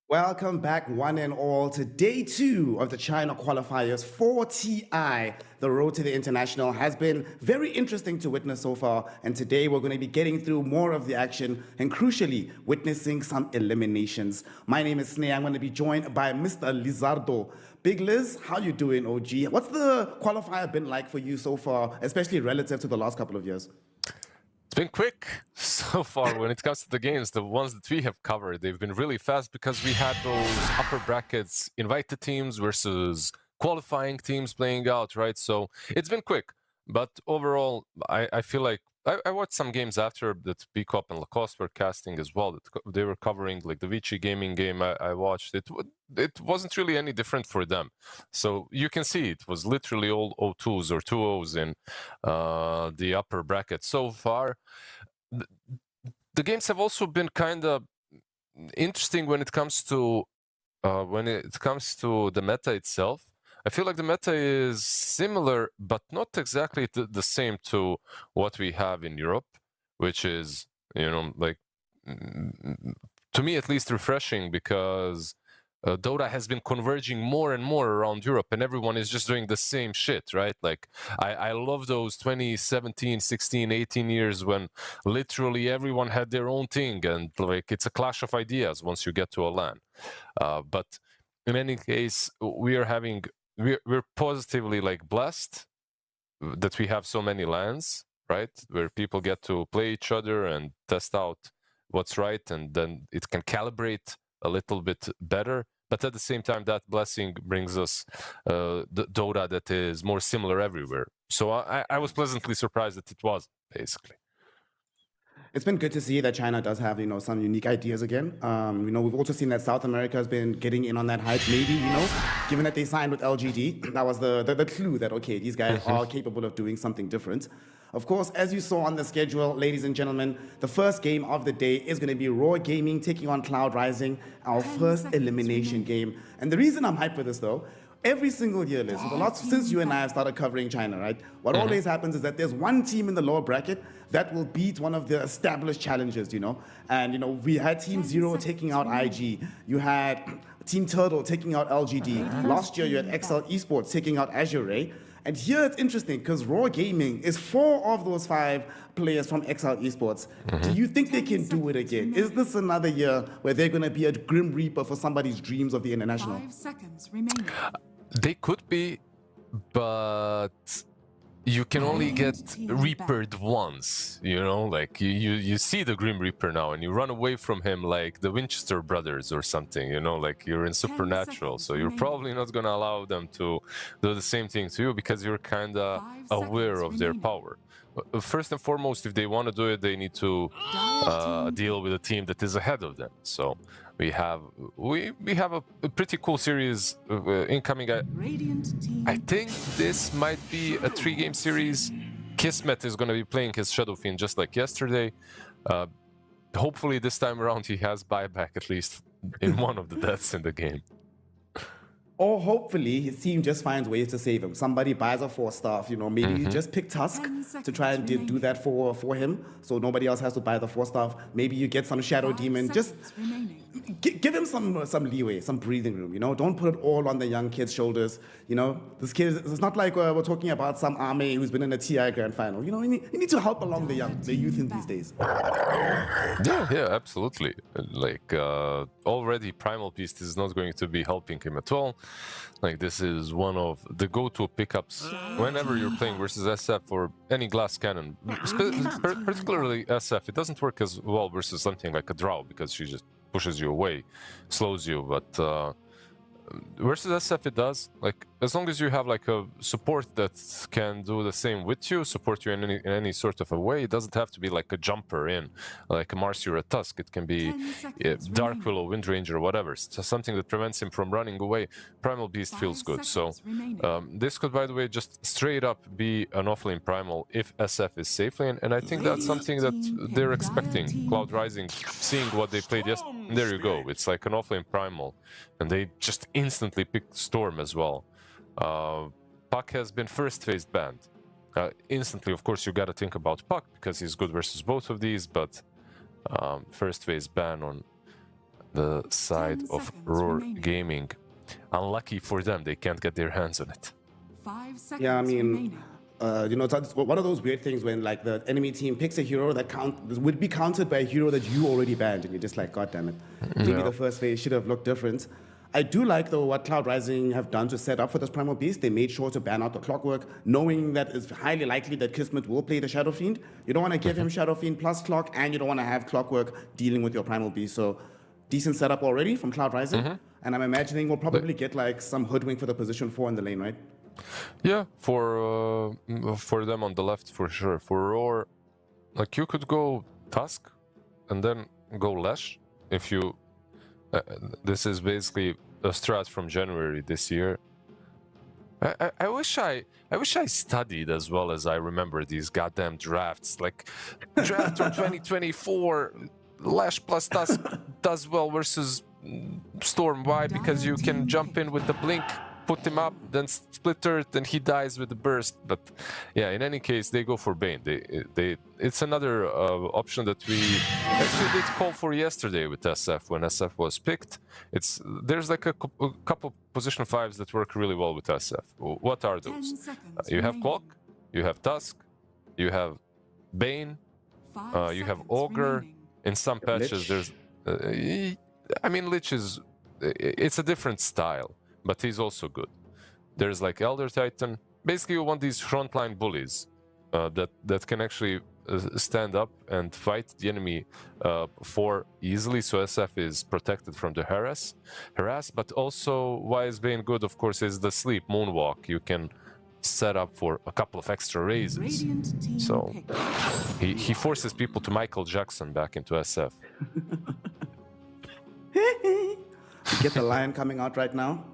Welcome back, one and all, to day two of the China qualifiers for TI. The road to the international has been very interesting to witness so far, and today we're going to be getting through more of the action and, crucially, witnessing some eliminations. My name is Sneh. I'm going to be joined by Mr. Lizardo. Big Liz, how you doing, OG? What's the qualifier been like for you so far, especially relative to the last couple of years? It's been quick so far when it comes to the games. The ones that we have covered, they've been really fast because we had those upper brackets invited teams versus qualifying teams playing out, right? So it's been quick. But overall, I feel like I watched some games after that Peacock and Lacoste were casting as well. That they were covering like the Vici gaming game. I watched it. It wasn't really any different for them. So you can see it was literally all O2s or 2-0s in the upper bracket so far. The games have also been kind of interesting when it comes to the meta itself. I feel like the meta is similar, but not exactly the same to what we have in Europe, which is, like, to me at least refreshing because Dota has been converging more and more around Europe and everyone is just doing the same shit, right? Like, I love those 2017, 16, 18 years when literally everyone had their own thing and like it's a clash of ideas once you get to a LAN. But in any case, we're positively like blessed that we have so many LANs, right? Where people get to play each other and test out what's right, and then it can calibrate a little bit better. But at the same time, that blessing brings us the Dota that is more similar everywhere. So I was pleasantly surprised that it was, basically. It's been good to see that China does have, some unique ideas again. We've also seen that South America has been getting in on that hype. Maybe, given that they signed with LGD, that was the clue that, okay, these guys are capable of doing something different. Of course, as you saw on the schedule, ladies and gentlemen, the first game of the day is going to be Raw Gaming taking on Cloud Rising, our first elimination game. And the reason I'm hyped for this, though, every single year, Liz, since you and I have started covering China, right? What always happens is that there's one team in the lower bracket that will beat one of the established challengers, And, we had Team Zero taking out IG. You had Team Turtle taking out LGD. Last year, you had XL Esports taking out Azure Ray. And here it's interesting because Raw Gaming is 4 of those 5 players from XL Esports. Do you think they can do it again? Is this another year where they're going to be a Grim Reaper for somebody's dreams of the international? 5 seconds remaining. They could be, but you can only get Reapered once, like you see the Grim Reaper now and you run away from him like the Winchester brothers or something, like you're in Supernatural. So you're probably not going to allow them to do the same thing to you because you're kind of aware of their power. First and foremost, if they want to do it, they need to deal with a team that is ahead of them. So we have a pretty cool series incoming. I think this might be a 3-game series. Kismet is going to be playing his Shadow Fiend just like yesterday. Hopefully this time around he has buyback at least in one of the deaths in the game. Or hopefully his team just finds ways to save him. Somebody buys a 4-star, maybe you just pick Tusk to try and do that for him, so nobody else has to buy the 4-star. Maybe you get some Shadow Demon. Just give him some leeway, some breathing room. Don't put it all on the young kid's shoulders. This kid. It's not like we're talking about some Ame who's been in a TI Grand Final. You need to help along the youth in these days. Yeah, absolutely. Like already, Primal Beast is not going to be helping him at all. Like, this is one of the go-to pickups whenever you're playing versus SF or any glass cannon, particularly SF. It doesn't work as well versus something like a Drow because she just pushes you away, slows you, but versus SF it does. Like, as long as you have like a support that can do the same with you, support you in any sort of a way, it doesn't have to be like a jumper in, like a Marcy or a Tusk. It can be Dark Willow, Windranger, or whatever. So something that prevents him from running away. Primal Beast feels good. So this could, by the way, just straight up be an offlane Primal if SF is safely, and I think that's something that they're expecting. Cloud Rising, seeing what they played yesterday, there you go. It's like an offlane Primal, and they just instantly picked Storm as well. Puck has been first phase banned. Instantly, of course, you gotta think about Puck because he's good versus both of these, but first phase ban on the side 10 of seconds Roar remaining. Gaming. Unlucky for them, they can't get their hands on it. 5 seconds Yeah, I mean, remaining. you know, it's one of those weird things when like the enemy team picks a hero that would be countered by a hero that you already banned, and you're just like, God damn it. Maybe Yeah. the first phase should have looked different. I do like though what Cloud Rising have done to set up for this Primal Beast. They made sure to ban out the Clockwork, knowing that it's highly likely that Kismet will play the Shadow Fiend. You don't want to give him Shadow Fiend plus Clock, and you don't want to have Clockwork dealing with your Primal Beast. So decent setup already from Cloud Rising. And I'm imagining we'll probably get like some hoodwink for the position 4 in the lane, right? Yeah, for them on the left for sure. For Roar, like you could go Tusk and then go Lash if you. This is basically a strat from January this year. I wish I studied as well as I remember these goddamn drafts. Like draft from 2024, Lash plus Tusk does well versus Storm. Why? Because you can jump in with the blink, put him up, then split earth, and he dies with the burst. But yeah, in any case, they go for Bane. It's another option that we actually did call for yesterday with SF when SF was picked. There's like a couple position 5s that work really well with SF. What are 10 those? seconds You have remaining. Clock, you have Tusk, you have Bane, 5 you have seconds Ogre. remaining. In some patches, Lich. there's. I mean, Lich is. It's a different style, but he's also good. There's like Elder Titan. Basically, you want these frontline bullies that can actually stand up and fight the enemy for easily, so SF is protected from the harass. But also, why is Bane good? Of course, is the sleep moonwalk. You can set up for a couple of extra raises. Radiant team So pick. he forces people to Michael Jackson back into SF. We get the Lion coming out right now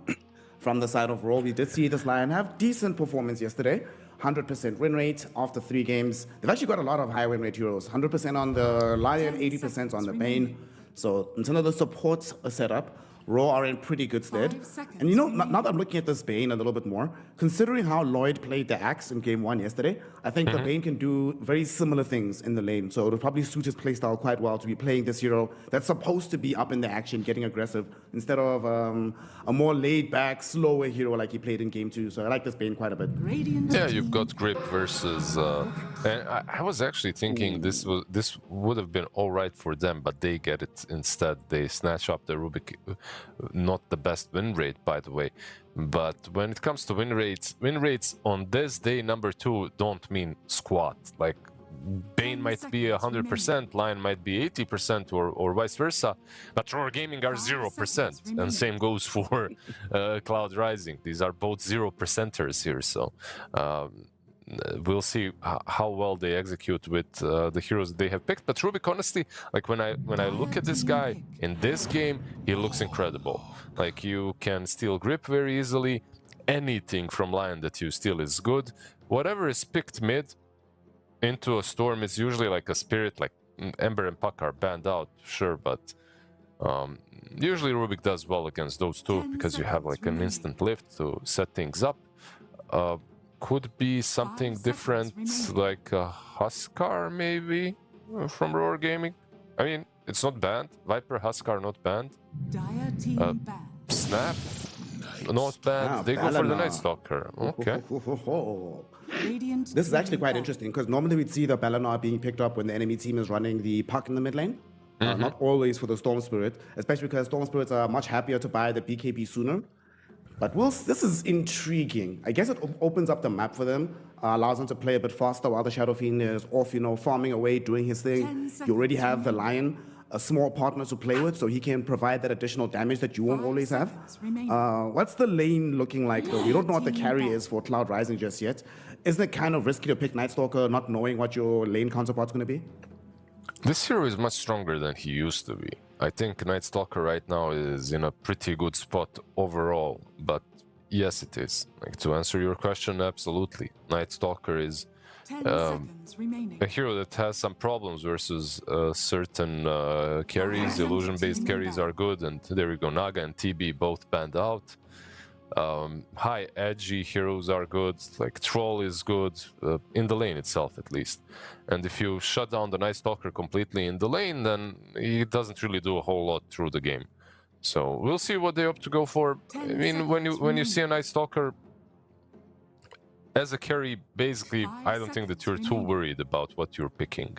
from the side of Raw. We did see this Lion have decent performance yesterday. 100% win rate after 3 games. They've actually got a lot of high win rate heroes. 100% on the Lion, 80% on the Bane. So until the supports are set up, Raw are in pretty good stead. 5 seconds And you know, remaining. now that I'm looking at this Bane a little bit more, considering how Lloyd played the Axe in game 1 yesterday, I think the Bane can do very similar things in the lane. So it'll probably suit his playstyle quite well to be playing this hero that's supposed to be up in the action, getting aggressive, instead of a more laid-back, slower hero like he played in game 2. So I like this Bane quite a bit. Radiant Yeah, team you've got grip versus. And I was actually thinking this would have been all right for them, but they get it instead. They snatch up the Rubik. Not the best win rate, by the way, but when it comes to win rates on this day number 2 don't mean squat. Like Bane might be 100%, Lion might be 80%, or vice versa, but Roar Gaming are 0%, and same goes for Cloud Rising. These are both 0%ers here, so we'll see how well they execute with the heroes they have picked. But Rubik, honestly, like when I look at this guy in this game, he looks incredible. Like you can steal grip very easily. Anything from Lion that you steal is good. Whatever is picked mid into a Storm is usually like a Spirit. Like Ember and Puck are banned out, sure, but usually Rubik does well against those two 10 because you have like an seconds instant lift to set things up. Could be something 5 different, seconds remaining. like a Huskar maybe from Roar Gaming. I mean, it's not banned. Viper, Huskar not banned. Dire team banned. Snap, not banned. Ah, They go for the Balana. Night Stalker. Okay. Radiant This is team actually quite banned. interesting because normally we'd see the Balanar being picked up when the enemy team is running the puck in the mid lane. Not always for the Storm Spirit, especially because Storm Spirits are much happier to buy the BKB sooner. But this is intriguing. I guess it opens up the map for them, allows them to play a bit faster while the Shadow Fiend is off, farming away, doing his 10 thing. seconds You already have the Lion, a small partner to play with, so he can provide that additional damage that you won't 5 always have. seconds remaining. What's the lane looking like, though? We don't know what the Team carry back. is for Cloud Rising just yet. Isn't it kind of risky to pick Night Stalker, not knowing what your lane counterpart's going to be? This hero is much stronger than he used to be. I think Night Stalker right now is in a pretty good spot overall, but yes, it is. Like, to answer your question, absolutely. Night Stalker is 10 seconds remaining. a hero that has some problems versus certain carries. Illusion-based carries are good, and there we go. Naga and TB both banned out. high edgy heroes are good, like Troll is good, in the lane itself at least. And if you shut down the Night Stalker completely in the lane, then he doesn't really do a whole lot through the game. So we'll see what they opt to go for. I mean, when you see a Night Stalker as a carry, basically, I don't think that you're too worried about what you're picking.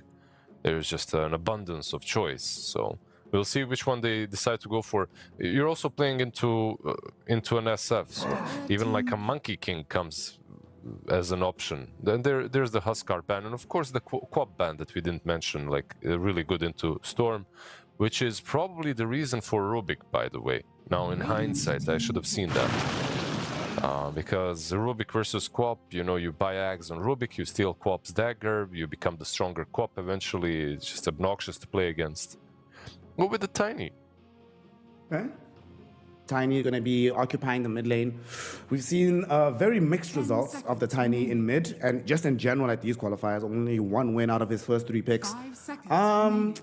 There's just an abundance of choice. So we'll see which one they decide to go for. You're also playing into an SF, so even like a Monkey King comes as an option. Then there's the Huskar ban, and of course the Quap ban that we didn't mention, like really good into Storm, which is probably the reason for Rubik, by the way. Now in hindsight, I should have seen that. Because Rubik versus Quap, you know, you buy Ags on Rubik, you steal Quap's dagger, you become the stronger Quap eventually. It's just obnoxious to play against. Go with the Tiny. Okay. Tiny going to be occupying the mid lane. We've seen very mixed results of the Tiny in mid, and just in general at these qualifiers, only one win out of his first 3 picks. 5 seconds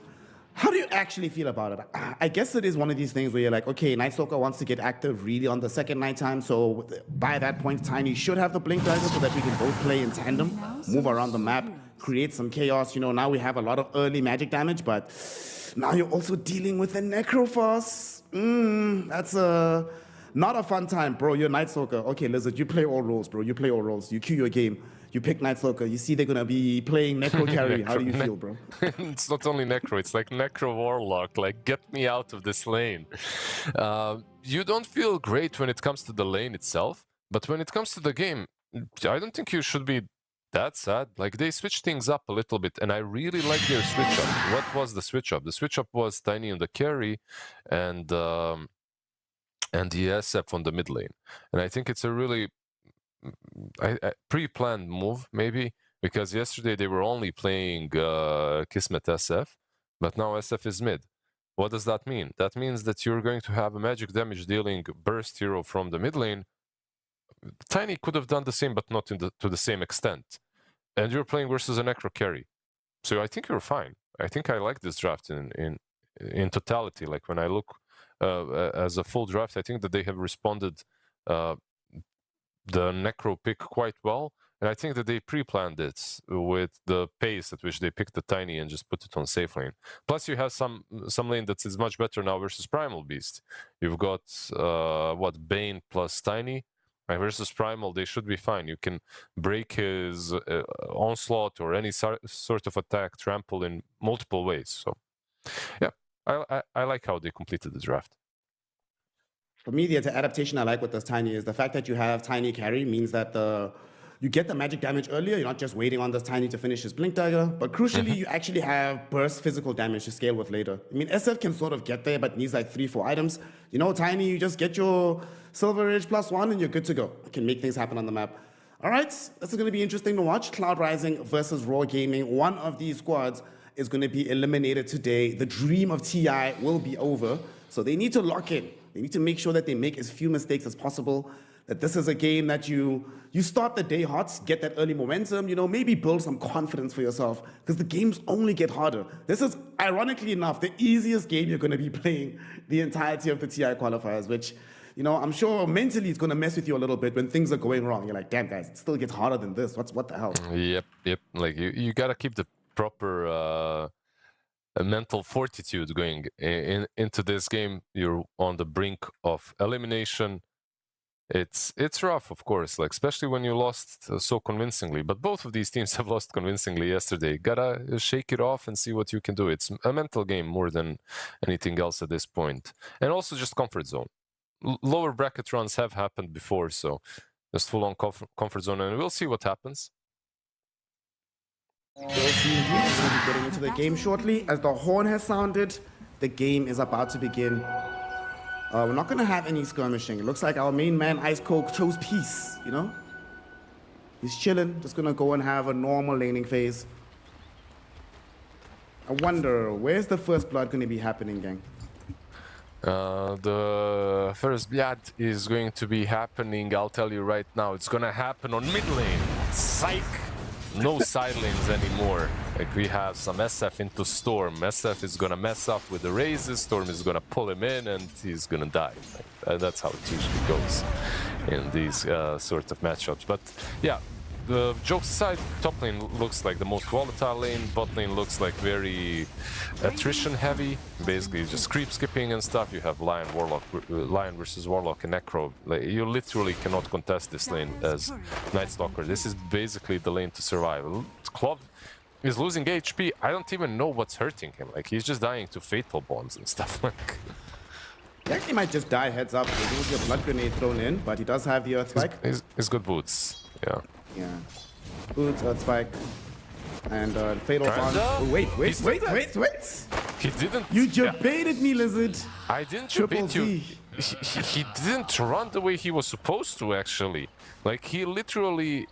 How do you actually feel about it? I guess it is one of these things where you're like, okay, Night Stalker wants to get active really on the second night time, so by that point, Tiny should have the Blink Dagger so that we can both play in tandem, move around the map, create some chaos. You know, now we have a lot of early magic damage, but now you're also dealing with the Necrophos. That's not a fun time, bro. You're Night Stalker. Okay, Lizard, you play all roles, bro. You play all roles. You queue your game. You pick Night Stalker. You see they're going to be playing Necro carry. How do you feel, bro? It's not only Necro, it's like Necro Warlock. Like, get me out of this lane. You don't feel great when it comes to the lane itself, but when it comes to the game, I don't think you should be that sad. Like, they switched things up a little bit, and I really like their switch up. What was the switch up? The switch up was Tiny on the carry and the SF on the mid lane. And I think it's a really pre-planned move, maybe, because yesterday they were only playing Kismet SF, but now SF is mid. What does that mean? That means that you're going to have a magic damage dealing burst hero from the mid lane. Tiny could have done the same, but not to the same extent. And you're playing versus a Necro carry. So I think you're fine. I think I like this draft in totality. Like, when I look as a full draft, I think that they have responded the Necro pick quite well, and I think that they pre-planned it with the pace at which they picked the Tiny and just put it on safe lane. Plus, you have some lane that is much better now versus Primal Beast. You've got Bane plus Tiny. Versus Primal, they should be fine. You can break his onslaught or any sort of attack, trample in multiple ways. So, yeah, I like how they completed the draft. For me, the adaptation I like with this Tiny is the fact that you have Tiny carry means that you get the magic damage earlier. You're not just waiting on this Tiny to finish his Blink Dagger, but crucially, you actually have burst physical damage to scale with later. I mean, SF can sort of get there, but needs like 3-4 items. You know, Tiny, you just get your Silver Age +1 and you're good to go. You can make things happen on the map. All right, this is going to be interesting to watch. Cloud Rising versus Raw Gaming. One of these squads is going to be eliminated today. The dream of TI will be over, so they need to lock in. They need to make sure that they make as few mistakes as possible, that this is a game that you start the day hot, get that early momentum, you know, maybe build some confidence for yourself, because the games only get harder. This is, ironically enough, the easiest game you're going to be playing the entirety of the TI qualifiers, which, you know, I'm sure mentally it's going to mess with you a little bit when things are going wrong. You're like, damn, guys, it still gets harder than this. What the hell? Yep. Like, you got to keep the proper mental fortitude going into this game. You're on the brink of elimination. It's rough, of course, like, especially when you lost so convincingly. But both of these teams have lost convincingly yesterday. Gotta shake it off and see what you can do. It's a mental game more than anything else at this point. And also just comfort zone. Lower bracket runs have happened before, so just full-on comfort zone, and we'll see what happens. We'll see indeed. We're going to be getting into the game shortly. As the horn has sounded, the game is about to begin. We're not going to have any skirmishing. It looks like our main man, Ice Coke, chose peace, you know? He's chilling, just going to go and have a normal laning phase. I wonder, where's the first blood going to be happening, gang? The first blood is going to be happening, I'll tell you right now. It's going to happen on mid lane. Psych! No side lanes anymore. Like, we have some SF into Storm. SF is gonna mess up with the raises. Storm is gonna pull him in and he's gonna die. Like, That's how it usually goes in these sort of matchups. But yeah, the jokes aside, top lane looks like the most volatile lane. Bot lane looks like very attrition heavy. Basically, just creep skipping and stuff. You have Lion, Warlock, Lion versus Warlock, and Necro. Like, you literally cannot contest this lane as Night Stalker. This is basically the lane to survive. Clove is losing HP. I don't even know what's hurting him. Like, he's just dying to fatal bonds and stuff. Like, He actually might just die heads up. There will be a blood grenade thrown in, but he does have the Earth Spike. he's good boots. Yeah. Yeah. Boots, Earth Spike, and Fatal Bonds. Kinda? Oh, wait. He didn't. You baited me, Lizard. I didn't Triple debate you. Z. He didn't run the way he was supposed to, actually. Like, he literally,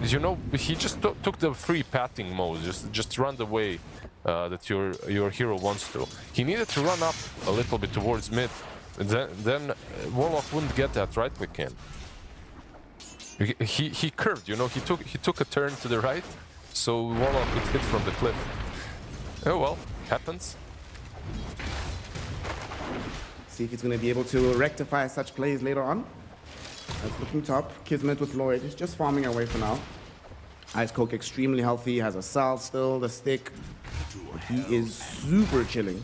you know, he just took the free patting mode, just run the way that your hero wants to. He needed to run up a little bit towards mid, then Warlock wouldn't get that right click in. He curved, you know, he took a turn to the right, so Warlock could hit from the cliff. Oh well, happens. See if he's going to be able to rectify such plays later on. That's looking top. Kismet with Lloyd is just farming away for now. Ice Coke extremely healthy, has a salve still, the stick. He is super chilling.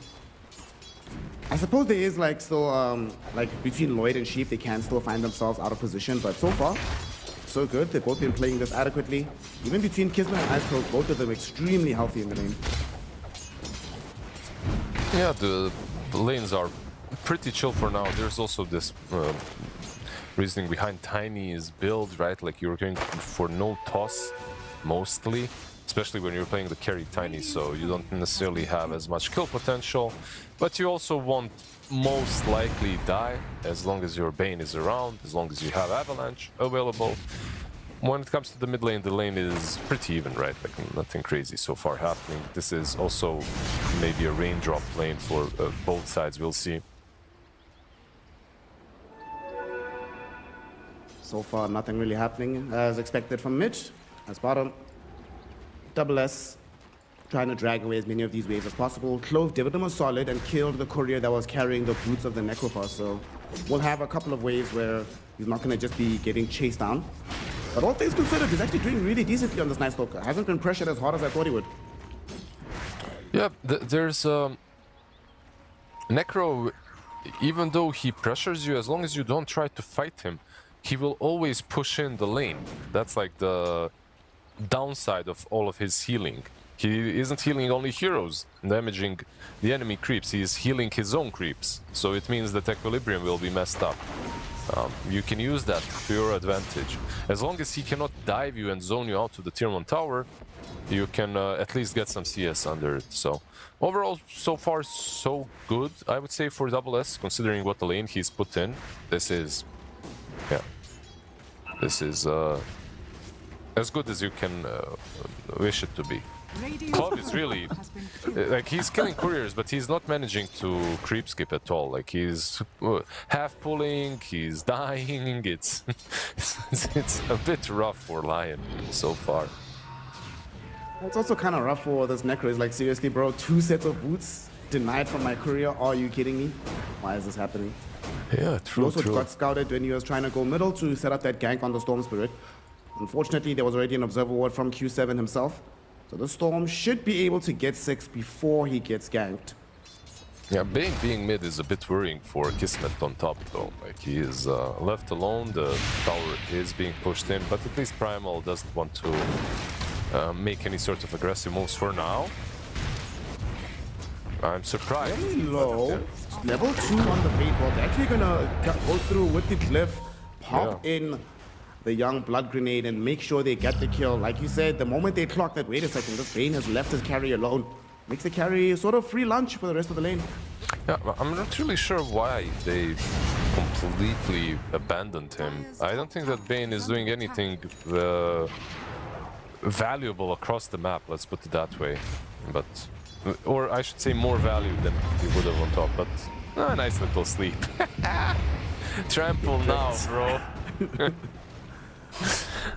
I suppose there is like still like between Lloyd and Sheep, they can still find themselves out of position, but so far so good. They've both been playing this adequately. Even between Kismet and Ice Coke, both of them extremely healthy in the lane. Yeah, the lanes are pretty chill for now. There's also this reasoning behind Tiny's build, right? Like, you're going for no toss mostly, especially when you're playing the carry Tiny, so you don't necessarily have as much kill potential, but you also won't most likely die as long as your Bane is around, as long as you have Avalanche available. When it comes to the mid lane, the lane is pretty even, right? Like, nothing crazy so far happening. This is also maybe a raindrop lane for both sides, we'll see. So far, nothing really happening as expected from mid. As bottom, Double S trying to drag away as many of these waves as possible. Clove did them a solid and killed the courier that was carrying the boots of the Necrophos. So we'll have a couple of waves where he's not going to just be getting chased down. But all things considered, he's actually doing really decently on this Night Stalker. Hasn't been pressured as hard as I thought he would. Yeah, there's Necro, even though he pressures you, as long as you don't try to fight him, he will always push in the lane. That's like the downside of all of his healing. He isn't healing only heroes, damaging the enemy creeps. He is healing his own creeps. So it means that equilibrium will be messed up. You can use that to your advantage. As long as he cannot dive you and zone you out to the tier 1 tower, you can at least get some CS under it. So overall, so far, so good, I would say, for Double S, considering what the lane he's put in. This is, yeah, this is as good as you can wish it to be. Cloud is really, like, he's killing couriers, but he's not managing to creep skip at all. Like, he's half pulling, he's dying. It's a bit rough for Lion so far. It's also kind of rough for this Necro. It's like, seriously, bro, 2 sets of boots denied from my courier. Are you kidding me? Why is this happening? Yeah, true, He also true. got scouted when he was trying to go middle to set up that gank on the Storm Spirit. Unfortunately, there was already an observer ward from Q7 himself. So the Storm should be able to get 6 before he gets ganked. Yeah, Bane being mid is a bit worrying for Kismet on top, though. Like, he is left alone, the tower is being pushed in, but at least Primal doesn't want to make any sort of aggressive moves for now. I'm surprised. Very low. Level 2 on the bait wall. They're actually gonna go through with the cliff, pop in the young blood grenade and make sure they get the kill. Like you said, the moment they clock that, wait a second, this Bane has left his carry alone. Makes the carry sort of free lunch for the rest of the lane. Yeah, I'm not really sure why they completely abandoned him. I don't think that Bane is doing anything valuable across the map, let's put it that way. But, or I should say more value than he would have on top, but a nice little sleep. Trample now, bro.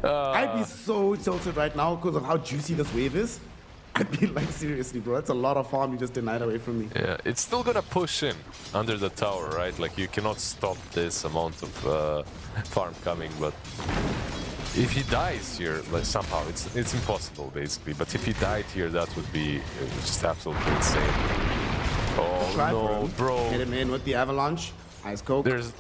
I'd be so tilted right now because of how juicy this wave is. I'd be like, seriously, bro, that's a lot of farm you just denied away from me. Yeah, it's still gonna push in under the tower, right? Like you cannot stop this amount of farm coming, but if he dies here, like somehow, it's impossible basically. But if he died here, that would be just absolutely insane. Oh Try for no, him. bro! Get him in with the avalanche. Ice Coke. There's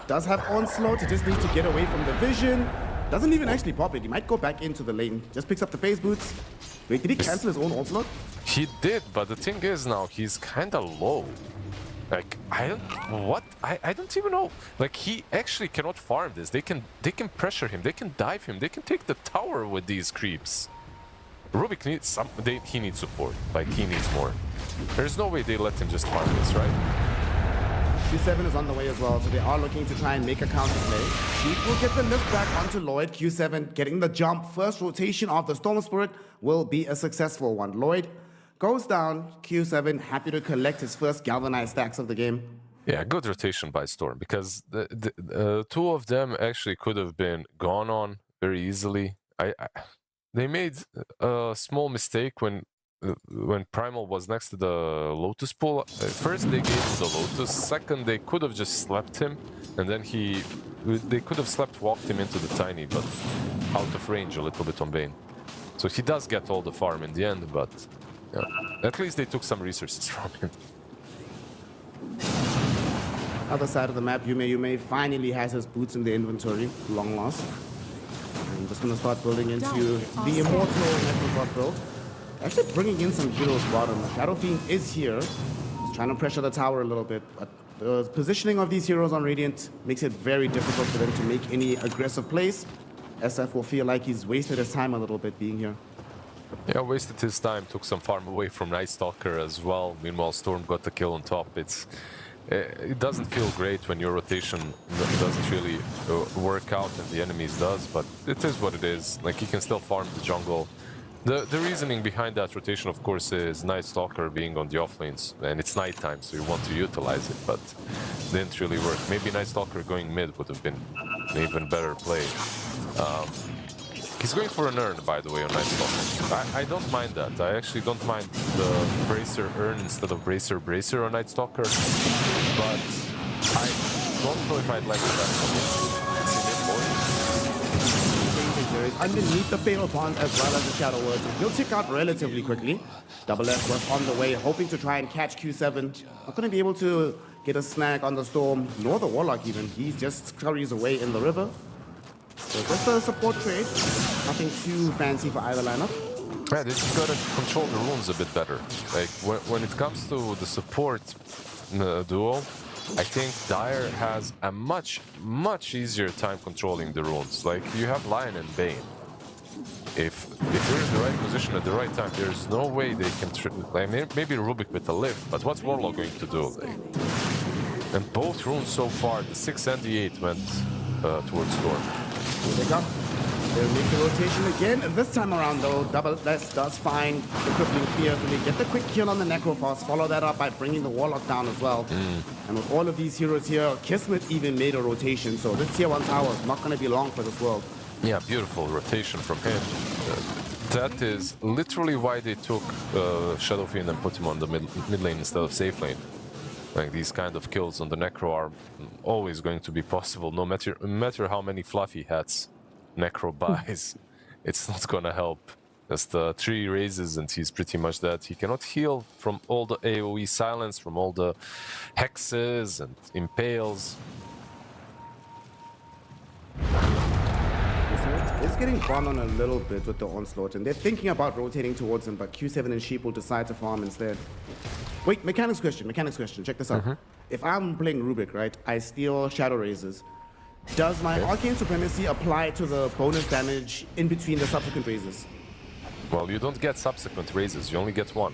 Does have onslaught. He just needs to get away from the vision. Doesn't even actually pop it. He might go back into the lane. Just picks up the phase boots. Wait, did he cancel his own onslaught? He did, but the thing is now he's kind of low. Like I don't even know. Like he actually cannot farm this. They can pressure him. They can dive him. They can take the tower with these creeps. Rubik needs some. He needs support. Like he needs more. There's no way they let him just farm this, right? Q7 is on the way as well, so they are looking to try and make a counter play. Sheep will get the lift back onto Lloyd. Q7 getting the jump. First rotation of the Storm Spirit will be a successful one. Lloyd goes down. Q7 happy to collect his first galvanized stacks of the game. Yeah, good rotation by Storm because the two of them actually could have been gone on very easily. They made a small mistake when Primal was next to the Lotus pool. First they gave him the Lotus, second they could have just slept him, and then they could have walked him into the Tiny, but out of range a little bit on Bane. So he does get all the farm in the end, but yeah, at least they took some resources from him. Other side of the map, Yume finally has his boots in the inventory, long lost. I'm just gonna start building into the Immortal Necrocross build. Actually bringing in some heroes bottom. Shadow Fiend is here. He's trying to pressure the tower a little bit, but the positioning of these heroes on Radiant makes it very difficult for them to make any aggressive plays. SF will feel like he's wasted his time a little bit being here. Yeah, wasted his time, took some farm away from Night Stalker as well. Meanwhile, Storm got the kill on top. It doesn't feel great when your rotation doesn't really work out and the enemies does, but it is what it is. Like, he can still farm the jungle. The reasoning behind that rotation, of course, is Night Stalker being on the offlanes, and it's nighttime, so you want to utilize it, but didn't really work. Maybe Night Stalker going mid would have been an even better play. He's going for an urn, by the way, on Night Stalker. I don't mind that. I actually don't mind the Bracer urn instead of Bracer on Night Stalker, but I don't know if I'd like that. Underneath the Fatal Bonds as well as the Shadow Words. He'll tick out relatively quickly. Double S was on the way, hoping to try and catch Q7. Not going to be able to get a snag on the Storm, nor the Warlock even. He just scurries away in the river. So just a support trade. Nothing too fancy for either lineup. Yeah, they just gotta control the runes a bit better. Like, when it comes to the support duo, I think Dire has a much easier time controlling the runes. Like, you have Lion and Bane. If you're in the right position at the right time, there's no way they can... I mean, maybe Rubik with a lift, but what's Warlock going to do? Like, and both runes so far, the 6 and the 8 went towards Storm. Here they come. They'll make the rotation again, and this time around though, Double S does find the crippling fear, so they get the quick kill on the Necrophos, follow that up by bringing the Warlock down as well. And with all of these heroes here, Kismet even made a rotation, so this tier 1 tower is not going to be long for this world. Yeah, beautiful rotation from him. That is literally why they took Shadow Fiend and put him on the mid lane instead of safe lane. Like, these kind of kills on the Necro are always going to be possible, no matter how many fluffy hats Necro buys. It's not gonna help. Just 3 raises and he's pretty much dead. He cannot heal from all the AoE silence, from all the hexes and impales. It's getting fun on a little bit with the onslaught, and they're thinking about rotating towards him, but Q7 and Sheep will decide to farm instead. Wait, mechanics question, check this out. If I'm playing Rubik, right, I steal Shadow Raises. Does my Arcane Supremacy apply to the bonus damage in between the subsequent raises? Well, you don't get subsequent raises, you only get 1.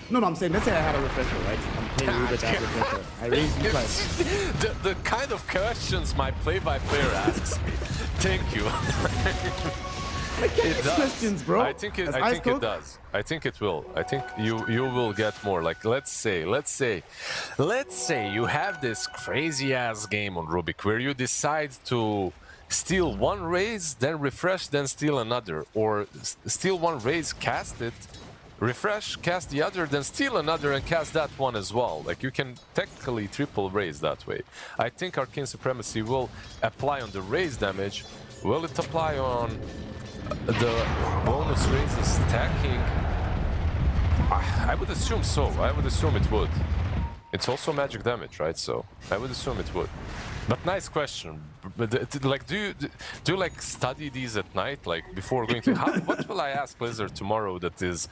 No, I'm saying, let's say I had a refresher, right? I'm playing Rubik at refresher. I raise you twice. The kind of questions my play-by-player asks me. Thank you. It does. Questions, bro. I think it does. I think it will. I think you will get more. Like, let's say you have this crazy ass game on Rubik where you decide to steal one raise, then refresh, then steal another, or steal one raise, cast it, refresh, cast the other, then steal another and cast that one as well. Like, you can technically triple raise that way. I think Arcane Supremacy will apply on the raise damage. Will it apply on the bonus raises stacking? I would assume so. I would assume it would. It's also magic damage, right? So I would assume it would. But nice question. But like, do you like study these at night, like before going to? What will I ask Blizzard tomorrow that is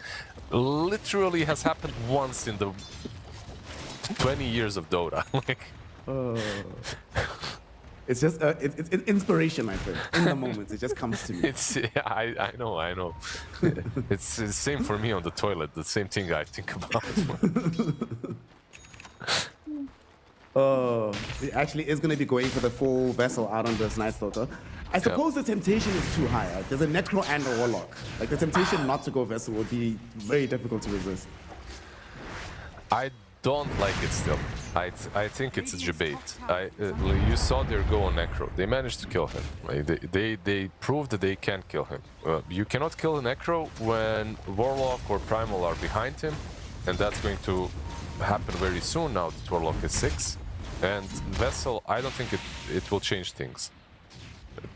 literally has happened once in the 20 years of Dota? Like, it's just it's inspiration, my friend. In the moment, it just comes to me. it's I know. It's the same for me on the toilet. The same thing I think about. It actually is going to be going for the full vessel out on this Night Stalker. I suppose the temptation is too high. Like, there's a Necro and a Warlock. Like, the temptation not to go vessel would be very difficult to resist. I don't like it still. I think it's a debate. You saw their go on Necro. They managed to kill him. Like, they proved that they can kill him. You cannot kill a Necro when Warlock or Primal are behind him, and that's going to happen very soon now that Warlock is 6. And Vessel, I don't think it will change things.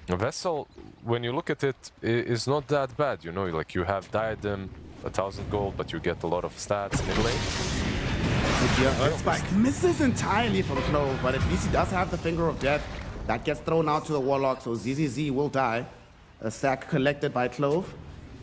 Vessel, when you look at it, is not that bad, you know, like you have Diadem, 1000 gold, but you get a lot of stats mid lane. Yeah, Earthspike misses entirely from Clove, but at least he does have the Finger of Death. That gets thrown out to the Warlock, so ZZZ will die. A stack collected by Clove.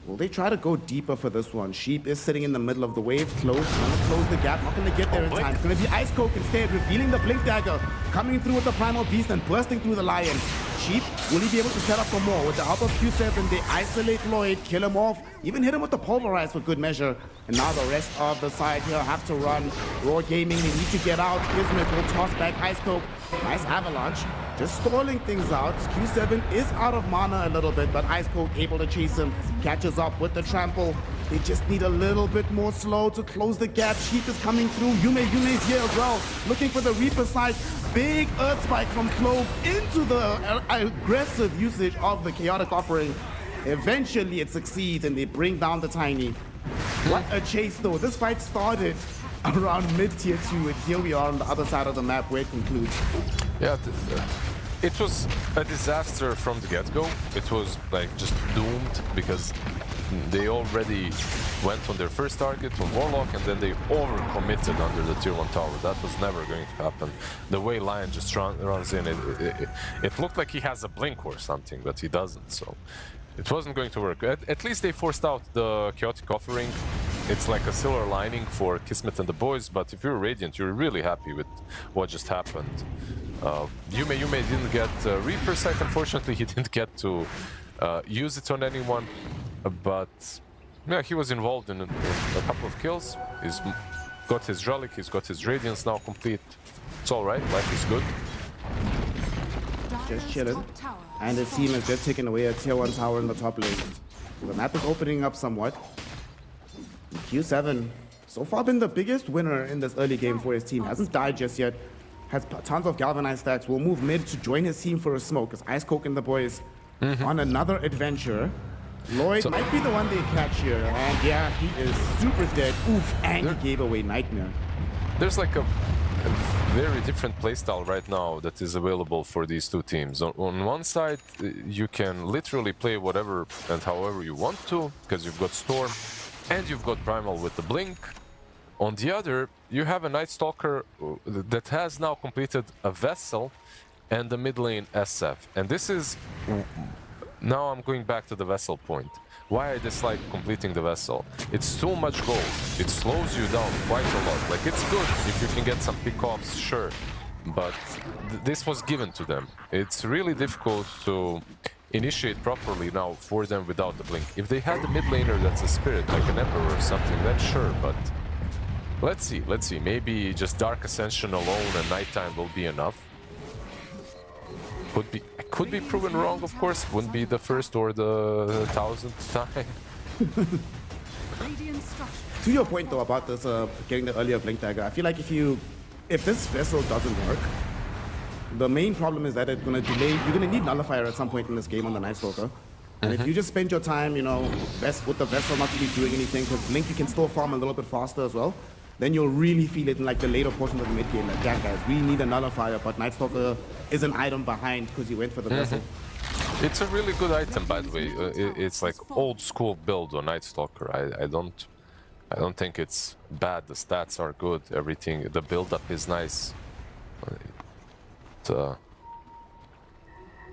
Will they try to go deeper for this one? Sheep is sitting in the middle of the wave. Close, trying to close the gap. Not going to get there in time. It's going to be Ice Coke instead, revealing the Blink Dagger. Coming through with the Primal Beast and bursting through the Lion. Sheep, will he be able to set up for more? With the help of Q7, they isolate Lloyd, kill him off, even hit him with the Pulverize for good measure. And now the rest of the side here have to run. Raw Gaming, they need to get out. Kismet will toss back Ice Coke. Nice Avalanche. Just stalling things out. Q7 is out of mana a little bit, but Ice Cold able to chase him. Catches up with the trample. They just need a little bit more slow to close the gap. Sheep is coming through. Yume is here as well. Looking for the Reaper side. Big Earth Spike from Clove into the aggressive usage of the Chaotic Offering. Eventually it succeeds and they bring down the Tiny. What a chase though. This fight started around mid-tier 2 and here we are on the other side of the map where it concludes. Yeah, it was a disaster from the get-go. It was like just doomed because they already went on their first target on Warlock and then they overcommitted under the tier 1 tower. That was never going to happen. The way Lion just runs in, it looked like he has a blink or something, but he doesn't, so it wasn't going to work. At least they forced out the Chaotic Offering. It's like a silver lining for Kismet and the boys, but if you're Radiant, you're really happy with what just happened. Yume didn't get Reaper Sight, unfortunately. He didn't get to use it on anyone, but yeah, he was involved in a couple of kills. He's got his Relic, he's got his Radiance now complete. It's alright, life is good. Just chilling. And the team has just taken away a tier 1 tower in the top lane. The map is opening up somewhat. Q7, so far been the biggest winner in this early game for his team. Hasn't died just yet. Has tons of galvanized stacks. Will move mid to join his team for a smoke as Ice Coke and the boys on another adventure. Lloyd might be the one they catch here. And yeah, he is super dead. Oof, and he gave away Nightmare. There's like a very different playstyle right now that is available for these two teams. On one side, you can literally play whatever and however you want to, because you've got Storm and you've got Primal with the Blink. On the other, you have a Night Stalker that has now completed a Vessel and the mid lane SF. And this is... Now I'm going back to the Vessel point. Why I dislike completing the Vessel. It's too much gold. It slows you down quite a lot. Like, it's good if you can get some pick-offs, sure. But this was given to them. It's really difficult to initiate properly now for them without the Blink. If they had the mid laner that's a Spirit, like an Emperor or something, then sure, but... Let's see. Maybe just Dark Ascension alone and Nighttime will be enough. Could be proven wrong, of course. Wouldn't be the first or the 1000th time. To your point though about this getting the earlier Blink Dagger, I feel like if this Vessel doesn't work, The main problem is that it's going to delay. You're going to need Nullifier at some point in this game on the Night Stalker. And if you just spend your time, you know, with the Vessel not really doing anything, because Blink you can still farm a little bit faster as well, then you'll really feel it in like the later portion of the mid game. Like, damn guys, we need a Nullifier, but Night Stalker is an item behind because he went for the Vessel. It's a really good item, by the way. It's like old school build on Night Stalker. I don't think it's bad. The stats are good. Everything. The build up is nice.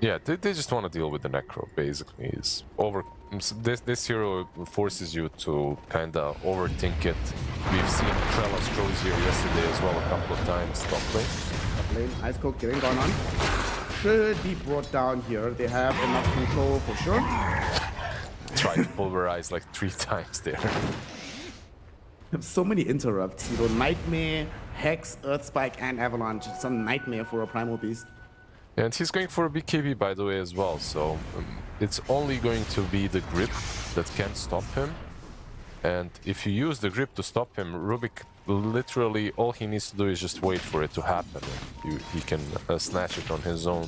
Yeah, they just want to deal with the Necro. Basically, is over. This hero forces you to kind of overthink it. We've seen Trellis Crozier yesterday as well a couple of times. Top lane. Ice Cold getting gone on. Should be brought down here. They have enough control for sure. Tried to pulverize like 3 times there. So many interrupts. You know, Nightmare, Hex, Earth Spike, and Avalanche. It's a nightmare for a Primal Beast. And he's going for a BKB, by the way, as well. So it's only going to be the grip that can stop him. And if you use the grip to stop him, Rubik literally all he needs to do is just wait for it to happen. He can snatch it on his own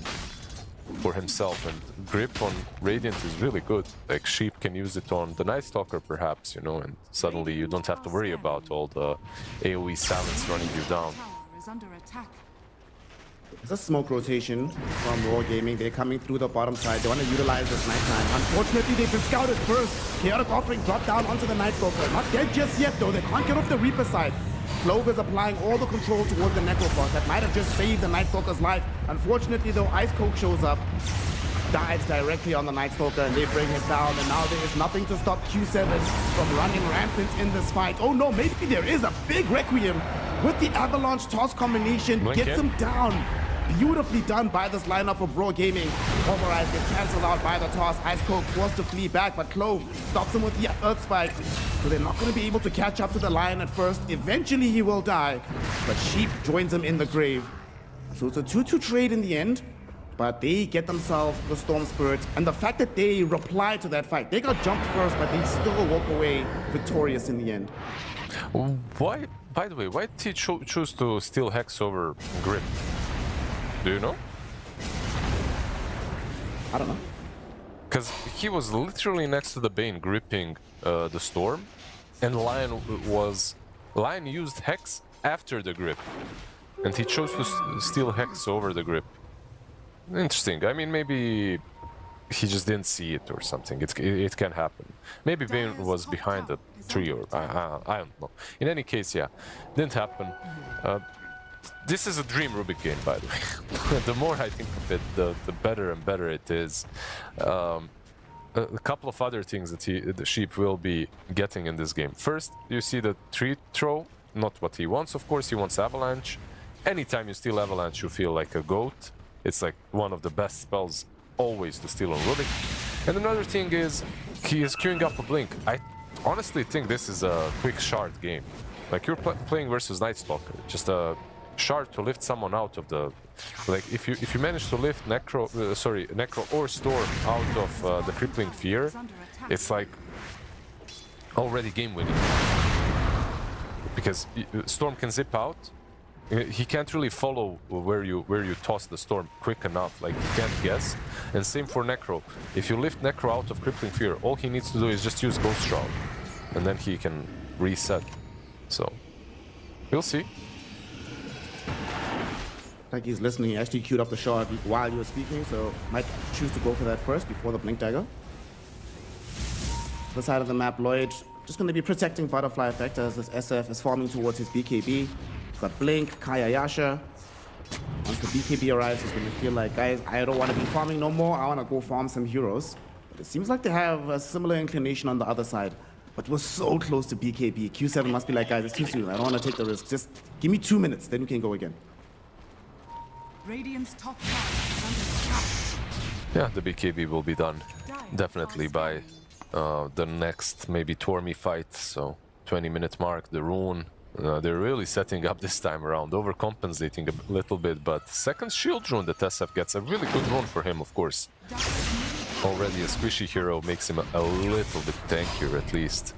for himself. And grip on Radiant is really good. Like Sheep can use it on the Night Stalker perhaps, you know, and suddenly you don't have to worry about all the AoE silence running you down. Tower is under attack. It's a smoke rotation from Raw Gaming. They're coming through the bottom side. They want to utilize this nighttime. Unfortunately, they've been scouted first. Chaotic Offering dropped down onto the Night Stalker. Not dead just yet, though. They can't get off the Reaper side. Clove is applying all the control towards the Necrophos. That might have just saved the Night Stalker's life. Unfortunately, though, Ice Coke shows up, dives directly on the Night Stalker, and they bring it down. And now there is nothing to stop Q7 from running rampant in this fight. Oh no, maybe there is a big Requiem with the Avalanche toss combination. Gets him down. Beautifully done by this lineup of Raw Gaming. Pulverize gets cancelled out by the toss. Ice Coke forced to flee back, but Clove stops him with the Earth Spike. So they're not going to be able to catch up to the Lion at first. Eventually he will die, but Sheep joins him in the grave. So it's a 2-2 trade in the end, but they get themselves the Storm Spirit. And the fact that they reply to that fight, they got jumped first, but they still walk away victorious in the end. Why, by the way, why did he choose to steal Hex over Grip? Do you know? I don't know. Because he was literally next to the Bane gripping the Storm, and Lion used Hex after the grip, and he chose to steal Hex over the grip. Interesting. I mean, maybe he just didn't see it or something. It can happen. Maybe Bane was behind the tree, or I don't know. In any case, yeah, didn't happen. This is a dream Rubik game, by the way. The more I think of it, the better and better it is. A couple of other things that the Sheep will be getting in this game. First, you see the tree throw, not what he wants, of course. He wants Avalanche. Anytime you steal Avalanche, you feel like a goat. It's like one of the best spells always to steal on Rubik. And another thing is, he is queuing up a Blink. I honestly think this is a quick shard game. Like, you're playing versus Night Stalker, just a shard to lift someone out of the... Like, if you manage to lift Necro or Storm out of the Crippling Fear, it's like already game winning. Because Storm can zip out. He can't really follow where you toss the Storm quick enough, like he can't guess. And same for Necro. If you lift Necro out of Crippling Fear, all he needs to do is just use Ghost Shroud, and then he can reset. So, we'll see. Like he's listening, he actually queued up the shard while you were speaking, so might choose to go for that first before the Blink Dagger. The side of the map, Lloyd just going to be protecting Butterfly Effect as this SF is farming towards his BKB. Got Blink, Kaya Yasha. Once the BKB arrives, he's going to feel like, guys, I don't want to be farming no more. I want to go farm some heroes. But it seems like they have a similar inclination on the other side. But we're so close to BKB. Q7 must be like, guys, it's too soon. I don't want to take the risk. Just give me 2 minutes, then we can go again. Radiant's top tower is under attack. Yeah, the BKB will be done definitely by the next maybe Tormi fight. So 20-minute mark, the rune. They're really setting up this time around, overcompensating a little bit, but second shield rune that SF gets, a really good rune for him, of course. Already a squishy hero makes him a little bit tankier at least.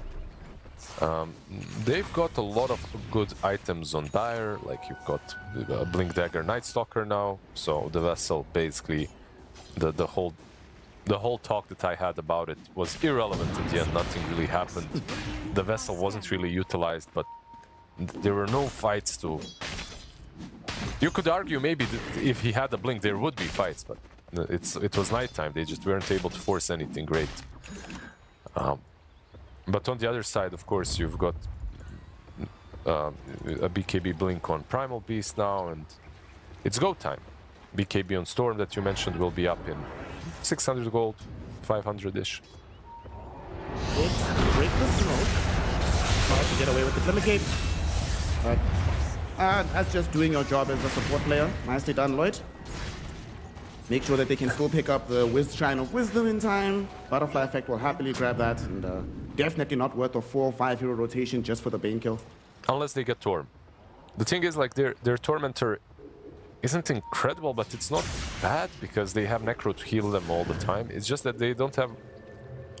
They've got a lot of good items on Dire, like you've got a Blink Dagger Night Stalker now, so the Vessel basically, the whole talk that I had about it was irrelevant in the end. Nothing really happened. The Vessel wasn't really utilized, but there were no fights to... You could argue maybe that if he had a Blink there would be fights, but it was nighttime. They just weren't able to force anything great. But on the other side, of course, you've got a BKB Blink on Primal Beast now, and it's go time. BKB on Storm that you mentioned will be up in 600 gold, 500-ish. Break the smoke. Try to get away with the Delegate. But that's just doing your job as a support player. Nicely done, Lloyd. Make sure that they can still pick up the Shrine of Wisdom in time. Butterfly Effect will happily grab that, and definitely not worth a 4 or 5 hero rotation just for the Bane kill. Unless they get Torm. The thing is, like, their Tormentor isn't incredible, but it's not bad because they have Necro to heal them all the time. It's just that they don't have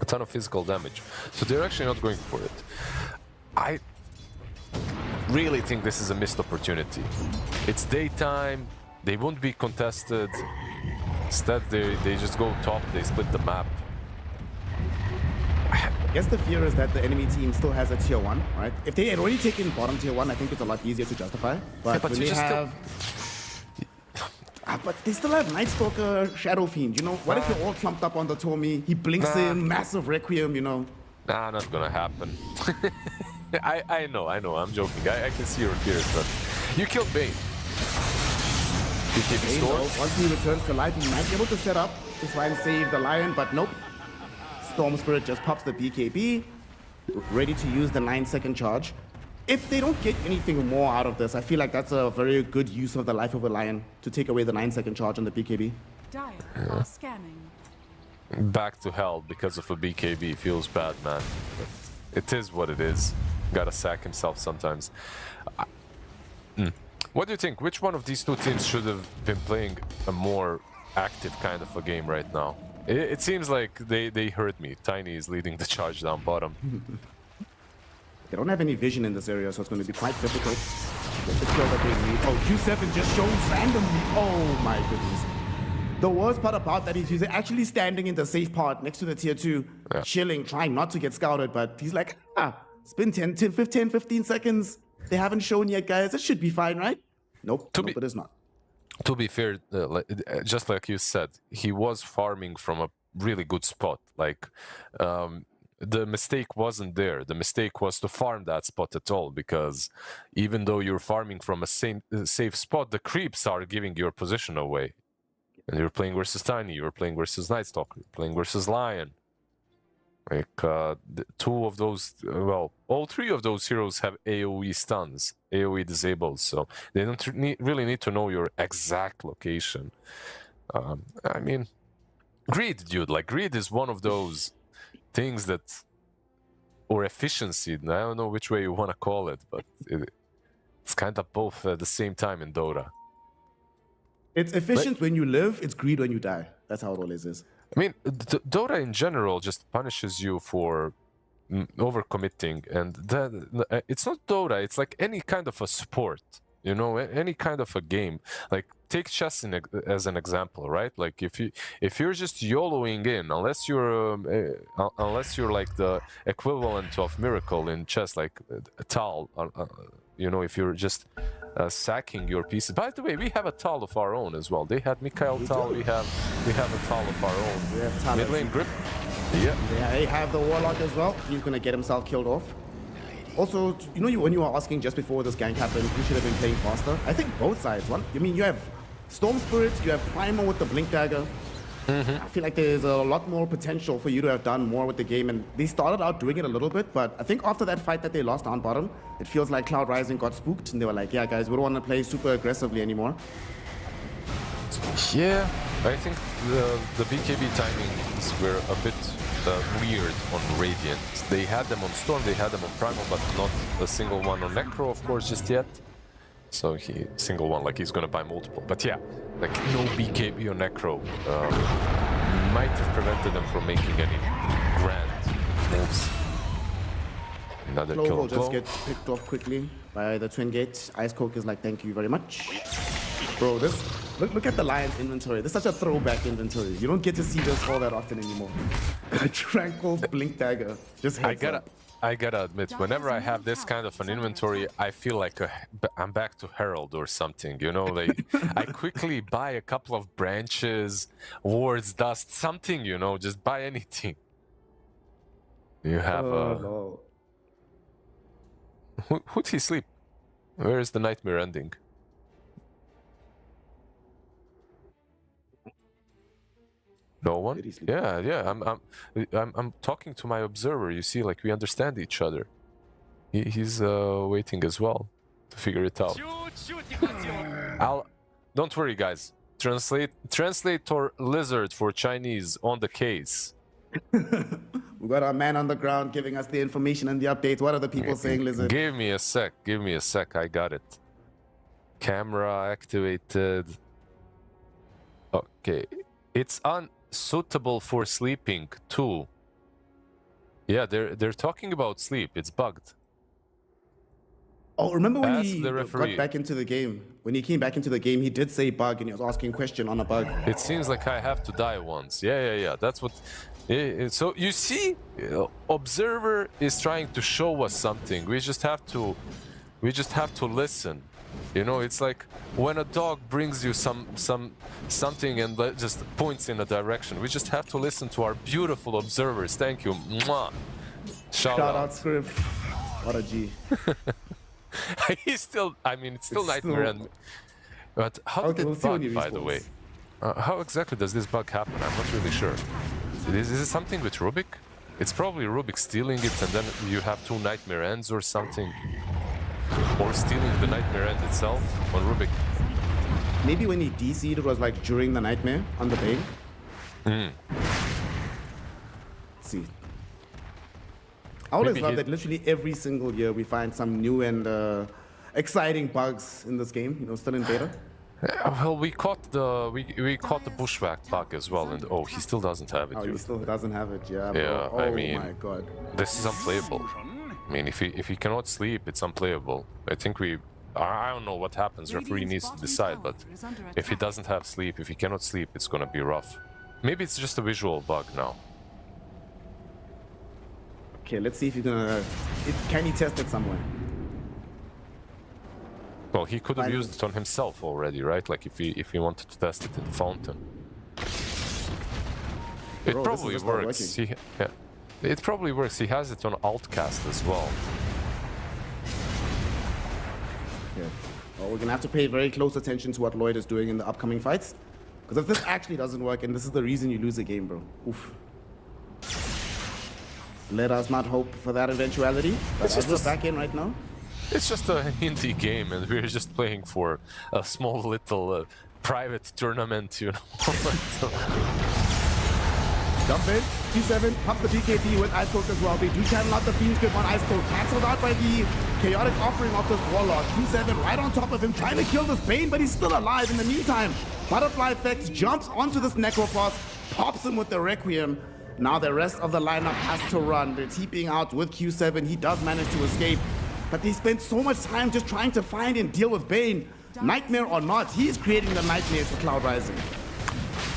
a ton of physical damage. So they're actually not going for it. I really think this is a missed opportunity. It's daytime, they won't be contested. Instead, they just go top, they split the map. I guess the fear is that the enemy team still has a tier 1, right? If they had already taken bottom tier 1, I think it's a lot easier to justify. But, Yeah, but when you they just have... but they still have Night Stalker, Shadow Fiend, you know? What if you're all clumped up on the Tommy, he blinks in, massive Requiem, you know? Nah, not gonna happen. I know, I'm joking. I can see your fears, but you killed Bane. BKB Storm. Once he returns to life, he might be able to set up to try and save the Lion, but nope. Storm Spirit just pops the BKB, ready to use the 9-second charge. If they don't get anything more out of this, I feel like that's a very good use of the life of a Lion to take away the 9-second charge on the BKB. Dire are scanning. Back to hell because of a BKB feels bad, man. But it is what it is. Gotta sack himself sometimes. What do you think? Which one of these two teams should have been playing a more active kind of a game right now? It seems like they heard me. Tiny is leading the charge down bottom. They don't have any vision in this area, so it's going to be quite difficult to get the kill that they need. Oh, Q7 just shows randomly. Oh my goodness. The worst part about that is he's actually standing in the safe part next to the tier 2, chilling, trying not to get scouted, but he's like, it's been 15 seconds. They haven't shown yet, guys. It should be fine, right? Nope, it is not. To be fair, just like you said, he was farming from a really good spot. Like, the mistake wasn't there. The mistake was to farm that spot at all, because even though you're farming from a safe spot, the creeps are giving your position away. And you're playing versus Tiny, you're playing versus Night Stalker, you're playing versus Lion. Like, two of those, well, all three of those heroes have AoE stuns, AoE disabled, so they don't really need to know your exact location. I mean, greed, dude, like, greed is one of those things that, or efficiency, I don't know which way you want to call it, but it's kind of both at the same time in Dota. It's efficient when you live, it's greed when you die. That's how it always is. I mean, Dota in general just punishes you for overcommitting, and that, it's not Dota, it's like any kind of a sport, you know, any kind of a game. Like, take chess as an example, right? Like, if you're just YOLOing in, unless you're like the equivalent of Miracle in chess, like Tal, you know, if you're just sacking your pieces. By the way, we have a Tal of our own as well. They had Mikhail Tal, we have a Tal of our own. We have Tal. Mid lane grip. Yeah. They have the Warlock as well. He's gonna get himself killed off. Also, you know, when you were asking just before this gank happened, who should have been playing faster? I think both sides. I mean, you have Storm Spirit, you have Primal with the Blink Dagger. I feel like there's a lot more potential for you to have done more with the game, and they started out doing it a little bit, but I think after that fight that they lost down bottom, it feels like Cloud Rising got spooked, and they were like, yeah, guys, we don't want to play super aggressively anymore. Yeah, I think the BKB timings were a bit weird on Radiant. They had them on Storm, they had them on Primal, but not a single one on Necro, of course, just yet. So single one, like he's gonna buy multiple. But yeah, like no BKB on Necro might have prevented them from making any grand moves. Another Glow kill. will just Glow. get picked off quickly by the Twin Gate. Ice Coke is like, thank you very much. Bro, look at the Lion's inventory. This is such a throwback inventory. You don't get to see this all that often anymore. Tranquil Blink Dagger. Just heads up. I gotta admit, whenever I have this kind of an inventory, I feel like I'm back to Herald or something, you know? Like, I quickly buy a couple of branches, wards, dust, something, you know? Just buy anything. You have No. Who'd he sleep? Where is the nightmare ending? No one? Did he sleep? Yeah. I'm talking to my observer. You see, like we understand each other. He's waiting as well to figure it out. Don't worry, guys. Translator Lizard for Chinese on the case. We got our man on the ground giving us the information and the updates. What are the people saying, Lizard? Give me a sec. Give me a sec. I got it. Camera activated. Okay. It's unsuitable for sleeping too. Yeah, they're talking about sleep. It's bugged. Oh, remember when Ask he the got referee. back into the game? When he came back into the game, he did say bug, and he was asking a question on a bug. It seems like I have to die once. Yeah. That's what. So you see, observer is trying to show us something. We just have to listen. You know, it's like when a dog brings you something and just points in a direction. We just have to listen to our beautiful observers. Thank you. Mwah. Shout out. Script. What a G. He's still. I mean, it's still It's nightmare. still- But how Okay, did we'll it see when bug, he by the respawns. way? How exactly does this bug happen? I'm not really sure. Is it something with Rubik? It's probably Rubik stealing it, and then you have two nightmare ends or something. Or stealing the nightmare end itself on Rubik. Maybe when he DC'd, it was like during the nightmare on the Bane. Let's see. I always Maybe love he- that literally every single year we find some new and exciting bugs in this game, you know, still in beta. Well, we caught the bushwhack bug as well, and oh, he still doesn't have it. Oh, he Dude. still doesn't have it, yeah. Yeah, bro. I Oh mean- my god. This is unplayable. I mean, if he cannot sleep, it's unplayable. I think I don't know what happens. Referee needs to decide, but if he doesn't have sleep, if he cannot sleep, it's gonna be rough. Maybe it's just a visual bug now. Okay, let's see if he's gonna. Can he test it somewhere? Well, he could have Finally. used it on himself already, right? Like if he wanted to test it in the fountain. It Bro, this is probably just not works. working. It probably works. He has it on Altcast as well. Okay. Well, we're gonna have to pay very close attention to what Lloyd is doing in the upcoming fights. Because if this actually doesn't work, and this is the reason you lose a game, bro. Oof. Let us not hope for that eventuality. But It's as just we're a- back in right now. It's just a indie game, and we're just playing for a small little private tournament, you know. Jump in, Q7, pump the BKB with Ice Cold as well. They do channel out the Fiend's Grip on Ice Cold, cancelled out by the chaotic offering of this Warlock. Q7 right on top of him, trying to kill this Bane, but he's still alive in the meantime. Butterfly Effects jumps onto this Necrophos, pops him with the Requiem. Now the rest of the lineup has to run. They're TPing out with Q7. He does manage to escape, but they spent so much time just trying to find and deal with Bane. Nightmare or not, he is creating the nightmares for Cloud Rising.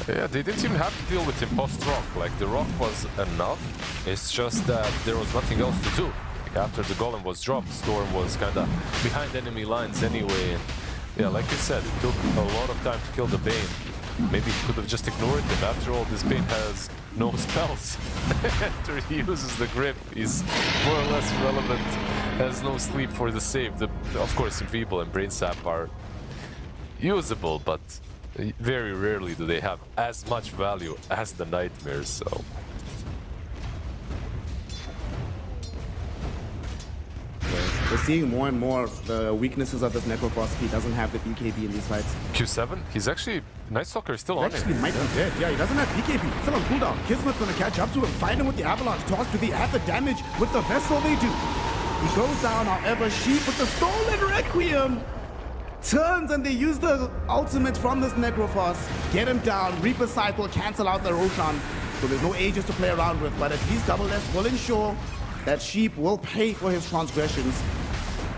Yeah, they didn't even have to deal with him post-rock. Like, the rock was enough. It's just that there was nothing else to do. Like, after the golem was dropped, Storm was kind of behind enemy lines anyway. And yeah, like you said, it took a lot of time to kill the Bane. Maybe he could have just ignored him. After all, this Bane has no spells. After he uses the grip, he's more or less irrelevant. Has no sleep for the save. Of course, Enfeeble and Brain Sap are usable, but very rarely do they have as much value as the Nightmares, so... We're seeing more and more the weaknesses of this Necrophos. He doesn't have the BKB in these fights. Q7, he's actually... Night Stalker is still He on actually him. might be dead. Yeah, he doesn't have BKB. Still on cooldown. Kismet's gonna catch up to him. Find him with the Avalanche Toss. Do they have the damage with the Vessel? They do. He goes down, however, Sheep with the Stolen Requiem turns and they use the ultimate from this Necrophos. Get him down. Reaper Cycle, cancel out the Roshan. So there's no Aegis to play around with, but at least Double S will ensure that sheep will pay for his transgressions.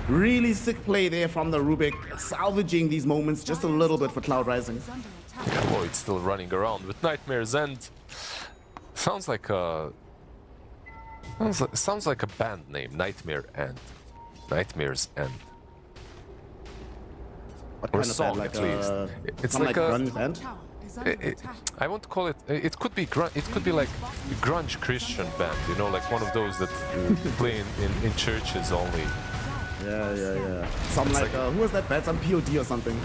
Really sick play there from the Rubik, salvaging these moments just a little bit for Cloud Rising. Is under attack. Yeah, well, it's still running around with Nightmare's End. Sounds like a band name, Nightmare End. Nightmare's End. What Or kind of song, band? Like at least. It's some like like a- grunge band? Tower is under attack. I won't call it. It could be grunge. It could be like grunge Christian band. You know, like one of those that play in churches only. Yeah. Some like, who was that band? Some POD or something.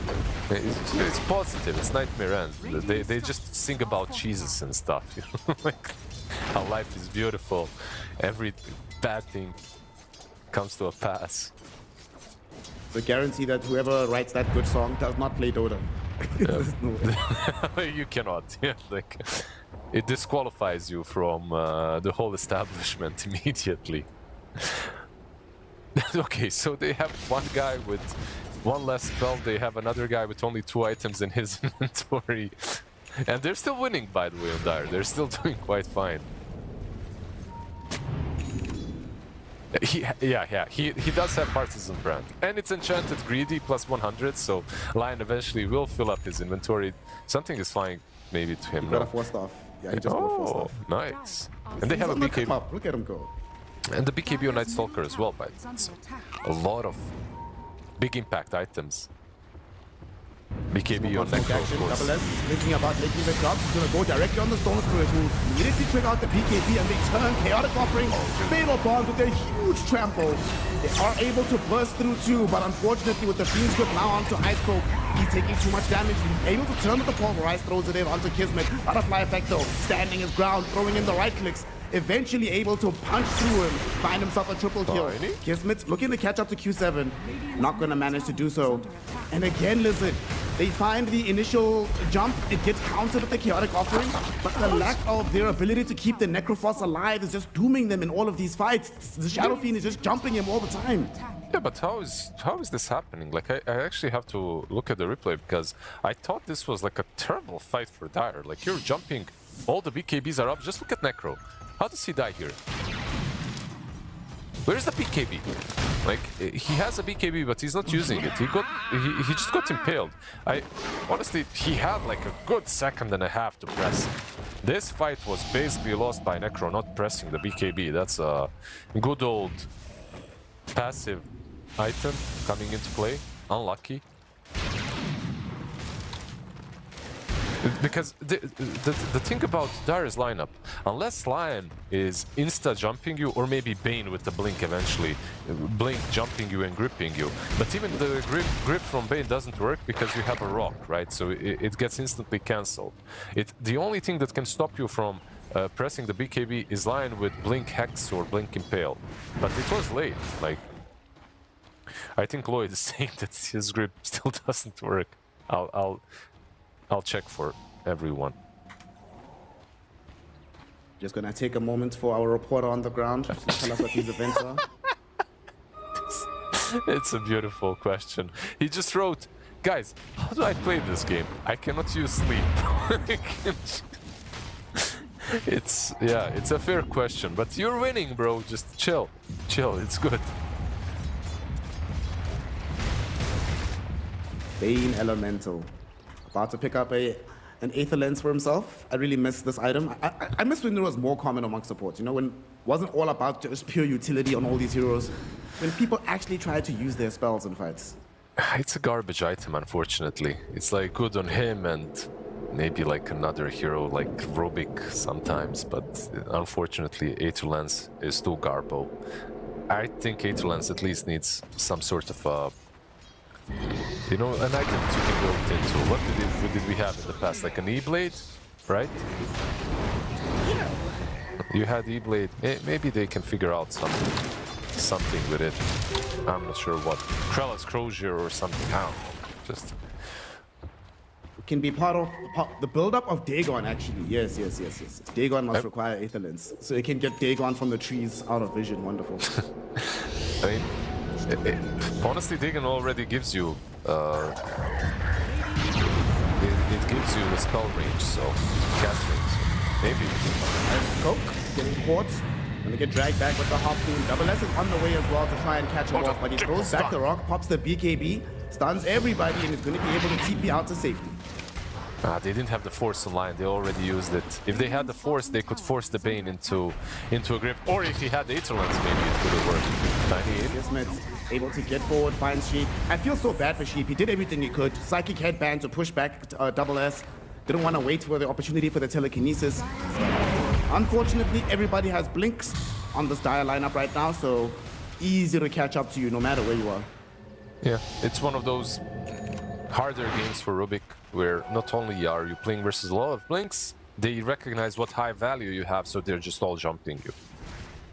It's positive. It's Nightmare End. They just sing about Jesus and stuff. You know, like how life is beautiful. Every bad thing comes to a pass. So guarantee that whoever writes that good song does not play Dota. There's no way. You cannot. Yeah, like it disqualifies you from the whole establishment immediately. Okay, so they have one guy with one less spell. They have another guy with only 2 items in his inventory, and they're still winning. By the way, on Dire, they're still doing quite fine. He does have Partisan Brand, and it's Enchanted Greedy plus 100, so Lion eventually will fill up his inventory. Something is flying maybe to him. Got a No? 4-star. Yeah, he just got a 4-star. Oh, nice. And they have a Look him BKB, up. Look at him go. and the BKB on Night Stalker as well, by Is under attack. a lot of big impact items. BKB on Smoke Necro, of action. course. Double S thinking about making the drop. He's gonna go directly on the Storm Spirit, who immediately trigger out the BKB and they turn Chaotic Offering, Fatal Bonds with a huge trample. They are able to burst through too, but unfortunately with the Fiend's Grip now onto Ice Coke, he's taking too much damage. He's able to turn with the Pulverize, throws it in onto Kismet. Butterfly effect though, standing his ground, throwing in the right clicks. Eventually able to punch through him, find himself a triple kill. Tiny. Kismet looking to catch up to Q7, not gonna manage to do so. And again, Lizard, they find the initial jump, it gets countered with the Chaotic Offering, but the lack of their ability to keep the Necrophos alive is just dooming them in all of these fights. The Shadow Fiend is just jumping him all the time. Yeah, but how is this happening? Like, I actually have to look at the replay because I thought this was like a terrible fight for Dire. Like, you're jumping, all the BKBs are up. Just look at Necro. How does he die here? Where's the BKB? Like, he has a BKB, but he's not using it. He just got impaled. Honestly, he had like a good 1.5 to press. This fight was basically lost by Necro not pressing the BKB. That's a good old passive item coming into play. Unlucky. Because the thing about Dire's lineup, unless Lion is insta-jumping you, or maybe Bane with the Blink eventually, Blink jumping you and gripping you, but even the grip from Bane doesn't work because you have a rock, right? So it gets instantly cancelled. The only thing that can stop you from pressing the BKB is Lion with Blink Hex or Blink Impale. But it was late, like... I think Lloyd is saying that his grip still doesn't work. I'll check for everyone. Just gonna take a moment for our reporter on the ground to tell us what these events are. It's a beautiful question. He just wrote, guys, how do I play this game? I cannot use sleep. It's a fair question, but you're winning, bro. Just chill. Chill, it's good. Bane Elemental. About to pick up an Aether Lens for himself. I really miss this item. I miss when it was more common among supports, you know, when it wasn't all about just pure utility on all these heroes. When people actually tried to use their spells in fights. It's a garbage item, unfortunately. It's like good on him and maybe like another hero like Rubik sometimes, but unfortunately Aether Lens is too garbo. I think Aether Lens at least needs some sort of you know, an item that you can build into. What did we have in the past? Like an E-Blade, right? Yeah. You had E-Blade. Maybe they can figure out something with it. I'm not sure what. Krell's Crozier or something. I don't know. Just... It can be part of the build-up of Dagon, actually. Yes. Dagon must require Aether Lens. So it can get Dagon from the trees out of vision. Wonderful. I mean, honestly, Dagon already gives you it gives you the spell range, so cast range. Maybe. Coke getting caught. Gonna get dragged back with the harpoon. Double S is on the way as well to try and catch him off, but he throws back the rock, pops the BKB, stuns everybody, and is gonna be able to TP out to safety. They didn't have the force online, they already used it. If they had the force, they could force the Bane into a grip. Or if he had the Eterlands, maybe it could have worked. 98. Kismet's able to get forward, finds Sheep. I feel so bad for Sheep. He did everything he could. Psychic headband to push back Double S. Didn't want to wait for the opportunity for the telekinesis. Unfortunately, everybody has blinks on this Dire lineup right now, so easy to catch up to you no matter where you are. Yeah, it's one of those harder games for Rubik, where not only are you playing versus a lot of blinks, they recognize what high value you have, so they're just all jumping you.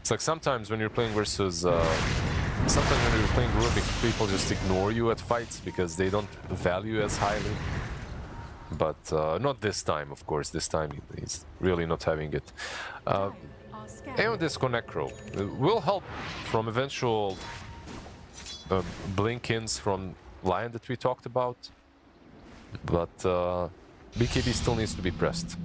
It's like sometimes when you're playing versus, sometimes when you're playing Rubik, people just ignore you at fights because they don't value as highly. But not this time, of course. This time he's really not having it. Aeon Necro will help from eventual blink-ins from Lion that we talked about. But BKB still needs to be pressed.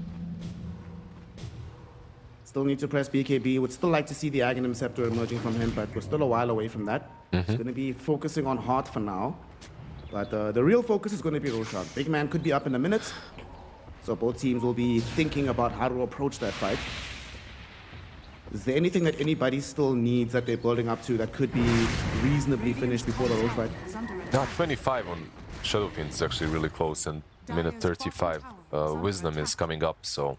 Still need to press BKB. Would still like to see the Aghanim Scepter emerging from him, but we're still a while away from that. He's going to be focusing on Heart for now. But the real focus is going to be Roshan. Big Man could be up in a minute. So both teams will be thinking about how to approach that fight. Is there anything that anybody still needs that they're building up to that could be reasonably finished before the Roche fight? Now 25 on Shadowfiend is actually really close, and minute 35 Wisdom is coming up, so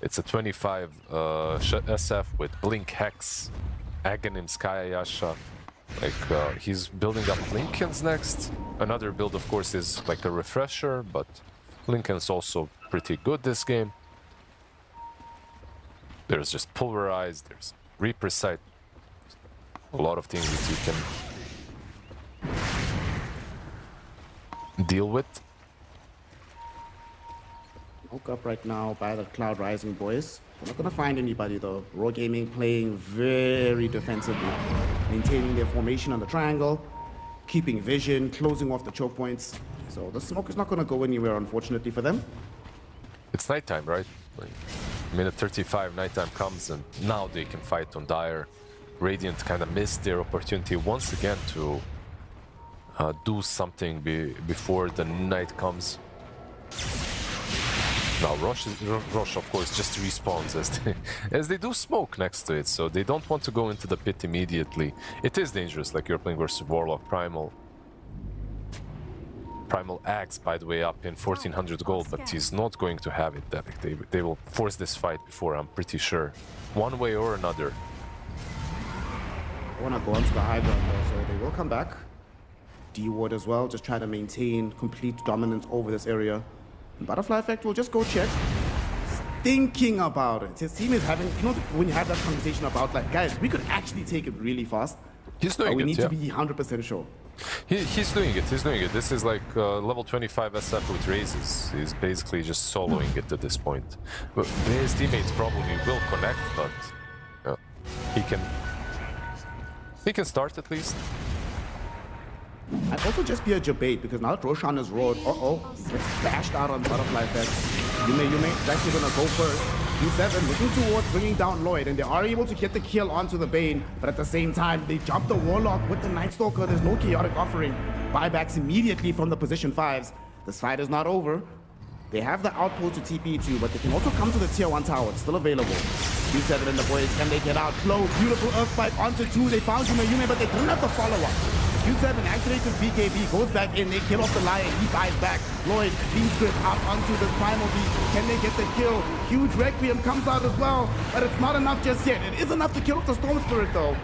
it's a 25 SF with Blink Hex, Aghanim, Sky Ayasha. Like he's building up Linken's next. Another build, of course, is like a refresher, but Linken's also pretty good this game. There's just Pulverize, there's Reaper Sight. A lot of things that you can deal with. Woke up right now by the Cloud Rising boys. We're not going to find anybody though. Raw Gaming playing very defensively, maintaining their formation on the triangle, keeping vision, closing off the choke points. So the smoke is not going to go anywhere, unfortunately for them. It's nighttime, right? Like, minute 35, nighttime comes, and now they can fight on Dire. Radiant kind of missed their opportunity once again to do something before the night comes. Now Roche, of course, just respawns as they do smoke next to it, so they don't want to go into the pit immediately. It is dangerous, like you're playing versus Warlock. Primal Axe, by the way, up in 1400 gold, but he's not going to have it. They will force this fight before, I'm pretty sure. One way or another. I want to go onto the high ground though, so they will come back. D-Ward as well, just try to maintain complete dominance over this area. And Butterfly Effect will just go check. He's thinking about it. His team is having, you know, when you have that conversation about like, guys, we could actually take it really fast. He's doing it, we need to be 100% sure. He's doing it, he's doing it. This is like level 25 SF with raises. He's basically just soloing it at this point. But his teammates probably will connect, but he can start at least. I'd also just be a debate because now that Roshan is roared, gets bashed out on Butterfly Effect. Yume is actually gonna go first. U7 looking towards bringing down Lloyd, and they are able to get the kill onto the Bane, but at the same time, they jump the Warlock with the Night Stalker. There's no chaotic offering. Buybacks immediately from the position 5s. This fight is not over. They have the outpost to TP to, but they can also come to the tier 1 tower. It's still available. U7 and the boys, can they get out? Close, beautiful Earth Spike onto 2. They found Yume, but they don't have the follow-up. U7 activates his BKB, goes back in, they kill off the Lion, he buys back. Lloyd, Beam Script out onto the Primal Beast. Can they get the kill? Huge Requiem comes out as well, but it's not enough just yet. It is enough to kill off the Storm Spirit though.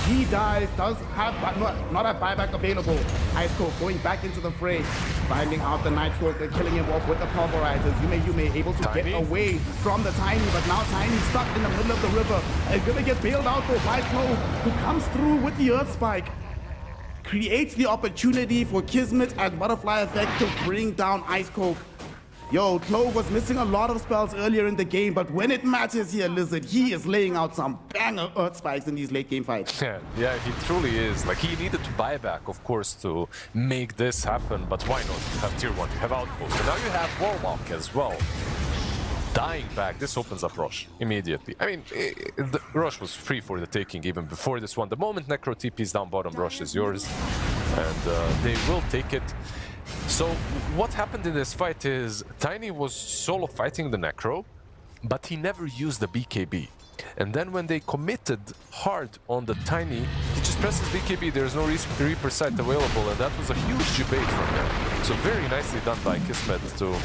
He dies, does have not have buyback available. Ice Cold going back into the fray, finding out the Night Stalker, killing him off with the Pulverizers. Yume able to get away from the Tiny, but now Tiny stuck in the middle of the river. And gonna get bailed out though by Clo, who comes through with the Earth Spike. Creates the opportunity for Kismet and Butterfly Effect to bring down Ice Coke. Yo, Clo was missing a lot of spells earlier in the game, but when it matters here, Lizard, he is laying out some banger Earth Spikes in these late game fights. Yeah, he truly is. Like, he needed to buy back, of course, to make this happen, but why not? You have tier 1, you have Outpost, and now you have Warlock as well. dying back, this opens up Rosh immediately. I mean, the Rosh was free for the taking even before this one. The moment Necro TP's down bottom, Rosh is yours, and they will take it. So what happened in this fight is Tiny was solo fighting the Necro, but he never used the BKB. And then when they committed hard on the Tiny, he just presses BKB, there's no Reaper sight available, and that was a huge debate from him. So very nicely done by Kismet to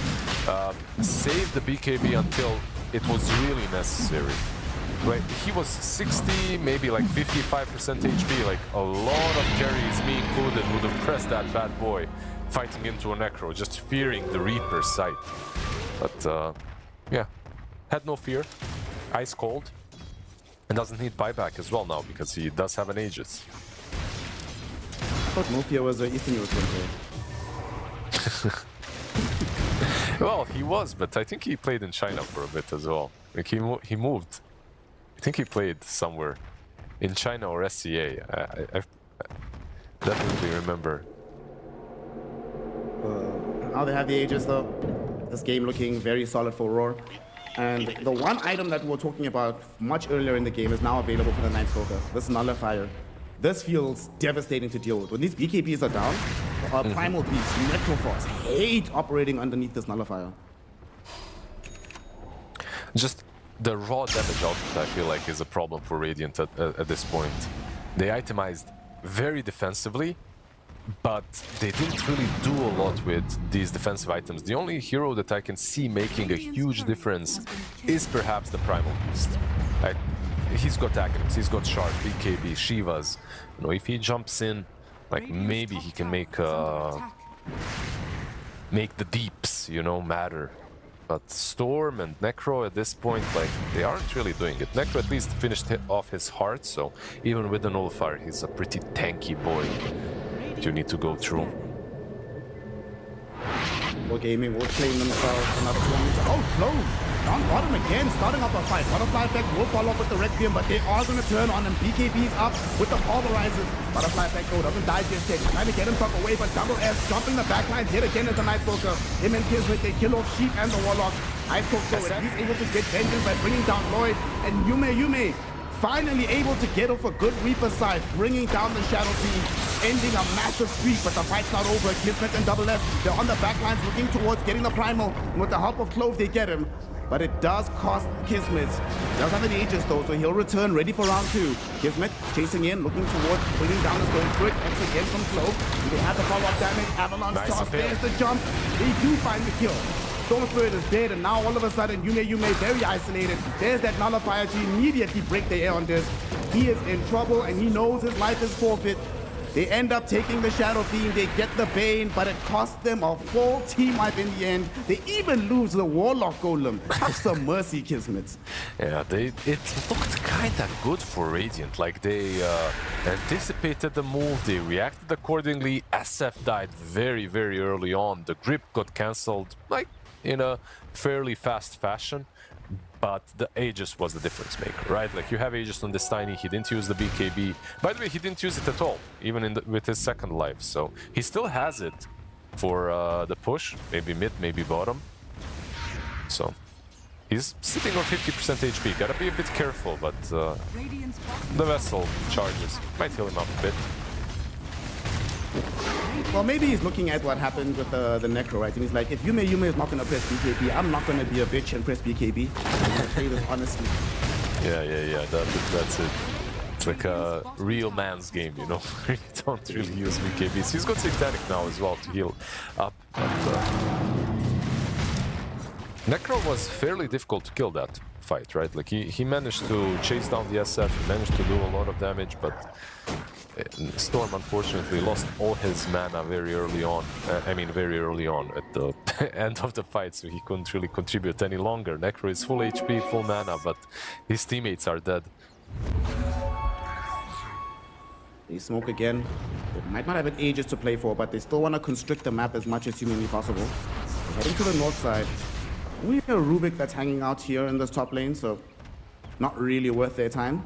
save the BKB until it was really necessary. Right, he was 60, maybe like 55% HP, like a lot of carries, me included, would have pressed that bad boy fighting into a Necro, just fearing the Reaper sight. But yeah, had no fear, ice cold. And doesn't need buyback as well now because he does have an Aegis. I thought Mofia was an Eastern European player. Well, he was, but I think he played in China for a bit as well. Like he moved. I think he played somewhere in China or SCA. I definitely remember. Now they have the Aegis though. This game looking very solid for Roar. And the one item that we were talking about much earlier in the game is now available for the Night Stalker, this Nullifier. This feels devastating to deal with. When these BKBs are down, Primal Beasts, Necroforce hate operating underneath this Nullifier. Just the raw damage output, I feel like, is a problem for Radiant at this point. They itemized very defensively, but they didn't really do a lot with these defensive items. The only hero that I can see making a huge difference is perhaps the Primal Beast. He's got Aghanim, he's got Sharp, BKB, Shivas. You know, if he jumps in, like maybe he can make the deeps, you know, matter. But Storm and Necro at this point, like, they aren't really doing it. Necro at least finished off his heart, so even with the Nullifier, he's a pretty tanky boy you need to go through. Gaming will claim themselves another 2 minutes. Oh, close! Down bottom again, starting up a fight. Butterfly effect will follow up with the Requiem, but they are going to turn on him. BKB's up with the pulverizers. Butterfly effect though doesn't die just yet. Trying to get himself away, but Double S jumping the backlines yet again as the Night Stalker. Him and Kismet, they kill off Sheep and the Warlock. Ice Cold though, at least able to get vengeance by bringing down Lloyd. And Yume finally able to get off a good Reaper side, bringing down the Shadow Team, ending a massive streak, but the fight's not over. Kismet and Double S, they're on the backlines looking towards getting the Primal, and with the help of Clove, they get him. But it does cost Kismet. Does have an Aegis though, so he'll return ready for round 2. Kismet chasing in, looking towards bringing down the Stone Spirit. X again from Clove. They have the follow-up damage. Avalanche nice toss, there's the jump. They do find the kill. Stone Spirit is dead, and now all of a sudden, Yume very isolated. There's that Nullifier to immediately break the air on this. He is in trouble, and he knows his life is forfeit. They end up taking the Shadow Fiend, they get the Bane, but it costs them a full team wipe in the end. They even lose the Warlock Golem. Have some mercy, Kismet. Yeah, it looked kinda good for Radiant. Like, they anticipated the move, they reacted accordingly. SF died very, very early on. The grip got cancelled, like, in a fairly fast fashion. But the Aegis was the difference maker, right? Like, you have Aegis on this Tiny, he didn't use the BKB. By the way, he didn't use it at all, even with his second life. So he still has it for the push, maybe mid, maybe bottom. So he's sitting on 50% HP. Gotta be a bit careful, but the Vessel charges might heal him up a bit. Well, maybe he's looking at what happened with the Necro, right? And he's like, if Yume is not going to press BKB, I'm not going to be a bitch and press BKB. I'm going to say this honestly. Yeah. That's it. It's like a real man's game, you know? You don't really use BKBs. He's got Satanic now as well to heal up. But, Necro was fairly difficult to kill that fight, right? Like, he managed to chase down the SF, he managed to do a lot of damage, but Storm unfortunately lost all his mana very early on. Very early on at the end of the fight, so he couldn't really contribute any longer. Necro is full HP, full mana, but his teammates are dead. They smoke again. They might not have an Aegis to play for, but they still want to constrict the map as much as humanly possible. They're heading to the north side. We have a Rubik that's hanging out here in this top lane, so not really worth their time.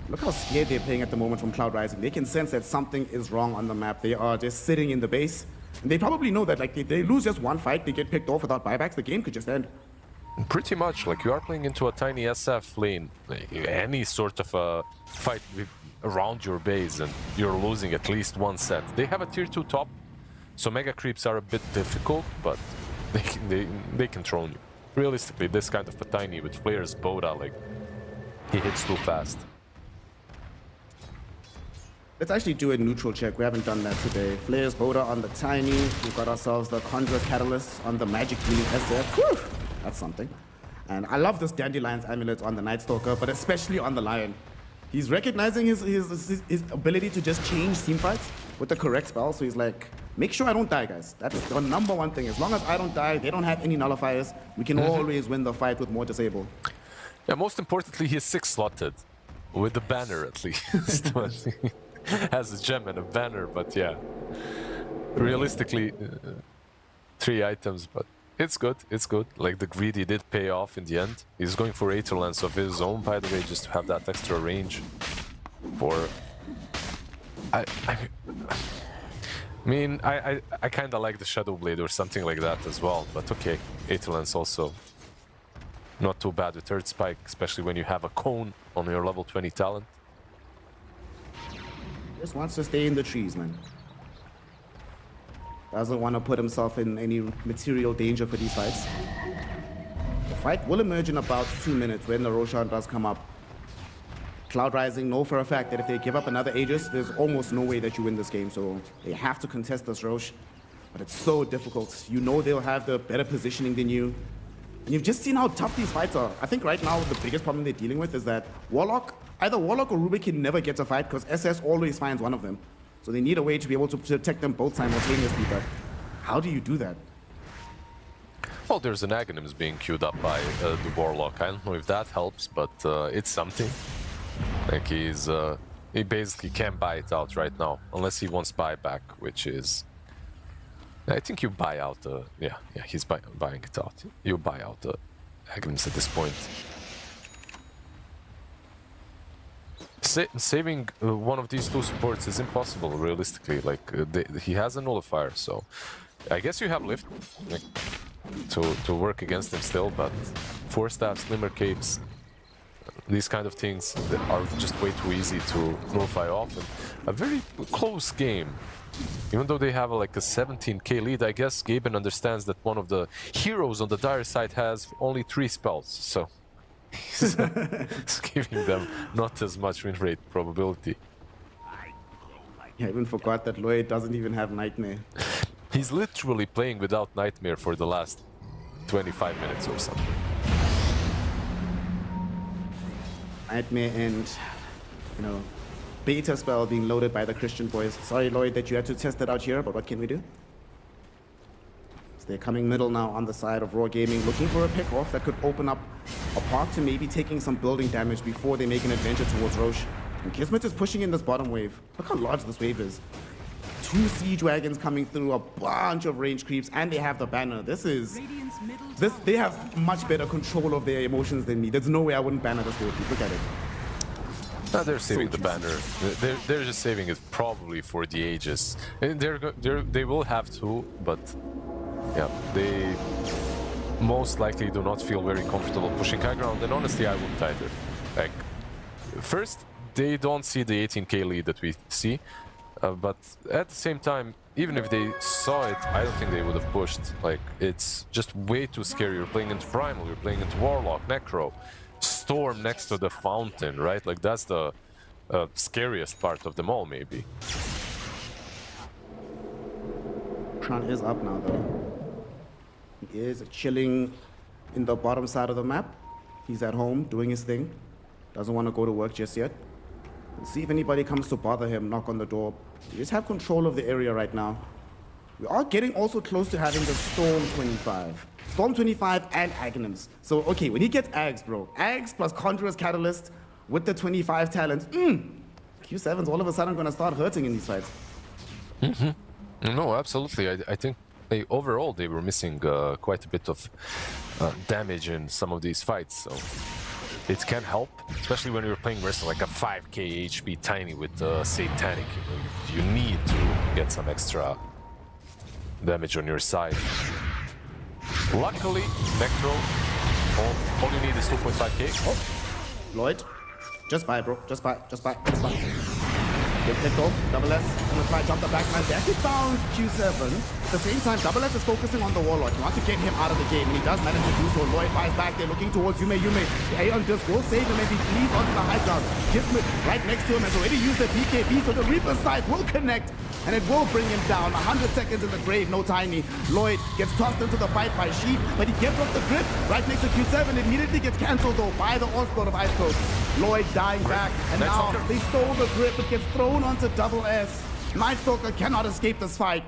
Look how scared they're playing at the moment from Cloud Rising. They can sense that something is wrong on the map. They are just sitting in the base. And they probably know that, like, if they lose just one fight, they get picked off without buybacks, the game could just end. Pretty much, like you are playing into a tiny SF lane, like, any sort of a fight around your base, and you're losing at least one set. They have a tier 2 top, so mega creeps are a bit difficult, but they can troll you. Realistically, this kind of a tiny with Flair's Boda, like he hits too fast. Let's actually do a neutral check. We haven't done that today. Flair's Boda on the Tiny. We've got ourselves the Conjurer's Catalyst on the Magic Healing SF. Whew, that's something. And I love this Dandelion's Amulet on the Night Stalker, but especially on the Lion. He's recognizing his ability to just change team fights with the correct spell. So he's like, make sure I don't die, guys. That's the number one thing. As long as I don't die, they don't have any nullifiers, we can always win the fight with more disable. Yeah, most importantly, he's 6-slotted. With the banner, at least. Has a gem and a banner, but yeah. Realistically, 3 items, but it's good, it's good. Like, the greedy did pay off in the end. He's going for Aether Lance of his own, by the way, just to have that extra range for... I mean, I kind of like the Shadow Blade or something like that as well, but okay. Aether Lance also not too bad with Third Spike, especially when you have a cone on your level 20 talent. Just wants to stay in the trees, man. Doesn't want to put himself in any material danger for these fights. The fight will emerge in about 2 minutes when the Roshan does come up. Cloud Rising know for a fact that if they give up another Aegis, there's almost no way that you win this game, so they have to contest this Rosh. But it's so difficult. You know they'll have the better positioning than you. And you've just seen how tough these fights are. I think right now the biggest problem they're dealing with is that either Warlock or Rubik can never get a fight because SS always finds one of them. So they need a way to be able to protect them both simultaneously, but how do you do that? Well, there's an Aghanims being queued up by the Warlock. I don't know if that helps, but it's something. Like he basically can't buy it out right now, unless he wants buyback, which is... I think you buy out yeah, he's buying it out. You buy out the Aghanims at this point. Saving one of these 2 supports is impossible, realistically. Like, he has a nullifier, so... I guess you have lift like, to work against him still, but 4 staffs, Glimmer Capes, these kind of things are just way too easy to nullify off. And a very close game. Even though they have like a 17k lead, I guess Gaben understands that one of the heroes on the dire side has only 3 spells, so he's giving them not as much win rate probability. I even forgot that Lloyd doesn't even have Nightmare. He's literally playing without Nightmare for the last 25 minutes or something. Nightmare and, you know, beta spell being loaded by the Christian boys. Sorry, Lloyd, that you had to test it out here, but what can we do? So they're coming middle now on the side of Raw Gaming, looking for a pick-off that could open up a path to maybe taking some building damage before they make an adventure towards Roche. And Kismet is pushing in this bottom wave. Look how large this wave is. 2 siege wagons coming through, a bunch of range creeps, and they have the banner. They have much better control of their emotions than me. There's no way I wouldn't banner this wave. Look at it. No, they're saving the banner. They're just saving it probably for the Aegis. And they will have to, but yeah, they most likely do not feel very comfortable pushing high ground. And honestly, I wouldn't either. Like, first, they don't see the 18k lead that we see, but at the same time, even if they saw it, I don't think they would have pushed. Like, it's just way too scary. You're playing into Primal, you're playing into Warlock, Necro. Storm next to the fountain, right? Like, that's the scariest part of them all, maybe. Tron is up now, though. He is chilling in the bottom side of the map. He's at home doing his thing. Doesn't want to go to work just yet. Let's see if anybody comes to bother him, knock on the door. We just have control of the area right now. We are getting also close to having the Storm 25. Storm 25 and Aghanims. So, okay, when he gets Ags, bro. Ags plus Conjurer's Catalyst with the 25 talents. Q7's all of a sudden going to start hurting in these fights. No, absolutely. I think overall they were missing quite a bit of damage in some of these fights. So it can help, especially when you're playing versus like a 5k HP Tiny with Satanic. You need to get some extra damage on your side. Luckily, Necro All you need is 2.5k. Oh, Lloyd. Just buy, bro. Just buy. Just buy. Just buy. Good pick off. Double S. Gonna try jump the back man. There he found Q7. At the same time, Double S is focusing on the Warlock. He wants to get him out of the game, and he does manage to do so. Lloyd buys back. They're looking towards Yume. The Aeon just will save him as he flees onto the high ground. Kismet right next to him has already used the BKB, so the Reaper side will connect, and it will bring him down. 100 seconds in the grave, no tiny. Lloyd gets tossed into the fight by Sheep, but he gets off the grip right next to Q7. Immediately gets cancelled though by the onslaught of Ice Coast. Lloyd dying back, and now they stole the grip. It gets thrown onto Double S. Night Stalker cannot escape this fight.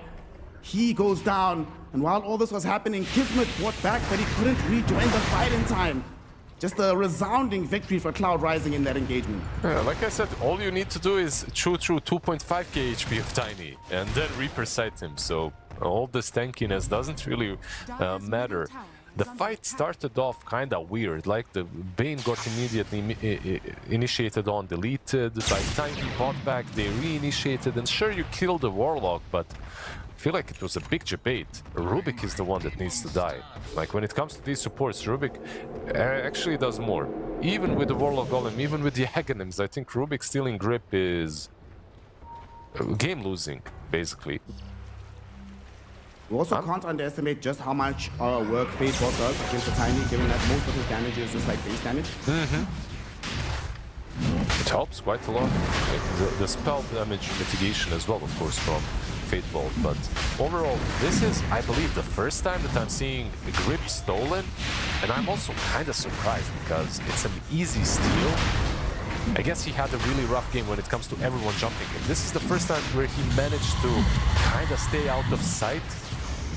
He goes down, and while all this was happening, Kismet fought back, but he couldn't rejoin the fight in time. Just a resounding victory for Cloud Rising in that engagement. Yeah, like I said, all you need to do is chew through 2.5k HP of Tiny, and then Reaper sight him, so all this tankiness doesn't really matter. The fight started off kinda weird, like the Bane got immediately initiated on, deleted, by the time he bought back, they reinitiated, and sure you killed the Warlock, but I feel like it was a big debate. Rubik is the one that needs to die. Like when it comes to these supports, Rubik actually does more. Even with the Warlock Golem, even with the Aghanims, I think Rubik stealing grip is game losing, basically. We also can't underestimate just how much work Fate Ball does against the Tiny, given that most of his damage is just like base damage. It helps quite a lot. Like the spell damage mitigation as well, of course, from Fate Ball. But overall, this is, I believe, the first time that I'm seeing grip stolen. And I'm also kind of surprised because it's an easy steal. I guess he had a really rough game when it comes to everyone jumping him. This is the first time where he managed to kind of stay out of sight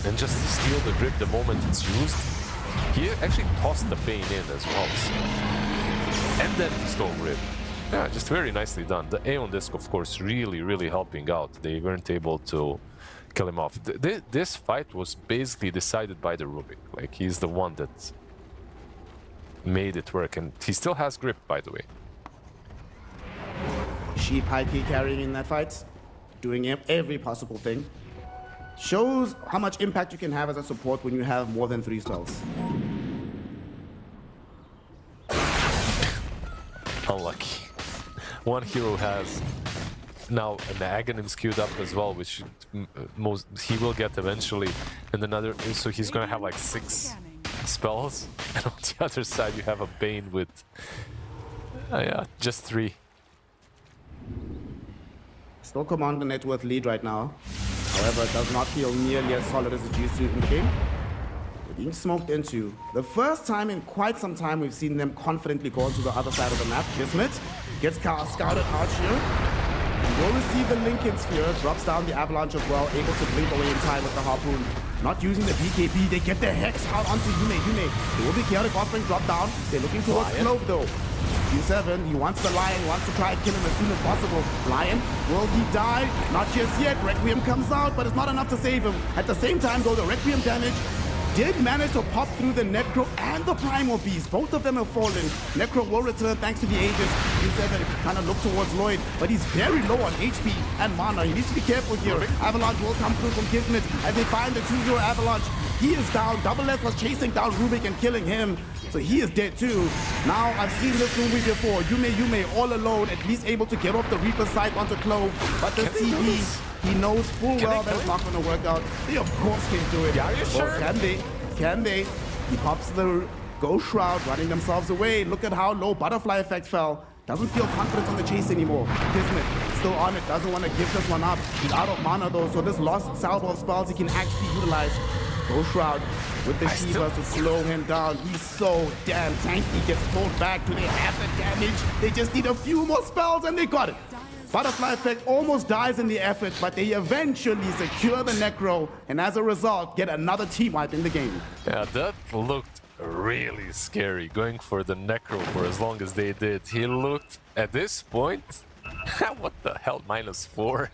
and just steal the grip the moment it's used. He actually tossed the Bane in as well. So. And then he stole grip. Yeah, just very nicely done. The Aeon Disc, of course, really helping out. They weren't able to kill him off. This fight was basically decided by the Rubik. Like, he's the one that made it work. And he still has grip, by the way. Sheep high key carrying in that fight, doing every possible thing. Shows how much impact you can have as a support when you have more than 3 spells. Unlucky. One hero has now an Aghanim queued up as well, which he will get eventually, and another, so he's gonna have like 6 spells, and on the other side you have a Bane with yeah, just 3. Still Commander net worth lead right now. However, it does not feel nearly as solid as it used to in the game. They're being smoked into. The first time in quite some time we've seen them confidently go onto the other side of the map. Kismet gets scouted out here. Will receive the Lincoln Sphere, drops down the Avalanche as well, able to blink away in time with the Harpoon. Not using the BKB, they get the Hex out onto Yume. They will be chaotic offering drop down. They're looking towards Clove though. Q7, he wants the Lion, wants to try and kill him as soon as possible. Lion, will he die? Not just yet. Requiem comes out, but it's not enough to save him. At the same time though, the Requiem damage did manage to pop through the Necro and the Primal Beast. Both of them have fallen. Necro will return thanks to the Aegis. Q7 kind of look towards Lloyd, but he's very low on HP and mana. He needs to be careful here. Avalanche will come through from Kismet as they find the 2-0 Avalanche. He is down. Double S was chasing down Rubik and killing him. So he is dead too. Now, I've seen this movie before. Yume all alone, at least able to get off the Reaper side onto Clove. But the CD, he knows full well that's not going to work out. They of course can do it. Yeah, are you sure? Can they? Can they? He pops the Ghost Shroud, running themselves away. Look at how low Butterfly Effect fell. Doesn't feel confident on the chase anymore. Kismet still on it, doesn't want to give this one up. He's out of mana though, so this lost salvo of spells he can actually utilize. Ghost Shroud with the Shivas to slow him down. He's so damn tanky. Gets pulled back. Do they have the damage? They just need a few more spells and they got it. Butterfly Effect almost dies in the effort, but they eventually secure the Necro, and as a result, get another team wipe in the game. Yeah, that looked really scary, going for the Necro for as long as they did. He looked, at this point, what the hell, -4?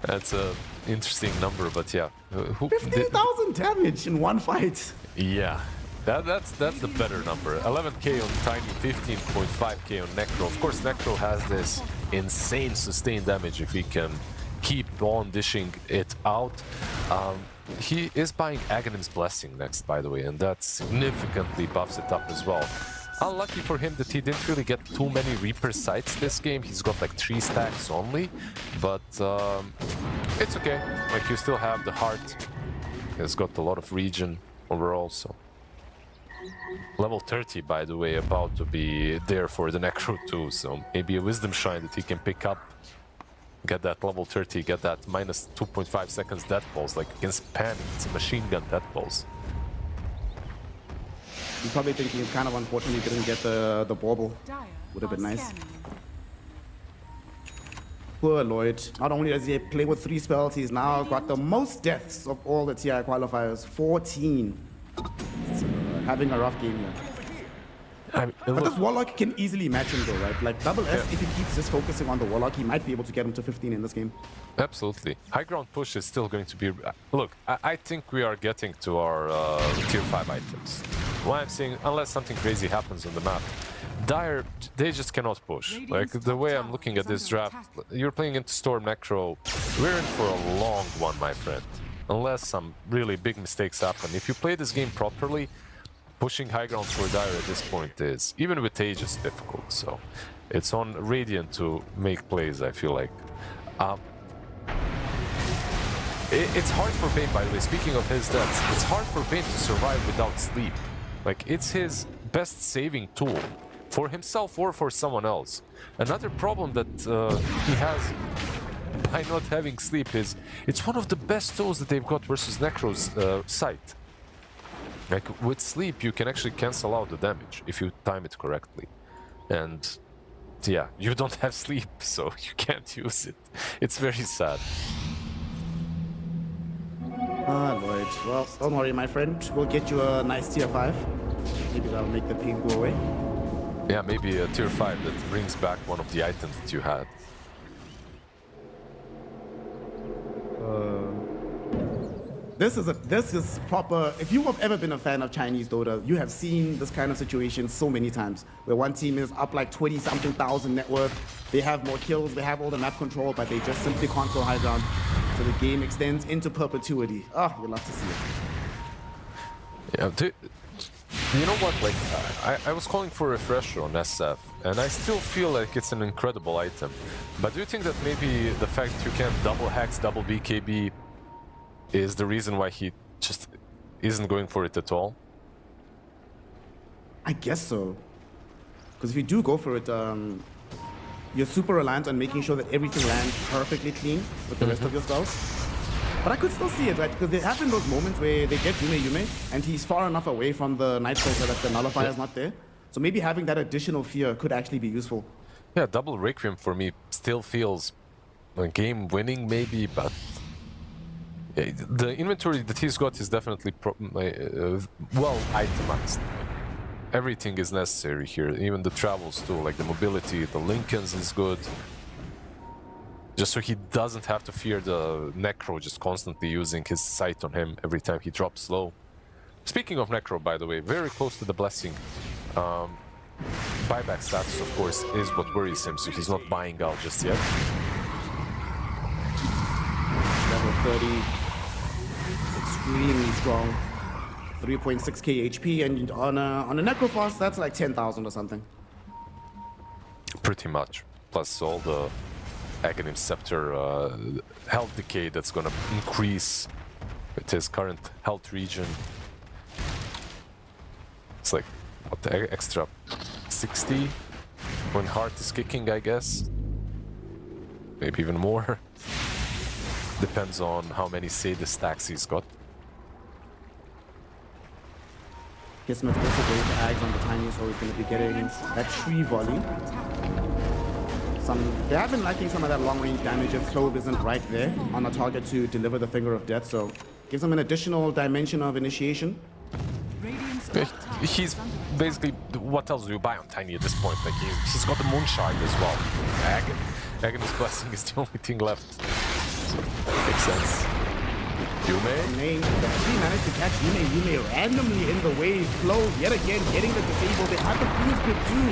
That's a interesting number, but yeah. 15,000 damage in one fight. Yeah. That's the better number. 11k on Tiny, 15.5k on Necro. Of course, Necro has this insane sustained damage if he can keep on dishing it out. He is buying Aghanim's Blessing next, by the way, and that significantly buffs it up as well. Unlucky for him that he didn't really get too many Reaper sights this game. He's got like 3 stacks only, but it's okay. Like, you still have the heart. He's got a lot of regen overall, so... Level 30, by the way, about to be there for the Necro too, so maybe a Wisdom Shrine that he can pick up. Get that level 30, get that minus 2.5 seconds death pulse, like against Pan, it's a machine gun death pulse. He's probably thinking it's kind of unfortunate he didn't get the bauble. Would have been nice. Poor Lloyd. Not only does he play with 3 spells, he's now got the most deaths of all the TI qualifiers, 14. So, having a rough game here. But this Warlock can easily match him though, right? Like double S, if he keeps just focusing on the Warlock, he might be able to get him to 15 in this game. Absolutely. High ground push is still going to be... Look, I think we are getting to our tier 5 items. Why I'm saying, unless something crazy happens on the map, Dire, they just cannot push. Like, the way I'm looking at this draft, you're playing into Storm Necro, we're in for a long one, my friend. Unless some really big mistakes happen. If you play this game properly, pushing high ground for Dire at this point is, even with Age, is difficult. So it's on Radiant to make plays, I feel like. It's hard for Bane, by the way, speaking of his deaths, it's hard for Bane to survive without sleep. Like, it's his best saving tool for himself or for someone else. Another problem that he has by not having sleep is it's one of the best tools that they've got versus Necro's sight. Like, with sleep, you can actually cancel out the damage if you time it correctly. And yeah, you don't have sleep, so you can't use it. It's very sad. Ah, Lloyd. Well, don't worry, my friend. We'll get you a nice tier 5. Maybe that'll make the pain go away. Yeah, maybe a tier 5 that brings back one of the items that you had. This is proper. If you have ever been a fan of Chinese Dota, you have seen this kind of situation so many times, where one team is up like 20-something thousand net worth, they have more kills, they have all the map control, but they just simply can't go high ground. So the game extends into perpetuity. Oh, you love to see it. Yeah, you know what? Like, I was calling for a refresher on SF, and I still feel like it's an incredible item. But do you think that maybe the fact that you can't double hex, double BKB is the reason why he just isn't going for it at all? I guess so. Because if you do go for it, you're super reliant on making sure that everything lands perfectly clean with the rest of your spells. But I could still see it, right? Because there have been those moments where they get Yume, and he's far enough away from the Night Filter that the Nullifier is not there. So maybe having that additional fear could actually be useful. Yeah, double Requiem for me still feels game winning maybe, but the inventory that he's got is definitely well itemized. Everything is necessary here, even the travels too, like the mobility, the Lincolns is good. Just so he doesn't have to fear the Necro just constantly using his sight on him every time he drops low. Speaking of Necro, by the way, very close to the Blessing. Buyback status, of course, is what worries him, so he's not buying out just yet. Level 30. Extremely strong. 3.6k HP, and on a Necrophos, that's like 10,000 or something. Pretty much. Plus all the Aghanim Scepter health decay that's gonna increase with his current health region. It's like, what, the extra 60 when heart is kicking, I guess. Maybe even more. Depends on how many Seda stacks he's got. Kismet also going to Ags on the Tiny, so he's going to be getting that tree volley. They have been liking some of that long-range damage if Clove isn't right there on a target to deliver the Finger of Death, so gives him an additional dimension of initiation. He's basically, what else do you buy on Tiny at this point? Like, he's got the Moonshine as well. Aghanim's Blessing is the only thing left. So that makes sense. Yume? He managed to catch Yume randomly in the wave. Clove yet again getting the disable. They have the fuse grip too.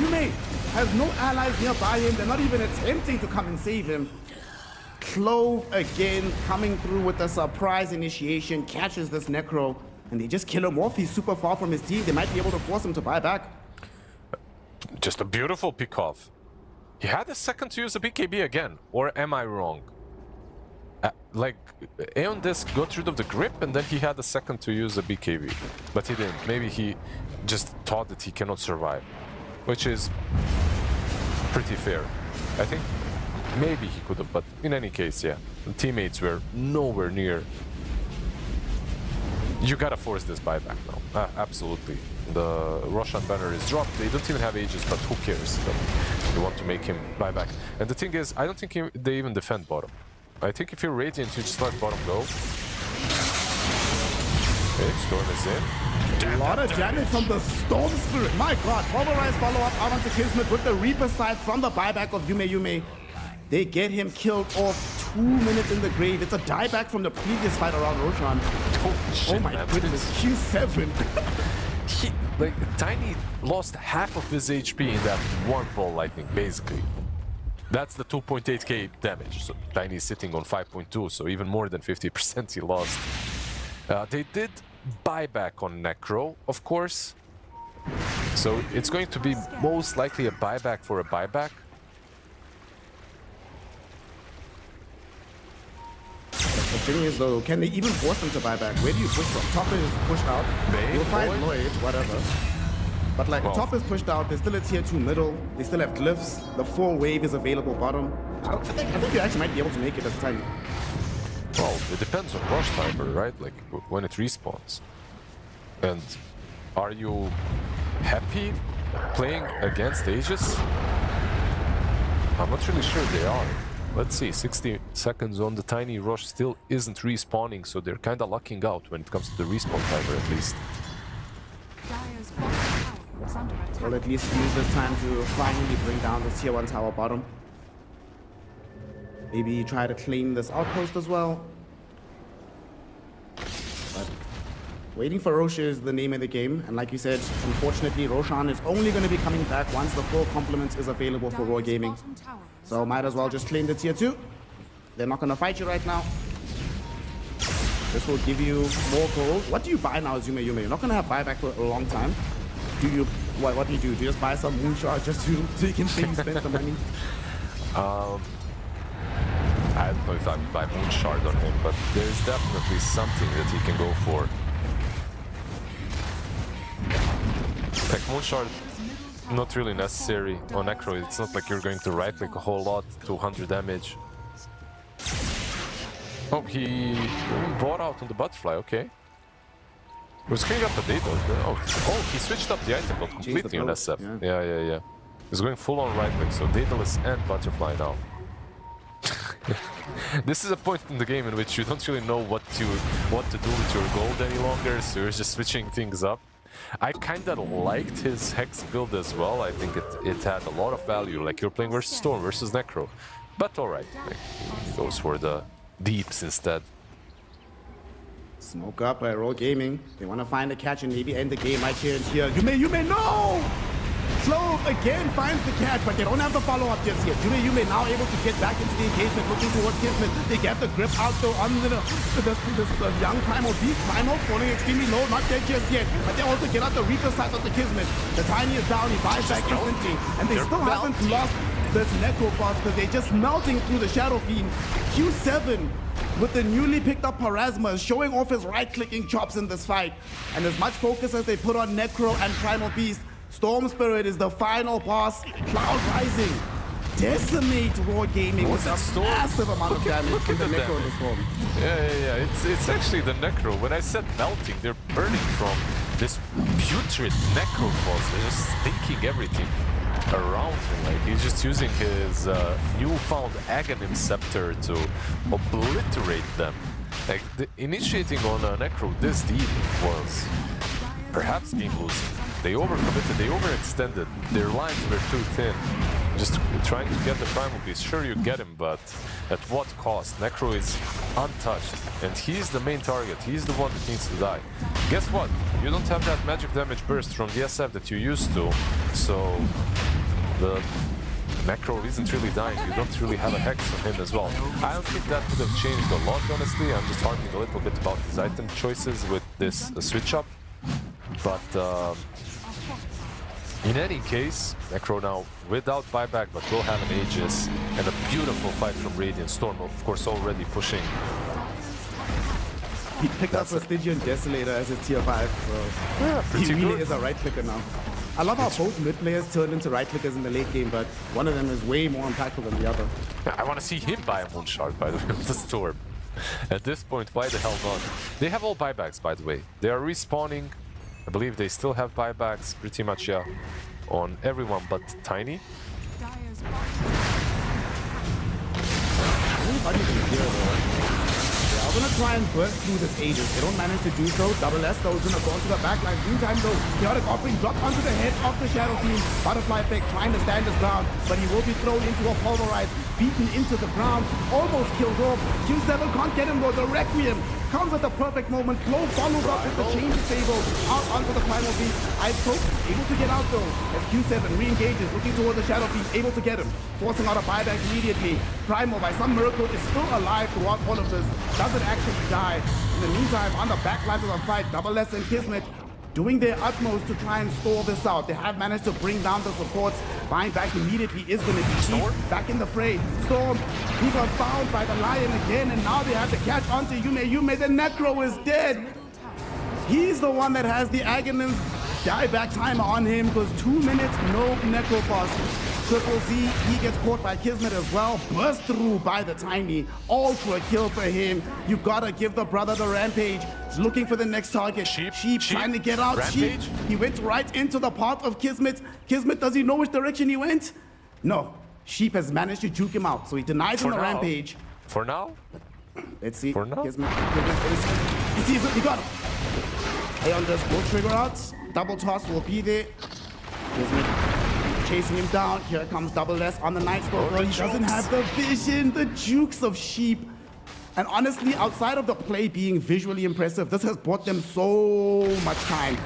Yume has no allies nearby him. They're not even attempting to come and save him. Clove again coming through with a surprise initiation, catches this Necro, and they just kill him off. He's super far from his team. They might be able to force him to buy back. Just a beautiful pick-off. He had a second to use the BKB again, or am I wrong? Like, Aeon Disc got rid of the grip and then he had a second to use the BKB. But he didn't. Maybe he just thought that he cannot survive. Which is pretty fair. I think maybe he could have, but in any case, yeah. The teammates were nowhere near. You gotta force this buyback now. Absolutely. The Roshan banner is dropped. They don't even have Aegis, but who cares? They want to make him buy back. And the thing is, I don't think they even defend bottom. I think if you're Radiant, you just let bottom go. Okay, Storm is in. A lot of damage from the Storm Spirit. My god, pulverized follow-up out onto Kismet with the Reaper side from the buyback of Yume. They get him killed off 2 minutes in the grave. It's a dieback from the previous fight around Roshan. Shit, oh my man. goodness, Q7. Tiny lost half of his HP in that one ball lightning, basically. That's the 2.8k damage. So Tiny is sitting on 5.2, so even more than 50% he lost. They did buyback on Necro, of course. So it's going to be most likely a buyback for a buyback. The thing is though, can they even force them to buy back? Where do you push from? Top is pushed out. You'll find Lloyd, whatever. But like, top is pushed out, there's still a tier 2 middle, they still have glyphs, the 4 wave is available bottom. I think you actually might be able to make it as a Tiny. Well, it depends on rush timer, right? Like, when it respawns. And are you happy playing against Aegis? I'm not really sure they are. Let's see, 60 seconds on the Tiny. Rush still isn't respawning, so they're kind of lucking out when it comes to the respawn timer, at least. Dire's bottom tower is under attack. Or at least use this time to finally bring down this tier 1 tower bottom. Maybe try to claim this outpost as well. But waiting for Rosh is the name of the game. And like you said, unfortunately, Roshan is only going to be coming back once the full complement is available for Raw Gaming. Bottom tower is So might as well just claim the tier 2. They're not going to fight you right now. This will give you more gold. What do you buy now as Yume? You're not going to have buyback for a long time. Do you, what do? Do you just buy some moonshot just so you can say you spent the money? I don't know if I would buy Moonshard on him, but there's definitely something that he can go for. Like Moonshard, not really necessary on Necro. It's not like you're going to right-click a whole lot, 200 damage. Oh, he bought out on the Butterfly, okay. We're screwing up the data. Oh, he switched up the item, but completely on SF. Yeah. He's going full on right-click, so Daedalus and Butterfly now. This is a point in the game in which you don't really know what to do with your gold any longer, so you're just switching things up. I kinda liked his Hex build as well. I think it had a lot of value, like you're playing versus Storm versus Necro. But alright, like, he goes for the deeps instead. Smoke up by Raw Gaming. They want to find a catch and maybe end the game right here and here. Yume, no! Clove again finds the catch, but they don't have the follow-up just yet. Yume now able to get back into the engagement, looking towards Kismet. They get the grip out though on this young Primal Beast. Primal falling extremely low, not dead just yet. But they also get out the Reaper side of the Kismet. The Tiny is down, he buys back instantly. And they still haven't lost this Necro boss because they're just melting through the Shadow Fiend. Q7 with the newly picked up Parasma showing off his right-clicking chops in this fight. And as much focus as they put on Necro and Primal Beast, Storm Spirit is the final boss. Cloud Rising decimate Raw Gaming with a massive amount of damage to the Necro and the Storm. Yeah. It's actually the Necro. When I said melting, they're burning from this putrid Necro boss. They're just stinking everything around him. Like, he's just using his newfound Aghanim Scepter to obliterate them. Like, initiating on a Necro this deep was perhaps game-losing. They overcommitted, they overextended, their lines were too thin. Just trying to get the Primal Beast, sure you get him, but at what cost? Necro is untouched, and he's the main target, he's the one that needs to die. Guess what? You don't have that magic damage burst from the SF that you used to, so the Macro isn't really dying. You don't really have a hex on him as well. I don't think that would have changed a lot, honestly. I'm just harping a little bit about his item choices with this switch up. But in any case, Necro now without buyback, but will have an Aegis and a beautiful fight from Radiant. Storm, of course, already pushing. He picked up Prestigian Desolator as his tier 5, so Yeah, he pretty really good. is a right clicker now. I love how both mid players turned into right clickers in the late game, but one of them is way more impactful than the other. I want to see him buy a Moonshard, by the way, with the Storm. At this point, why the hell not? They have all buybacks, by the way. They are respawning. I believe they still have buybacks, pretty much, yeah, on everyone but Tiny. Dire's bottom Everybody can hear though. Yeah, I'm gonna try and burst through this Aegis. They don't manage to do so. Double S though is gonna go onto the back line. Meantime though, Chaotic Offering dropped onto the head of the Shadow Fiend. Butterfly effect trying to stand his ground, but he will be thrown into a pulverize, beaten into the ground, almost killed off. Q7 can't get him though. The Requiem comes at the perfect moment. Flow follows up with the chain disable out onto the Primal Beast. Icecoat able to get out though as Q7 re-engages, looking towards the Shadow Fiend, able to get him, forcing out a buyback immediately. Primal, by some miracle, is still alive throughout all of this. Doesn't actually die. In the meantime, on the back lines of the fight, Double S and Kismet doing their utmost to try and stall this out. They have managed to bring down the supports. Buying back immediately is going to be Storm back in the fray. Storm, he got found by the Lion again, and now they have to catch onto Yume. Yume, the Necro is dead. He's the one that has the Aghanim dieback timer on him because 2 minutes, no Necro Fast. Triple Z, he gets caught by Kismet as well. Burst through by the Tiny. Ultra kill for him. You gotta give the brother the Rampage. He's looking for the next target. Sheep trying to get out. Rampage? Sheep, he went right into the path of Kismet. Kismet, does he know which direction he went? No. Sheep has managed to juke him out, so he denies him the now. Rampage. For now? Let's see. For now? Kismet, he sees it, he got him. Aeon just will trigger out. Double toss will be there. Kismet chasing him down. Here comes Double S on the Night Stalker. He doesn't have the vision, the jukes of Sheep. And honestly, outside of the play being visually impressive, this has bought them so much time.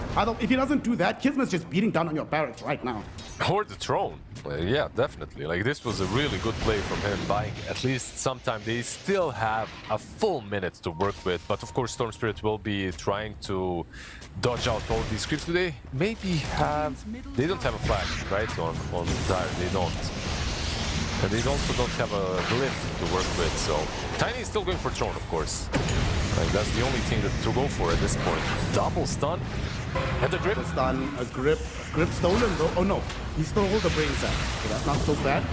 If he doesn't do that, Kismet's just beating down on your barracks right now. Or the throne. Yeah, definitely. Like, this was a really good play from him, buying at least some time. They still have a full minute to work with, but of course Storm Spirit will be trying to dodge out all these creeps. Do they maybe have... They don't have a flash, right, on Dire. They don't. And they also don't have a glyph to work with, so... Tiny is still going for throne, of course. Like, that's the only thing to go for at this point. Double stun. And the grip. The stun, a grip stolen though. Oh no, he stole the brain set. So that's not so bad.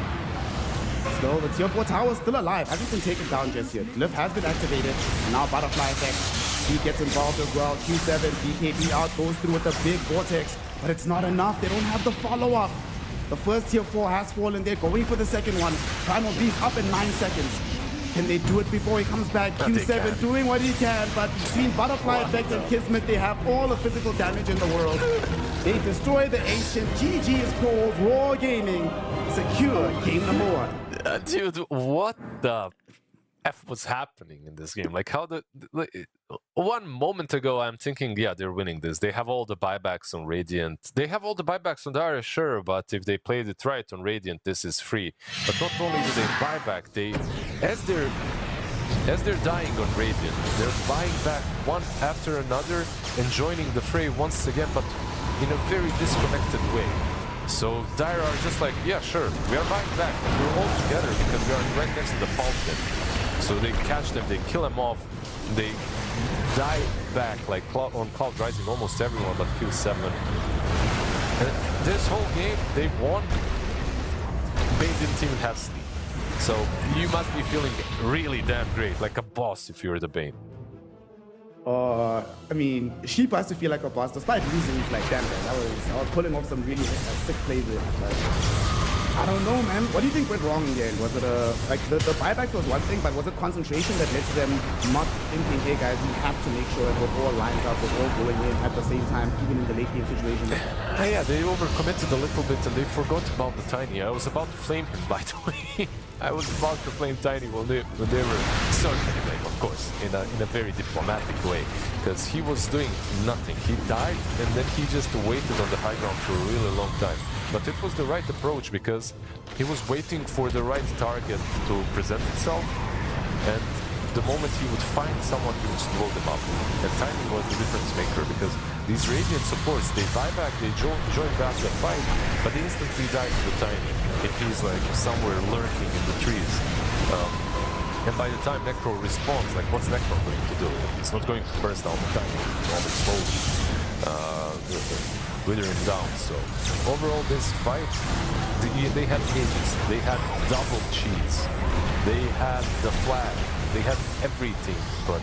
Still, the tier 4 tower is still alive. Hasn't been taken down just yet. Glyph has been activated. And now Butterfly effect. He gets involved as well. Q7, BKB out, goes through with the big vortex. But it's not enough. They don't have the follow-up. The first tier 4 has fallen. They're going for the second one. Primal Beast up in 9 seconds. Can they do it before he comes back? Q7 doing what he can, but between Butterfly Effect and Kismet, they have all the physical damage in the world. They destroy the Ancient. GG is called. Raw Gaming. Secure game number 1. Dude, what the F was happening in this game? Like, how the... Like, 1 moment ago, I'm thinking, yeah, they're winning this. They have all the buybacks on Radiant. They have all the buybacks on Dire, sure, but if they played it right on Radiant, this is free. But not only do they buy back, they... As they're dying on Radiant, they're buying back one after another and joining the fray once again, but in a very disconnected way. So Dire are just like, yeah, sure, we are buying back, but we're all together because we are right next to the fountain. So they catch them, they kill them off, they die back like on Cloud Rising, almost everyone but Q7. And this whole game, they won. They didn't even have sleep. So you must be feeling really damn great, like a boss if you're the Bane. I mean, Sheep has to feel like a boss despite losing. It's like, damn, man, I was pulling off some really sick plays there. But I don't know, man. What do you think went wrong in the end? Was it like the buyback was one thing, but was it concentration that led to them not thinking, hey guys, we have to make sure that we're all lined up, we're all going in at the same time, even in the late game situation? Yeah, they overcommitted a little bit and they forgot about the Tiny. I was about to flame him, by the way. I was about to flame Tiny when they were starting. Anyway, of course, in a very diplomatic way, because he was doing nothing. He died, and then he just waited on the high ground for a really long time. But it was the right approach, because he was waiting for the right target to present itself, and the moment he would find someone, he would just blow them up. And timing was the difference maker, because these Radiant supports, they buy back, they join back the fight, but they instantly die to the Tiny if he's like somewhere lurking in the trees. And by the time Necro responds, like, what's Necro going to do? It's not going to burst down the Tiny, all the smoke, withering down. So overall, this fight, they had cages, they had double cheese, they had the flag, they had everything, but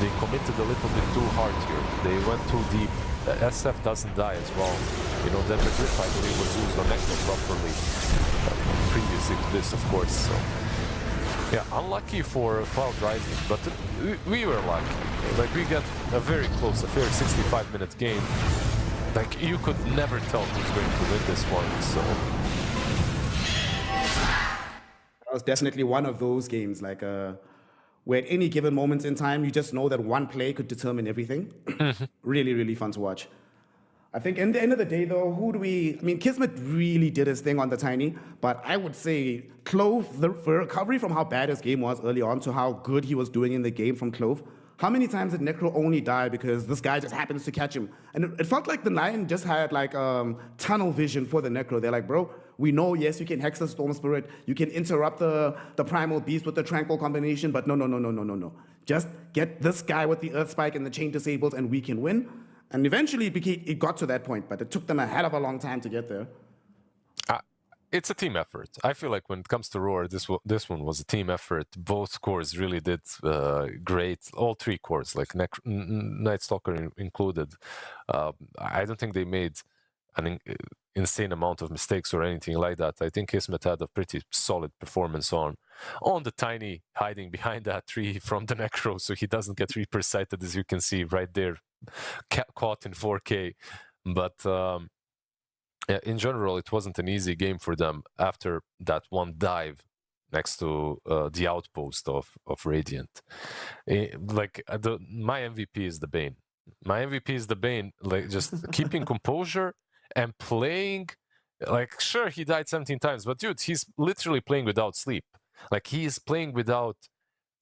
they committed a little bit too hard here. They went too deep. SF doesn't die as well. You know, that the grip, I believe, was used on Necro properly previously to this, of course. So yeah, unlucky for Cloud Rising, but we were lucky. Like, we get a very close, a fair 65-minute game. Like, you could never tell who's going to win this one, so... That was definitely one of those games, like, where at any given moment in time, you just know that one play could determine everything. Really, really fun to watch. I think in the end of the day, though, I mean, Kismet really did his thing on the Tiny, but I would say Clove, the recovery from how bad his game was early on to how good he was doing in the game from Clove, how many times did Necro only die because this guy just happens to catch him? And it felt like the Lion just had like tunnel vision for the Necro. They're like, bro, we know, yes, you can hex the Storm Spirit, you can interrupt the Primal Beast with the Tranquil combination, but no. Just get this guy with the Earth Spike and the Chain Disables and we can win. And eventually it got to that point, but it took them a hell of a long time to get there. It's a team effort. I feel like when it comes to Roar, this one was a team effort. Both cores really did great. All three cores, like Night Stalker included. I don't think they made an insane amount of mistakes or anything like that. I think Kismet had a pretty solid performance on the Tiny, hiding behind that tree from the Necro, so he doesn't get Reaper sighted, as you can see right there, caught in 4K. But yeah, in general, it wasn't an easy game for them after that one dive next to the outpost of Radiant. My MVP is the Bane. My MVP is the Bane, like, just keeping composure and playing. Like, sure, he died 17 times, but dude, he's literally playing without sleep. Like, he is playing without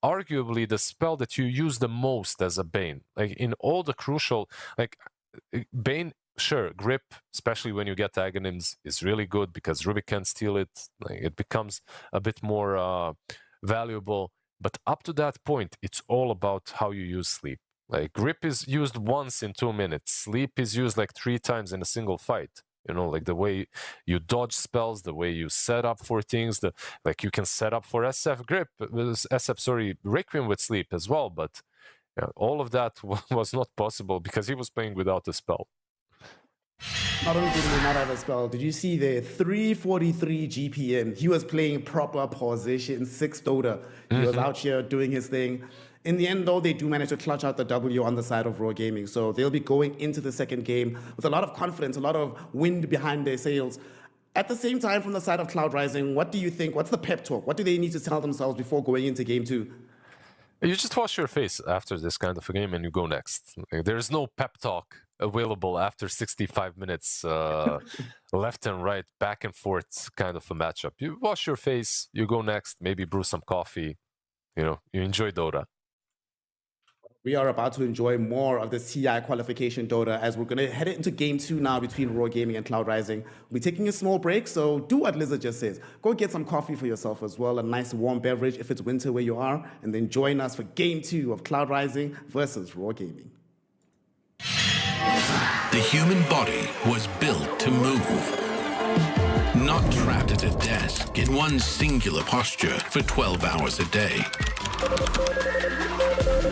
arguably the spell that you use the most as a Bane. Like, in all the crucial, like, Bane, sure, grip, especially when you get Aghanims, is really good because Ruby can't steal it. Like, it becomes a bit more valuable. But up to that point, it's all about how you use sleep. Like, grip is used once in 2 minutes. Sleep is used like 3 times in a single fight. You know, like the way you dodge spells, the way you set up for things. Like, you can set up for Requiem with sleep as well. But all of that was not possible because he was playing without a spell. Not only did he not have a spell, did you see the 343 GPM? He was playing proper position, 6 Dota. He was out here doing his thing. In the end, though, they do manage to clutch out the W on the side of Raw Gaming. So they'll be going into the second game with a lot of confidence, a lot of wind behind their sails. At the same time, from the side of Cloud Rising, what do you think? What's the pep talk? What do they need to tell themselves before going into game 2? You just wash your face after this kind of a game and you go next. Like, there's no pep talk available after 65 minutes left and right, back and forth kind of a matchup. You wash your face, you go next, maybe brew some coffee, you enjoy Dota. We are about to enjoy more of this TI qualification Dota as we're going to head into game 2 now between Raw Gaming and Cloud Rising. We're taking a small break, so do what Lizard just says. Go get some coffee for yourself as well, a nice warm beverage if it's winter where you are, and then join us for game 2 of Cloud Rising versus Raw Gaming. The human body was built to move. Not trapped at a desk in one singular posture for 12 hours a day.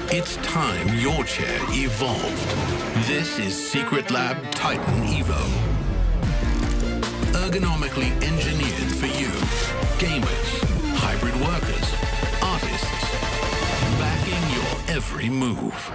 It's time your chair evolved. This is Secret Lab Titan Evo. Ergonomically engineered for you. Gamers, hybrid workers, artists. Backing your every move.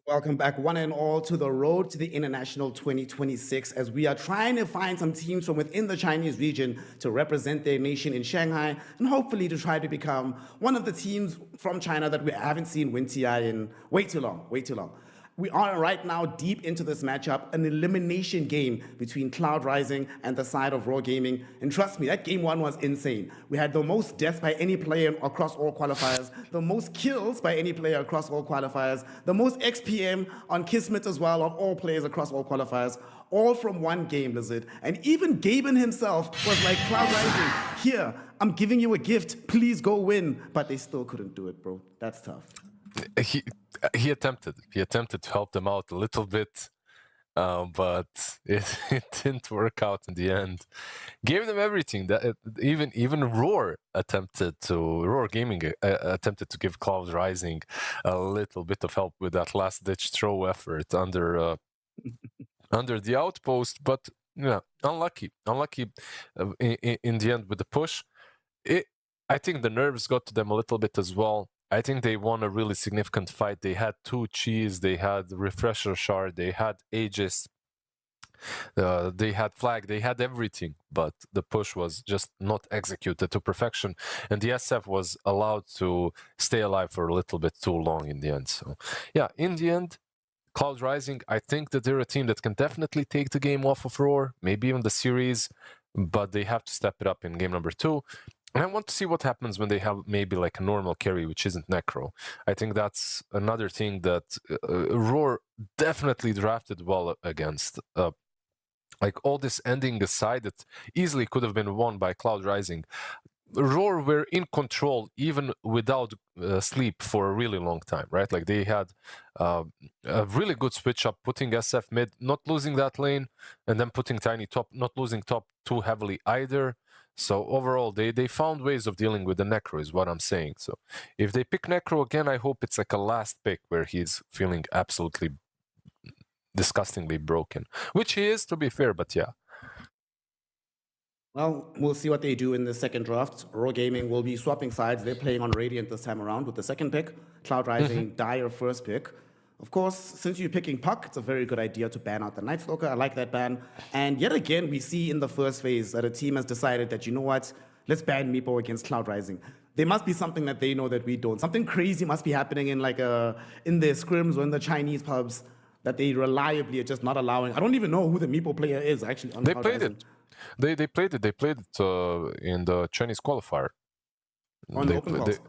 Welcome back, one and all, to the road to the International 2026 as we are trying to find some teams from within the Chinese region to represent their nation in Shanghai and hopefully to try to become one of the teams from China that we haven't seen win TI in way too long, way too long. We are right now deep into this matchup, an elimination game between Cloud Rising and the side of Raw Gaming. And trust me, that game one was insane. We had the most deaths by any player across all qualifiers, the most kills by any player across all qualifiers, the most XPM on Kismet as well of all players across all qualifiers, all from one game, Lizard. And even Gaben himself was like, Cloud Rising, here, I'm giving you a gift, please go win. But they still couldn't do it, bro. That's tough. He attempted to help them out a little bit, but it didn't work out in the end. Gave them everything. That even Roar Gaming attempted to give Cloud Rising a little bit of help with that last ditch throw effort under the outpost, but yeah, unlucky in the end with the push. I think the nerves got to them a little bit as well. I think they won a really significant fight. They had 2 cheese, they had refresher shard, they had Aegis, they had flag, they had everything, but the push was just not executed to perfection, and the SF was allowed to stay alive for a little bit too long in the end. So yeah, in the end, Cloud Rising, I think that they're a team that can definitely take the game off of Roar, maybe even the series, but they have to step it up in game number 2. And I want to see what happens when they have maybe like a normal carry, which isn't Necro. I think that's another thing that Roar definitely drafted well against. Like all this ending aside, that easily could have been won by Cloud Rising. Roar were in control even without sleep for a really long time, right? Like they had a really good switch up, putting SF mid, not losing that lane, and then putting Tiny top, not losing top too heavily either. So overall, they found ways of dealing with the Necro, is what I'm saying. So if they pick Necro again, I hope it's like a last pick where he's feeling absolutely disgustingly broken, which he is, to be fair, but yeah. Well, we'll see what they do in the second draft. Raw Gaming will be swapping sides. They're playing on Radiant this time around with the second pick. Cloud Rising, Dire first pick. Of course, since you're picking Puck, it's a very good idea to ban out the Night Stalker. I like that ban. And yet again, we see in the first phase that a team has decided that, you know what, let's ban Meepo against Cloud Rising. There must be something that they know that we don't. Something crazy must be happening in like in their scrims or in the Chinese pubs that they reliably are just not allowing. I don't even know who the Meepo player is actually. On They Cloud played Rising. it. They played it in the Chinese qualifier. On the open calls.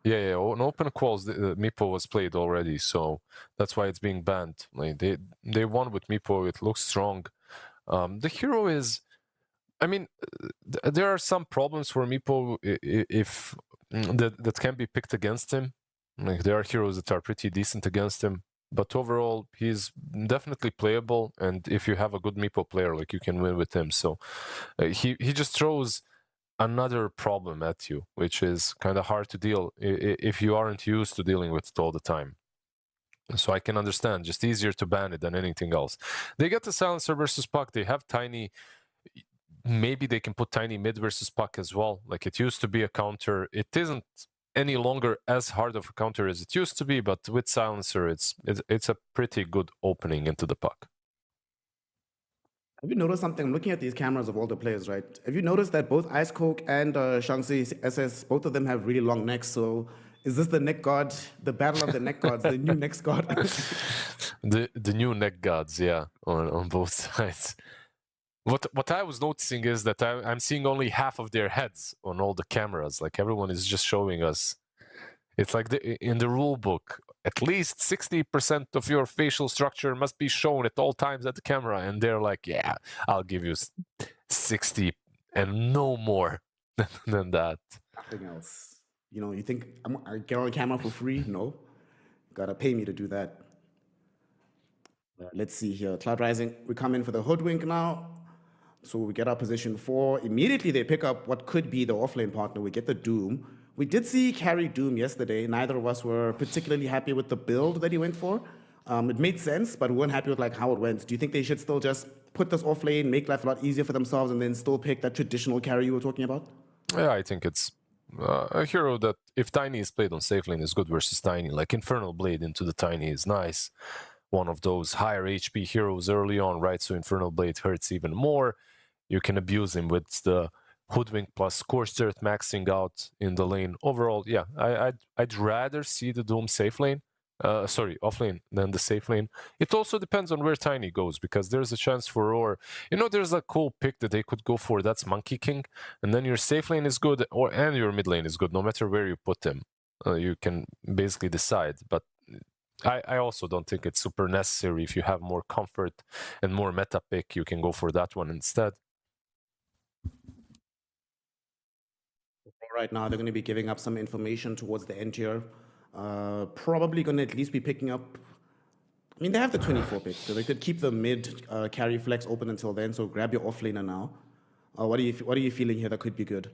Yeah, on open calls, Meepo was played already, so that's why it's being banned. Like they won with Meepo. It looks strong. The hero is, I mean, there are some problems for Meepo if that can be picked against him. Like there are heroes that are pretty decent against him, but overall he's definitely playable. And if you have a good Meepo player, like you can win with him. So he just throws another problem at you, which is kind of hard to deal if you aren't used to dealing with it all the time. So I can understand, just easier to ban it than anything else. They get the Silencer versus Puck. They have Tiny. Maybe they can put Tiny mid versus Puck as well. Like it used to be a counter. It isn't any longer as hard of a counter as it used to be, but with Silencer, it's a pretty good opening into the Puck. Have you noticed something? I'm looking at these cameras of all the players, right? Have you noticed that both Ice Coke and Shangsi SS, both of them have really long necks? So is this the neck god, the battle of the neck gods, the new neck god? the new neck gods, yeah, on both sides. What I was noticing is that I'm seeing only half of their heads on all the cameras. Like everyone is just showing us. It's like in the rule book, at least 60% of your facial structure must be shown at all times at the camera. And they're like, yeah, I'll give you 60 and no more than that. Nothing else. You know, you think I get on camera for free? No. Gotta pay me to do that. Let's see here. Cloud Rising, we come in for the Hoodwink now. So we get our position 4. Immediately they pick up what could be the offlane partner. We get the Doom. We did see carry Doom yesterday. Neither of us were particularly happy with the build that he went for. It made sense, but we weren't happy with like how it went. Do you think they should still just put this offlane, make life a lot easier for themselves, and then still pick that traditional carry you were talking about? Yeah, I think it's a hero that if Tiny is played on safe lane is good versus Tiny. Like Infernal Blade into the Tiny is nice. one of those higher HP heroes early on, right? So Infernal Blade hurts even more. You can abuse him with the Hoodwink plus Scorched Earth maxing out in the lane. Overall, yeah, I'd rather see the Doom safe lane, off lane than the safe lane. It also depends on where Tiny goes, because there's a chance for Roar. You know, there's a cool pick that they could go for. That's Monkey King, and then your safe lane is good, and your mid lane is good, no matter where you put them. You can basically decide, but I also don't think it's super necessary. If you have more comfort and more meta pick, you can go for that one instead. Right now, they're going to be giving up some information towards the end here. Probably going to at least be picking up. I mean, they have the 24 picks, so they could keep the mid carry flex open until then. So grab your offlaner now. What are you feeling here that could be good?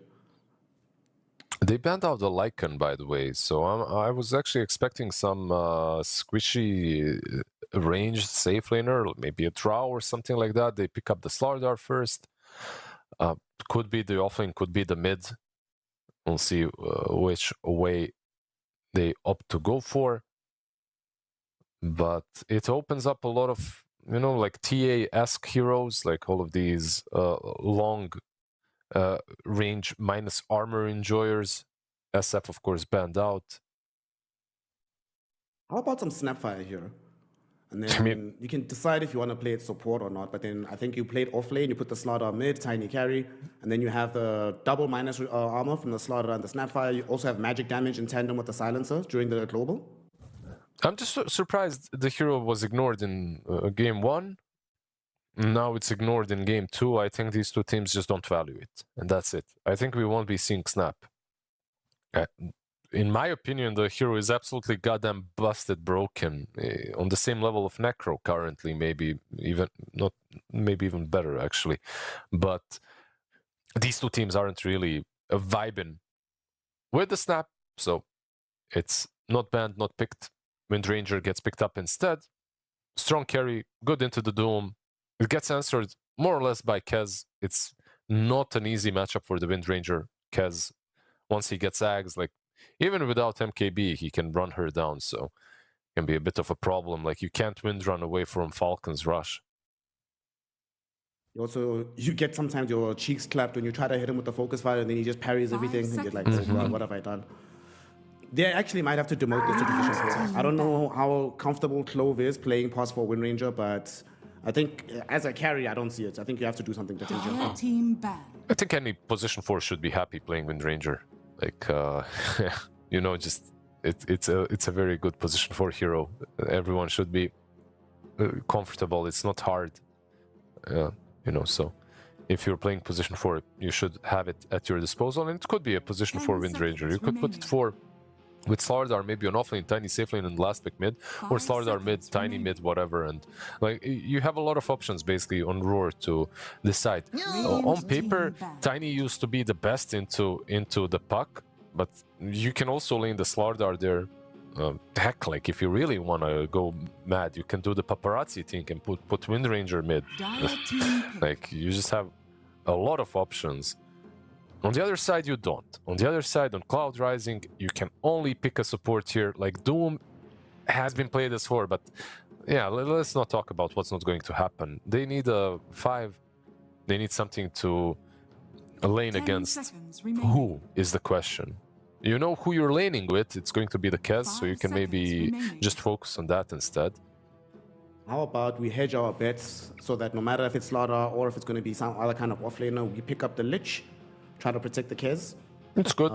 They banned out the Lycan, by the way, so I was actually expecting some squishy ranged safe laner, maybe a Drow or something like that. They pick up the Slardar first. Could be the offlane, could be the mid. We'll see which way they opt to go for. But it opens up a lot of, you know, like TA-esque heroes, like all of these long range minus armor enjoyers. SF, of course, banned out. How about some Snapfire here? And then you can decide if you want to play it support or not. But then I think you played offlane, you put the Slaughter mid, Tiny carry, and then you have the double minus armor from the Slaughter and the Snapfire. You also have magic damage in tandem with the Silencer during the global. I'm just surprised the hero was ignored in game 1. Now it's ignored in game 2. I think these two teams just don't value it, and that's it. I think we won't be seeing Snap. In my opinion, the hero is absolutely goddamn busted broken, on the same level of Necro currently, maybe even better actually. But these two teams aren't really vibing with the Snap, so it's not banned, not picked. Windranger gets picked up instead. Strong carry, good into the Doom. It gets answered more or less by Kez. It's not an easy matchup for the Windranger. Kez, once he gets Ags, like, even without MKB, he can run her down, so it can be a bit of a problem. Like, you can't wind run away from Falcon's rush. You get sometimes your cheeks clapped when you try to hit him with the focus fire, and then he just parries everything, and you're like, oh God, what have I done? They actually might have to demote this to Division 4. I don't know how comfortable Clove is playing past 4 Windranger, but I think as a carry, I don't see it. I think you have to do something different. I think any position 4 should be happy playing Windranger. Like, you know, just it's a very good position 4 hero. Everyone should be comfortable. It's not hard, you know. So if you're playing position 4, you should have it at your disposal. And it could be a position 4 Windranger. You could put it for with Slardar, maybe on offlane, Tiny safe lane, and last pick mid, or Slardar mid, Tiny mid, whatever. And like, you have a lot of options basically on Roar to decide. On paper, Tiny used to be the best into the puck, but you can also lane the Slardar there. Heck, like, if you really want to go mad, you can do the paparazzi thing and put Windranger mid. Like, you just have a lot of options. On the other side, you don't. On the other side, on Cloud Rising, you can only pick a support here. Like, Doom has been played as 4, but yeah, let's not talk about what's not going to happen. They need a 5. They need something to lane against. Who is the question? You know who you're laning with. It's going to be the Kez, so you can maybe just focus on that instead. How about we hedge our bets so that no matter if it's Slaughter or if it's going to be some other kind of offlaner, we pick up the Lich, try to protect the Kez. It's good.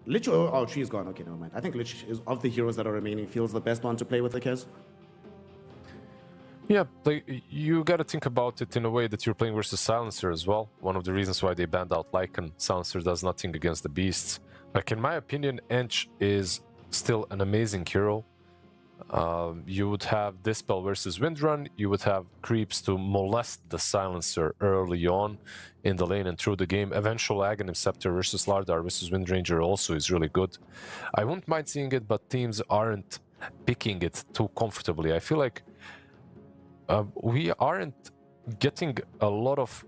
Lich, oh, she's gone. Okay, never mind. I think Lich is, of the heroes that are remaining, feels the best one to play with the Kez. Yeah, like, you gotta think about it in a way that you're playing versus Silencer as well. One of the reasons why they banned out Lycan. Silencer does nothing against the beasts. Like, in my opinion, Ench is still an amazing hero. You would have Dispel versus Windrun. You would have creeps to molest the Silencer early on in the lane and through the game. Eventual Aghanim Scepter versus Lardar versus Windranger also is really good. I wouldn't mind seeing it, but teams aren't picking it too comfortably. I feel like we aren't getting a lot of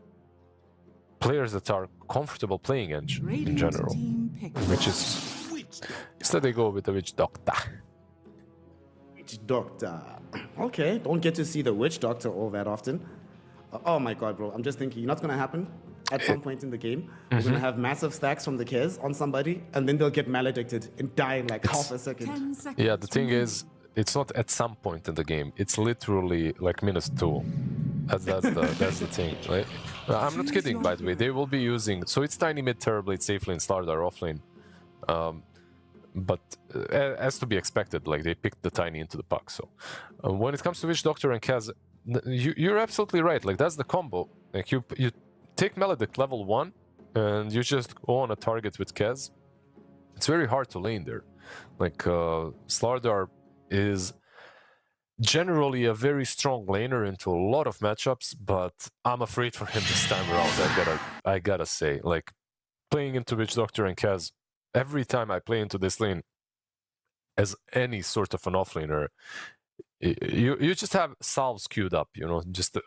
players that are comfortable playing Ench in general, which is... Instead they go with the Witch Doctor. Witch Doctor. Okay, don't get to see the Witch Doctor all that often. Oh my god, bro. I'm just thinking, you know what's gonna happen? At some point in the game, we're gonna have massive stacks from the Kez on somebody, and then they'll get maledicted and die in like half a second. 10 seconds. Yeah, the thing remaining. is, it's not at some point in the game. It's literally like -2. That's the thing, right? I'm not kidding, by the way. They will be using... So it's Tiny mid, Terrorblade, safe lane, Slardar off lane. But as to be expected, like they picked the Tiny into the puck. So when it comes to Witch Doctor and Kaz, you're absolutely right. Like that's the combo. Like you take Maledict level 1 and you just go on a target with Kaz. It's very hard to lane there. Like Slardar is generally a very strong laner into a lot of matchups, but I'm afraid for him this time around. I gotta say, like playing into Witch Doctor and Kaz, every time I play into this lane as any sort of an offlaner, you just have salves queued up, you know, just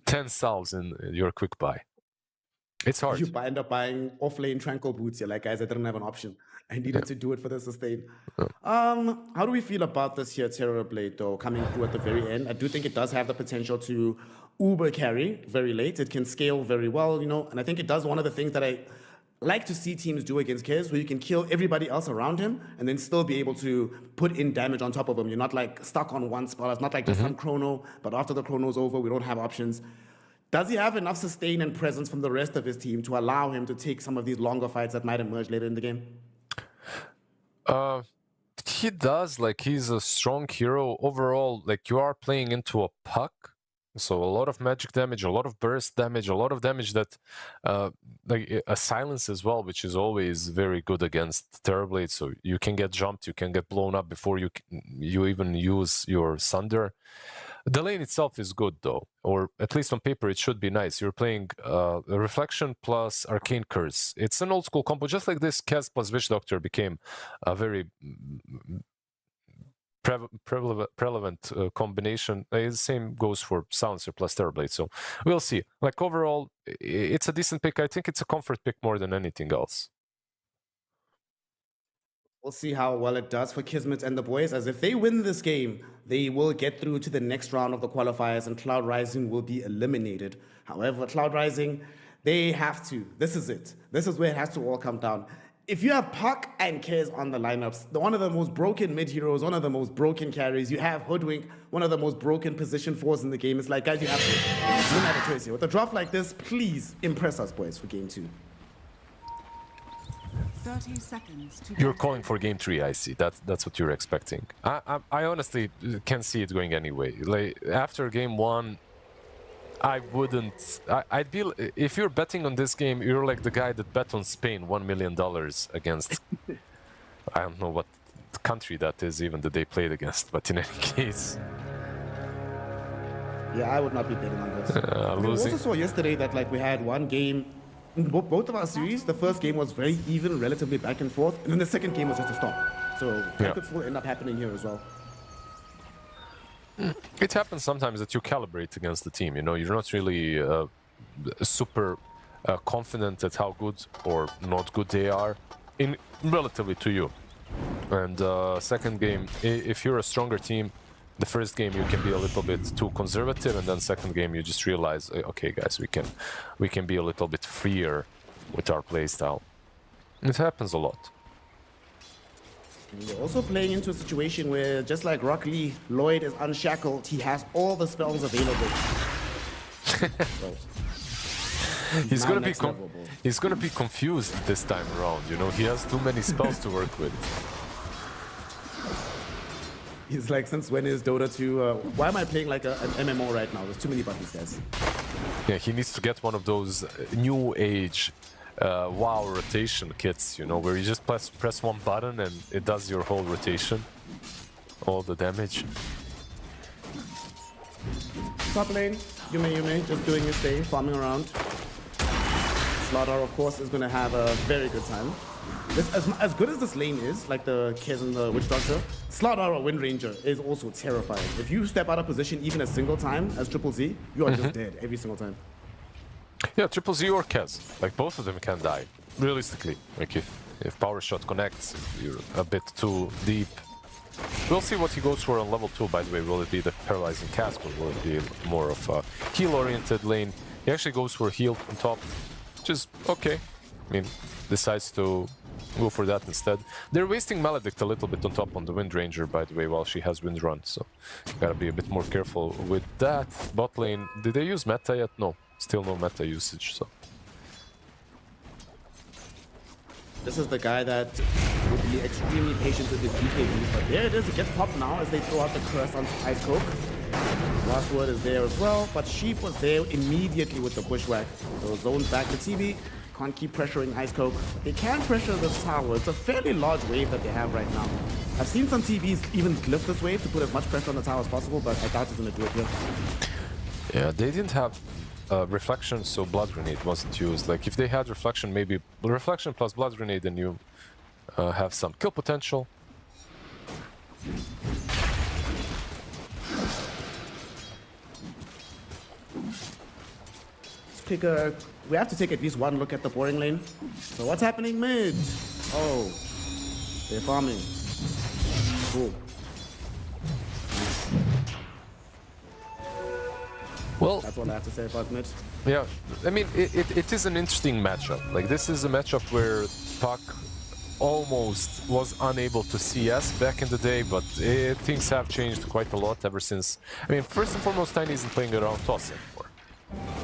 10 salves in your quick buy. It's hard. You end up buying off-lane tranquil boots. You're like, guys, I didn't have an option. I needed to do it for the sustain. How do we feel about this here Terrorblade, though, coming through at the very end? I do think it does have the potential to uber carry very late. It can scale very well, you know, and I think it does one of the things that I like to see teams do against Kez, where you can kill everybody else around him and then still be able to put in damage on top of him. You're not like stuck on one spot. It's not like just some chrono, but after the chrono's over, we don't have options. Does he have enough sustain and presence from the rest of his team to allow him to take some of these longer fights that might emerge later in the game? He does. Like he's a strong hero overall. Like you are playing into a puck, so a lot of magic damage, a lot of burst damage, a lot of damage that like a silence as well, which is always very good against Terrorblade. So you can get jumped, you can get blown up before you even use your Sunder. The lane itself is good though, or at least on paper it should be nice. You're playing Reflection plus Arcane Curse. It's an old school combo, just like this Kaz plus Witch Doctor became a very prevalent combination. The same goes for Silencer plus Terrorblade, so we'll see. Like overall, it's a decent pick. I think it's a comfort pick more than anything else. We'll see how well it does for Kismet and the boys, as if they win this game, they will get through to the next round of the qualifiers and Cloud Rising will be eliminated. However, Cloud Rising, they have to. This is it. This is where it has to all come down. If you have Puck and Kez on the lineups, one of the most broken mid-heroes, one of the most broken carries, you have Hoodwink, one of the most broken position fours in the game. It's like, guys, you have to. You don't have a choice here. With a draft like this, please impress us, boys, for game 2. 30 seconds to You're go. calling for game 3, I see. That's what you're expecting. I honestly can't see it going anyway. Like after game 1, I wouldn't. I'd be, if you're betting on this game, you're like the guy that bet on Spain $1 million against. I don't know what country that is even that they played against, but in any case. Yeah, I would not be betting on this. We Losing. also saw yesterday that like we had one game. In both of our series, the first game was very even, relatively back and forth, and then the second game was just a stop. So that could still end up happening here as well. It happens sometimes that you calibrate against the team. You know, you're not really super confident at how good or not good they are in relatively to you. And second game, if you're a stronger team, the first game you can be a little bit too conservative, and then second game you just realize, okay, guys, we can be a little bit freer with our playstyle. It happens a lot. We're also playing into a situation where, just like Rock Lee, Lloyd is unshackled. He has all the spells available. So, He's now gonna be next level, bro. he's gonna be confused this time around. You know, he has too many spells to work with. He's like, since when is Dota 2? Why am I playing like an MMO right now? There's too many buttons, guys. Yeah, he needs to get one of those new age WoW rotation kits, you know, where you just press one button and it does your whole rotation, all the damage. Top lane, Yume, just doing his thing, farming around. Slaughter, of course, is going to have a very good time. As good as this lane is, like the Kez and the Witch Doctor, Slaughter or Wind Ranger is also terrifying. If you step out of position even a single time as Triple Z, you are just dead every single time. Yeah, Triple Z or Kez, like both of them can die, realistically. Like if Power Shot connects, if you're a bit too deep, We'll see what he goes for on level 2, by the way. Will it be the Paralyzing Cask or will it be more of a heal-oriented lane? He actually goes for heal on top, which is okay. I mean, decides to go for that instead. They're wasting Maledict a little bit on top on the Wind Ranger, by the way, while she has Wind Run, so gotta be a bit more careful with that. Bot lane, did they use meta yet? No, still no meta usage, so... This is the guy that would be extremely patient with his BKBs, but there it is, it gets popped now as they throw out the curse onto Ice Coke. Last word is there as well, but Sheep was there immediately with the bushwhack. So zones back to TV, can't keep pressuring Ice Coke. But they can pressure this tower. It's a fairly large wave that they have right now. I've seen some TVs even glyph this wave to put as much pressure on the tower as possible, but I doubt it's going to do it here. Yeah, they didn't have Reflection, so Blood Grenade wasn't used. Like, if they had Reflection, maybe Reflection plus Blood Grenade, then you have some kill potential. We have to take at least one look at the boring lane. So what's happening mid? Oh, they're farming. Cool. Well, that's what I have to say about mid. Yeah, I mean, it is an interesting matchup. Like, this is a matchup where Puck almost was unable to CS back in the day, but things have changed quite a lot ever since. I mean, first and foremost, Tiny isn't playing around toss anymore.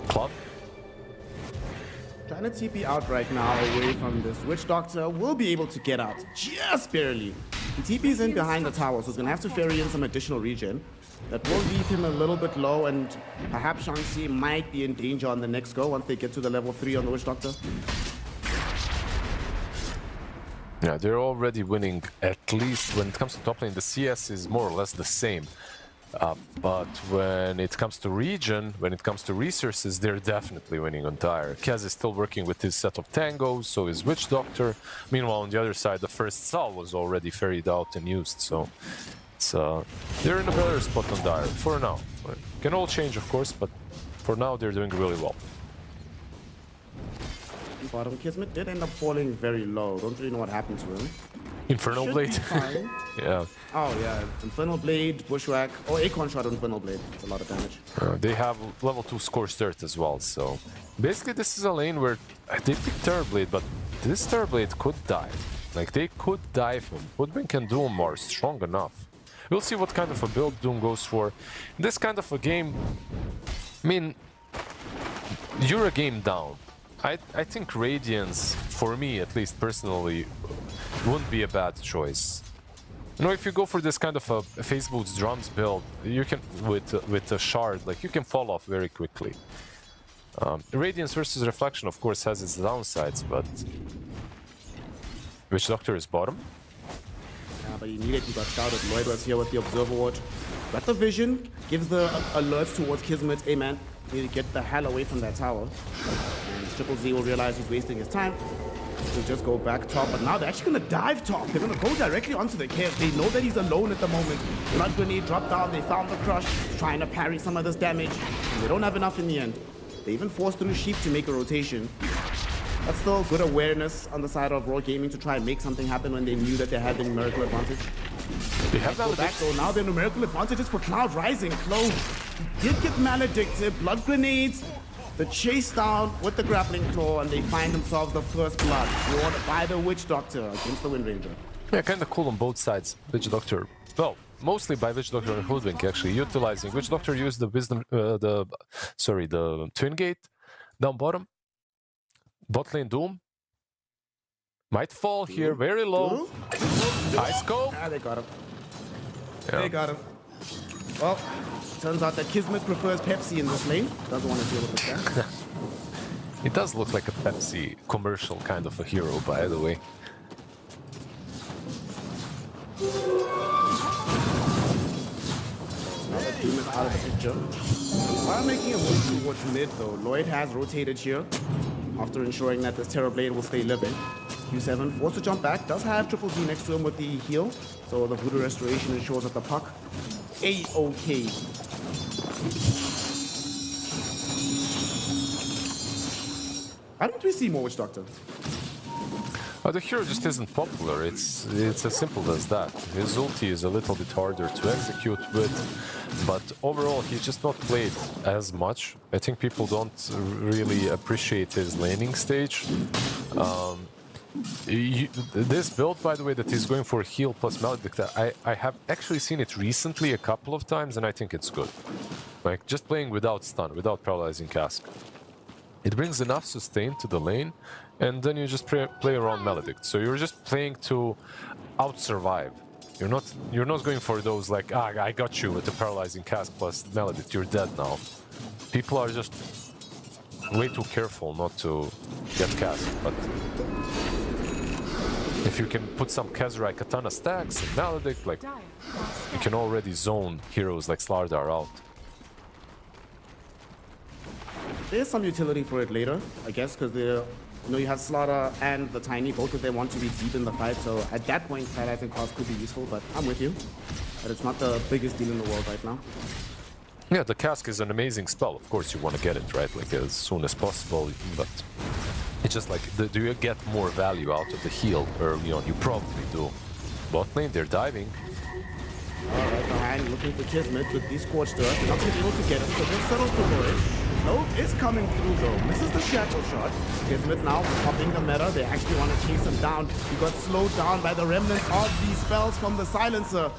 Club? Trying to TP out right now away from this Witch Doctor. Will be able to get out just barely. He TP's in behind the tower, so he's gonna have to ferry in some additional regen. That will leave him a little bit low, and perhaps Shanxi might be in danger on the next go once they get to the level 3 on the Witch Doctor. Yeah, they're already winning, at least when it comes to top lane. The CS is more or less the same. But when it comes to region, when it comes to resources, they're definitely winning on Dire. Kaz is still working with his set of tangos, so is Witch Doctor. Meanwhile, on the other side, the first Sal was already ferried out and used, so it's, they're in a better spot on Dire, for now. Can all change, of course, but for now, they're doing really well. Bottom Kismet did end up falling very low. Don't really know what happened to him. Infernal Should Blade. be fine. Yeah. Oh yeah, Infernal Blade, Bushwhack. Oh, Acorn shot on Infernal Blade. It's a lot of damage. They have level 2 Scorched Earth as well, so... Basically, this is a lane where they picked Terrorblade, but this Terrorblade could die. Like, they could dive him. Woodwink and Doom are strong enough. We'll see what kind of a build Doom goes for. In this kind of a game, I mean, you're a game down. I think Radiance, for me at least personally, wouldn't be a bad choice. You know, if you go for this kind of a Phase Boots Drums build, you can, with a Shard, like, you can fall off very quickly. Radiance versus Reflection, of course, has its downsides, but... Witch Doctor is bottom? Yeah, but he immediately got scouted. Lloyd was here with the Observer Ward. Got the vision, gives the alerts towards Kismet. Hey man, need to get the hell away from that tower. And Triple Z will realize he's wasting his time. So just go back top, but now they're actually gonna dive top. They're gonna go directly onto the Chaos. They know that he's alone at the moment. Blood Grenade dropped down, they found the Crush, trying to parry some of this damage. And they don't have enough in the end. They even forced through Sheep to make a rotation. That's still good awareness on the side of Raw Gaming to try and make something happen when they knew that they had the numerical advantage. They have Go back, so now their numerical advantage is for Cloud Rising. Close. He did get maledicted. Blood Grenades. The chase down with the grappling claw, and they find themselves the first blood drawn by the Witch Doctor against the Wind Ranger. Yeah, kind of cool on both sides. Witch Doctor, well, mostly by Witch Doctor and Hoodwink actually utilizing. Witch Doctor used the wisdom, the Twin Gate down bottom. Bot lane Doom might fall here, very low. Ice Scope. Ah, they got him. Yeah. They got him. Well, turns out that Kismet prefers Pepsi in this lane. Doesn't want to deal with this guy. It does look like a Pepsi commercial kind of a hero, by the way. Now that Doom is out of the picture. While making a move towards mid though, Lloyd has rotated here after ensuring that this Terrorblade will stay living. Q7 forced to jump back, does have Triple Z next to him with the heal, so the Voodoo Restoration ensures that the Puck A-OK. Why don't we see more Witch Doctor? The hero just isn't popular. It's as simple as that. His ulti is a little bit harder to execute with, but overall he's just not played as much. I think people don't really appreciate his laning stage. This build, by the way, that he's going for heal plus Maledict, I have actually seen it recently a couple of times, and I think it's good. Like, just playing without stun, without paralyzing cask. It brings enough sustain to the lane, and then you just play around Maledict. So you're just playing to out-survive. You're not going for those like, I got you with the paralyzing cask plus Maledict, you're dead now. People are just way too careful not to get cask, but if you can put some Kezrai Katana stacks and Maledict, like, you can already zone heroes like Slardar out. There's some utility for it later, I guess, because you have Slaughter and the Tiny, both of them want to be deep in the fight, so at that point, paralyzing cost could be useful, but I'm with you. But it's not the biggest deal in the world right now. Yeah, the cask is an amazing spell. Of course, you want to get it, right? Like, as soon as possible, but it's just like, do you get more value out of the heal early on? You probably do. Bot lane, they're diving. Alright, behind, looking for Kismet with the Scorched Earth. Not going to be able to get him, so they'll settle for Lloyd. Nove is coming through though. Misses the shackle shot. Kismet now popping the meta. They actually want to chase him down. He got slowed down by the remnants of these spells from the Silencer.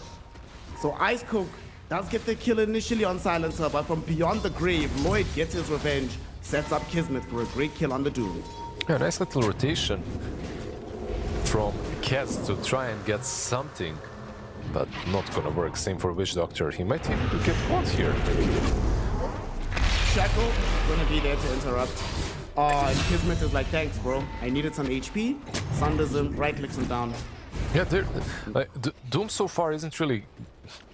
So Ice Coke does get the kill initially on Silencer, but from beyond the grave, Lloyd gets his revenge. Sets up Kismet for a great kill on the Doom. Yeah, nice little rotation from Kez to try and get something, but not gonna work. Same for Witch Doctor. He might even get caught here. Shackle gonna be there to interrupt. And Kismet is like, thanks, bro. I needed some HP. Sunders him, right clicks him down. Yeah, Doom so far isn't really...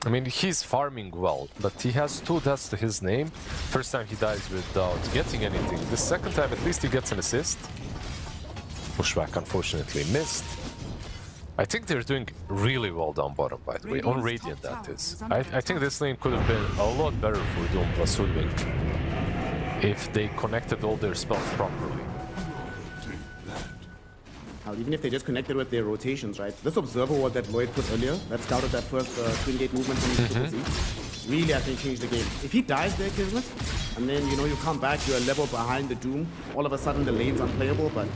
I mean, he's farming well, but he has 2 deaths to his name. First time he dies without getting anything. The second time, at least he gets an assist. Pushback, unfortunately, missed. I think they're doing really well down bottom, by the way. On Radiant, that is. I think this lane could have been a lot better for Doom plus Hoodwink if they connected all their spells properly. Even if they just connected with their rotations, right? This observer ward that Lloyd put earlier, that scouted that first twin gate movement from his really, I think, changed the game. If he dies there, Kismet, and then, you come back, you're a level behind the Doom, all of a sudden the lane's unplayable, but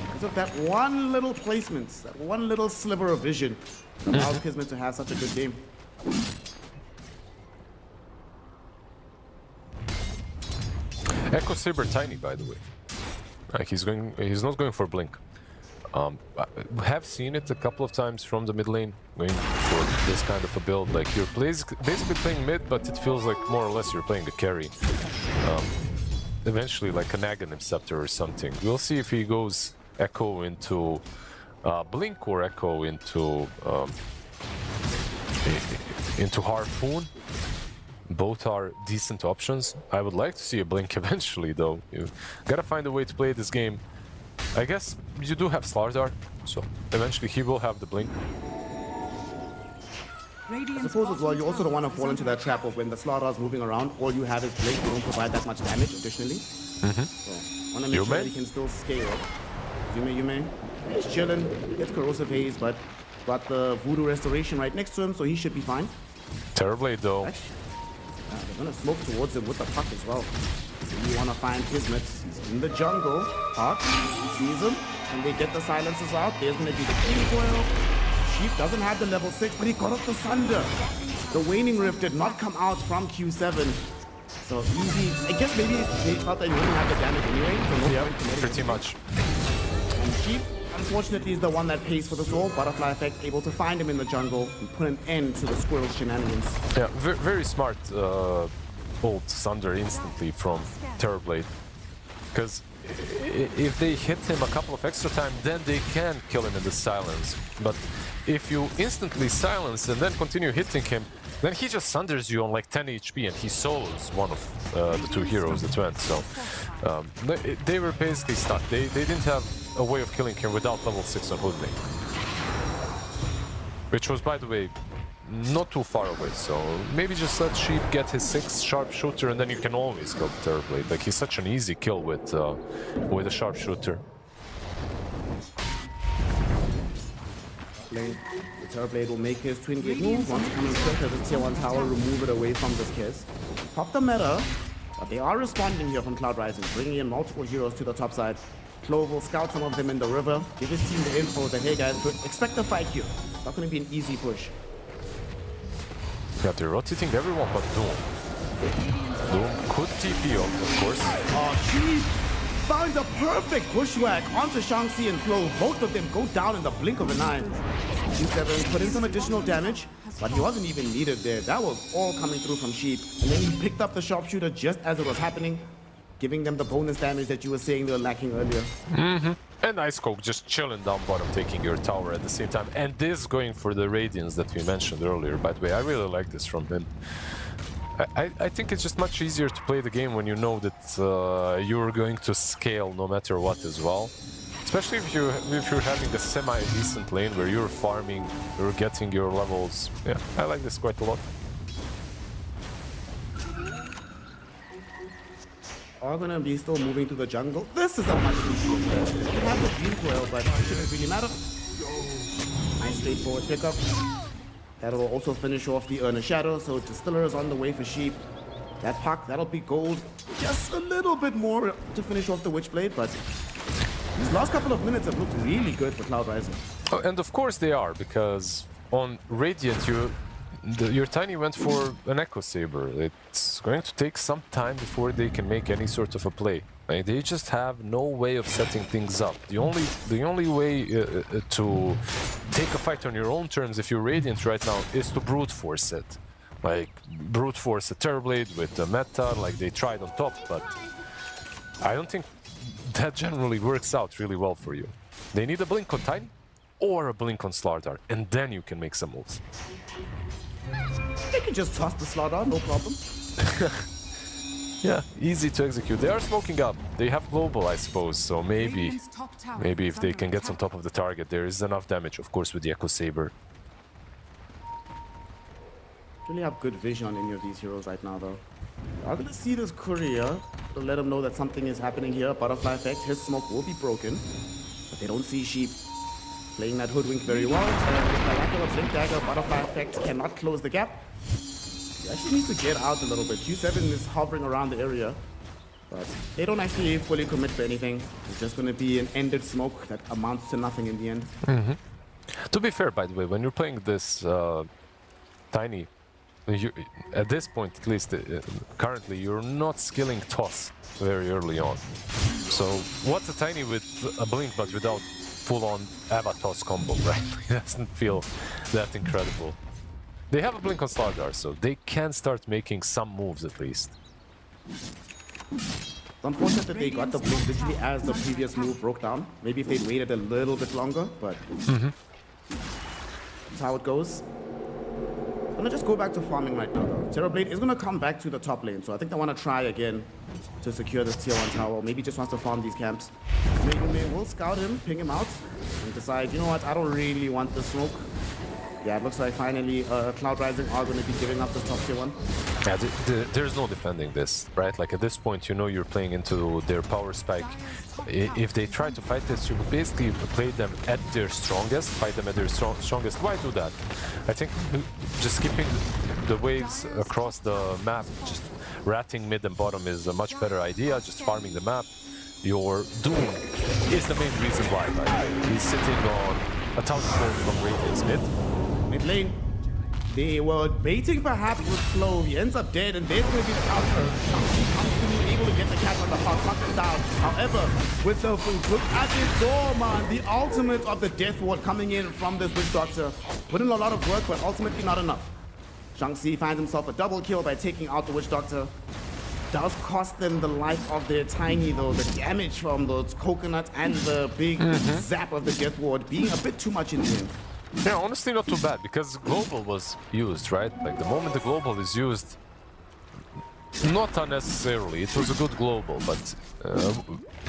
because of that one little placement, that one little sliver of vision, allows Kismet to have such a good game. Echo Saber Tiny, by the way. He's not going for Blink. I have seen it a couple of times from the mid lane, going for this kind of a build. Like, you're basically playing mid, but it feels like more or less you're playing a carry. Eventually, like an Aghanim Scepter or something. We'll see if he goes Echo into Blink or Echo into Harpoon. Both are decent options. I would like to see a Blink eventually, though. You gotta find a way to play this game. I guess you do have Slardar, so eventually he will have the Blink. I suppose as well, you also don't want to fall into that trap of when the Slardar is moving around, all you have is Blink, you don't provide that much damage additionally. So, want to make sure that he can still scale. Yume. He's chilling, gets Corrosive Haze, but got the Voodoo Restoration right next to him, so he should be fine. Terrorblade, though. They're gonna smoke towards him with the puck as well. You wanna find Kismet. He's in the jungle. Puck sees him, and they get the silences out. There's gonna be the King Coil. Sheep doesn't have the level 6, but he got off the Sunder. The Waning Rift did not come out from Q7. So easy. I guess maybe they thought they wouldn't have the damage anyway. So no point committing. Pretty much. And Sheep, unfortunately, is the one that pays for the soul. Butterfly Effect able to find him in the jungle and put an end to the squirrel shenanigans. Yeah, very smart ult Sunder instantly from Terrorblade. Because if they hit him a couple of extra times, then they can kill him in the silence. But if you instantly silence and then continue hitting him, then he just sunders you on like 10 HP and he solos one of the 2 heroes that went. So they were basically stuck. They didn't have a way of killing him without level 6 on Hoodwink. Which was, by the way, not too far away. So maybe just let Sheep get his 6 sharpshooter and then you can always kill the Terrorblade. Like, he's such an easy kill with a sharpshooter. lane. The Terrorblade will make his twin gate move. Wants to come in quick as the tier 1 tower, remove it away from this Kiss. Pop the meta, but they are responding here from Cloud Rising, bringing in multiple heroes to the top side. Clove will scout some of them in the river, give his team the info that, hey guys, expect a fight here. It's not going to be an easy push. Yeah, they're rotating everyone but Doom. Doom could TP of course. Oh, she finds a perfect bushwhack onto Shang-Chi and Clove. Both of them go down in the blink of an eye. G7 put in some additional damage, but he wasn't even needed there. That was all coming through from Sheep. And then he picked up the sharpshooter just as it was happening, giving them the bonus damage that you were saying they were lacking earlier. And Ice Coke just chilling down bottom, taking your tower at the same time. And this going for the Radiance that we mentioned earlier. By the way, I really like this from him. I think it's just much easier to play the game when you know that you're going to scale no matter what as well. Especially if you're having a semi-decent lane where you're farming, you're getting your levels. Yeah, I like this quite a lot. Are gonna be still moving to the jungle. This is a much easier play. You have the Dream Coil, but it shouldn't really matter. Nice straightforward pickup. That'll also finish off the Urn of Shadow, so Distiller is on the way for Sheep. That Puck, that'll be gold. Just a little bit more to finish off the Witchblade, but these last couple of minutes have looked really good for Cloud Rising. Oh, and of course they are, because on Radiant your Tiny went for an Echo Saber. It's going to take some time before they can make any sort of a play. Like, they just have no way of setting things up. The only way to take a fight on your own terms if you're Radiant right now is to brute force it. Like, brute force a Terrorblade with the meta, like they tried on top, but I don't think that generally works out really well for you. They need a blink on Tiny or a blink on Slardar, and then you can make some moves. They can just toss the Slardar, no problem. Yeah, easy to execute. They are smoking up. They have global, I suppose, so maybe if they can get on top of the target, there is enough damage, of course, with the Echo Saber. Really have good vision on any of these heroes right now, though. I'm gonna see this courier to let him know that something is happening here. Butterfly effect, his smoke will be broken, but they don't see Sheep. Playing that hoodwink very well. With the lack of a blink dagger, butterfly effect cannot close the gap. He actually needs to get out a little bit. Q7 is hovering around the area, but they don't actually fully commit for anything. It's just going to be an ended smoke that amounts to nothing in the end. To be fair, by the way, when you're playing this Tiny, at this point at least, currently, you're not skilling toss very early on. So what's a Tiny with a blink but without full-on Ava toss combo, right? It doesn't feel that incredible. They have a blink on Slardar, so they can start making some moves at least. It's unfortunate that they got the blink literally as the previous move broke down. Maybe if they'd waited a little bit longer, but that's how it goes. I'm gonna just go back to farming right now, though. Terrorblade is gonna come back to the top lane, so I think they want to try again to secure this tier 1 tower. Maybe just wants to farm these camps. Maybe we'll scout him, ping him out, and decide, you know what, I don't really want the smoke. Yeah, it looks like finally Cloud Rising are going to be giving up the top tier 1. Yeah, there's no defending this, right? Like at this point, you know you're playing into their power spike. If they try to fight this, you would basically play them at their strongest, fight them at their strongest. Why do that? I think just skipping the waves across the map, just ratting mid and bottom is a much better idea. Just farming the map. Your Doom is the main reason why. Right? He's sitting on 1,000 gold from Radiance mid. Mid lane, they were baiting perhaps with Clove. He ends up dead, and there's going to be the counter. Shang-Chi able to get the cat on the hot, knock him down. However, with the look at it, door, man, the ultimate of the Death Ward coming in from this Witch Doctor. Put in a lot of work, but ultimately not enough. Shang-Chi finds himself a double kill by taking out the Witch Doctor. Does cost them the life of their Tiny, though. The damage from those coconuts and the big zap of the Death Ward being a bit too much in the end. Yeah, honestly not too bad, because global was used, right? Like the moment the global is used, not unnecessarily, it was a good global, but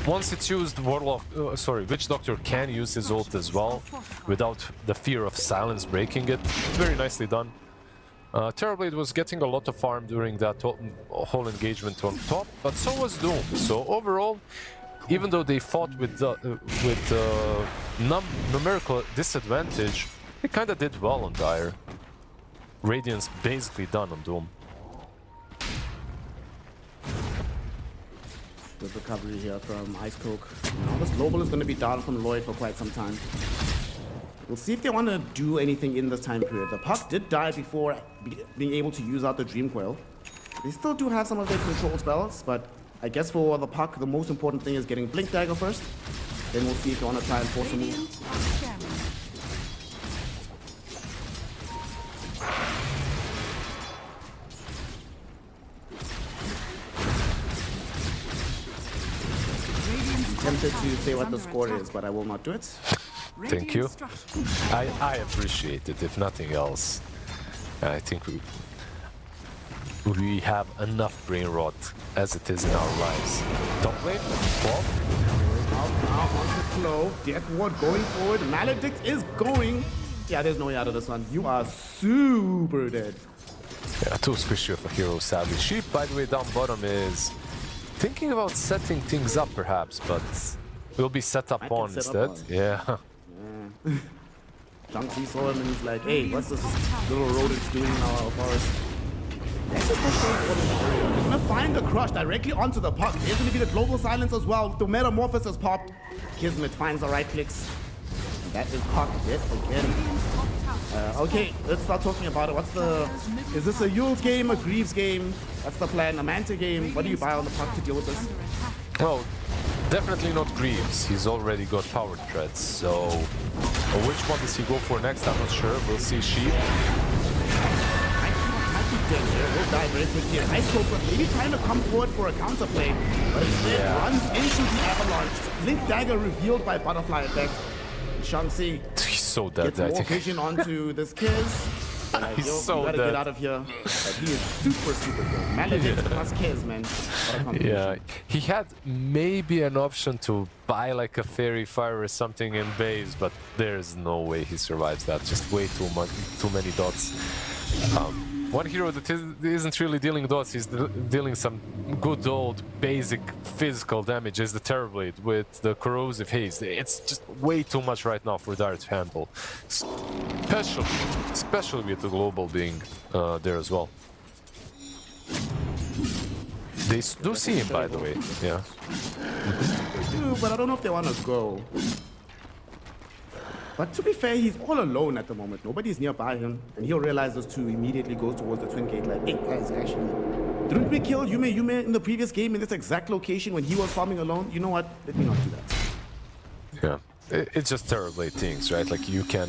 once it's used, Witch Doctor can use his ult as well, without the fear of silence breaking it. Very nicely done. Terrorblade was getting a lot of farm during that whole engagement on top, but so was Doom. So overall, even though they fought with numerical disadvantage, They kinda did well on Dire. Radiant's basically done on Doom. Good recovery here from Ice Coke. Now this global is going to be down from Lloyd for quite some time. We'll see if they want to do anything in this time period. The Puck did die before being able to use out the Dream Coil. They still do have some of their control spells, but I guess for the Puck, the most important thing is getting Blink Dagger first. Then we'll see if they want to try and force a move. Radiant are scanning. Tempted to say what the score is, but I will not do it. Thank you. I appreciate it, if nothing else. I think we have enough brain rot as it is in our lives. Top lane, Bob. Now onto Clove. Death Ward going forward. Maledict is going. Yeah, there's no way out of this one. You are super dead. Yeah, too squishy of a hero, sadly. Sheep, by the way, down bottom is thinking about setting things up, perhaps, but will be set up on instead. Yeah. Junksy saw him and he's like, hey, what's this little rodent doing in our forest? Let's just go for the area. They're gonna find the crush directly onto the Puck. There's gonna be the global silence as well. The Metamorphosis has popped. Kismet finds the right clicks. And that is Puck dead again. Okay, let's start talking about it. What's the... Is this a Yule's game, a Greaves game? What's the plan? A Manta game? What do you buy on the Puck to deal with this? Oh, definitely not Greaves. He's already got power threats, so... which one does he go for next? I'm not sure. We'll see. Sheep. Might be dead here. We'll die very quickly. Ice Coke was maybe trying to come forward for a counterplay, but instead runs into the Avalanche. Blink Dagger revealed by Butterfly Effect. Shanxi He's so dead, gets I more think. vision onto this Kiz. Like, He's yo, so you gotta dead. get out of here. But he is super, super good. Maledict plus Kiz, man. What a combination. Yeah, he had maybe an option to buy like a Fairy Fire or something in base, but there's no way he survives that. Just way too many dots. One hero that isn't really dealing dots, he's dealing some good old basic physical damage is the Terrorblade with the Corrosive Haze. It's just way too much right now for Dire to handle. Especially with the global being there as well. They do see him, by the way. Yeah. They do, but I don't know if they want to go. But to be fair, he's all alone at the moment. Nobody's nearby him. And he'll realize this too, immediately goes towards the Twin Gate like, hey guys, actually, didn't we kill Yume in the previous game in this exact location when he was farming alone? You know what? Let me not do that. Yeah. It's just Terrorblade things, right? Like you can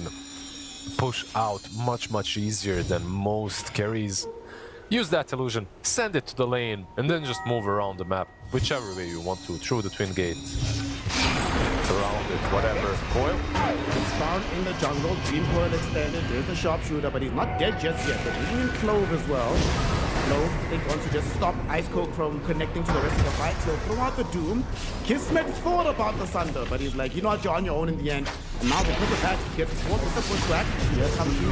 push out much easier than most carries. Use that illusion, send it to the lane, and then just move around the map, whichever way you want to, through the Twin Gate. Around it, whatever. Coil? He's found in the jungle. Dream Coil expanded. There's the sharpshooter, but he's not dead just yet. They're bringing in Clove as well. Clove, they want to just stop Ice Coke from connecting to the rest of the fight. So throw out the Doom. Kismet thought about the Sunder, but he's like, you know what, you're on your own in the end. And now because of that, he gets caught with the pushback. Here comes Yume.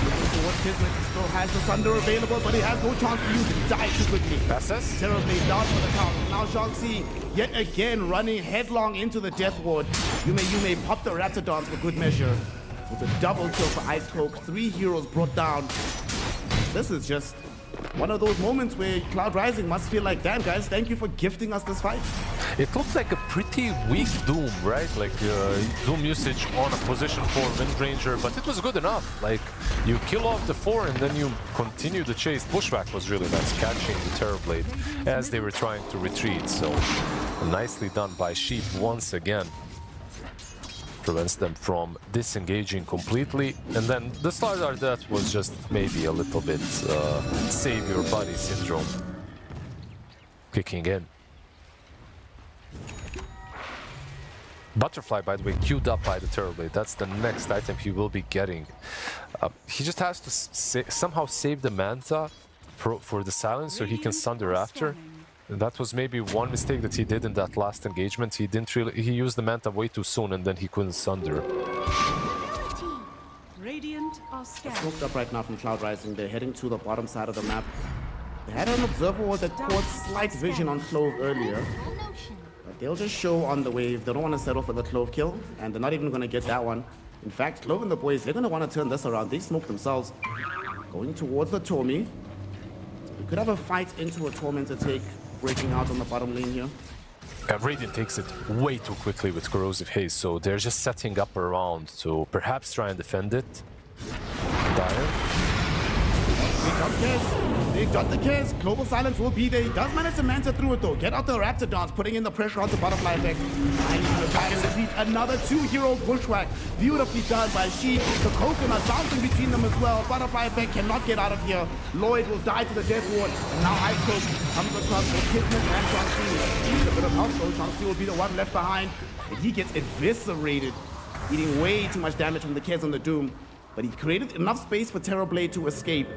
Looking towards Kismet. He still has the Sunder available, but he has no chance to use it. He dies too quickly. Passes? Terribly down for the count. Now Shanxi yet again running headlong into the Death Ward. Yume pop the Raptidons for good measure. With a double kill for Ice Coke. 3 heroes brought down. This is just one of those moments where Cloud Rising must feel like, damn guys, thank you for gifting us this fight. It looked like a pretty weak Doom, right? Like Doom usage on a position 4 Windranger, but it was good enough. Like you kill off the 4 and then you continue the chase. Pushback was really nice, catching the Terrorblade as they were trying to retreat. So nicely done by Sheep once again. Prevents them from disengaging completely, and then the Slardar death was just maybe a little bit save your body syndrome kicking in. Butterfly, by the way, queued up by the Terrorblade. That's the next item he will be getting. He just has to somehow save the Manta for the silence so he can Sunder after. And that was maybe one mistake that he did in that last engagement. He used the Manta way too soon and then he couldn't Sunder. Radiant are scanning. Smoked up right now from Cloud Rising. They're heading to the bottom side of the map. They had an observer ward that caught slight vision on Clove earlier. But they'll just show on the wave. They don't want to settle for the Clove kill, and they're not even going to get that one. In fact, Clove and the boys, they're going to want to turn this around. They smoke themselves. Going towards the Tommy. So we could have a fight into a Tormentor take, breaking out on the bottom lane here. Radiant takes it way too quickly with Corrosive Haze, so they're just setting up around to perhaps try and defend it. Dire. They got the kiss. Global silence will be there. He does manage to Manta through it though. Get out the Raptor dance, putting in the pressure onto Butterfly Effect. Another two-hero bushwhack. Beautifully done by Sheep. The coconut bouncing between them as well. Butterfly Effect cannot get out of here. Lloyd will die to the Death Ward. And now Ice Coach comes across with Kismet and Chauncey. Needs a bit of help though. Chauncey will be the one left behind. And he gets eviscerated. Eating way too much damage from the Kez on the Doom. But he created enough space for Terrorblade to escape.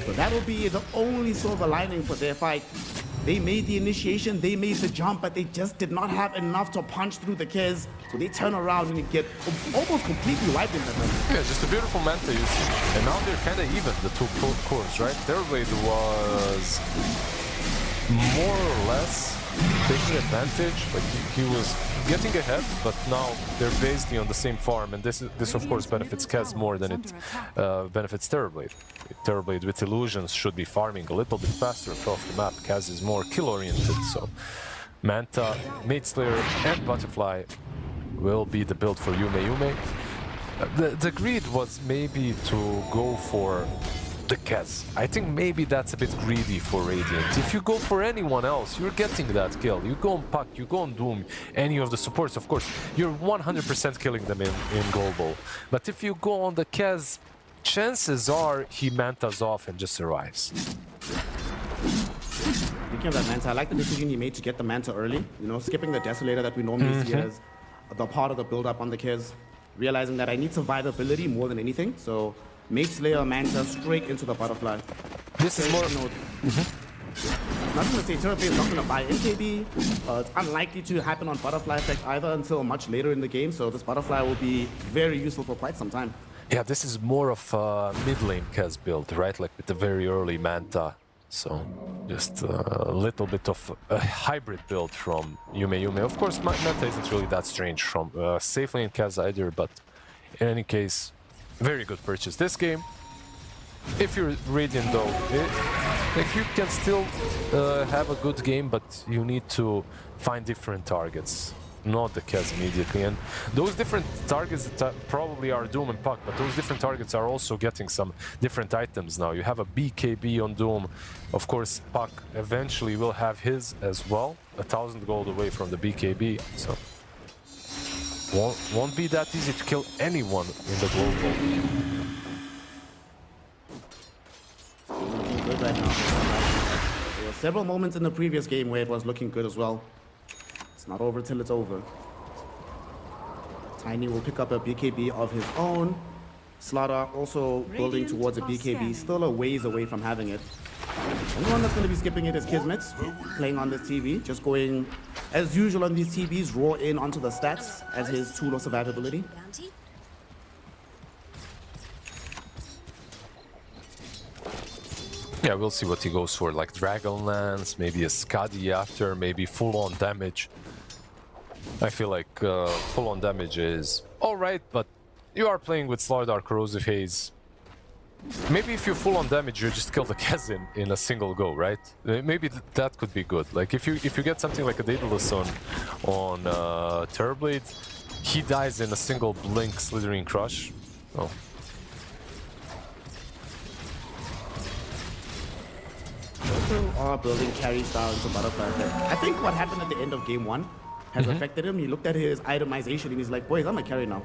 So that'll be the only silver lining for their fight. They made the initiation, they made the jump, but they just did not have enough to punch through the Kez. So they turn around and get almost completely wiped in that moment. Yeah, just a beautiful Manta usage. And now they're kind of even, the two cores, right? Terrorblade was more or less taking advantage. Like he was getting ahead, but now they're basically on the same farm, and this of course benefits Kez more than it benefits Terrorblade. Terrorblade with illusions should be farming a little bit faster across the map. Kez is more kill-oriented, so Manta, Maid Slayer, and Butterfly will be the build for Yume. The greed was maybe to go for the Kez. I think maybe that's a bit greedy for Radiant. If you go for anyone else, you're getting that kill. You go on Puck, you go on Doom, any of the supports, of course, you're 100% killing them in global. But if you go on the Kez, chances are he Mantas off and just survives. Speaking of that Manta, I like the decision he made to get the Manta early. You know, skipping the Desolator that we normally see as the part of the build-up on the Kez. Realizing that I need survivability more than anything, so Maid Slayer Manta straight into the Butterfly. This is more... Nothing to say, Terrorblade is not going to buy NKB. It's unlikely to happen on Butterfly Effect either until much later in the game, so this Butterfly will be very useful for quite some time. Yeah, this is more of a mid-lane Kez build, right? Like with the very early Manta. So, just a little bit of a hybrid build from Yume. Of course, Manta isn't really that strange from safe lane Kez either, but in any case, very good purchase this game. If you're Radiant though, like you can still have a good game, but you need to find different targets, not the Kez immediately. And those different targets that probably are Doom and Puck, but those different targets are also getting some different items now. You have a BKB on Doom. Of course, Puck eventually will have his as well, 1,000 gold away from the BKB. So won't be that easy to kill anyone in the global. Looking good right now. There were several moments in the previous game where it was looking good as well. It's not over till it's over. Tiny will pick up a BKB of his own. Slaughter also building towards a BKB, still a ways away from having it. The only one that's going to be skipping it is Kismet, playing on this TV, just going as usual on these TVs, raw in onto the stats as his tool of survivability. Yeah, we'll see what he goes for, like Dragonlance, maybe a Skadi after, maybe full-on damage. I feel like full-on damage is alright, but you are playing with Slardar, Corrosive Haze. Maybe if you full-on damage, you just kill the Kez in a single go, right? Maybe that could be good. Like if you get something like a Daedalus on Terrorblade, he dies in a single blink Slithering Crush. Oh. Also are building carry style into Butterfly Effect. I think what happened at the end of game 1 has affected him. He looked at his itemization and he's like, boys, I'm a carry now.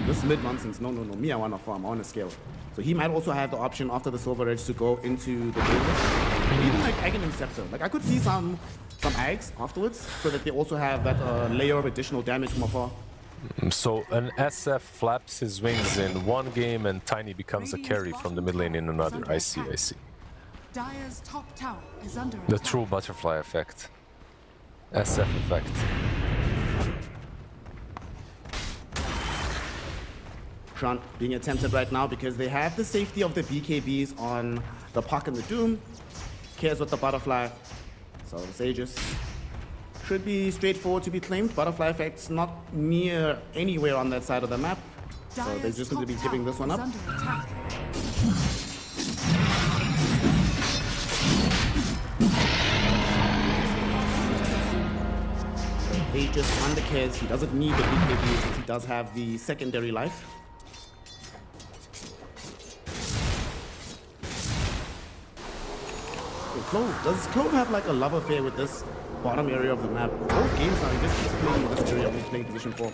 This mid-nonsense, no, me, I want to farm, I want to scale. So he might also have the option after the Silver Edge to go into the business. Even like Aghanim and Scepter. Like I could see some Ags afterwards so that they also have that layer of additional damage from afar. So an SF flaps his wings in one game and Tiny becomes a carry from the mid lane in another. I see. Dire's top tower is under The attack. true butterfly effect. SF effect. Shunt being attempted right now because they have the safety of the BKBs on the Puck and the Doom. Cares with the Butterfly. So the Sages should be straightforward to be claimed. Butterfly effect's not near anywhere on that side of the map. So they're just going to be giving this one up. Under attack. They just on the Kez. He doesn't need the BKB since he does have the secondary life. Clove. Does Clove have like a love affair with this bottom area of the map? Both games now, he just keeps playing in this area when he's playing Division 4.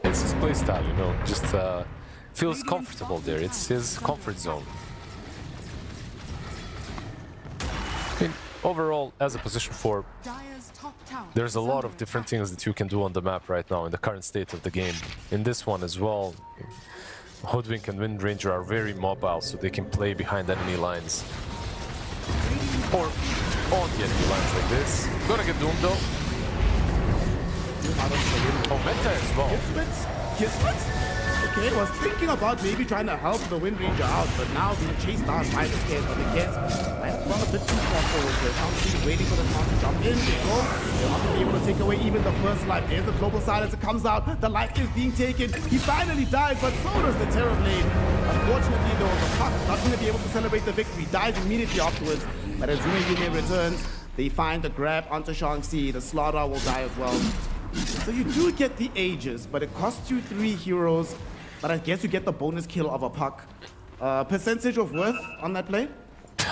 It's his playstyle, you know, just feels comfortable there. It's his comfort zone. I mean, overall, as a position 4, Dire's top tower there's a is lot under of different attack. things that you can do on the map right now in the current state of the game. In this one as well, Hoodwink and Wind Ranger are very mobile, so they can play behind enemy lines. Or on the enemy lines like this. Gonna get doomed though. Oh, meta as well. Kismet? Kismet? Okay, was thinking about maybe trying to help the Wind Ranger out, but now being chased down by the Kez. But the Kez might have gone a bit too far forward here. Now he's waiting for the chance to jump in. They go. They're not going to be able to take away even the first life. There's the global silence. It comes out. The life is being taken. He finally dies, but so does the Terrorblade. Unfortunately, though, the Puck not going to be able to celebrate the victory. Dies immediately afterwards. But as Yume returns, they find the grab onto Shang-Chi. The Slaughter will die as well. So you do get the Aegis, but it costs you 3 heroes. But I guess you get the bonus kill of a Puck. Percentage of worth on that play?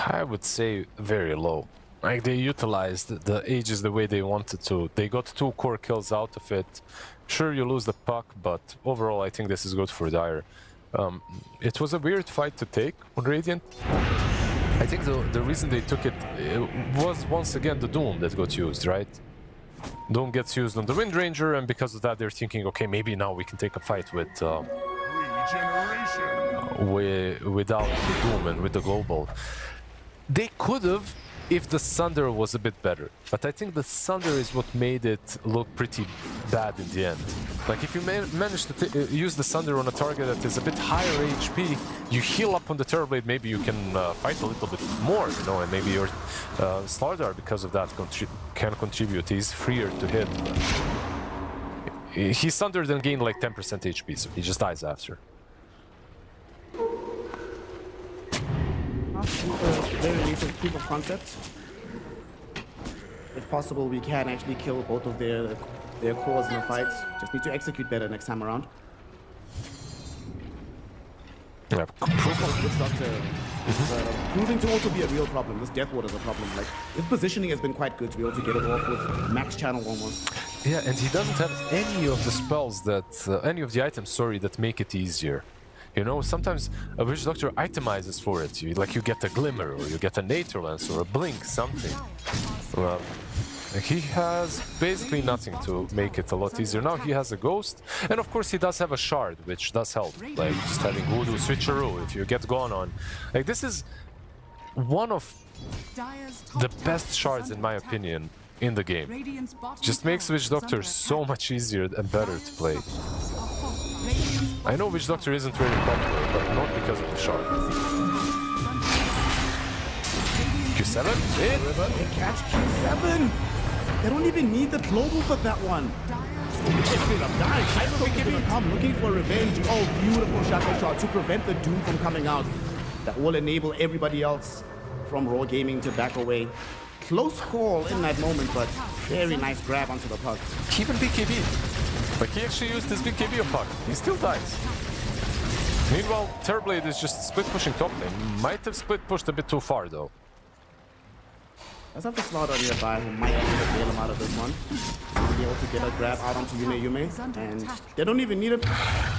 I would say very low. Like, they utilized the Aegis the way they wanted to. They got 2 core kills out of it. Sure, you lose the Puck, but overall I think this is good for Dire. It was a weird fight to take on Radiant. I think the reason they took it was once again the Doom that got used, right? Doom gets used on the Wind Ranger, and because of that they're thinking, okay, maybe now we can take a fight with without the Doom and with the Global. They could have if the Sunder was a bit better, but I think the Sunder is what made it look pretty bad in the end. Like, if you manage to use the Sunder on a target that is a bit higher HP, you heal up on the Terrorblade, maybe you can fight a little bit more, you know, and maybe your Slardar, because of that, can contribute. He's freer to hit. He Sundered and gained like 10% HP, so he just dies after. Very recent proof of concept. If possible, we can actually kill both of their cores in the fight. Just need to execute better next time around. Yeah. Proof of Witch Doctor is proving to also be a real problem. This Death Ward is a problem. Like, his positioning has been quite good to be able to get it off with max channel almost. Yeah, and he doesn't have any of the spells that, any of the items, sorry, that make it easier. You know, sometimes a Witch Doctor itemizes for it. You get a Glimmer, or you get a Nature Lance, or a Blink, something. Well, he has basically nothing to make it a lot easier. Now he has a Ghost, and of course he does have a Shard, which does help. Like, just having Voodoo Switcheroo if you get gone on. Like, this is one of the best shards, in my opinion, in the game. Just makes Witch Doctor so much easier and better to play. I know Witch Doctor isn't very popular, but not because of the shard. Q7? They catch Q7! They don't even need the global for that one. It's straight up dying. Hyperfocus is gonna come looking for revenge. Oh, beautiful Shadow Shot to prevent the Doom from coming out. That will enable everybody else from Raw Gaming to back away. Close call in that moment, but very nice grab onto the puck. Even BKB. Like, he actually used his BKB puck. He still dies. Meanwhile, Terrorblade is just split pushing top lane. Might have split pushed a bit too far though. Let's have the Slaughter nearby who might actually bail him out of this one. He'll be able to get a grab out onto Yume, and they don't even need it.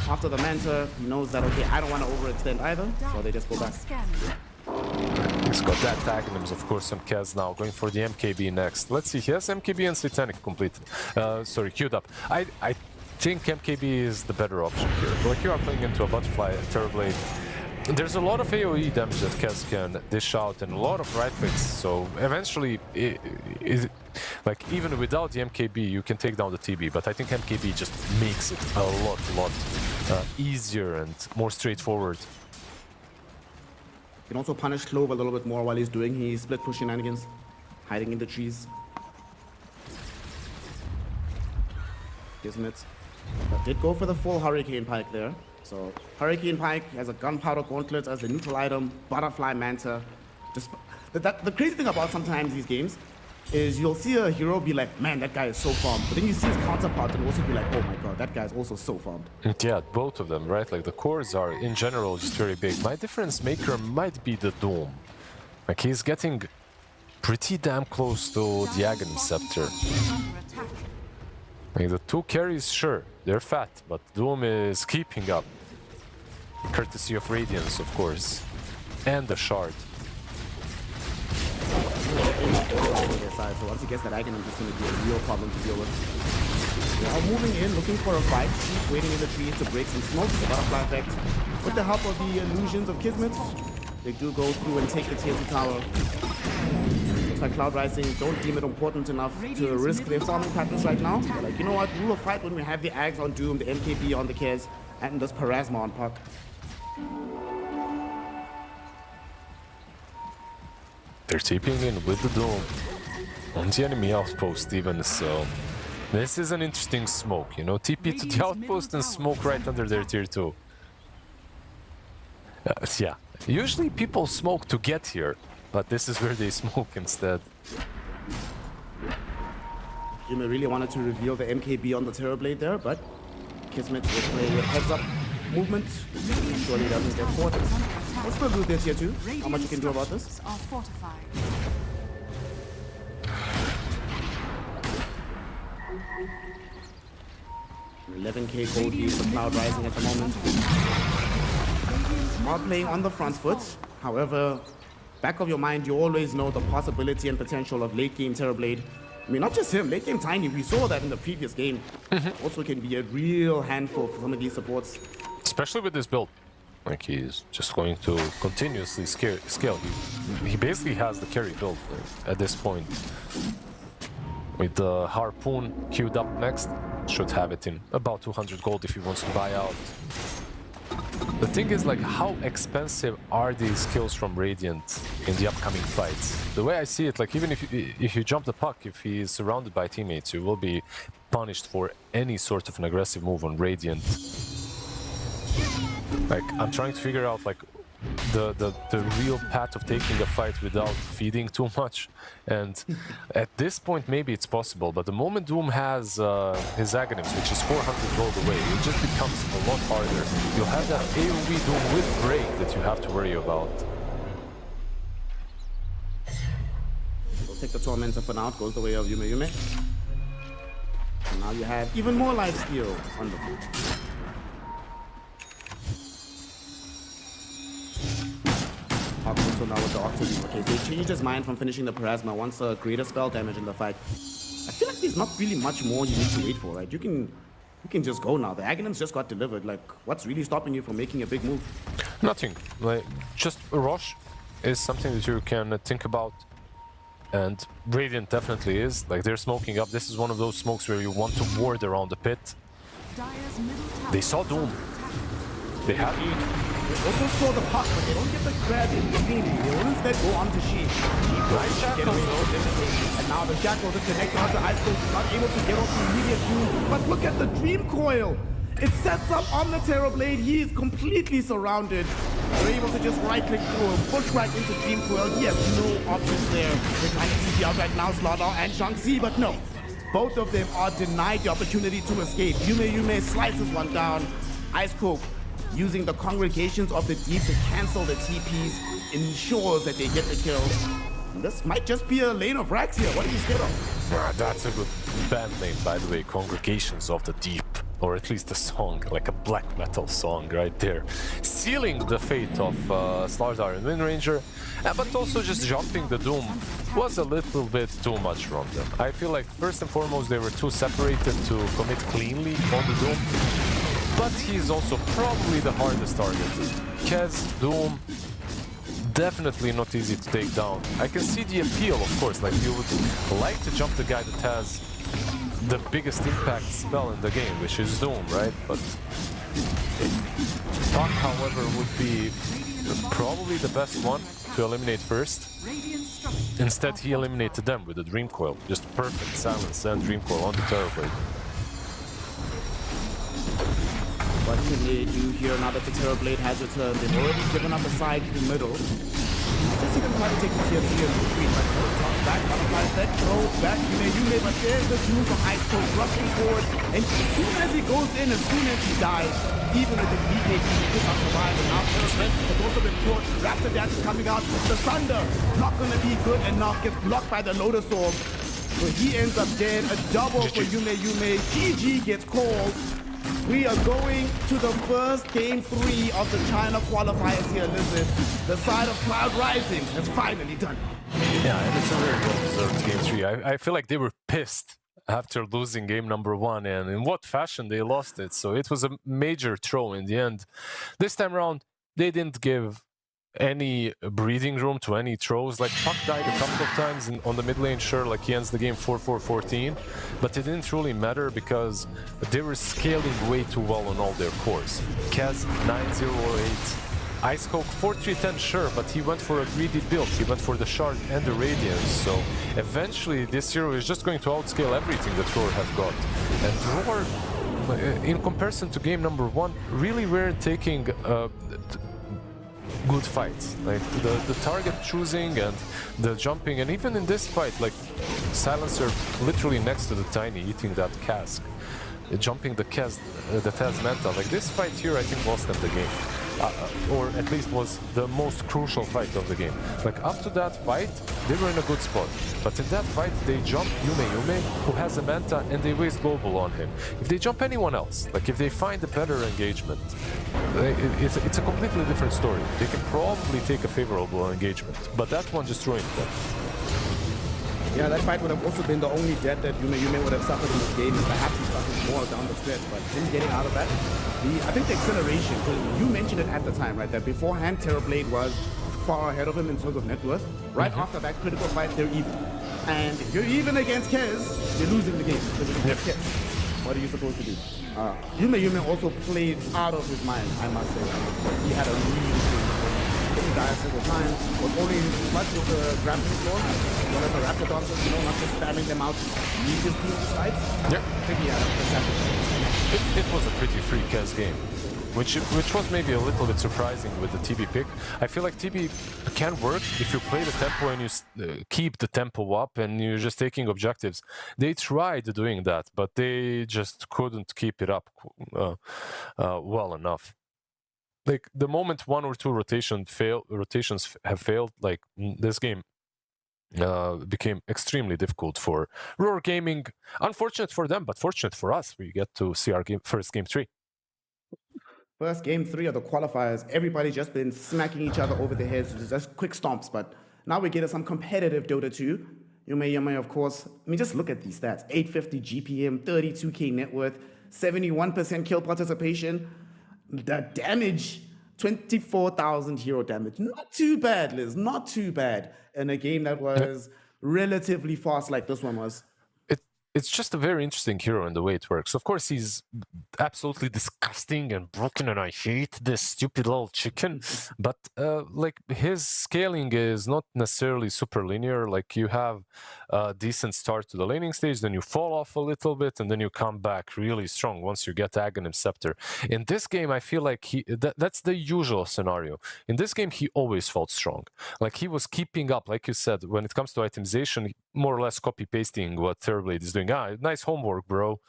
After the Manta, he knows that, okay, I don't want to overextend either, so they just go back. He's got that Aghanim's, of course, on Kez now, going for the MKB next. Let's see, he has MKB and Satanic completed. Sorry, queued up. I think MKB is the better option here. Like, you are playing into a Butterfly Terrorblade. There's a lot of AoE damage that Kez can dish out and a lot of right clicks, so eventually, like, even without the MKB, you can take down the TB, but I think MKB just makes it a lot easier and more straightforward. You can also punish Clove a little bit more while he's doing his split push shenanigans, hiding in the trees. Kismet did go for the full Hurricane Pike there. So Hurricane Pike has a Gunpowder Gauntlet as the neutral item, Butterfly Manta. Just the crazy thing about sometimes these games is you'll see a hero be like, man, that guy is so farmed. But then you see his counterpart and also be like, oh my god, that guy is also so farmed. Yeah, both of them, right? Like the cores are in general just very big. My difference maker might be the Doom. Like he's getting pretty damn close to the Aghanim Scepter. Like the two carries, sure, they're fat, but Doom is keeping up. Courtesy of Radiance, of course. And the Shard. So once he gets that Aghanim, it's going to be a real problem to deal with. They are moving in, looking for a fight. Sheep waiting in the trees to break some smokes, the butterfly effect. With the help of the illusions of Kismet, they do go through and take the tier 2 tower. Looks like Cloud Rising don't deem it important enough to risk their farming patterns right now. They're like, you know what, we will fight when we have the Ags on Doom, the MKB on the Kez, and this Parasma on Puck. They're TPing in with the Doom on the enemy outpost even, so this is an interesting smoke, you know, TP to the outpost and smoke right under their tier 2. Yeah, usually people smoke to get here, but this is where they smoke instead. Yume really wanted to reveal the MKB on the Terrorblade there, but Kismet will play with heads up movement. Surely doesn't get caught. What's the loot there, tier 2? How much you can do about this? Are fortified. 11k gold lead for Cloud Rising at the moment. Are playing on the front foot. However, back of your mind, you always know the possibility and potential of late game Terrorblade. I mean, not just him, late game Tiny, we saw that in the previous game. Also can be a real handful for some of these supports. Especially with this build. Like he's just going to continuously scale. He basically has the carry build at this point. With the Harpoon queued up next, should have it in about 200 gold if he wants to buy out. The thing is, like, how expensive are these skills from Radiant in the upcoming fights? The way I see it, like, even if you jump the puck, if he is surrounded by teammates, you will be punished for any sort of an aggressive move on Radiant. Like, I'm trying to figure out, like, the real path of taking a fight without feeding too much, and at this point maybe it's possible, but the moment Doom has his Aghanims, which is 400 gold away, it just becomes a lot harder. You'll have that AoE Doom with break that you have to worry about. We'll take the Tormentor for now, it goes the way of Yume. And now you have even more lifesteal on the field. Also now with the Octave. Okay, they changed his mind from finishing the Parasma once a greater spell damage in the fight. I feel like there's not really much more you need to wait for, right? You can just go now. The Aghanims just got delivered. Like, what's really stopping you from making a big move? Nothing. Like, just a rush is something that you can think about. And Radiant definitely is. Like, they're smoking up. This is one of those smokes where you want to ward around the pit. They saw Doom. They have it. They also saw the puck, but they don't get the grab immediately. They will instead go on to Sheep. And now the Shackles are connected onto Ice Cold, not able to get off the immediate Doom. But look at the Dream Coil. It sets up on the Terrorblade. He is completely surrounded. They're able to just right-click through him, push right into Dream Coil. He has no options there. They're trying to see out right now, Slaughter and Shang-Chi, but no. Both of them are denied the opportunity to escape. Yume slices one down. Ice Cold, using the congregations of the deep to cancel the TPs, ensures that they get the kills. And this might just be a lane of racks here. What are you scared of? That's a good band name, by the way, Congregations of the Deep. Or at least a song, like a black metal song right there. Sealing the fate of Slardar and Windranger, but also just jumping the Doom was a little bit too much from them. I feel like first and foremost they were too separated to commit cleanly on the Doom. But he's also probably the hardest target. Kez, Doom, definitely not easy to take down. I can see the appeal, of course, like you would like to jump the guy that has the biggest impact spell in the game, which is Doom, right? But Puck, however, would be probably the best one to eliminate first. Instead, he eliminated them with the Dream Coil. Just perfect silence and Dream Coil on the Terrorblade. What can they do here now that the Terrorblade has returned? They've already given up a side in the middle. Just see them try to take the tier 3 and retreat, but toss back, butterfly effect, throws back, Yume, but there's the Doom from Ice Cold rushing forward, and as soon as he goes in, as soon as he dies, even with his BKB, he could not survive, and now Terrorblade has also been caught, Raptor Dash is coming out, the Thunder, not gonna be good enough, gets blocked by the Lotus Orb, so he ends up dead, a double for Yume, GG gets called. We are going to the first game 3 of the China qualifiers here, listen. The side of Cloud Rising has finally done it. Yeah, and it's a very well-deserved game 3. I feel like they were pissed after losing game number 1, and in what fashion they lost it. So it was a major throw in the end. This time around, they didn't give any breathing room to any throws. Like Puck died a couple of times on the mid lane, sure, like he ends the game 4-4-14, but it didn't really matter because they were scaling way too well on all their cores. Kaz 908, Ice Coke 4-3-10, sure, but he went for a greedy build. He went for the shard and the radiance, so eventually this hero is just going to outscale everything that Roar have got. And Roar, in comparison to game number 1, really weren't taking good fights, like the target choosing and the jumping, and even in this fight, like Silencer literally next to the Tiny eating that cask, jumping the Taz Manta. Like this fight here, I think lost them the game, or at least was the most crucial fight of the game. Like up to that fight, they were in a good spot, but in that fight they jumped Yume, who has a Manta, and they waste global on him. If they jump anyone else, like if they find a better engagement, it's a completely different story. They can probably take a favorable engagement, but that one just ruined them. Yeah, that fight would have also been the only death that Yume would have suffered in this game, and perhaps he suffered more down the stretch, but him getting out of that, I think the acceleration, because you mentioned it at the time, right, that beforehand Terrorblade was far ahead of him in terms of net worth. Right after that critical fight, they're even. And if you're even against Kez, you're losing the game, because against Kez, what are you supposed to do? Yume also played out of his mind, I must say. He had a really didn't die a single time, was only much with the grappling floor, one of the raptor dancers, not just spamming them out, need his team to fight. Yep. I think he had a fantastic It was a pretty free Kaz game, which was maybe a little bit surprising with the TB pick. I feel like TB can work if you play the tempo and you keep the tempo up and you're just taking objectives. They tried doing that, but they just couldn't keep it up well enough. Like the moment 1 or 2 rotations have failed, like this game became extremely difficult for Roar Gaming. Unfortunate for them, but fortunate for us. We get to see our first game 3. First game 3 of the qualifiers, everybody just been smacking each other over the heads, just quick stomps, but now we get some competitive Dota 2. Yume, of course, I mean, just look at these stats. 850 GPM, 32k net worth, 71% kill participation. The damage, 24,000 hero damage. Not too bad, Liz, not too bad. In a game that was relatively fast like this one was. It's just a very interesting hero in the way it works. Of course, he's absolutely disgusting and broken, and I hate this stupid little chicken. But like his scaling is not necessarily super linear. Like you have a decent start to the laning stage, then you fall off a little bit, and then you come back really strong once you get Aghanim Scepter. In this game, I feel like that's the usual scenario. In this game, he always felt strong. Like he was keeping up, like you said, when it comes to itemization, more or less copy-pasting what Terrorblade is doing. Nice homework, bro.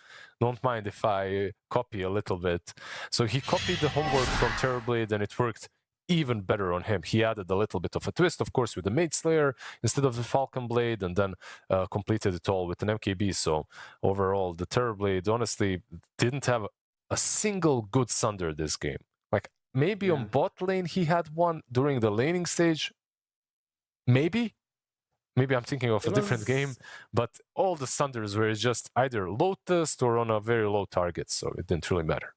Don't mind if I copy a little bit. So he copied the homework from Terrorblade, and it worked even better on him. He added a little bit of a twist, of course, with the Maid Slayer instead of the Falcon Blade, and then completed it all with an MKB. So overall, the Terrorblade honestly didn't have a single good Sunder this game. Like maybe on bot lane he had one during the laning stage. Maybe I'm thinking of a different game, but all the Sunders were just either Lotus or on a very low target, so it didn't really matter.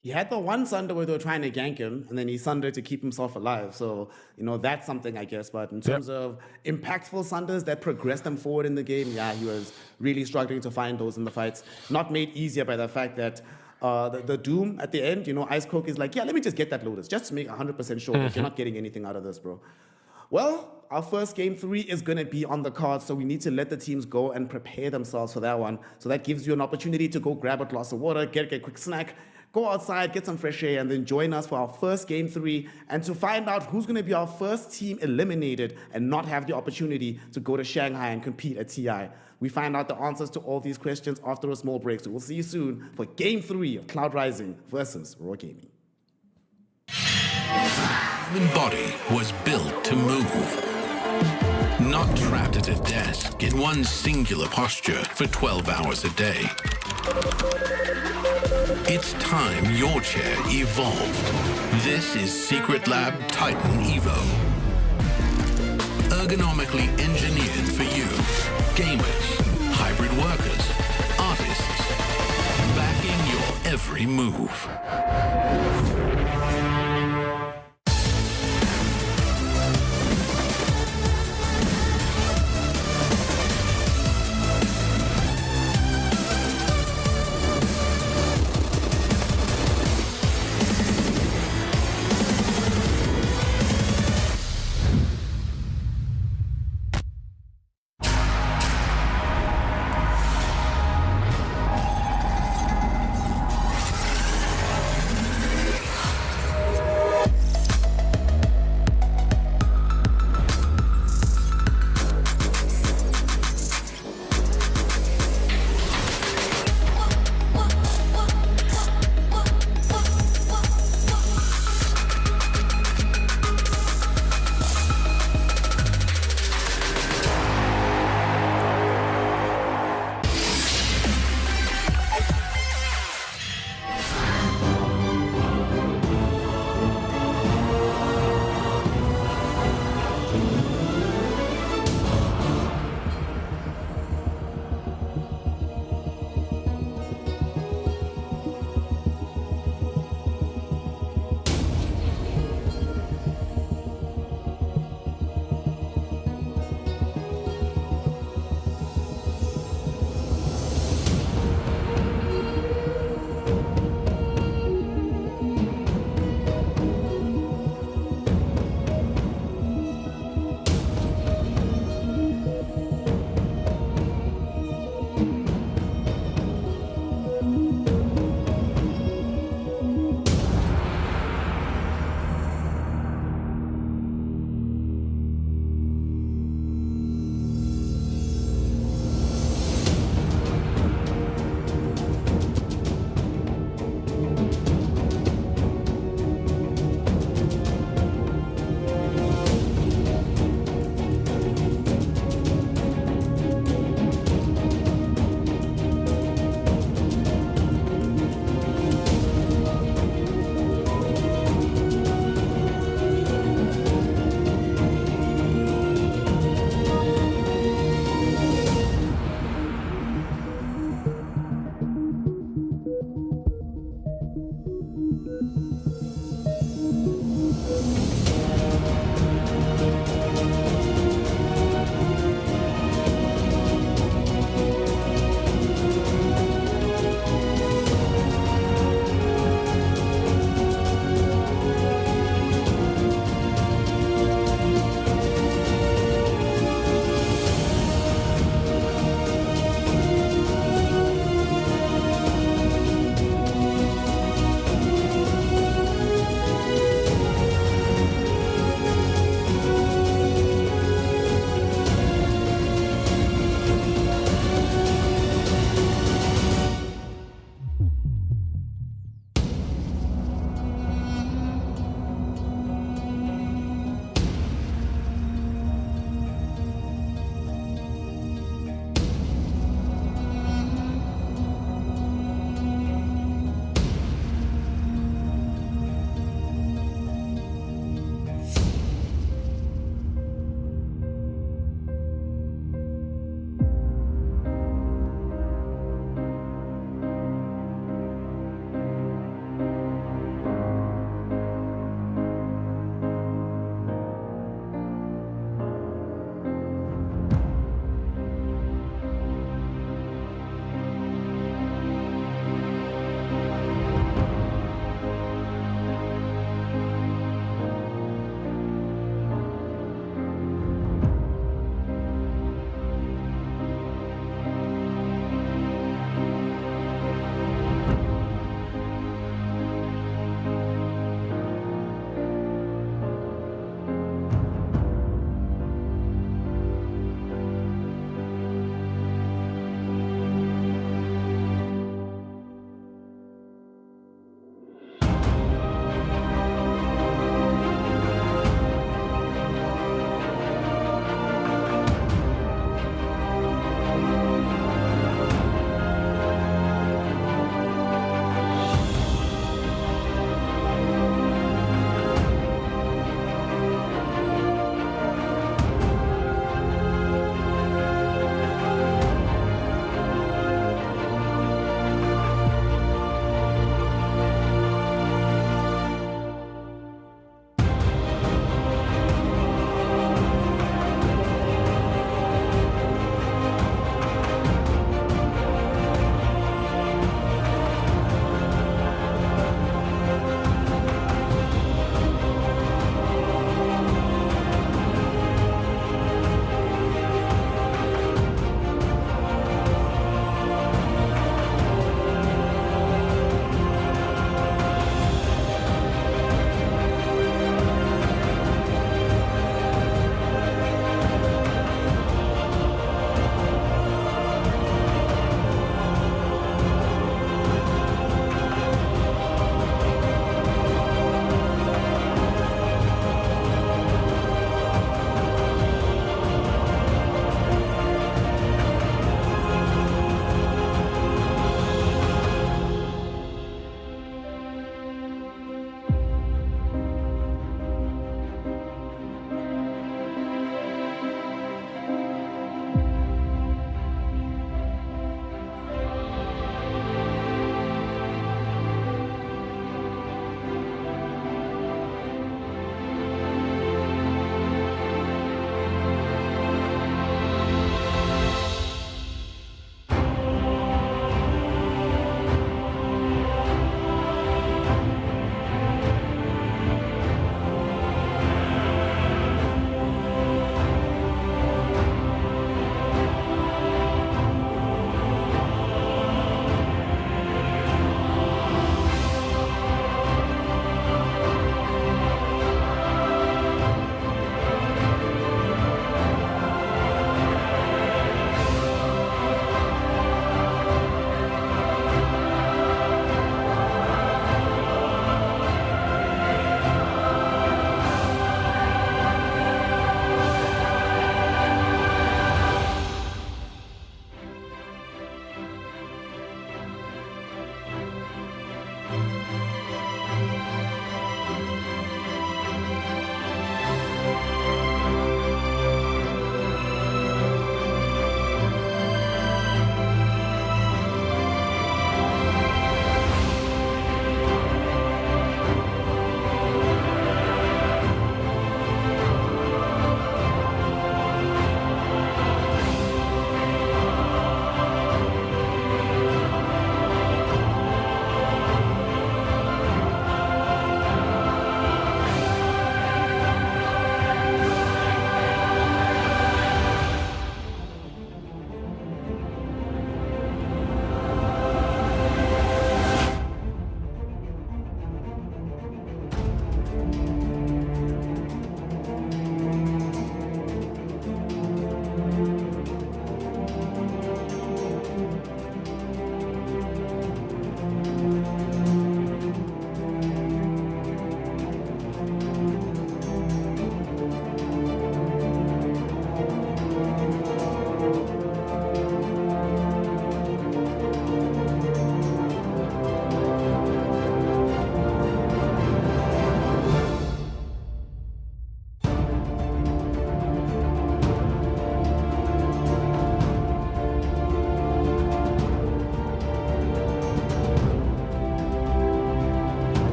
He had the one Sunder where they were trying to gank him, and then he Sundered to keep himself alive. So, that's something, I guess. But in terms of impactful Sunders that progressed them forward in the game, he was really struggling to find those in the fights. Not made easier by the fact that the Doom at the end, Ice Coke is like, let me just get that Lotus, just to make 100% sure that you're not getting anything out of this, bro. Well, our first game 3 is going to be on the card, so we need to let the teams go and prepare themselves for that one. So that gives you an opportunity to go grab a glass of water, get a quick snack, go outside, get some fresh air, and then join us for our first Game 3 and to find out who's going to be our first team eliminated and not have the opportunity to go to Shanghai and compete at TI. We find out the answers to all these questions after a small break, so we'll see you soon for Game 3 of Cloud Rising versus Raw Gaming. The human body was built to move. Not trapped at a desk in one singular posture for 12 hours a day. It's time your chair evolved. This is Secret Lab Titan Evo. Ergonomically engineered for you. Gamers, hybrid workers, artists. Backing your every move.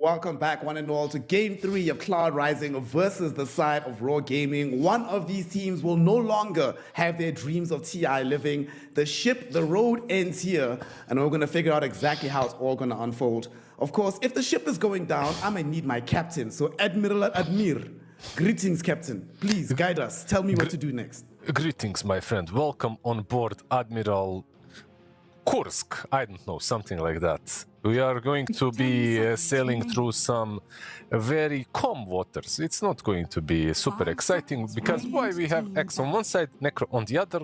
Welcome back, one and all, to Game 3 of Cloud Rising versus the side of Raw Gaming. One of these teams will no longer have their dreams of TI living. The road ends here, and we're going to figure out exactly how it's all going to unfold. Of course, if the ship is going down, I might need my captain. So Admiral Admir, greetings, Captain. Please guide us. Tell me what to do next. Greetings, my friend. Welcome on board Admiral Kursk. I don't know, something like that. We are going to be sailing through some very calm waters. It's not going to be super exciting because why we have X on one side, Necro on the other.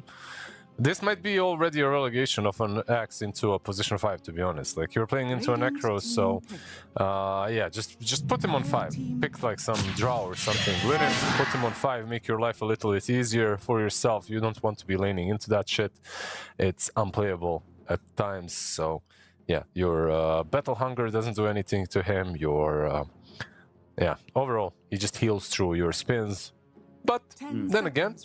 This might be already a relegation of an X into a position 5, to be honest. Like, you're playing into a Necro, so yeah, just put him on 5. Pick like some draw or something. Win it, put him on 5, make your life a little bit easier for yourself. You don't want to be laning into that shit. It's unplayable at times, so yeah, your battle hunger doesn't do anything to him. Your yeah, overall, he just heals through your spins. But then again,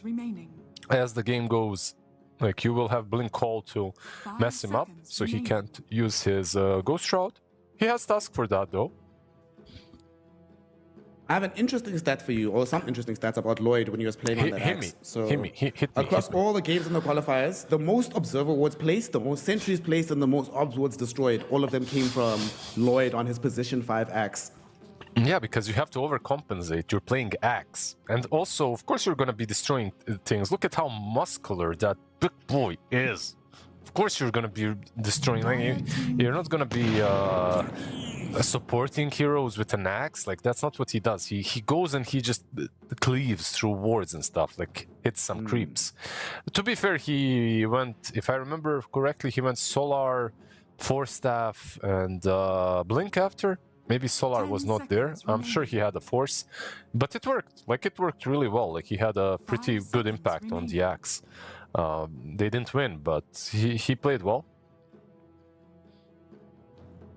as the game goes, like, you will have Blink Call to mess him up, so he can't use his Ghost Shroud. He has task for that, though. I have an interesting stat for you, or some interesting stats about Lloyd when he was playing on that axe. So hit me. Across all the games in the qualifiers, the most observer wards placed, the most sentries placed, and the most obs wards destroyed, all of them came from Lloyd on his position 5 axe. Yeah, because you have to overcompensate. You're playing axe. And also, of course, you're going to be destroying things. Look at how muscular that big boy is. Of course, you're going to be destroying. Like, you're not going to be supporting heroes with an axe. Like, that's not what he does. He goes and he just cleaves through wards and stuff. Like, hits some creeps. To be fair, he went, if I remember correctly, he went Solar, Force Staff, and Blink after. Maybe Solar was not there. I'm sure he had a Force, but it worked. Like, it worked really well. Like, he had a pretty good impact on the axe. They didn't win, but he played well.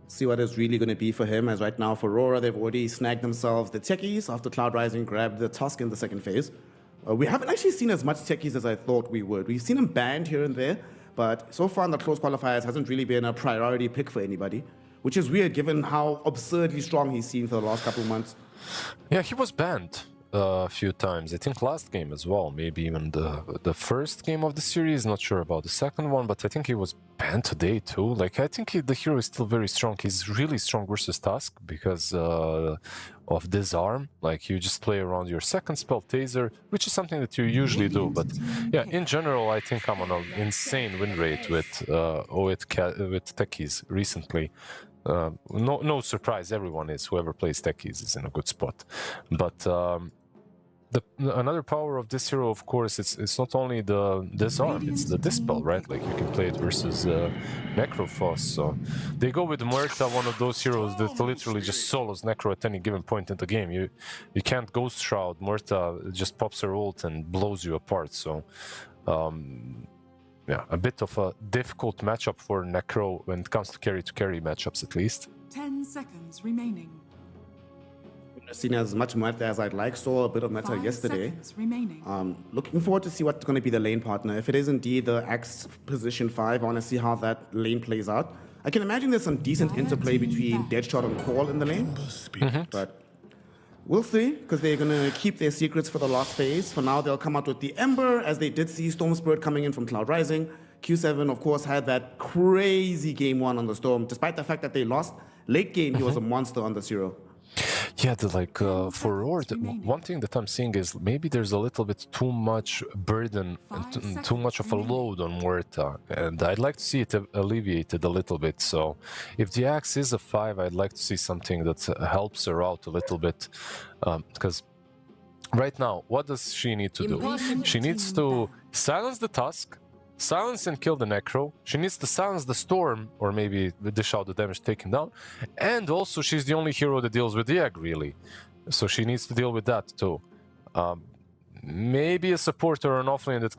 See what is really going to be for him, as right now for Aurora, they've already snagged themselves the techies after Cloud Rising grabbed the Tusk in the second phase. We haven't actually seen as much techies as I thought we would. We've seen them banned here and there, but so far in the close qualifiers hasn't really been a priority pick for anybody, which is weird given how absurdly strong he's seen for the last couple of months. Yeah, he was banned a few times. I think last game as well, maybe even the first game of the series. Not sure about the second one, but I think he was banned today too. Like, I think the hero is still very strong. He's really strong versus Tusk because of Disarm. Like, you just play around your second spell, Taser, which is something that you usually do. But yeah, in general, I think I'm on an insane win rate with techies recently. No surprise, everyone is. Whoever plays techies is in a good spot. But another power of this hero, of course, it's not only the Disarm, it's the Dispel, right? Like, you can play it versus Necrophos. So they go with Muerta, one of those heroes that literally just solos Necro at any given point in the game. You can't Ghost Shroud. Muerta just pops her ult and blows you apart. So yeah, a bit of a difficult matchup for Necro when it comes to carry matchups, at least. 10 seconds remaining. Seen as much meta as I'd like, saw a bit of meta 5 yesterday. seconds remaining. Looking forward to see what's going to be the lane partner. If it is indeed the Axe position 5, I want to see how that lane plays out. I can imagine there's some decent interplay between Deadshot and Call in the lane, but we'll see, because they're going to keep their secrets for the last phase. For now, they'll come out with the Ember, as they did see Storm Spirit coming in from Cloud Rising. Q7, of course, had that crazy game 1 on the Storm. Despite the fact that they lost, late game, he was a monster on the Zero. Yeah, for Roar, one thing that I'm seeing is maybe there's a little bit too much burden and too much of a load on Muerta, and I'd like to see it alleviated a little bit. So if the axe is a 5, I'd like to see something that helps her out a little bit, because right now, what does she need to do? She needs to silence the Tusk, silence and kill the Necro. She needs to silence the Storm, or maybe dish out the damage taken down. And also, she's the only hero that deals with the egg, really. So she needs to deal with that too. Maybe a support or an offlane that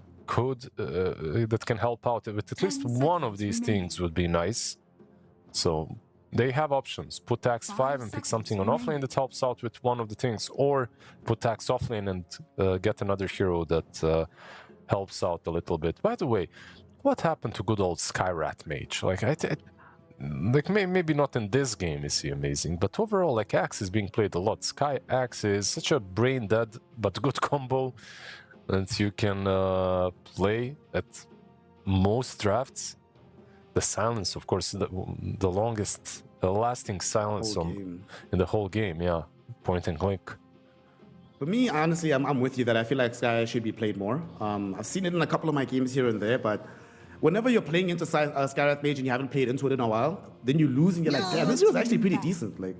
that can help out with at least one of these things would be nice. So they have options. Put Axe 5 and pick something on offlane that helps out with one of the things, or put Axe offlane and get another hero that helps out a little bit. By the way, what happened to good old Skyrat Mage? Like, like maybe not in this game is he amazing, but overall, like Axe is being played a lot. Sky Axe is such a brain dead but good combo that you can play at most drafts. The silence, of course, the longest, lasting silence in the whole game. Yeah, point and click. For me, honestly, I'm with you that I feel like Sky should be played more. I've seen it in a couple of my games here and there, but whenever you're playing into Skyrath Mage and you haven't played into it in a while, then you lose and you're like, damn, this hero's actually pretty decent. Like,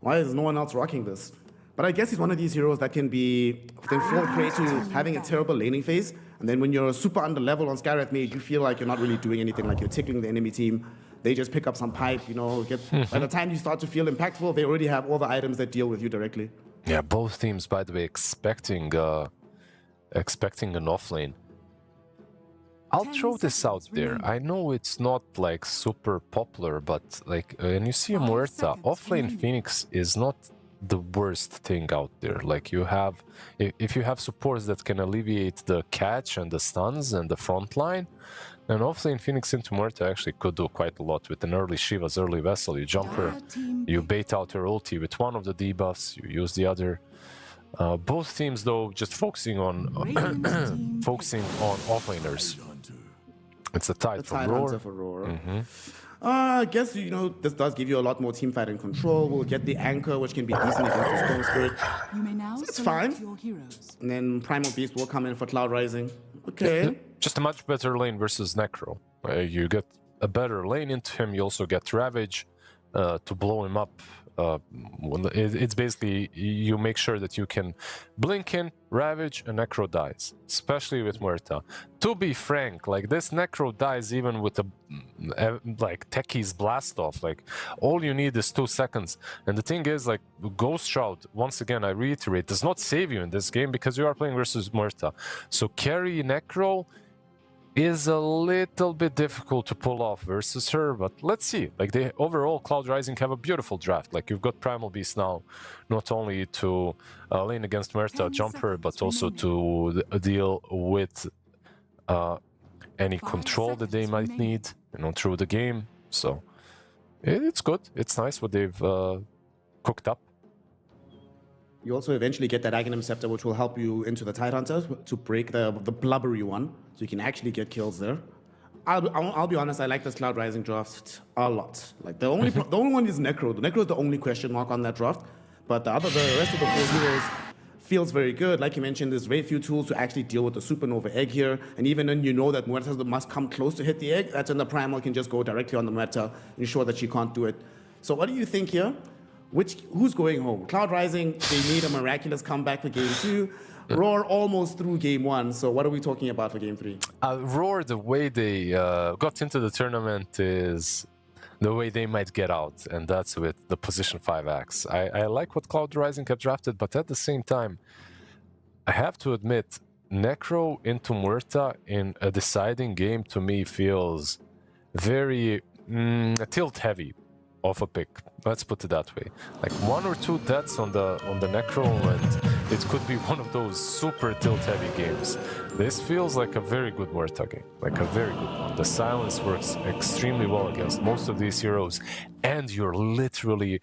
why is no one else rocking this? But I guess he's one of these heroes that can fall prey to having a terrible laning phase. And then when you're super under level on Skyrath Mage, you feel like you're not really doing anything, like you're tickling the enemy team. They just pick up some pipe, you know. By the time you start to feel impactful, they already have all the items that deal with you directly. Yeah, both teams, by the way, expecting an offlane. I'll throw this out there. I know it's not like super popular, but like when you see a Muerta, offlane Phoenix is not the worst thing out there. Like if you have supports that can alleviate the catch and the stuns and the front line, then offlane Phoenix into Muerta actually could do quite a lot with an early Shiva's early vessel. You jump her, you bait out her ulti with one of the debuffs, you use the other. Both teams though just focusing on offlaners. It's a tide for Roar. I guess, you know, this does give you a lot more team fight and control. We'll get the Anchor, which can be decent against the Storm Spirit. You may now It's fine. your heroes. And then Primal Beast will come in for Cloud Rising. Okay. Just a much better lane versus Necro. You get a better lane into him, you also get Ravage to blow him up. It's basically, you make sure that you can blink in, Ravage, and Necro dies. Especially with Muerta. To be frank, like this Necro dies even with a like Techie's blast off. Like all you need is 2 seconds. And the thing is, like Ghost Shroud, once again I reiterate, does not save you in this game because you are playing versus Muerta. So carry Necro is a little bit difficult to pull off versus her, but let's see. Like they overall, Cloud Rising have a beautiful draft. Like you've got Primal Beast now, not only to lane against Muerta, jumper, but also to deal with any control that they might need, you know, through the game. So it's good. It's nice what they've cooked up. You also eventually get that Aghanim Scepter, which will help you into the Tidehunter to break the blubbery one, so you can actually get kills there. I'll be honest, I like this Cloud Rising draft a lot. Like the only one is Necro. The Necro is the only question mark on that draft, but the rest of the 4 heroes feels very good. Like you mentioned, there's very few tools to actually deal with the Supernova Egg here, and even when you know that Muerta must come close to hit the egg, that's when the Primal can just go directly on the Muerta, ensure that she can't do it. So what do you think here? Who's going home? Cloud Rising, they need a miraculous comeback for game 2. Roar almost through game 1. So what are we talking about for game 3? Roar, the way they got into the tournament is the way they might get out, and that's with the position 5 axe. I like what Cloud Rising have drafted, but at the same time, I have to admit, Necro into Muerta in a deciding game to me feels very tilt heavy of a pick. Let's put it that way. Like 1 or 2 deaths on the Necro, and it could be one of those super tilt heavy games. This feels like a very good Muerta game, like a very good one. The silence works extremely well against most of these heroes, and you're literally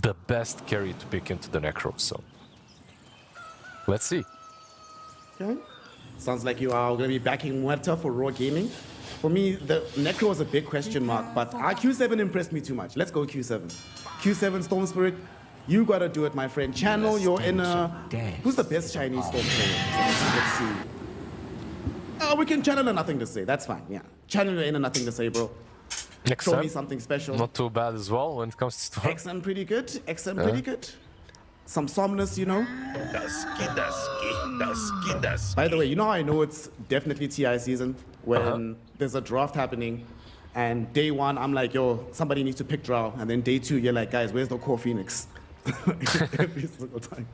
the best carry to pick into the Necro. So let's see. Okay. Sounds like you are going to be backing Muerta for Raw Gaming. For me, the Necro was a big question mark, but Q7 impressed me too much. Let's go Q7. Q7 Storm Spirit, you gotta do it, my friend. Channel your inner... Who's the best Chinese Storm player? Let's see. We can channel a Nothing to Say. That's fine, yeah. Channel your inner Nothing to Say, bro. Show me something special. Not too bad as well when it comes to Storm. XM pretty good. XM pretty good. Some Somnus, you know. By the way, you know how I know it's definitely TI season? When there's a draft happening, and day 1, I'm like, yo, somebody needs to pick Drow. And then day 2, you're like, guys, where's the core Phoenix? Every single time.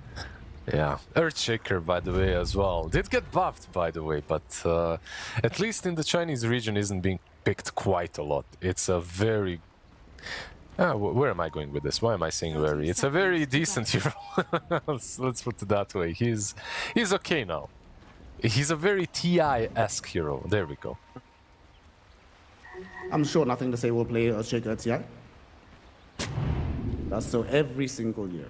Yeah, Earthshaker, by the way, as well. Did get buffed, by the way, but at least in the Chinese region isn't being picked quite a lot. It's a very... where am I going with this? Why am I saying very? It's a very decent hero. let's put it that way. He's okay now. He's a very TI-esque hero. There we go. I'm sure nothing to say will play Shaker at TI. That's so every single year.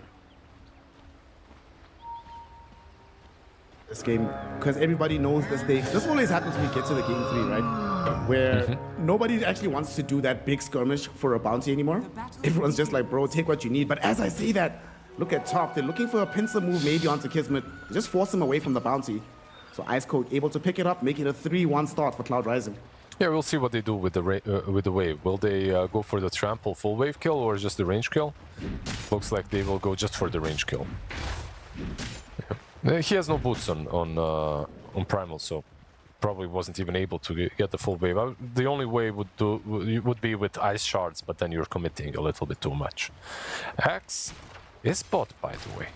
This game, because everybody knows the stakes. This always happens when we get to the game 3, right? Where nobody actually wants to do that big skirmish for a bounty anymore. Everyone's just like, bro, take what you need. But as I say that, look at top. They're looking for a pincer move maybe onto Kismet. Just force him away from the bounty. So Ice Cold able to pick it up, make it a 3-1 start for Cloud Rising. Yeah, we'll see what they do with the wave. Will they go for the trample full wave kill or just the range kill? Looks like they will go just for the range kill. Yeah. He has no boots on Primal, so probably wasn't even able to get the full wave. The only way would be with ice shards, but then you're committing a little bit too much. Axe is bot, by the way.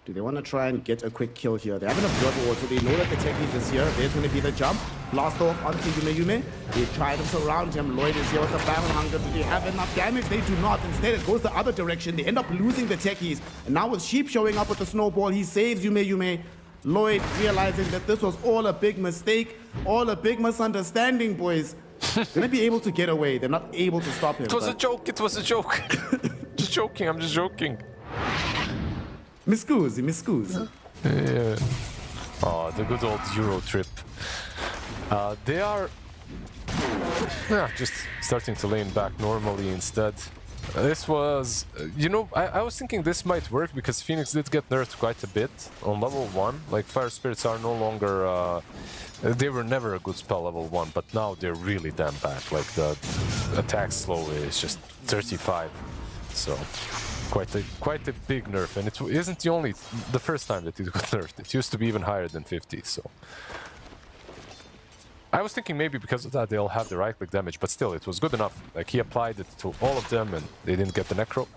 Do they want to try and get a quick kill here? They have an observer ward, so they know that the techies is here. There's going to be the jump. Blast off onto Yume. They try to surround him. Lloyd is here with the Battle Hunger. Do they have enough damage? They do not. Instead, it goes the other direction. They end up losing the techies. And now with Sheep showing up with the snowball, he saves Yume. Lloyd realizing that this was all a big mistake, all a big misunderstanding, boys. Gonna be able to get away. They're not able to stop him. It was a joke. It was a joke. Just joking. I'm just joking. Mi scusi. Yeah. Oh, the good old Euro trip. They are just starting to lane back normally instead. This was, you know, I was thinking this might work because Phoenix did get nerfed quite a bit on level 1. Like Fire Spirits are no longer, they were never a good spell level 1, but now they're really damn bad. Like the attack slow is just 35, so quite a big nerf, and it isn't the first time that it got nerfed. It used to be even higher than 50, so I was thinking maybe because of that they'll have the right click damage, but still it was good enough. Like he applied it to all of them and they didn't get the necro.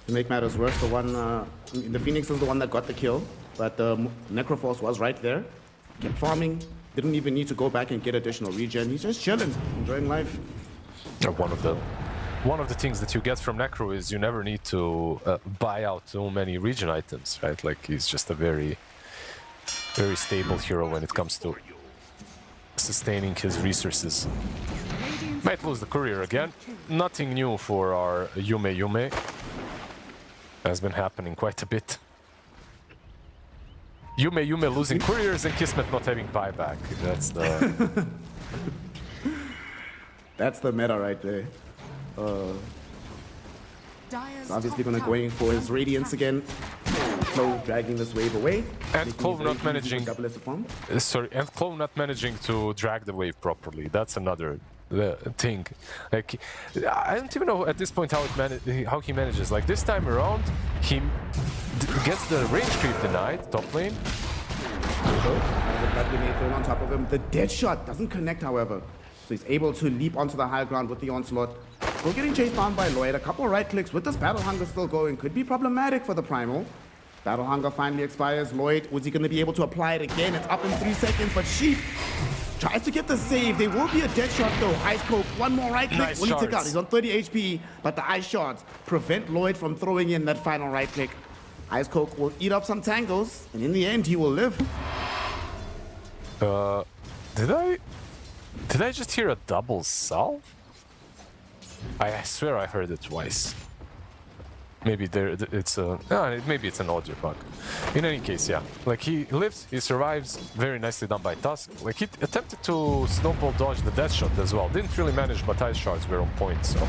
To make matters worse, the Phoenix is the one that got the kill, but the Necroforce was right there. Kept farming, didn't even need to go back and get additional regen. He's just chilling, enjoying life. One of the things that you get from Necro is you never need to buy out too many regen items, right? Like he's just a very stable hero when it comes to sustaining his resources. Might lose the courier again. Nothing new for our Yume. Has been happening quite a bit. Yume losing couriers and Kismet not having buyback. That's the... That's the meta right there. He's obviously gonna go in for his Radiance again. Clove dragging this wave away. And Clove not managing... and Clove not managing to drag the wave properly. That's another thing. Like, I don't even know at this point how he manages. Like this time around, he gets the range creep denied, top lane. On top of him. The dead shot doesn't connect, however. So he's able to leap onto the high ground with the onslaught. Still getting chased down by Lloyd. A couple right clicks with this Battle Hunger still going. Could be problematic for the Primal. Battle Hunger finally expires. Lloyd, was he going to be able to apply it again? It's up in 3 seconds, but Sheep tries to get the save. There will be a dead shot though. Ice Coke, one more right click. Nice Will he take out? He's on 30 HP, but the ice shards prevent Lloyd from throwing in that final right click. Ice Coke will eat up some tangles, and in the end, he will live. Did I just hear a double salve? I swear I heard it twice. Maybe maybe it's an audio bug. In any case, yeah. Like he lives, he survives, very nicely done by Tusk. Like he attempted to snowball dodge the death shot as well. Didn't really manage, but ice shards were on point, so.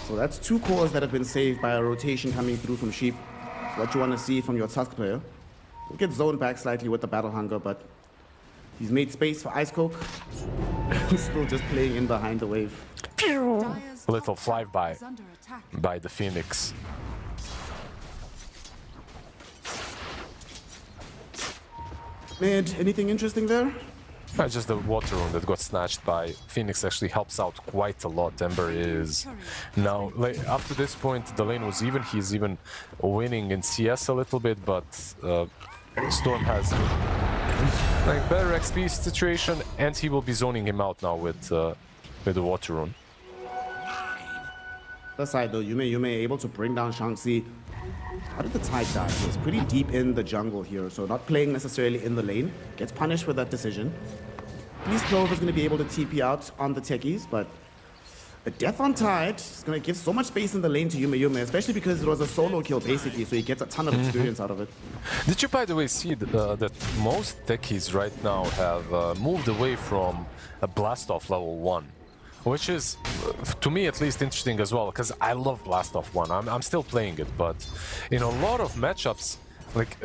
So that's 2 cores that have been saved by a rotation coming through from Sheep. It's what you want to see from your Tusk player. He'll get zoned back slightly with the Battle Hunger, but he's made space for Ice Coke. He's still just playing in behind the wave. A little flyby by the Phoenix. Mid, anything interesting there? Just the water rune that got snatched by Phoenix actually helps out quite a lot. Ember is now, like, up to this point, the lane was even. He's even winning in CS a little bit, but Storm has like better XP situation, and he will be zoning him out now with the water rune. side though, Yume able to bring down Shang-Chi. How did the Tide die? He was pretty deep in the jungle here, so not playing necessarily in the lane. Gets punished for that decision. At least Clover's going to be able to TP out on the techies, but a death on Tide is going to give so much space in the lane to Yume, especially because it was a solo kill basically, so he gets a ton of experience out of it. Did you, by the way, see that most techies right now have moved away from a Blast-Off level 1? Which is, to me at least, interesting as well, because I love Blast-Off 1. I'm still playing it, but in a lot of matchups, like,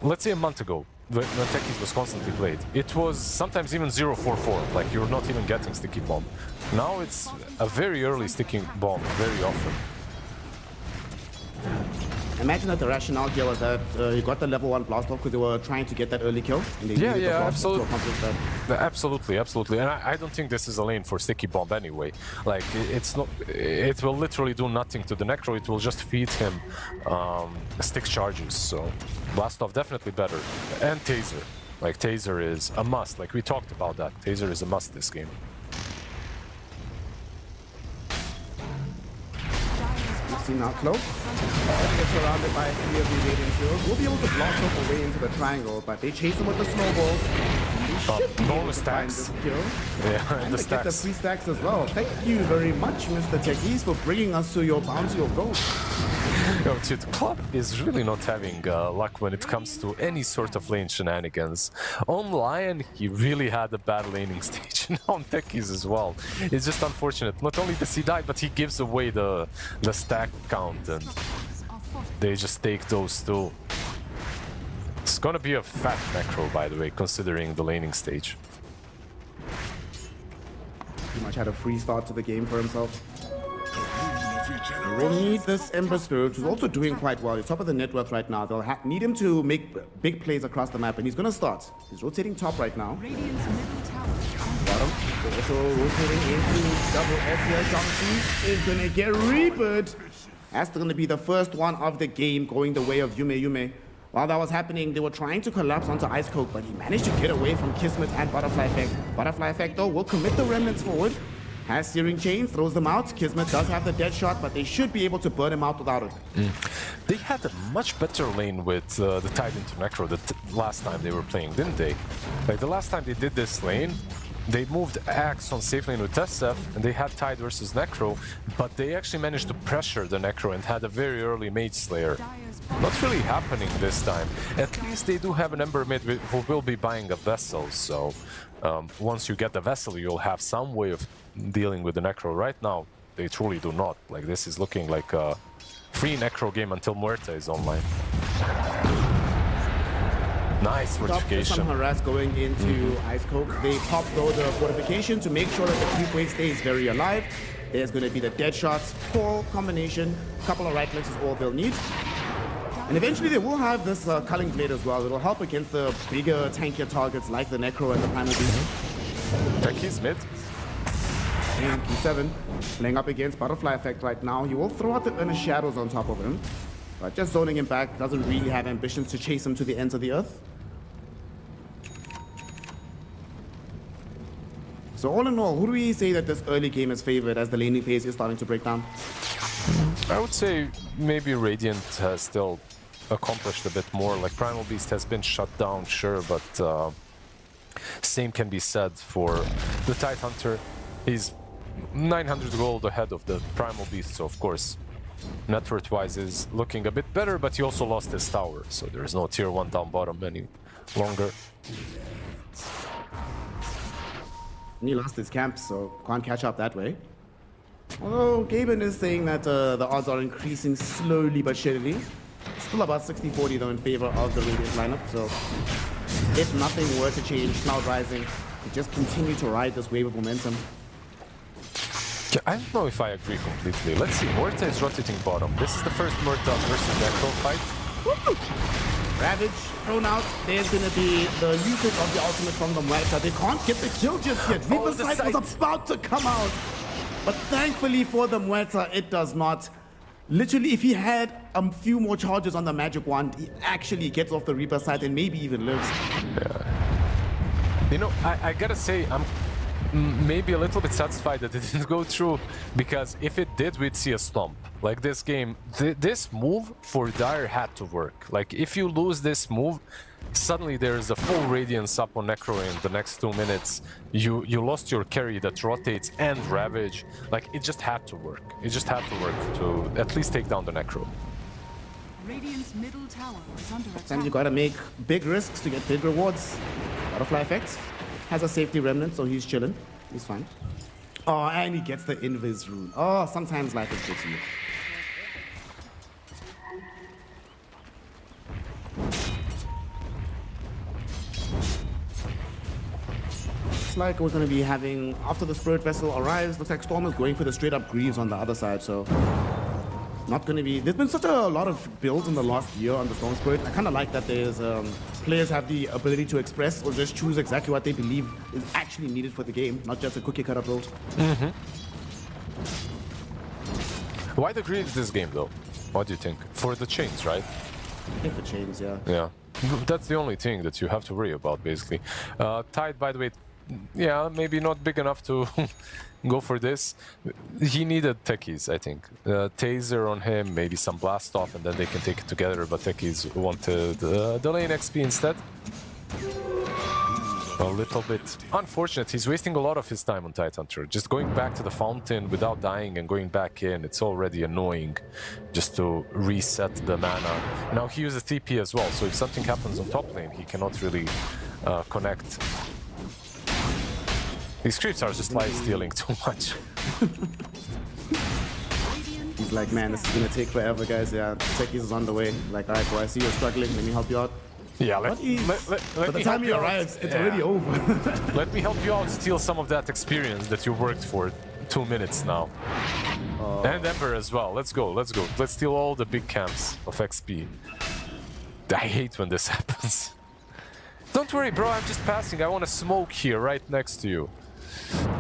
let's say a month ago, when techies was constantly played, it was sometimes even 0-4-4, like you're not even getting sticky bomb. Now it's a very early sticky bomb, very often. Imagine that the rationale here was that you got the level 1 blast off because they were trying to get that early kill. And they needed the blast absolutely. to accomplish that. Absolutely. And I don't think this is a lane for sticky bomb anyway. Like, it's not. It will literally do nothing to the Necro. It will just feed him stick charges. So blast off definitely better. And taser. Like, taser is a must. Like, we talked about that. Taser is a must this game. See now close. Gets surrounded by 3 of the Radiant Shields. We'll be able to blast off away into the triangle, but they chase him with the snowball. No stacks. Yeah, and the stacks. Get the 3 stacks as well. Thank you very much, Mr. Techies, for bringing us to your bounty of gold. Yo, dude, Club is really not having luck when it comes to any sort of lane shenanigans. On Lion, he really had a bad laning stage, and on Techies as well. It's just unfortunate. Not only does he die, but he gives away the stack count, and they just take those two. It's gonna be a fat Necro, by the way, considering the laning stage. Pretty much had a free start to the game for himself. We'll need this Ember Spirit, who's also doing quite well. He's top of the net worth right now. They'll need him to make big plays across the map, and he's going to start. He's rotating top right now. Radiant's middle tower. Bottom. They're also rotating into double S here. Shang-Chi is going to get reapered. That's going to be the first one of the game going the way of Yume. While that was happening, they were trying to collapse onto Ice Coke, but he managed to get away from Kismet and Butterfly Effect. Butterfly Effect, though, will commit the remnants forward. Has Searing Chains, throws them out. Kismet does have the dead shot, but they should be able to burn him out without it. They had a much better lane with the Tide into Necro the last time they were playing, didn't they? Like, the last time they did this lane, they moved Axe on safe lane with Tessef, and they had Tide versus Necro, but they actually managed to pressure the Necro and had a very early Mage Slayer. Not really happening this time. At least they do have an Ember mid who will be buying a Vessel, so once you get the Vessel, you'll have some way of dealing with the Necro. Right now, they truly do not. Like, this is looking like a free Necro game until Muerta is online. Nice fortification. Some harass going into Ice Coke. They pop though the fortification to make sure that the creep wave stays very alive. There's going to be the dead shots, core combination, couple of right clicks is all they'll need. And eventually they will have this Culling Blade as well. It'll help against the bigger, tankier targets like the Necro and the Primal Beast. Techies mid. And Q7 playing up against Butterfly Effect right now. He will throw out the Inner Shadows on top of him. But just zoning him back, doesn't really have ambitions to chase him to the ends of the earth. So all in all, who do we say that this early game is favored as the laning phase is starting to break down? I would say maybe Radiant has still accomplished a bit more. Like, Primal Beast has been shut down, sure, but same can be said for the Tide Hunter. He's 900 gold ahead of the Primal Beast, so of course net worth-wise is looking a bit better, but he also lost his tower, so there's no tier 1 down bottom any longer. And he lost his camp, so can't catch up that way. Although Gaben is saying that the odds are increasing slowly but steadily. Still about 60-40 though in favor of the Radiant lineup, so if nothing were to change, Cloud Rising could just continue to ride this wave of momentum. I don't know if I agree completely. Let's see, Muerta is rotating bottom. This is the first Muerta versus Necro fight. Ravage thrown out. There's gonna be the usage of the ultimate from the Muerta. They can't get the kill just yet. Reaper Sight was about to come out. But thankfully for the Muerta, it does not. Literally, if he had a few more charges on the magic wand, he actually gets off the Reaper Sight and maybe even lives. Yeah. You know, I gotta say, maybe a little bit satisfied that it didn't go through, because if it did, we'd see a stomp. Like this game, this move for Dire had to work. Like if you lose this move, suddenly there's a full Radiance up on Necro in the next 2 minutes. You lost your carry that rotates and Ravage. Like it just had to work. It just had to work to at least take down the Necro. Radiant's middle tower is under Sometimes attack. you gotta make big risks to get big rewards. Butterfly effects. Has a safety remnant, so he's chilling. He's fine. Oh, and he gets the invis rune. Oh, sometimes life is good to you. Looks like we're gonna be having, after the Spirit Vessel arrives, looks like Storm is going for the straight up Greaves on the other side, so not gonna be. There's been such a lot of builds in the last year on the Storm Spirit. I kind of like that there's players have the ability to express or just choose exactly what they believe is actually needed for the game, not just a cookie cutter build. Why the Greaves this game though? What do you think? For the chains, right? I think the chains, yeah. Yeah, that's the only thing that you have to worry about, basically. Tide, by the way, yeah, maybe not big enough to go for this. He needed techies, I think. Taser on him, maybe some blast off, and then they can take it together, but techies wanted the lane XP instead. A little bit unfortunate. He's wasting a lot of his time on Tidehunter. Just going back to the fountain without dying and going back in, it's already annoying just to reset the mana. Now he uses TP as well, so if something happens on top lane, he cannot really connect. These creeps are just life stealing too much. He's like, man, this is gonna take forever, guys. Yeah, Techies is on the way. Like, all right, bro, I see you're struggling. Let me help you out. Yeah, By the time he arrives, it's already over. Let me help you out, steal some of that experience that you worked for 2 minutes now. And Ember as well. Let's go, let's go. Let's steal all the big camps of XP. I hate when this happens. Don't worry, bro, I'm just passing. I want to smoke here, right next to you.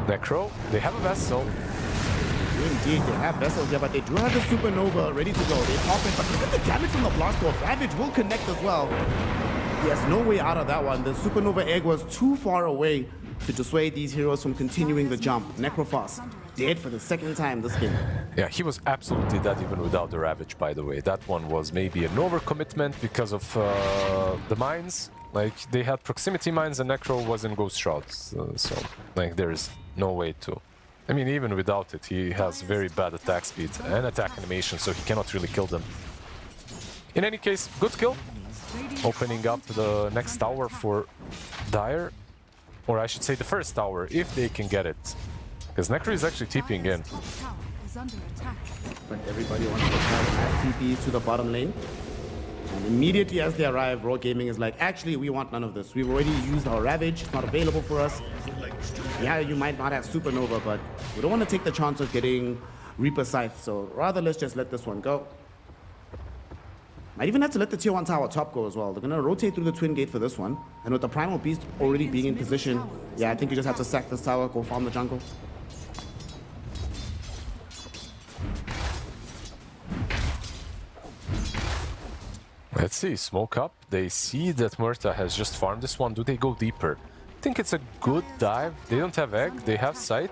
Necro, they have a vessel. Indeed, they have vessels here, but they do have the Supernova ready to go. They pop it, but look at the damage from the blast off. Ravage will connect as well. He has no way out of that one. The Supernova egg was too far away to dissuade these heroes from continuing the jump. Necrophos dead for the second time this game. Yeah, he was absolutely dead even without the Ravage, by the way. That one was maybe an overcommitment because of the mines. Like, they had proximity mines and Necro was in Ghost Shrouds. So, like, there is no way to... I mean, even without it, he has very bad attack speed and attack animation, so he cannot really kill them. In any case, good kill. Opening up the next tower for Dire. Or I should say the first tower, if they can get it. Because Necro is actually TPing in. Top tower is under attack. But everybody wants to try to add TPs to the bottom lane. And immediately as they arrive, Raw Gaming is like, actually, we want none of this. We've already used our Ravage. It's not available for us. Yeah, you might not have Supernova, but we don't want to take the chance of getting Reaper Scythe. So rather, let's just let this one go. Might even have to let the tier 1 tower top go as well. They're going to rotate through the Twin Gate for this one. And with the Primal Beast already being in position, yeah, I think you just have to sack this tower, go farm the jungle. Let's see, smoke up. They see that Murta has just farmed this one. Do they go deeper? I think it's a good dive. They don't have egg, they have sight.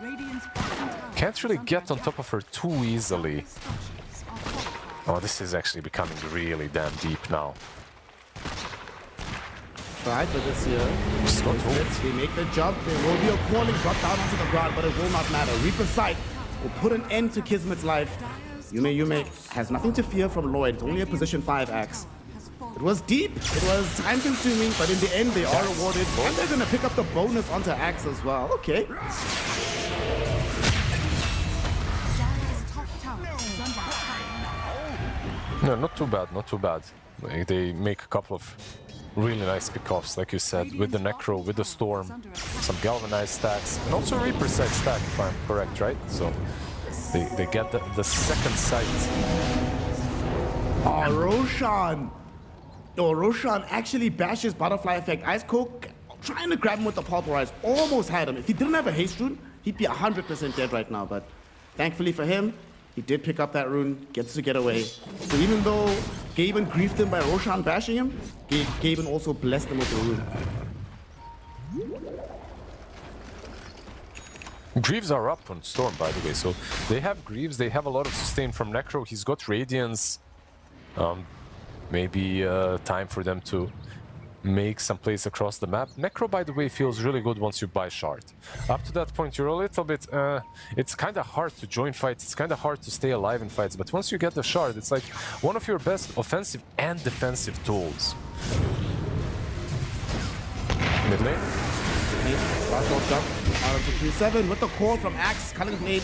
Radiant's bottom tower Can't really is under get on attack. top of her too easily. Structures are fortified. Oh, this is actually becoming really damn deep now. Right, but this here, Just got full. they make the jump. There will be a crawling drop down onto the ground, but it will not matter. Reaper Sight will put an end to Kismet's life. Yume has nothing to fear from Lloyd. It's only a position 5 axe. Has fallen. It was deep, it was time consuming, but in the end they are rewarded. And they're gonna pick up the bonus onto axe as well. Okay. Dire's top tower is under attack. No, not too bad, not too bad. Like, they make a couple of really nice pickoffs, like you said, with the Necro, with the Storm, some galvanized stacks, and also Reaper side stack, if I'm correct, right? So they get the second sight. Oh, Roshan. Oh, Roshan actually bashes Butterfly Effect. Ice Coke trying to grab him with the Pulverize. Almost had him. If he didn't have a haste rune, he'd be 100% dead right now. But thankfully for him, he did pick up that rune, gets to get away. So even though Gaben griefed him by Roshan bashing him, Gaben also blessed him with the rune. Greaves are up on Storm, by the way, so they have Greaves, they have a lot of sustain from Necro, he's got Radiance. Maybe time for them to make some plays across the map. Necro, by the way, feels really good once you buy Shard. Up to that point, you're a little bit... it's kind of hard to join fights, it's kind of hard to stay alive in fights, but once you get the Shard, it's like one of your best offensive and defensive tools. Mid lane. Last one jump out of the Q7 with the call from Axe. Cunning Blade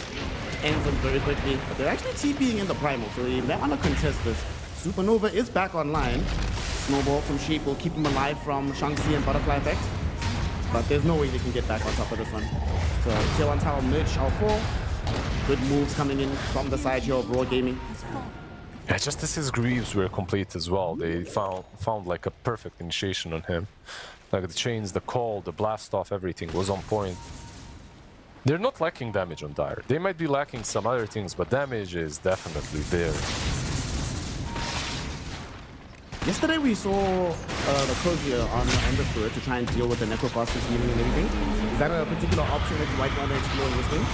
ends him very quickly. But they're actually TPing in the Primal, so they want to contest this. Supernova is back online. Snowball from Sheep will keep him alive from Shang-Chi and Butterfly Effect. But there's no way they can get back on top of this one. So Tier 1 Tower mid, shell 4. Good moves coming in from the side here of Raw Gaming. Yeah, just as his Greaves were complete as well, they found like a perfect initiation on him. Like the chains, the call, the blast off, everything was on point. They're not lacking damage on Dire. They might be lacking some other things, but damage is definitely there. Yesterday we saw the Crozier on Ender Spirit to try and deal with the Necrophosphorus healing and everything. Is that a particular option that you might want to explore in this game?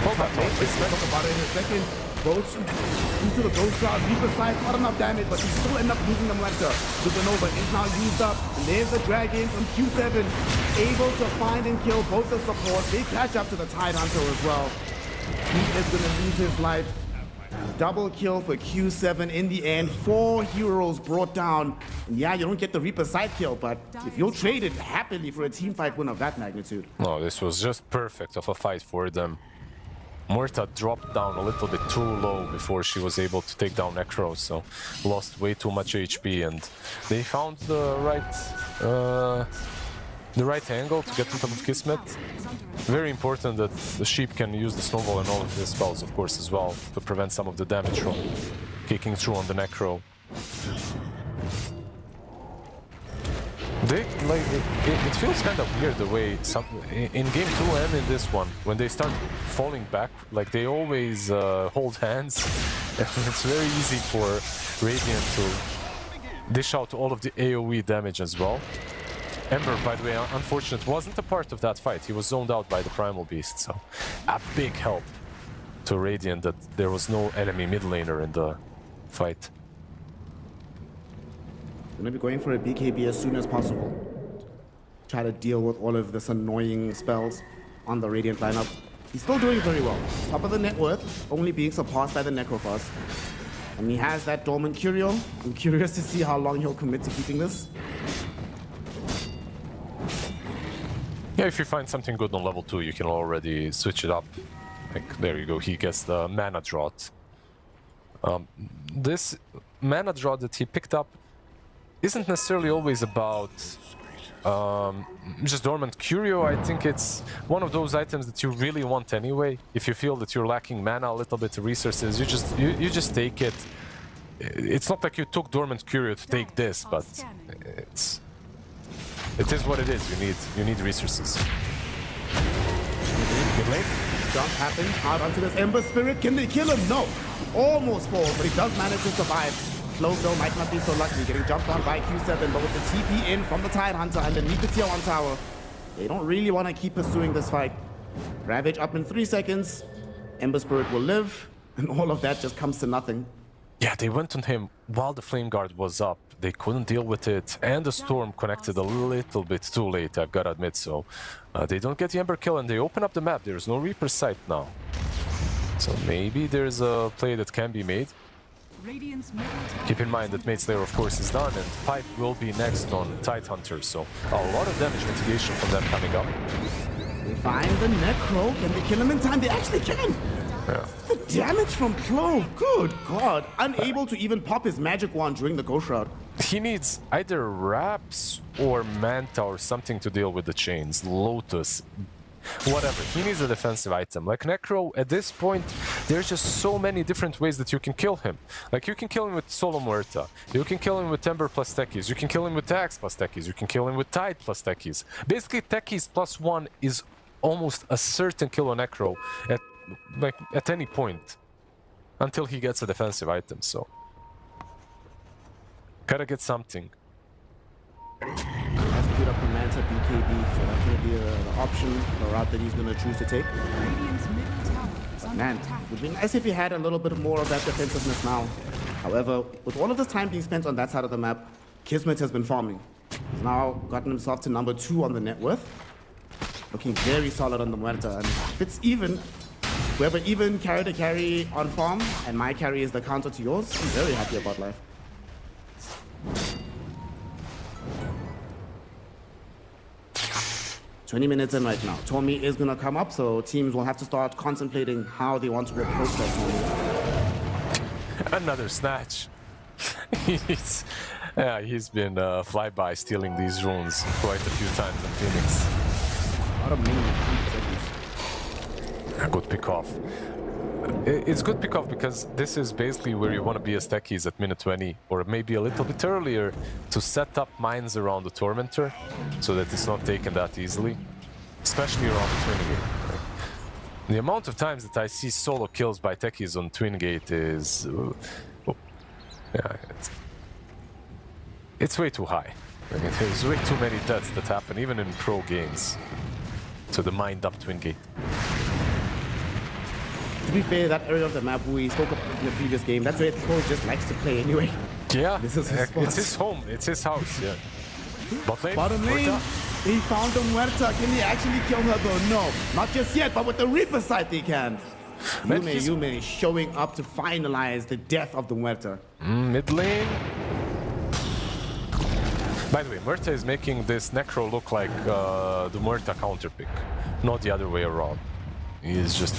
Hold on, Let's talk about it in a second. Goes into the Ghost Shroud, Reaper side, not enough damage, but you still end up losing the Melector. Supernova is now used up. And there's the Dragon from Q7, able to find and kill both the supports. They catch up to the Tide Hunter as well. He is going to lose his life. Double kill for Q7 in the end. 4 heroes brought down. And yeah, you don't get the Reaper side kill, but if you'll trade it happily for a team fight win of that magnitude. No, this was just perfect of a fight for them. Murta dropped down a little bit too low before she was able to take down Necro, so lost way too much HP, and they found the right angle to get on top of Kismet. Very important that the Sheep can use the Snowball and all of his spells, of course, as well, to prevent some of the damage from kicking through on the Necro. It feels kind of weird the way in game 2 and in this one, when they start falling back, like they always hold hands. It's very easy for Radiant to dish out all of the AoE damage as well. Ember, by the way, unfortunately, wasn't a part of that fight. He was zoned out by the Primal Beast, so a big help to Radiant that there was no enemy mid laner in the fight. Gonna be going for a BKB as soon as possible. Try to deal with all of this annoying spells on the Radiant lineup. He's still doing very well. Top of the net worth, only being surpassed by the Necrophos. And he has that Dormant Curio. I'm curious to see how long he'll commit to keeping this. Yeah, if you find something good on level 2, you can already switch it up. Like, there you go, he gets the mana drought. This mana drought that he picked up isn't necessarily always about just Dormant Curio. I think it's one of those items that you really want anyway. If you feel that you're lacking mana, a little bit of resources, you just take it. It's not like you took Dormant Curio to take this, but it is what it is. You need resources. Good late. Jump happens out onto this Ember Spirit. Can they kill him? No. Almost falls, but he does manage to survive. Close though, might not be so lucky. Getting jumped on by Q7, but with the TP in from the Tide Hunter underneath the Tier 1 tower, they don't really want to keep pursuing this fight. Ravage up in 3 seconds. Ember Spirit will live, and all of that just comes to nothing. Yeah, they went on him while the Flame Guard was up. They couldn't deal with it, and the Storm connected a little bit too late, I've gotta admit so. They don't get the Ember kill, and they open up the map. There's no Reaper sight now. So maybe there's a play that can be made. Keep in mind that Mate Slayer, of course, is done, and Pipe will be next on Tide Hunter, so a lot of damage mitigation from them coming up. They find the Necro. Can they kill him in time? They actually can! Yeah. The damage from Clove, good God. Unable to even pop his magic wand during the Ghost Shroud. He needs either Wraps or Manta or something to deal with the chains. Lotus. Whatever. He needs a defensive item. Like Necro, at this point, there's just so many different ways that you can kill him. Like, you can kill him with Solo Muerta. You can kill him with Timber plus Techies. You can kill him with Tax plus Techies. You can kill him with Tide plus Techies. Basically, Techies plus 1 is almost a certain kill on Necro at any point. Until he gets a defensive item, so... Gotta get something. Has queued up the Manta into BKB, so that's going to be the option, the route that he's going to choose to take. Radiant's middle tower is under Man, attack. it would be nice if he had a little bit more of that defensiveness now. However, with all of this time being spent on that side of the map, Kismet has been farming. He's now gotten himself to number 2 on the net worth. Looking very solid on the Muerta. And if it's even, whoever even carried a carry on farm, and my carry is the counter to yours, I'm very happy about life. "20 minutes in right now. Tommy is going to come up, so teams will have to start contemplating how they want to approach that Tommy. Another snatch. He's been flyby stealing these runes quite a few times in Phoenix. Out of seconds. A good pick off. It's good pick off because this is basically where you want to be as techies at minute 20 or maybe a little bit earlier to set up mines around the Tormentor so that it's not taken that easily, especially around the Twin Gate. The amount of times that I see solo kills by techies on Twin Gate is... it's way too high. There's way too many deaths that happen even in pro games to the mined up Twin Gate. To be fair, that area of the map we spoke about in the previous game, that's where Pro just likes to play anyway. Yeah, This is his spot. it's his home, it's his house, yeah. Bot lane, Bottom lane, Muerta. he found the Muerta. Can he actually kill her though? No, not just yet, but with the Reaper side they can. Man, he's- Yume showing up to finalize the death of the Muerta. Mid lane. By the way, Muerta is making this Necro look like the Muerta counter pick, not the other way around. He is just...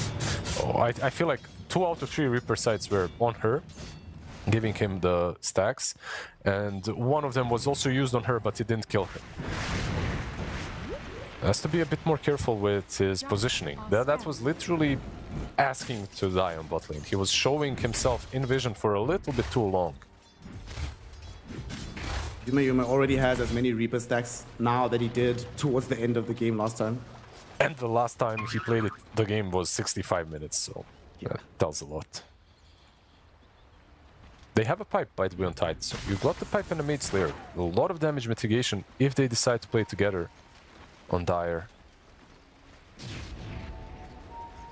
I feel like 2 out of 3 Reaper sites were on her, giving him the stacks, and one of them was also used on her, but it didn't kill her. Has to be a bit more careful with his positioning. That was literally asking to die on bot lane. He was showing himself in vision for a little bit too long. Yume already has as many Reaper stacks now that he did towards the end of the game last time. And the last time he played it, the game was 65 minutes, so that tells a lot. They have a pipe, by the way, on Tide, so you've got the pipe and the Mage Slayer. A lot of damage mitigation if they decide to play together on Dire.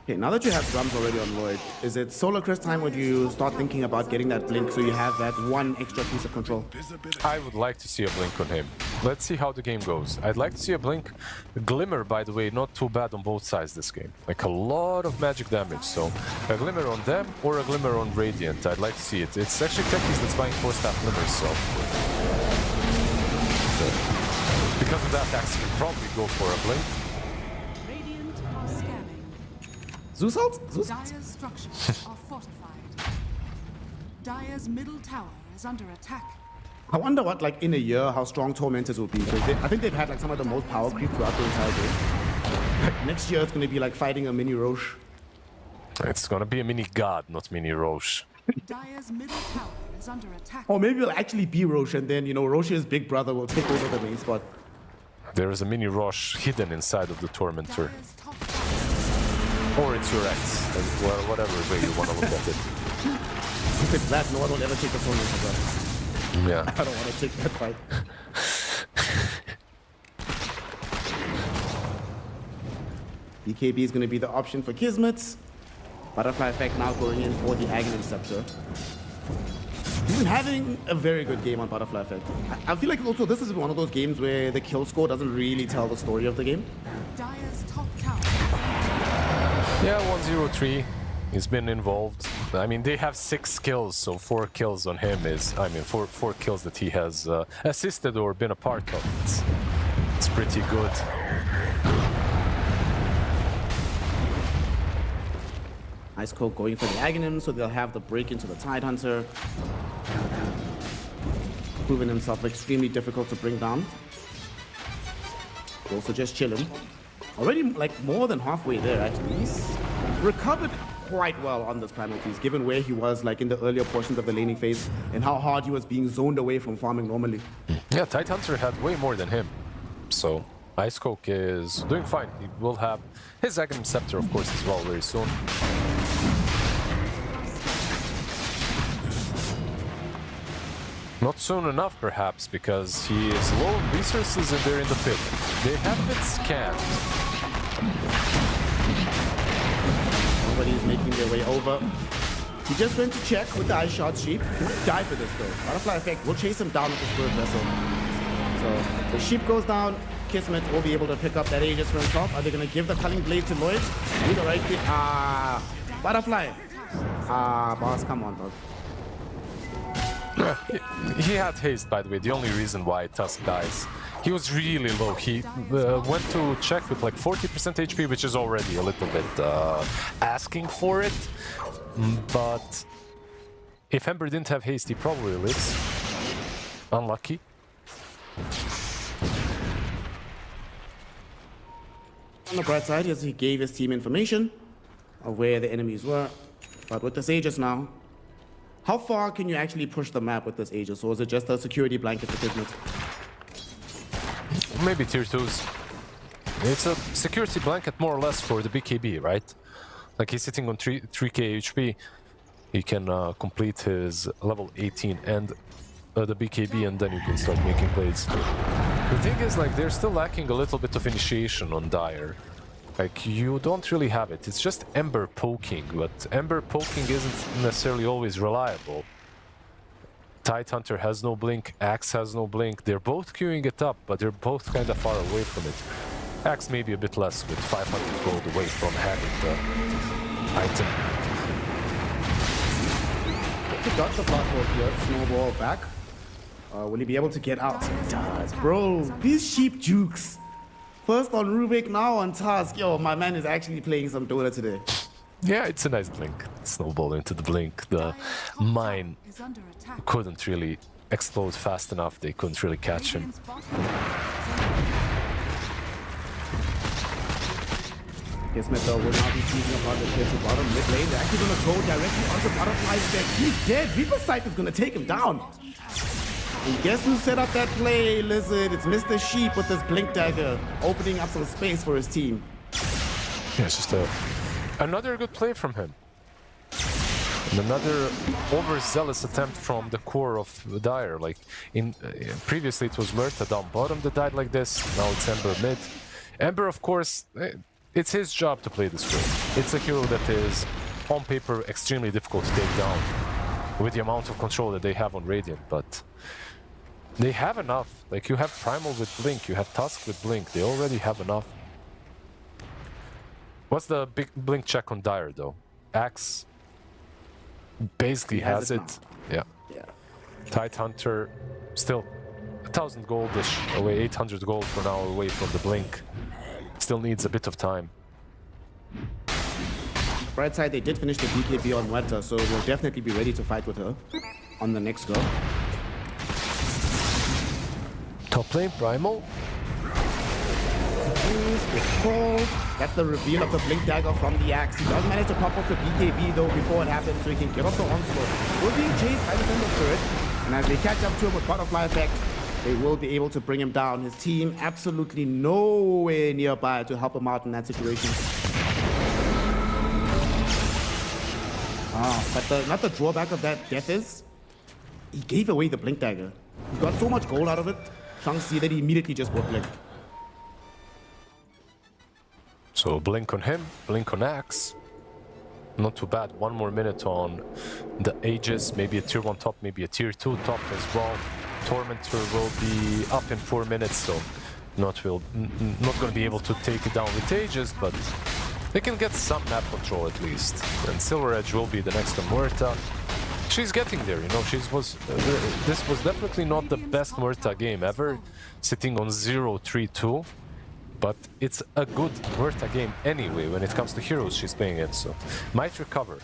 Okay, now that you have drums already on Lloyd, is it Solar Crest time when you start thinking about getting that blink so you have that one extra piece of control? I would like to see a blink on him. Let's see how the game goes. I'd like to see a blink. Glimmer, by the way, not too bad on both sides this game. Like a lot of magic damage, so a Glimmer on them or a Glimmer on Radiant. I'd like to see it. It's actually techies that's buying 4-staff Glimmers, so... because of that, Axe can probably go for a blink. Radiant are scanning. Zeus ult? Zeus? Dire's structures are fortified. Dire's middle tower is under attack. I wonder what, like, in a year, how strong Tormentors will be. Because I think they've had, like, some of the most power creep throughout the entire game. Like, next year, it's going to be like fighting a mini Roche. It's gonna be a mini god, not mini Roche. Dire's middle tower is under attack. Or maybe it'll actually be Roche, and then, you know, Roche's big brother will take over the main spot. There is a mini Roche hidden inside of the Tormentor. Dire's top tower Or it's your ex, well, whatever way you want to look at it. If it's that, no one will ever take the Tormentor, bro. Yeah. I don't want to take that fight. BKB is going to be the option for Kismet. Butterfly Effect now going in for the Aghanim Scepter. He's been having a very good game on Butterfly Effect. I feel like also this is one of those games where the kill score doesn't really tell the story of the game. Dire's top tower. Yeah, 103. He's been involved. I mean, they have 6 kills, so 4 kills on him is... I mean, four kills that he has assisted or been a part of. It's pretty good. Ice Cold going for the Aghanim, so they'll have the break into the Tidehunter. Proven himself extremely difficult to bring down. Also just chilling. Already like more than halfway there actually. He's recovered quite well on this primal piece, given where he was like in the earlier portions of the laning phase and how hard he was being zoned away from farming normally. Yeah, Tidehunter had way more than him. So, Ice Coke is doing fine. He will have his Aghanim Scepter, of course, as well very soon. Not soon enough, perhaps, because he is low on resources and they're in the pit. They have it scanned. Nobody's making their way over. He just went to check with the ice shot sheep. He might die for this though. Butterfly effect will chase him down with the spirit vessel. So the sheep goes down. Kismet will be able to pick up that Aegis for himself. Are they going to give the Culling Blade to Lloyd? Do the right thing. Butterfly. Boss, come on, dog. He had haste, by the way, the only reason why Tusk dies. He was really low. He went to check with like 40% HP, which is already a little bit asking for it. But if Ember didn't have haste, he probably lives. Unlucky. On the bright side, yes, he gave his team information of where the enemies were. But with this Aegis now, how far can you actually push the map with this Aegis? Or is it just a security blanket for Kismet? Maybe tier 2s. It's a security blanket more or less for the BKB, right? Like he's sitting on 3k HP. He can complete his level 18 and the BKB, and then you can start making plays. The thing is, like, they're still lacking a little bit of initiation on Dire. Like, you don't really have it. It's just Ember poking, but Ember poking isn't necessarily always reliable. Tidehunter has no blink, Axe has no blink. They're both queuing it up, but they're both kind of far away from it. Axe maybe a bit less, with 500 gold away from having the item. He got the fastball here, snowball back. Will he be able to get out? He does. Bro, these sheep jukes. First on Rubik, now on Tusk. Yo, my man is actually playing some Dota today. Yeah, it's a nice blink. Snowball into the blink. The mine couldn't really explode fast enough. They couldn't really catch him. Kismet though will now be seizing upon the tier 2 bottom mid lane. They're actually going to go directly onto Butterfly's deck. He's dead. Reaper Sight is going to take him down. And guess who set up that play, Lizard? It's Mr. Sheep with this Blink Dagger, opening up some space for his team. Yeah, it's just another good play from him. And another overzealous attempt from the core of Dire. Like, previously it was Murta down bottom that died like this. Now it's Ember mid. Ember, of course, it's his job to play this role. It's a hero that is, on paper, extremely difficult to take down with the amount of control that they have on Radiant, but they have enough. Like, you have Primal with Blink, you have Tusk with Blink. They already have enough. What's the big Blink check on Dire, though? Axe basically has it. Yeah. Tidehunter still 1,000 gold-ish away, 800 gold for now away from the Blink. Still needs a bit of time. Bright side, they did finish the BKB on Muerta, so we'll definitely be ready to fight with her on the next go. Top lane, Primal. It's cold. That's the reveal of the Blink Dagger from the Axe. He does manage to pop off the BKB though before it happens, so he can get off the onslaught. We're being chased by the Thunder Spirit, and as they catch up to him with Butterfly Effect, they will be able to bring him down. His team absolutely nowhere nearby to help him out in that situation. But not the drawback of that death is, he gave away the Blink Dagger. He got so much gold out of it, Shang-Chi, that he immediately just bought Blink. So Blink on him, Blink on Axe. Not too bad. 1 more minute on the Aegis. Maybe a tier 1 top, maybe a tier 2 top as well. Tormentor will be up in 4 minutes, so not going to be able to take it down with Aegis, but they can get some map control at least. And Silver Edge will be the next on Muerta. She's getting there, you know. This was definitely not the best Muerta game ever, sitting on 0-3-2. But it's a good Muerta game anyway when it comes to heroes she's playing in, so might recover.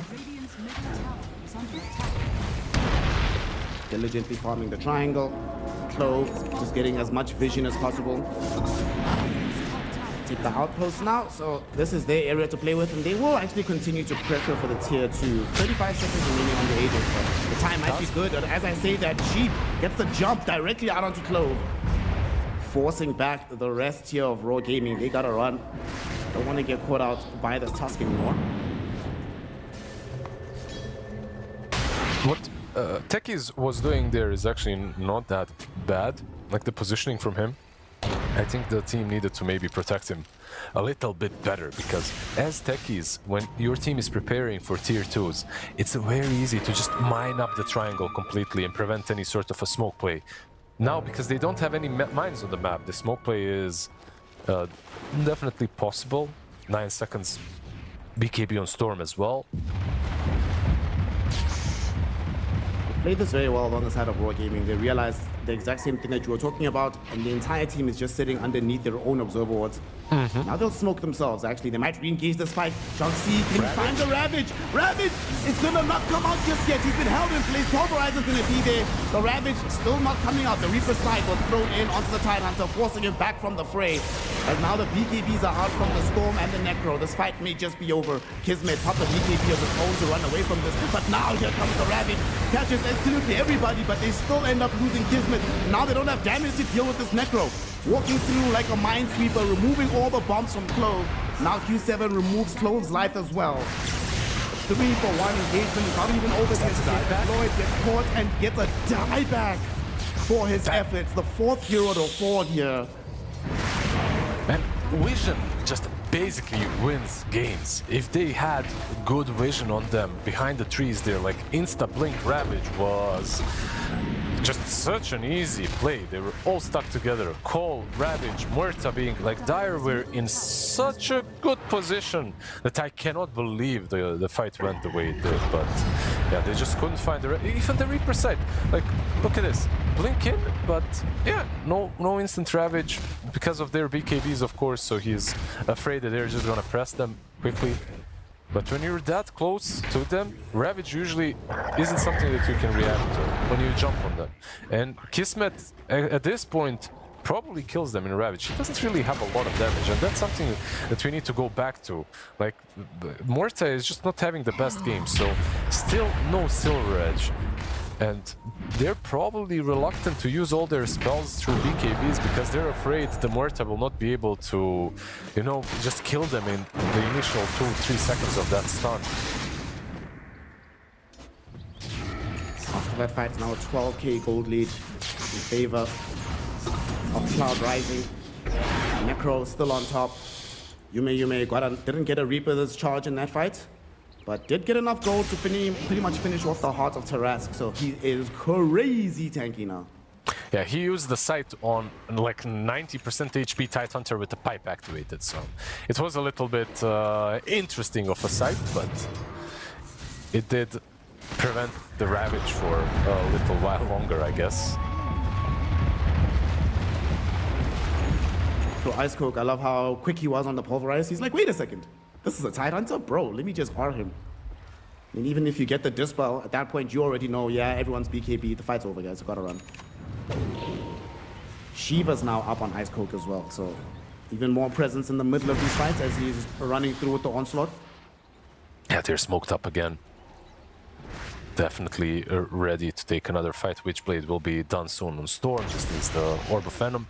Diligently farming the triangle. Clove, just getting as much vision as possible. Take the outpost now, so this is their area to play with, and they will actually continue to pressure for the tier 2. 35 seconds remaining on the Aegis, but the time might be good. And as I say, that Sheep gets the jump directly out onto Clove, forcing back the rest here of Raw Gaming. They gotta run. Don't want to get caught out by the Tusk anymore. Techies was doing there is actually not that bad. Like the positioning from him, I think the team needed to maybe protect him a little bit better, because as techies, when your team is preparing for tier 2s, it's very easy to just mine up the triangle completely and prevent any sort of a smoke play. Now, because they don't have any mines on the map, the smoke play is definitely possible. 9 seconds BKB on Storm as well. Played this very well on the side of Raw Gaming. They realized the exact same thing that you were talking about, and the entire team is just sitting underneath their own observer wards. Now they'll smoke themselves, actually. They might re-engage this fight. Shanxi, can you find the Ravage? Ravage is gonna not come out just yet. He's been held in place. Pulverizer's gonna be there. The Ravage still not coming out. The Reaper Sight was thrown in onto the Tidehunter, forcing him back from the fray. As now the BKBs are out from the Storm and the Necro. This fight may just be over. Kismet popped the BKB of his own to run away from this, but now here comes the Ravage. Catches absolutely everybody, but they still end up losing Kismet. Now they don't have damage to deal with this Necro. Walking through like a minesweeper, removing all the bombs from Clove. Now Q7 removes Clove's life as well. 3-for-1 engagement, not even over here. Lloyd gets caught and gets a dieback for his efforts. The 4th hero to fall here. And Vision just basically wins games. If they had good vision on them behind the trees there, like insta-blink Ravage was just such an easy play. They were all stuck together. Cole, Ravage, Muerta being like Dire were in such a good position that I cannot believe the fight went the way it did. But yeah, they just couldn't find even the Reaper Sight. Like, look at this. Blink in, but yeah, no instant Ravage because of their BKBs, of course, so he's afraid that they're just gonna press them quickly. But when you're that close to them, Ravage usually isn't something that you can react to when you jump on them. And Kismet, at this point, probably kills them in Ravage. He doesn't really have a lot of damage, and that's something that we need to go back to. Like, Muerta is just not having the best game, so still no Silver Edge. And they're probably reluctant to use all their spells through BKBs because they're afraid the Muerta will not be able to, you know, just kill them in the initial 2-3 seconds of that stun. After that fight, now a 12k gold lead in favor of Cloud Rising. Necro still on top. Yume didn't get a Reaper this charge in that fight, but did get enough gold to pretty much finish off the heart of Tarask, so he is crazy tanky now. Yeah, he used the sight on like 90% HP Tidehunter with the pipe activated, so it was a little bit interesting of a sight, but it did prevent the Ravage for a little while longer, I guess. So Ice Coke, I love how quick he was on the Pulverize. He's like, wait a second. This is a Tidehunter? Bro, let me just R him. And even if you get the Dispel, at that point you already know, yeah, everyone's BKB. The fight's over, guys. You gotta run. Shiva's now up on Ice Coke as well, so even more presence in the middle of these fights as he's running through with the onslaught. Yeah, they're smoked up again. Definitely ready to take another fight. Witchblade will be done soon on Storm. Just needs the Orb of Venom.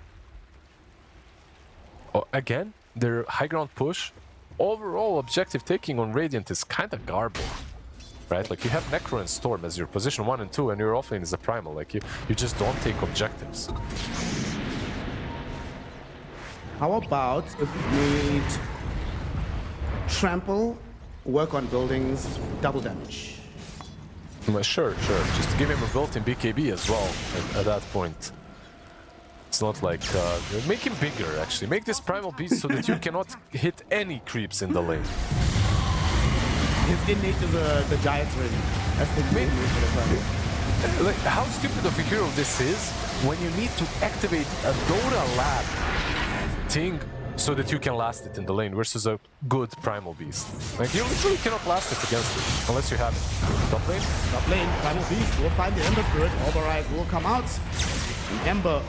Oh, again, their high ground push. Overall objective taking on Radiant is kind of garbled, right? Like, you have Necro and Storm as your position 1 and 2, and your offlane is a Primal. Like, you just don't take objectives. How about if we made Trample work on buildings, double damage? Sure. Just give him a built-in BKB as well at that point. It's not like... make him bigger, actually. Make this Primal Beast so that you cannot hit any creeps in the lane. His innate is the Giant's Ring. That's the main reason for the fight. Like, how stupid of a hero this is when you need to activate a Dota Lab thing so that you can last it in the lane versus a good Primal Beast. Like, you literally cannot last it against it unless you have it. Top lane? Top lane, Primal Beast will find the Ember Spirit. Override will come out. And Ember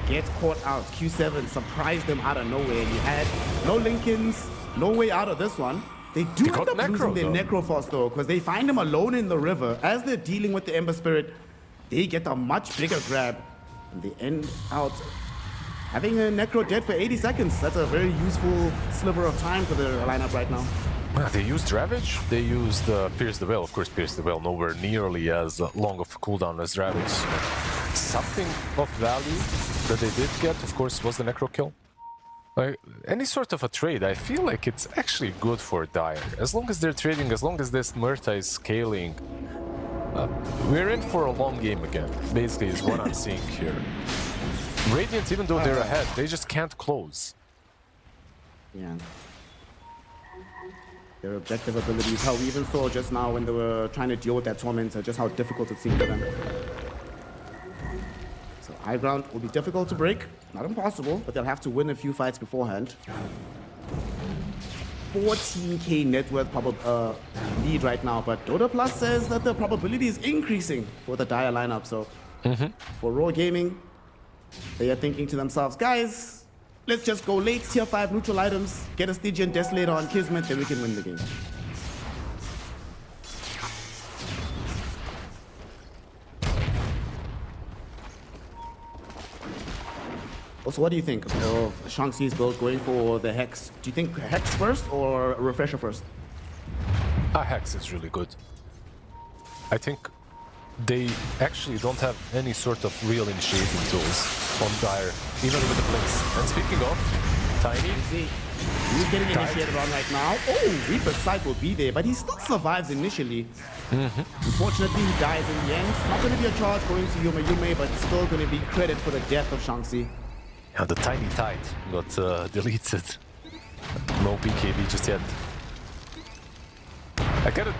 gets caught out. Q7 surprised them out of nowhere. You had no Lincolns, no way out of this one. They do end up losing their Necrophos though, because they find him alone in the river. As they're dealing with the Ember Spirit, they get a much bigger grab. And they end out having a Necro dead for 80 seconds. That's a very useful sliver of time for the lineup right now. They used Ravage, they used Pierce the Veil. Of course, Pierce the Veil nowhere nearly as long of a cooldown as Ravage. Something of value that they did get, of course, was the Necro kill. Like, any sort of a trade, I feel like it's actually good for Dire. As long as they're trading, as long as this Murta is scaling, we're in for a long game again, basically, is what I'm seeing here. Radiant, even though they're ahead, they just can't close. Yeah. Their objective abilities, how we even saw just now when they were trying to deal with that Tormentor, just how difficult it seemed for them. So high ground will be difficult to break, not impossible, but they'll have to win a few fights beforehand. 14k net worth lead right now, but Dota Plus says that the probability is increasing for the Dire lineup. So for Raw Gaming, they are thinking to themselves, guys, let's just go late tier 5 neutral items, get a Stygian Desolator on Kismet, then we can win the game. Also, what do you think of Shang-Chi's build going for the Hex? Do you think Hex first or Refresher first? Hex is really good. I think they actually don't have any sort of real initiating tools on Dire, even with the Blinks. And speaking of, Tiny... See, he's getting initiated on right now. Oh, Reaper's sight will be there, but he still survives initially. Unfortunately, he dies in the end. It's not going to be a charge going to Yume, but it's still going to be credit for the death of Shang-Chi. Yeah, the Tiny Tide got deleted. No BKB just yet. I get it.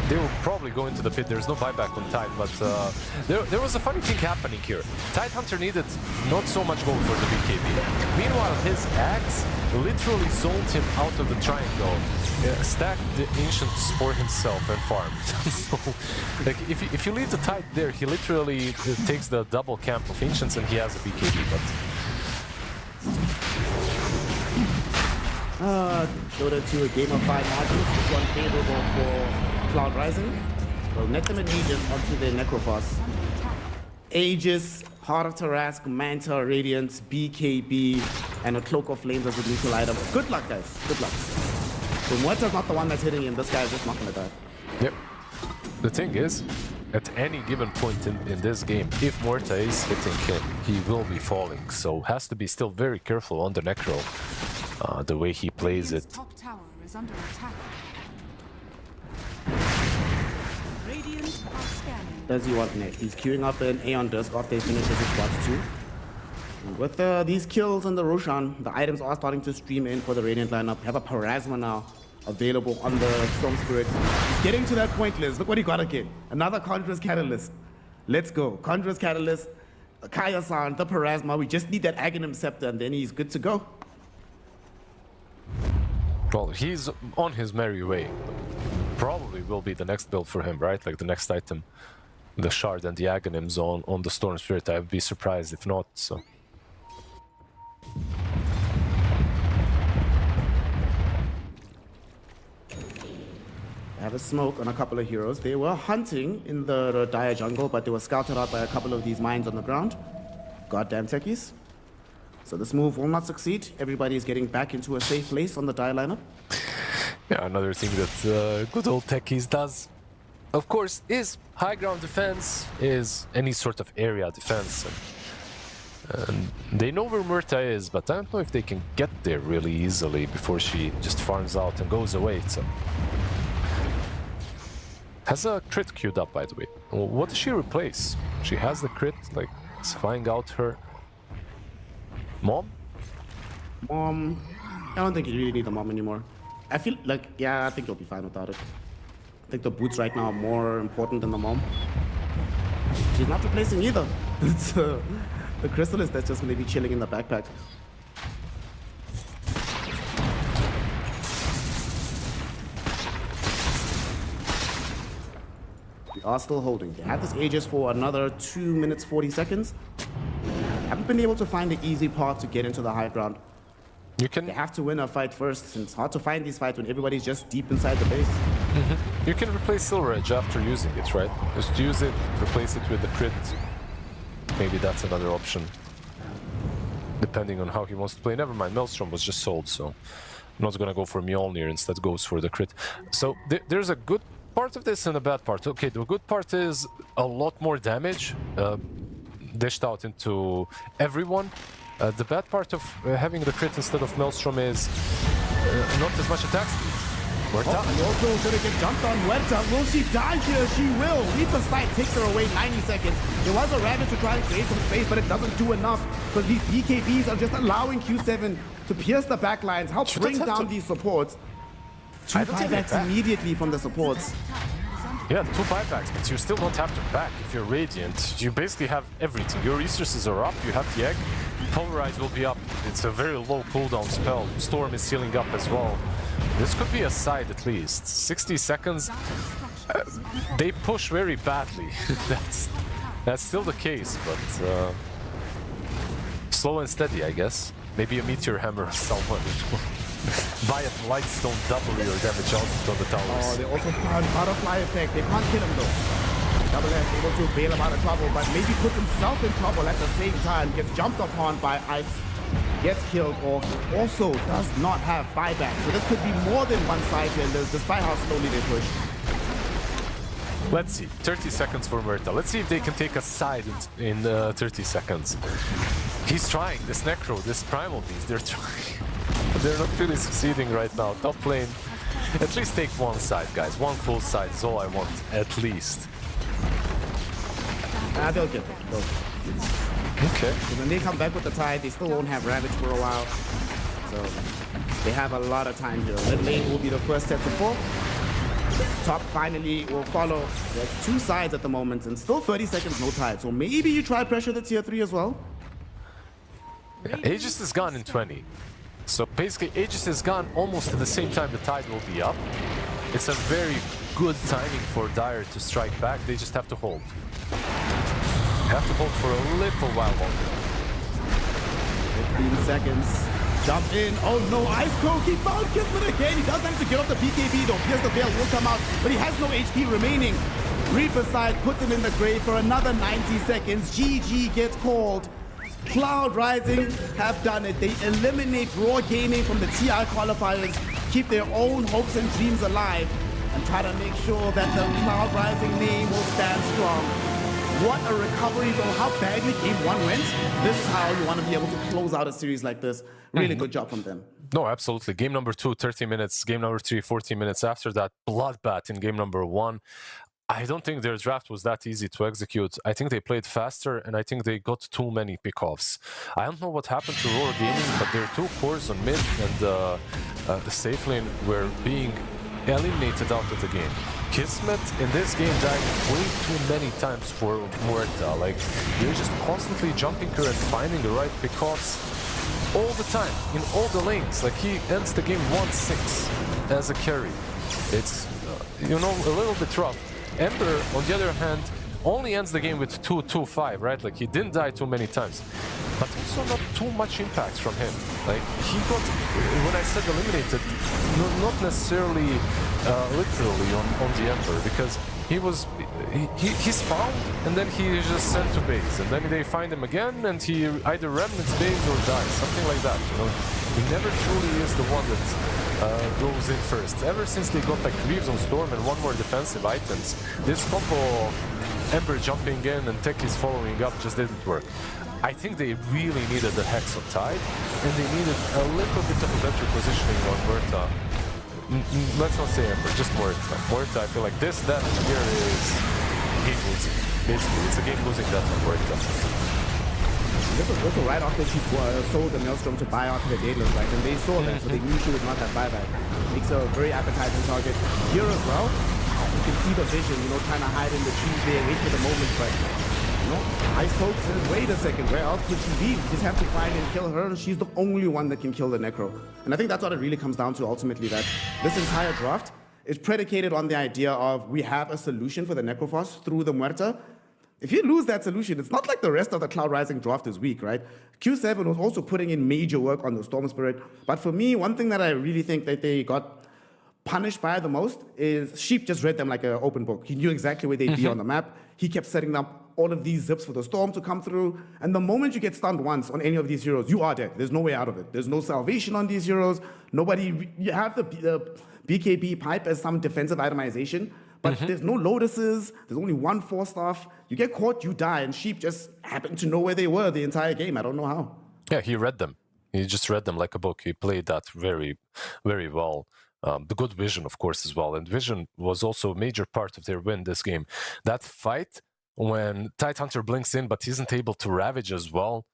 They will probably go into the pit. There's no buyback on Tide, but there was a funny thing happening here. Tidehunter needed not so much gold for the BKB. Meanwhile, his axe literally sold him out of the triangle, stacked the Ancient for himself and farmed. So, like, if you leave the Tide there, he literally takes the double camp of Ancients and he has a BKB, but... Dota 2, a game of 5 margins. This one favorable for Cloud Rising. Well, net them and Aegis onto their Necrophos. Aegis, Heart of Tarask, Manta, Radiance, BKB, and a Cloak of Flames as a neutral item. Good luck, guys. Good luck. So Muerta's not the one that's hitting him. This guy's just not gonna die. Yep. The thing is, at any given point in this game, if Muerta is hitting him, he will be falling. So has to be still very careful on the Necro. The way he plays it. Top tower is under attack. Radiant are scanning. Does he want next? He's queuing up an Aeon Dusk after he finishes his squad 2. And with these kills on the Roshan, the items are starting to stream in for the Radiant lineup. Have a Parasma now available on the Storm Spirit. He's getting to that point, Liz. Look what he got again. Another Conjurer's Catalyst. Let's go. Conjurer's Catalyst, Kaya-san, the Parasma. We just need that Aghanim Scepter and then he's good to go. Well, he's on his merry way. Probably will be the next build for him, right? Like the next item, the Shard and the Aghanims on the Storm Spirit. I'd be surprised if not, so... I have a smoke on a couple of heroes. They were hunting in the Dire jungle, but they were scouted out by a couple of these mines on the ground. Goddamn techies. So this move will not succeed. Everybody is getting back into a safe place on the Dire lineup. Yeah, another thing that good old techies does, of course, is high ground defense, is any sort of area defense. And they know where Murta is, but I don't know if they can get there really easily before she just farms out and goes away. So has a crit queued up, by the way. What does she replace? She has the crit, like, flying out her mom? Mom, I don't think you really need the mom anymore. I feel like, yeah, I think you'll be fine without it. I think the boots right now are more important than the mom. She's not replacing either. It's the Chrysalis that's just going to be chilling in the backpack. We are still holding. They had this Aegis for another 2 minutes 40 seconds. Haven't been able to find the easy path to get into the high ground. You can... They have to win a fight first, and it's hard to find these fights when everybody's just deep inside the base. You can replace Silver Edge after using it, right? Just use it, replace it with the crit. Maybe that's another option. Depending on how he wants to play. Never mind, Maelstrom was just sold, so... not gonna go for Mjolnir, instead goes for the crit. So there's a good part of this and a bad part. Okay, the good part is a lot more damage dished out into everyone. The bad part of having the crit instead of Maelstrom is not as much attack speed. Muerta. Oh, also gonna get jumped on Muerta. Will she die here? She will. Reaper's Sight takes her away 90 seconds. There was a Ravage to try and create some space, but it doesn't do enough because these BKBs are just allowing Q7 to pierce the backlines, help bring down these supports. Two buybacks immediately from the supports. Yeah, 2 buybacks, but you still don't have to back if you're Radiant. You basically have everything. Your resources are up, you have the egg, Pulverize will be up. It's a very low cooldown spell. Storm is healing up as well. This could be a side at least. 60 seconds. They push very badly. That's still the case, but slow and steady, I guess. Maybe a Meteor Hammer or someone. Buy a Lightstone, double your damage output on the towers. Oh, they also found Butterfly Effect. They can't kill him though. Double S able to bail him out of trouble, but maybe puts himself in trouble at the same time. Gets jumped upon by Ice. Gets killed off. Also does not have buyback. So this could be more than one side here, despite how slowly they push. Let's see. 30 seconds for Muerta. Let's see if they can take a side in 30 seconds. He's trying. This Necro, this Primal Beast, they're trying. They're not really succeeding right now. Top lane. At least take one side, guys. One full side is all I want. At least. They'll get it. Okay. So when they come back with the tide, they still won't have Ravage for a while. So they have a lot of time here. Mid lane will be the first set to fall. Top finally will follow. There's 2 sides at the moment and still 30 seconds no tide. So maybe you try pressure the tier 3 as well. Yeah, Aegis is gone in 20. So basically Aegis is gone almost at the same time the tide will be up. It's a very good timing for Dire to strike back. They just have to hold. Have to hold for a little while longer. 15 seconds. Jump in. Oh no, Ice Cold. He found Kismet again. He does manage to get off the BKB though. Pierce the Veil will come out, but he has no HP remaining. Reaper's Side puts him in the grave for another 90 seconds. GG gets called. Cloud Rising have done it. They eliminate Raw Gaming from the TI qualifiers, keep their own hopes and dreams alive, and try to make sure that the Cloud Rising name will stand strong. What a recovery though, how badly game 1 went. This is how you want to be able to close out a series like this. Really good job from them. No, absolutely. Game number 2, 30 minutes. Game number 3, 40 minutes. After that, bloodbath in game number 1. I don't think their draft was that easy to execute. I think they played faster, and I think they got too many pickoffs. I don't know what happened to Roar Gaming, but their 2 cores on mid and the safe lane were being eliminated out of the game. Kismet in this game died way too many times for Muerta. Like, they're just constantly jumping her and finding the right pickoffs all the time, in all the lanes. Like, he ends the game 1-6 as a carry. It's, you know, a little bit rough. Ember, on the other hand, only ends the game with 2-5, right? Like, he didn't die too many times. But also not too much impact from him. Like, he got, when I said eliminated, not necessarily literally on the Ember, because he's found and then he is just sent to base, and then they find him again and he either remnants base or dies, something like that, you know. He never truly is the one that goes in first. Ever since they got like Reeves on Storm and 1 more defensive items, this combo of Ember jumping in and Techies following up just didn't work. I think they really needed the Hex on Tide, and they needed a little bit of a better positioning on Muerta. Let's not say Ember, just Muerta. Muerta, I feel like this death here is game losing. Basically, it's a game losing death on Muerta. This was also right after she sold the Maelstrom to buy out the Daedalus, right? And they saw that, so they knew she would not have buyback. Makes her a very appetizing target. Here as well, you can see the vision, you know, trying to hide in the trees there, wait for the moment, but you know, Ice Cold says, wait a second, where else could she be? We just have to find and kill her, and she's the only one that can kill the Necro. And I think that's what it really comes down to ultimately, that this entire draft is predicated on the idea of we have a solution for the Necrophos through the Muerta. If you lose that solution, it's not like the rest of the Cloud Rising draft is weak, right? Q7 was also putting in major work on the Storm Spirit. But for me, one thing that I really think that they got punished by the most is Sheep just read them like an open book. He knew exactly where they'd be on the map. He kept setting them up all of these zips for the storm to come through. And the moment you get stunned once on any of these heroes, you are dead. There's no way out of it. There's no salvation on these heroes. You have the BKB pipe as some defensive itemization, but there's no lotuses. There's only one 4-staff. You get caught, you die, and Sheep just happened to know where they were the entire game. I don't know how. Yeah, he read them. He just read them like a book. He played that very, very well. The good vision, of course, as well. And vision was also a major part of their win this game. That fight, when Tidehunter blinks in, but he isn't able to ravage as well,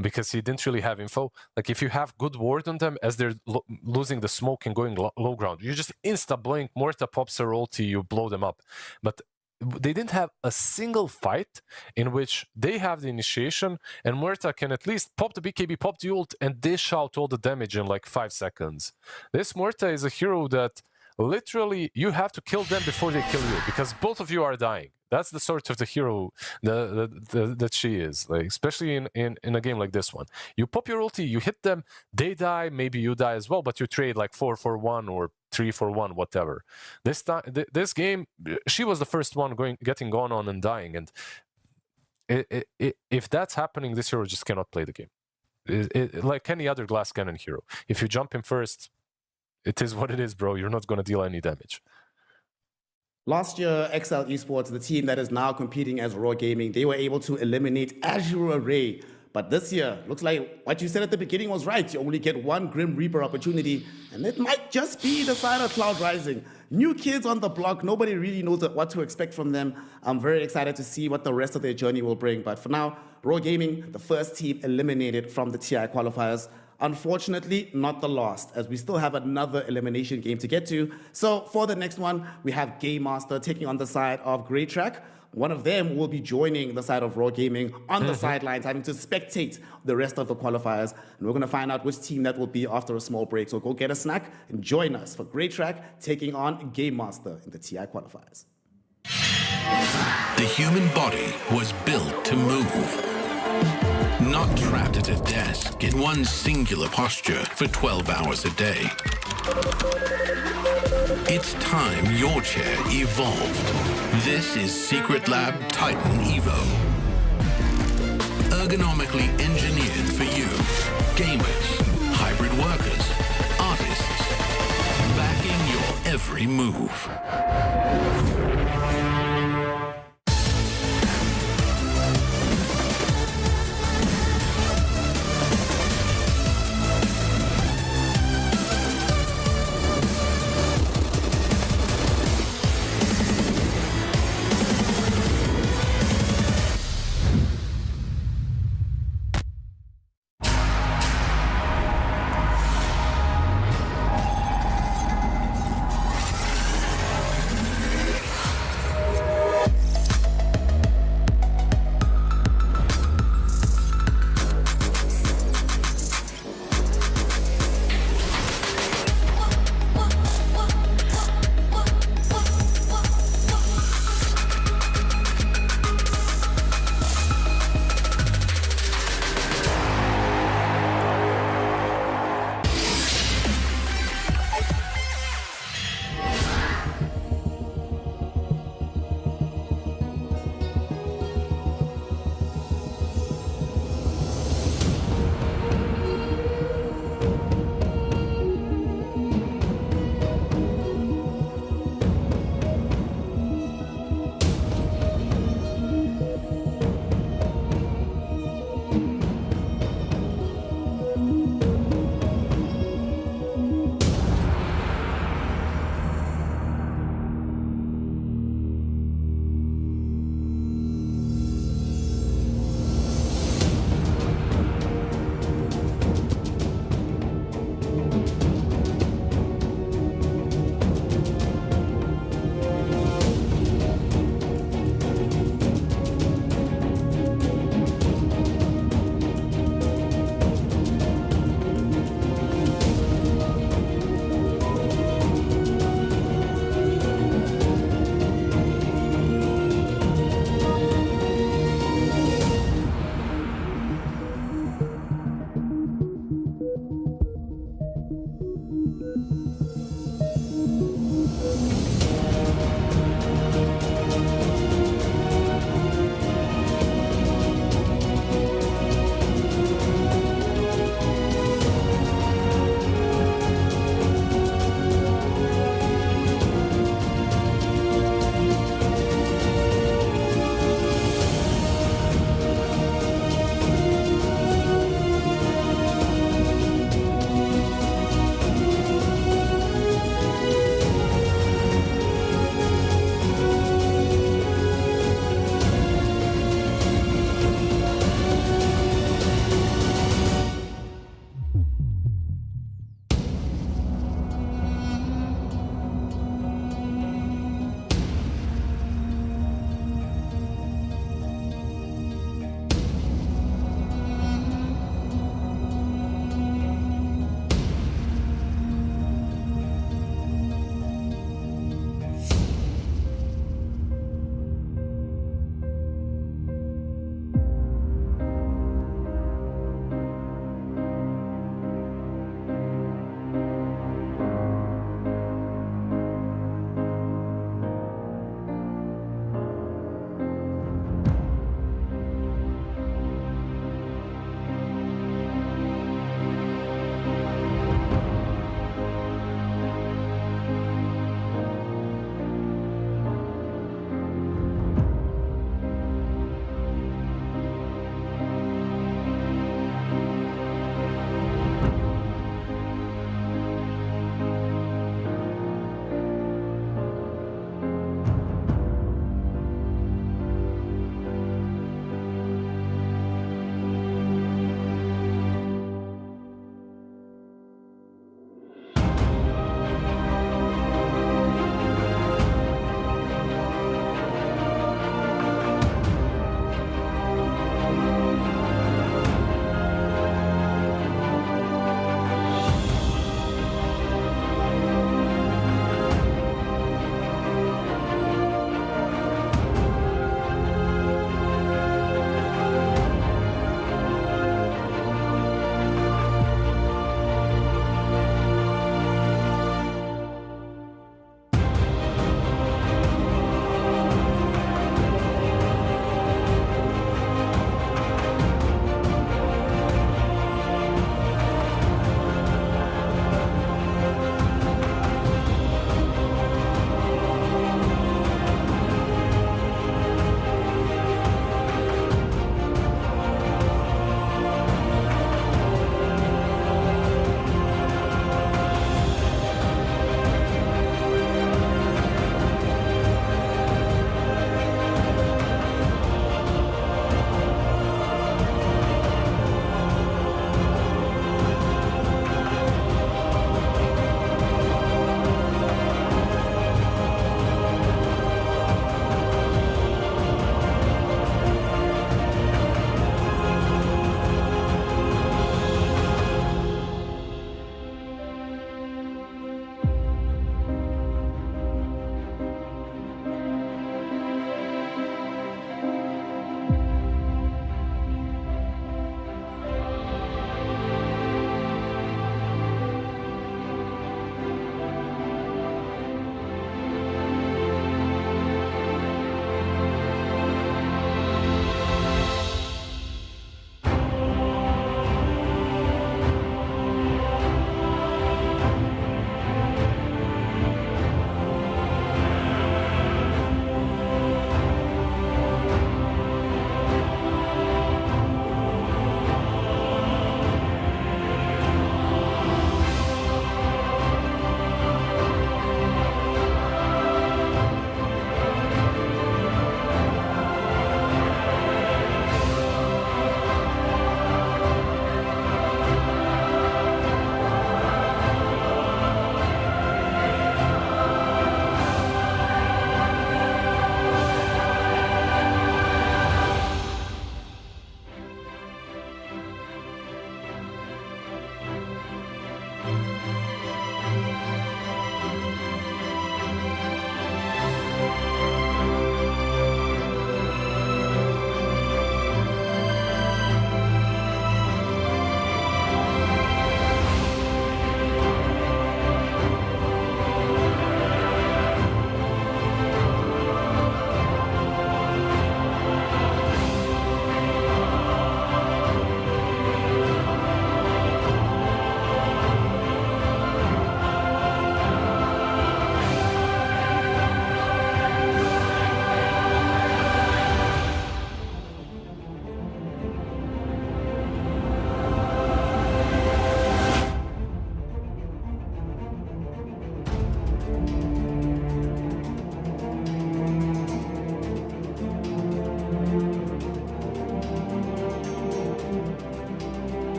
because he didn't really have info. Like, if you have good ward on them as they're losing the smoke and going low ground, you just insta-blink, Morta pops her ulti, you blow them up. But they didn't have a single fight in which they have the initiation and Muerta can at least pop the BKB, pop the ult, and dish out all the damage in like 5 seconds. This Muerta is a hero that literally you have to kill them before they kill you, because both of you are dying. That's the sort of the hero that she is, like, especially in a game like this one. You pop your ulti, you hit them, they die, maybe you die as well, but you trade like 4-for-1 or 3-for-1, whatever. This game, she was the first one getting gone on and dying, and if that's happening, this hero just cannot play the game. Like any other glass cannon hero, if you jump him first, it is what it is, bro. You're not going to deal any damage. Last year, XL Esports, the team that is now competing as Raw Gaming, they were able to eliminate Azure Array. But this year, looks like what you said at the beginning was right. You only get one Grim Reaper opportunity, and it might just be the side of Cloud Rising. New kids on the block, nobody really knows what to expect from them. I'm very excited to see what the rest of their journey will bring. But for now, Raw Gaming, the first team eliminated from the TI qualifiers. Unfortunately, not the last, as we still have another elimination game to get to. So for the next one, we have Game Master taking on the side of Grey Track. One of them will be joining the side of Raw Gaming on the sidelines, having to spectate the rest of the qualifiers. And we're going to find out which team that will be after a small break. So go get a snack and join us for Grey Track taking on Game Master in the TI qualifiers. The human body was built to move. Not trapped at a desk in one singular posture for 12 hours a day. It's time your chair evolved. This is Secret Lab Titan Evo. Ergonomically engineered for you. Gamers, hybrid workers, artists. Backing your every move.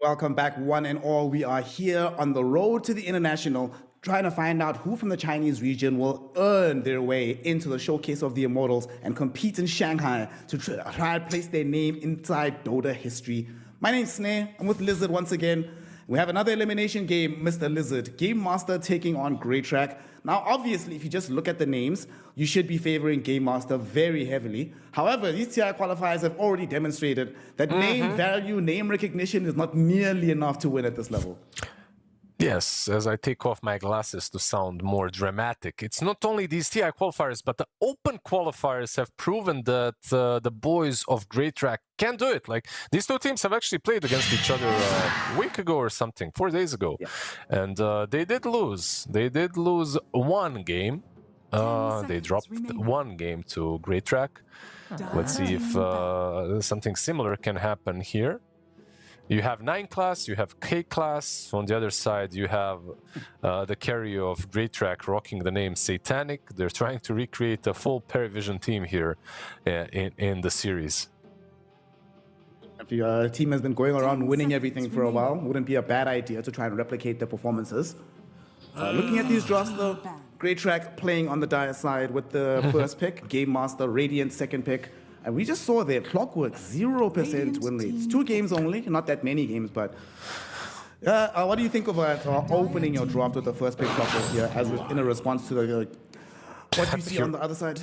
Welcome back, one and all. We are here on the road to the international, trying to find out who from the Chinese region will earn their way into the showcase of the Immortals and compete in Shanghai to try and place their name inside Dota history. My name's Snare. I'm with Lizard once again. We have another elimination game, Mr. Lizard, Game Master taking on Grey Track. Now, obviously, if you just look at the names, you should be favoring Game Master very heavily. However, these TI qualifiers have already demonstrated that name value, name recognition is not nearly enough to win at this level. Yes, as I take off my glasses to sound more dramatic, it's not only these TI qualifiers, but the open qualifiers have proven that the boys of Grey Track can do it. Like, these two teams have actually played against each other a week ago or something, 4 days ago. Yeah. And they did lose. They did lose one game. They dropped one game to Grey Track. Let's see if something similar can happen here. You have 9 class, you have K class. On the other side, you have the carry of Grey Track rocking the name Satanic. They're trying to recreate a full Perivision team here in the series. If your team has been going around winning everything for a while, wouldn't be a bad idea to try and replicate the performances. Looking at these drafts, though, Grey Track playing on the dire side with the first pick, Game Master, Radiant second pick. And we just saw their Clockwork 0% win rates. 2 games only, not that many games, but what do you think of opening your draft with the first pick Clockwork here as in a response to the what do you see on the other side?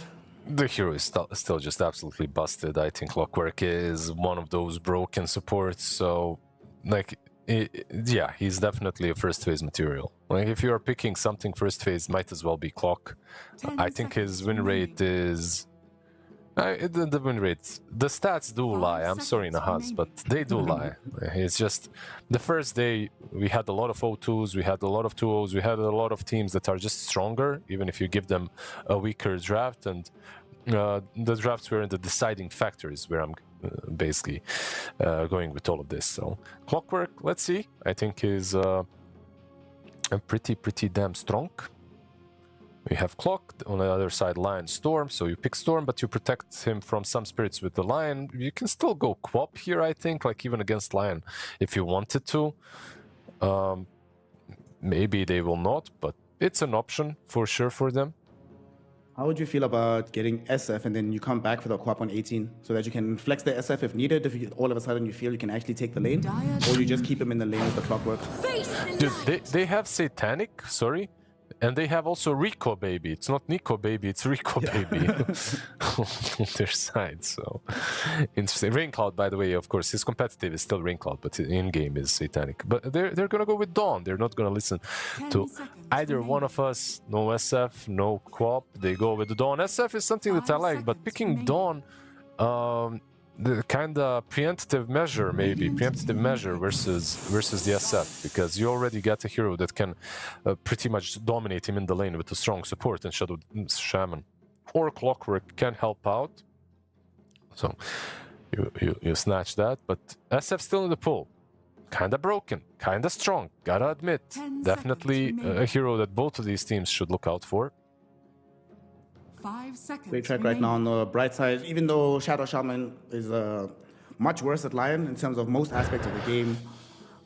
The hero is still just absolutely busted. I think Clockwork is one of those broken supports. So, like, yeah, he's definitely a first phase material. Like, if you are picking something first phase, might as well be Clock. I think his win rate is... the win rate, the stats do lie. I'm sorry, Nahaz, but they do lie. It's just the first day we had a lot of O2s, we had a lot of 2-0s, we had a lot of teams that are just stronger, even if you give them a weaker draft. And the drafts were in the deciding factors where I'm basically going with all of this. So Clockwork, let's see. I think is pretty damn strong. We have Clock, on the other side Lion, Storm, so you pick Storm, but you protect him from some spirits with the Lion. You can still go Quap here, I think, like even against Lion, if you wanted to. Maybe they will not, but it's an option for sure for them. How would you feel about getting SF and then you come back for the Quap on 18 so that you can flex the SF if needed, if all of a sudden you feel you can actually take the lane, or you just keep him in the lane with the Clockwork? Dude, they have Satanic, sorry. And they have also Rico Baby. It's not Nico Baby, it's Rico Baby on their side. So interesting. Raincloud, by the way, of course, his competitive is still Raincloud, but in-game is Satanic. But they're gonna go with Dawn. They're not gonna listen to either one of us. No SF, no Quap. They go with the Dawn. SF is something that I like, but picking Dawn, the kind of preemptive measure, maybe preemptive measure versus the SF, because you already get a hero that can pretty much dominate him in the lane with a strong support, and Shadow Shaman or Clockwork can help out. So you snatch that, but SF still in the pool, kind of broken, kind of strong. Gotta admit, definitely a hero that both of these teams should look out for. 5 seconds. Grey Track right now on the bright side, even though Shadow Shaman is much worse at Lion in terms of most aspects of the game.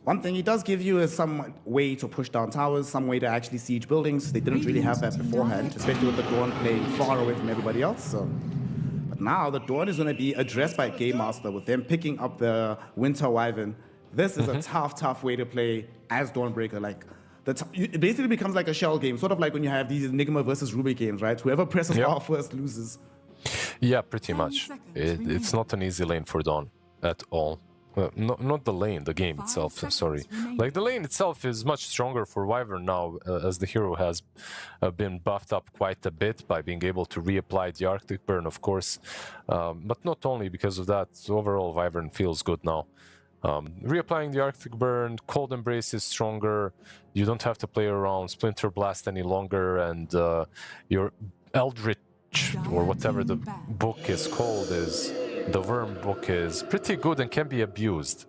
One thing he does give you is some way to push down towers, some way to actually siege buildings. They didn't really have that beforehand, especially with the Dawn playing far away from everybody else. So. But now the Dawn is going to be addressed by Game Master with them picking up the Winter Wyvern. This is a tough way to play as Dawnbreaker. Like, it basically becomes like a shell game, sort of like when you have these Enigma versus Ruby games, right? Whoever presses R first loses. Yeah, pretty much. It's not an easy lane for Dawn at all. Not the lane, the game itself, sorry. Like, the lane itself is much stronger for Wyvern now, as the hero has been buffed up quite a bit by being able to reapply the Arctic Burn, of course. But not only because of that, overall Wyvern feels good now. Reapplying the Arctic Burn, Cold Embrace is stronger, you don't have to play around Splinter Blast any longer, and your Eldritch, or whatever the book is called, the Worm book is pretty good and can be abused.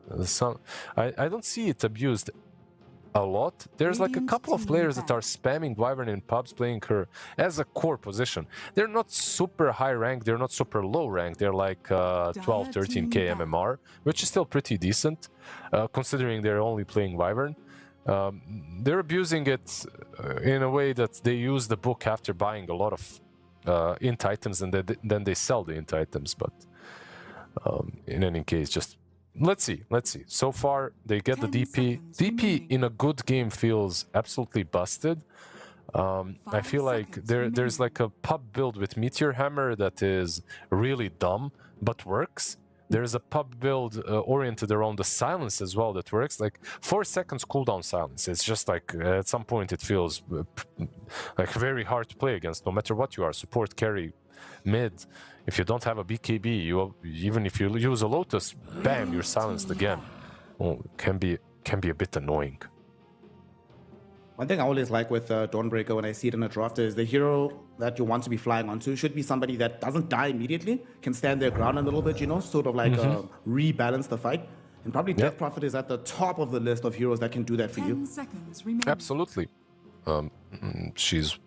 I don't see it abused a lot. There's like a Radiant couple of team players that back. are spamming Wyvern in pubs, playing her as a core position. They're not super high rank, they're not super low rank. They're like 12, 13k team back. MMR, which is still pretty decent, considering they're only playing Wyvern. They're abusing it in a way that they use the book after buying a lot of int items, and then they sell the int items. But in any case, just let's see. So far, they get the 10 DP. seconds DP remaining. in a good game feels absolutely busted. I 5 feel like seconds there's like a pub build with Meteor Hammer that is really dumb but works. There's a pub build oriented around the silence as well that works. Like 4 seconds cooldown silence. It's just like at some point it feels like very hard to play against, no matter what you are. Support, carry, mid. If you don't have a BKB, even if you use a Lotus, bam, you're silenced again. Oh, can be a bit annoying. One thing I always like with Dawnbreaker when I see it in a draft is the hero that you want to be flying onto should be somebody that doesn't die immediately, can stand their ground a little bit, you know, sort of like rebalance the fight. And probably Death Prophet is at the top of the list of heroes that can do that for 10 you. seconds remaining. Absolutely. She's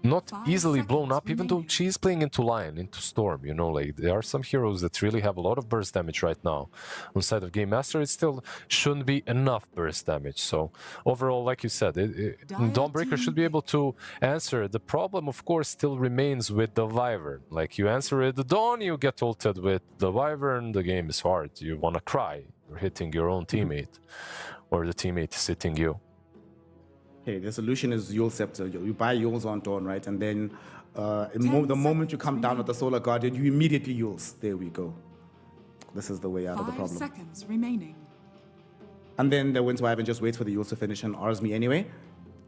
not 5 easily blown seconds up, even though remaining. she's playing into Lion, into Storm, you know, like there are some heroes that really have a lot of burst damage right now. On side of Game Master, it still shouldn't be enough burst damage. So overall, like you said, Dawnbreaker should be able to answer. The problem, of course, still remains with the Wyvern. Like you answer it the Dawn, you get ulted with the Wyvern, the game is hard. You want to cry. You're hitting your own teammate, or the teammate is hitting you. Okay, the solution is Yule Scepter. You buy Yules on Dawn, right? And then the 10 moment you seconds come down with the Solar Guardian, you immediately Yules. There we go. This is the way out of the 5 problem. seconds remaining. And then the Winter Wyvern just waits for the Yules to finish and Rs me anyway.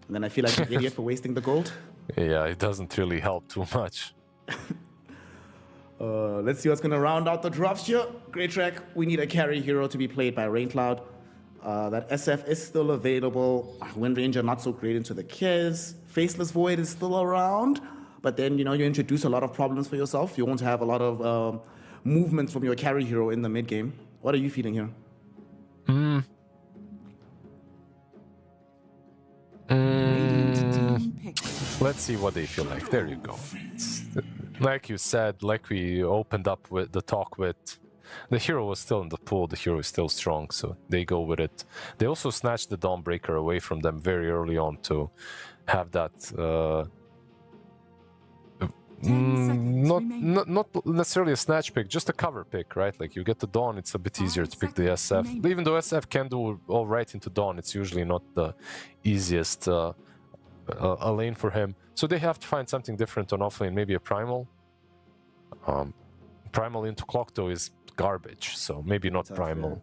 And then I feel like an idiot for wasting the gold. Yeah, it doesn't really help too much. Let's see what's going to round out the drafts here. Great track. We need a carry hero to be played by Raincloud. That SF is still available. Wind Ranger not so great into the Kez. Faceless Void is still around. But then, you know, you introduce a lot of problems for yourself. You won't have a lot of movements from your carry hero in the mid game. What are you feeling here? Radiant team pick. Let's see what they feel like. There you go. Like you said, like we opened up with the talk with, the hero was still in the pool, the hero is still strong, so they go with it. They also snatched the Dawnbreaker away from them very early on to have that not necessarily a snatch pick, just a cover pick, right? Like you get the Dawn, it's a bit easier to pick the SF. Even though SF can do all right into Dawn, it's usually not the easiest a lane for him. So they have to find something different on offlane, maybe a Primal. Primal into Clockto is garbage, so maybe not Primal.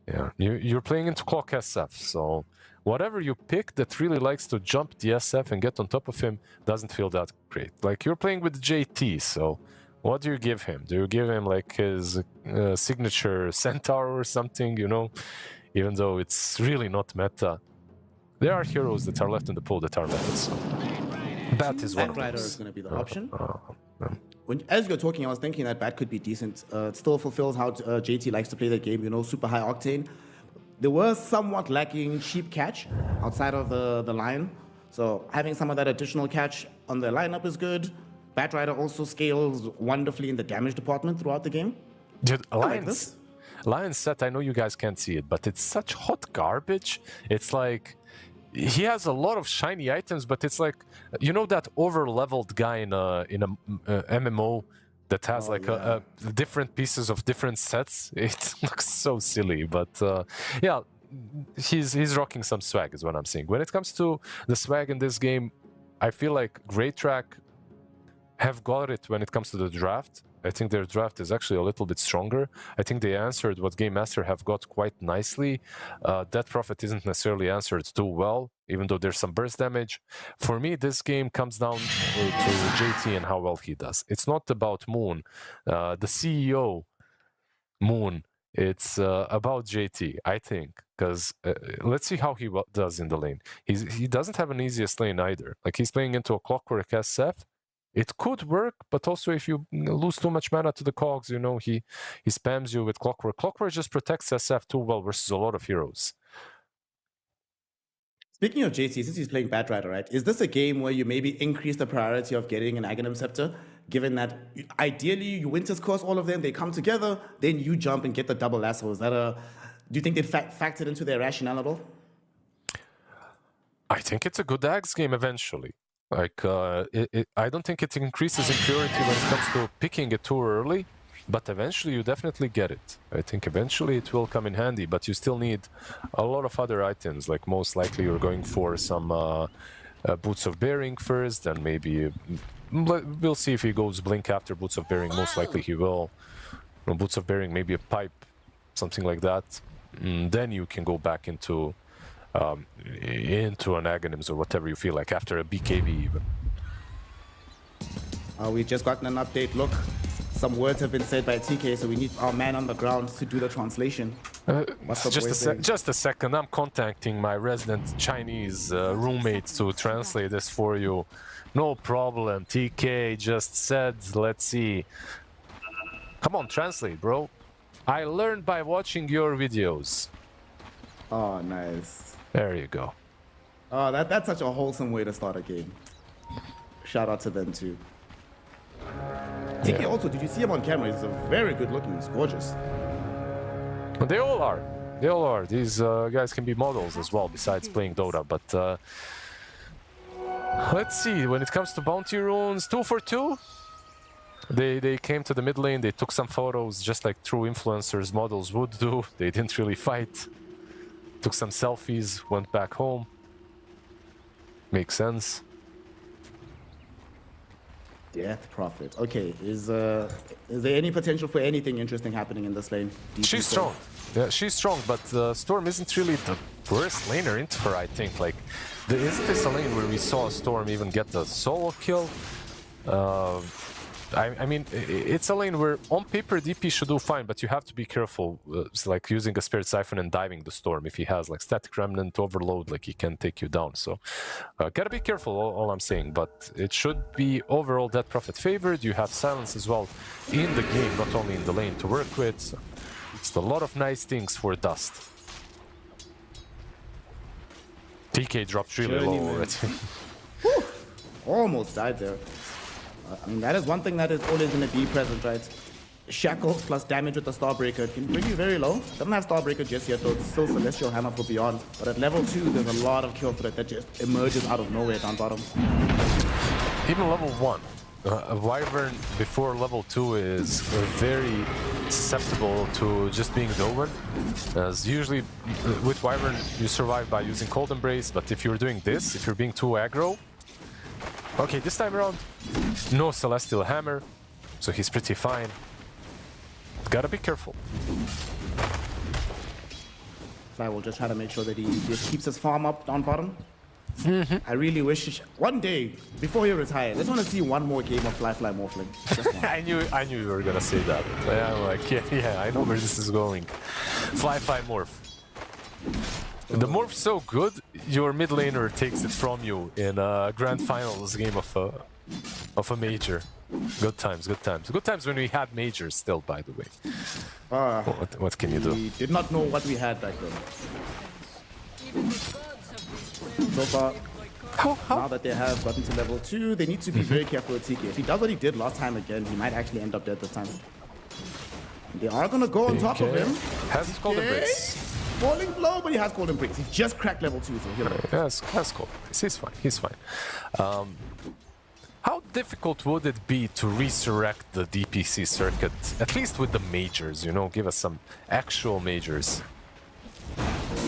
Yeah, you're playing into Clock SF, so whatever you pick that really likes to jump the SF and get on top of him doesn't feel that great. Like you're playing with JT, so what do you give him? Do you give him like his signature Centaur or something, you know? Even though it's really not meta. There are heroes that are left in the pool that are meta, so Bat is one of Batrider those. is going to be the option. As you're talking, I was thinking that Bat could be decent. It still fulfills how JT likes to play the game, you know, super high octane. There was somewhat lacking cheap catch outside of the line. So having some of that additional catch on the lineup is good. Batrider also scales wonderfully in the damage department throughout the game. Dude, like this. Lion's set, I know you guys can't see it, but it's such hot garbage. It's like he has a lot of shiny items, but it's like, you know, that over-leveled guy in a MMO that has a different pieces of different sets. It looks so silly, but yeah, he's rocking some swag is what I'm saying. When it comes to the swag in this game, I feel like Great Track have got it when it comes to the draft. I think their draft is actually a little bit stronger. I think they answered what Game Master have got quite nicely. Death Prophet isn't necessarily answered too well, even though there's some burst damage. For me, this game comes down to JT and how well he does. It's not about Moon, the CEO Moon. It's about JT, I think, because let's see how he does in the lane. He doesn't have an easiest lane either. Like he's playing into a Clockwork SF. It could work, but also if you lose too much mana to the cogs, you know, he spams you with Clockwork. Clockwork just protects SF too well versus a lot of heroes. Speaking of JC, since he's playing Batrider, right? Is this a game where you maybe increase the priority of getting an Aghanim Scepter, given that ideally you Winter's Course all of them, they come together, then you jump and get the double lasso? Is that a... Do you think they factored into their rationale at all? I think it's a good Axe game eventually. Like, I don't think it increases in purity when it comes to picking it too early, but eventually you definitely get it. I think eventually it will come in handy, but you still need a lot of other items. Like most likely you're going for some Boots of Bearing first, and maybe we'll see if he goes Blink after Boots of Bearing. Most likely he will. Boots of Bearing, maybe a pipe, something like that. Then you can go back into an Aghanims or whatever you feel like after a BKB even. We just gotten an update. Look, some words have been said by TK, so we need our man on the ground to do the translation. Just a second, I'm contacting my resident Chinese roommate to translate this for you. No problem, TK just said, let's see. Come on, translate, bro. I learned by watching your videos. Oh, nice. There you go. Oh, that's such a wholesome way to start a game. Shout out to them too. TK also, did you see him on camera? He's very good looking. He's gorgeous. They all are. They all are. These guys can be models as well, besides playing Dota. But let's see. When it comes to bounty runes, 2 for 2. They came to the mid lane. They took some photos, just like true influencers models would do. They didn't really fight. Took some selfies, went back home. Makes sense. Death Prophet. Okay, is there any potential for anything interesting happening in this lane? She's strong. Yeah, she's strong, but Storm isn't really the worst laner into her, I think. Like, isn't this a lane where we saw Storm even get the solo kill? I mean, it's a lane where on paper DP should do fine, but you have to be careful. It's like using a Spirit Siphon and diving the Storm. If he has like Static Remnant Overload, like he can take you down. So gotta be careful, all I'm saying. But it should be overall Death Prophet favored. You have Silence as well in the game, not only in the lane to work with. So it's a lot of nice things for Dust. TK dropped really low already. Almost died there. I mean, that is one thing that is always going to be present, right? Shackles plus damage with the Starbreaker can bring you very low. Doesn't have Starbreaker just yet, though. It's still Celestial Hammer for Beyond. But at level 2, there's a lot of kill threat that just emerges out of nowhere down bottom. Even level 1. A Wyvern before level 2 is very susceptible to just being Dolan. As usually with Wyvern, you survive by using Cold Embrace, but if you're doing this, if you're being too aggro, okay, this time around, no Celestial Hammer, so he's pretty fine. Gotta be careful. I will just try to make sure that he just keeps his farm up down bottom. I really wish one day, before he retires, I just want to see one more game of Fly Morphling. I knew you were gonna say that. Yeah, I'm like, yeah, I know where this is going. Fly Morph. The morph's so good, your mid laner takes it from you in a grand finals game of a major. Good times, good times. Good times when we had majors still, by the way. What can you do? We did not know what we had back then. So far, now that they have gotten to level 2, they need to be very careful with TK. If he does what he did last time again, he might actually end up dead this time. They are going to go on top of him. Has his Golden Breaks. Falling blow, but he has Golden Breaks. He just cracked level 2, so he'll... Yes, has Golden Breaks. He's fine, he's fine. How difficult would it be to resurrect the DPC circuit, at least with the majors, you know, give us some actual majors,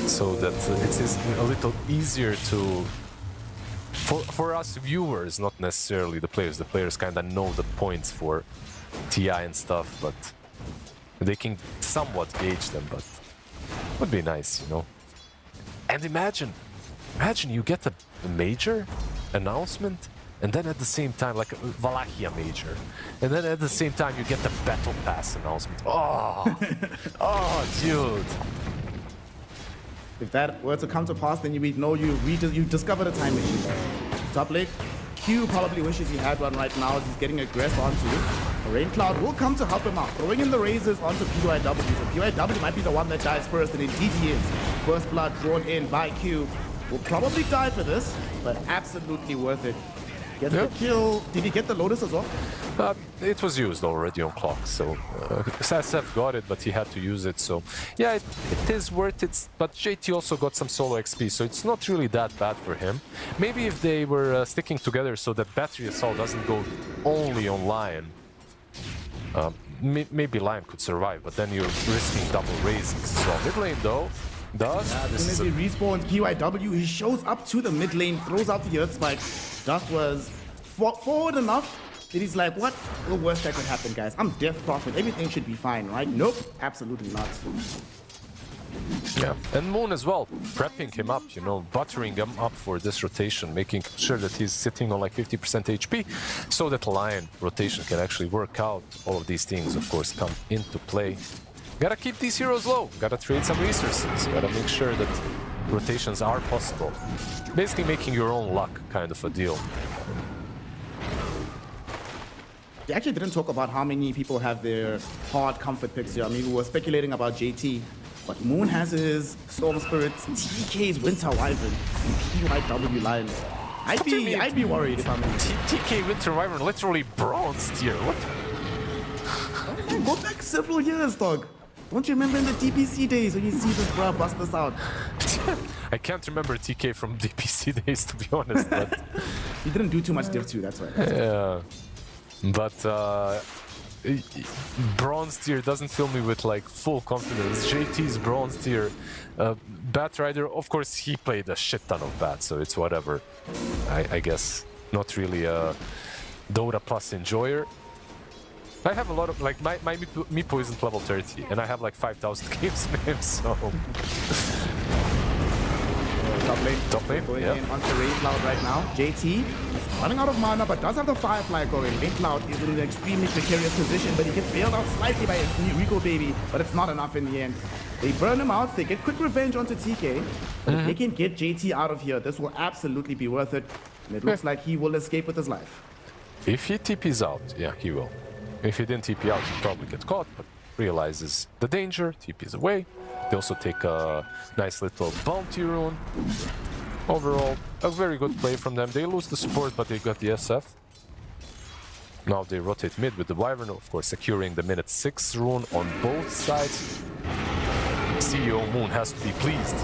so that it is a little easier to, for us viewers, not necessarily the players kind of know the points for TI and stuff, but they can somewhat gauge them, but it would be nice, you know. And imagine you get a major announcement, and then at the same time, like a Wallachia major, and then at the same time you get the Battle Pass announcement. Oh, oh, dude. If that were to come to pass, then you would know you discovered a time machine. Top lane, Q probably wishes he had one right now as he's getting aggressed onto it. Rain Cloud will come to help him out, throwing in the razors onto PYW. So PYW might be the one that dies first, and indeed he is. First blood drawn in by Q. will probably die for this, but absolutely worth it. Gets Yeah. the kill. Did he get the Lotus as well? It was used already on clock, so SF got it, but he had to use it. So yeah, it is worth it. But JT also got some solo XP, so it's not really that bad for him. Maybe if they were sticking together so that Battery Assault doesn't go only on Lion, maybe Lion could survive, but then you're risking double raisings. So mid lane though, Dust. As This soon is as a, he respawns PYW, he shows up to the mid lane, throws out the Earth Spike. Dust was forward enough that he's like, what? The worst that could happen, guys. I'm Death Prophet. Everything should be fine, right? Nope, absolutely not. yeah, and Moon as well, prepping him up, you know, buttering him up for this rotation, making sure that he's sitting on like 50% HP, so that Lion rotation can actually work out. All of these things, of course, come into play. Gotta keep these heroes low, gotta trade some resources, gotta make sure that rotations are possible. Basically making your own luck kind of a deal. They actually didn't talk about how many people have their hard comfort picks here. I mean, we were speculating about JT, but Moon has his Storm Spirits, TK's Winter Wyvern, and PYW Lion. I'd be worried if I'm in. TK Winter Wyvern literally bronze tier, what? Man, go back several years, dog. Don't you remember in the DPC days when you see this bruh bust this out? I can't remember TK from DPC days, to be honest, but... He didn't do too much div 2, that's why. yeah. But bronze tier doesn't fill me with like full confidence. JT's bronze tier. Bat Rider, of course, he played a shit ton of Bat, so it's whatever. I guess not really a Dota Plus enjoyer. I have a lot of like my Meepo isn't level 30, and I have like 5,000 games in him, so. Top lane, Going yeah. in onto Rain Cloud right now. JT running out of mana, but does have the Firefly going. Rain Cloud is in an extremely precarious position, but he gets bailed out slightly by Rico Baby, but it's not enough in the end. They burn him out, they get quick revenge onto TK, but if they can get JT out of here, this will absolutely be worth it. And it looks like he will escape with his life. If he TP's out, yeah, he will. If he didn't TP out, he'll probably get caught, but realizes the danger, TP's away. They also take a nice little bounty rune. Overall, a very good play from them. They lose the support, but they got the SF. Now they rotate mid with the Wyvern, of course, securing the minute 6 rune on both sides. CEO Moon has to be pleased.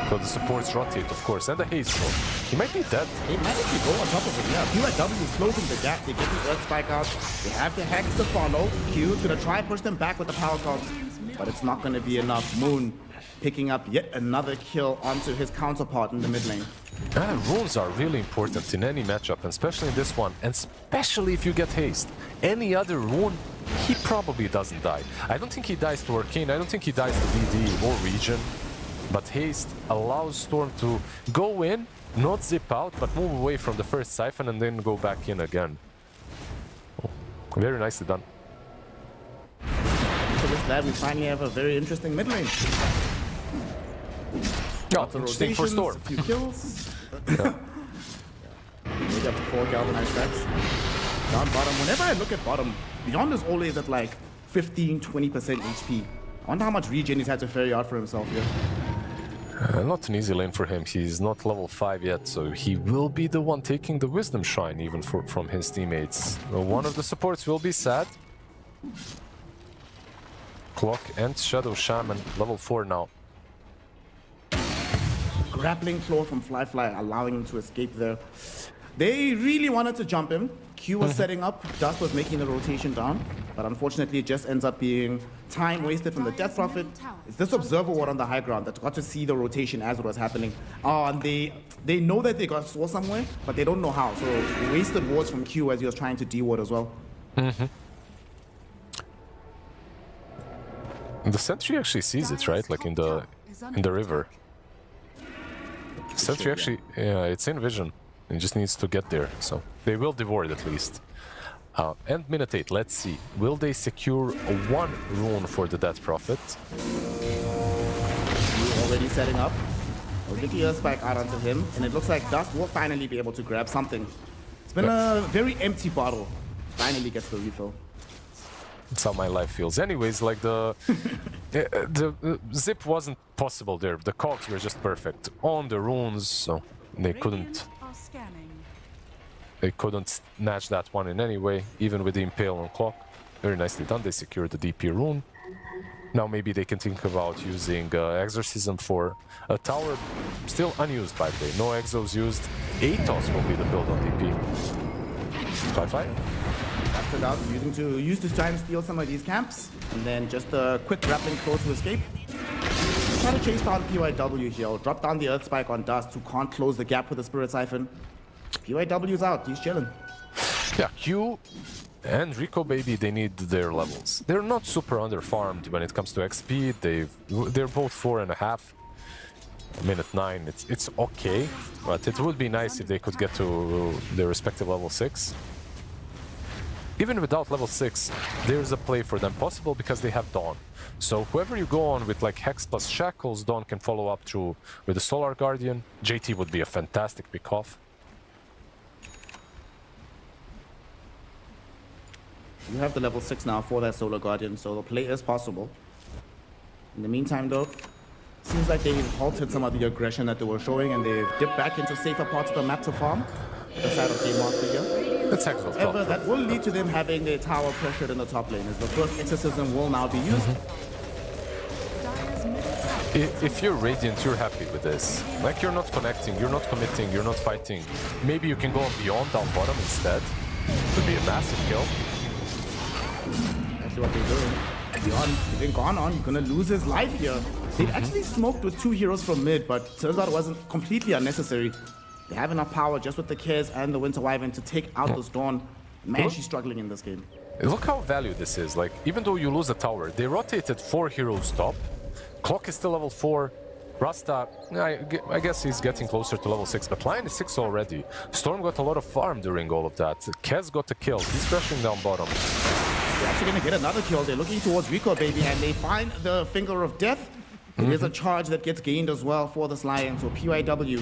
So the supports rotate, of course, and the haste rune. He might be dead. They might actually go on top of it, yeah. PYW is closing the gap. They get the Earth Spike out. They have the Hex to follow. Q's gonna try and push them back with the power cards, but it's not gonna be enough. Moon picking up yet another kill onto his counterpart in the mid lane. Runes are really important in any matchup, and especially in this one, and especially if you get haste. Any other rune, he probably doesn't die. I don't think he dies to Arcane, I don't think he dies to DD or Region, but haste allows Storm to go in, not zip out, but move away from the first siphon and then go back in again. Oh, very nicely done. So with that, we finally have a very interesting mid lane. Yeah, Lots of interesting for rotations, Storm. a few kills. We got the 4 galvanized stacks. Down bottom, whenever I look at bottom, Beyond is always at like 15-20% HP. I wonder how much regen he's had to ferry out for himself here. Not an easy lane for him. He's not level 5 yet, so he will be the one taking the Wisdom Shrine even from his teammates. One of the supports will be sad. Clock and Shadow Shaman, level 4 now. Grappling claw from Fly, allowing him to escape there. They really wanted to jump him. Q was setting up, Dust was making the rotation down, but unfortunately it just ends up being time wasted from the Death Prophet. It's this Observer Ward on the high ground that got to see the rotation as it was happening. And they know that they got saw somewhere, but they don't know how. So they wasted wards from Q as he was trying to de-ward as well. The sentry actually sees it, right? Like in the river. Sentry actually, yeah, it's in vision. It just needs to get there, so they will devour at least. And minute 8, let's see. Will they secure one rune for the Death Prophet? Already setting up. We'll get the Earth Spike out onto him, and it looks like Dust will finally be able to grab something. It's been a very empty bottle. Finally gets the refill. That's how my life feels. Anyways, like the zip wasn't possible there. The cogs were just perfect on the runes, so they couldn't Are scanning. snatch that one in any way, even with the impale on clock. Very nicely done. They secured the DP rune. Now maybe they can think about using exorcism for a tower. Still unused, by the way. No exos used. Atos will be the build on DP. Qualifier. That's it out, use to try and steal some of these camps, and then just a quick grappling throw to escape. Try to chase down PYW here. Drop down the Earth Spike on Dust, who can't close the gap with the Spirit Siphon. PYW's out, he's chilling. Yeah, Q and Rico Baby, they need their levels. They're not super underfarmed when it comes to XP. They're both 4.5. Minute 9, it's okay, but it would be nice if they could get to their respective level 6. Even without level 6, there's a play for them possible because they have Dawn. So whoever you go on with like Hex plus Shackles, Dawn can follow up through with the Solar Guardian. JT would be a fantastic pick-off. You have the level 6 now for that Solar Guardian, so the play is possible. In the meantime though, seems like they've halted some of the aggression that they were showing, and they've dipped back into safer parts of the map to farm. The side of Game Master here. That's excellent. However, that will lead to them having their tower pressured in the top lane, as the first exorcism will now be used. Dire's middle tower. If you're Radiant, you're happy with this. Like, you're not connecting, you're not committing, you're not fighting. Maybe you can go on Beyond down bottom instead. Would be a massive kill. Actually what they're doing. Beyond, getting gone on, gonna lose his life here. They actually smoked with 2 heroes from mid, but turns out it wasn't completely unnecessary. They have enough power just with the Cares and the Winter Wyvern to take out this Dawn. Man, she's struggling in this game. Look how valued this is. Like, even though you lose a tower, they rotated 4 heroes top. Clock is still level 4. Rasta, I guess he's getting closer to level 6, but Lion is 6 already. Storm got a lot of farm during all of that. Kez got a kill. He's crushing down bottom. They're actually gonna get another kill. They're looking towards Rico Baby, and they find the Finger of Death. There's a charge that gets gained as well for this Lion, so PYW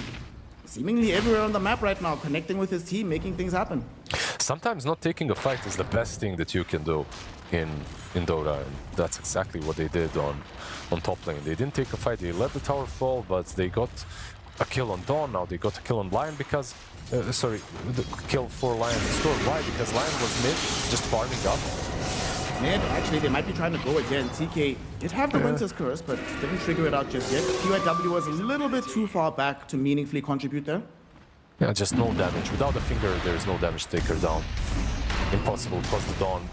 seemingly everywhere on the map right now, connecting with his team, making things happen. Sometimes not taking a fight is the best thing that you can do in Dota, and that's exactly what they did on top lane. They didn't take a fight, they let the tower fall, but they got a kill on Dawn. Now they got a kill on Lion because the kill for Lion and Storm. Why? Because Lion was mid, just farming up. Mid, actually, they might be trying to go again. TK did have the Winter's Curse, but didn't figure it out just yet. PYW was a little bit too far back to meaningfully contribute there. Yeah, just no damage. Without the finger, there's no damage to take her down. Impossible, plus the Dawn,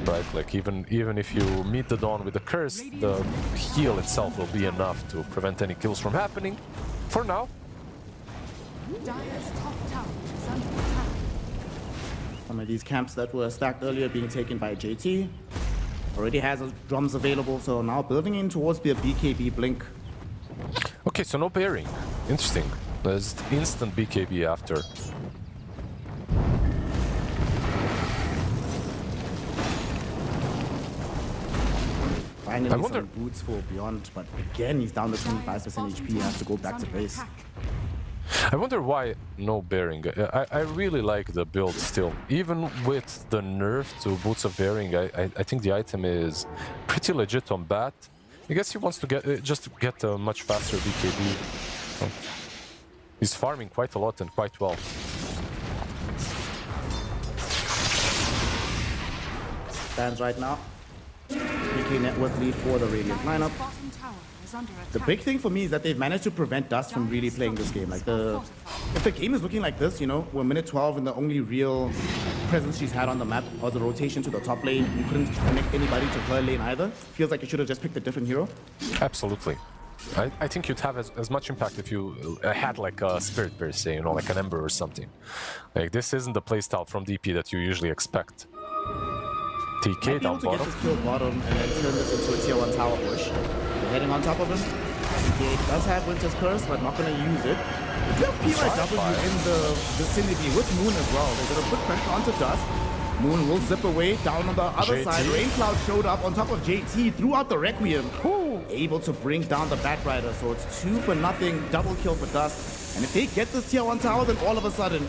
right? Like, even if you meet the Dawn with the Curse, the heal itself will be enough to prevent any kills from happening. For now. Dire's top tower is under attack. Some of these camps that were stacked earlier being taken by JT. Already has drums available, so now building in towards the BKB Blink. Okay, so no pairing. Interesting. There's instant BKB after. Finally some boots for Beyond, but again he's down to 25% HP, he has to go back to base. I wonder why no bearing. I really like the build still. Even with the nerf to Boots of Bearing, I think the item is pretty legit on Bat. I guess he wants to get a much faster BKB. He's farming quite a lot and quite well. Stands right now. BK network lead for the Radiant lineup. Bottom tower is under attack. The big thing for me is that they've managed to prevent Dust from really playing this game. Like if the game is looking like this, you know, we're minute 12 and the only real presence she's had on the map was the rotation to the top lane. You couldn't connect anybody to her lane either. Feels like you should have just picked a different hero. Absolutely. I think you'd have as much impact if you had like a Spirit Burst, say, you know, like an Ember or something. Like, this isn't the playstyle from DP that you usually expect. TK down to bottom. Get this kill bottom and then turn this into a tier 1 tower push. They're heading on top of him. TK does have Winter's Curse, but not going to use it. You have PYW in the vicinity with Moon as well. They're going to put pressure onto Dust. Moon will zip away down on the other side. Rain Cloud showed up on top of JT throughout the Requiem. Able to bring down the Batrider, so it's 2-0, double kill for Dust. And if they get this tier 1 tower, then all of a sudden,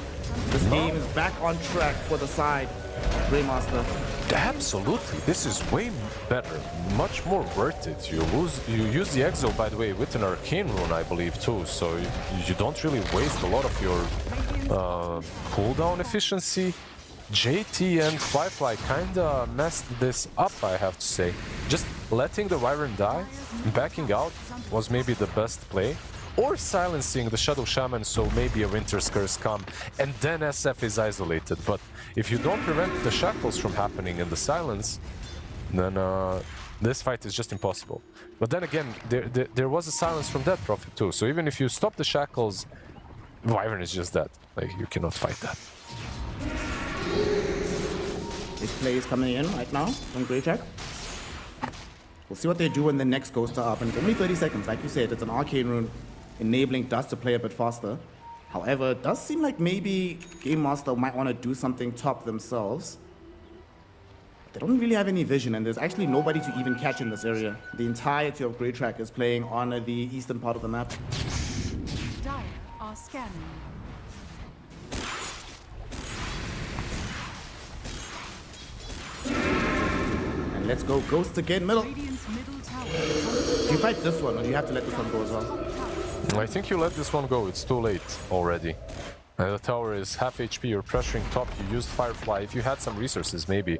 this game is back on track for the side. Greymaster. Absolutely, this is way better, much more worth it. You use the Exo, by the way, with an Arcane Rune, I believe, too, so you don't really waste a lot of your cooldown efficiency. JT and Firefly kinda messed this up, I have to say. Just letting the Wyvern die, backing out was maybe the best play. Or silencing the Shadow Shaman so maybe a Winter's Curse come, and then SF is isolated. But if you don't prevent the shackles from happening in the silence, then this fight is just impossible. But then again, there was a silence from Death Prophet too, so even if you stop the shackles, Wyvern is just dead. Like, you cannot fight that. This play is coming in right now from Greyjack. We'll see what they do when the next Ghosts are up, and it's only 30 seconds. Like you said, it's an Arcane Rune, enabling Dust to play a bit faster. However, it does seem like maybe Game Master might want to do something top themselves. They don't really have any vision, and there's actually nobody to even catch in this area. The entirety of Greytrack is playing on the eastern part of the map. Dire are scanning. And let's go Ghosts again, middle. Radiant's middle tower. Do you fight this one, or do you have to let this one go as well? I think you let this one go, it's too late already. The tower is half HP, you're pressuring top, you used Firefly. If you had some resources, maybe.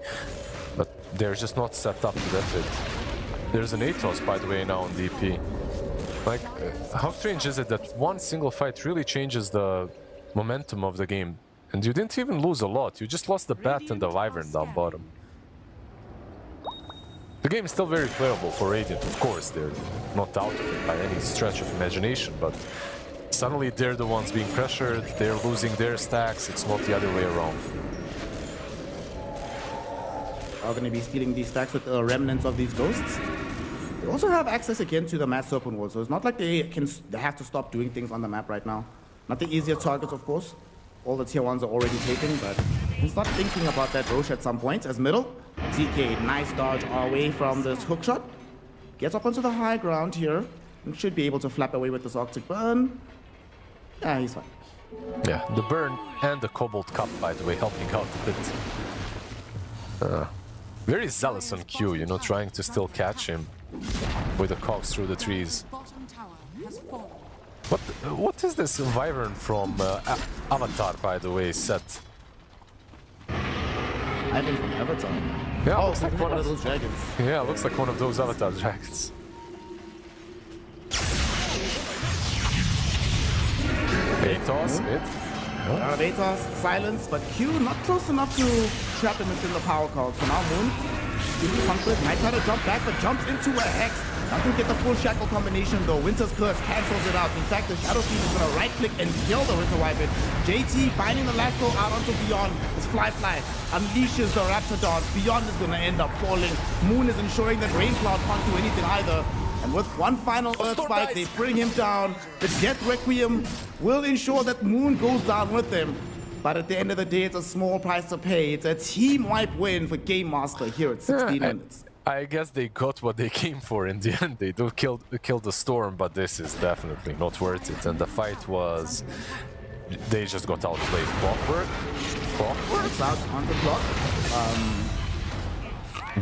But they're just not set up to that fit. There's an Atos, by the way, now on DP. Like, how strange is it that one single fight really changes the momentum of the game? And you didn't even lose a lot, you just lost the Bat and the Wyvern down bottom. The game is still very playable for Radiant, of course, they're not out of it by any stretch of imagination, but suddenly they're the ones being pressured, they're losing their stacks, it's not the other way around. Are going to be stealing these stacks with the remnants of these Ghosts. They also have access again to the Mass Serpent Wall, so it's not like they have to stop doing things on the map right now. Not the easiest targets, of course. All the tier 1s are already taken, but you can start thinking about that Roche at some point. As middle, TK, nice dodge away from this hookshot. Gets up onto the high ground here, and should be able to flap away with this Arctic Burn. Yeah, he's fine. Yeah, the burn and the Cobalt Cup, by the way, helping out a bit. Very zealous on Q, you know, trying to still catch him with the cogs through the trees. Bottom tower has fallen. What is this Wyvern from Avatar, by the way, set? I think from Avatar. Yeah, Oh, looks like one of those dragons. Yeah, looks like one of those Avatar dragons. Atos, mid. Vatos, silence, but Q not close enough to trap him within the power call. So now Moon, really confident, might try to jump back, but jumps into a Hex. Doesn't get the full shackle combination though. Winter's Curse cancels it out. In fact, the Shadow Fiend is gonna right click and kill the Winter Wyvern. JT finding the lasso out onto Beyond. His Fly unleashes the Raptor dance. Beyond is gonna end up falling. Moon is ensuring that Rain Cloud can't do anything either. And with one final Earth Spike, they bring him down. The Death Requiem will ensure that Moon goes down with them. But at the end of the day, it's a small price to pay. It's a team wipe win for Game Master here at 16 minutes. I guess they got what they came for in the end. They do kill the Storm, but this is definitely not worth it. And the fight was... They just got outplayed. Clockwork? It's out on the clock.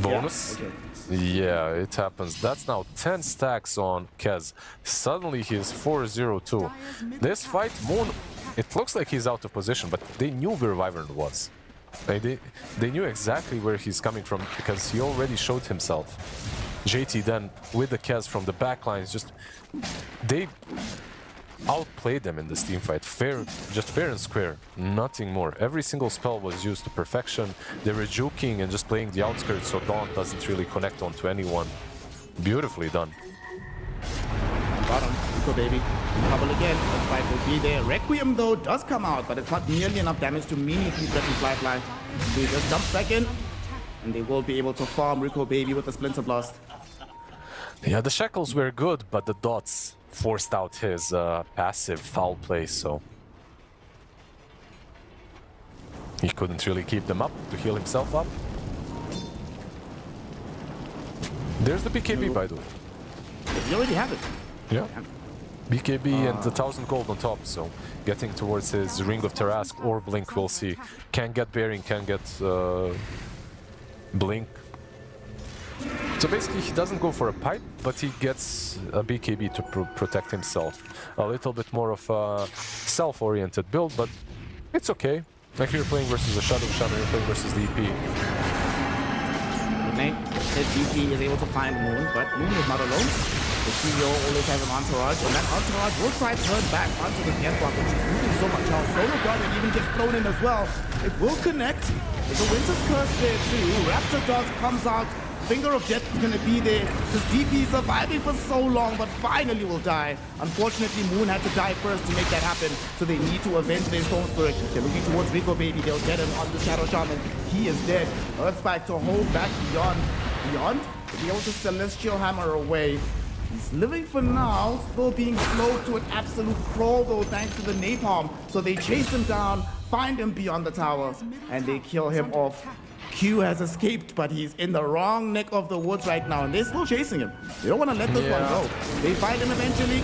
Bonus? Yeah, okay. Yeah, it happens. That's now 10 stacks on Kez. Suddenly he's 4-0-2. This fight, Moon, it looks like he's out of position, but they knew where Wyvern was. They knew exactly where he's coming from because he already showed himself. JT then with the Kez from the back lines, just they outplayed them in this team fight. Just fair and square, nothing more. Every single spell was used to perfection. They were juking and just playing the outskirts so Dawn doesn't really connect onto anyone. Beautifully done. Bottom, Rico baby. Trouble again. That fight will be there. Requiem though does come out, but it's not nearly enough damage to meaningfully threaten Fly. So he just jumps back in, and they will be able to farm Rico baby with the Splinter Blast. Yeah, the shackles were good, but the dots forced out his passive foul play, so he couldn't really keep them up to heal himself up. There's the BKB, by the way. You already have it. Yeah. BKB and the 1000 gold on top, so getting towards his Ring of Tarask or Blink, we'll see. Can get Bearing, can get blink. So basically he doesn't go for a pipe, but he gets a BKB to protect himself. A little bit more of a self-oriented build, but it's okay. Like you're playing versus a Shadow Shaman, you're playing versus the EP. Nate said DP is able to find Moon, but Moon is not alone. The CEO always has an entourage, and that entourage will try to turn back onto the Deathwalk, which is losing so much health. Solar Guardian even gets thrown in as well. It will connect. There's a Winter's Curse there too. Raptor Dog comes out. Finger of Death is going to be there. This DP is surviving for so long, but finally will die. Unfortunately, Moon had to die first to make that happen, so they need to avenge their Storm Spirit. They're looking towards Rico Baby. They'll get him on the Shadow Shaman. He is dead. Earthspike to hold back Beyond. Beyond? To be able to Celestial Hammer away. He's living for now, still being slowed to an absolute crawl though, thanks to the napalm. So they chase him down, find him beyond the tower, and they kill him off. Q has escaped, but he's in the wrong neck of the woods right now, and they're still chasing him. They don't want to let this one go. They find him eventually,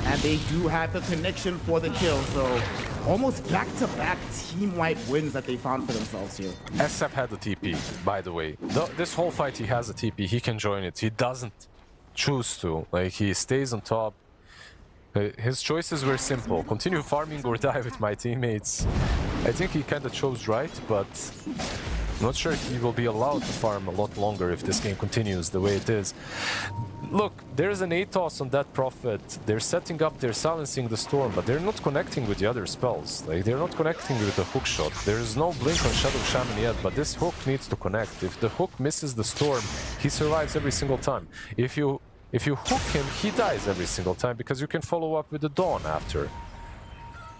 and they do have the connection for the kill. So almost back-to-back team-wide wins that they found for themselves here. SF had the TP, by the way. This whole fight he has a TP, he can join it. He doesn't choose to. Like, he stays on top. His choices were simple. Continue farming or die with my teammates. I think he kind of chose right, but I'm not sure if he will be allowed to farm a lot longer if this game continues the way it is. Look, there's an ATOS on that Prophet. They're setting up, they're silencing the Storm, but they're not connecting with the other spells. Like, they're not connecting with the hook shot. There's no blink on Shadow Shaman yet, but this hook needs to connect. If the hook misses the Storm, he survives every single time. If you hook him, he dies every single time because you can follow up with the Dawn after.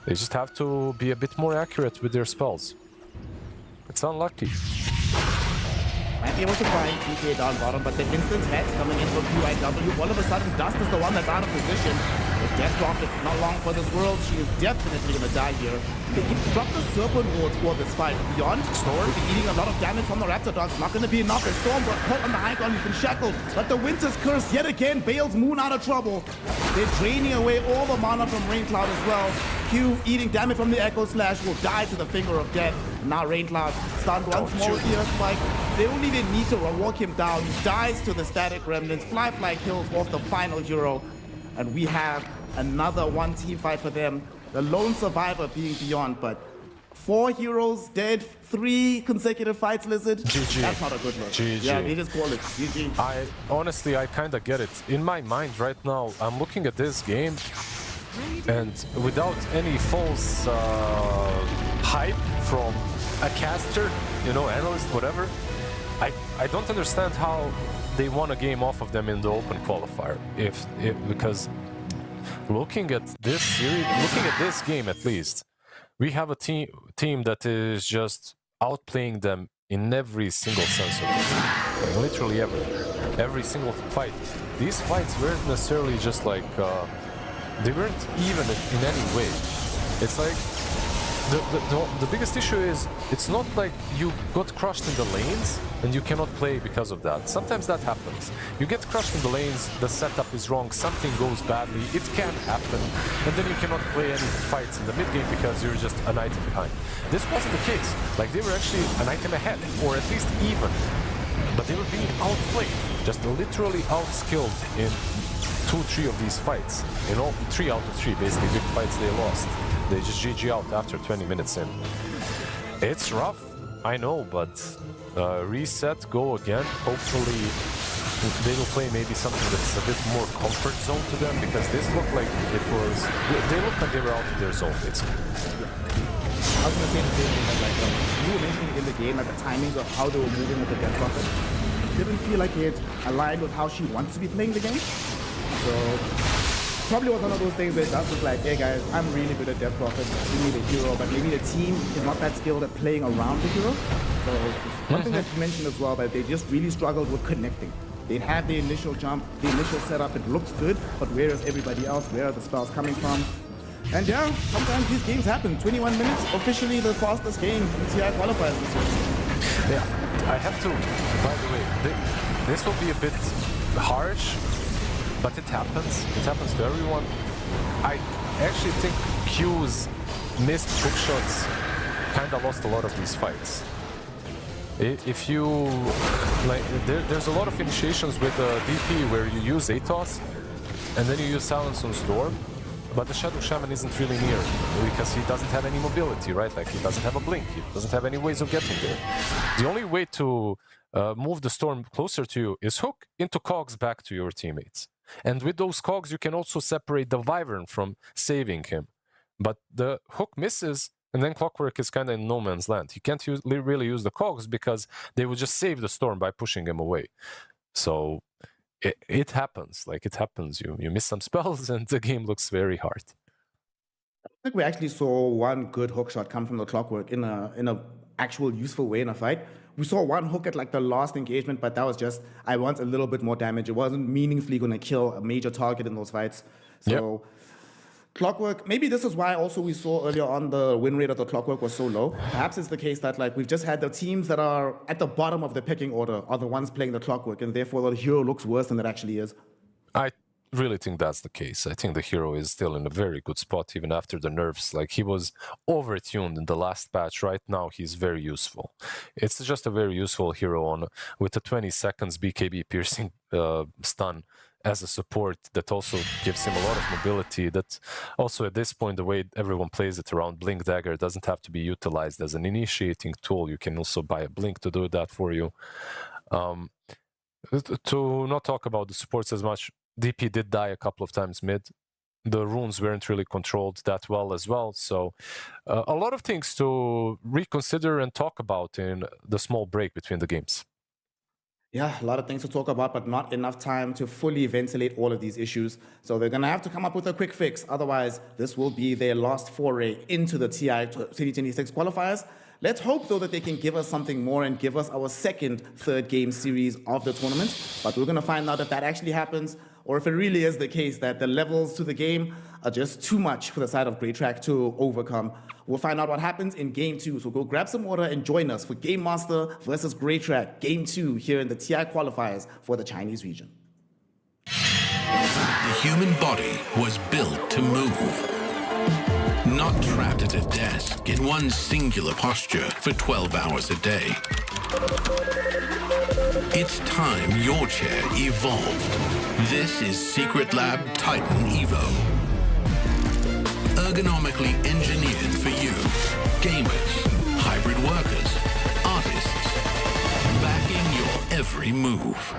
They just have to be a bit more accurate with their spells. It's unlucky. Might be able to find TK down bottom, but the instant heads coming in from QIW. All of a sudden, Dust is the one that's out of position. With Death Prophet not long for this world, she is definitely going to die here. They dropped the Serpent Wards for this fight. Beyond, Storm eating a lot of damage from the Raptor Dogs. Not going to be enough. The Storm got caught on the high ground. He's been shackled. But the Winter's Curse yet again bails Moon out of trouble. They're draining away all the mana from Rain Cloud as well. Q eating damage from the Echo Slash will die to the Finger of Death. Now Rain Cloud stunned once more here. Spike. They don't even need to walk him down. He dies to the Static Remnants. Fly kills off the final hero. And we have another one team fight for them. The lone survivor being Beyond, but 4 heroes dead, 3 consecutive fights, Lizard. GG. That's not a good look. GG. Yeah, they just call it GG. Honestly, I kind of get it. In my mind right now, I'm looking at this game, and without any false hype from a caster, you know, analyst, whatever, I don't understand how they won a game off of them in the open qualifier. Because looking at this series, looking at this game at least, we have a team that is just outplaying them in every single sense of it. Like, literally every single fight. These fights weren't necessarily just like they weren't even in any way. It's like the biggest issue is it's not like you got crushed in the lanes and you cannot play because of that. Sometimes that happens. You get crushed in the lanes, the setup is wrong, something goes badly, it can happen, and then you cannot play any fights in the mid game because you're just an item behind. This wasn't the case. Like, they were actually an item ahead, or at least even, but they were being outplayed, just literally outskilled in 2-3 of these fights. You know, 3 out of 3 basically big fights they lost. They just GG out after 20 minutes in. It's rough, I know, but reset, go again. Hopefully they will play maybe something that's a bit more comfort zone to them, because this looked like it was... They looked like they were out of their zone, basically. I was going to say the same thing, that like, you were mentioning in the game at the timings of how they were moving with the Death Prophet. It didn't feel like it aligned with how she wants to be playing the game. So probably was one of those things where Dust was like, hey guys, I'm really good at Death Prophet, we need a hero, but maybe the team is not that skilled at playing around the hero. So one thing that you mentioned as well, that they just really struggled with connecting. They'd had the initial jump, the initial setup, it looks good, but where is everybody else? Where are the spells coming from? And yeah, sometimes these games happen. 21 minutes, officially the fastest game in TI Qualifiers this year. Yeah, I have to, by the way, this will be a bit harsh, but it happens. It happens to everyone. I actually think Q's missed hook shots kind of lost a lot of these fights. If you like, there's a lot of initiations with DP where you use Atos and then you use Silence on Storm, but the Shadow Shaman isn't really near because he doesn't have any mobility, right? Like he doesn't have a blink, he doesn't have any ways of getting there. The only way to move the Storm closer to you is hook into cogs back to your teammates. And with those cogs, you can also separate the Wyvern from saving him. But the hook misses, and then Clockwork is kind of in no man's land. He can't really use the cogs because they would just save the Storm by pushing him away. So it happens. Like, it happens. You miss some spells, and the game looks very hard. I think we actually saw one good hook shot come from the Clockwork in a actual useful way in a fight. We saw one hook at like the last engagement, but that was just, I want a little bit more damage. It wasn't meaningfully going to kill a major target in those fights. So Clockwork, maybe this is why also we saw earlier on the win rate of the Clockwork was so low. Perhaps it's the case that like we've just had the teams that are at the bottom of the pecking order are the ones playing the Clockwork, and therefore the hero looks worse than it actually is. I really think that's the case. I think the hero is still in a very good spot even after the nerfs. Like, he was overtuned in the last patch. Right now he's very useful. It's just a very useful hero on with a 20 seconds BKB piercing stun as a support that also gives him a lot of mobility. That also at this point, the way everyone plays it around Blink Dagger doesn't have to be utilized as an initiating tool. You can also buy a Blink to do that for you. To not talk about the supports as much, DP did die a couple of times mid. The runes weren't really controlled that well as well. So a lot of things to reconsider and talk about in the small break between the games. Yeah, a lot of things to talk about, but not enough time to fully ventilate all of these issues. So they're going to have to come up with a quick fix. Otherwise, this will be their last foray into the TI 2026 qualifiers. Let's hope, though, that they can give us something more and give us our third game series of the tournament. But we're going to find out if that actually happens, or if it really is the case that the levels to the game are just too much for the side of Greytrack to overcome. We'll find out what happens in Game 2. So go grab some water and join us for Game Master versus Greytrack, Game 2, here in the TI qualifiers for the Chinese region. The human body was built to move. Not trapped at a desk in one singular posture for 12 hours a day. It's time your chair evolved. This is Secret Lab Titan Evo. Ergonomically engineered for you. Gamers, hybrid workers, artists. Backing your every move.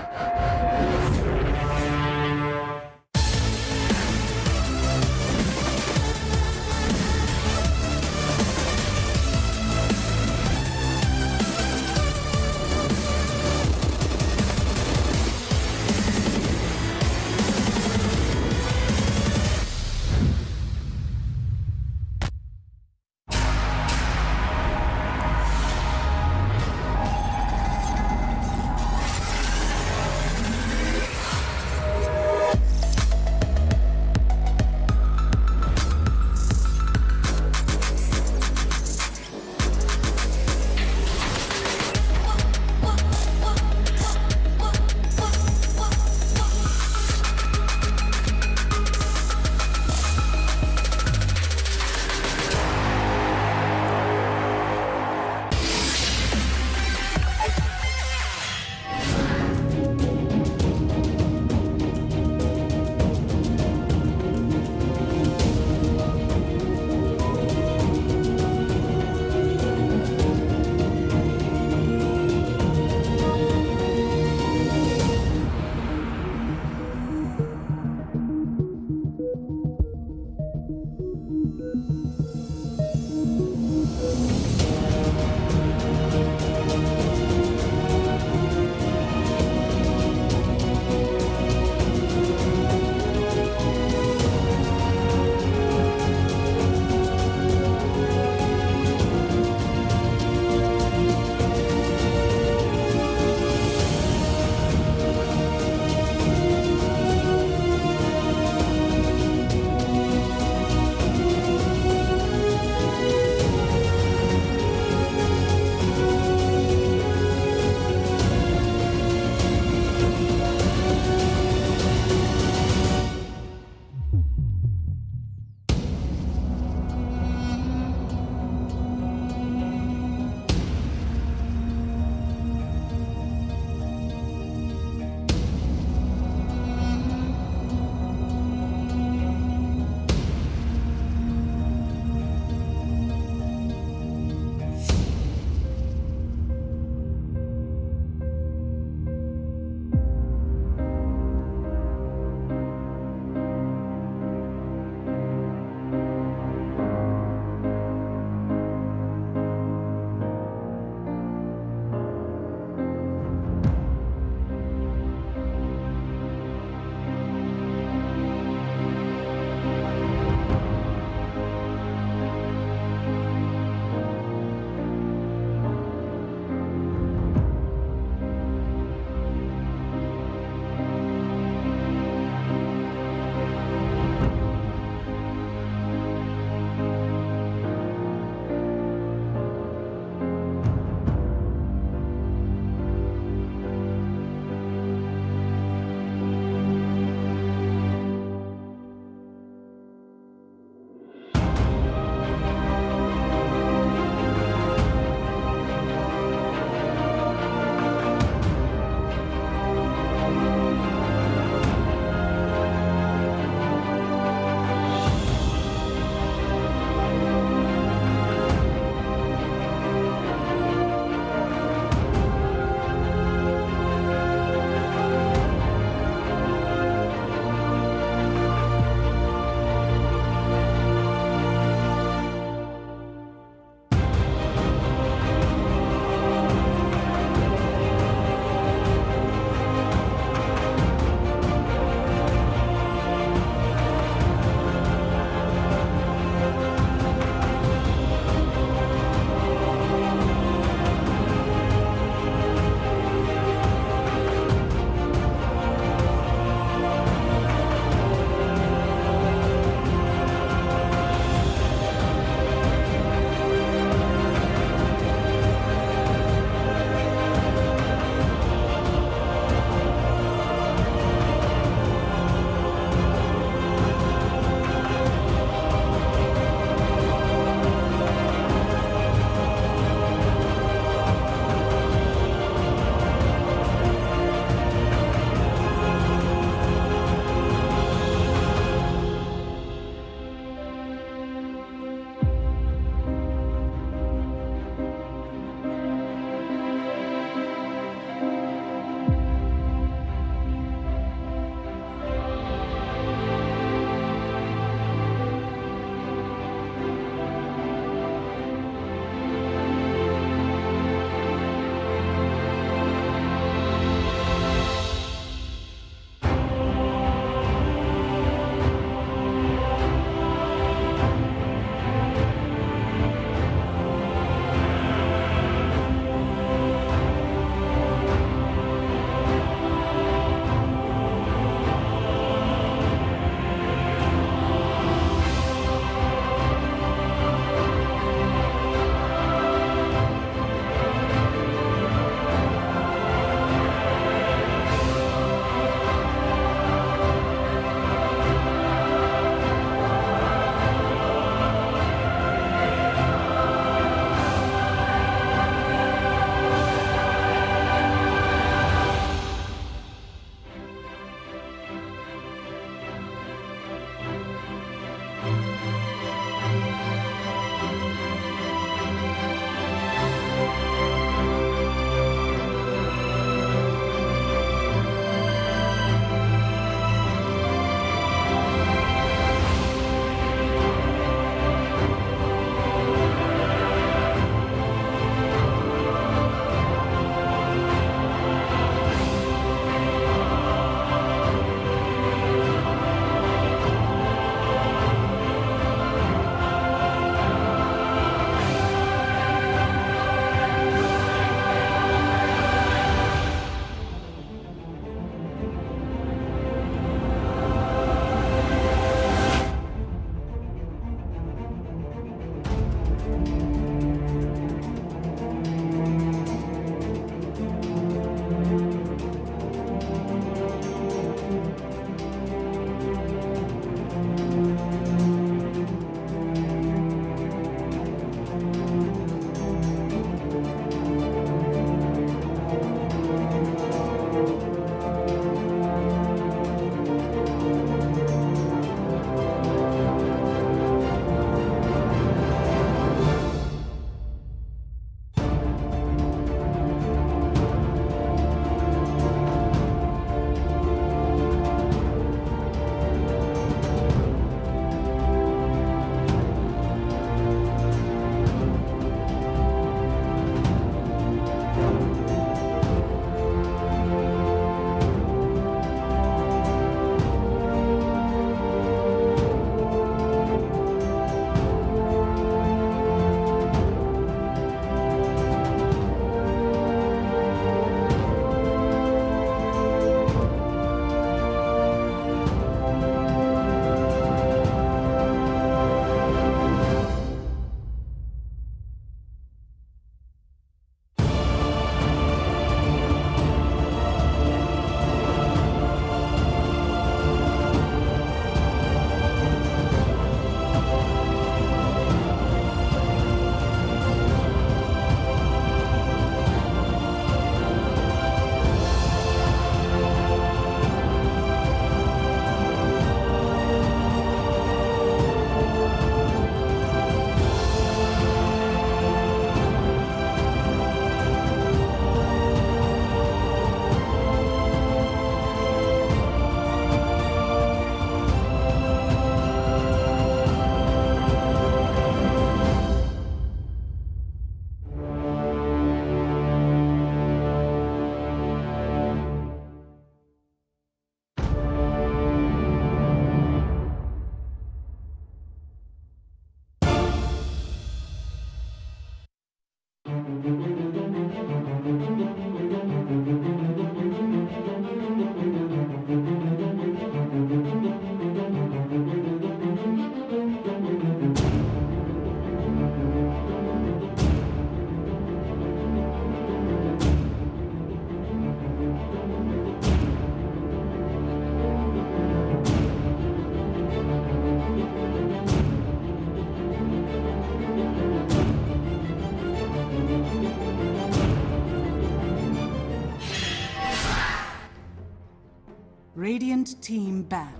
Radiant team ban.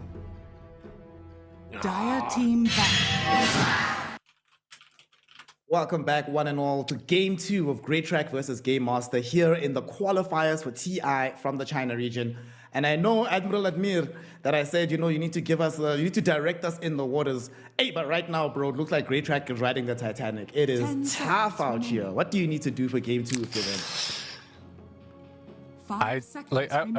Dire team ban. Welcome back, one and all, to Game 2 of Great Track versus Game Master here in the qualifiers for TI from the China region. And I know, Admiral Admir, that I said, you need to give us, you need to direct us in the waters. Hey, but right now, bro, it looks like Great Track is riding the Titanic. It is tough out here. What do you need to do for Game 2 if you're in? I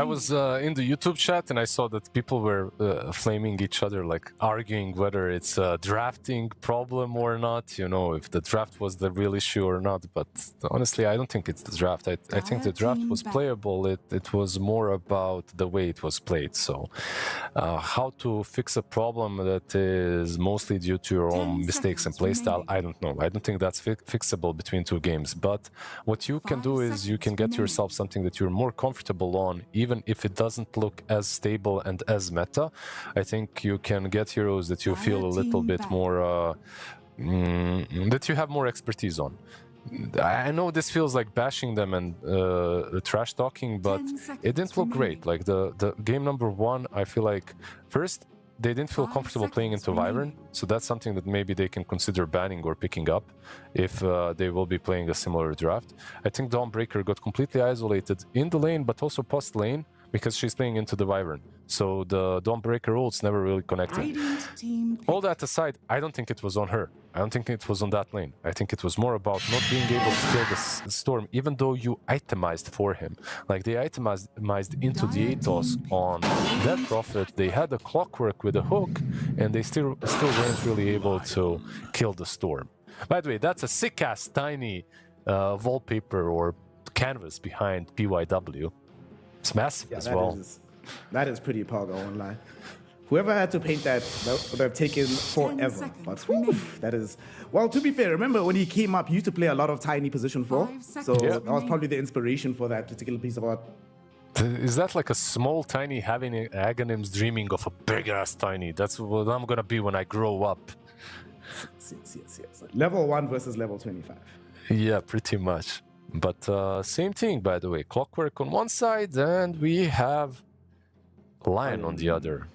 was in the YouTube chat and I saw that people were flaming each other, like arguing whether it's a drafting problem or not, if the draft was the real issue or not. But honestly, I don't think it's the draft. I think the draft was playable. It was more about the way it was played. So how to fix a problem that is mostly due to your own mistakes and playstyle, I don't know. I don't think that's fixable between two games. But what you can do is you can get yourself something that you're more comfortable on, even if it doesn't look as stable and as meta. I think you can get heroes that you feel a little bit more that you have more expertise on. I know this feels like bashing them and trash talking, but it didn't look great. Like the game number one, I feel like first they didn't feel comfortable playing into Wyvern, so that's something that maybe they can consider banning or picking up if they will be playing a similar draft. I think Dawnbreaker got completely isolated in the lane, but also post lane, because she's playing into the Wyvern. So the Dawnbreaker ults never really connected. All that aside, I don't think it was on her. I don't think it was on that lane. I think it was more about not being able to kill the Storm, even though you itemized for him. Like, they itemized into the Atos on Death Prophet. They had a clockwork with a hook, and they still weren't really able to kill the Storm. By the way, that's a sick-ass tiny wallpaper or canvas behind PYW. It's massive as well. That is pretty pogo online. Whoever had to paint that would have taken forever. seconds But whew, remaining. that is... Well, to be fair, remember when he came up, he used to play a lot of tiny position 4. 5 seconds So that was remaining. probably the inspiration for that particular piece of art. Is that like a small, tiny having Aghanims dreaming of a big-ass tiny? That's what I'm gonna be when I grow up. Yes. Level 1 versus level 25. Yeah, pretty much. But same thing, by the way. Clockwork on one side, and we have Lion on the other.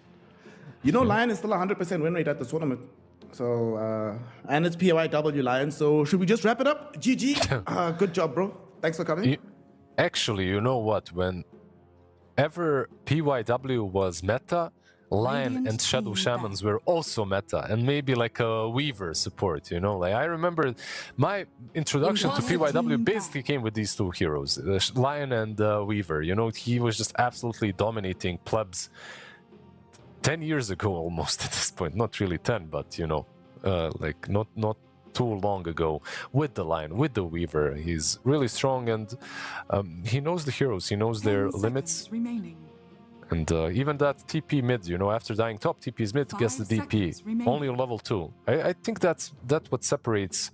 You know, Lion is still 100% win rate at the tournament. So, and it's PYW Lion. So, should we just wrap it up? GG. Good job, bro. Thanks for coming. Actually, you know what? Whenever PYW was meta, Lion Radiant and Shadow team Shamans back. were also meta, and maybe like a Weaver support, you know? Like I remember my introduction to Radiant PYW team basically came with these two heroes, Lion and Weaver. You know, he was just absolutely dominating plebs 10 years ago almost at this point. Not really 10, but you know, like not too long ago with the Lion, with the Weaver. He's really strong, and he knows the heroes, he knows 10 their seconds limits. remaining. And even that TP mid, you know, after dying top, TP's mid gets the 5 DP. seconds remaining. Only on level 2. I think that's what separates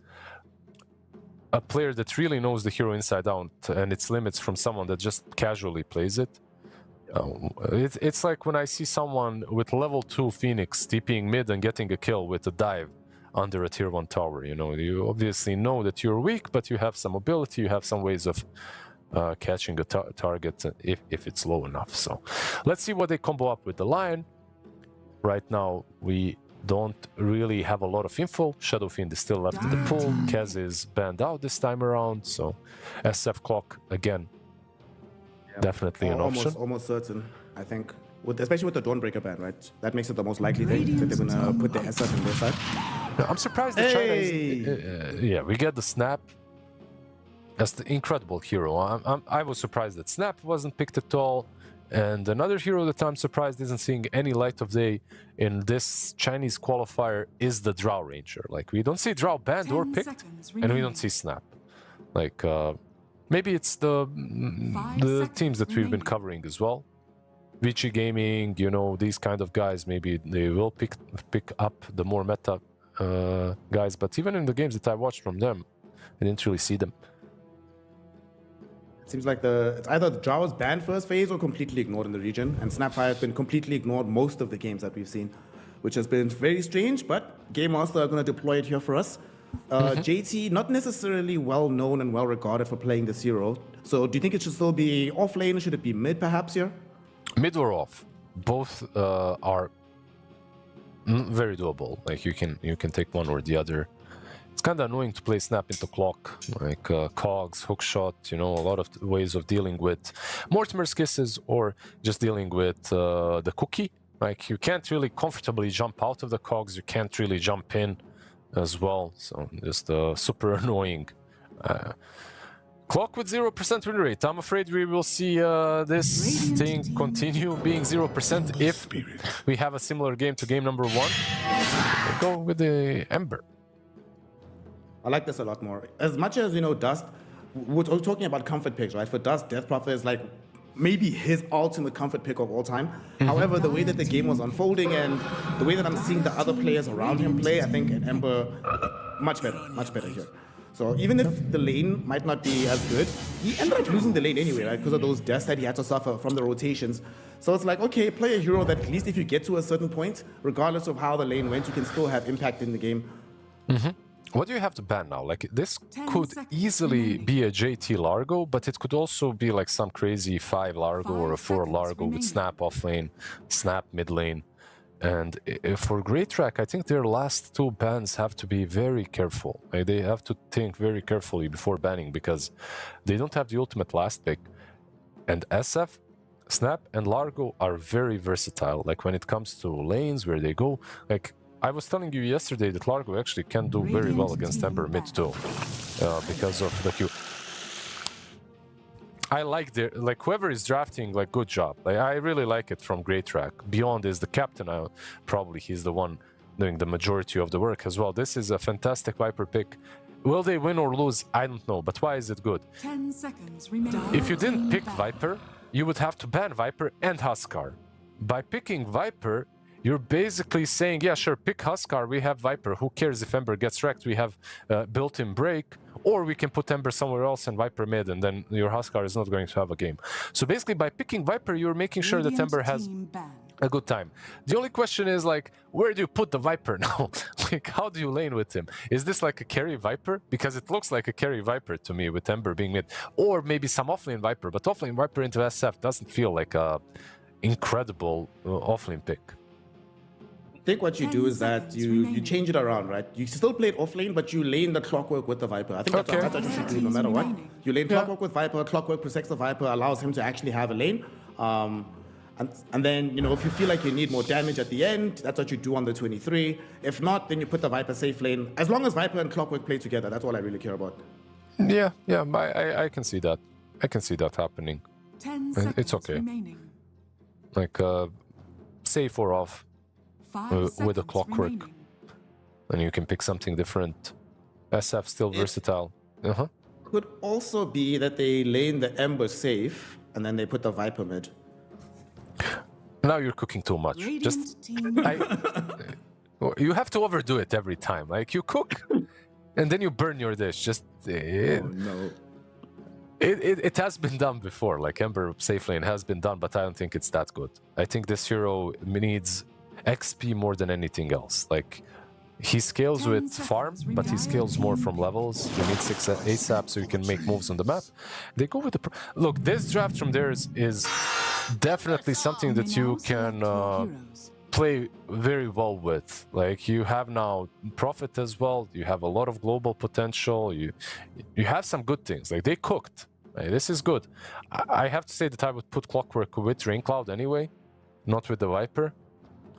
a player that really knows the hero inside out and its limits from someone that just casually plays it. It's like when I see someone with level 2 Phoenix TPing mid and getting a kill with a dive under a tier 1 tower. You know, you obviously know that you're weak, but you have some ability, you have some ways of catching a target if it's low enough. So let's see what they combo up with the Lion. Right now we don't really have a lot of info. Shadowfiend is still left in the pool. Kez is banned out this time around, so SF Clock again, definitely an option. Almost certain, I think. Especially with the Dawnbreaker ban, right? That makes it the most likely thing that they're gonna put the SF in their side. I'm surprised that China is... yeah, we get the Snap. That's the incredible hero. I was surprised that Snap wasn't picked at all. And another hero that I'm surprised isn't seeing any light of day in this Chinese qualifier is the Drow Ranger. Like, we don't see Drow banned or 10 picked, seconds and we remaining. don't see Snap. Like, maybe it's the teams that we've been remaining. covering as well. Vici Gaming, you know, these kind of guys, maybe they will pick up the more meta guys. But even in the games that I watched from them, I didn't really see them. It seems like it's either the Drow is banned first phase or completely ignored in the region, and Snapfire has been completely ignored most of the games that we've seen, which has been very strange, but Game Master are going to deploy it here for us. JT, not necessarily well known and well regarded for playing this hero, so do you think it should still be off lane? Should it be mid perhaps here? Mid or off, both are very doable. Like you can take one or the other. It's kind of annoying to play Snap into Clock, like Cogs, Hookshot, you know, a lot of ways of dealing with Mortimer's Kisses or just dealing with the Cookie. Like, you can't really comfortably jump out of the Cogs, you can't really jump in as well, so just super annoying. Clock with 0% win rate. I'm afraid we will see this thing continue being 0% if we have a similar game to game number 1. We'll go with the Ember. I like this a lot more. As much as, you know, Dust, we're talking about comfort picks, right? For Dust, Death Prophet is like maybe his ultimate comfort pick of all time. However, the way that the game was unfolding and the way that I'm seeing the other players around him play, I think Ember, much better here. So even if the lane might not be as good, he ended up losing the lane anyway, right? Because of those deaths that he had to suffer from the rotations. So it's like, okay, play a hero that at least if you get to a certain point, regardless of how the lane went, you can still have impact in the game. What do you have to ban now? Like, this 10 could seconds easily remaining. be a JT Largo, but it could also be like some crazy 5 Largo or a 5 4 seconds Largo with remaining. Snap off lane, Snap mid lane. And for Great Track, I think their last 2 bans have to be very careful. Like, they have to think very carefully before banning because they don't have the ultimate last pick. And SF, Snap, and Largo are very versatile. Like, when it comes to lanes where they go, like, I was telling you yesterday that Largo actually can do very well against Ember mid too, because of the Q. I like like whoever is drafting, like, good job. Like, I really like it from Great Track. Beyond is the captain. Probably he's the one doing the majority of the work as well. This is a fantastic Viper pick. Will they win or lose? I don't know. But why is it good? 10 seconds remaining. If you didn't pick Viper, you would have to ban Viper and Huskar. By picking Viper, you're basically saying, yeah, sure, pick Huskar, we have Viper. Who cares if Ember gets wrecked? We have built-in break, or we can put Ember somewhere else and Viper mid, and then your Huskar is not going to have a game. So basically, by picking Viper, you're making sure that Ember has a good time. The only question is, like, where do you put the Viper now? Like, how do you lane with him? Is this like a carry Viper? Because it looks like a carry Viper to me with Ember being mid, or maybe some offlane Viper, but offlane Viper into SF doesn't feel like a incredible offlane pick. I think what you do is that you change it around, right? You still play it offlane, but you lane the Clockwork with the Viper. I think that's what you should do no matter what. You lane Clockwork with Viper, Clockwork protects the Viper, allows him to actually have a lane. And then, you know, if you feel like you need more damage at the end, that's what you do on the 23. If not, then you put the Viper safe lane. As long as Viper and Clockwork play together, that's all I really care about. Yeah, I can see that. I can see that happening. 10 seconds it's okay. remaining. Like, safe or off. 5 with a seconds Clockwork. remaining. And you can pick something different. SF still versatile. Could also be that they lane the Ember safe, and then they put the Viper mid. Now you're cooking too much. Radiant team. You have to overdo it every time. Like, you cook, and then you burn your dish. Oh no. It has been done before. Like, Ember safe lane has been done, but I don't think it's that good. I think this hero needs XP more than anything else. Like, he scales with farm, but he scales more from levels. You need 6 ASAP so you can make moves on the map. They go with the... Look, this draft from theirs is definitely something that you can play very well with. Like, you have now Prophet as well. You have a lot of global potential. You have some good things. Like, they cooked. Like, this is good. I have to say that I would put Clockwork with Raincloud anyway, not with the Viper.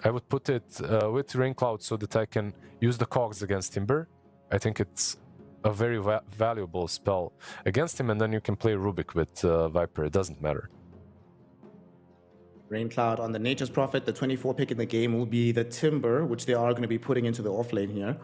I would put it with Raincloud so that I can use the cogs against Timber. I think it's a very valuable spell against him, and then you can play Rubik with Viper. It doesn't matter. Raincloud on the Nature's Prophet, the 24 pick in the game will be the Timber, which they are going to be putting into the offlane here.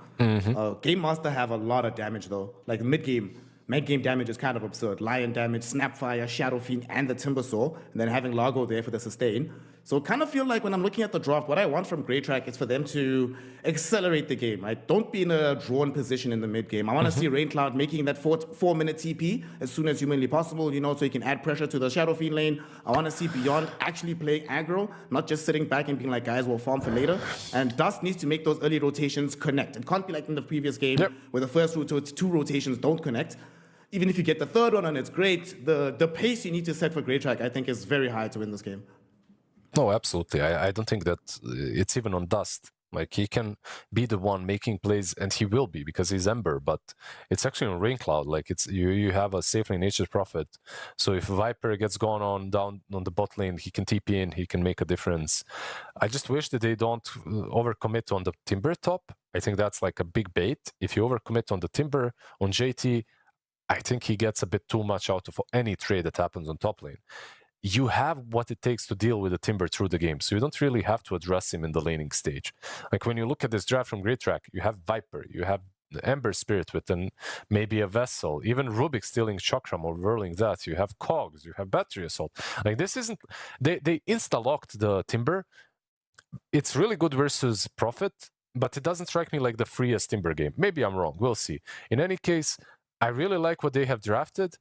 Game Master have a lot of damage though. Like mid-game damage is kind of absurd. Lion damage, Snapfire, Shadow Fiend, and the Timber Saw, and then having Largo there for the sustain. So kind of feel like when I'm looking at the draft, what I want from Grey Track is for them to accelerate the game, right? Don't be in a drawn position in the mid game. I want to see Raincloud making that 4-minute TP as soon as humanly possible, you know, so you can add pressure to the Shadow Fiend lane. I want to see Beyond actually playing aggro, not just sitting back and being like, guys, we'll farm for later. And Dust needs to make those early rotations connect. It can't be like in the previous game where the first 2 rotations don't connect. Even if you get the third one and it's great, the pace you need to set for Grey Track, I think, is very high to win this game. No, absolutely. I don't think that it's even on Dust. Like, he can be the one making plays, and he will be because he's Ember, but it's actually on Raincloud. Like, it's you have a safe lane Nature's Prophet. So if Viper gets gone on down on the bot lane, he can TP in, he can make a difference. I just wish that they don't overcommit on the Timber top. I think that's like a big bait. If you overcommit on the Timber, on JT, I think he gets a bit too much out of any trade that happens on top lane. You have what it takes to deal with the Timber through the game, so you don't really have to address him in the laning stage. Like, when you look at this draft from Grey Track, you have Viper, you have the Ember Spirit with maybe a Vessel, even Rubik stealing Chakram or whirling that, you have Cogs, you have Battery Assault. Like, this isn't... They insta-locked the Timber. It's really good versus Prophet, but it doesn't strike me like the freest Timber game. Maybe I'm wrong, we'll see. In any case, I really like what they have drafted,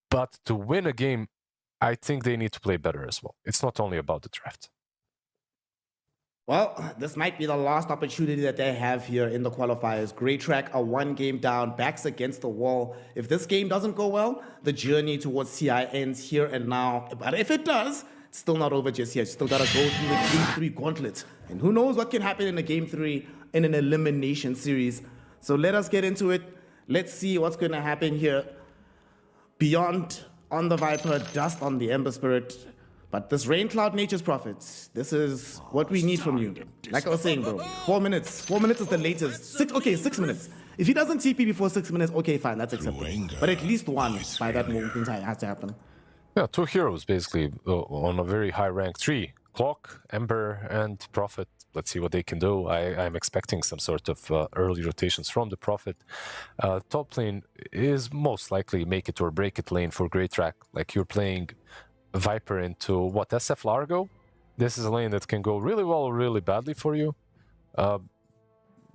but to win a game, I think they need to play better as well. It's not only about the draft. Well, this might be the last opportunity that they have here in the qualifiers. Grey Track are 1 game down, backs against the wall. If this game doesn't go well, the journey towards CI ends here and now. But if it does, it's still not over just yet. Still got to go through the Game 3 gauntlet. And who knows what can happen in a Game 3 in an elimination series. So let us get into it. Let's see what's going to happen here. Beyond on the Viper, Dust on the Ember Spirit. But this Raincloud Nature's Prophet, this is what we need from you. Like I was saying, bro, 4 minutes. 4 minutes is the latest. 6 minutes. If he doesn't TP before 6 minutes, okay, fine, that's acceptable. But at least 1 by that moment in time has to happen. Yeah, 2 heroes basically on a very high rank. 3, Clock, Ember, and Prophet. Let's see what they can do. I'm expecting some sort of early rotations from the Prophet. Top lane is most likely make it or break it lane for Grey Track. Like, you're playing Viper into what, SF Largo? this is a lane that can go really well or really badly for you.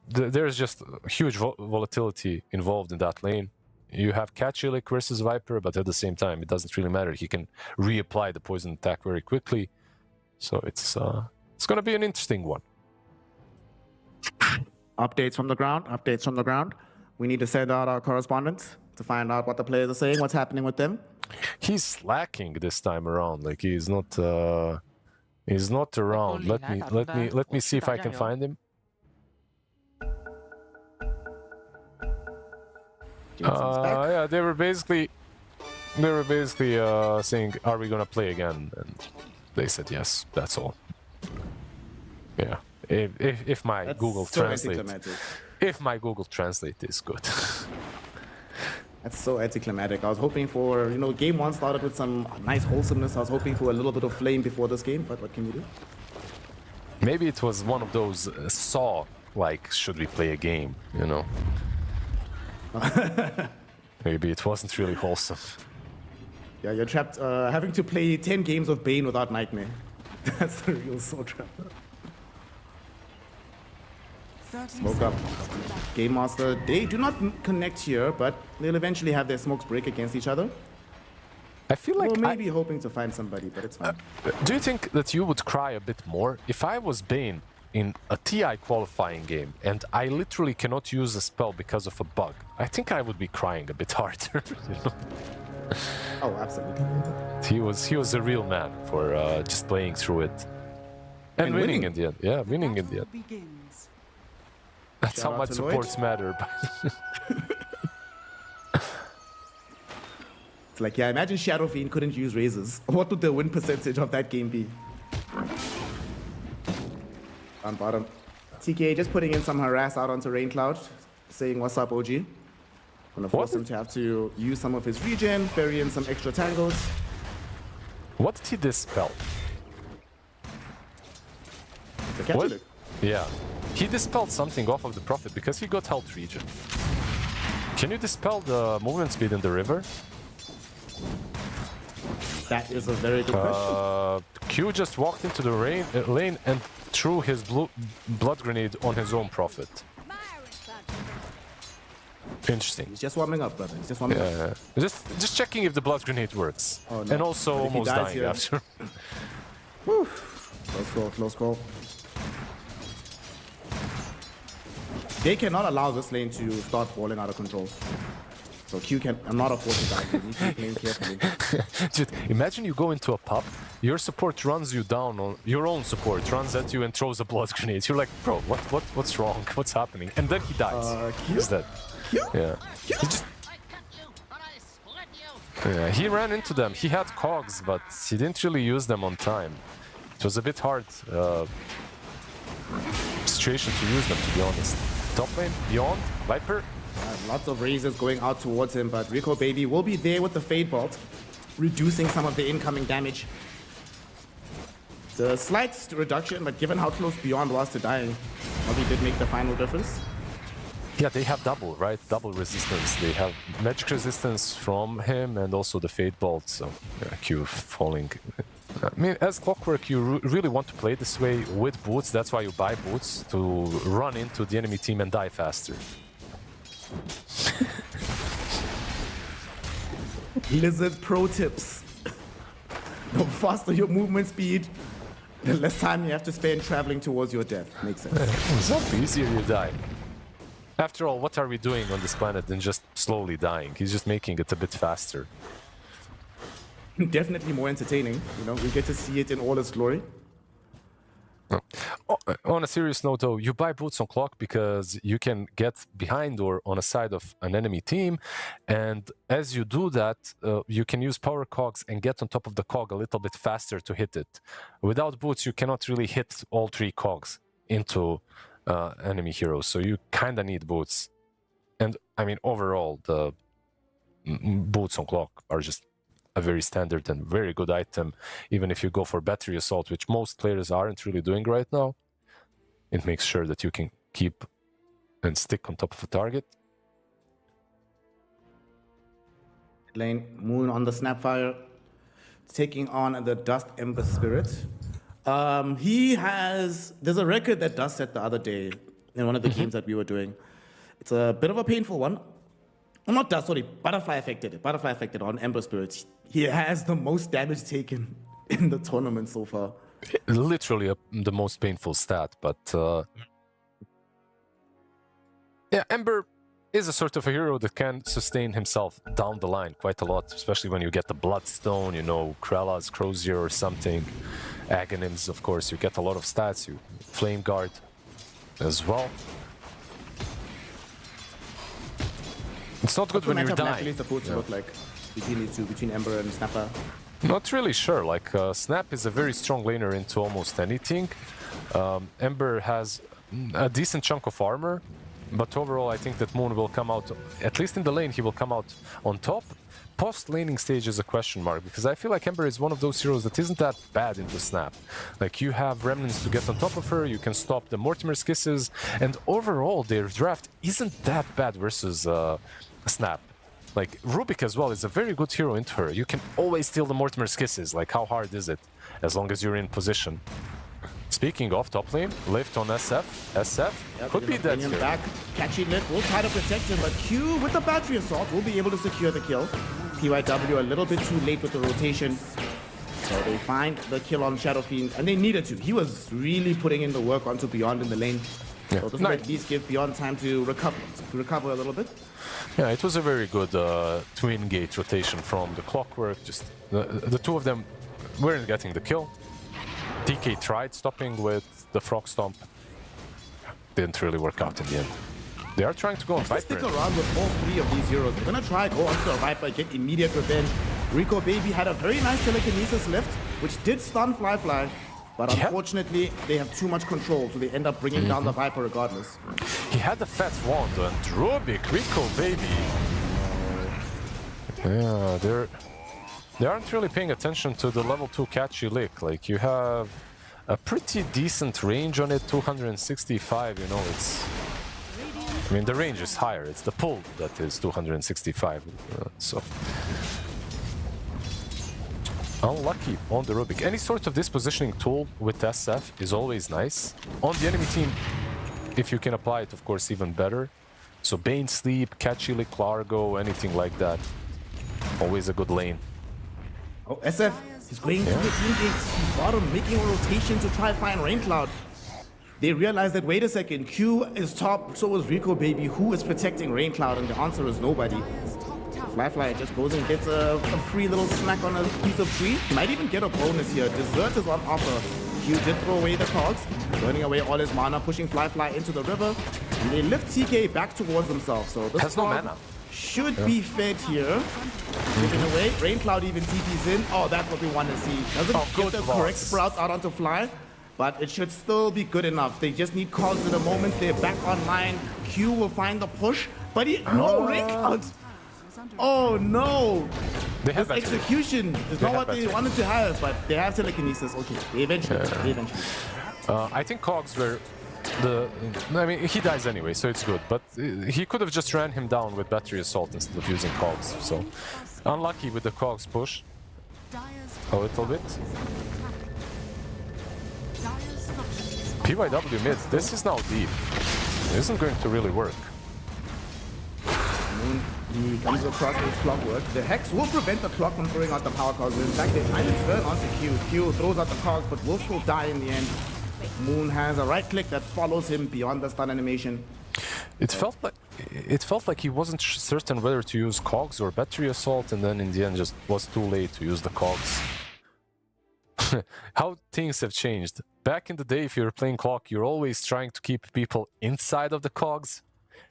There's just huge volatility involved in that lane. You have Catchilik versus Viper, but at the same time, it doesn't really matter. He can reapply the poison attack very quickly. So it's going to be an interesting one. Updates from the ground. Updates from the ground. We need to send out our correspondents to find out what the players are saying, what's happening with them. He's slacking this time around. Like he's not around. Let me see if I can find him. Yeah, they were basically saying, "Are we gonna play again?" And they said yes. That's all. Yeah. If my That's Google so Translate, anticlimactic. if my Google Translate is good. That's so anticlimactic. I was hoping for, game one started with some nice wholesomeness. I was hoping for a little bit of flame before this game, but what can you do? Maybe it was one of those like, should we play a game? Maybe it wasn't really wholesome. Yeah, you're trapped, having to play 10 games of Bane without Nightmare. That's the real soul trap. 30 Smoke up. Game Master, they do not connect here, but they'll eventually have their smokes break against each other. I feel like Well, maybe hoping to find somebody, but it's fine. do you think that you would cry a bit more if I was Bane in a TI qualifying game and I literally cannot use a spell because of a bug? I think I would be crying a bit harder. Oh, absolutely. He was a real man for just playing through it and winning in the end. Yeah, winning in the end. Begins. That's Shout how out much to Lloyd. supports matter. It's like, yeah, imagine Shadow Fiend couldn't use razors. What would the win percentage of that game be? On bottom. TK just putting in some harass out onto Rain Cloud, saying, "What's up, OG?" Gonna force What? him to have to use some of his regen, ferry in some extra tangles. What did he dispel? The catch What? it. Yeah. He dispelled something off of the Prophet because he got health regen. Can you dispel the movement speed in the river? That is a very good question. Q just walked into the lane and threw his blood grenade on his own Prophet. Interesting. He's just warming up, brother. He's just warming up. Just checking if the blood grenade works. Oh, no. And also But if he almost dies dying here- after. Close call, close call. They cannot allow this lane to start falling out of control. So Q cannot afford to die. You need to be playing carefully. Dude, imagine you go into a pub, your support runs you down, on your own support runs at you and throws a blood grenade. You're like, bro, what's wrong? What's happening? And then he dies. Q? He's dead. Q? Yeah. He just... Yeah, he ran into them. He had cogs, but he didn't really use them on time. It was a bit hard situation to use them, to be honest. Top lane, Beyond, Viper. Lots of razors going out towards him, but Rico Baby will be there with the Fade Bolt, reducing some of the incoming damage. It's a slight reduction, but given how close Beyond was to dying, probably did make the final difference. Yeah, they have double, right? Double resistance. They have magic resistance from him and also the Fade Bolt, so yeah, Q falling. I mean, as Clockwork, you really want to play this way with boots. That's why you buy boots, to run into the enemy team and die faster. Lizard pro tips. The faster your movement speed, the less time you have to spend traveling towards your death. Makes sense. Exactly, easier you die. After all, what are we doing on this planet than just slowly dying? He's just making it a bit faster. Definitely more entertaining. We get to see it in all its glory. On a serious note, though, you buy boots on clock because you can get behind or on a side of an enemy team, and as you do that, you can use power cogs and get on top of the cog a little bit faster to hit it. Without boots, you cannot really hit all three cogs into enemy heroes, so you kind of need boots. And I mean, overall, the boots on clock are just a very standard and very good item. Even if you go for battery assault, which most players aren't really doing right now, it makes sure that you can keep and stick on top of a target. Lane, Moon on the Snapfire, taking on the Dust Ember Spirit. There's a record that Dust set the other day in one of the games that we were doing. It's a bit of a painful one. Well, not Dust, sorry, Butterfly affected. Butterfly affected on Ember Spirit. He has the most damage taken in the tournament so far. Literally the most painful stat, but yeah, Ember is a sort of a hero that can sustain himself down the line quite a lot, especially when you get the Bloodstone, you know, Krella's Crozier or something. Aghanims, of course, you get a lot of stats. You Flame Guard as well. It's not good when you're dying. Actually supposed to look like between these two, between Ember and Snapper. Not really sure. Like Snap is a very strong laner into almost anything. Ember has a decent chunk of armor, but overall I think that Moon will come out, at least in the lane, he will come out on top. Post-laning stage is a question mark, because I feel like Ember is one of those heroes that isn't that bad into Snap. Like, you have Remnants to get on top of her, you can stop the Mortimer's Kisses, and overall their draft isn't that bad versus Snap. Like, Rubik as well is a very good hero into her. You can always steal the Mortimer's Kisses. Like, how hard is it? As long as you're in position. Speaking of top lane, lift on SF. SF could be dead here. Back. Catchy Lit will try to protect him, but Q with the battery assault will be able to secure the kill. TYW a little bit too late with the rotation. So they find the kill on Shadow Fiend, and they needed to. He was really putting in the work onto Beyond in the lane. Yeah. So this will at least give Beyond time to recover a little bit. Yeah, it was a very good twin gate rotation from the Clockwork. Just the two of them weren't getting the kill. TK tried stopping with the Frog Stomp. Didn't really work out in the end. They are trying to go on Viper. Stick around with all three of these heroes. They're gonna try go onto the Viper, get immediate revenge. Rico Baby had a very nice telekinesis lift, which did stun Fly. But unfortunately, they have too much control, so they end up bringing down the Viper regardless. He had the fat wand, and Rubik, Rico Baby. Yeah, they aren't really paying attention to the level 2 catchy lick. Like, you have a pretty decent range on it, 265, you know, it's... I mean, the range is higher, it's the pull that is 265, so... Unlucky on the Rubik. Any sort of dispositioning tool with SF is always nice. On the enemy team, if you can apply it, of course, even better. So Bane Sleep, Catchy Lick, Largo, anything like that. Always a good lane. Oh, SF is going to the team gates. He's bottom, making a rotation to try find Rain Cloud. They realize that, wait a second, Q is top, so is Rico Baby. Who is protecting Rain Cloud? And the answer is nobody. Fly just goes and gets a free little snack on a piece of tree. Might even get a bonus here. Dessert is on offer. Q did throw away the cogs, burning away all his mana, pushing Fly into the river. And they lift TK back towards themselves. So this has no mana. Should be fed here. Giving away. Rain Cloud even TP's in. Oh, that's what we want to see. Doesn't get the correct sprouts out onto Fly, but it should still be good enough. They just need cogs in a moment. They're back online. Q will find the push, but no Rain Cloud. Oh no! They have this execution is not what they wanted to have, but they have telekinesis. Okay, they eventually. I think cogs were I mean, he dies anyway, so it's good. But he could have just ran him down with battery assault instead of using cogs. So unlucky with the cogs push a little bit. PYW mid. This is now deep. It isn't going to really work. He comes across with Clockwork. The Hex will prevent the clock from throwing out the power cogs. In fact, they might turn onto Q. Q throws out the cogs, but will still die in the end. Moon has a right click that follows him beyond the stun animation. It felt like he wasn't certain whether to use cogs or battery assault, and then in the end just was too late to use the cogs. How things have changed. Back in the day, if you were playing clock, you're always trying to keep people inside of the cogs.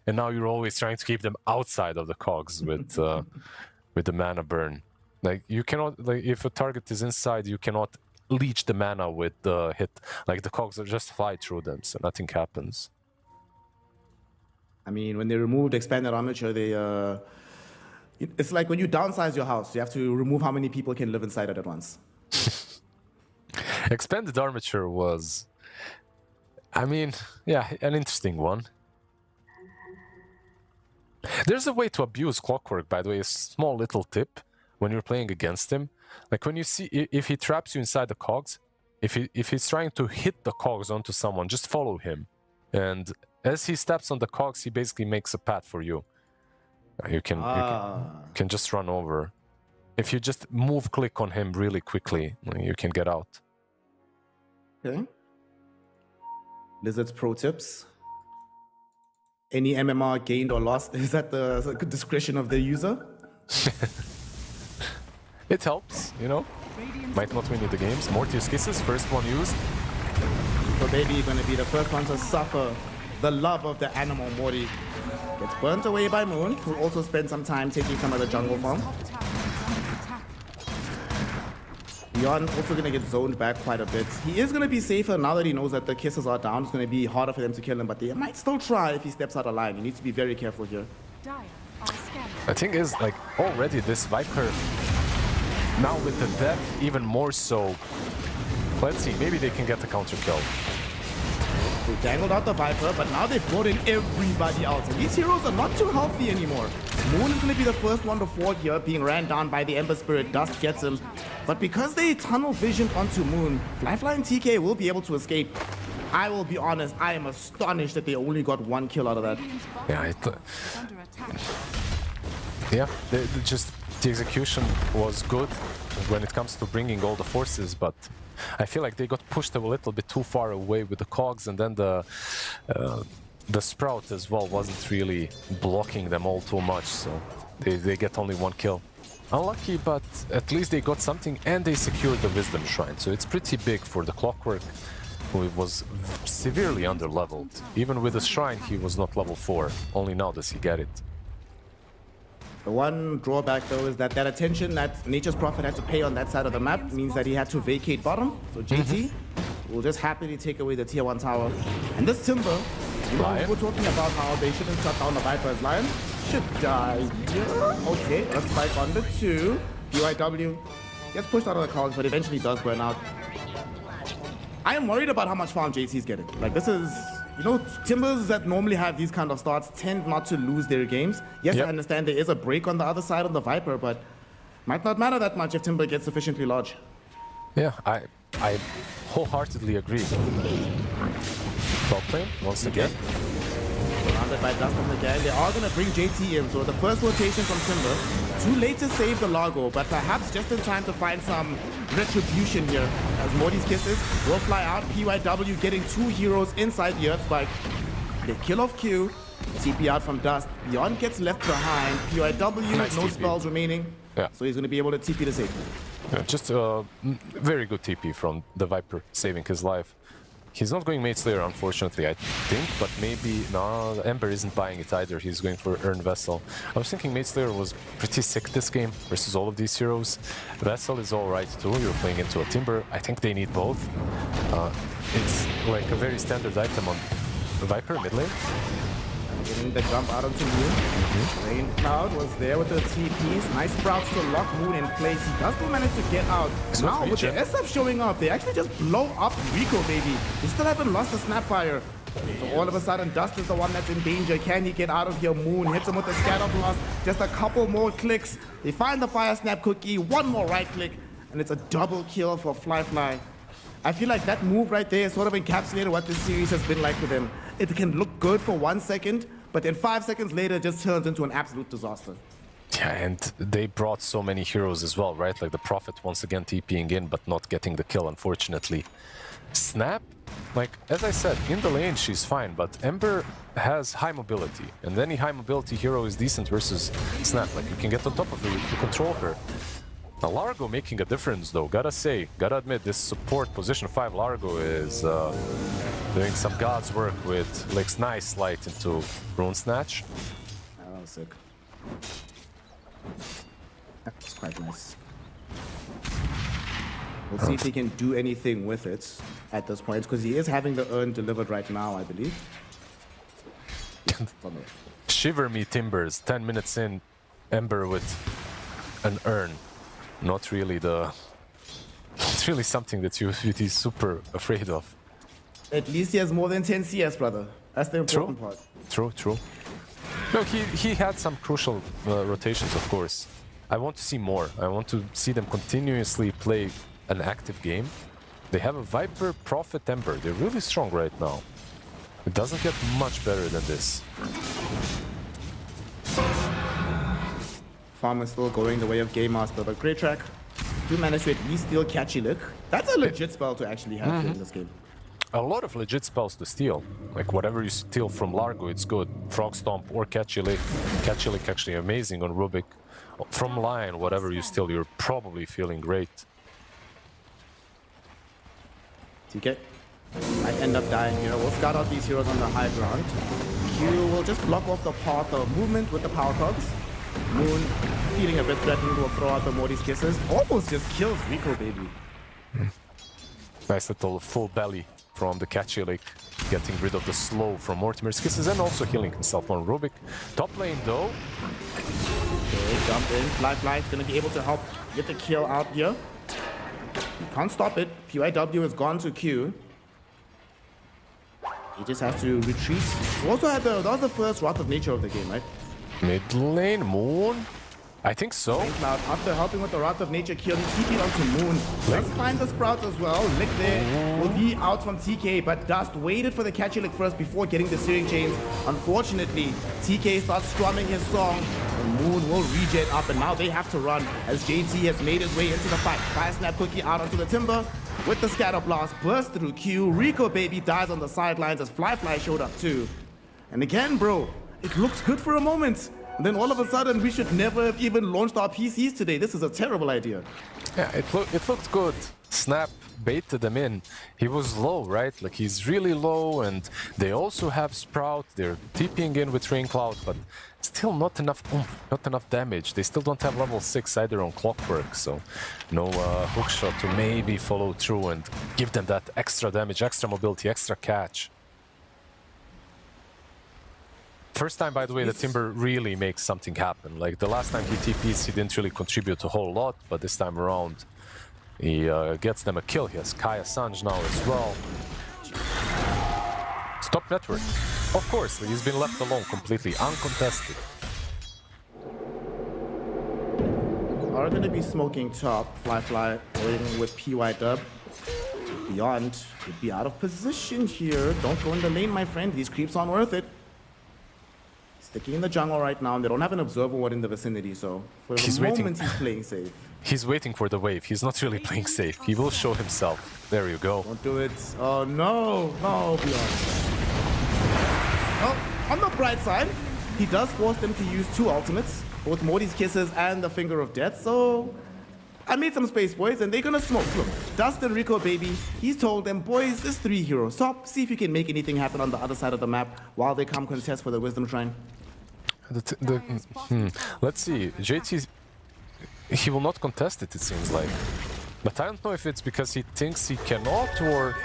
And now you're always trying to keep them outside of the cogs with the mana burn. Like, you cannot, like, if a target is inside, you cannot leech the mana with the hit. Like, the cogs are just fly through them, so nothing happens. I mean, when they removed expanded armature, it's like when you downsize your house, you have to remove how many people can live inside it at once. Expanded armature was, I mean, yeah, an interesting one. There's a way to abuse Clockwork, by the way, a small little tip when you're playing against him. Like, when you see, if he traps you inside the cogs, If he's trying to hit the cogs onto someone, just follow him. And as he steps on the cogs, he basically makes a path for you. You can just run over. If you just move click on him really quickly, you can get out. Okay. Lizard's pro tips. Any MMR gained or lost is at the discretion of the user. It helps, you know. Might not win you the games. Mortius Kisses, first one used. So baby gonna be the first one to suffer the love of the animal. Morty gets burnt away by Moon, who also spent some time taking some of the jungle farm. Beyond also gonna get zoned back quite a bit. He is gonna be safer now that he knows that the kisses are down. It's gonna be harder for them to kill him, but they might still try if he steps out of line. He needs to be very careful here. The thing is, like, already this Viper, now with the death, even more so. Let's see, maybe they can get the counter kill. They dangled out the Viper, but now they've brought in everybody else. And these heroes are not too healthy anymore. Moon is going to be the first one to fall here, being ran down by the Ember Spirit. Dust gets him. But because they tunnel vision onto Moon, Flyfly and TK will be able to escape. I will be honest, I am astonished that they only got one kill out of that. Yeah, the execution was good when it comes to bringing all the forces, but I feel like they got pushed a little bit too far away with the cogs, and then the Sprout as well wasn't really blocking them all too much, so they get only one kill. Unlucky, but at least they got something, and they secured the Wisdom Shrine, so it's pretty big for the Clockwork, who was severely under-leveled. Even with the Shrine, he was not level 4. Only now does he get it. The one drawback, though, is that attention that Nature's Prophet had to pay on that side of the map means that he had to vacate bottom. So JT will just happily take away the tier 1 tower. And this Timber, you know, we were talking about how they shouldn't shut down the Viper as Lion. Should die here. Okay, let's spike on the 2. UIW gets pushed out of the cogs, but eventually does burn out. I am worried about how much farm JT's getting. Like, this is... You know, Timbers that normally have these kind of starts tend not to lose their games. Yes, I understand there is a break on the other side of the Viper, but might not matter that much if Timber gets sufficiently large. Yeah, I wholeheartedly agree. Top lane, once again. Surrounded by Dust on the gang, they are going to bring JT in. So the first rotation from Timber. Too late to save the Largo, but perhaps just in time to find some retribution here. As Morty's Kisses will fly out. PYW getting 2 heroes inside the Earth Spike. They kill off Q. TP out from Dust. Beyond gets left behind. PYW, nice no TP. Spells remaining. Yeah. So he's going to be able to TP to safety. Yeah, just very good TP from the Viper, saving his life. He's not going Mate Slayer, unfortunately, I think, but maybe... No, Ember isn't buying it either. He's going for Earn Vessel. I was thinking Mate Slayer was pretty sick this game versus all of these heroes. Vessel is alright too. You're playing into a Timber. I think they need both. It's like a very standard item on Viper mid lane. Getting the jump out onto Moon. Rain Cloud was there with the TPs. Nice sprouts to lock Moon in place. He does still manage to get out. And now with the SF showing up, they actually just blow up Rico, baby. They still haven't lost the Snapfire. So all of a sudden, Dust is the one that's in danger. Can he get out of here? Moon hits him with the Scatter Blast. Just a couple more clicks. They find the Fire Snap Cookie. One more right click. And it's a double kill for Flyfly. I feel like that move right there sort of encapsulated what this series has been like for them. It can look good for 1 second, but then 5 seconds later it just turns into an absolute disaster. Yeah, and they brought so many heroes as well, right? Like the Prophet once again TPing in, but not getting the kill, unfortunately. Snap, like, as I said, in the lane she's fine, but Ember has high mobility, and any high mobility hero is decent versus Snap. Like, you can get on top of her, you control her. Now, Largo making a difference, though. Gotta admit, this support position 5 Largo is doing some God's work with Lick's nice light into Rune Snatch. That was sick. That's quite nice. We'll see if he can do anything with it at this point, because he is having the urn delivered right now, I believe. Shiver me timbers, 10 minutes in, Ember with an urn. Not really it's really something that you'd be super afraid of. At least he has more than 10 CS, brother. That's the important part. True. No, he had some crucial rotations, of course. I want to see more. I want to see them continuously play an active game. They have a Viper, Prophet, Ember. They're really strong right now. It doesn't get much better than this. Farm is still going the way of Game Master, but great track. Do manage to at least steal Catchy Lick. That's a legit spell to actually have in this game. A lot of legit spells to steal. Like whatever you steal from Largo, it's good. Frog Stomp or Catchy Lick. Catchy Lick actually amazing on Rubik. From Lion, whatever you steal, you're probably feeling great. TK might end up dying here. We'll scout out these heroes on the high ground. Q will just block off the path of movement with the power cogs. Moon, feeling a bit threatened, will throw out the Morty's Kisses. Almost just kills Rico, baby. Nice little full belly from the Catchy Lick, getting rid of the slow from Mortimer's Kisses and also healing himself on Rubik. Top lane though. Okay, jump in. Fly is going to be able to help get the kill out here. He can't stop it. PYW has gone to Q. He just has to retreat. We also had that was the first Wrath of Nature of the game, right? Mid lane, Moon? I think so. Cloud, after helping with the Wrath of Nature kill, he TP'd onto Moon. Let's find the Sprouts as well. Lick there will be out from TK, but Dust waited for the Catchy Lick first before getting the Searing Chains. Unfortunately, TK starts strumming his song, and Moon will regen up, and now they have to run as JT has made his way into the fight. Fire Snap Cookie out onto the Timber with the Scatter Blast, burst through Q. Rico baby dies on the sidelines as Fly showed up too. And again, bro, it looks good for a moment. And then all of a sudden, we should never have even launched our PCs today. This is a terrible idea. Yeah, it looked good. Snap baited them in. He was low, right? Like he's really low, and they also have Sprout. They're TPing in with Rain Cloud, but still not enough oomph, not enough damage. They still don't have level 6 either on Clockwork, so no hookshot to maybe follow through and give them that extra damage, extra mobility, extra catch. First time, by the way, the Timber really makes something happen. Like the last time he TPs, he didn't really contribute a whole lot, but this time around, he gets them a kill. He has Kaya Sanj now as well. Stop network. Of course, he's been left alone completely, uncontested. Are going to be smoking top. Fly waiting with PYW. Beyond would be out of position here. Don't go in the lane, my friend. These creeps aren't worth it. Sticking in the jungle right now, and they don't have an Observer Ward in the vicinity, so for the moment he's playing safe. He's waiting for the wave. He's not really playing safe. He will show himself. There you go. Don't do it. Oh no, no, Beyond. Well, on the bright side, he does force them to use 2 ultimates, both Morty's Kisses and the Finger of Death, so I made some space, boys, and they're gonna smoke. Look, Dust and Rico, baby, he's told them, boys, there's 3 heroes. Stop, see if you can make anything happen on the other side of the map while they come contest for the Wisdom Shrine. Let's see. JT, he will not contest it, it seems like. But I don't know if it's because he thinks he cannot or...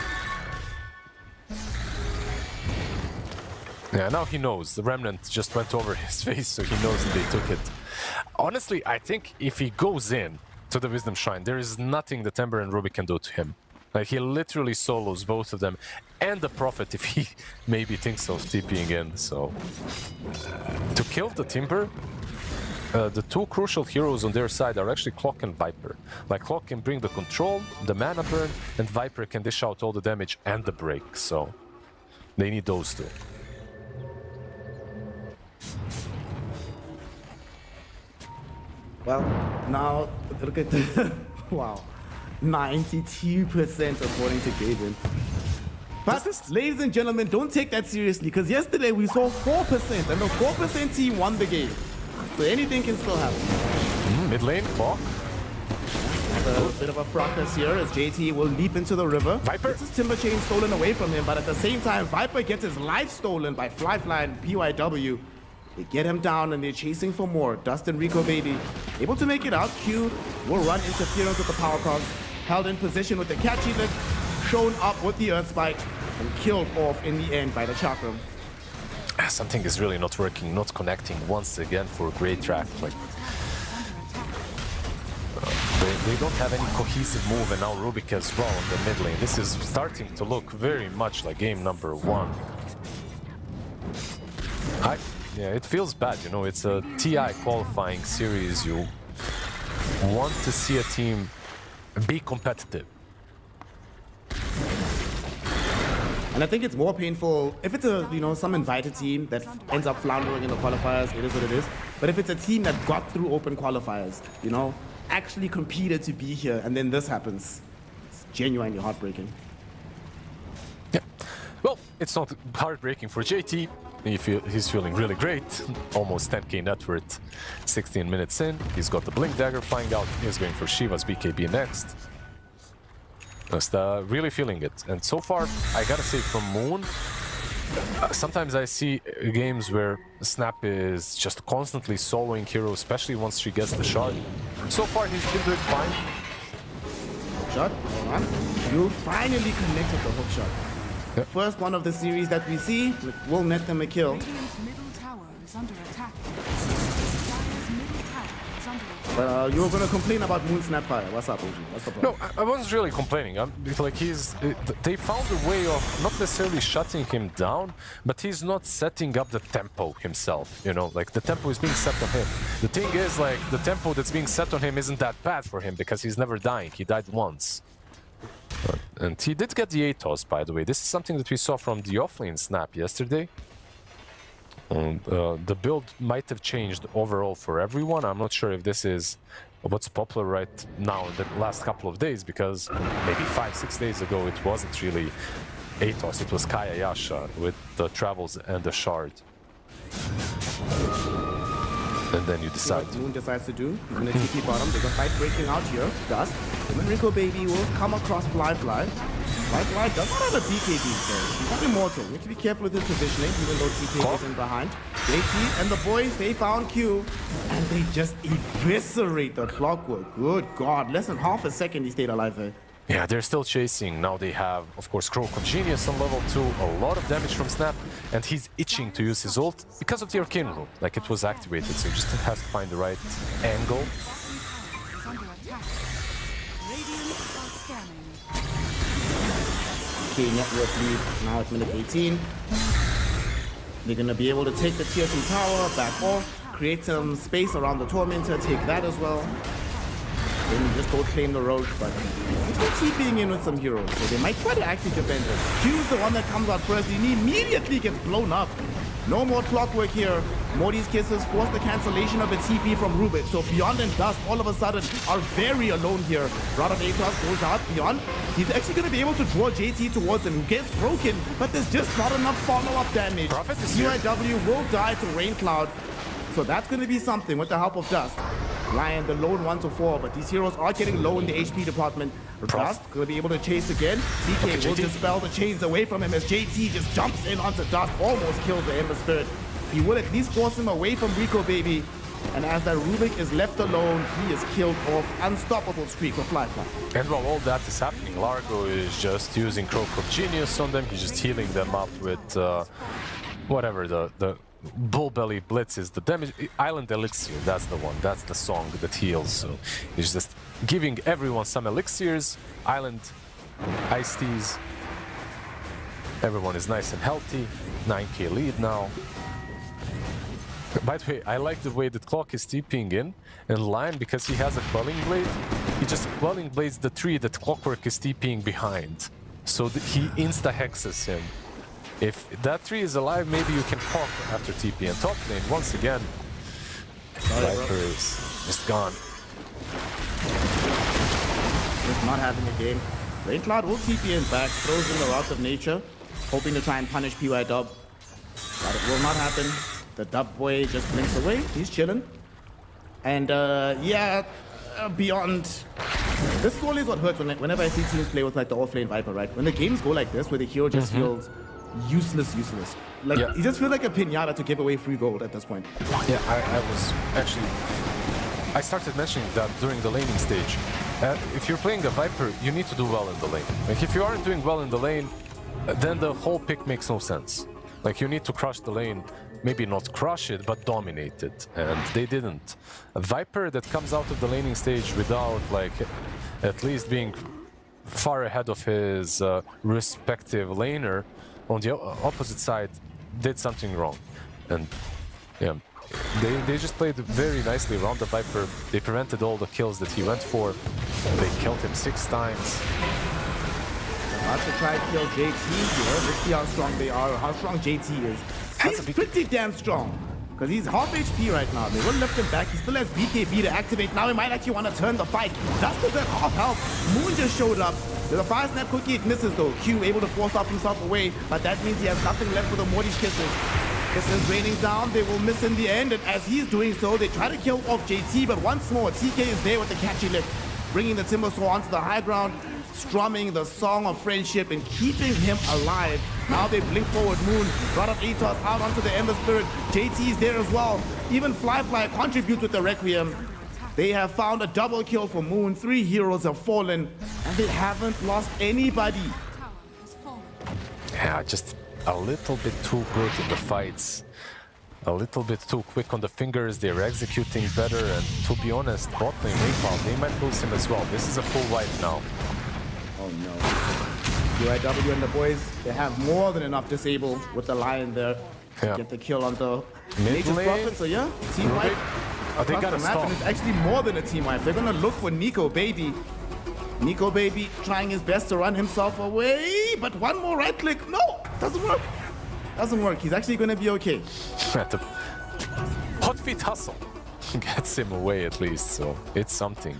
Yeah, now he knows. The Remnant just went over his face, so he knows that they took it. Honestly, I think if he goes in to the Wisdom Shrine, there is nothing that Ember and Ruby can do to him. Like, he literally solos both of them and the Prophet if he maybe thinks of TPing in, so... To kill the Timber, the 2 crucial heroes on their side are actually Clock and Viper. Like, Clock can bring the control, the mana burn, and Viper can dish out all the damage and the break, so... They need those 2. Well, now, look at the... wow. 92% according to Gaben. But, ladies and gentlemen, don't take that seriously, because yesterday we saw 4%, and the 4% team won the game. So anything can still happen. Mid lane, Clock. A bit of a fracas here as JT will leap into the river. Viper gets his Timber Chain stolen away from him, but at the same time, Viper gets his life stolen by Fly and PYW. They get him down and they're chasing for more. Dust and Rico, baby, able to make it out. Q will run interference with the power cogs. Held in position with the Catchy Lick, shown up with the Earth Spike, and killed off in the end by the Chakram. Something is really not working, not connecting once again for a great track. Like, they don't have any cohesive move, and now Rubik as well on the mid lane. This is starting to look very much like game number 1. Yeah, it feels bad, you know, it's a TI qualifying series. You want to see a team be competitive. And I think it's more painful if it's a, some invited team that ends up floundering in the qualifiers, it is what it is. But if it's a team that got through open qualifiers, actually competed to be here, and then this happens, it's genuinely heartbreaking. Yeah. Well, it's not heartbreaking for JT. He's feeling really great. Almost 10k net worth, 16 minutes in. He's got the Blink Dagger flying out. He's going for Shiva's BKB next. Just really feeling it. And so far, I gotta say from Moon, sometimes I see games where Snap is just constantly soloing Hero, especially once she gets the shot. So far, he's been doing fine. Shot, hold on. You finally connected the hook shot. Yep. First one of the series that we see will net them a kill. Radiant's middle tower is under attack. Dire's middle tower is under attack. But you were gonna complain about Moon Snapfire. What's up, OG? What's the problem? No, I wasn't really complaining. It's like they found a way of not necessarily shutting him down, but he's not setting up the tempo himself. Like the tempo is being set on him. The thing is, like the tempo that's being set on him isn't that bad for him because he's never dying. He died once. And he did get the ATOS, by the way. This is something that we saw from the offlane Snap yesterday. The build might have changed overall for everyone. I'm not sure if this is what's popular right now in the last couple of days, because maybe 5-6 days ago it wasn't really ATOS, it was Kaya Yasha with the travels and the shard. And then you decide. What Moon decides to do. He's gonna TP bottom. There's a fight breaking out here. Dust. Rico Baby will come across Fly. Fly does not have a BKB, so he's not immortal. You have to be careful with his positioning, even though TK is in behind. JT and the boys, they found Q, and they just eviscerate the Clockwork. Good God, less than half a second he stayed alive there. Yeah, they're still chasing. Now they have, of course, Crow Genius on level 2. A lot of damage from Snap, and he's itching to use his ult because of the Arcane Rune. Like, it was activated, so he just has to find the right angle. Is under attack. Radiant are scanning. Okay, network lead now at minute 18. They're gonna be able to take the tier 2 tower, back off, create some space around the Tormentor, take that as well. Then just go claim the Roche, but they're TPing in with some heroes, so they might try to actually defend this. Q's the one that comes out first, and he immediately gets blown up. No more Clockwork here. Morty's Kisses force the cancellation of a TP from Rubik, so Beyond and Dust all of a sudden are very alone here. Rod of Atos goes out, Beyond. He's actually going to be able to draw JT towards him, who gets broken, but there's just not enough follow-up damage. Prophet is here. UIW will die to Rain Cloud, so that's going to be something with the help of Dust. Lion, the lone 1 to 4, but these heroes are getting low in the HP department. Dust gonna be able to chase again. CK will dispel the chains away from him as JT just jumps in onto Dust, almost kills the Ember Spirit. He will at least force him away from Rico Baby. And as that Rubik is left alone, he is killed off. Unstoppable streak with Fly. And while all that is happening, Largo is just using Crow Genius on them. He's just healing them up with whatever the Bull Belly Blitz is, the damage. Island Elixir, that's the one. That's the song that heals. So he's just giving everyone some elixirs. Island, Ice Teas. Everyone is nice and healthy. 9k lead now. By the way, I like the way that Clock is TPing in, and Lion, because he has a Quelling Blade, he just Quelling Blades the tree that Clockwork is TPing behind. So that he insta-hexes him. If that tree is alive, maybe you can pop after TP. And top lane, once again, Viper is just gone. Just not having a game. Rain Cloud will TP in back, throws in the Wrath of Nature, hoping to try and punish PY Dub. But it will not happen. The Dub boy just blinks away. He's chilling. And Beyond. This is always what hurts whenever I see teams play with like the offlane Viper, right? When the games go like this, where the hero just feels useless. Like, you just feel like a pinata to give away free gold at this point. Yeah, I started mentioning that during the laning stage. If you're playing a Viper, you need to do well in the lane. Like, if you aren't doing well in the lane, then the whole pick makes no sense. Like, you need to crush the lane, maybe not crush it, but dominate it, and they didn't. A Viper that comes out of the laning stage without, like, at least being far ahead of his respective laner on the opposite side did something wrong. And yeah, they just played very nicely around the Viper. They prevented all the kills that he went for. They killed him 6 times. About to try to kill JT here. Let's see how strong they are, or how strong JT is. He's pretty damn strong. Because he's half HP right now. They will lift him back. He still has BKB to activate. Now he might actually want to turn the fight. Dust is at half health. Moon just showed up. There's a fire snap cookie. It misses though. Q able to force off himself away. But that means he has nothing left for the Morty's kisses. Kisses raining down. They will miss in the end. And as he's doing so, they try to kill off JT. But once more, TK is there with the catchy lick. Bringing the Timber Saw onto the high ground. Strumming the song of friendship and keeping him alive. Now they blink forward. Moon brought up Atos out onto the Ember Spirit. JT is there as well. Even Fly contributes with the Requiem. They have found a double kill for Moon. 3 heroes have fallen and they haven't lost anybody. Yeah, just a little bit too good in the fights. A little bit too quick on the fingers. They're executing better, and to be honest, bot lane Mayfall, they might lose him as well. This is a full wipe now. Oh no. UIW and the boys, they have more than enough disable with the Lion there to get the kill on the Nature's Prophet. So yeah, team wipe. They gotta stop. And it's actually more than a team wipe. They're gonna look for Nico Baby. Nico Baby trying his best to run himself away, but one more right click. No, doesn't work. Doesn't work. He's actually gonna be okay. The hot feet hustle gets him away at least, so it's something.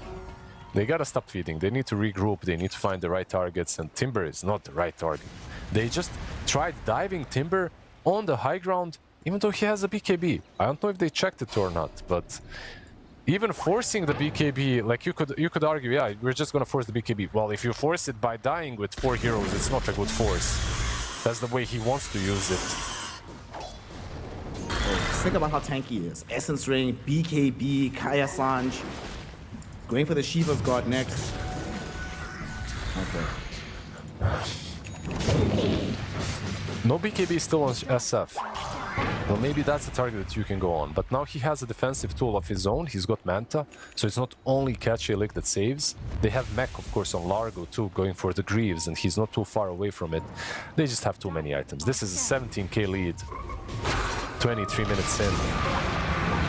They gotta stop feeding. They need to regroup. They need to find the right targets, and Timber is not the right target. They just tried diving Timber on the high ground, even though he has a BKB. I don't know if they checked it or not, but even forcing the BKB, like you could argue, yeah, we're just gonna force the BKB. Well, if you force it by dying with 4 heroes, it's not a good force. That's the way he wants to use it. Just think about how tanky he is. Essence Ring, BKB, Kaya Sanj. Going for the Shiva's God next. Okay. No BKB still on SF. Well, maybe that's the target that you can go on. But now he has a defensive tool of his own. He's got Manta, so it's not only Catchy Lick that saves. They have Mech, of course, on Largo too, going for the Greaves, and he's not too far away from it. They just have too many items. This is a 17k lead. 23 minutes in.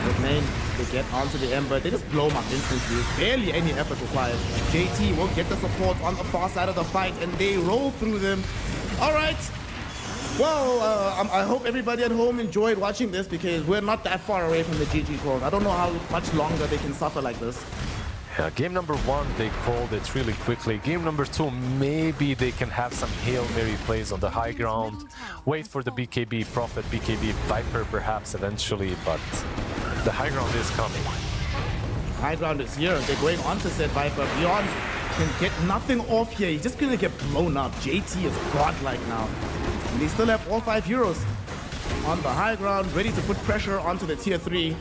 Good main, they get onto the Ember. They just blow him up instantly. Barely any effort required. JT will get the support on the far side of the fight, and they roll through them. All right. Well, I hope everybody at home enjoyed watching this, because we're not that far away from the GG call. I don't know how much longer they can suffer like this. Yeah, game number 1, they called it really quickly. Game number 2, maybe they can have some Hail Mary plays on the high ground. Wait for the BKB, Prophet, BKB, Viper perhaps eventually, but the high ground is coming. High ground is here. They're going on to set Viper. Beyond can get nothing off here. He's just gonna get blown up. JT is godlike now. And they still have all 5 heroes on the high ground, ready to put pressure onto the tier 3.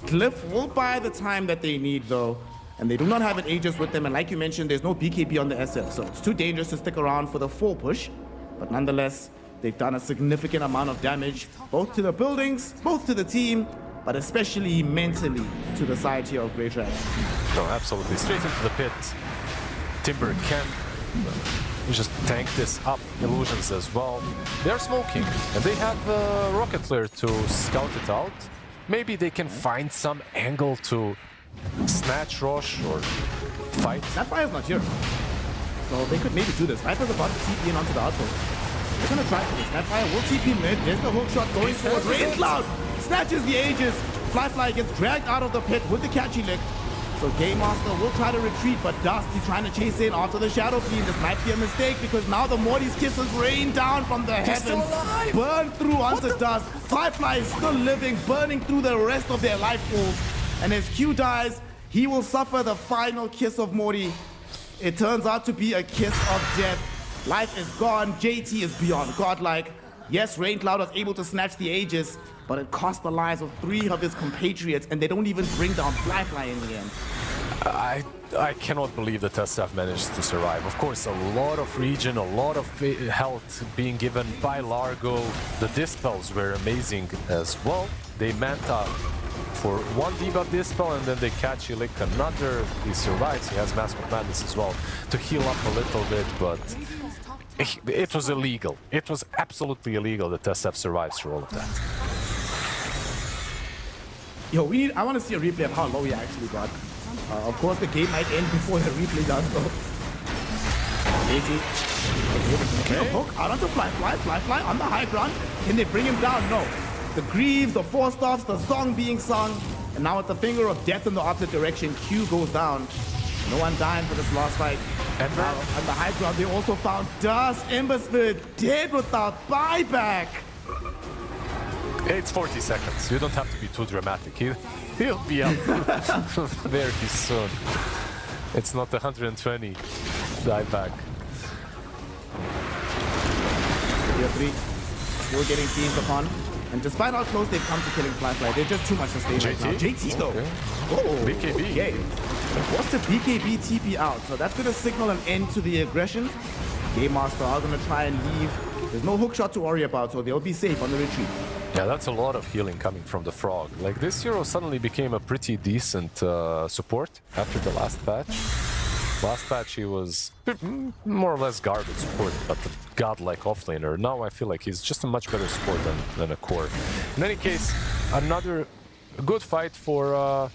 Cliff will buy the time that they need though. And they do not have an Aegis with them, and like you mentioned, there's no BKB on the SF, so it's too dangerous to stick around for the full push. But nonetheless, they've done a significant amount of damage, both to the buildings, both to the team, but especially mentally to the side here of Grey Trash. No, absolutely. Straight into the pit. Timber can just tank this up. Illusions as well. They're smoking, and they have Rocket Flare to scout it out. Maybe they can find some angle to snatch Rosh or fight. Snapfire's not here, so they could maybe do this. Viper's about to TP in onto the outpost. They're gonna try for this. Snapfire will TP mid. There's the hook shot going forward. Rain Cloud snatches the Aegis. Fly gets dragged out of the pit with the catchy lick. So Game Master will try to retreat, but Dust, he's trying to chase in after the Shadow Fiend. This might be a mistake, because now the Morty's kisses rain down from the heavens. Burn through onto Dust. Fly is still living, burning through the rest of their life pools. And as Q dies, he will suffer the final kiss of Morty. It turns out to be a kiss of death. Life is gone. JT is beyond godlike. Yes, Raincloud was able to snatch the Aegis, but it cost the lives of 3 of his compatriots, and they don't even bring down Fly in the end. I cannot believe that SF managed to survive. Of course, a lot of regen, a lot of health being given by Largo. The dispels were amazing as well. They Manta for 1 debuff dispel, and then they catch Lick another. He survives. He has Mask of Madness as well to heal up a little bit, but it was illegal. It was absolutely illegal that SF survives through all of that. Yo, I want to see a replay of how low he actually got. Of course, the game might end before the replay does, though. JT Okay. Hook out onto Fly on the high ground. Can they bring him down? No. The Greaves, the Four Staffs, the song being sung. And now with the finger of death in the opposite direction, Q goes down. No one dying for this last fight. And now on the high ground, they also found Dust. Embersphere dead without buyback. It's 40 seconds. You don't have to be too dramatic. He'll be up very soon. It's not 120 dieback. Tier 3 still getting seized upon. And despite how close they've come to killing Fly, they're just too much to stay right now. JT though. Okay. Oh, BKB. Okay. What's the BKB TP out? So that's going to signal an end to the aggression. Game Master are going to try and leave. There's no hook shot to worry about, so they'll be safe on the retreat. Yeah, that's a lot of healing coming from the Frog. Like, this hero suddenly became a pretty decent support after the last patch. Last patch he was more or less garbage support, but the godlike offlaner. Now I feel like he's just a much better support than a core. In any case, another good fight for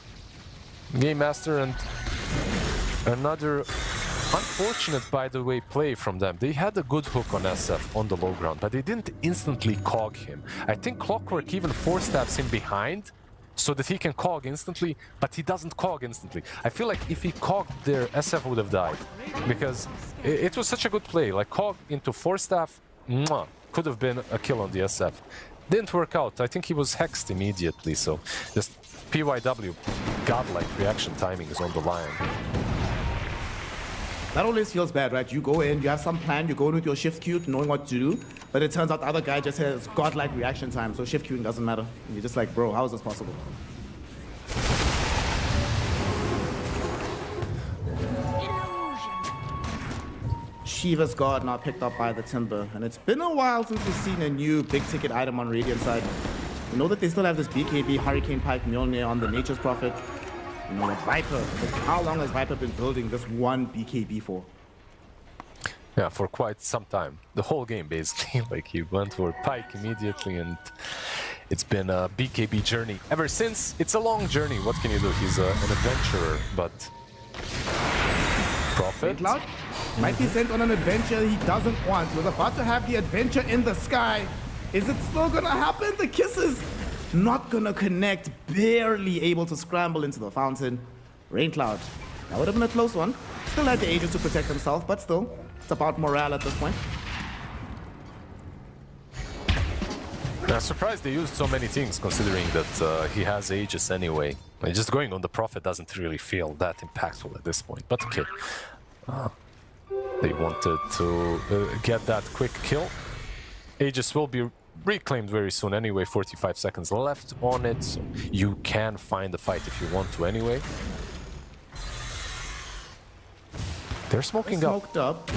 Game Master, and another unfortunate, by the way, play from them. They had a good hook on SF on the low ground, but they didn't instantly cog him. I think Clockwork even four-stabs him behind so that he can cog instantly, but he doesn't cog instantly. I feel like if he cogged there, SF would have died, because it was such a good play. Like, cog into four-staff, could have been a kill on the SF. Didn't work out. I think he was hexed immediately, so just PYW, godlike reaction timing is on the line. That always feels bad, right? You go in, you have some plan, you go in with your shift queue knowing what to do, but it turns out the other guy just has godlike reaction time, so shift queuing doesn't matter. And you're just like, bro, how is this possible? Shiva's Guard now picked up by the Timber, and it's been a while since we've seen a new big ticket item on Radiant side. You know that they still have this BKB, Hurricane Pike, Mjolnir on the Nature's Prophet. You know, like Viper. How long has Viper been building this one BKB for? Yeah, for quite some time. The whole game, basically. Like, he went for Pike immediately, and it's been a BKB journey ever since. It's a long journey. What can you do? He's an adventurer, but... Prophet? Cloud might be sent on an adventure he doesn't want. He was about to have the adventure in the sky. Is it still gonna happen? The kisses not gonna connect, barely able to scramble into the fountain. Raincloud, that would have been a close one. Still had the agent to protect himself, but still, it's about morale at this point. I'm surprised they used so many things, considering that he has Aegis anyway. Like, just going on the Prophet doesn't really feel that impactful at this point, but okay. They wanted to get that quick kill. Aegis will be reclaimed very soon anyway, 45 seconds left on it, so you can find the fight if you want to anyway. They're smoking up. Smoked up.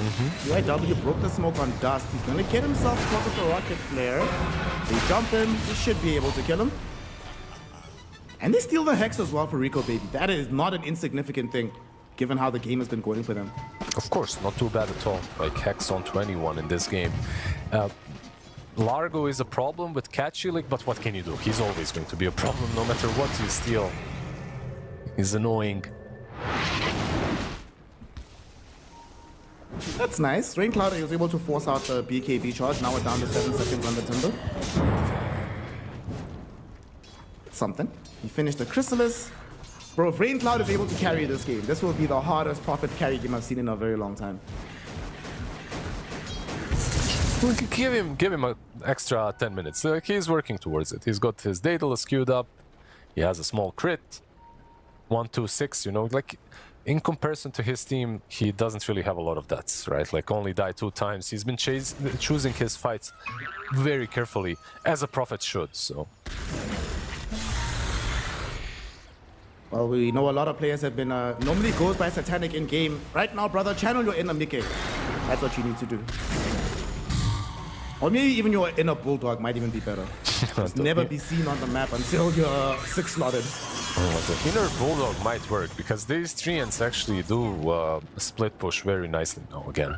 UIW broke the smoke on Dust. He's gonna get himself caught with the rocket flare. They jump in, they should be able to kill him. And they steal the Hex as well for Rico Baby. That is not an insignificant thing, given how the game has been going for them. Of course, not too bad at all. Like, Hex on 21 in this game. Largo is a problem with Catchilik, but what can you do? He's always going to be a problem no matter what you steal. He's annoying. That's nice. Raincloud was able to force out the BKB charge. Now we're down to 7 seconds on the Timber. Something. He finished the Chrysalis. Bro, if Raincloud is able to carry this game, this will be the hardest Prophet carry game I've seen in a very long time. Give him an extra 10 minutes. He's working towards it. He's got his Daedalus queued up. He has a small crit. 1-2-6, you know, like, in comparison to his team, he doesn't really have a lot of deaths, right? Like, only died 2 times. He's been choosing his fights very carefully, as a Prophet should, so... Well, we know a lot of players have been, normally goes by Satanic in-game. Right now, brother, channel your inner Mickey. That's what you need to do. Or maybe even your inner Bulldog might even be better. Just never be seen on the map until you're 6-slotted. The inner Bulldog might work, because these Treants actually do split push very nicely now again.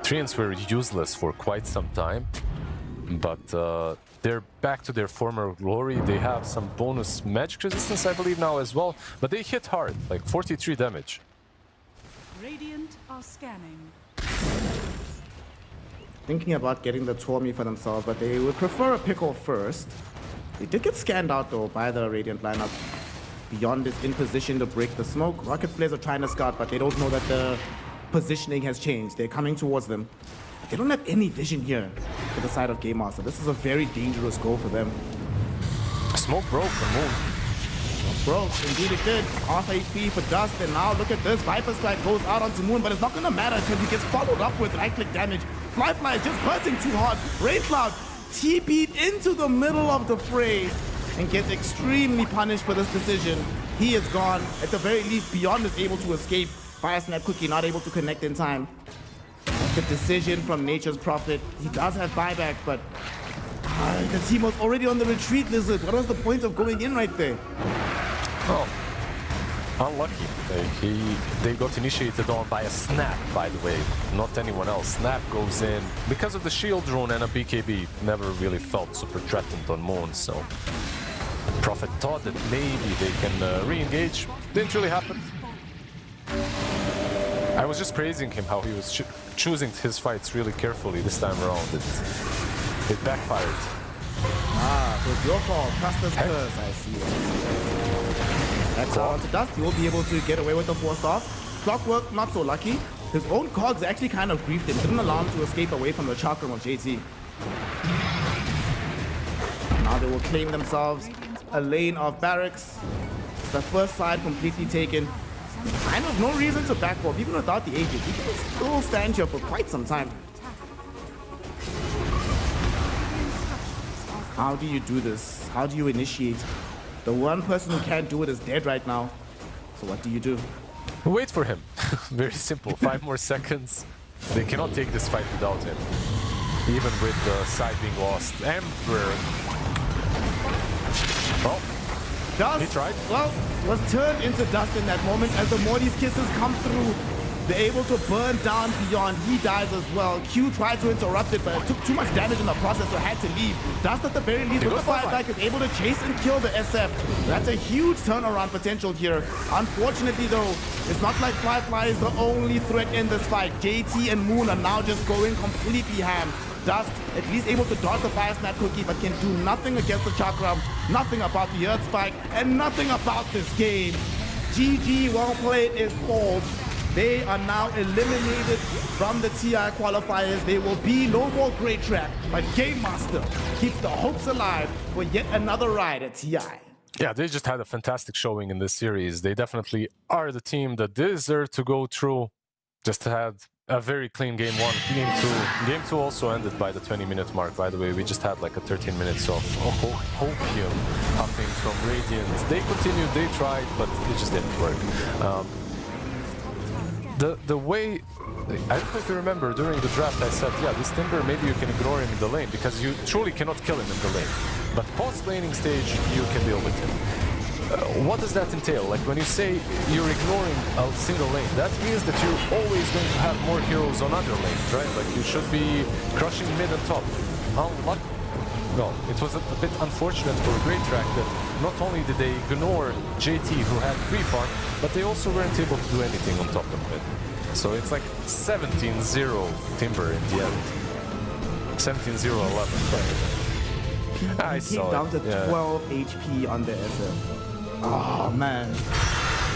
Treants were useless for quite some time, but they're back to their former glory. They have some bonus magic resistance, I believe, now as well, but they hit hard, like 43 damage. Radiant are scanning. thinking about getting the Tormi for themselves, but they would prefer a pickle first. They did get scanned out though by the Radiant lineup. Beyond is in position to break the smoke. Rocket Flares are trying to scout, but they don't know that the positioning has changed. They're coming towards them. But they don't have any vision here to the side of Game Master. This is a very dangerous goal for them. Smoke broke the Moon. Broke, indeed it did. Half HP for Dust, and now look at this. Viper Strike goes out onto Moon, but it's not gonna matter because he gets followed up with right-click damage. Fly is just hurting too hard. Rain Cloud TP'd into the middle of the fray and gets extremely punished for this decision. He is gone. At the very least, Beyond is able to escape. Fire Snap quickly, not able to connect in time. The decision from Nature's Prophet. He does have buyback, but the team was already on the retreat, Lizard. What was the point of going in right there? Oh, unlucky. They got initiated on by a Snap, by the way, not anyone else. Snap goes in because of the shield drone, and a BKB never really felt super threatened on Moon, so Prophet thought that maybe they can re-engage. Didn't really happen. I was just praising him how he was choosing his fights really carefully this time around. It backfired. So it's your fault. Custer's curse. I see. That's all onto Dust. He will be able to get away with the forced off. Clockwork, not so lucky. His own cogs actually kind of griefed him. Didn't allow him to escape away from the chakram of JT. Now they will claim themselves a lane of barracks. It's the first side completely taken. Kind of no reason to back off, even without the Aegis. He can still stand here for quite some time. How do you do this? How do you initiate? The one person who can't do it is dead right now. So what do you do? Wait for him. Very simple. 5 more seconds. They cannot take this fight without him. Even with the side being lost. Emperor. Oh. Dust, he tried. Well, was turned into dust in that moment as the Morty's kisses come through. They're able to burn down Beyond. He dies as well. Q tried to interrupt it, but it took too much damage in the process, so had to leave. Dust at the very least with the fireback is able to chase and kill the SF. That's a huge turnaround potential here. Unfortunately though, it's not like Fly is the only threat in this fight. JT and Moon are now just going completely ham. Dust at least able to dodge the Fire Snap cookie, but can do nothing against the Chakram, nothing about the Earth Spike, and nothing about this game. GG, well played is called. They are now eliminated from the TI qualifiers. There will be no more Great Trap, but Game Master keeps the hopes alive for yet another ride at TI. Yeah, they just had a fantastic showing in this series. They definitely are the team that deserve to go through. Just had a very clean game 1. Game 2 also ended by the 20-minute mark, by the way. We just had like a 13 minutes of opium puffing from Radiant. They continued, they tried, but it just didn't work. The way, I don't know if you remember, during the draft I said, yeah, this Timber, maybe you can ignore him in the lane, because you truly cannot kill him in the lane. But post-laning stage, you can deal with him. What does that entail? Like when you say you're ignoring a single lane, that means that you're always going to have more heroes on other lanes, right? Like you should be crushing mid and top. Unlucky. Well, it was a bit unfortunate for a Great Track that not only did they ignore JT, who had free farm, but they also weren't able to do anything on top of it. So it's like 17-0 Timber in the end. 17-0-11. I He came down to 12 HP on the SF. Oh man.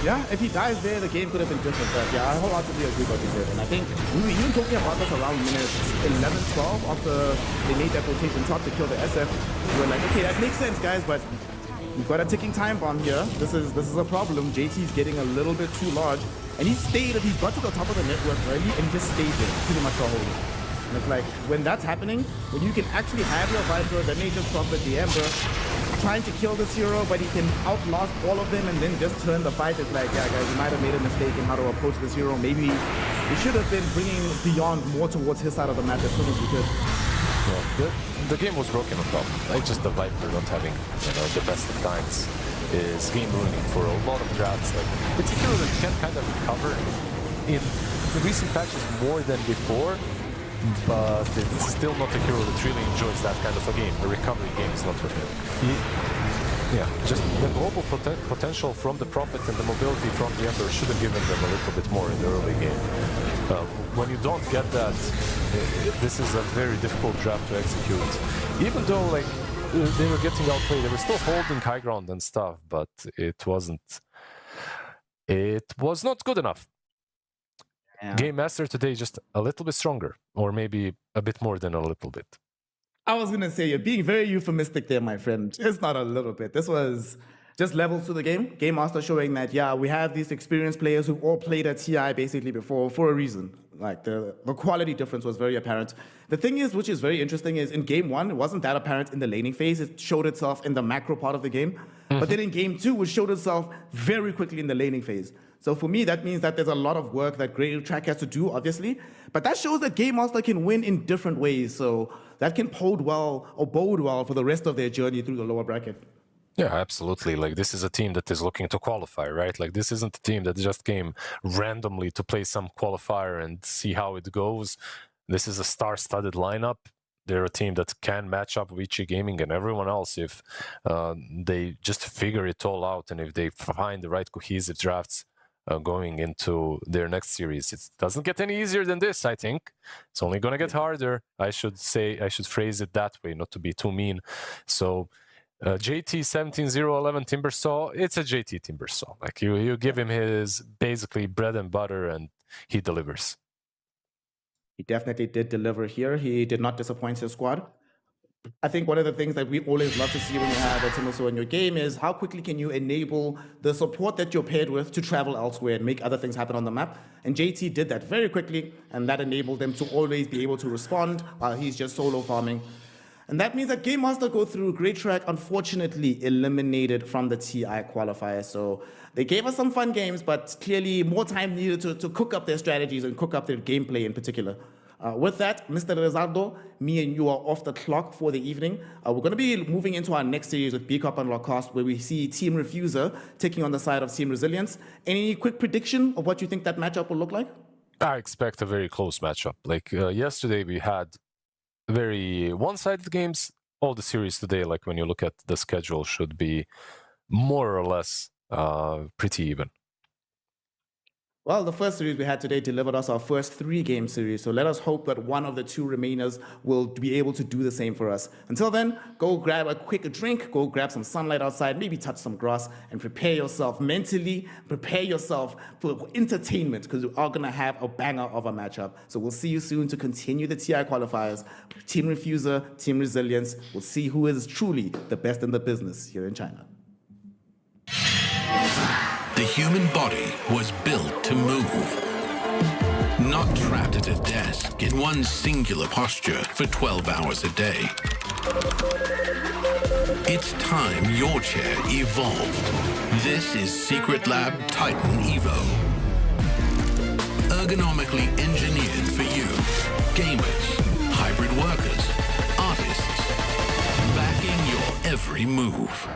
Yeah, if he dies there, the game could have been different, but yeah, I wholeheartedly agree with what you said. And I think we were even talking about this around minutes 11, 12 after they made that rotation top to kill the SF. We were like, okay, that makes sense, guys, but we've got a ticking time bomb here. This is a problem. JT's getting a little bit too large, and he got to the top of the network early, and he just stayed there pretty much the whole game. And it's like, when that's happening, when you can actually have your Viper, the Nature's Prophet, the Ember, trying to kill this hero, but he can outlast all of them and then just turn the fight. It's like, yeah, guys, we might have made a mistake in how to approach this hero. Maybe we should have been bringing Beyond more towards his side of the map as soon as we could. Yeah, the game was broken on top. Like just the Viper not having, the best of times is game ruining for a lot of drafts. Like it's a hero that can kind of recover in the recent patches more than before, but it's still not a hero that really enjoys that kind of a game. The recovery game is not for him. Yeah, just the global potential from the Prophet and the mobility from the Ember should have given them a little bit more in the early game. When you don't get that, this is a very difficult draft to execute. Even though like they were getting outplayed, they were still holding high ground and stuff, but it was not good enough. Yeah. Game Master today just a little bit stronger, or maybe a bit more than a little bit. I was going to say, you're being very euphemistic there, my friend. It's not a little bit. This was just levels to the game. Game Master showing that, yeah, we have these experienced players who all played at TI basically before for a reason. Like the quality difference was very apparent. The thing is, which is very interesting, is in game one, it wasn't that apparent in the laning phase. It showed itself in the macro part of the game. But then in game two, it showed itself very quickly in the laning phase. So for me, that means that there's a lot of work that Grey Track has to do, obviously. But that shows that Game Master can win in different ways. So that can bode well for the rest of their journey through the lower bracket. Yeah, absolutely. Like, this is a team that is looking to qualify, right? Like, this isn't a team that just came randomly to play some qualifier and see how it goes. This is a star-studded lineup. They're a team that can match up Vici Gaming and everyone else if they just figure it all out and if they find the right cohesive drafts going into their next series. It doesn't get any easier than this, I think. It's only going to get harder. I should phrase it that way, not to be too mean. So JT 17011 Timbersaw, it's a JT Timbersaw. Like you give him his basically bread and butter and he delivers. He definitely did deliver here. He did not disappoint his squad. I think one of the things that we always love to see when you have a Timbersaw in your game is how quickly can you enable the support that you're paired with to travel elsewhere and make other things happen on the map. And JT did that very quickly, and that enabled them to always be able to respond while he's just solo farming. And that means that Game Master go through. Great Track, unfortunately, eliminated from the TI qualifier. So they gave us some fun games, but clearly more time needed to cook up their strategies and cook up their gameplay in particular. With that, Mr. Rezardo, me and you are off the clock for the evening. We're going to be moving into our next series with Beak Up and Lockcast, where we see Team Refuser taking on the side of Team Resilience. Any quick prediction of what you think that matchup will look like? I expect a very close matchup. Like yesterday, we had very one-sided games. All the series today, like when you look at the schedule, should be more or less pretty even. Well, the first series we had today delivered us our first 3-game series, so let us hope that one of the 2 remainers will be able to do the same for us. Until then, go grab a quick drink, go grab some sunlight outside, maybe touch some grass, and prepare yourself mentally, prepare yourself for entertainment, because we are going to have a banger of a matchup. So we'll see you soon to continue the TI qualifiers. Team Refuser, Team Resilience, we'll see who is truly the best in the business here in China. The human body was built to move, not trapped at a desk in one singular posture for 12 hours a day. It's time your chair evolved. This is Secret Lab Titan Evo. Ergonomically engineered for you, gamers, hybrid workers, artists, backing your every move.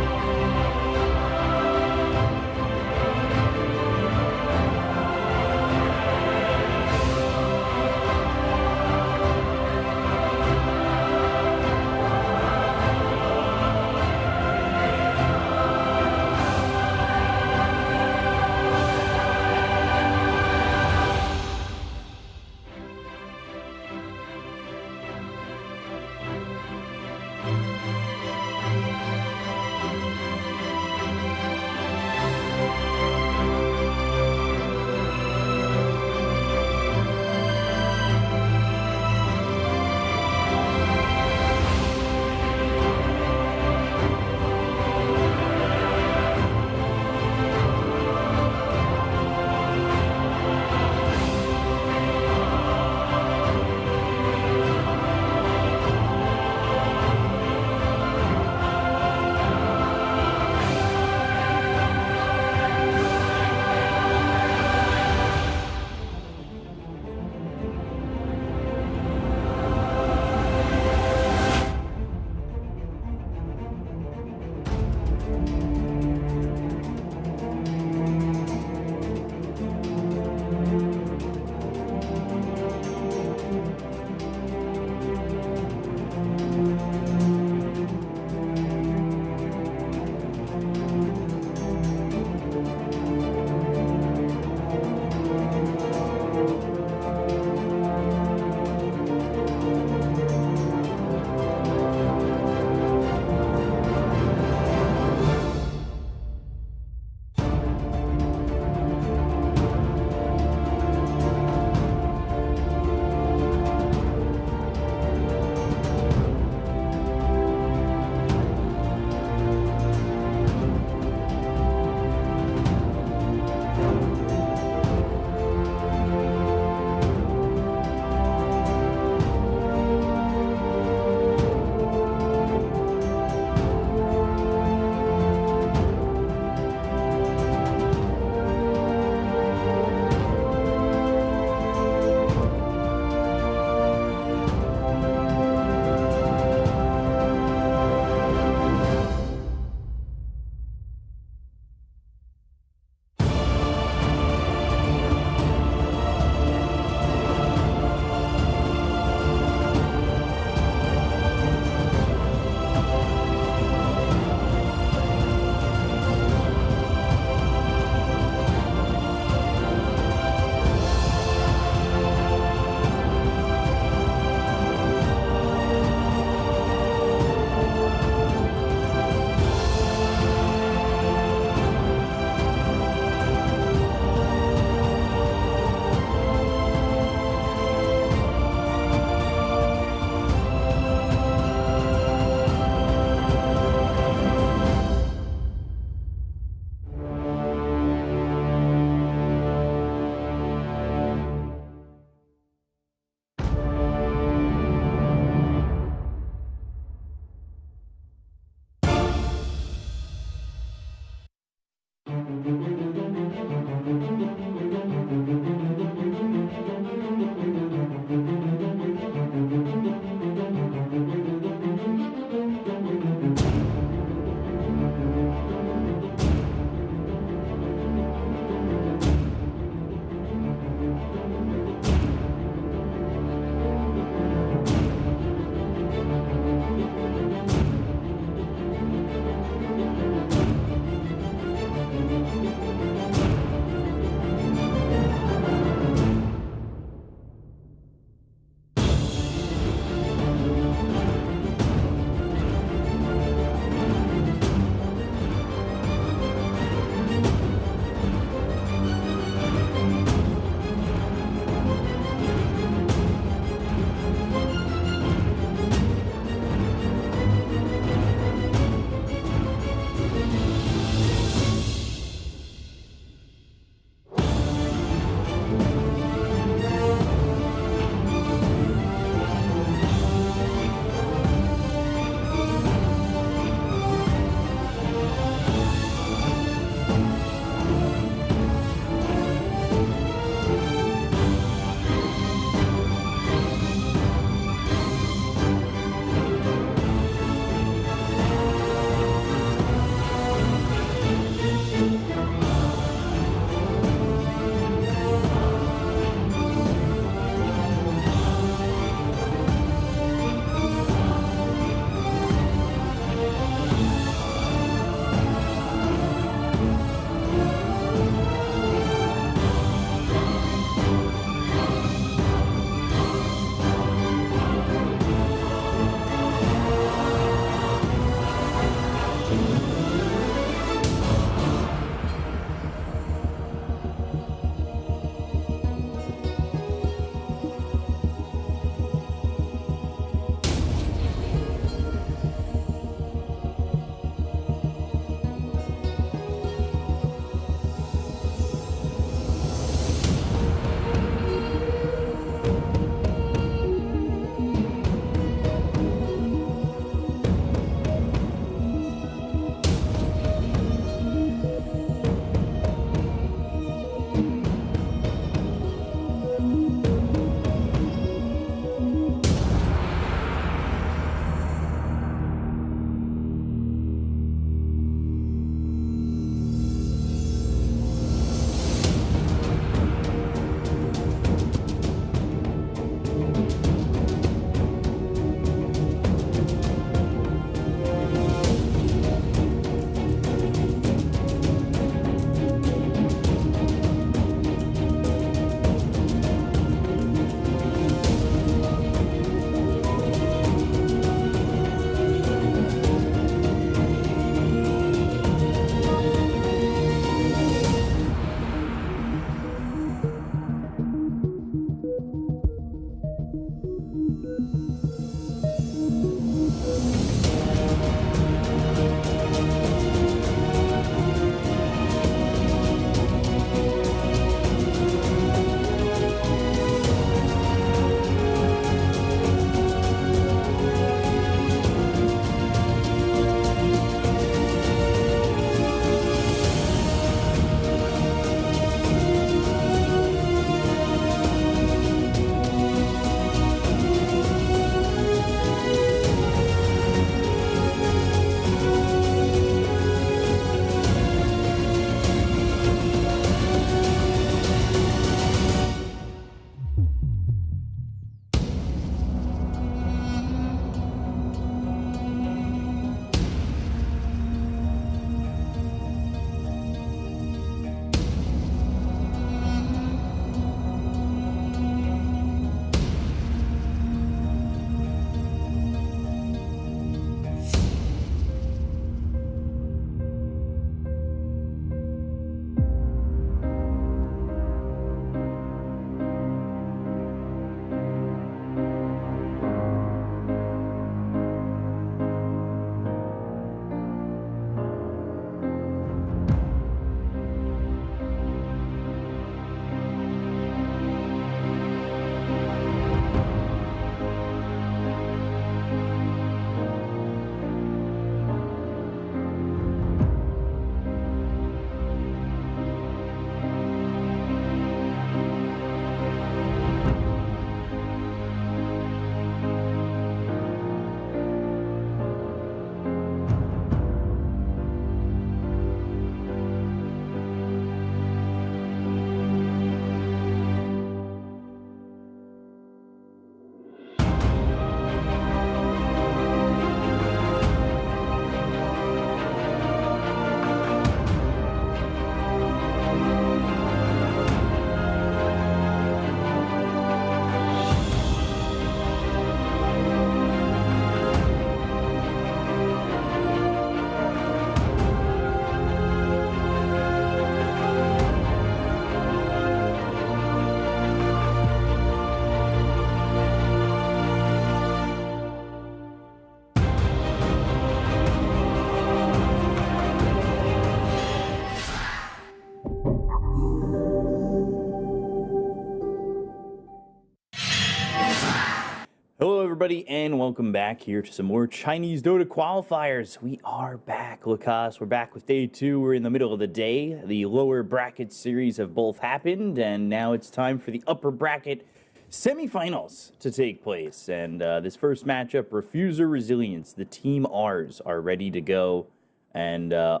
everybody, and welcome back here to some more Chinese Dota qualifiers. We are back, Lacoste. We're back with day 2. We're in the middle of the day. The lower bracket series have both happened, and now it's time for the upper bracket semifinals to take place. And this first matchup, Refuser Resilience, the Team R's are ready to go. And a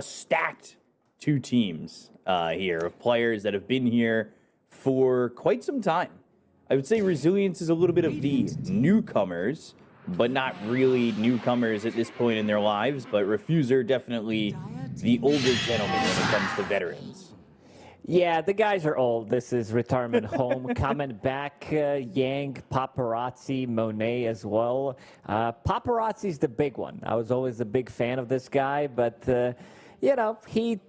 stacked 2 teams here of players that have been here for quite some time. I would say Resilience is a little bit of the newcomers, but not really newcomers at this point in their lives. But Refuser, definitely the older gentleman when it comes to veterans. Yeah, the guys are old. This is retirement home. Coming back, Yang, Paparazzi, Monet as well. Paparazzi's the big one. I was always a big fan of this guy, but, you know, he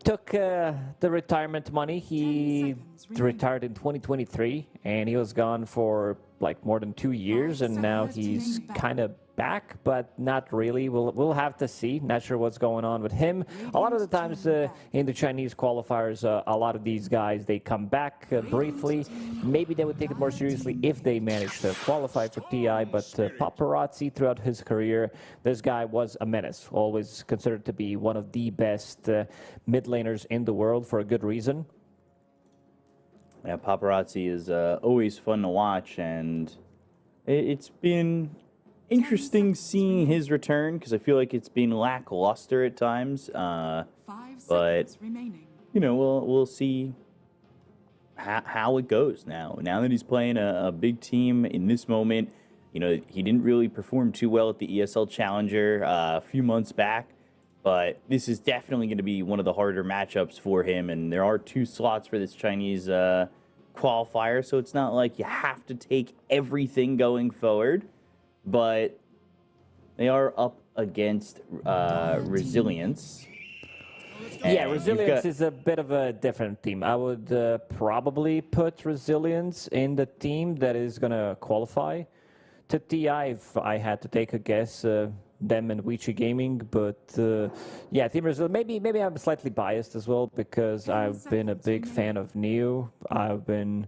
took the retirement money. He retired in 2023, and he was gone for like more than 2 years, and now he's kind of back, but not really. We'll have to see. Not sure what's going on with him. A lot of the times in the Chinese qualifiers, a lot of these guys, they come back briefly. Maybe they would take it more seriously if they managed to qualify for TI, but Paparazzi throughout his career, this guy was a menace. Always considered to be one of the best mid laners in the world for a good reason. Yeah, Paparazzi is always fun to watch, and it's been interesting seeing his return because I feel like it's been lackluster at times. But you know, we'll see how it goes now. Now that he's playing a big team in this moment, you know, he didn't really perform too well at the ESL Challenger a few months back, but this is definitely going to be one of the harder matchups for him. And there are 2 slots for this Chinese qualifier, so it's not like you have to take everything going forward. But they are up against Resilience. Yeah, Resilience is a bit of a different team. I would probably put Resilience in the team that is going to qualify to TI if I had to take a guess. Them and Vici Gaming, but yeah, Team Resilience. Maybe I'm slightly biased as well because I've been a big fan of Neo. I've been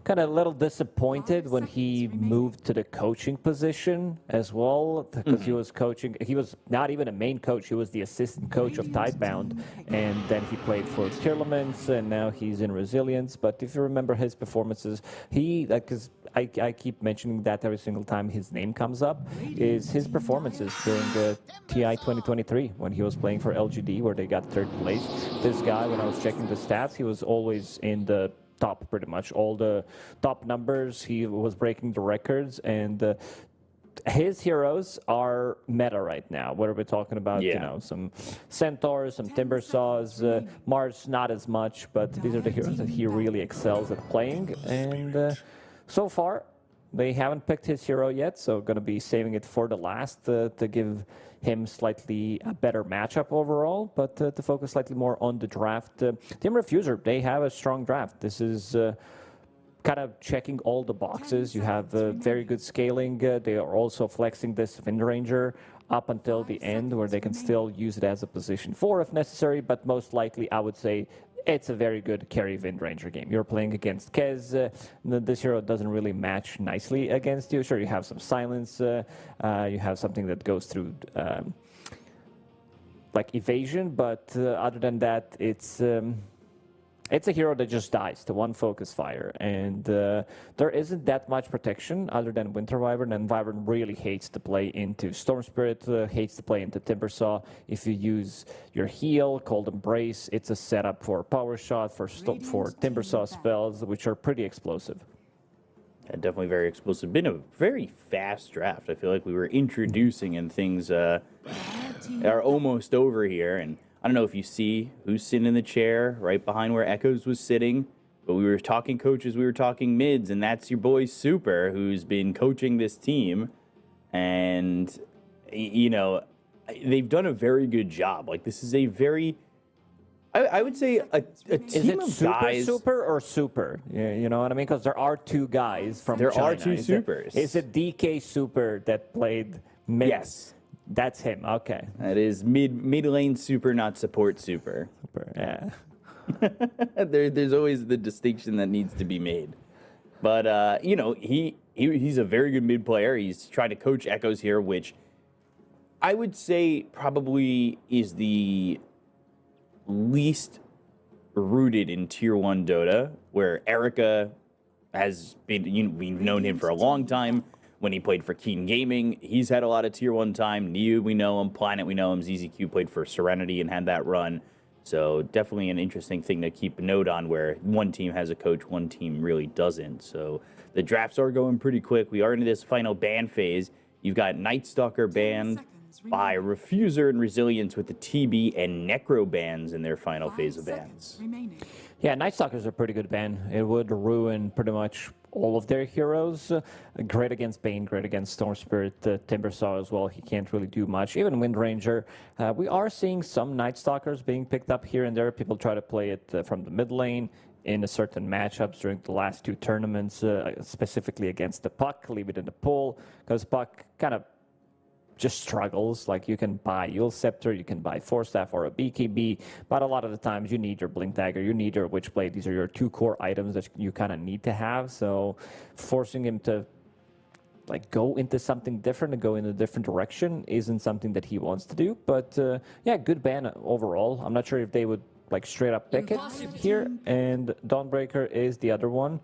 kind of a little disappointed when he moved to the coaching position as well, because he was coaching. He was not even a main coach. He was the assistant coach of Tidebound, and then he played for Tearlaments, and now he's in Resilience. But if you remember his performances, he, because I keep mentioning that every single time his name comes up, is his performances during the TI 2023 when he was playing for LGD, where they got 3rd place. This guy, when I was checking the stats, he was always in the top, pretty much all the top numbers. He was breaking the records, and his heroes are meta right now. What are we talking about? You know, some Centaurs, some Timber Saws, Mars not as much, but these are the heroes that he really excels at playing. And so far, they haven't picked his hero yet, so going to be saving it for the last to give him slightly a better matchup overall, but to focus slightly more on the draft. Team Refuser, they have a strong draft. This is kind of checking all the boxes. You have very good scaling. They are also flexing this Wind Ranger up until the end, where they can still use it as a position 4 if necessary, but most likely I would say it's a very good carry Wind Ranger game. You're playing against Kez. This hero doesn't really match nicely against you. Sure, you have some silence. You have something that goes through like evasion, but other than that, it's a hero that just dies to 1 focus fire, and there isn't that much protection other than Winter Wyvern, and Wyvern really hates to play into Storm Spirit, hates to play into Timbersaw. If you use your heal, Cold Embrace, it's a setup for Power Shot, for Timbersaw spells, which are pretty explosive. Yeah, definitely very explosive. Been a very fast draft. I feel like we were introducing and things are almost over here, and I don't know if you see who's sitting in the chair right behind where Echoes was sitting, but we were talking coaches, we were talking mids, and that's your boy Super, who's been coaching this team. And, you know, they've done a very good job. Like, this is a very, I would say, a team of guys. Super or Super? Yeah, you know what I mean? Because there are 2 guys from China. There are 2 Supers. Is it DK Super that played mid? Yes. That's him, okay. That is mid lane Super, not support Super. Yeah. There's always the distinction that needs to be made. But, you know, he's a very good mid player. He's trying to coach Echoes here, which I would say probably is the least rooted in Tier 1 Dota, where Erica has been, we've known him for a long time. When he played for Keen Gaming, he's had a lot of Tier 1 time. Neu, we know him. Planet, we know him. ZZQ played for Serenity and had that run. So definitely an interesting thing to keep a note on, where one team has a coach, one team really doesn't. So the drafts are going pretty quick. We are into this final ban phase. You've got Night Stalker banned by Refuser and Resilience, with the TB and Necro bans in their final phase of bans. Yeah, Night Stalker's a pretty good ban. It would ruin pretty much all of their heroes. Great against Bane, great against Storm Spirit, Timbersaw as well. He can't really do much. Even Wind Ranger. We are seeing some Night Stalkers being picked up here and there. People try to play it from the mid lane in a certain matchups during the last two tournaments, specifically against the Puck, leave it in the pool, because Puck kind of just struggles. Like, you can buy Yule Scepter, you can buy Force Staff or a BKB, but a lot of the times you need your Blink Dagger, you need your Witchblade. These are your two core items that you kind of need to have. So forcing him to like go into something different and go in a different direction isn't something that he wants to do. But yeah, good ban overall. I'm not sure if they would like straight up pick it here. And Dawnbreaker is the other one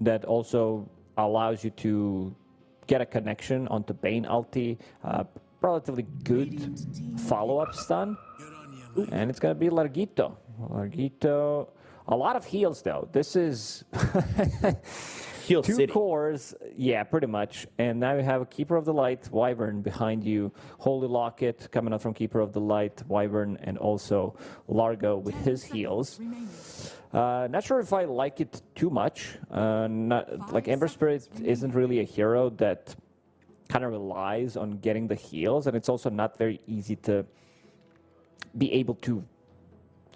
that also allows you to get a connection onto Bane ulti. Relatively good follow-up stun. And it's going to be Largito. Largito, a lot of heals though. This is Heal two City. cores, yeah, pretty much. And now you have a Keeper of the Light, Wyvern behind you, Holy Locket coming up from Keeper of the Light, Wyvern, and also Largo with his heals. Not sure if I like it too much. Not like Ember Spirit isn't really a hero that kind of relies on getting the heals, and it's also not very easy to be able to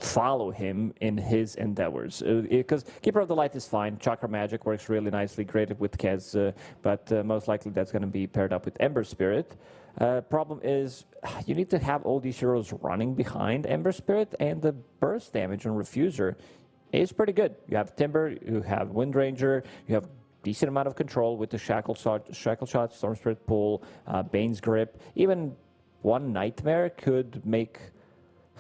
follow him in his endeavors, because Keeper of the Light is fine. Chakra Magic works really nicely, great with Kez, but most likely that's going to be paired up with Ember Spirit. Problem is, you need to have all these heroes running behind Ember Spirit, and the burst damage on Refuser is pretty good. You have Timber, you have Wind Ranger, you have decent amount of control with the Shackle Shot, Storm Spirit Pull, Bane's Grip. Even one Nightmare could make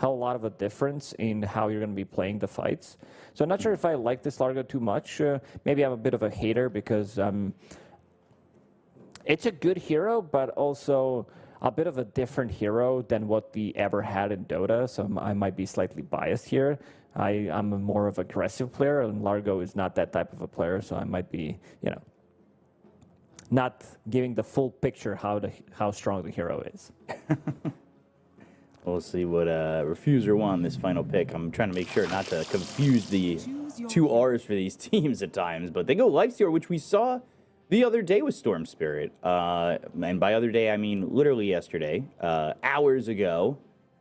a lot of a difference in how you're going to be playing the fights. So I'm not sure if I like this Largo too much. Maybe I'm a bit of a hater because it's a good hero, but also a bit of a different hero than what we ever had in Dota. So I might be slightly biased here. I'm a more of an aggressive player, and Largo is not that type of a player. So I might be, not giving the full picture how strong the hero is. We'll see what Refuser won this final pick. I'm trying to make sure not to confuse the two R's for these teams at times, but they go Lifesteal, which we saw the other day with Storm Spirit. And by other day, I mean literally yesterday, hours ago,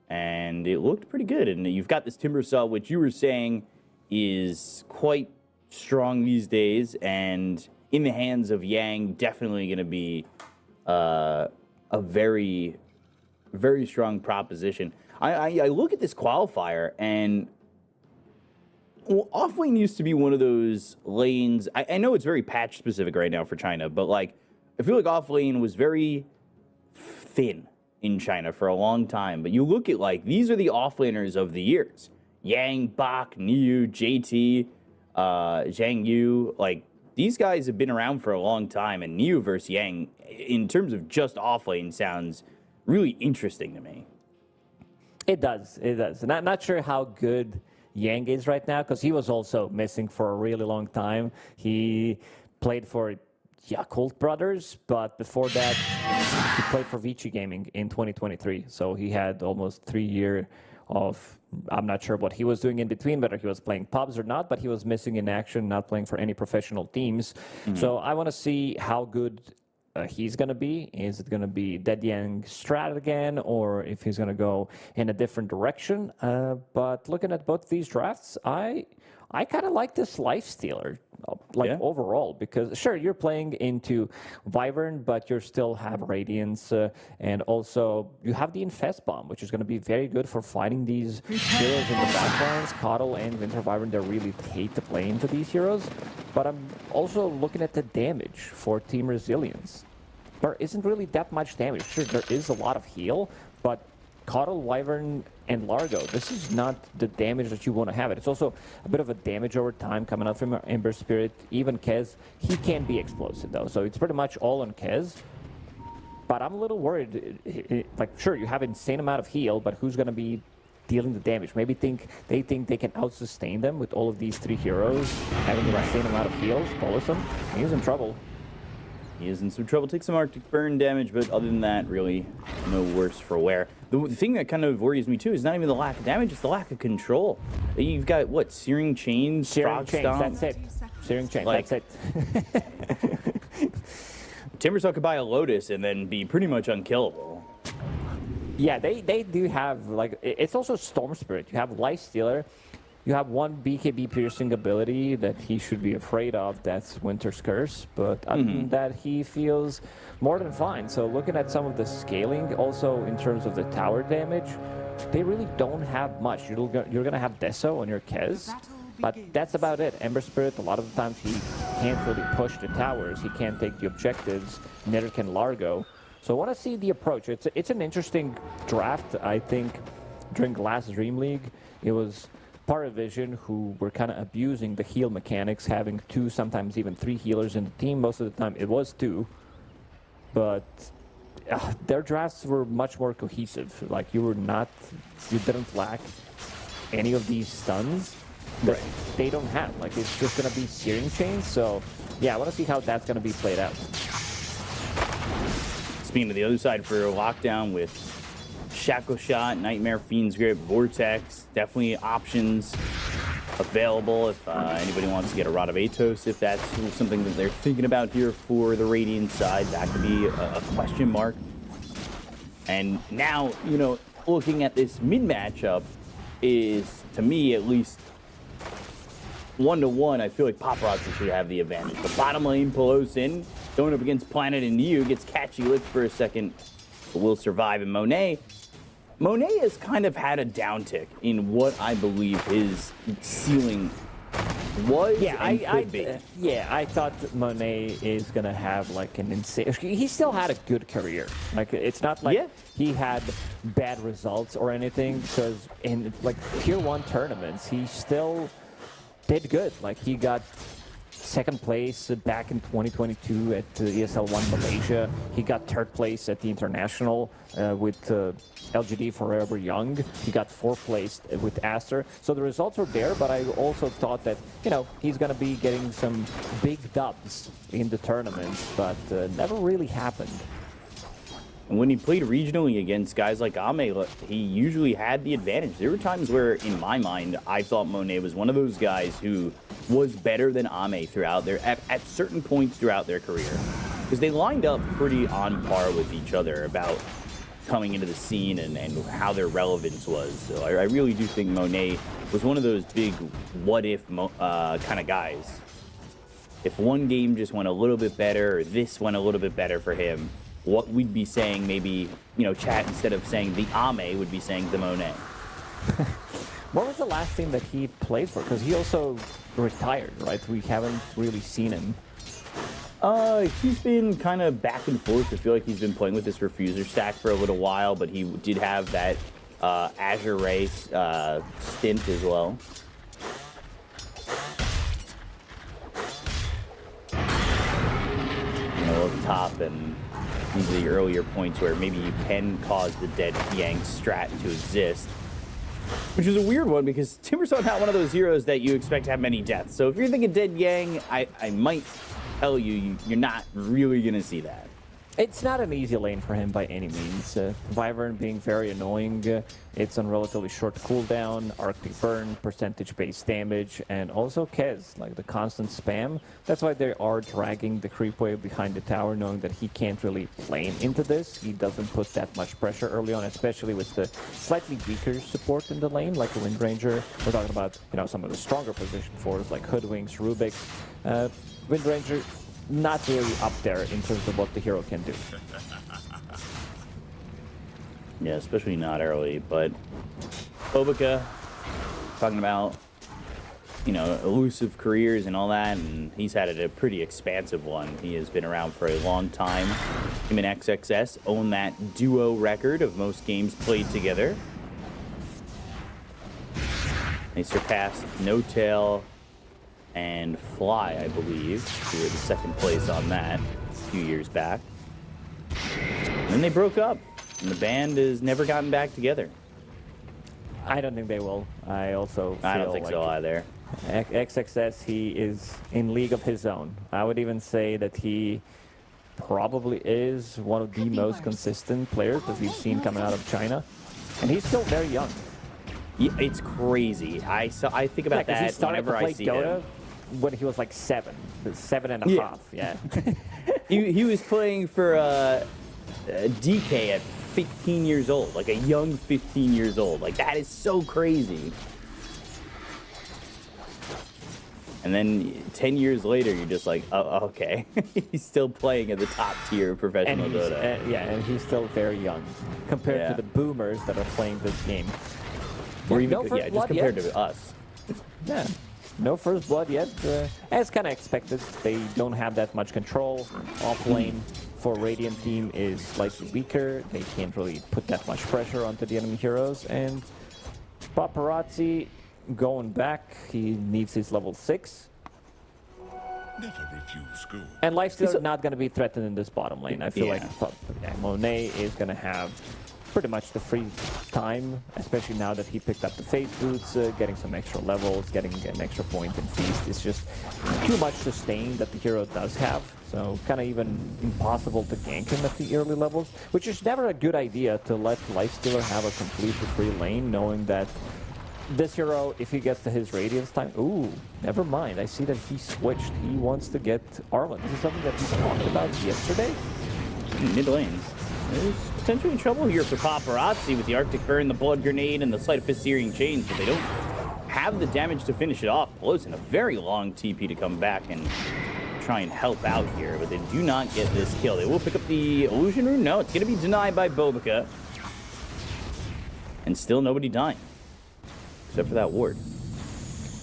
and it looked pretty good. And you've got this Timbersaw, which you were saying is quite strong these days, and in the hands of Yang, definitely going to be a very, very strong proposition. I look at this qualifier, and off-lane used to be one of those lanes. I know it's very patch-specific right now for China, but like I feel like off-lane was very thin in China for a long time. But you look at, like, these are the off-laners of the years. Yang, Bak, Neu, JT, Zhang Yu. Like, these guys have been around for a long time, and Neu versus Yang, in terms of just off-lane, sounds really interesting to me. It does. Not sure how good Yang is right now, because he was also missing for a really long time. He played for Yakult Brothers, but before that, he played for Vici Gaming in 2023. So he had almost 3 years of, I'm not sure what he was doing in between, whether he was playing pubs or not, but he was missing in action, not playing for any professional teams. Mm-hmm. So I want to see how good he's going to be. Is it going to be Dead Yang strat again, or if he's going to go in a different direction? But looking at both these drafts, I I kind of like this life stealer, like overall, because sure you're playing into Wyvern, but you still have Radiance, and also you have the Infest Bomb, which is going to be very good for fighting these heroes in the backlines. Coddle and Winter Wyvern, they really hate to play into these heroes, but I'm also looking at the damage for Team Resilience. There isn't really that much damage. Sure, there is a lot of heal, but Coddle, Wyvern, and Largo, this is not the damage that you want to have it. It's also a bit of a damage over time coming out from Ember Spirit. Even Kez, he can be explosive though, so it's pretty much all on Kez. But I'm a little worried. Like, sure, you have an insane amount of heal, but who's going to be dealing the damage? Maybe they think they can out-sustain them with all of these 3 heroes having the insane amount of heals. Polison, he's in trouble. He is in some trouble. Takes some Arctic Burn damage, but other than that, really no worse for wear. The thing that kind of worries me, too, is not even the lack of damage, it's the lack of control. You've got, what, Searing Chains, Searing Chains, Stomp? that's it. Searing Chains, Like, that's it. Timbersaw could buy a Lotus and then be pretty much unkillable. Yeah, they do have, like, it's also Storm Spirit. You have Life Stealer. You have one BKB piercing ability that he should be afraid of. That's Winter's Curse. But other than that, he feels more than fine. So looking at some of the scaling, also in terms of the tower damage, they really don't have much. You're going to have Deso on your Kez, but that's about it. Ember Spirit, a lot of the times he can't really push the towers. He can't take the objectives. Neither can Largo. So I want to see the approach. It's an interesting draft. I think during last Dream League, it was Paravision who were kind of abusing the heal mechanics, having 2, sometimes even 3 healers in the team. Most of the time it was 2, but their drafts were much more cohesive. Like, you didn't lack any of these stuns that they don't have. Like, it's just going to be Searing Chains. So yeah, I want to see how that's going to be played out. Speaking to the other side for Lockdown with Shackle Shot, Nightmare, Fiend's Grip, Vortex, definitely options available if anybody wants to get a Rod of Atos, if that's something that they're thinking about here for the Radiant side. That could be a question mark. And now, you know, looking at this mid-matchup is, to me at least, 1-to-1, I feel like Paparazzi should have the advantage. The bottom lane, Pelosin, going up against Planet and Yu, gets catchy licked for a second, but will survive. And Monet has kind of had a downtick in what I believe his ceiling was and could be. Yeah, I thought that Monet is going to have like an insane... He still had a good career. Like, it's not like he had bad results or anything, because in like tier 1 tournaments, he still did good. Like, he got second place back in 2022 at ESL 1 Malaysia. He got third place at the International with LGD Forever Young. He got fourth place with Aster. So the results were there, but I also thought that, you know, he's going to be getting some big dubs in the tournament, but never really happened. And when he played regionally against guys like Ame, he usually had the advantage. There were times where, in my mind, I thought Monet was one of those guys who was better than Ame throughout at certain points throughout their career. Because they lined up pretty on par with each other about coming into the scene and how their relevance was. So I really do think Monet was one of those big what-if kind of guys. If one game just went a little bit better, or this went a little bit better for him, what we'd be saying, maybe, you know, chat, instead of saying the Ame, would be saying the Monet. What was the last team that he played for? Because he also retired, right? We haven't really seen him. He's been kind of back and forth. I feel like he's been playing with this Refuser stack for a little while, but he did have that Azure Race stint as well. You know, up top, and these are the earlier points where maybe you can cause the dead Yang strat to exist. Which is a weird one, because Timbersaw not one of those heroes that you expect to have many deaths. So if you're thinking dead Yang, I might tell you, you're not really going to see that. It's not an easy lane for him by any means. Wyvern being very annoying. It's on relatively short cooldown, Arctic Burn, percentage-based damage, and also Kez, like the constant spam. That's why they are dragging the creep wave behind the tower, knowing that he can't really plane into this. He doesn't put that much pressure early on, especially with the slightly weaker support in the lane, like a Wind Ranger. We're talking about, you know, some of the stronger position forwards like Hoodwinks, Rubik. Wind Ranger, not really up there in terms of what the hero can do. Yeah, especially not early, but Bobica, talking about, you know, elusive careers and all that, and he's had a pretty expansive one. He has been around for a long time. Him and XXS own that duo record of most games played together. They surpassed No Tail and Fly, I believe, who were the second place on that a few years back. And then they broke up, and the band has never gotten back together. I don't think they will. I don't think so either. XXS, he is in league of his own. I would even say that he probably is one of the most consistent players that we've seen coming out of China. And he's still very young. Yeah, it's crazy. I think about that he started whenever to play I see Dota him. when he was like 7 and a Yeah. half. Yeah. He was playing for DK at 15 years old, like a young 15 years old. Like, that is so crazy. And then 10 years later, you're just like, oh, okay. He's still playing at the top tier of professional Dota. And he's still very young compared to the boomers that are playing this game. Or even, no first just blood compared yet. to us. Yeah. No first blood yet. As kind of expected, they don't have that much control. Off lane for Radiant team is slightly weaker. They can't really put that much pressure onto the enemy heroes. And Paparazzi going back. He needs his level 6. Never refuse school. And Lifestealer not going to be threatened in this bottom lane. I feel Yeah. like Monet is going to have pretty much the free time, especially now that he picked up the Phase Boots, getting some extra levels, getting an extra point in Feast. It's just too much sustain that the hero does have. So kind of even impossible to gank him at the early levels, which is never a good idea to let Lifestealer have a completely free lane, knowing that this hero, if he gets to his Radiance time... Ooh, never mind. I see that he switched. He wants to get Arlen. This is something that he talked about yesterday. Mid lane. There's potentially trouble here for Paparazzi with the Arctic Burn, the Blood Grenade, and the Sleight of Fist Searing Chains, but they don't have the damage to finish it off. Blows in a very long TP to come back and try and help out here, but they do not get this kill. They will pick up the Illusion Rune. No, it's going to be denied by Bobica. And still nobody dying. Except for that ward.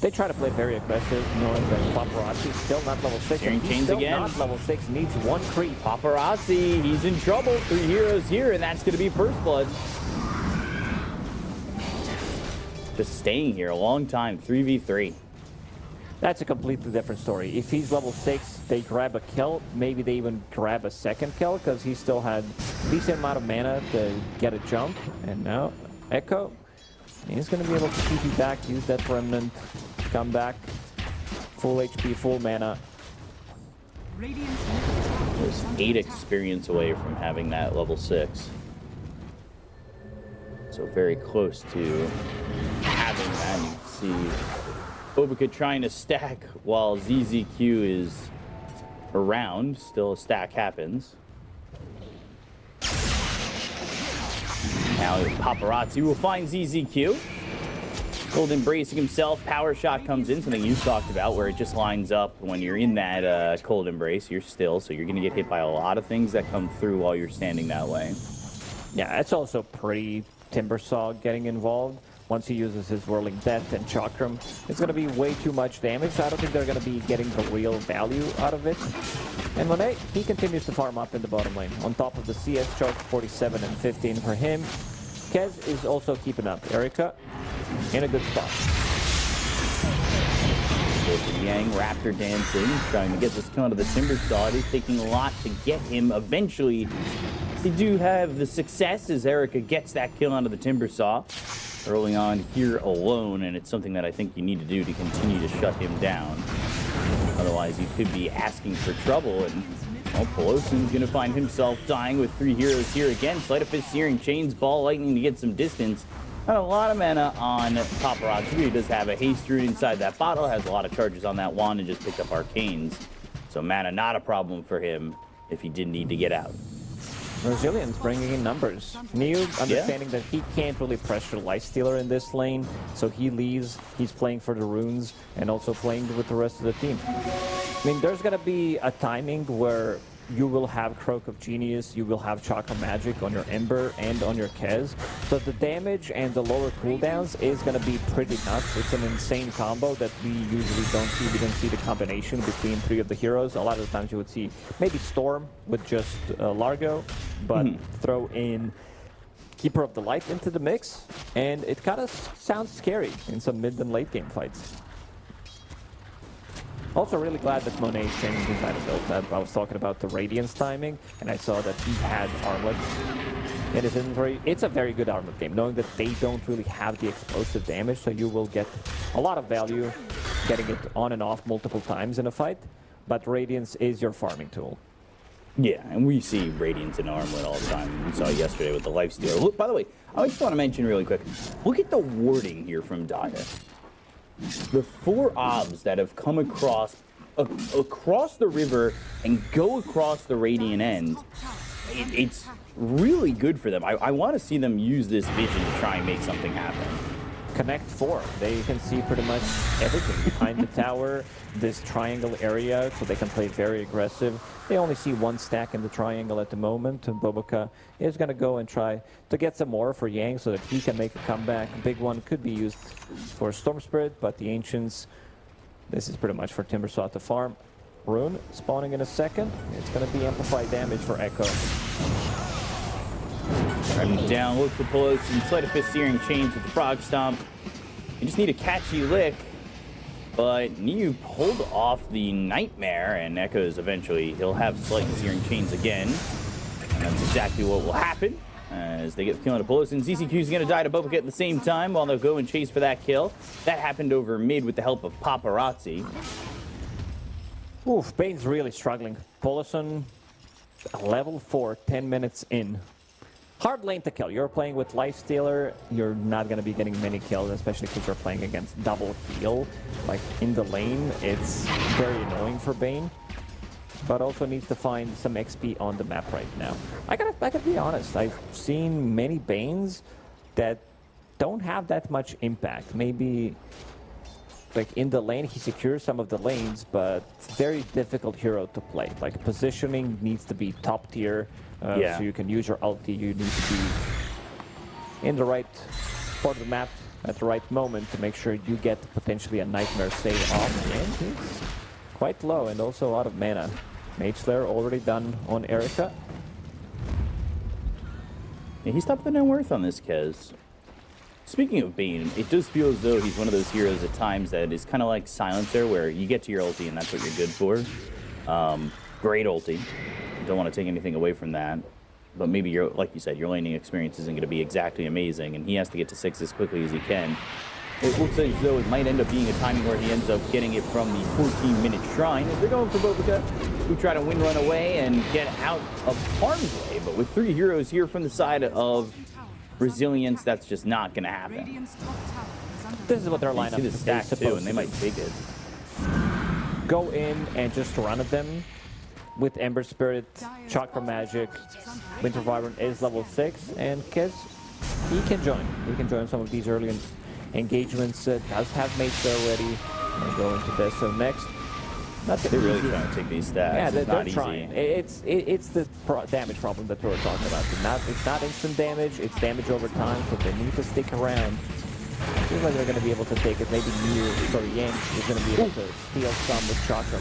They try to play very aggressive, knowing that Paparazzi is still not level 6. Searing And he's Chains still again. not level 6, needs 1 creep. Paparazzi, he's in trouble. 3 heroes here, and that's going to be First Blood. Just staying here a long time, 3v3. That's a completely different story. If he's level 6, they grab a kill. Maybe they even grab a second kill, because he still had a decent amount of mana to get a jump. And now, Echo, he's going to be able to TP back, use that Remnant, come back, full HP, full mana. Radiant's middle tower Was is under 8 attack. experience away from having that level 6. So very close to having that. You can see Bobica trying to stack while ZZQ is around. Still a stack happens. Now Paparazzi will find ZZQ. Cold Embracing himself. Power Shot comes in, something you talked about, where it just lines up when you're in that Cold Embrace. You're still, so you're going to get hit by a lot of things that come through while you're standing that way. Yeah, it's also pretty Timbersaw getting involved. Once he uses his Whirling Death and Chakram, it's going to be way too much damage. So I don't think they're going to be getting the real value out of it. And Monet, he continues to farm up in the bottom lane. On top of the CS chart, 47 and 15 for him. Kez is also keeping up. Erica in a good spot. There's the Yang Raptor dancing, trying to get this kill onto the Timbersaw. It is taking a lot to get him. Eventually, they do have the success as Erica gets that kill onto the Timbersaw early on here alone, and it's something that I think you need to do to continue to shut him down. Otherwise, you could be asking for trouble, and Well, Pelosin's going to find himself dying with 3 heroes here again. Sleight of Fist, Searing Chains, Ball Lightning to get some distance. Not a lot of mana on Paparazzi. He does have a Haste Root inside that bottle, has a lot of charges on that wand, and just picked up Arcanes. So mana not a problem for him if he did need to get out. Resilience bringing in numbers. Niu understanding that he can't really pressure Lifestealer in this lane, so he leaves. He's playing for the runes and also playing with the rest of the team. I mean, there's going to be a timing where you will have Croak of Genius, you will have Chakra Magic on your Ember and on your Kez. So the damage and the lower cooldowns is going to be pretty nuts. It's an insane combo that we usually don't see. We don't see the combination between 3 of the heroes. A lot of the times you would see maybe Storm with just Largo, but throw in Keeper of the Light into the mix, and it kind of sounds scary in some mid and late game fights. Also really glad that Monet's changing his item build. I was talking about the Radiance timing, and I saw that he had Armlet in his inventory. It's a very good Armlet game, knowing that they don't really have the explosive damage, so you will get a lot of value getting it on and off multiple times in a fight, but Radiance is your farming tool. Yeah, and we see Radiance and Armlet all the time. We saw yesterday with the Lifestealer. Look, by the way, I just want to mention really quick, look at the wording here from Dire. The 4 obs that have come across the river and go across the Radiant End, it's really good for them. I want to see them use this vision to try and make something happen. Connect 4. They can see pretty much everything behind the tower, this triangle area, so they can play very aggressive. They only see 1 stack in the triangle at the moment, and Boboka is going to go and try to get some more for Yang so that he can make a comeback. A big one could be used for Storm Spirit, but the Ancients, this is pretty much for Timbersaw to farm. Rune spawning in a second. It's going to be amplified damage for Echo. Running down, look for Pelosi, Sleight of Fist, Searing Chains with the Frog Stomp. You just need a catchy lick, but Niu pulled off the Nightmare, and Echoes eventually, he'll have Sleight and Searing Chains again. And that's exactly what will happen as they get the kill into Pelosi. ZCQ's going to die to Boboka at the same time while they'll go and chase for that kill. That happened over mid with the help of Paparazzi. Oof, Bane's really struggling. Polison, level 4, 10 minutes in. Hard lane to kill. You're playing with Lifestealer, you're not going to be getting many kills, especially because you're playing against double heal. Like, in the lane, it's very annoying for Bane. But also needs to find some XP on the map right now. I gotta be honest, I've seen many Banes that don't have that much impact. Maybe, like, in the lane, he secures some of the lanes, but very difficult hero to play. Like, positioning needs to be top tier. So you can use your ulti, you need to be in the right part of the map at the right moment to make sure you get potentially a Nightmare save off. And he's quite low and also out of mana. Mage Slayer already done on Erica. Yeah, he's top of the net worth on this Kez. Speaking of Bane, it does feel as though he's one of those heroes at times that is kind of like Silencer, where you get to your ulti and that's what you're good for. Great ulti. Don't want to take anything away from that, but maybe you're, like you said, your laning experience isn't going to be exactly amazing, and he has to get to 6 as quickly as he can. It looks as though it might end up being a timing where he ends up getting it from the 14-minute shrine as they're going for Boboka, who try to win run away and get out of harm's way. But with 3 heroes here from the side of Resilience, that's just not going to happen. This is what their lineup is stacked too, and they might take it. Go in and just run at them. With Ember Spirit, Chakra Magic, Winter Vibrant is level 6, and Kez, he can join. He can join some of these early engagements. Does have mates already. I'll go into this. So next, they're really trying to take these stats. Yeah, they're not trying. Easy. It's the damage problem that we were talking about. It's not instant damage. It's damage over time. So they need to stick around. I feel like they're going to be able to take it. Maybe Yang is going to be able to steal some with Chakra.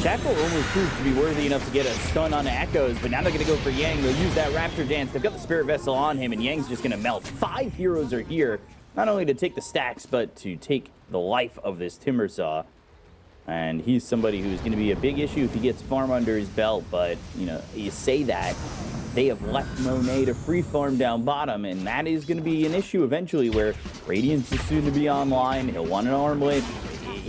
Shackle almost proved to be worthy enough to get a stun on Echoes, but now they're going to go for Yang. They'll use that Raptor Dance. They've got the Spirit Vessel on him, and Yang's just going to melt. 5 heroes are here, not only to take the stacks, but to take the life of this Timbersaw. And he's somebody who's going to be a big issue if he gets farm under his belt, but, you know, you say that. They have left Monet to free farm down bottom, and that is going to be an issue eventually where Radiance is soon to be online. He'll want an armlet.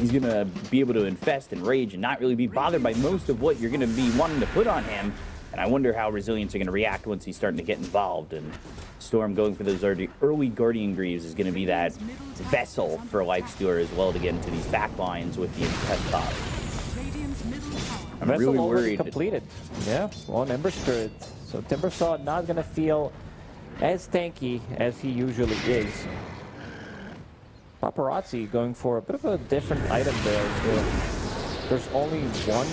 he's going to be able to infest and rage and not really be bothered by most of what you're going to be wanting to put on him. And I wonder how Resilience are going to react once he's starting to get involved. And Storm going for those early Guardian Greaves is going to be that vessel for Lifestealer as well to get into these back lines with the Infest Pop. I'm Vessel really already worried. completed. Yeah, on Ember Spirit. So Timbersaw not going to feel as tanky as he usually is. Paparazzi going for a bit of a different item there. There's only one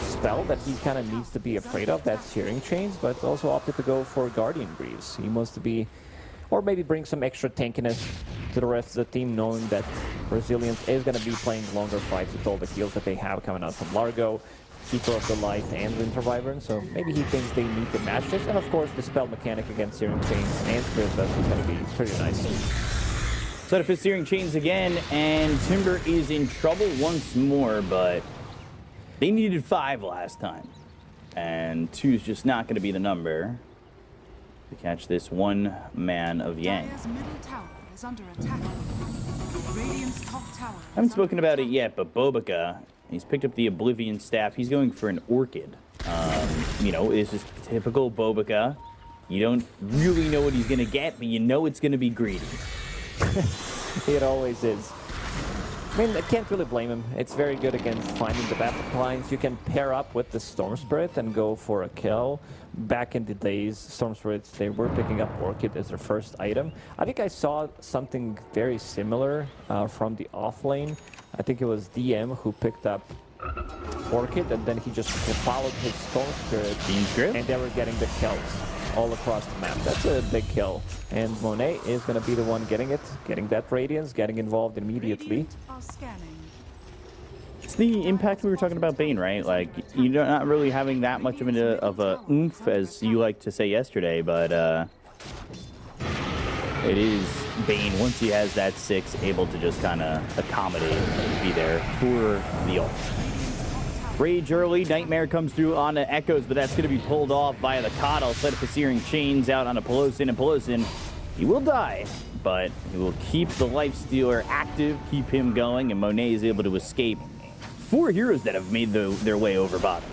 spell that he kind of needs to be afraid of, that's Searing Chains, but also opted to go for Guardian Greaves. He wants to be, or maybe bring some extra tankiness to the rest of the team, knowing that Resilience is going to be playing longer fights with all the heals that they have coming out from Largo, Keeper of the Light, and Winter Wyvern, so maybe he thinks they need to match this, and of course the spell mechanic against Searing Chains and Spirit Vessel is going to be pretty nice. Set up his Searing Chains again, and Timber is in trouble once more, but they needed 5 last time. And 2 is just not going to be the number to catch this one man of Yang. Dire's middle tower is under attack. Radiant's top tower I haven't spoken about it yet, but Bobica, he's picked up the Oblivion Staff. He's going for an Orchid. You know, it's just typical Bobica. You don't really know what he's going to get, but you know it's going to be greedy. It always is. I mean, I can't really blame him. It's very good against finding the battle lines. You can pair up with the Storm Spirit and go for a kill. Back in the days, Storm Spirits, they were picking up Orchid as their first item. I think I saw something very similar from the off lane. I think it was DM who picked up Orchid, and then he just followed his Storm Spirit. Team's grip. And they were getting the kills all across the map. That's a big kill. And Monet is going to be the one getting it, getting that Radiance, getting involved immediately. Radiant are scanning. It's the impact we were talking about Bane, right? Like, you're not really having that much of a oomph, as you like to say yesterday, but it is Bane, once he has that 6, able to just kind of accommodate and be there for the ult. Rage early, Nightmare comes through onto Echoes, but that's going to be pulled off via the Coddle. Set up a Searing Chains out onto Pelosin, and Pelosin, he will die, but he will keep the Lifestealer active, keep him going, and Monet is able to escape. 4 heroes that have made their way over bottom.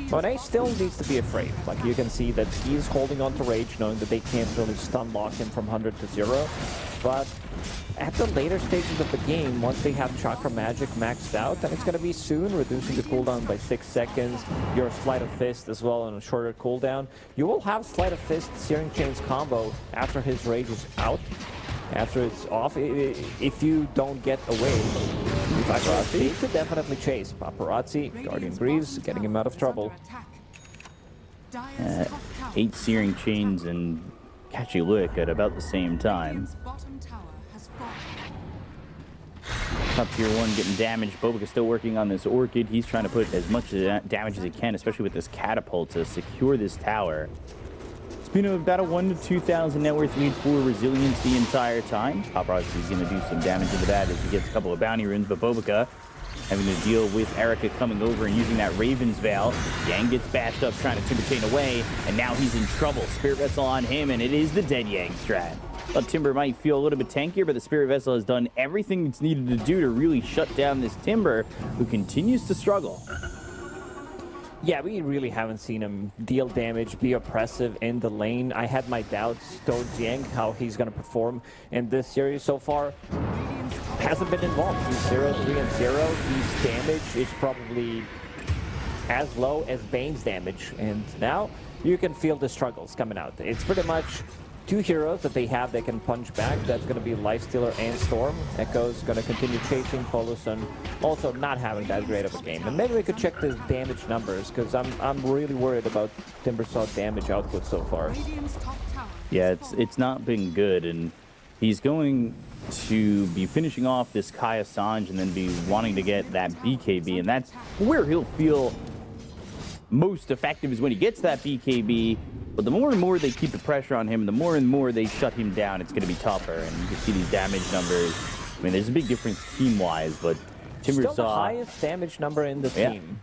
Monet still needs to be afraid. Like, you can see that he's holding on to Rage, knowing that they can't really stun lock him from 100 to 0. But at the later stages of the game, once they have Chakra Magic maxed out, then it's going to be soon, reducing the cooldown by 6 seconds. Your Sleight of Fist as well on a shorter cooldown. You will have Sleight of Fist Searing Chains combo after his Rage is out. After it's off, if you don't get away, he could definitely chase. Paparazzi, Guardian Greaves, getting him out of trouble. 8 Searing Chains and Catchy Lick at about the same time. Bottom tower has fallen. Top tier 1 getting damaged. Bobica still working on this Orchid. He's trying to put as much damage as he can, especially with this catapult, to secure this tower. It's been about a 1,000 to 2,000 net worth lead for Resilience the entire time. Paparazzi is going to do some damage into that as he gets a couple of bounty runes, but Bobica having to deal with Erica coming over and using that Raven's Veil. Yang gets bashed up trying to Timber Chain away, and now he's in trouble. Spirit Vessel on him, and it is the dead Yang strat. But Timber might feel a little bit tankier, but the Spirit Vessel has done everything it's needed to do to really shut down this Timber, who continues to struggle. Yeah, we really haven't seen him deal damage, be oppressive in the lane. I had my doubts towards Yang, how he's going to perform in this series so far. Hasn't been involved. He's 0-3-0. His damage is probably as low as Bane's damage. And now you can feel the struggles coming out. It's pretty much 2 heroes that they have that can punch back. That's going to be Lifestealer and Storm. Echo's going to continue chasing. Poloson also not having that great of a game. And maybe we could check the damage numbers, because I'm really worried about Timbersaw's damage output so far. Yeah, it's not been good, and he's going to be finishing off this Kai Assange and then be wanting to get that BKB, and that's where he'll feel most effective, is when he gets that BKB. But the more and more they keep the pressure on him, the more and more they shut him down, it's going to be tougher. And you can see these damage numbers. I mean, there's a big difference team-wise, but Timbersaw... Still the highest damage number in the team.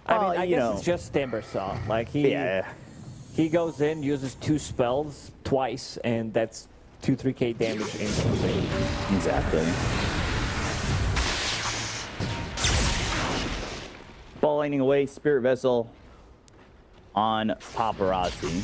I mean, I guess it's just Timbersaw. Like, he goes in, uses 2 spells twice, and that's 2-3k damage instantly. Exactly. lightning away. Spirit Vessel on Paparazzi.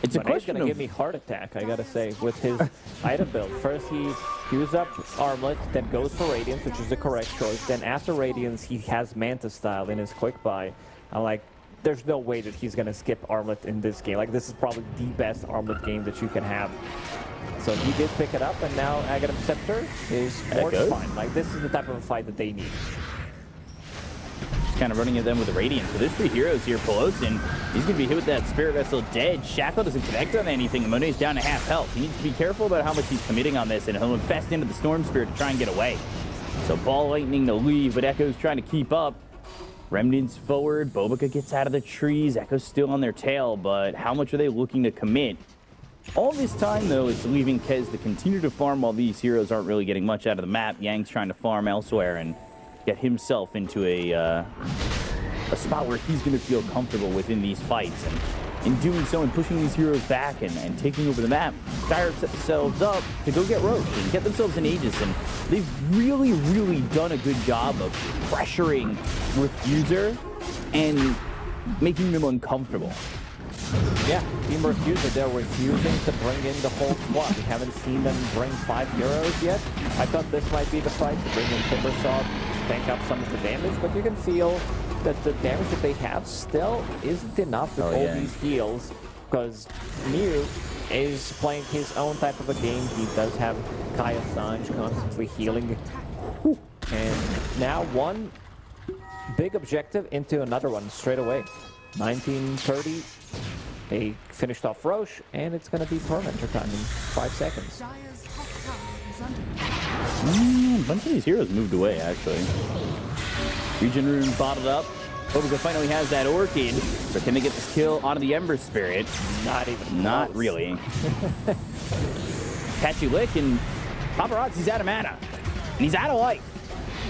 It's a But he's question gonna of... give me heart attack, I gotta say, with his item build. First he queues up Armlet, then goes for Radiance, which is the correct choice. Then after Radiance, he has Manta Style in his quick buy. I'm like, there's no way that he's gonna skip Armlet in this game. Like, this is probably the best Armlet game that you can have. So he did pick it up, and now Aghanim Scepter is more than fine. Like, this is the type of a fight that they need. Kind of running at them with the Radiance. So there's 3 heroes here. Pelosin, he's going to be hit with that Spirit Vessel dead. Shackle doesn't connect on anything. Monet's down to half health. He needs to be careful about how much he's committing on this, and he'll infest into the Storm Spirit to try and get away. So Ball Lightning to leave, but Echo's trying to keep up. Remnants forward. Bobica gets out of the trees. Echo's still on their tail, but how much are they looking to commit? All this time, though, it's leaving Kez to continue to farm while these heroes aren't really getting much out of the map. Yang's trying to farm elsewhere and get himself into a spot where he's going to feel comfortable within these fights. And in doing so and pushing these heroes back and taking over the map, Dire set themselves up to go get Roach and get themselves an Aegis. And they've really, really done a good job of pressuring Refuser and making them uncomfortable. Yeah, Team Refuser, they're refusing to bring in the whole squad. We haven't seen them bring 5 heroes yet. I thought this might be the fight to bring in Timbersaw, tank up some of the damage, but you can feel that the damage that they have still isn't enough to hold these heals, because Mew is playing his own type of a game. He does have Kaya Sanj constantly healing. And now one big objective into another one straight away. 1930. They finished off Roche, and it's going to be Tormentor time in 5 seconds. Dire's top tower is under A bunch of these heroes moved away, actually. Regen Rune bottled up. Bobica finally has that Orchid. So can they get this kill onto the Ember Spirit? Not even Not close. really. Catchy Lick, and Paparazzi's out of mana. And he's out of life.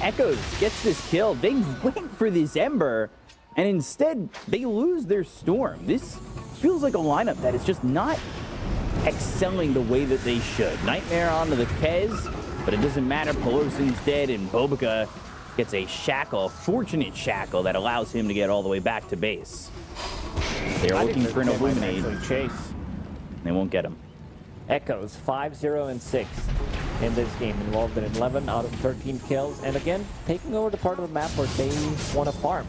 Echoes gets this kill. They went for this Ember, and instead they lose their Storm. This feels like a lineup that is just not excelling the way that they should. Nightmare onto the Kez, but it doesn't matter. Pelosin's dead, and Bobica gets a shackle, a fortunate shackle that allows him to get all the way back to base. They're looking for an Illuminate. Chase. They won't get him. Echoes 5-0 and 6 in this game, involved in 11 out of 13 kills, and again taking over the part of the map where they want to farm,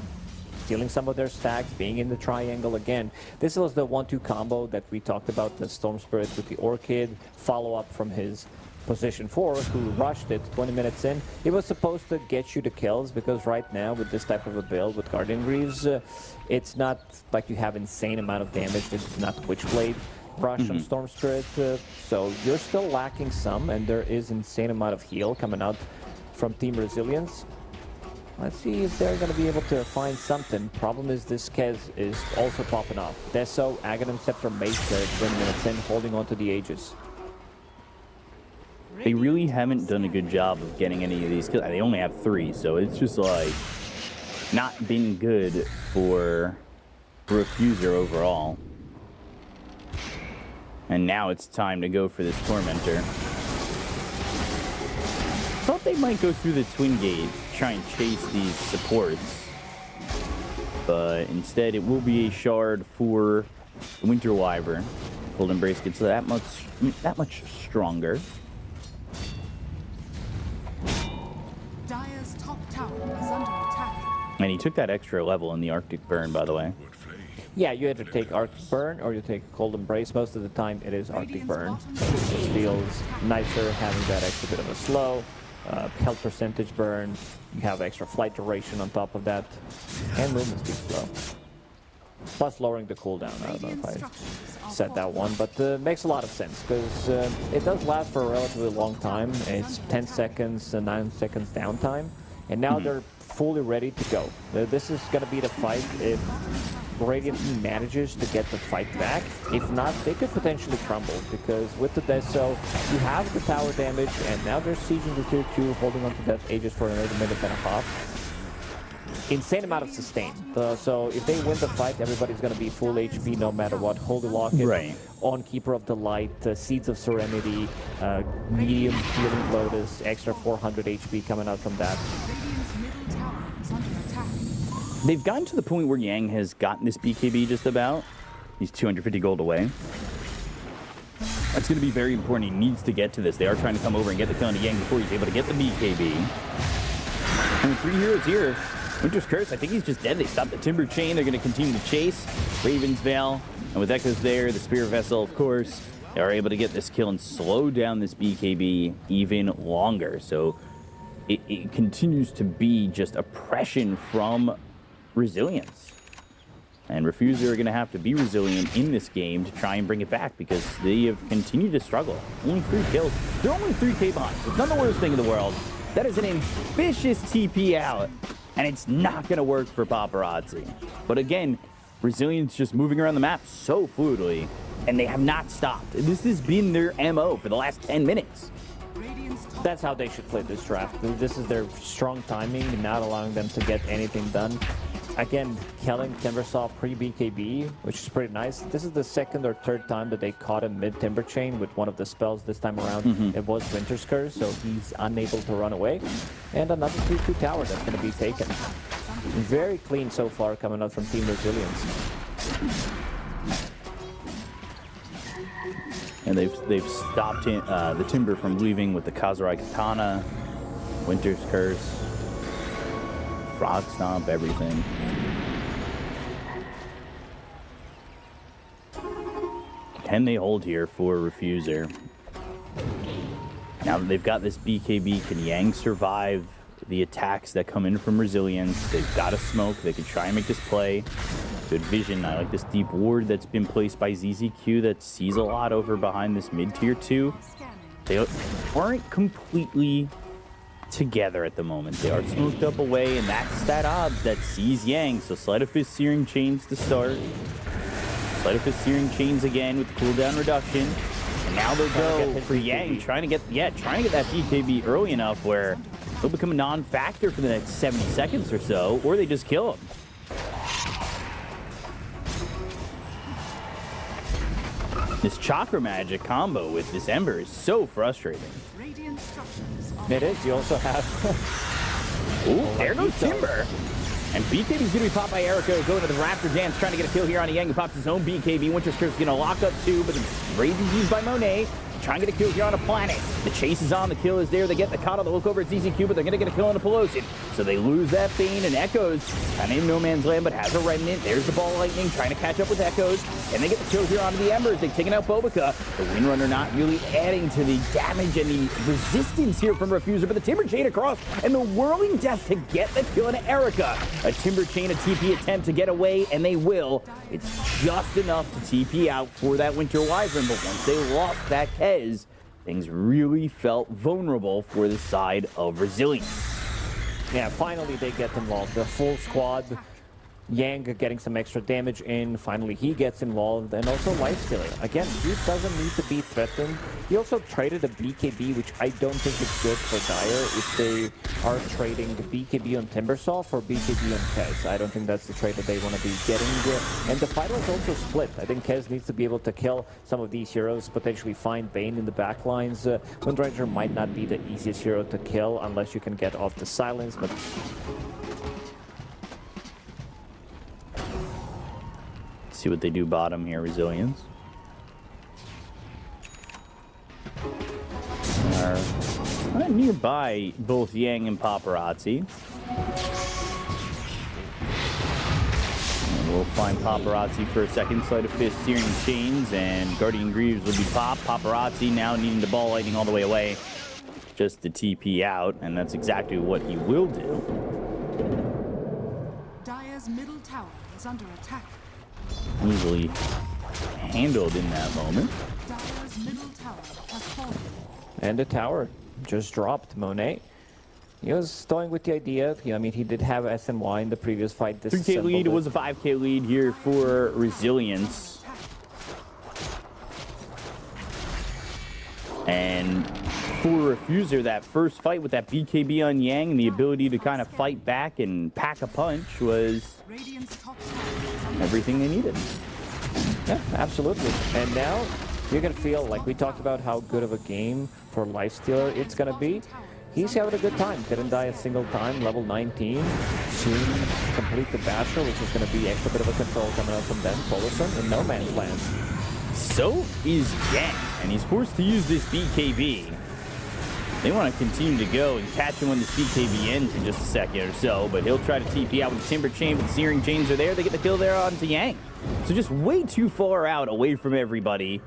stealing some of their stacks, being in the triangle again. This was the 1-2 combo that we talked about, the Storm Spirit with the Orchid, follow-up from his position 4, who rushed it 20 minutes in. It was supposed to get you the kills, because right now with this type of a build with Guardian Greaves, it's not like you have insane amount of damage. This is not Witchblade rush on Storm Spirit, so you're still lacking some, and there is insane amount of heal coming out from Team Resilience. Let's see if they're going to be able to find something. Problem is this Kez is also popping off. Deso, Aghanim Scepter, Mace there, 20 minutes in, holding on to the Aegis. They really haven't done a good job of getting any of these kills. They only have 3, so it's just like not been good for Refuser overall. And now it's time to go for this Tormentor. Thought they might go through the Twin Gate, try and chase these supports. But instead it will be a shard for the Winter Wyvern. Cold Embrace gets that much stronger. Dire's top tower is under attack. And he took that extra level in the Arctic Burn, by the way. Yeah, you either take Arctic Burn or you take Cold Embrace. Most of the time it is Arctic Burn. It just feels nicer having that extra bit of a slow. Health percentage burn. You have extra flight duration on top of that. And movement speed slow. Plus lowering the cooldown. I don't know if I said that one, but makes a lot of sense, because it does last for a relatively long time. It's 10 seconds, 9 seconds downtime. And now they're fully ready to go. This is going to be the fight if Radiant manages to get the fight back. If not, they could potentially crumble, because with the Deso, you have the tower damage, and now they're sieging the tier 2, holding on to that Aegis for another minute and a half. Insane amount of sustain. So if they win the fight, everybody's going to be full HP no matter what. Holy Locket, Right. on Keeper of the Light, Seeds of Serenity, medium Healing Lotus, extra 400 HP coming out from that. Radiant's middle tower is under attack. They've gotten to the point where Yang has gotten this BKB just about. He's 250 gold away. That's going to be very important. He needs to get to this. They are trying to come over and get the kill on Yang before he's able to get the BKB. And with 3 heroes here, Winter's Curse, I think he's just dead. They stopped the Timber Chain. They're going to continue to chase. Raven's Veil. And with Echoes there, the Spear Vessel, of course, they are able to get this kill and slow down this BKB even longer. So it continues to be just oppression from Resilience. And Refuser are going to have to be resilient in this game to try and bring it back because they have continued to struggle. Only 3 kills. They're only 3k behind. So it's not the worst thing in the world. That is an ambitious TP out, and it's not going to work for Paparazzi. But again, Resilience just moving around the map so fluidly, and they have not stopped. This has been their MO for the last 10 minutes. That's how they should play this draft. This is their strong timing, not allowing them to get anything done. Again, killing Timbersaw pre-BKB, which is pretty nice. This is the 2nd or 3rd time that they caught him mid-Timber Chain with one of the spells this time around. It was Winter's Curse, so he's unable to run away. And another 3-2 tower that's going to be taken. Very clean so far coming out from Team Resilience. And they've stopped the Timber from leaving with the Kazurai Katana, Winter's Curse, Frog Stomp, everything. Can they hold here for Refuser? Now that they've got this BKB, can Yang survive the attacks that come in from Resilience? They've got a smoke. They can try and make this play. Good vision. I like this deep ward that's been placed by ZZQ that sees a lot over behind this mid-tier 2. They aren't completely together at the moment. They are smoked up away, and that's that obs that sees Yang. So Sleight of Fist Searing Chains to start. Sleight of Fist Searing Chains again with cooldown reduction. And now they'll go for Yang, trying to get that BKB early enough where he'll become a non-factor for the next 70 seconds or so, or they just kill him. This Chakra Magic combo with this Ember is so frustrating. It is. You also have... Ooh, there goes Timber. And BKB's going to be popped by Erico, going to the Raptor Dance, trying to get a kill here on a Yang, who pops his own BKB. Winter's Curse is going to lock up 2, but the Raid is used by Monet. Trying to get a kill here on a Planet. The chase is on, the kill is there. They get the Kata, the look over at ZZQ, but they're going to get a kill on a Pelosi. So they lose that Bane, and Echoes, kind of in no man's land, but has a Remnant. There's the Ball Lightning, trying to catch up with Echoes. And they get the kill here onto the Embers. They've taken out Bobica. The Windrunner not really adding to the damage and the resistance here from Refuser, but the Timber Chain across, and the Whirling Death to get the kill on Erica. A Timber Chain, a TP attempt to get away, and they will. It's just enough to TP out for that Winter Wyvern, but once they lost that Kez, things really felt vulnerable for the side of Resilience. Yeah, finally they get involved. The full squad. Yang getting some extra damage in. Finally, he gets involved. And also lifestealing. Again, he doesn't need to be threatened. He also traded a BKB, which I don't think is good for Dire if they are trading the BKB on Timbersaw for BKB on Kez. I don't think that's the trade that they want to be getting. And the fight was also split. I think Kez needs to be able to kill some of these heroes, potentially find Bane in the back lines. Windranger might not be the easiest hero to kill unless you can get off the silence, but... See what they do bottom here, Resilience. Are right nearby both Yang and Paparazzi. And we'll find Paparazzi for a second. Sleight of Fist, Searing Chains, and Guardian Greaves will be popped. Paparazzi now needing the Ball Lightning all the way away just to TP out, and that's exactly what he will do. Dire's middle tower is under attack. Easily handled in that moment. Dire's middle tower has fallen. And the tower just dropped. Monet. He was toying with the idea. I mean, he did have SNY in the previous fight. 3k lead. It was a 5k lead here for Resilience. And for Refuser, that first fight with that BKB on Yang and the ability to kind of fight back and pack a punch was everything they needed. Yeah, absolutely. And now you're going to feel like we talked about how good of a game for Lifestealer it's going to be. he's having a good time. Didn't die a single time, level 19. Soon complete the Basher, which is going to be extra bit of a control coming out from them. Polison in no man's land. So is Yang, and he's forced to use this BKB. They want to continue to go and catch him when this BKB ends in just a second or so, but he'll try to TP out with the Timber Chain, but the Searing Chains are there. They get the kill there onto Yang. So just way too far out, away from everybody.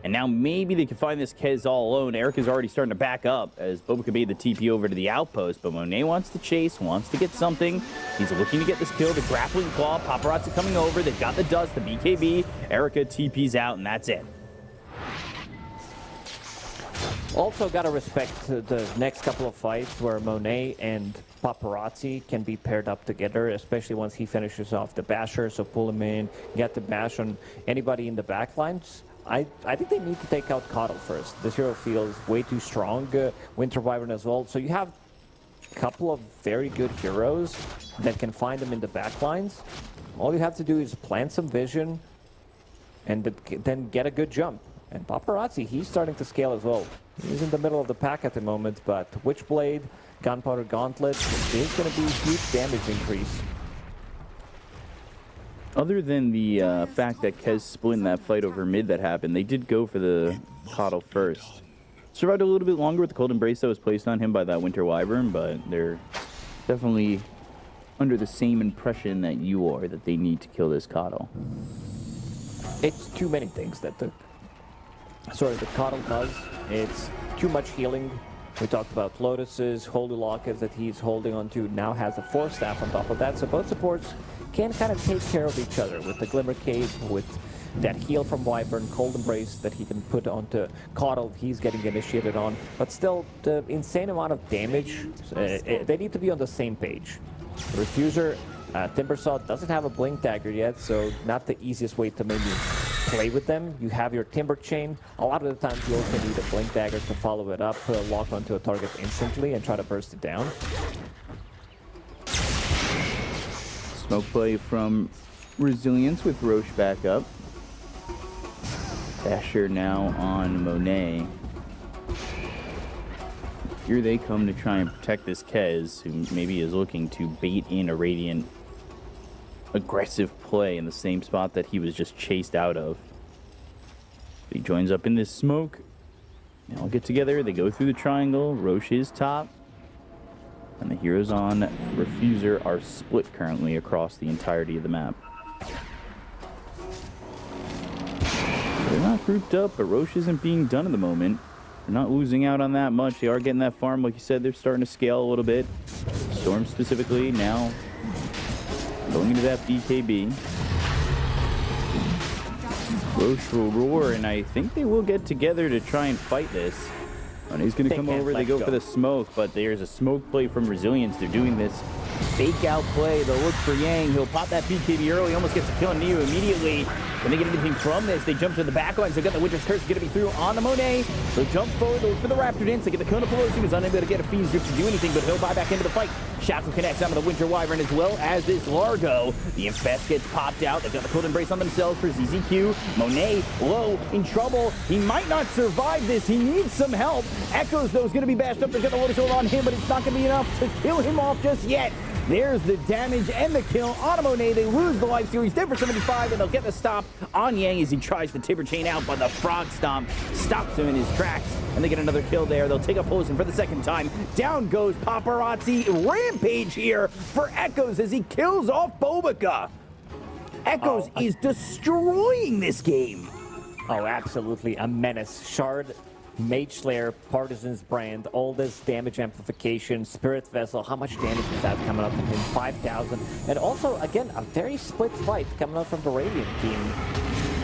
And now maybe they can find this Kez all alone. Eric is already starting to back up as Boba made the TP over to the outpost, but Monet wants to chase, wants to get something. He's looking to get this kill. The Grappling Claw, Paparazzi coming over. They've got the dust, the BKB. Erica TP's out, and that's it. Also got to respect the next couple of fights where Monet and Paparazzi can be paired up together, especially once he finishes off the Basher. So pull him in, get the bash on anybody in the backlines. I think they need to take out Coddle first. This hero feels way too strong. Winter Wyvern as well. So you have a couple of very good heroes that can find them in the backlines. All you have to do is plant some vision and then get a good jump. And Paparazzi, he's starting to scale as well. He's in the middle of the pack at the moment, but Witchblade, Gunpowder Gauntlet is going to be a huge damage increase. Other than the fact that Kez split in that fight over mid that happened, they did go for the Coddle first. Survived a little bit longer with the Cold Embrace that was placed on him by that Winter Wyvern, but they're definitely under the same impression that you are, that they need to kill this Coddle. It's too many things that the Coddle does. It's too much healing. We talked about Lotuses, Holy Lockets that he's holding on to, now has a Force Staff on top of that, so both supports can kind of take care of each other with the Glimmer Cape, with that heal from Wyvern, Cold Embrace that he can put onto Coddle, he's getting initiated on, but still the insane amount of damage, they need to be on the same page. The Refuser, Timbersaw doesn't have a Blink Dagger yet, so not the easiest way to maybe play with them. You have your Timber Chain. A lot of the times you also need a Blink Dagger to follow it up, lock onto a target instantly and try to burst it down. Smoke play from Resilience with Roche back up. Basher now on Monet. Here they come to try and protect this Kez, who maybe is looking to bait in a Radiant aggressive play in the same spot that he was just chased out of. He joins up in this smoke. They all get together. They go through the triangle. Roche is top. And the heroes on Refuser are split currently across the entirety of the map. They're not grouped up, but Roche isn't being done at the moment. They're not losing out on that much. They are getting that farm. Like you said, they're starting to scale a little bit. Storm specifically now going into that BKB. Roche will roar, and I think they will get together to try and fight this. And he's going to come over. They go for the smoke, but there's a smoke play from Resilience. They're doing this fake out play. They'll look for Yang. He'll pop that BKB early. Almost gets a kill on Neo immediately. When they get anything from this, they jump to the back lines. They've got the Winter's Curse going to be through on the Monet. They'll jump forward. They'll look for the Raptor Dance. They get the Kona Pelosi. He was unable to get a Fiend's Grip to do anything, but he'll buy back into the fight. Shackle connects onto the Winter Wyvern as well as this Largo. The Infest gets popped out. They've got the Cold Embrace on themselves for ZZQ. Monet low, in trouble. He might not survive this. He needs some help. Echoes, though, is going to be bashed up. They've got the Lotus Orb on him, but it's not going to be enough to kill him off just yet. There's the damage and the kill on Monet. They lose the life series, dead for 75, and they'll get the stop on Yang as he tries to Timber Chain out, but the Frog Stomp stops him in his tracks, and they get another kill there. They'll take up Poison for the second time. Down goes Paparazzi. Rampage here for Echoes as he kills off Bobica. Echoes is destroying this game. Oh, absolutely. A menace. Shard, Mage Slayer, Partisan's Brand, all this damage amplification, Spirit Vessel, how much damage is that coming up from him? 5,000. And also, again, a very split fight coming up from the Radiant team.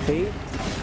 They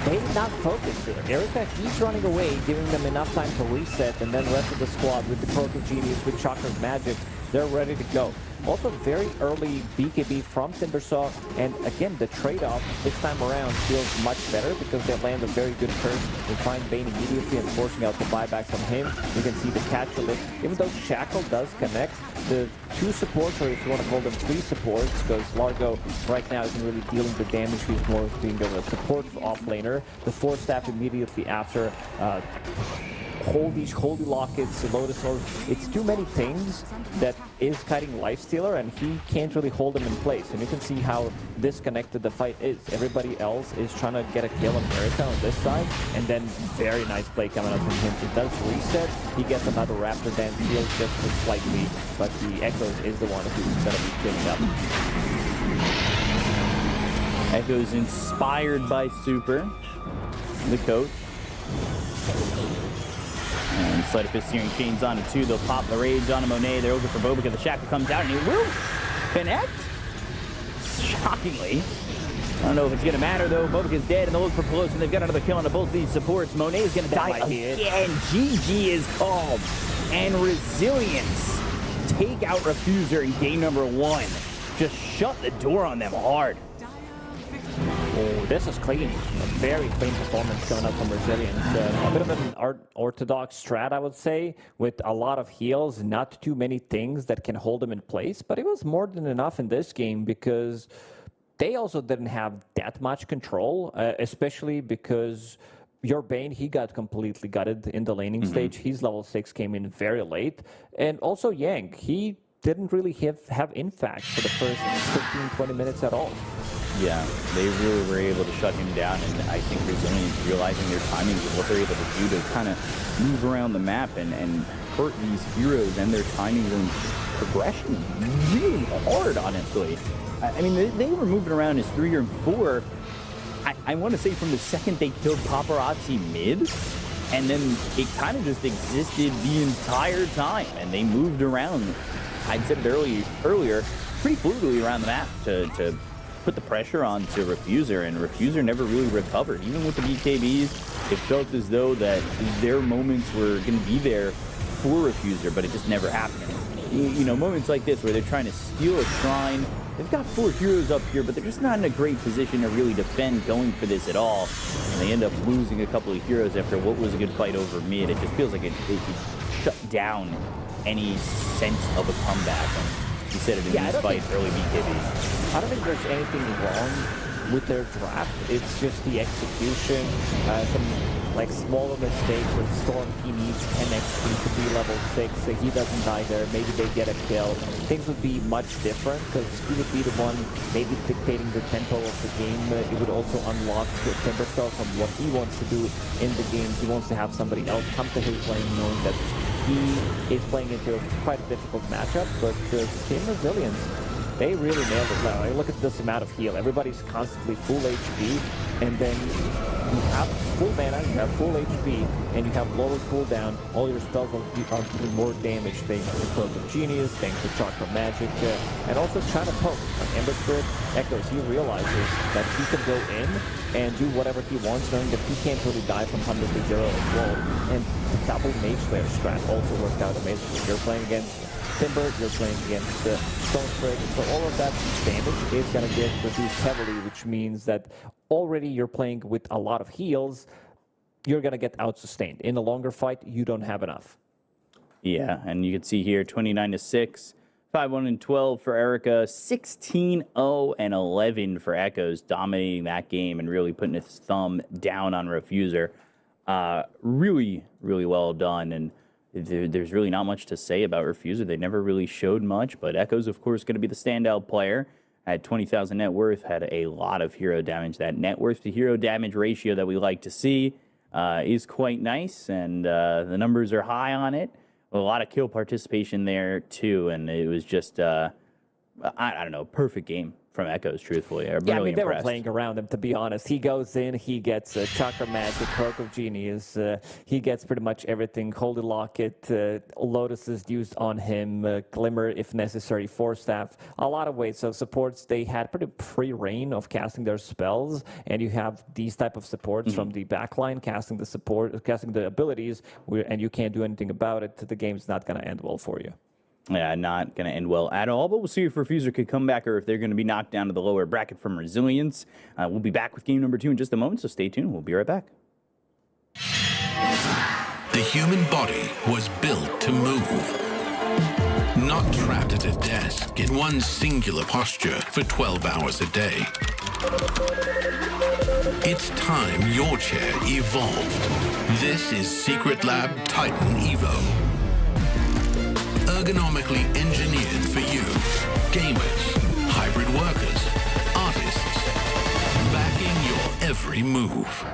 did not focus here. Erica, he's running away, giving them enough time to reset, and then the rest of the squad with the Croaky Genius, with Chakra's Magic, they're ready to go. Also, very early BKB from Timbersaw, and again, the trade-off this time around feels much better because they land a very good curse. They find Bane immediately and forcing out the buyback from him. You can see the catch of it. Even though Shackle does connect, the two supports, or if you want to call them three supports, because Largo right now isn't really dealing the damage. He's more being a support off laner. The Force Staff immediately after hold these holy lockets, Lotus Orb. It's too many things that is kiting Lifestealer, and he can't really hold them in place. And you can see how disconnected the fight is. Everybody else is trying to get a kill on Erica on this side, and then very nice play coming out from him. It does reset. He gets another Raptor Dance heal just slightly, but the Echoes is the one who's going to be cleaning up. Echoes inspired by Super, the coach. And Sleight of Fist Searing Chains onto 2. They'll pop the Rage onto Monet. They're over for Bobica. The Shackle comes out and he will connect. Shockingly. I don't know if it's going to matter, though. Bobica's dead, and they'll look for Pelosi, and they've got another kill onto both these supports. Monet is going to die again. GG is called. And Resilience take out Refuser in game number 1. Just shut the door on them hard. Oh, this is clean. A very clean performance coming up from Resilience. A bit of an orthodox strat, I would say, with a lot of heals, not too many things that can hold them in place. But it was more than enough in this game because they also didn't have that much control, especially because your Bane, he got completely gutted in the laning stage. His level 6 came in very late. And also Yang, he didn't really have impact for the first 15-20 minutes at all. Yeah, they really were able to shut him down, and I think Resilience realizing their timings and what they're able to do to kind of move around the map and hurt these heroes and their timings and progression really hard, honestly. I mean, they were moving around as 3 or 4. I want to say from the second they killed Paparazzi mid, and then it kind of just existed the entire time, and they moved around. I said it earlier, pretty fluidly around the map to put the pressure on to Refuser, and Refuser never really recovered. Even with the BKBs, it felt as though that their moments were going to be there for Refuser, but it just never happened. You know, moments like this where they're trying to steal a shrine. They've got 4 heroes up here, but they're just not in a great position to really defend going for this at all. And they end up losing a couple of heroes after what was a good fight over mid. It just feels like it shut down any sense of a comeback. And you said it in this fight, early BKB. I don't think there's anything wrong with their draft. It's just the execution, some like smaller mistakes with Storm. He needs 10 XP to be level 6, so he doesn't die there. Maybe they get a kill. Things would be much different because he would be the one maybe dictating the tempo of the game. It would also unlock Timberspell from what he wants to do in the game. He wants to have somebody else come to his lane knowing that he is playing into quite a difficult matchup, but Team Resilience, they really nailed it. Now, look at this amount of heal. Everybody's constantly full HP, and then you have full mana, you have full HP, and you have lower cooldown. All your spells are doing more damage thanks to Cloak of Genius, thanks to Chakra Magic, and also trying to poke. On Ember Spirit, Echoes, he realizes that he can go in and do whatever he wants, knowing that he can't really die from 100 to 0 as well. And the double Mage Slayer strat also worked out amazingly. You're playing against Timber, you're playing against Stonefrag, so all of that damage is going to get reduced heavily, which means that already you're playing with a lot of heals, you're going to get out-sustained. In a longer fight, you don't have enough. Yeah, and you can see here, 29-6, 5-1-12 for Erica, 16-0-11 for Echoes, dominating that game and really putting his thumb down on Refuser. Really, really well done, and there's really not much to say about Refuser. They never really showed much, but Echoes, of course, going to be the standout player. At 20,000 net worth, had a lot of hero damage. That net worth to hero damage ratio that we like to see is quite nice, and the numbers are high on it. A lot of kill participation there, too, and it was just, I don't know, perfect game from Echoes, truthfully. I'm really they impressed. were playing around him, to be honest. He goes in, he gets Chakra Magic, Cloak of Genius, he gets pretty much everything. Holy Locket, Lotus is used on him, Glimmer if necessary, Force Staff, a lot of ways. So supports, they had pretty free reign of casting their spells, and you have these type of supports from the backline casting the abilities, and you can't do anything about it. The game's not going to end well for you. Yeah, not going to end well at all, but we'll see if Refuser could come back or if they're going to be knocked down to the lower bracket from Resilience. We'll be back with game number 2 in just a moment, so stay tuned. We'll be right back. The human body was built to move, not trapped at a desk in one singular posture for 12 hours a day. It's time your chair evolved. This is Secret Lab Titan Evo. Ergonomically engineered for you. Gamers, hybrid workers, artists. Backing your every move.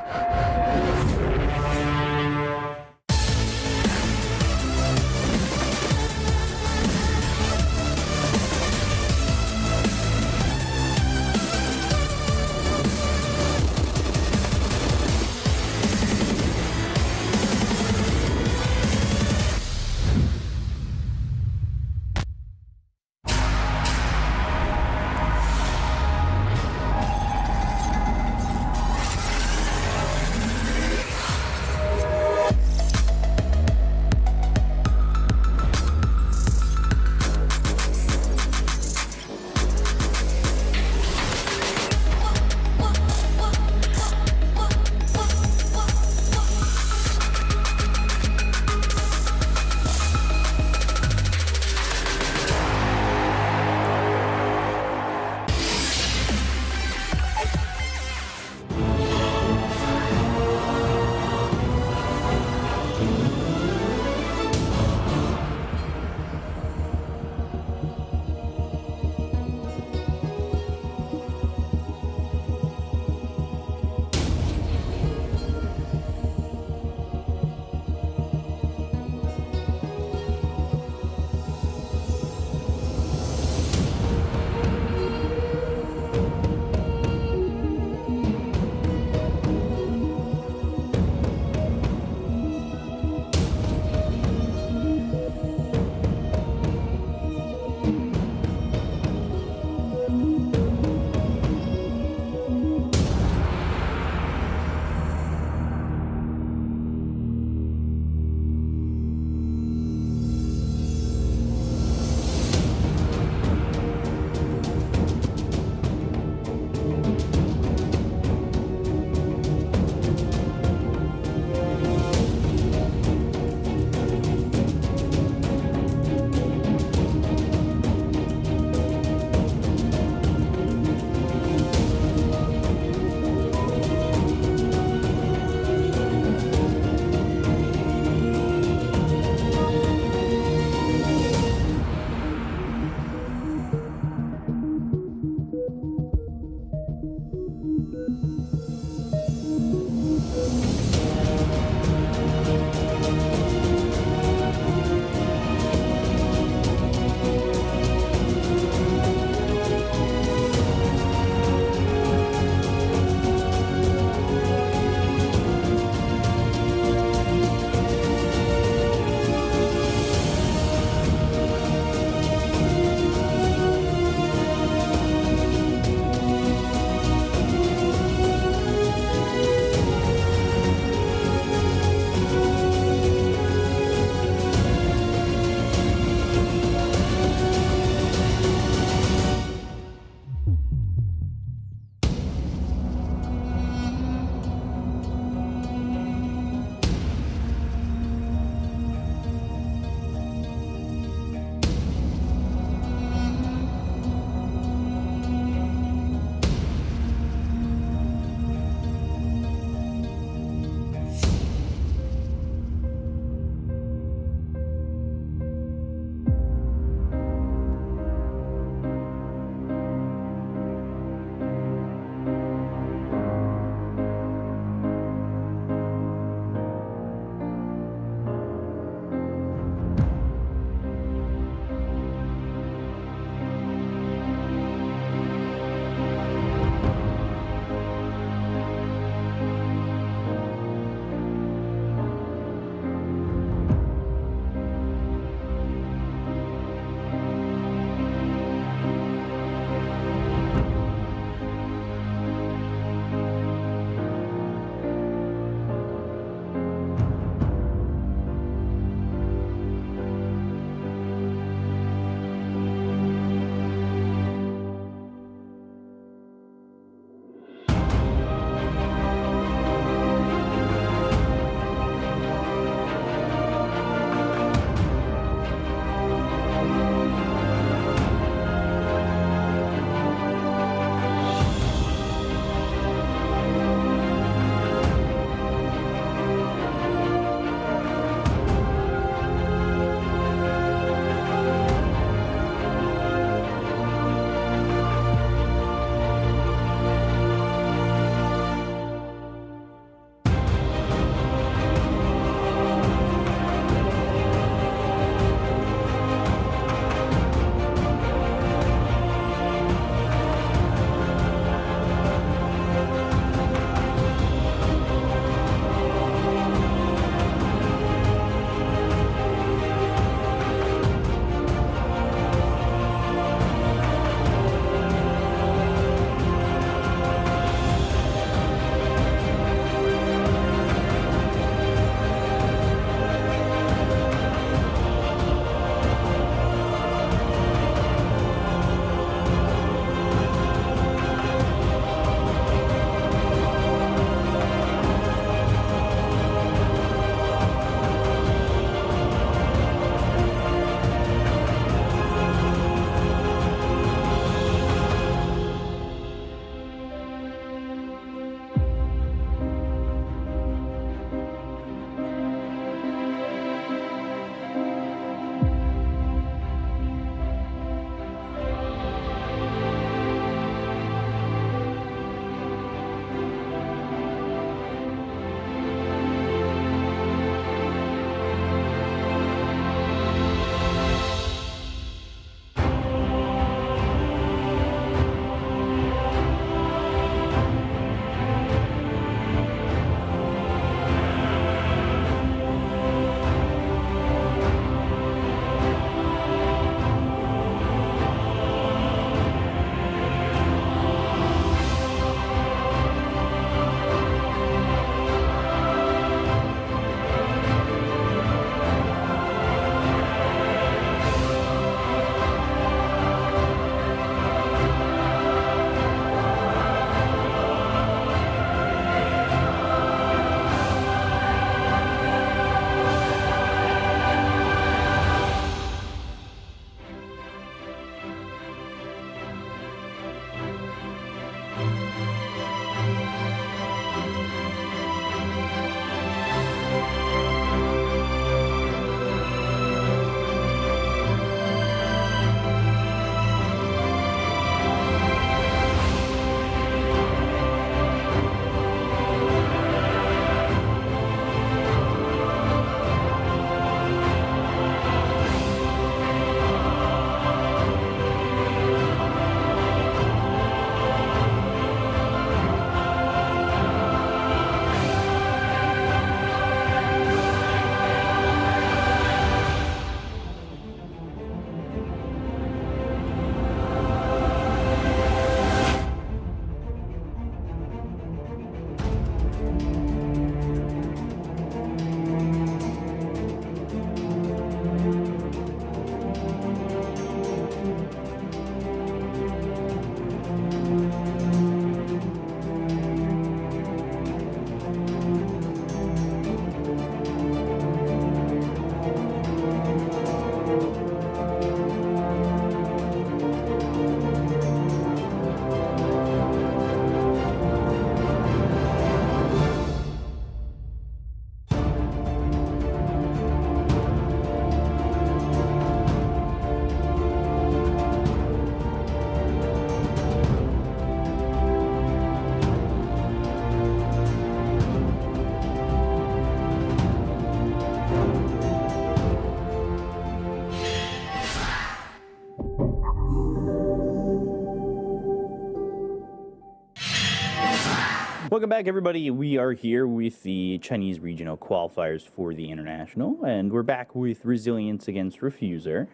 Welcome back, everybody. We are here with the Chinese regional qualifiers for the international, and we're back with Resilience against Refuser.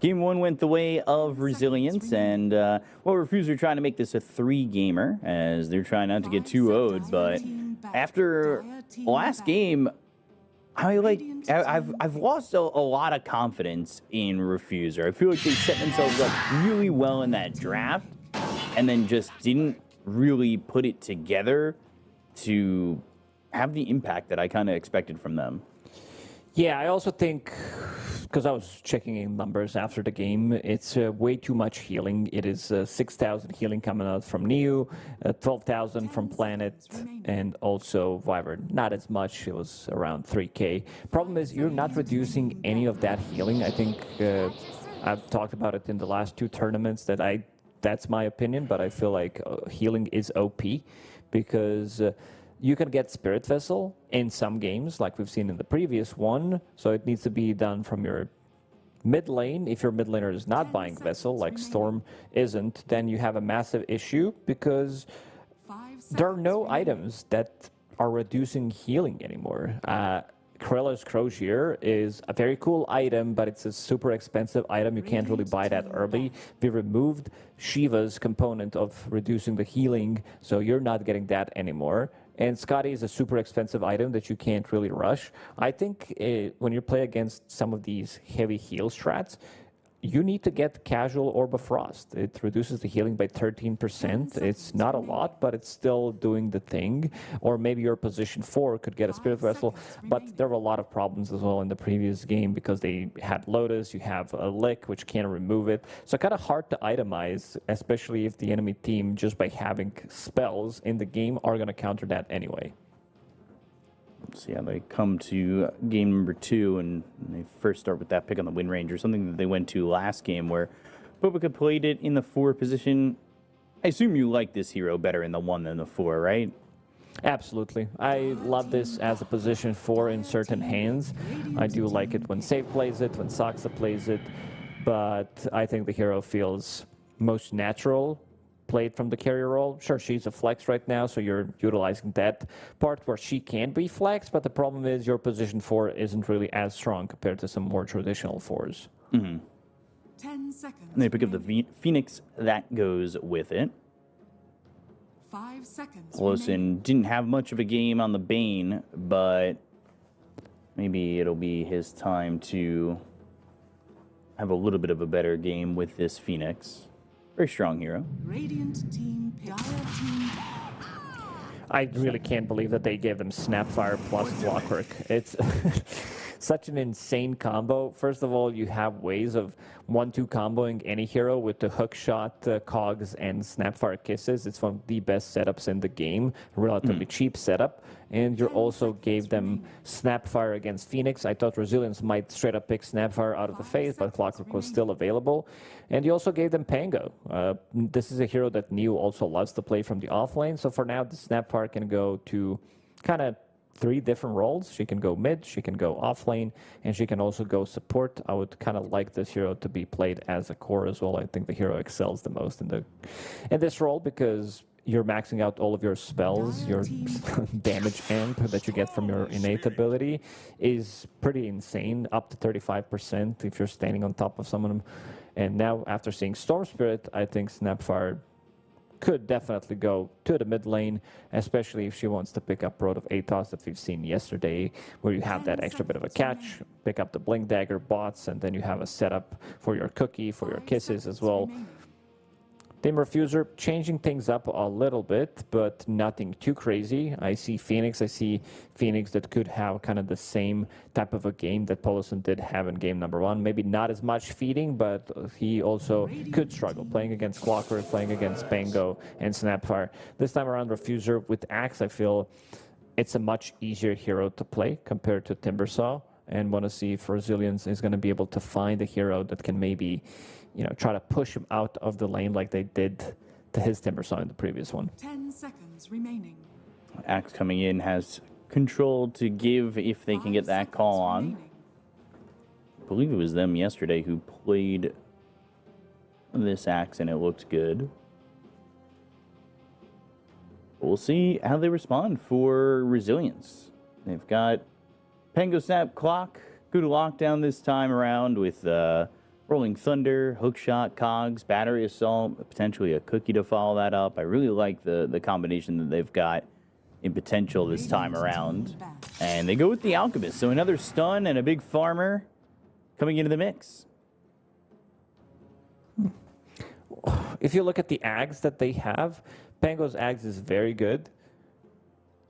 Game 1 went the way of Resilience, and, Refuser trying to make this a 3-gamer, as they're trying not to get too owed, but after last game, I've lost a lot of confidence in Refuser. I feel like they set themselves up really well in that draft, and then just didn't really put it together to have the impact that I kind of expected from them. Yeah, I also think, because I was checking in numbers after the game, it's way too much healing. It is 6,000 healing coming out from Neo, 12,000 from Planet, and also Wyvern. Not as much, it was around 3k. Problem is, you're not reducing any of that healing. I think I've talked about it in the last 2 tournaments that's my opinion, but I feel like healing is OP because you can get Spirit Vessel in some games, like we've seen in the previous one, so it needs to be done from your mid lane. If your mid laner is not buying Vessel, like Storm isn't, then you have a massive issue because there are no items that are reducing healing anymore. Krella's Crozier is a very cool item, but it's a super expensive item. You can't really buy that early. We removed Shiva's component of reducing the healing, so you're not getting that anymore. And Scotty is a super expensive item that you can't really rush. I think when you play against some of these heavy heal strats, you need to get Casual Orb of Frost. It reduces the healing by 13%. It's not a lot, but it's still doing the thing. Or maybe your position 4 could get a Spirit Vessel. But there were a lot of problems as well in the previous game because they had Lotus, you have a Lick, which can't remove it. So kind of hard to itemize, especially if the enemy team, just by having spells in the game, are going to counter that anyway. So yeah, they come to game number 2, and they first start with that pick on the Wind Ranger, something that they went to last game, where Bobika played it in the 4 position. I assume you like this hero better in the 1 than the 4, right? Absolutely. I love this as a position 4 in certain hands. I do like it when Save plays it, when Saksa plays it, but I think the hero feels most natural played from the carrier role. Sure, she's a flex right now, so you're utilizing that part where she can be flex, but the problem is your position 4 isn't really as strong compared to some more traditional 4s. 10 seconds. And they pick up the Phoenix that goes with it. 5 seconds. Wilson didn't have much of a game on the Bane, but maybe it'll be his time to have a little bit of a better game with this Phoenix. Very strong hero. Radiant team, Dire team. I really can't believe that they gave them Snapfire plus Clockwork. It's such an insane combo. First of all, you have ways of 1-2 comboing any hero with the hook shot, cogs, and Snapfire kisses. It's one of the best setups in the game. Relatively cheap setup. And you also gave them Snapfire against Phoenix. I thought Resilience might straight up pick Snapfire out of the face, but Clockwork was still available. And you also gave them Pango. This is a hero that Neo also loves to play from the off lane. So for now, the Snapfire can go to kind of 3 different roles. She can go mid, she can go off lane, and she can also go support. I would kind of like this hero to be played as a core as well. I think the hero excels the most in this role because you're maxing out all of your spells. Your damage amp that you get from your innate ability is pretty insane, up to 35% if you're standing on top of someone. And now after seeing Storm Spirit, I think Snapfire could definitely go to the mid lane, especially if she wants to pick up Road of Athos that we've seen yesterday, where you have that extra bit of a catch, pick up the Blink Dagger bots, and then you have a setup for your cookie, for your kisses as well. Team Refuser changing things up a little bit, but nothing too crazy. I see Phoenix that could have kind of the same type of a game that Poloson did have in game number 1. Maybe not as much feeding, but he also could struggle playing against Clockwork, playing against Pango and Snapfire. This time around Refuser with Axe, I feel it's a much easier hero to play compared to Timbersaw, and want to see if Resilience is going to be able to find a hero that can maybe, try to push him out of the lane like they did to his Timbersaw in the previous one. 10 seconds remaining. Axe coming in has control to give if they can get that call on. I believe it was them yesterday who played this Axe and it looked good. We'll see how they respond for resilience. They've got Pango Snap Clock, good lockdown this time around with Rolling Thunder, Hookshot, Cogs, Battery Assault, potentially a Cookie to follow that up. I really like the combination that they've got in potential this time around. And they go with the Alchemist, so another stun and a big farmer coming into the mix. If you look at the Ags that they have, Pango's Ags is very good.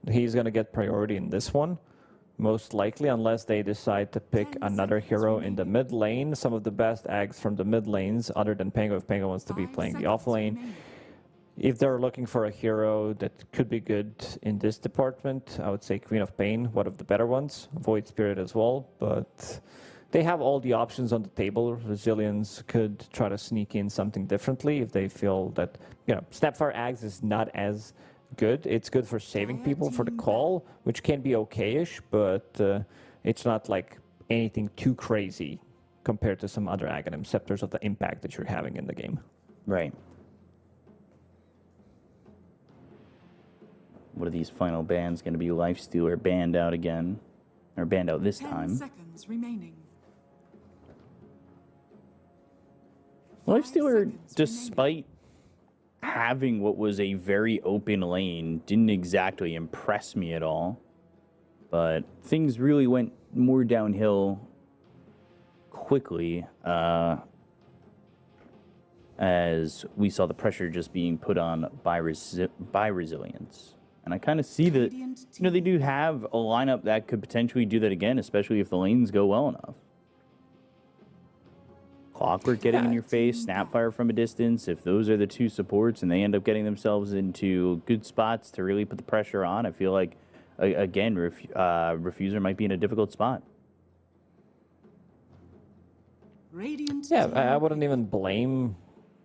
He's going to get priority in this one, most likely, unless they decide to pick another hero in the mid lane. Some of the best Ags from the mid lanes, other than Pango, if Pango wants to be playing the off lane. If they're looking for a hero that could be good in this department, I would say Queen of Pain, one of the better ones. Void Spirit as well, but they have all the options on the table. Resilience could try to sneak in something differently if they feel that, Snapfire Ags is not as good. It's good for saving people for the call, which can be okay-ish, but it's not like anything too crazy compared to some other Aghanim Scepters of the impact that you're having in the game. Right. What are these final bans going to be? Lifestealer banned out again, or banned out this 10 time. seconds remaining. Lifestealer, despite having what was a very open lane, didn't exactly impress me at all. But things really went more downhill quickly as we saw the pressure just being put on by resilience. And I kind of see that, they do have a lineup that could potentially do that again, especially if the lanes go well enough. Clockwork getting in your face, Snapfire from a distance. If those are the two supports and they end up getting themselves into good spots to really put the pressure on, I feel like, again, Refuser might be in a difficult spot. I wouldn't even blame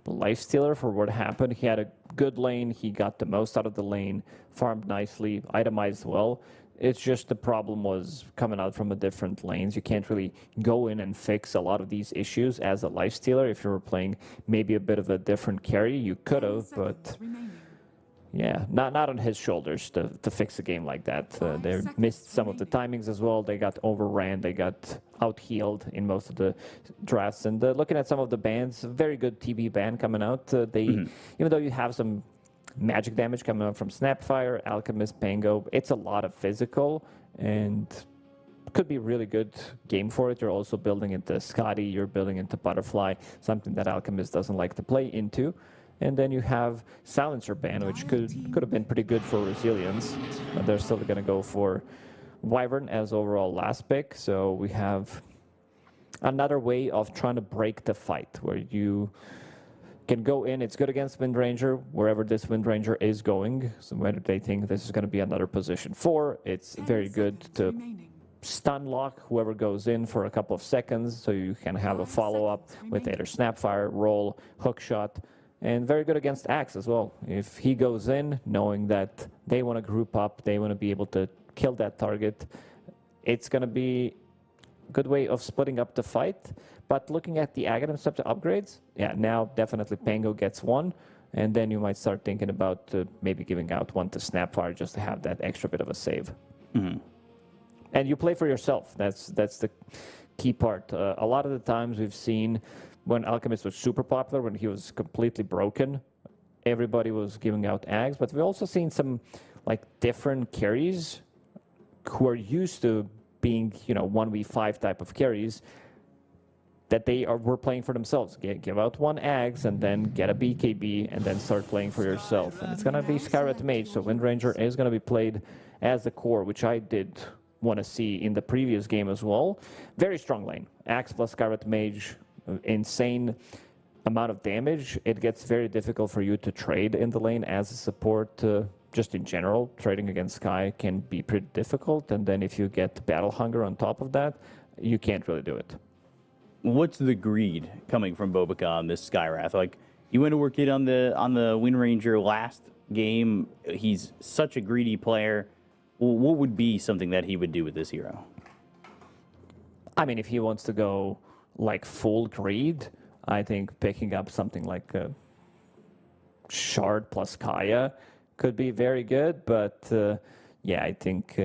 Lifestealer for what happened. He had a good lane. He got the most out of the lane, farmed nicely, itemized well. It's just the problem was coming out from a different lanes. You can't really go in and fix a lot of these issues as a Lifestealer. If you were playing maybe a bit of a different carry, you could have, but yeah, not on his shoulders to fix a game like that. They missed some of the timings as well. They got overran. They got out-healed in most of the drafts. And looking at some of the bans, very good TB ban coming out. Even though you have some magic damage coming up from Snapfire, Alchemist, Pango, it's a lot of physical and could be a really good game for it. You're also building into Scotty, you're building into Butterfly, something that Alchemist doesn't like to play into. And then you have Silencer ban, which could have been pretty good for Resilience. But they're still going to go for Wyvern as overall last pick. So we have another way of trying to break the fight, where you can go in. It's good against Windranger, wherever this Windranger is going. So whether they think this is going to be another position 4, it's very good to stun lock whoever goes in for a couple of seconds, so you can have a follow-up with either Snapfire, Roll, Hookshot. And very good against Axe as well. If he goes in, knowing that they want to group up, they want to be able to kill that target, it's going to be a good way of splitting up the fight. But looking at the Aghanim Scepter upgrades, yeah, now definitely Pango gets one. And then you might start thinking about maybe giving out one to Snapfire just to have that extra bit of a save. Mm-hmm. And you play for yourself. That's the key part. A lot of the times we've seen when Alchemist was super popular, when he was completely broken, everybody was giving out Ags. But we've also seen some different carries who are used to being 1v5 type of carries, that were playing for themselves. Give out one Ags and then get a BKB and then start playing for yourself. And it's going to be Skyrat Mage, so Windranger is going to be played as the core, which I did want to see in the previous game as well. Very strong lane. Axe plus Skyrat Mage, insane amount of damage. It gets very difficult for you to trade in the lane as a support. Just in general, trading against Sky can be pretty difficult. And then if you get Battle Hunger on top of that, you can't really do it. What's the greed coming from Bobica on this Skywrath? You went to work it on the Windranger last game. He's such a greedy player. What would be something that he would do with this hero? I mean, if he wants to go full greed, I think picking up something like Shard plus Kaya could be very good, but yeah, I think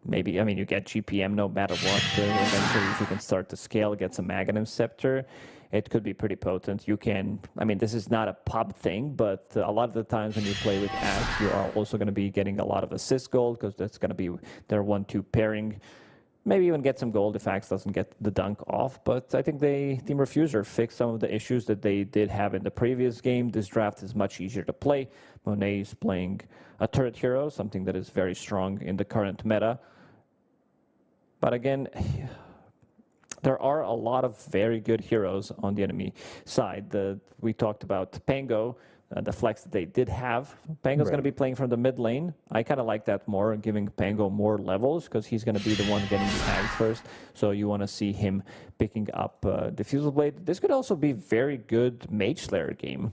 maybe, I mean, you get GPM no matter what. Eventually, if you can start to scale, get some Aghanim Scepter, it could be pretty potent. You can, I mean, this is not a pub thing, but a lot of the times when you play with Axe, you are also going to be getting a lot of assist gold, because that's going to be their 1-2 pairing. Maybe even get some gold if Axe doesn't get the dunk off. But I think Team Refuser fixed some of the issues that they did have in the previous game. This draft is much easier to play. Monet is playing a turret hero, something that is very strong in the current meta. But again, there are a lot of very good heroes on the enemy side. We talked about Pango, the flex that they did have. Pango's going to be playing from the mid lane. I kind of like that more, giving Pango more levels, because he's going to be the one getting the tags first. So you want to see him picking up Diffusal Blade. This could also be very good Mage Slayer game,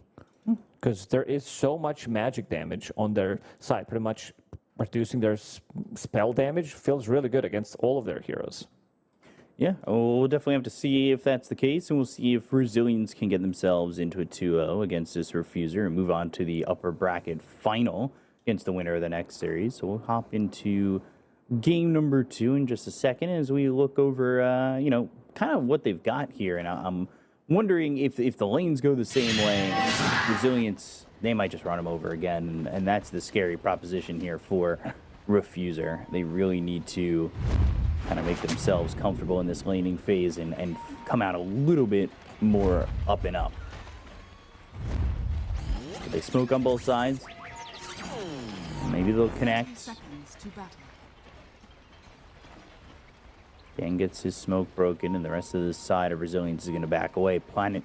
because there is so much magic damage on their side. Pretty much reducing their spell damage feels really good against all of their heroes. Yeah, we'll definitely have to see if that's the case, and we'll see if Brazilians can get themselves into a 2-0 against this Refuser and move on to the upper bracket final against the winner of the next series. So we'll hop into game number 2 in just a second as we look over, kind of what they've got here. And I'm wondering if the lanes go the same way, Brazilians, they might just run them over again, and that's the scary proposition here for Refuser. They really need to kind of make themselves comfortable in this laning phase and come out a little bit more up and up. They smoke on both sides. Maybe they'll connect. Seconds to battle. Yang gets his smoke broken, and the rest of the side of Resilience is going to back away. Planet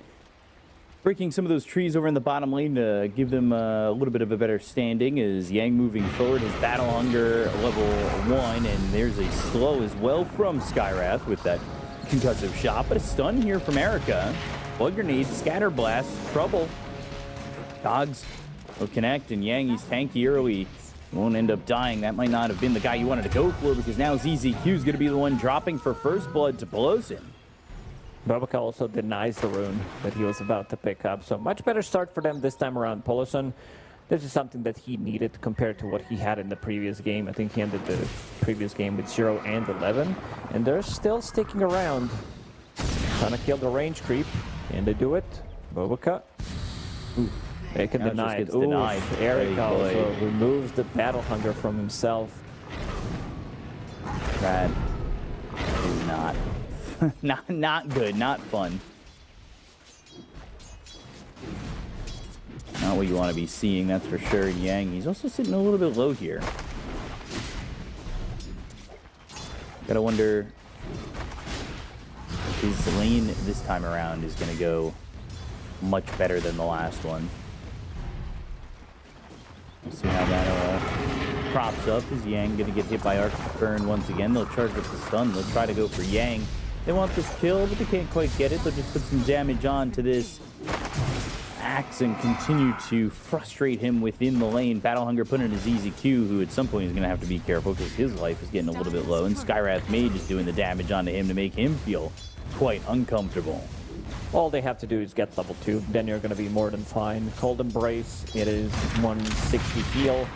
breaking some of those trees over in the bottom lane to give them a little bit of a better standing. Is Yang moving forward, his Battle Hunger level 1, and there's a slow as well from Skywrath with that concussive shot, but a stun here from Erica. Blood Grenade, Scatter Blast, trouble. Dogs will connect, and Yang, he's tanky early. Won't end up dying. That might not have been the guy you wanted to go for, because now ZZQ is going to be the one dropping for first blood to Pelosin. Babaka also denies the rune that he was about to pick up. So much better start for them this time around. Pelosin, this is something that he needed compared to what he had in the previous game. I think he ended the previous game with 0 and 11. And they're still sticking around, trying to kill the range creep. Can they do it? Babaka. They can deny it. Denied. Eric also removes the Battle Hunger from himself. That is not... not good, not fun. Not what you want to be seeing, that's for sure. Yang, he's also sitting a little bit low here. Gotta wonder if his lane this time around is gonna go much better than the last one. We'll see how that props up. Is Yang gonna get hit by Arc Burn once again? They'll charge up the stun. They'll try to go for Yang. They want this kill, but they can't quite get it. They'll just put some damage on to this Axe and continue to frustrate him within the lane. Battle Hunger put in his ZZQ, who at some point is going to have to be careful because his life is getting a little bit low. And Skywrath Mage is doing the damage onto him to make him feel quite uncomfortable. All they have to do is get level 2. Then you're going to be more than fine. Cold Embrace, it is 160 heal.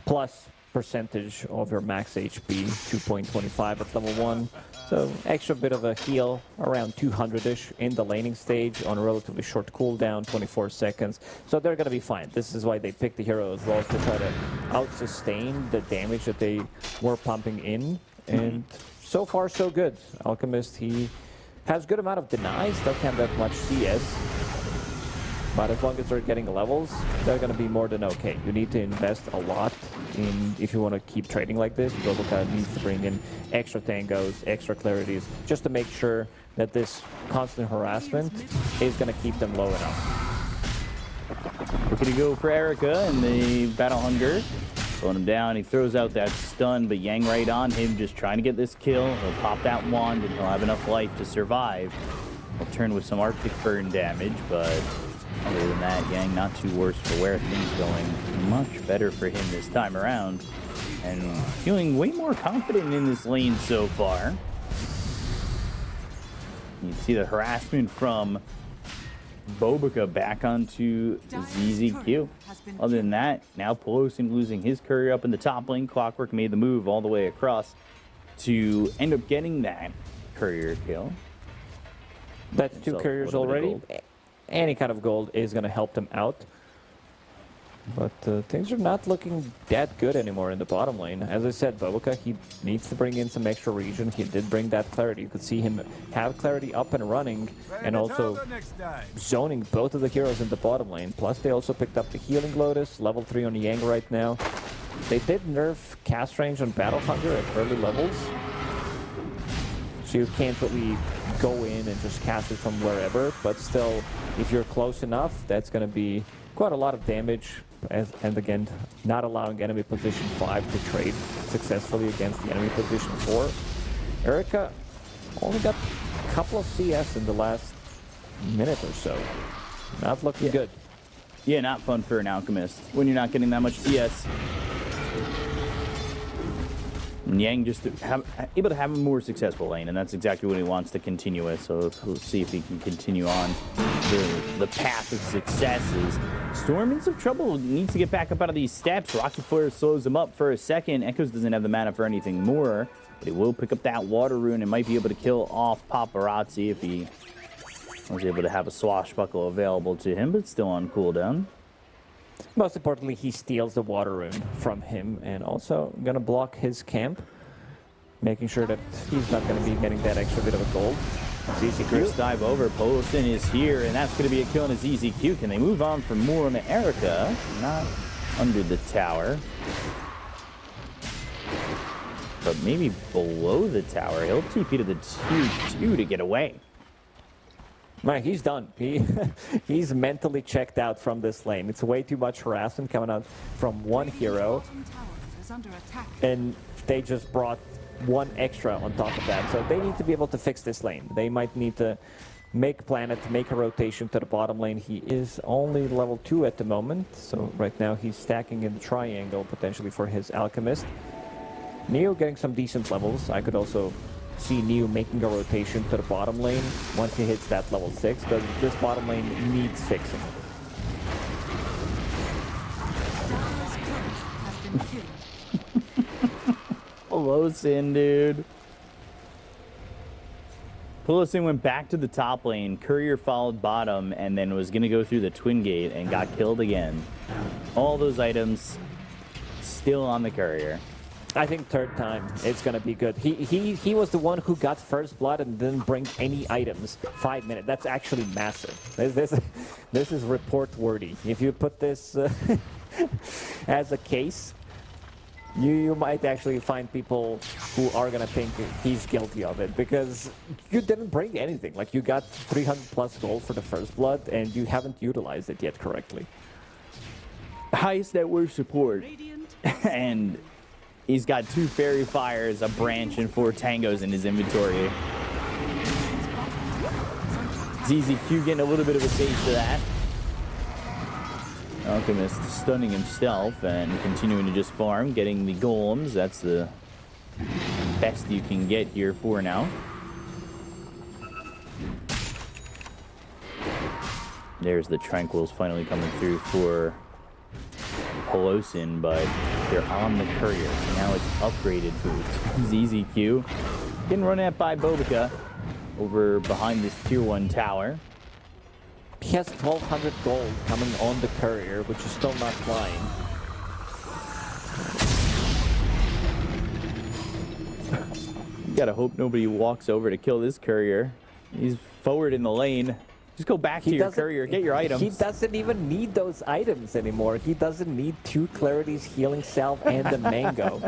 Plus percentage of your max HP, 2.25 at level 1. So extra bit of a heal, around 200-ish in the laning stage on a relatively short cooldown, 24 seconds. So they're going to be fine. This is why they picked the hero as well, to try to out-sustain the damage that they were pumping in. And so far, so good. Alchemist, he has good amount of denies, doesn't have that much CS. But as long as they're getting levels, they're going to be more than okay. You need to invest a lot in, if you want to keep trading like this. Roboca needs to bring in extra tangos, extra clarities, just to make sure that this constant harassment is going to keep them low enough. We're going to go for Erica and the Battle Hunger. Slowing him down, he throws out that stun, but Yang right on him, just trying to get this kill. He'll pop that wand and he'll have enough life to survive. He'll turn with some Arctic Burn damage, but other than that, Yang not too worse for wear. Things going much better for him this time around. And feeling way more confident in this lane so far. You can see the harassment from Bobica back onto ZZQ. Other than that, now Pelosin losing his courier up in the top lane. Clockwork made the move all the way across to end up getting that courier kill. That's 2 couriers already. Any kind of gold is going to help them out. But things are not looking that good anymore in the bottom lane. As I said, Bobica, he needs to bring in some extra regen. He did bring that clarity. You could see him have clarity up and running and also zoning both of the heroes in the bottom lane. Plus, they also picked up the Healing Lotus, level 3 on Yang right now. They did nerf cast range on Battle Hunter at early levels. So you can't really go in and just cast it from wherever. But still, if you're close enough, that's going to be quite a lot of damage. And again, not allowing enemy position 5 to trade successfully against the enemy position 4. Erica only got a couple of CS in the last minute or so. Not looking good. Yeah, not fun for an Alchemist when you're not getting that much CS. And Yang just able to have a more successful lane, and that's exactly what he wants to continue with. So we'll see if he can continue on the path of successes. Storm in some trouble, needs to get back up out of these steps. Rocky Flare slows him up for a second. Echoes doesn't have the mana for anything more, but he will pick up that water rune and might be able to kill off Paparazzi if he was able to have a swashbuckle available to him, but still on cooldown. Most importantly, he steals the water rune from him and also going to block his camp, making sure that he's not going to be getting that extra bit of a gold. ZZQ dive over. Polson is here, and that's going to be a kill on a ZZQ. Can they move on for more on the Erica? Not under the tower, but maybe below the tower. He'll TP to the 2-2 to get away. Man, he's done. He's mentally checked out from this lane. It's way too much harassment coming out from one hero, and they just brought 1 extra on top of that. So they need to be able to fix this lane. They might need to make Planet, make a rotation to the bottom lane. He is only level 2 at the moment, so right now he's stacking in the triangle potentially for his Alchemist. Neo getting some decent levels. I could also see Neo making a rotation to the bottom lane once he hits that level 6, because this bottom lane needs fixing. Pelosin, dude. Pelosin went back to the top lane. Courier followed bottom and then was going to go through the Twin Gate and got killed again. All those items still on the Courier. I think third time it's going to be good. He was the one who got first blood and didn't bring any items. 5 minutes. That's actually massive. This is report worthy. If you put this as a case, you might actually find people who are going to think he's guilty of it, because you didn't bring anything. Like, you got 300 plus gold for the first blood and you haven't utilized it yet correctly. Highest net worth support. And he's got 2 fairy fires, a branch, and 4 tangos in his inventory. ZZQ getting a little bit of a taste of that. Alchemist stunning himself and continuing to just farm, getting the golems. That's the best you can get here for now. There's the Tranquils finally coming through for Pelosin, but they're on the Courier, so now it's upgraded boots. ZZQ getting run at by Bobica over behind this tier 1 tower. He has 1,200 gold coming on the Courier, which is still not flying. You gotta hope nobody walks over to kill this Courier. He's forward in the lane. Just go back to your Courier, get your items. He doesn't even need those items anymore. He doesn't need 2 Clarities, Healing Salve, and the Mango.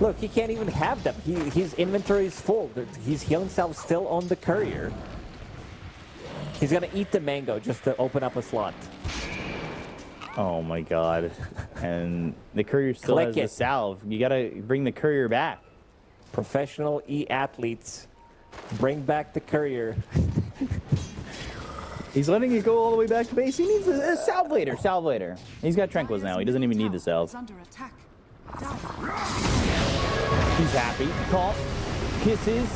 Look, he can't even have them. His inventory is full. His Healing Salve still on the Courier. He's gonna eat the Mango just to open up a slot. Oh my god. And the Courier still has the salve. You gotta bring the Courier back. Professional e-athletes, bring back the Courier. He's letting it go all the way back to base. He needs a salve later. Salve later. He's got Tranquils now. He doesn't even need the salve. He's happy. Call. Kisses.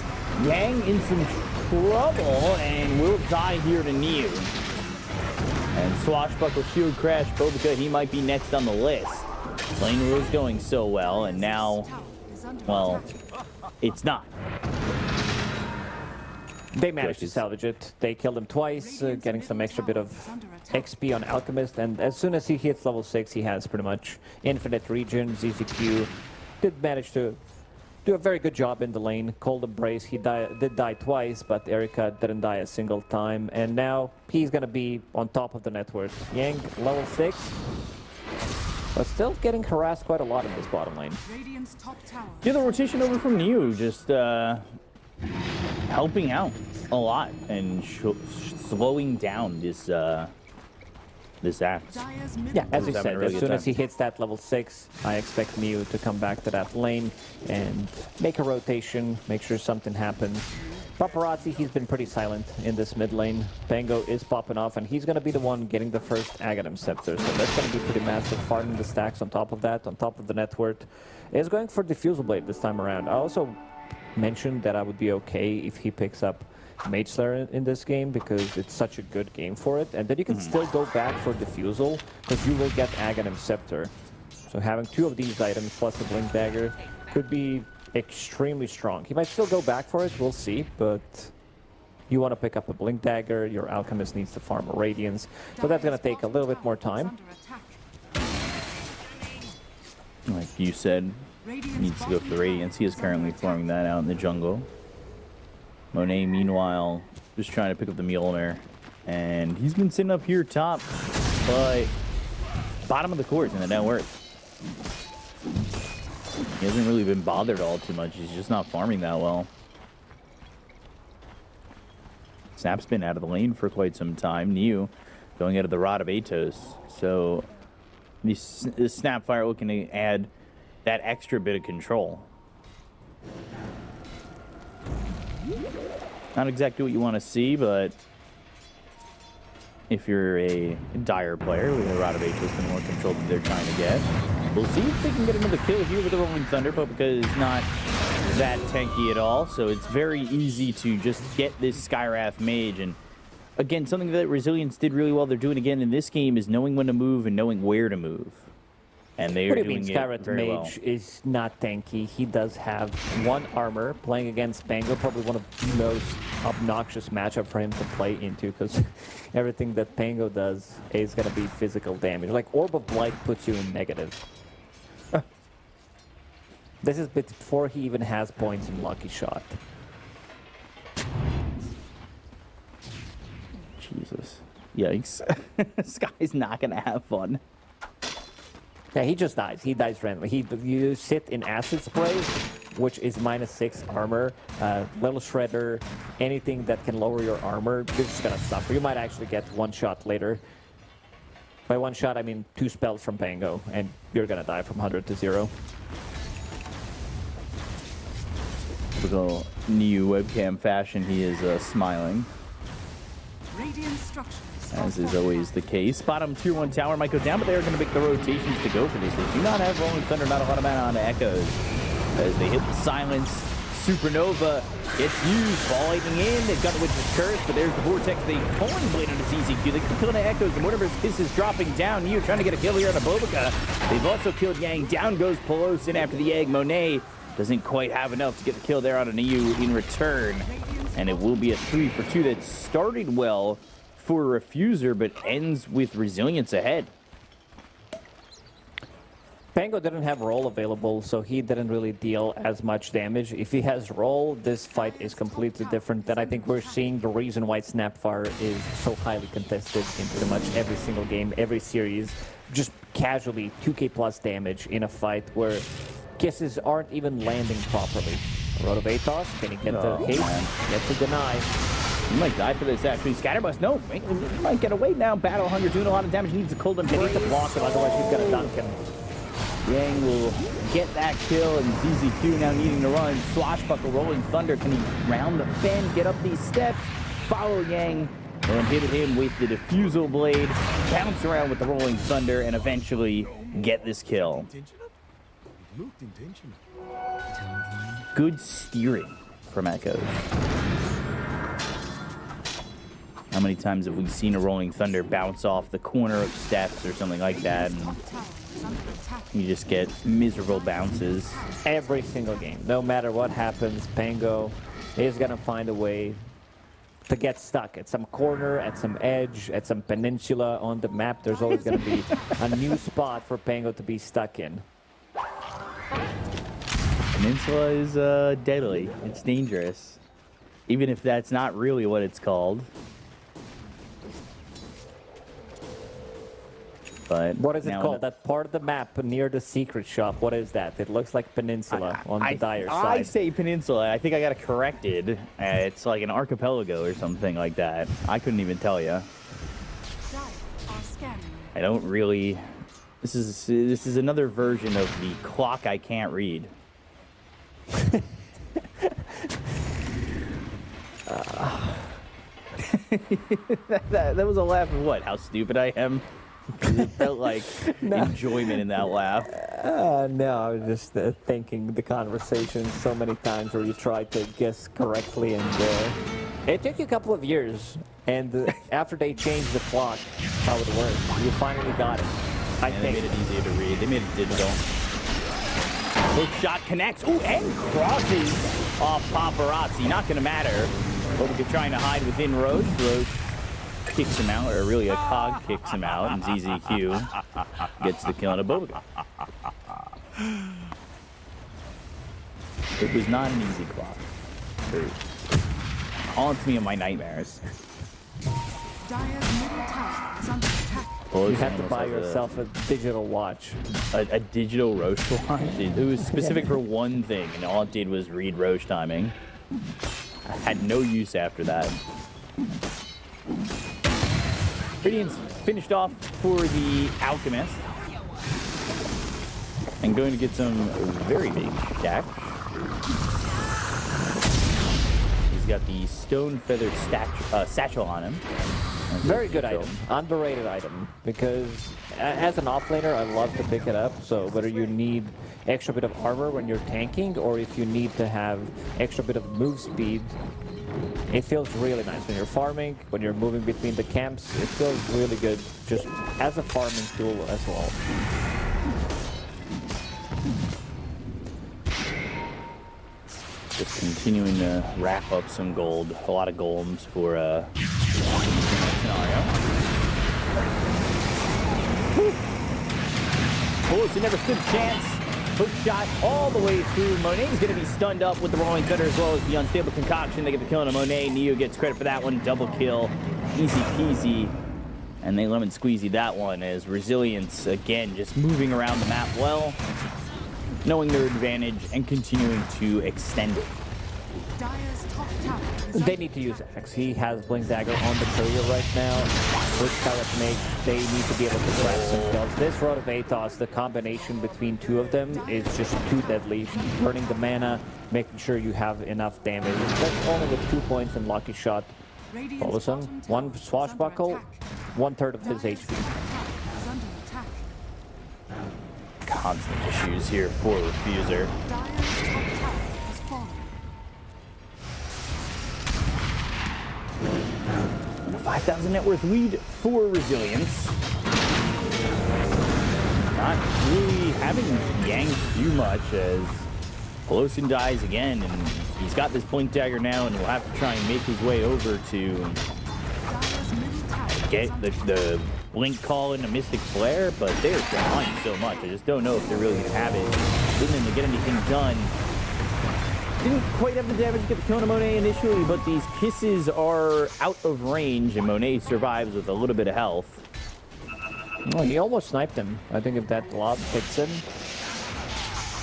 Yang in some trouble and will die here to Niu. And Swashbuckle Shield Crash Bobica, he might be next on the list. Lane was going so well, and now, well, it's not. They managed to salvage it. They killed him twice, getting some extra bit of XP on Alchemist, and as soon as he hits level 6, he has pretty much infinite regen. ZZQ did manage to do a very good job in the lane. Cold Embrace, he did die twice, but Erika didn't die a single time, and now he's gonna be on top of the network. Yang, level 6, but still getting harassed quite a lot in this bottom lane. Yeah, the rotation over from Niu, just helping out a lot and slowing down this this axe. Yeah, as you said, as soon as he hits that level 6, I expect Niu to come back to that lane and make a rotation, make sure something happens. Paparazzi, he's been pretty silent in this mid lane. Pango is popping off, and he's going to be the one getting the first Aghanim Scepter, so that's going to be pretty massive. Farming the stacks on top of that, on top of the net worth. Is going for Diffusal Blade this time around. I also mentioned that I would be okay if he picks up Mage Slayer in this game, because it's such a good game for it, and then you can still go back for Diffusal, because you will get Aghanim Scepter. So having 2 of these items plus a Blink Dagger could be extremely strong. He might still go back for it, we'll see, but you want to pick up a Blink Dagger, your Alchemist needs to farm a Radiance, so that's going to take a little bit more time. Like you said, needs to go for the Radiance. He is currently farming that out in the jungle. Monet, meanwhile, just trying to pick up the Mjolnir. And he's been sitting up here top, but bottom of the court in the net worth. He hasn't really been bothered all too much. He's just not farming that well. Snap's been out of the lane for quite some time. Niu going out of the Rod of Atos. So this Snapfire looking to add that extra bit of control. Not exactly what you want to see, but if you're a dire player with a Rod of Atos, the more control that they're trying to get. We'll see if they can get another kill here with the Rolling Thunder, but because it's not that tanky at all, so it's very easy to just get this Skywrath Mage. And again, something that Resilience did really well, they're doing again in this game, is knowing when to move and knowing where to move. And they are doing it very well. Skywrath Mage is not tanky. He does have 1 armor. Playing against Pango, probably one of the most obnoxious matchup for him to play into, because everything that Pango does is going to be physical damage. Like Orb of Blight puts you in negative. This is before he even has points in Lucky Shot. Jesus. Yikes. Sky's not going to have fun. Yeah, he just dies. He dies randomly. You sit in Acid Spray, which is -6 armor, Little Shredder, anything that can lower your armor, you're just gonna suffer. You might actually get 1 shot later. By 1 shot, I mean 2 spells from Pango, and you're gonna die from 100 to 0. Typical Niu webcam fashion, he is smiling. Radiant structures. As is always the case. Bottom tier 1 tower might go down, but they're going to make the rotations to go for this. They do not have Rolling Thunder, not a lot of mana on Echoes. As they hit the silence, Supernova gets used, Ball Lightning in. They've got the Witch's Curse, but there's the Vortex. They Pulling Blade on the ZZQ. They can kill the Echoes. The Mortimer's Kiss is dropping down. Niu trying to get a kill here on a Bobica. They've also killed Yang. Down goes Pelos in after the egg. Monet doesn't quite have enough to get the kill there on a Niu in return. And it will be a 3 for 2 that started well for Refuser, but ends with Resilience ahead. Pango didn't have roll available, so he didn't really deal as much damage. If he has roll, this fight is completely different. And I think we're seeing the reason why Snapfire is so highly contested in pretty much every single game, every series. Just casually 2k plus damage in a fight where kisses aren't even landing properly. Rod of Atos, can he get the hit? Gets a deny. He might die for this, actually. Scatterbust, no. He might get away now. Battle Hunger doing a lot of damage. He needs a Cold Embrace. They need to block him, otherwise he's going to dunk him. Yang will get that kill, and ZZQ now needing to run. Swashbuckle, Rolling Thunder. Can he round the bend, get up these steps, follow Yang, and hit him with the Diffusal Blade, bounce around with the Rolling Thunder, and eventually get this kill. Good steering from Echoes. How many times have we seen a Rolling Thunder bounce off the corner of steps or something like that, and Top tower is under attack. you just get miserable bounces? Every single game, no matter what happens, Pango is gonna find a way to get stuck at some corner, at some edge, at some peninsula on the map. There's always gonna be a new spot for Pango to be stuck in. Peninsula is deadly. It's dangerous. Even if that's not really what it's called. But What is it now called? That part of the map near the secret shop. What is that? It looks like peninsula on the dire I side. say peninsula. I think I got it corrected. It's like an archipelago or something like that. I couldn't even tell you. Dire are scanning. I don't really. This is another version of the clock I can't read. that was a laugh of what? How stupid I am. 'Cause it felt like enjoyment in that laugh. No, I was just thinking the conversation so many times where you try to guess correctly, and it took you a couple of years. And after they changed the clock, how it worked, you finally got it. I And they think. made it easier to read. They made it digital. Hook shot connects. Ooh, and crosses off Paparazzi. Not gonna matter. Bobica trying to hide within Roche. Roche kicks him out, or really a cog kicks him out, and ZZQ gets the kill on a Bobica. It was not an easy clock. It haunts me in my nightmares. Dire's middle tower is under attack. Well, You this have to almost buy has yourself a digital watch. a digital Roche watch. It was specific for one thing, and all it did was read Roche timing. I had no use after that. Radiant's finished off for the Alchemist. And going to get some very big cash. He's got the stone feather satchel on him. Very good item, underrated item, because as an offlaner, I love to pick it up. So whether you need extra bit of armor when you're tanking, or if you need to have extra bit of move speed, it feels really nice when you're farming, when you're moving between the camps. It feels really good, just as a farming tool as well. Just continuing to wrap up some gold. A lot of golems for scenario. Bullets never stood a chance. Hook shot all the way through. Monet's going to be stunned up with the Rolling Thunder as well as the unstable concoction. They get the kill on Monet. Neo gets credit for that one. Double kill. Easy peasy. And they lemon squeezy that one as Resilience, again, just moving around the map well, knowing their advantage and continuing to extend it. Dire's top tower is They under need to use attack. X. He has Blink Dagger on the courier right now, which Scarlet make. They need to be able to grab some kills. This Rod of Atos, the combination between two of them is just too deadly. Burning the mana, making sure you have enough damage. That's only with 2 points and Lucky Shot. Radiant's Follow bottom tower one is swashbuckle, under attack. 1/3 of his Dire's HP. top tower is under attack. Constant issues here for Refuser. Dire's top tower has fallen. And a 5,000 net worth lead for Resilience. Not really having Yang do much as Pelosin dies again, and he's got this Blink Dagger now, and will have to try and make his way over to Dire's middle tower is get under the Blink Call into Mystic Flare, but they're trying so much. I just don't know if they're really going to have it. Didn't to get anything done. Didn't quite have the damage to get the kill on Monet initially, but these kisses are out of range, and Monet survives with a little bit of health. Oh, he almost sniped him. I think if that glob hits him,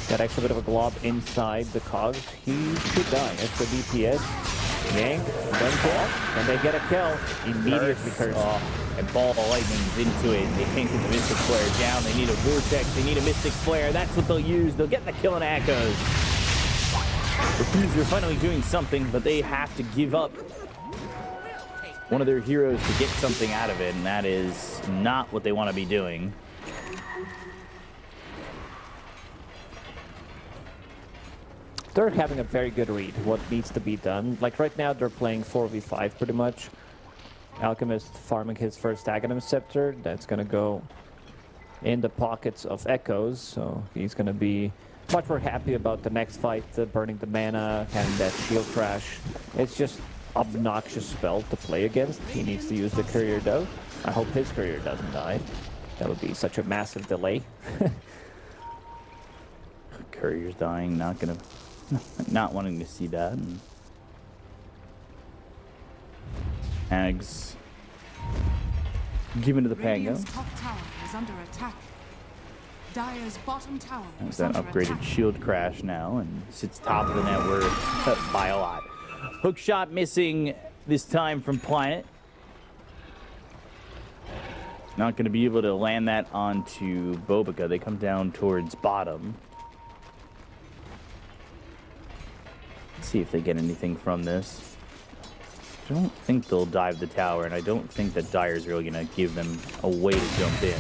that extra bit of a glob inside the cogs, he should die. Extra DPS. Yang, then kill, and they get a kill. Immediately curse. Oh, and Ball of Lightning's into it. They can't get the Mystic Flare down. They need a Vortex. They need a Mystic Flare. That's what they'll use. They'll get the kill on Echoes. Refuser finally doing something, but they have to give up one of their heroes to get something out of it, and that is not what they want to be doing. They're having a very good read what needs to be done. Like right now, they're playing 4v5 pretty much. Alchemist farming his first Aghanim Scepter. That's going to go in the pockets of Echoes, so he's going to be much more happy about the next fight, burning the mana, having that shield crash. It's just obnoxious spell to play against. He needs to use the courier though. I hope his courier doesn't die. That would be such a massive delay. Courier's dying, not wanting to see that. And Ags given to the Pango. Radiant's top tower is under attack. Dire's bottom tower There's is that under upgraded attack. shield crash now and sits top of the net worth by a lot. Hook shot missing this time from Planet. Not going to be able to land that onto Bobica. They come down towards bottom. Let's see if they get anything from this. I don't think they'll dive the tower, and I don't think that Dire's really going to give them a way to jump in.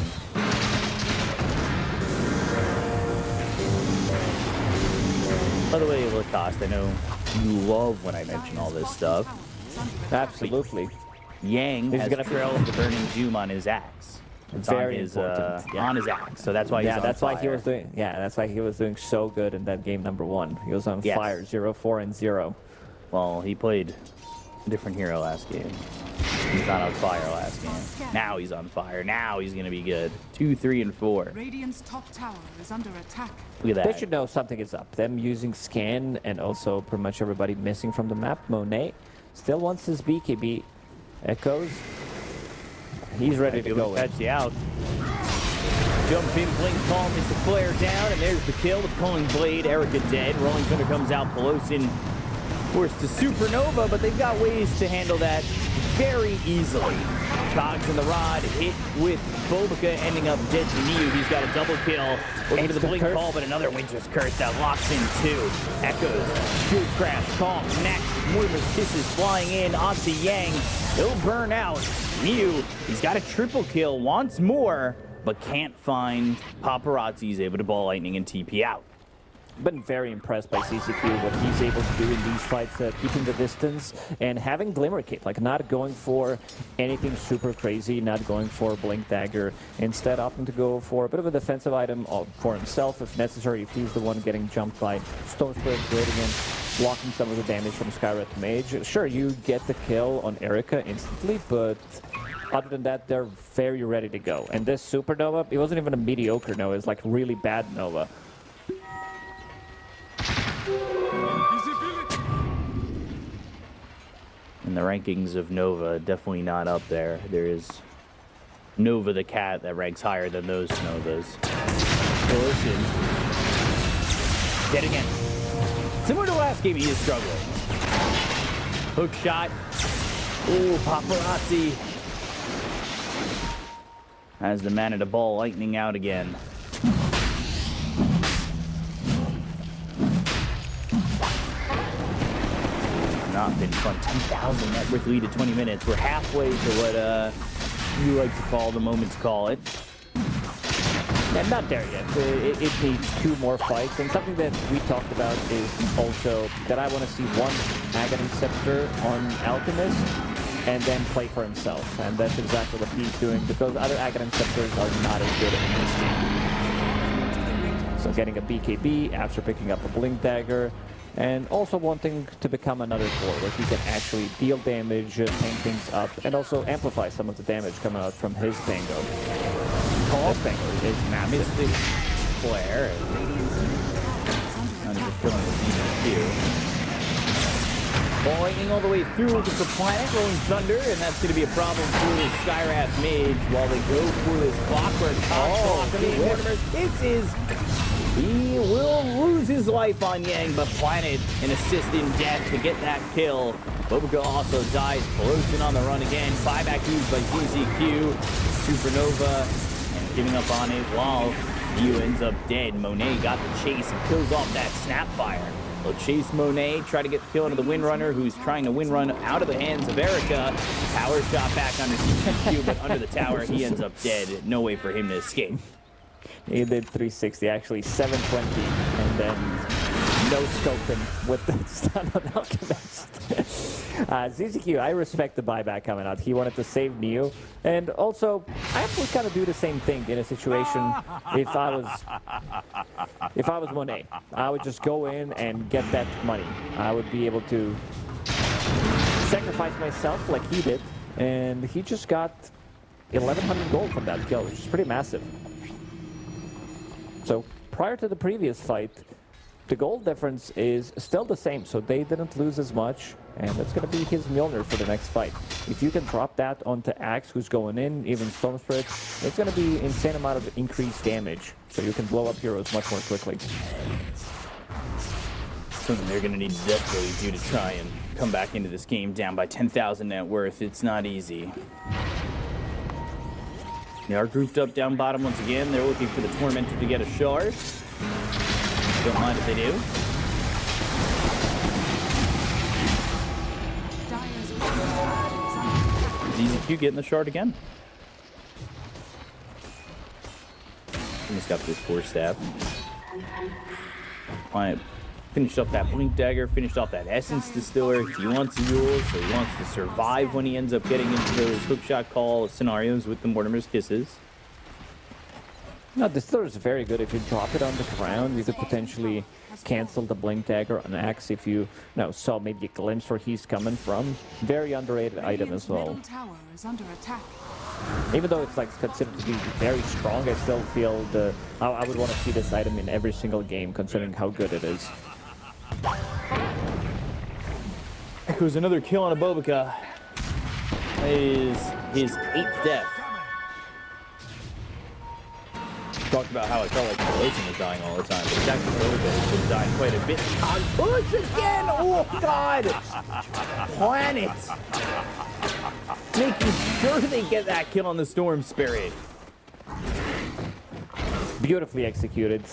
By the way, Lacoste, I know you love when I mention all this stuff. Absolutely. Yang He's has gonna- Trail of the Burning Doom on his axe. It's Very on his, important. Yeah. on his axe, so that's why he's Yeah, on that's fire. why he was doing. Yeah, that's why he was doing so good in that game number 1. He was on Yes. fire, 0, 4, and 0. Well, he played a different hero last game. He's not on fire last game. Now he's on fire. Now he's gonna be good. 2, 3, and 4. Radiant's top tower is under attack. Look at They that. should know something is up. Them using scan and also pretty much everybody missing from the map. Monet still wants his BKB. Echoes. He's ready to go in. Catch the out. Jump in, blink, call, miss the flare down, and there's the kill with Culling Blade. Erica dead. Rolling Thunder comes out. Pelosin forced to Supernova, but they've got ways to handle that very easily. Cogs in the rod, hit with Bobica, ending up dead to Niu. He's got a double kill. Looking for the Instant blink curse. call, but another Winter's Curse that locks in 2. Echoes, Shield Crash, Calm, next. Mortimer's Kisses flying in onto Yang. He'll burn out. Niu, he's got a triple kill, wants more, but can't find Paparazzi. He's able to ball lightning and TP out. Been very impressed by CCQ, what he's able to do in these fights, keeping the distance and having Glimmer Kit, like not going for anything super crazy, not going for Blink Dagger, instead opting to go for a bit of a defensive item for himself if necessary, if he's the one getting jumped by Stone Spirit, Gradient, blocking some of the damage from Skywrath Mage. Sure, you get the kill on Erica instantly, but other than that, they're very ready to go. And this Supernova, it wasn't even a mediocre Nova, it's like really bad Nova. In the rankings of Nova, definitely not up there. There is Nova the cat that ranks higher than those Novas. Pelosin. Dead again. Similar to last game, he is struggling. Hook shot. Ooh, Paparazzi. Has the mana to ball lightning out again. Not been fun. 10,000 net worth lead at 20 minutes. We're halfway to what you like to call the moment's call it. Yeah, not there yet. It needs 2 more fights, and something that we talked about is also that I want to see one Aghanim Scepter on Alchemist, and then play for himself, and that's exactly what he's doing, because other Aghanim Scepters are not as good in this game. So getting a BKB after picking up a Blink Dagger, and also wanting to become another core where he can actually deal damage, tank things up, and also amplify some of the damage coming out from his Pango. This Pango is massive. Mystic Flare. And just killing the DQ. Ball lightning all the way through to the planet, Rolling Thunder, and that's going to be a problem for this Skywrath Mage while they go for this Clockwork. Mortimer's Kisses. He will lose his life on Yang, but Planet an assist in death to get that kill. Bobica also dies. Pelosin on the run again. Buyback used by ZZQ. Supernova and giving up on it while Yu ends up dead. Monet got the chase and kills off that Snapfire. They'll chase Monet, try to get the kill into the Windrunner, who's trying to Windrun out of the hands of Erica. Power shot back under ZZQ, but under the tower, he ends up dead. No way for him to escape. He did 360, actually 720, and then no scoping with the stun on Alchemist. ZZQ, I respect the buyback coming out. He wanted to save Neo, and also I would kind of do the same thing in a situation if I was Monet. I would just go in and get that money. I would be able to sacrifice myself like he did, and he just got 1,100 gold from that kill, which is pretty massive. So prior to the previous fight, the gold difference is still the same, so they didn't lose as much, and that's going to be his Mjolnir for the next fight. If you can drop that onto Axe, who's going in, even Storm Spirit, it's going to be an insane amount of increased damage, so you can blow up heroes much more quickly. Something they're going to need to desperately do to try and come back into this game down by 10,000 net worth. It's not easy. They are grouped up down bottom once again. They're looking for the Tormentor to get a shard. Don't mind if they do. ZZQ getting the shard again. He's got this force staff. Finished off that Blink Dagger, finished off that Essence Distiller. He wants Yules, so he wants to survive when he ends up getting into those hookshot call scenarios with the Mortimer's Kisses. No, Distiller is very good. If you drop it on the ground, you could potentially cancel the Blink Dagger on Axe if you saw maybe a glimpse where he's coming from. Very underrated item as well. Tower is under attack. Even though it's like considered to be very strong, I still feel I would want to see this item in every single game, considering how good it is. Echoes another kill on a Bobica. That is his 8th death. Talked about how I felt like Pelosi was dying all the time, but it's actually Bobica has been dying quite a bit. Push again! Oh, God! Planet! Making sure they get that kill on the Storm Spirit. Beautifully executed.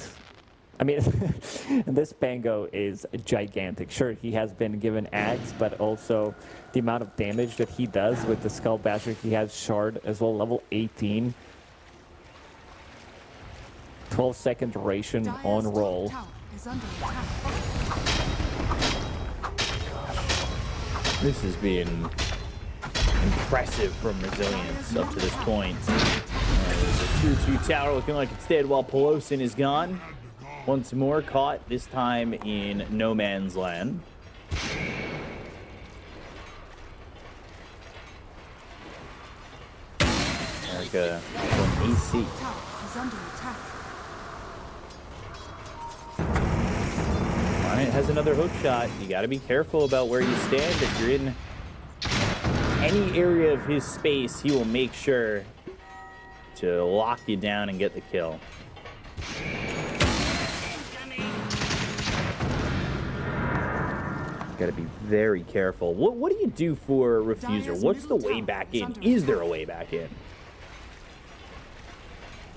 I mean, this Bango is gigantic. Sure, he has been given Axe, but also the amount of damage that he does with the Skull Basher. He has Shard as well, level 18. 12-second duration on roll. This has been impressive from Resilience up to this point. There's a 2-2 tower looking like it's dead while Pelosin is gone. Once more caught, this time in no man's land. Erica from AC. Alright, has another hook shot. You gotta be careful about where you stand. If you're in any area of his space, he will make sure to lock you down and get the kill. Gotta be very careful. What do you do for Refuser? What's the way back in? Is there a way back in?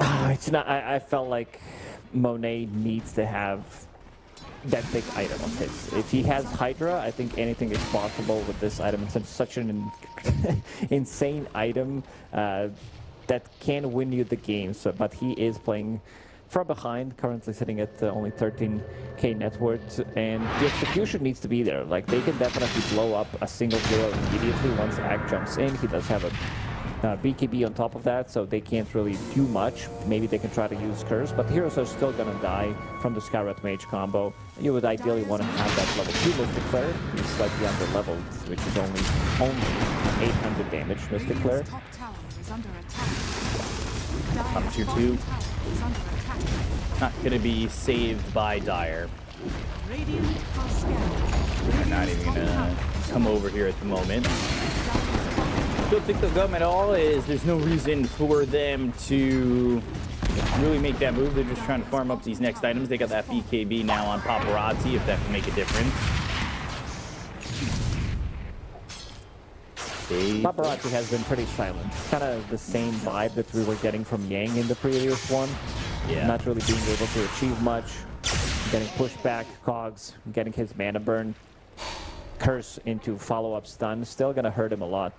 It's not. I felt like Monet needs to have that big item of his. If he has Hydra, I think anything is possible with this item. It's such an insane item that can win you the game. So, but he is playing from behind, currently sitting at only 13k net worth, and the execution needs to be there. Like, they can definitely blow up a single hero immediately once Ag jumps in. He does have a BKB on top of that, so they can't really do much. Maybe they can try to use Curse, but the heroes are still gonna die from the Skywrath Mage combo. You would ideally want to have that level 2 Mystic Flare. He's slightly under leveled, which is only 800 damage Mystic Flare. On 2-2. Not gonna be saved by Dire. They're not even gonna come over here at the moment. Don't think they'll come at all. There's no reason for them to really make that move. They're just trying to farm up these next items. They got that BKB now on Paparazzi, if that can make a difference. Paparazzi has been pretty silent. Kind of the same vibe that we were getting from Yang in the previous one. Yeah. Not really being able to achieve much. Getting pushed back, Cogs, getting his mana burn. Curse into follow-up stun. Still gonna hurt him a lot.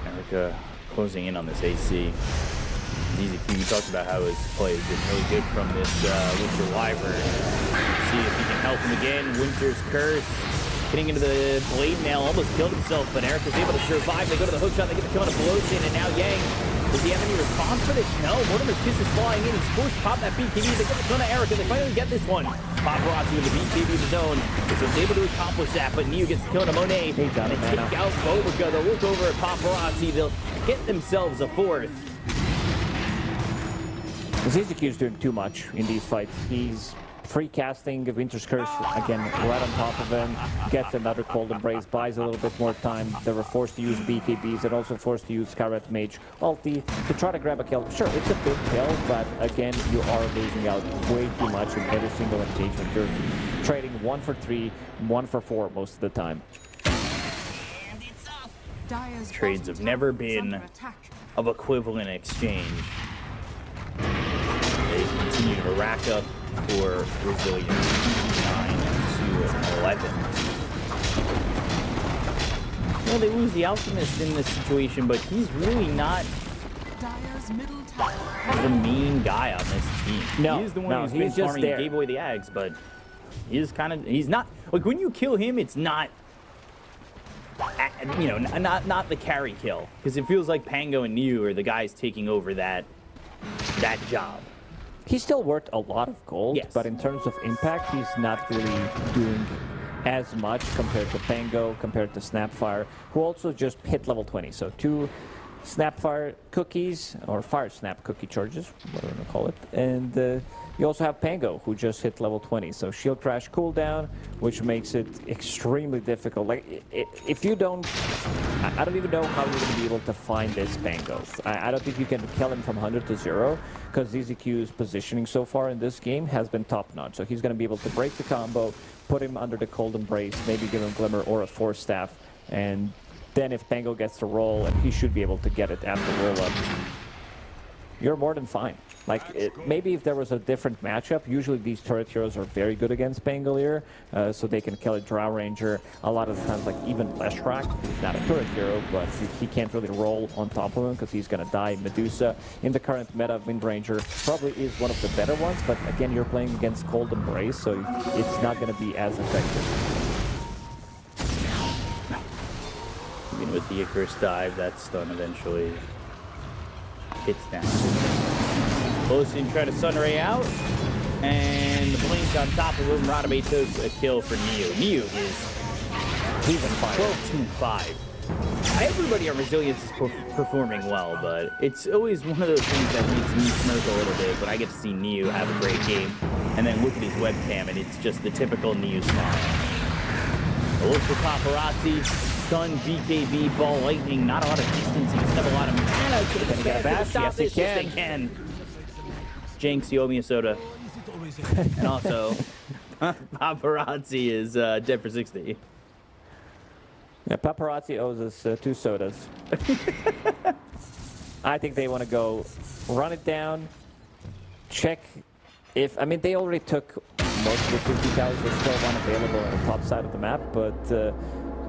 Erica closing in on this AC. You talked about how his play has been really good from this Winter Wyvern. See if he can help him again. Winter's Curse. Getting into the blade nail, almost killed himself, but Eric is able to survive. They go to the hook shot, they get the kill on a Pelosi, and now Yang. Does he have any response for this? No. Mortimer's Kiss is flying in. He's forced to pop that BKB. They get the kill on Eric, and they finally get this one. Paparazzi with the BKB of his own. So he's able to accomplish that, but Niu gets the kill on Monet. They take out Bobica. They'll look over at Paparazzi. They'll get themselves a fourth. Ziziki's doing too much in these fights. He's free casting Winter's Curse again right on top of him, gets another Cold Embrace, buys a little bit more time. They were forced to use BKBs and also forced to use Scarlet Mage ulti to try to grab a kill. Sure, it's a big kill, but again, you are losing out way too much in every single engagement. You're trading 1 for 3, 1 for 4 most of the time. Dire's Trades have bottom never tower is been under attack. of equivalent exchange. They continue to rack up for resilience. 9 to 11. Well, they lose the Alchemist in this situation, but he's really not Dire's middle tower. the main guy on this team. No, he's the one no, who's he's been just farming there. and gave away the Ags, but he's not, like when you kill him, it's not, you know, not the carry kill, because it feels like Pango and Niu are the guys taking over that job. He's still worth a lot of gold, Yes. but in terms of impact, he's not really doing as much compared to Pango, compared to Snapfire, who also just hit level 20. So 2 Snapfire cookies, or Fire Snap cookie charges, whatever you want to call it. And you also have Pango, who just hit level 20. So Shield Crash cooldown, which makes it extremely difficult. Like, if you don't... I don't even know how you're going to be able to find this Pango. I don't think you can kill him from 100 to 0, because ZZQ's positioning so far in this game has been top-notch. So he's going to be able to break the combo, put him under the Cold Embrace, maybe give him Glimmer or a Force Staff, and then if Pango gets the roll, and he should be able to get it after roll-up, you're more than fine. Like, maybe if there was a different matchup, usually these turret heroes are very good against Pangolier, so they can kill a Drow Ranger. A lot of the times, like, even Leshrac, he's not a turret hero, but he can't really roll on top of him because he's going to die. Medusa, in the current meta, Wind Ranger probably is one of the better ones, but again, you're playing against Cold Embrace, so it's not going to be as effective. Even with the Icarus dive, that stun eventually hits down. Bolosian try to Sunray out, and the blink on top of him. Radame took a kill for Niu. Niu he's on fire. 12-2-5. Everybody on Resilience is performing well, but it's always one of those things that makes me smirk a little bit when I get to see Niu have a great game, and then look at his webcam, and it's just the typical Niu smile. A look for Paparazzi. Stun, BKB, Ball Lightning, not a lot of distance. He doesn't have a lot of mana. Could have get a bash? Yes, this. he Yes, they can. Jinx, you owe me a soda. And also, Paparazzi is dead for 60. Yeah, Paparazzi owes us 2 sodas. I think they want to go run it down, check if... I mean, they already took most of the 50 towers. There's still one available on the top side of the map, but...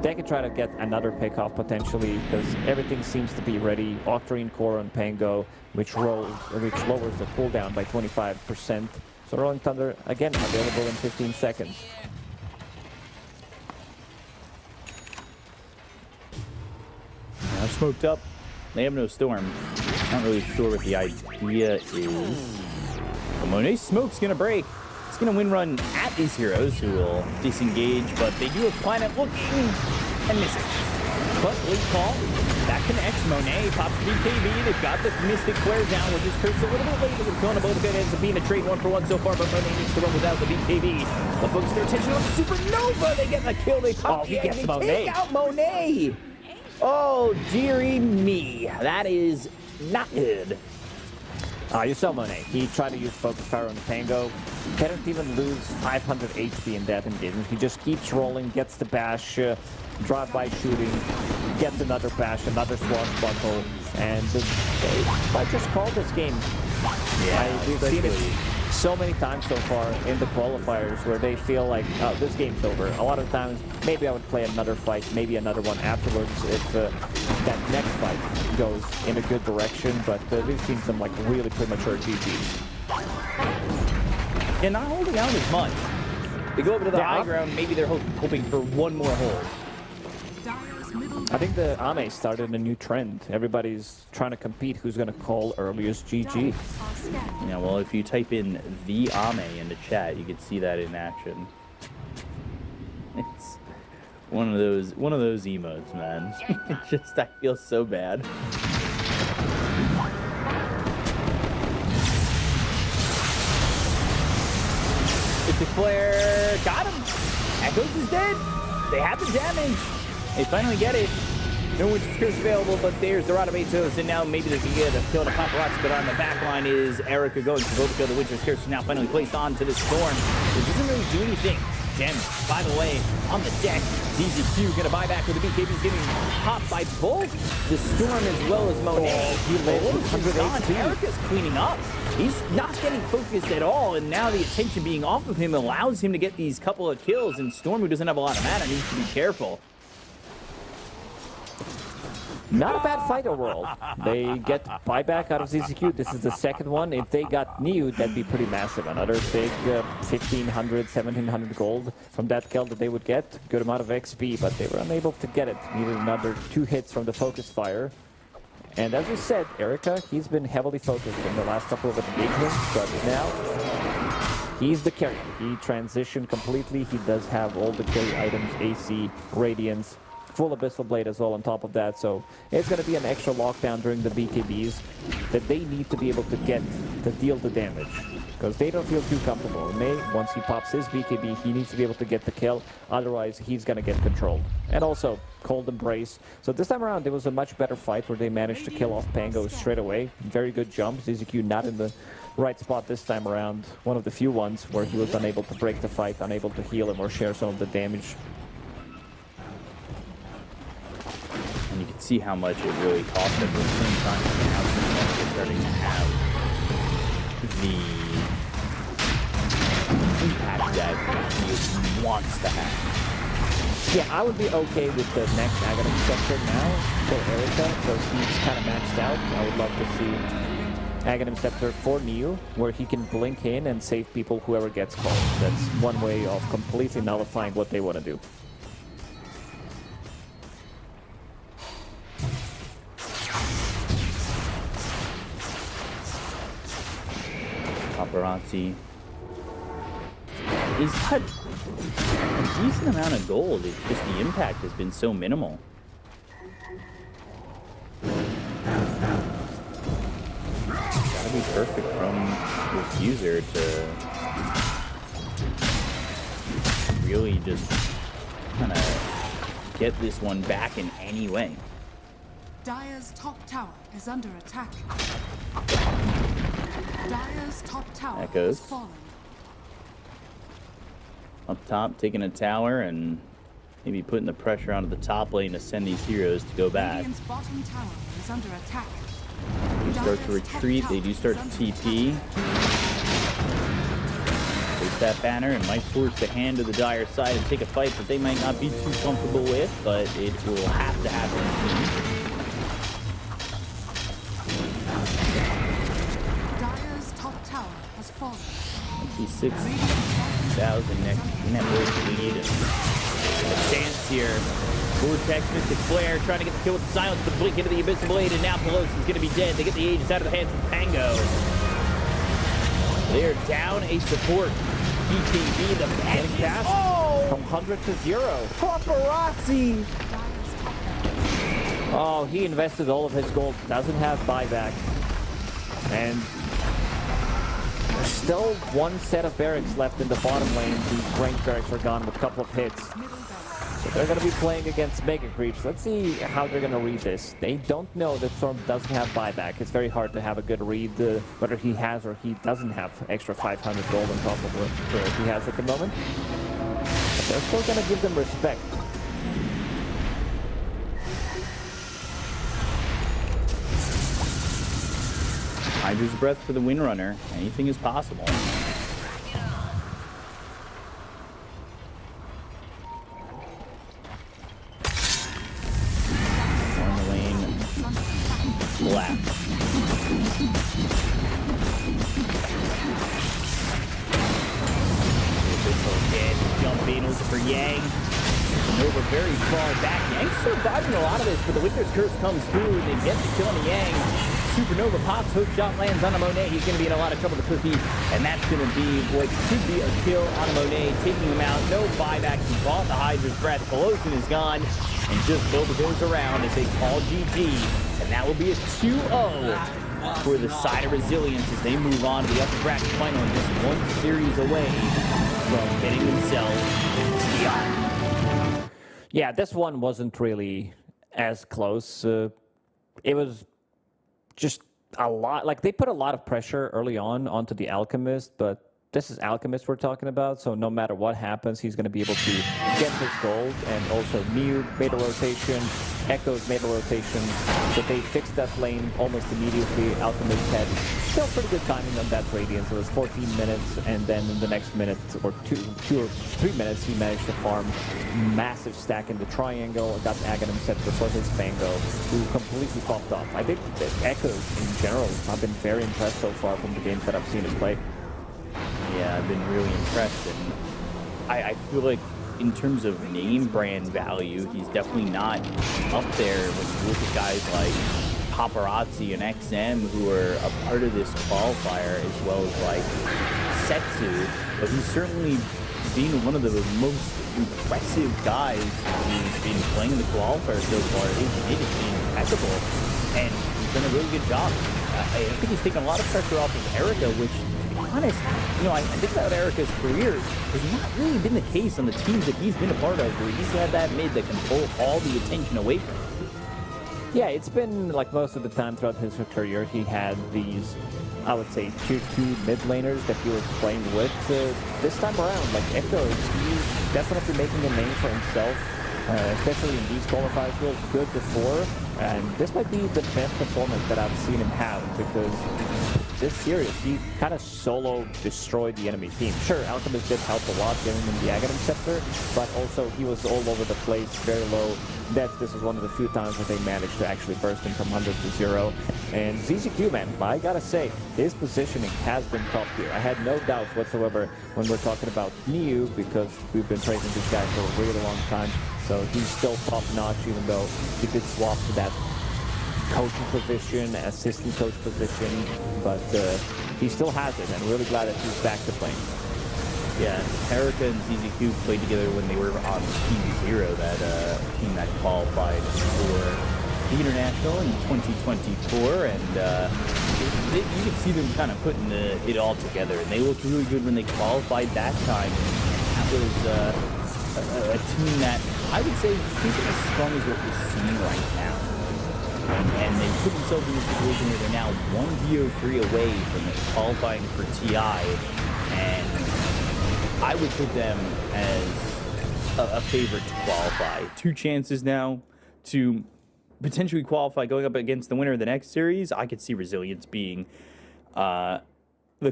they can try to get another pick off potentially, because everything seems to be ready. Octarine Core on Pango, which lowers the cooldown by 25%. So Rolling Thunder, again, available in 15 seconds. Now smoked up. They have no storm. Not really sure what the idea is. The Monet smoke's gonna break. It's gonna win run at these heroes, who will disengage, but they do have Planet looking and missing. But late call, that connects. Monet pops BKB. They've got the Mystic Flare down, which is cursed a little bit late. With Kona both it ends up being a trade 1-for-1 so far, but Monet needs to run without the BKB. They'll focus their attention on Supernova. They get the kill. They pop the egg. They take out Monet. Oh, dearie me. That is not good. You saw Monet. He tried to use Focus Fire on the Pango. Didn't even lose 500 HP in that engagement. He just keeps rolling, gets the bash, drive-by shooting, gets another bash, another swashbuckle, and they might just call this game. Yeah, we've seen it so many times so far in the qualifiers where they feel like, oh, this game's over. A lot of times, maybe I would play another fight, maybe another one afterwards if that next fight goes in a good direction. But we've seen some like really premature GGs. And not holding out as much. They go over to the high ground, maybe they're hoping for one more hold. Dire's middle I think the Ame started a new trend. Everybody's trying to compete who's going to call earliest GG. are scanned. Yeah, well, if you type in the Ame in the chat, you can see that in action. It's one of those emotes, man. It's just, I feel so bad. It's a flare. Got him. Echoes is dead. They have the damage. They finally get it. No Winter's Curse available, but there's the Radabatos, and now maybe they can get a kill to Paparazzi, but on the back line is Erica going to vote to kill the Winter's Curse, now finally placed onto the Storm. It doesn't really do anything. Gem, by the way, on the deck, DZQ gonna buy back with the BKB's getting popped by both the Storm as well as Monet. He lives 100 Erica's cleaning up. He's not getting focused at all, and now the attention being off of him allows him to get these couple of kills, and Storm, who doesn't have a lot of mana, needs to be careful. Not a bad fight overall. They get buyback out of ZZQ. This is the second one. If they got Niu, that'd be pretty massive. Another big 1,500, 1,700 gold from that kill that they would get. Good amount of XP, but they were unable to get it. Needed another 2 hits from the focus fire. And as we said, Erica, he's been heavily focused in the last couple of engagements, but now he's the carrier. He transitioned completely. He does have all the carry items, AC, Radiance, full Abyssal Blade as well on top of that, so it's going to be an extra lockdown during the BKBs that they need to be able to get to deal the damage, because they don't feel too comfortable. May, once he pops his BKB, he needs to be able to get the kill, otherwise he's going to get controlled. And also, Cold Embrace. So this time around, it was a much better fight where they managed to kill off Pango straight away. Very good jump. ZZQ not in the right spot this time around. One of the few ones where he was unable to break the fight, unable to heal him or share some of the damage. And you can see how much it really cost them. At the same time, now they're starting to have the impact that he wants to have. Yeah, I would be okay with the next Aghanim Scepter now for Erica, because he's kind of maxed out. I would love to see Aghanim Scepter for Niu, where he can blink in and save people whoever gets called. That's one way of completely nullifying what they want to do. Paparazzi. He's got a decent amount of gold. It's just the impact has been so minimal. Gotta be perfect from this user to really just kind of get this one back in any way. Dire's top tower is under attack. Dire's top tower Echoes. has fallen. Up top, taking a tower and maybe putting the pressure onto the top lane to send these heroes to go back. Radiant's bottom tower is under attack. They start to retreat, they do start to TP. There's that banner and might force the hand to the Dire side and take a fight that they might not be too comfortable with, but it will have to happen. Dire's top tower has fallen. 26,000 next network lead. And a chance here. Vortex, Mystic Flare, trying to get the kill with the silence, the blink into the Abyssal Blade, and now Pelosi's going to be dead. They get the Aegis out of the hands of Pango. They're down a support. BKB, the bad From 100 to 0. Paparazzi! Oh, he invested all of his gold. Doesn't have buyback. And there's still one set of barracks left in the bottom lane. The range barracks are gone with a couple of hits. So they're going to be playing against Mega Creeps. Let's see how they're going to read this. They don't know that Storm doesn't have buyback. It's very hard to have a good read whether he has or he doesnn't have extra 500 gold on top of what he has at the moment. But they're still going to give them respect. Hydra's Breath for the Windrunner. Anything is possible. left. This again, jump in looking for Yang. Supernova very far back. Yang's surviving a lot of this, but the Witcher's Curse comes through and they get the kill on the Yang. Supernova pops, hook shot lands on a Monet. He's going to be in a lot of trouble to Cookie, and that's going to be what could be a kill on a Monet, taking him out. No buyback. He bought the Hydra's breath. Pelosin is gone, and just Builder goes around as they call GG, and that will be a 2-0 for the side of Resilience as they move on to the upper bracket final and just one series away from getting themselves TI. Yeah, this one wasn't really as close. It was just a lot. Like, they put a lot of pressure early on onto the Alchemist, but this is Alchemist we're talking about, so no matter what happens, he's going to be able to get his gold. And also Mew made a rotation, Echoes made a rotation, so they fixed that lane almost immediately. Alchemist had still pretty good timing on that Radiance. It was 14 minutes, and then in the next minute, or two or 3 minutes, he managed to farm massive stack in the triangle, got Aghanim Scepter for his Fango, who completely popped off. I think that Echoes, in general, I've been very impressed so far from the games that I've seen him play. Yeah, I've been really impressed, and I feel like in terms of name brand value, he's definitely not up there when you look at guys like Paparazzi and XM who are a part of this qualifier, as well as like Setsu, but he's certainly been one of the most impressive guys who's been playing the qualifier so far. His mid has been impeccable, and he's done a really good job. I think he's taken a lot of pressure off of Erica, which, honest, I think about Erica's career has not really been the case on the teams that he's been a part of, where he's had that mid that can pull all the attention away from him. Yeah, it's been like most of the time throughout his career, he had these, I would say, tier 2 mid laners that he was playing with. This time around, like Echoes, he's definitely making a name for himself, especially in these qualifiers. He was good before, and this might be the best performance that I've seen him have, because this series, he kind of solo destroyed the enemy team. Sure, Alchemist did help a lot, giving him the Aghanim Scepter, but also he was all over the place, very low. This is one of the few times that they managed to actually burst him from 100 to 0. And ZZQ, man, I gotta say, his positioning has been top tier. I had no doubts whatsoever when we're talking about Mew, because we've been praising this guy for a really long time. So he's still top-notch, even though he did swap to that coaching position, assistant coach position, but he still has it, and really glad that he's back to playing. Yeah, Erica and ZZQ played together when they were on Team Zero, that team that qualified for the International in 2024, and you can see them kind of putting it all together, and they looked really good when they qualified that time. That was a team that I would say isn't as strong as what we're seeing right now. And they put themselves in a situation where they're now 1 VO3 away from qualifying for TI, and I would put them as a favorite to qualify. 2 chances now to potentially qualify going up against the winner of the next series. I could see Resilience being the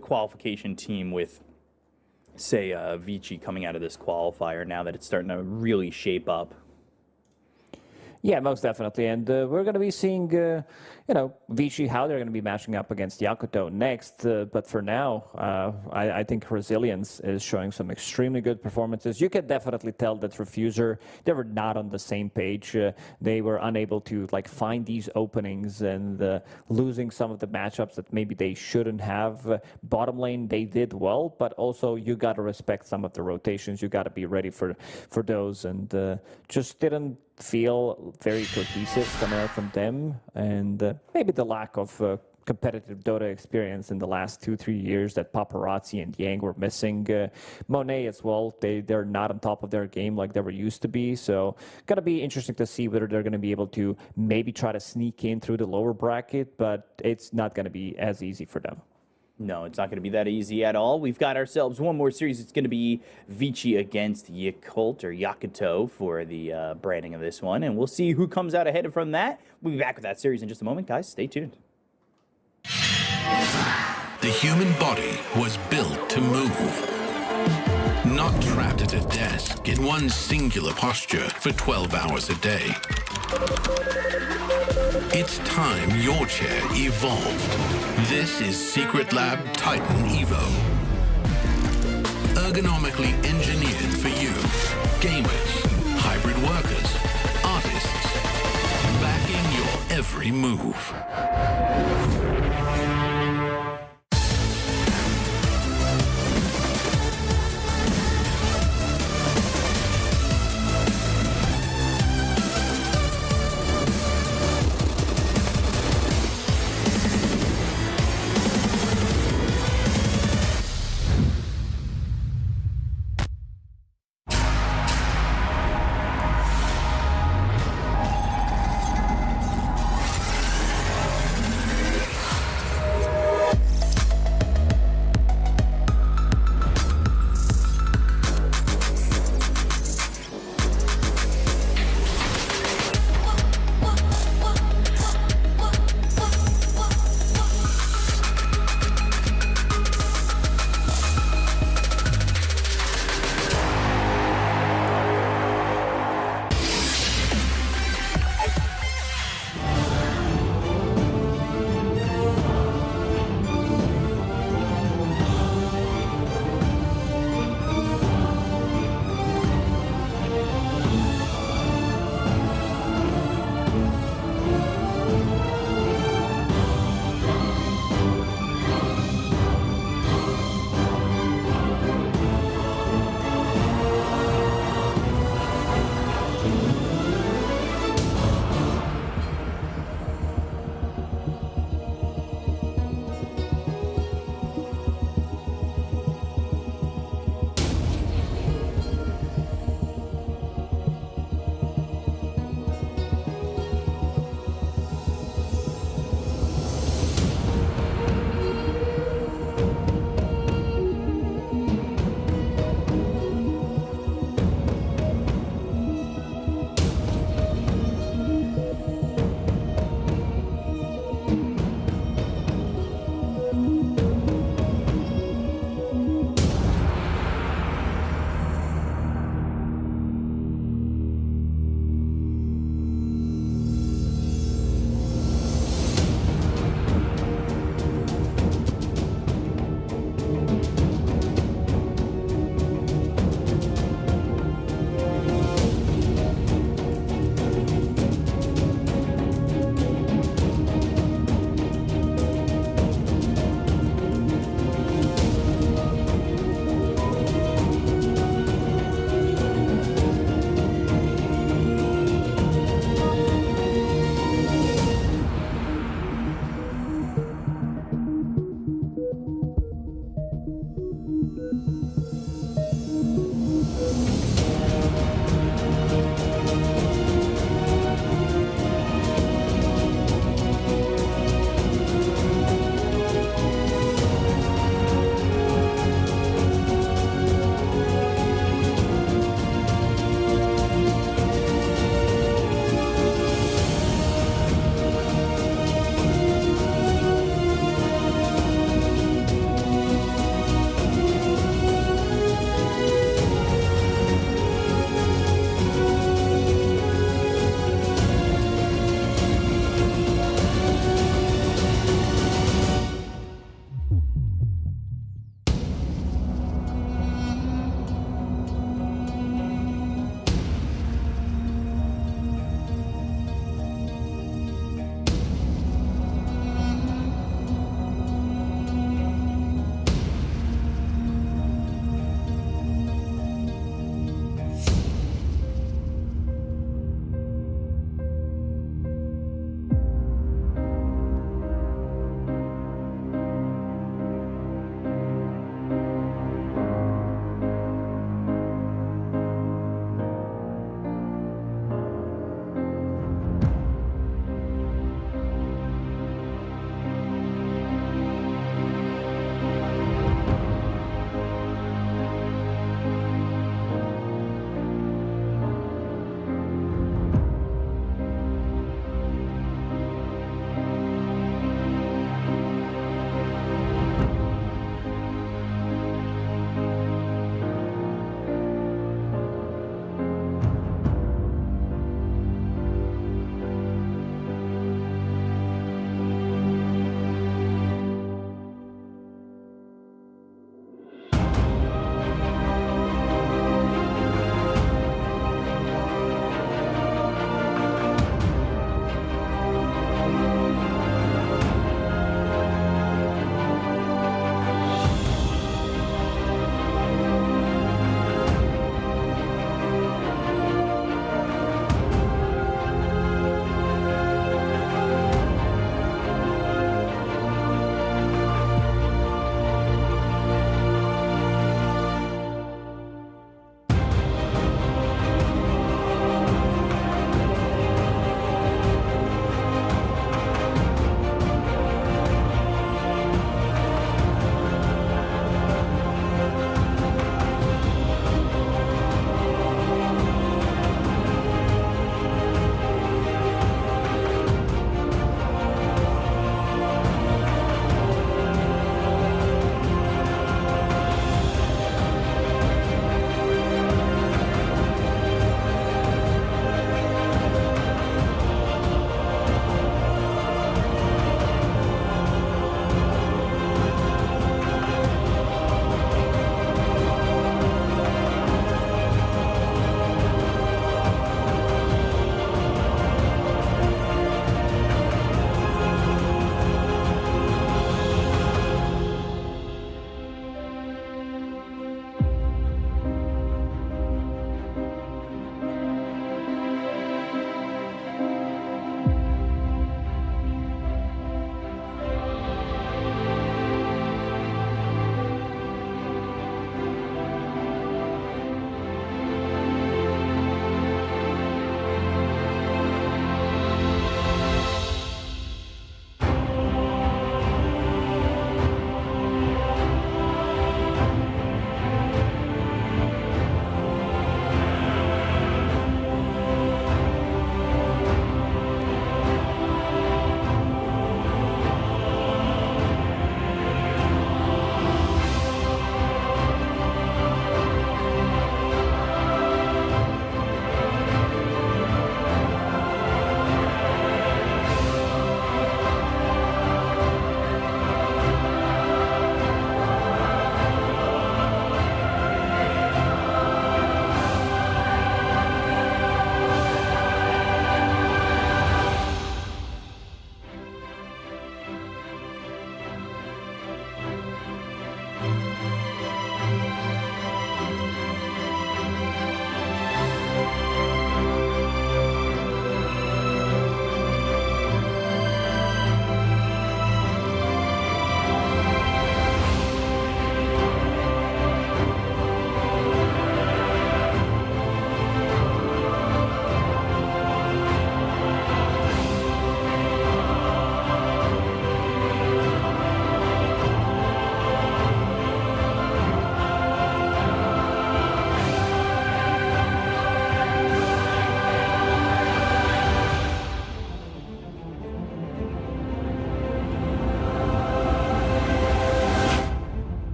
qualification team with, say, Vici coming out of this qualifier now that it's starting to really shape up. Yeah, most definitely. And we're going to be seeing, Vici, how they're going to be matching up against Yakutou next. But for now, I think Resilience is showing some extremely good performances. You can definitely tell that Refuser, they were not on the same page. They were unable to find these openings, and losing some of the matchups that maybe they shouldn't have. Bottom lane, they did well, but also you got to respect some of the rotations. You got to be ready for those, and just didn't feel very cohesive coming out from them, and maybe the lack of competitive Dota experience in the last 2-3 years that Paparazzi and Yang were missing. Monet as well, they're not on top of their game like they were used to be, so gonna be interesting to see whether they're gonna be able to maybe try to sneak in through the lower bracket, but it's not gonna be as easy for them. No, it's not going to be that easy at all. We've got ourselves one more series. It's going to be Vici against Yakutou for the branding of this one. And we'll see who comes out ahead from that. We'll be back with that series in just a moment. Guys, stay tuned. The human body was built to move. Not trapped at a desk in one singular posture for 12 hours a day. It's time your chair evolved. This is Secret Lab Titan Evo. Ergonomically engineered for you. Gamers, hybrid workers, artists. Backing your every move.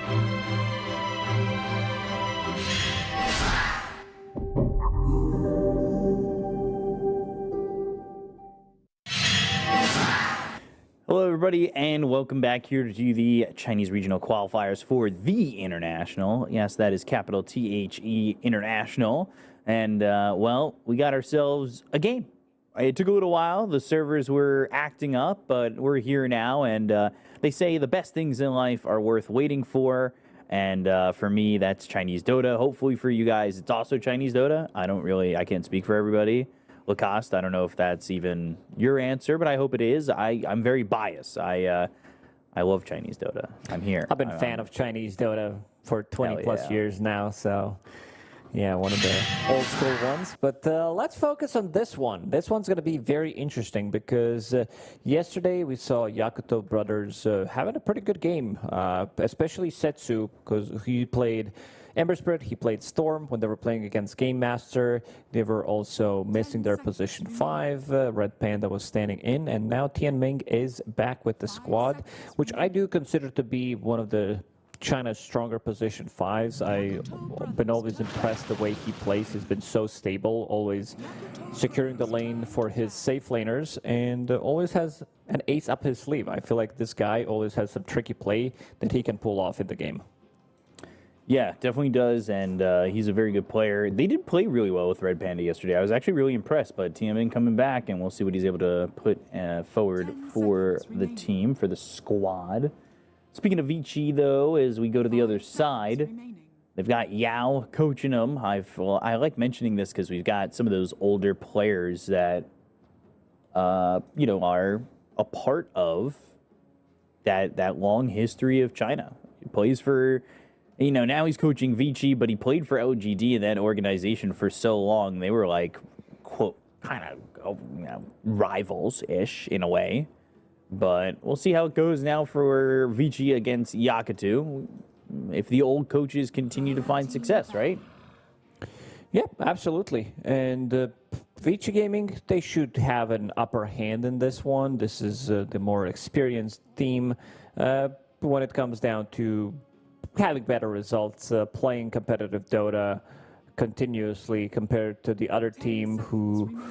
Hello, everybody, and welcome back here to the Chinese regional qualifiers for the International. Yes, that is capital THE International. And, well, we got ourselves a game. It took a little while. The servers were acting up, but we're here now. And they say the best things in life are worth waiting for. And for me, that's Chinese Dota. Hopefully for you guys, it's also Chinese Dota. I can't speak for everybody. Lacoste, I don't know if that's even your answer, but I hope it is. I'm very biased. I love Chinese Dota. I'm here. I've been a fan of Chinese Dota for 20 plus years now, so yeah, one of the old school ones. But let's focus on this one. This one's going to be very interesting because yesterday we saw Yakutou brothers having a pretty good game, especially Setsu, because he played Ember Spirit, he played Storm when they were playing against Game Master. They were also missing their position 5. Red Panda was standing in, and now Tianming is back with the squad, which I do consider to be one of the China's stronger position 5s. I've been always impressed the way he plays. He's been so stable, always securing the lane for his safe laners, and always has an ace up his sleeve. I feel like this guy always has some tricky play that he can pull off in the game. Yeah, definitely does, and he's a very good player. They did play really well with Red Panda yesterday. I was actually really impressed, but Tianming coming back, and we'll see what he's able to put forward for the team, for the squad. Speaking of Vici, though, as we go to the other side, they've got Yao coaching them. I like mentioning this because we've got some of those older players that, are a part of that long history of China. He plays for... now he's coaching Vici, but he played for LGD in that organization for so long. They were like, quote, kind of rivals-ish in a way. But we'll see how it goes now for Vici against Yakutou. If the old coaches continue to find success, right? Yeah, absolutely. And Vici Gaming, they should have an upper hand in this one. This is the more experienced team when it comes down to having better results, playing competitive Dota continuously compared to the other team who,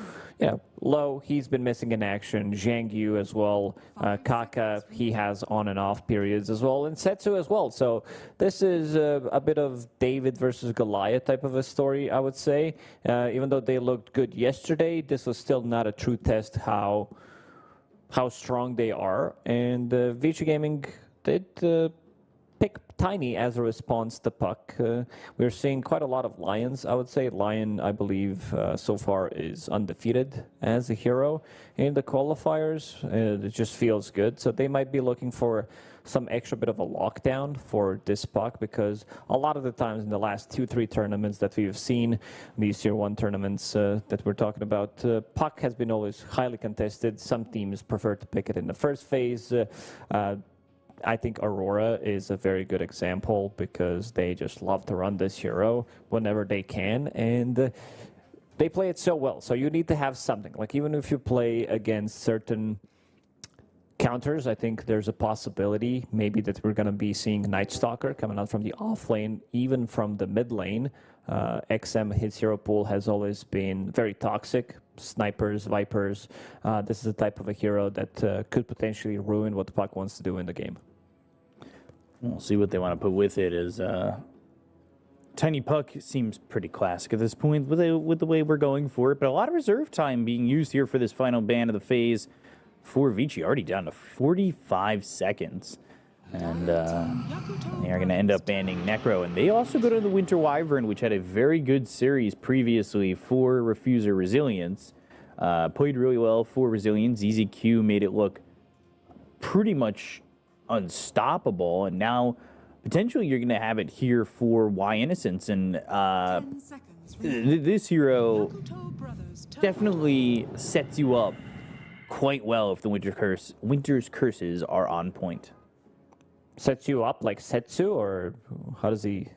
Low, he's been missing in action, Zhang Yu as well, Kaka, he has on and off periods as well, and Setsu as well. So this is a bit of David versus Goliath type of a story, I would say. Even though they looked good yesterday, this was still not a true test how strong they are. And Vici Gaming did... pick Tiny as a response to Puck. We're seeing quite a lot of Lions, I would say. Lion, I believe, so far is undefeated as a hero in the qualifiers. It just feels good. So they might be looking for some extra bit of a lockdown for this Puck, because a lot of the times in the last 2-3 tournaments that we've seen, these Tier 1 tournaments that we're talking about, Puck has been always highly contested. Some teams prefer to pick it in the first phase. I think Aurora is a very good example because they just love to run this hero whenever they can, and they play it so well. So you need to have something. Like, even if you play against certain counters, I think there's a possibility maybe that we're going to be seeing Night Stalker coming out from the off lane, even from the mid lane. XM, his hero pool has always been very toxic. Snipers, Vipers. This is the type of a hero that could potentially ruin what the Puck wants to do in the game. We'll see what they want to put with it. As Tiny Puck seems pretty classic at this point with the way we're going for it, but a lot of reserve time being used here for this final ban of the phase for Vici, already down to 45 seconds. And they are going to end up banning Necro. And they also go to the Winter Wyvern, which had a very good series previously for Refuser Resilience. Played really well for Resilience. ZZQ made it look pretty much unstoppable. And now, potentially, you're going to have it here for Y Innocence. And this hero definitely sets you up quite well if the Winter's Curses are on point. Sets you up like Setsu, or how does he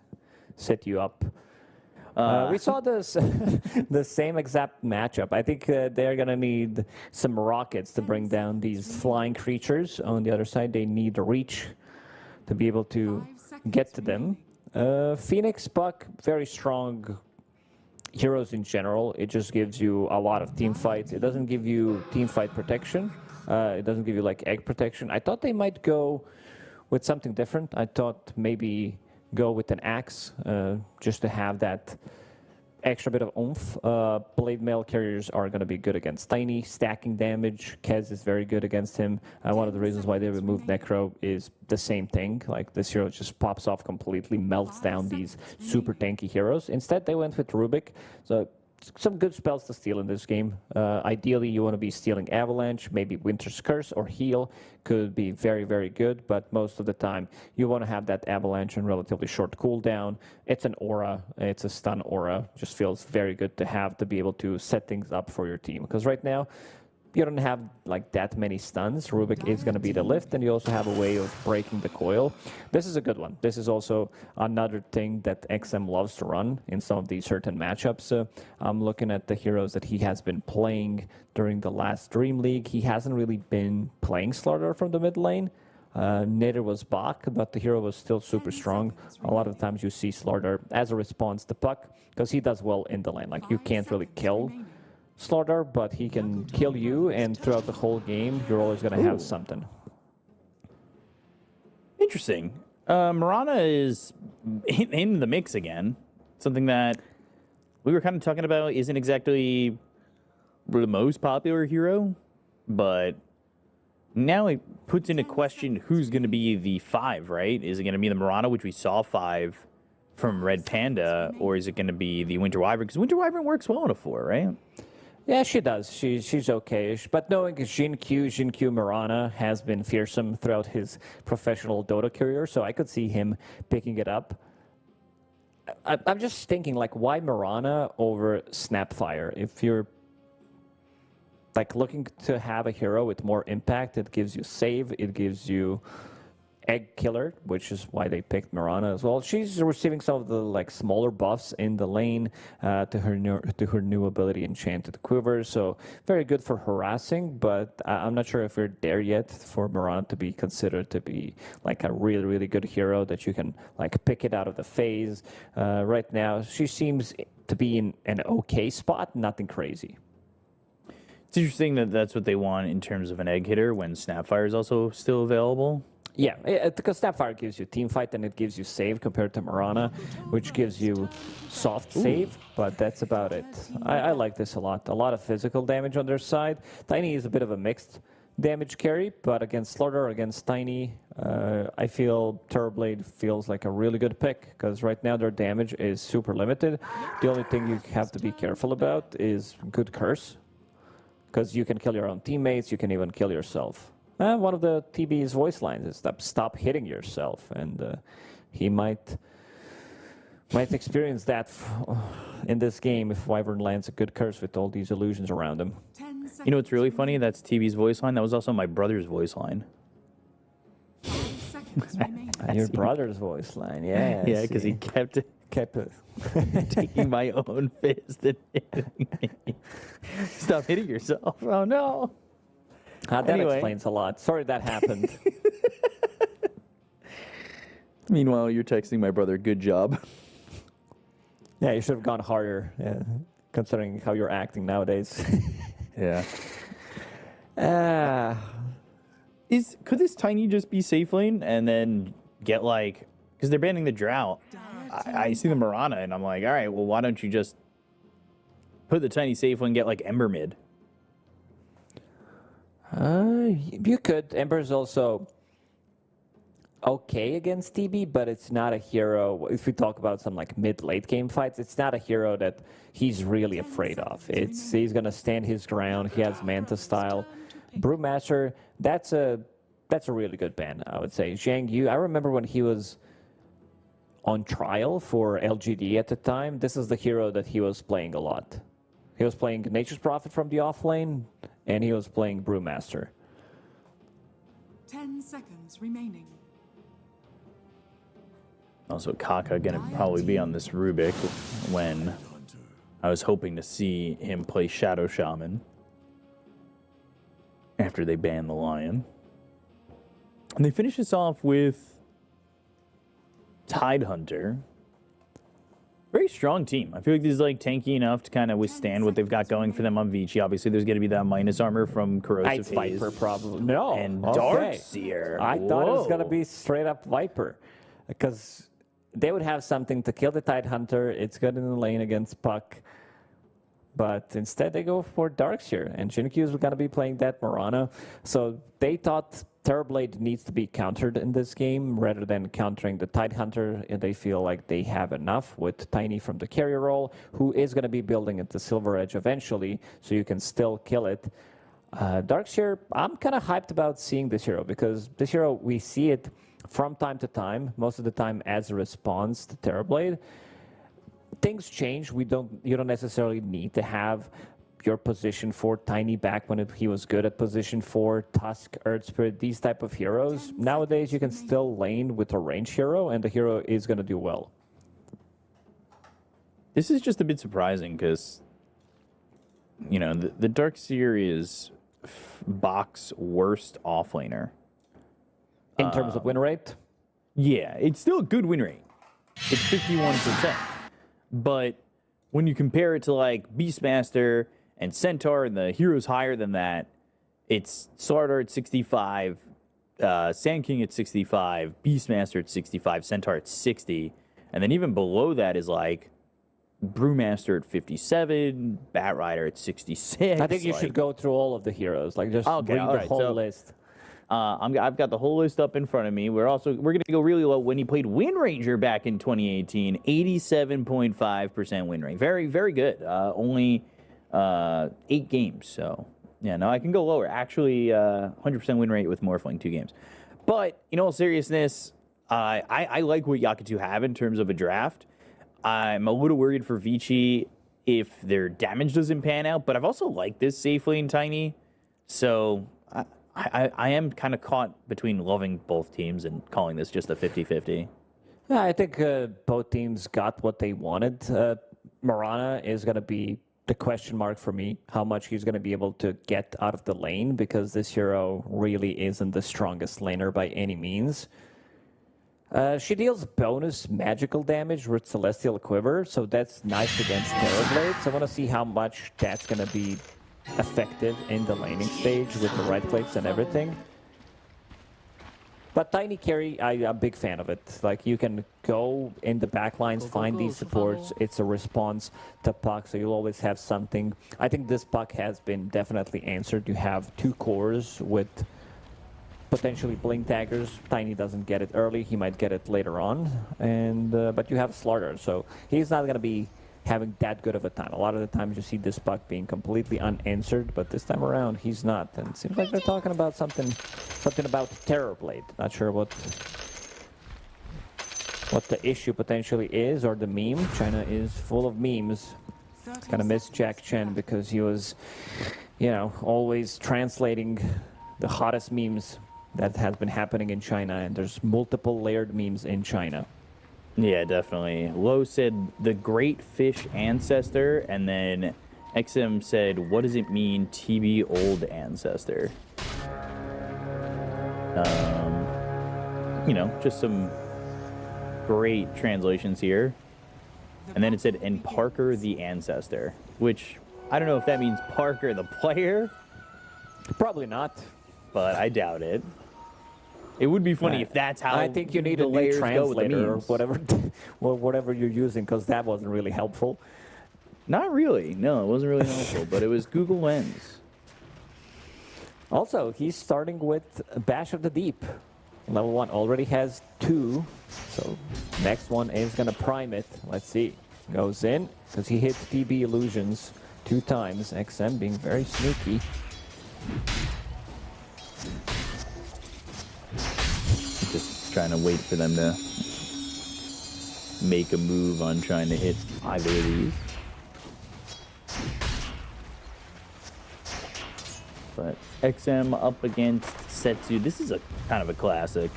set you up? We saw this the same exact matchup. I think they're going to need some rockets to bring down these flying creatures. On the other side, they need reach to be able to get to them. Phoenix, Puck, very strong heroes in general. It just gives you a lot of team fight. It doesn't give you team fight protection. It doesn't give you like egg protection. I thought they might go with something different. I thought maybe go with an axe just to have that extra bit of oomph. Blade mail carriers are going to be good against Tiny. Stacking damage, Kez is very good against him. One of the reasons why they removed Necro is the same thing. Like, this hero just pops off completely, melts down these super tanky heroes. Instead, they went with Rubik. So some good spells to steal in this game. Ideally, you want to be stealing Avalanche, maybe Winter's Curse or Heal could be very, very good, but most of the time you want to have that Avalanche and relatively short cooldown. It's an aura, it's a stun aura. Just feels very good to have to be able to set things up for your team. Because right now, you don't have like that many stuns. Rubik is going to be the lift, and you also have a way of breaking the coil. This is a good one. This is also another thing that XM loves to run in some of these certain matchups. I'm looking at the heroes that he has been playing during the last Dream League. He hasn't really been playing Slaughter from the mid lane. Neither was Bach, but the hero was still super strong. A lot of times you see Slaughter as a response to Puck, because he does well in the lane. Like, you can't really kill Slaughter, but he can kill you, and throughout the whole game, you're always going to have something. Interesting. Mirana is in the mix again. Something that we were kind of talking about isn't exactly the most popular hero, but now it puts into question who's going to be the 5, right? Is it going to be the Mirana, which we saw 5 from Red Panda, or is it going to be the Winter Wyvern? Because Winter Wyvern works well in a 4, right? Yeah, she does. She's okay-ish. But knowing Xin-Q Mirana has been fearsome throughout his professional Dota career, so I could see him picking it up. I'm just thinking, like, why Mirana over Snapfire? If you're like looking to have a hero with more impact, it gives you save, it gives you Egg Killer, which is why they picked Mirana as well. She's receiving some of the like smaller buffs in the lane to her new ability, Enchanted Quiver. So very good for harassing, but I'm not sure if we're there yet for Mirana to be considered to be like a really, really good hero that you can like pick it out of the phase. Right now, she seems to be in an okay spot, nothing crazy. It's interesting that that's what they want in terms of an egg hitter when Snapfire is also still available. Yeah, because Snapfire gives you team fight and it gives you save compared to Mirana, which gives you soft save, but that's about it. I like this a lot. A lot of physical damage on their side. Tiny is a bit of a mixed damage carry, but against Slaughter, against Tiny, I feel Terrorblade feels like a really good pick, because right now their damage is super limited. The only thing you have to be careful about is good curse, because you can kill your own teammates, you can even kill yourself. One of the TB's voice lines is stop hitting yourself, and he might experience that in this game if Wyvern lands a good curse with all these illusions around him. You know what's really funny? That's TB's voice line. That was also my brother's voice line. Your brother's voice line, yeah. Yeah, because he kept taking my own fist and hitting me. Stop hitting yourself. Oh, no. That explains a lot. Sorry that happened. Meanwhile, you're texting my brother, good job. Yeah, you should have gone harder, considering how you're acting nowadays. Yeah. Could this Tiny just be safe lane and then get like, because they're banning the Drought. I see the Mirana and I'm like, all right, well, why don't you just put the Tiny safe lane and get like Ember mid? You could. Ember's also okay against TB, but it's not a hero. If we talk about some like mid-late game fights, it's not a hero that he's really afraid of. He's gonna stand his ground. He has Manta style. Brewmaster, that's a really good ban, I would say. Zhang Yu, I remember when he was on trial for LGD at the time, this is the hero that he was playing a lot. He was playing Nature's Prophet from the off lane, and he was playing Brewmaster. 10 seconds remaining. Also, Kaka gonna probably be on this Rubik when I was hoping to see him play Shadow Shaman after they ban the Lion. And they finish this off with Tidehunter. Very strong team. I feel like this is like tanky enough to kind of withstand what they've got going for them on Vici. Obviously, there's going to be that minus armor from Corrosive It's Haze. Viper, probably. No. And okay. Darkseer. I thought it was going to Whoa. be straight up Viper. Because they would have something to kill the Tidehunter. It's good in the lane against Puck. But instead, they go for Darkseer. And Shinryu is going to be playing that Mirana. So they thought Terrorblade needs to be countered in this game rather than countering the Tidehunter. And they feel like they have enough with Tiny from the carrier role, who is going to be building at the Silver Edge eventually, so you can still kill it. Darkseer, I'm kind of hyped about seeing this hero because this hero, we see it from time to time, most of the time as a response to Terrorblade. Things change. You don't necessarily need to have your position 4 Tiny back when he was good at position 4, Tusk, Earth Spirit, these type of heroes. Nowadays, you can still lane with a range hero, and the hero is going to do well. This is just a bit surprising because, you know, the Darkseer is Bach's worst offlaner. In terms of win rate? Yeah, it's still a good win rate. It's 51%. But when you compare it to like Beastmaster and Centaur and the heroes higher than that, it's Slardar at 65, Sand King at 65, Beastmaster at 65, Centaur at 60. And then even below that is like Brewmaster at 57, Batrider at 66. I think you should go through all of the heroes, like just read the whole list. I've got the whole list up in front of me. We're going to go really low when he played Wind Ranger back in 2018. 87.5% win rate. Very, very good. Only 8 games. So, yeah, no, I can go lower. Actually, 100% win rate with Morphling, 2 games. But in all seriousness, I like what Yakutou have in terms of a draft. I'm a little worried for Vici if their damage doesn't pan out, but I've also liked this safe lane Tiny. So I am kind of caught between loving both teams and calling this just a 50-50. Yeah, I think both teams got what they wanted. Mirana is going to be the question mark for me, how much he's going to be able to get out of the lane, because this hero really isn't the strongest laner by any means. She deals bonus magical damage with Celestial Quiver, so that's nice against Terrorblade. So I want to see how much that's going to be effective in the laning stage with the right clicks and everything. But Tiny Carry, I'm a big fan of it. Like, you can go in the backlines, find these supports. It's a response to Puck, so you'll always have something. I think this Puck has been definitely answered. You have 2 cores with potentially Blink Daggers. Tiny doesn't get it early. He might get it later on. And but you have Slardar, so he's not going to be having that good of a time. A lot of the times you see this Puck being completely unanswered, but this time around he's not. And it seems like they're talking about something about Terrorblade. Not sure what the issue potentially is, or the meme. China is full of memes. Kind of miss Jack Chen because he was, you know, always translating the hottest memes that has been happening in China, and there's multiple layered memes in China. Yeah, definitely. Lo said the great fish ancestor, and then XM said, what does it mean, TB old ancestor? You know, just some great translations here. And then it said, and Parker the ancestor, which I don't know if that means Parker the player. Probably not. But I doubt it. It would be funny if that's how I think you need a new translator or whatever you're using, because that wasn't really helpful. Not really. No, it wasn't really helpful, but it was Google Lens. Also, he's starting with Bash of the Deep. Level 1 already has 2, so next one is going to prime it. Let's see. Goes in, because he hit TB Illusions 2 times. XM being very sneaky. Just trying to wait for them to make a move on trying to hit either of these. But XM up against Setsu. This is a kind of a classic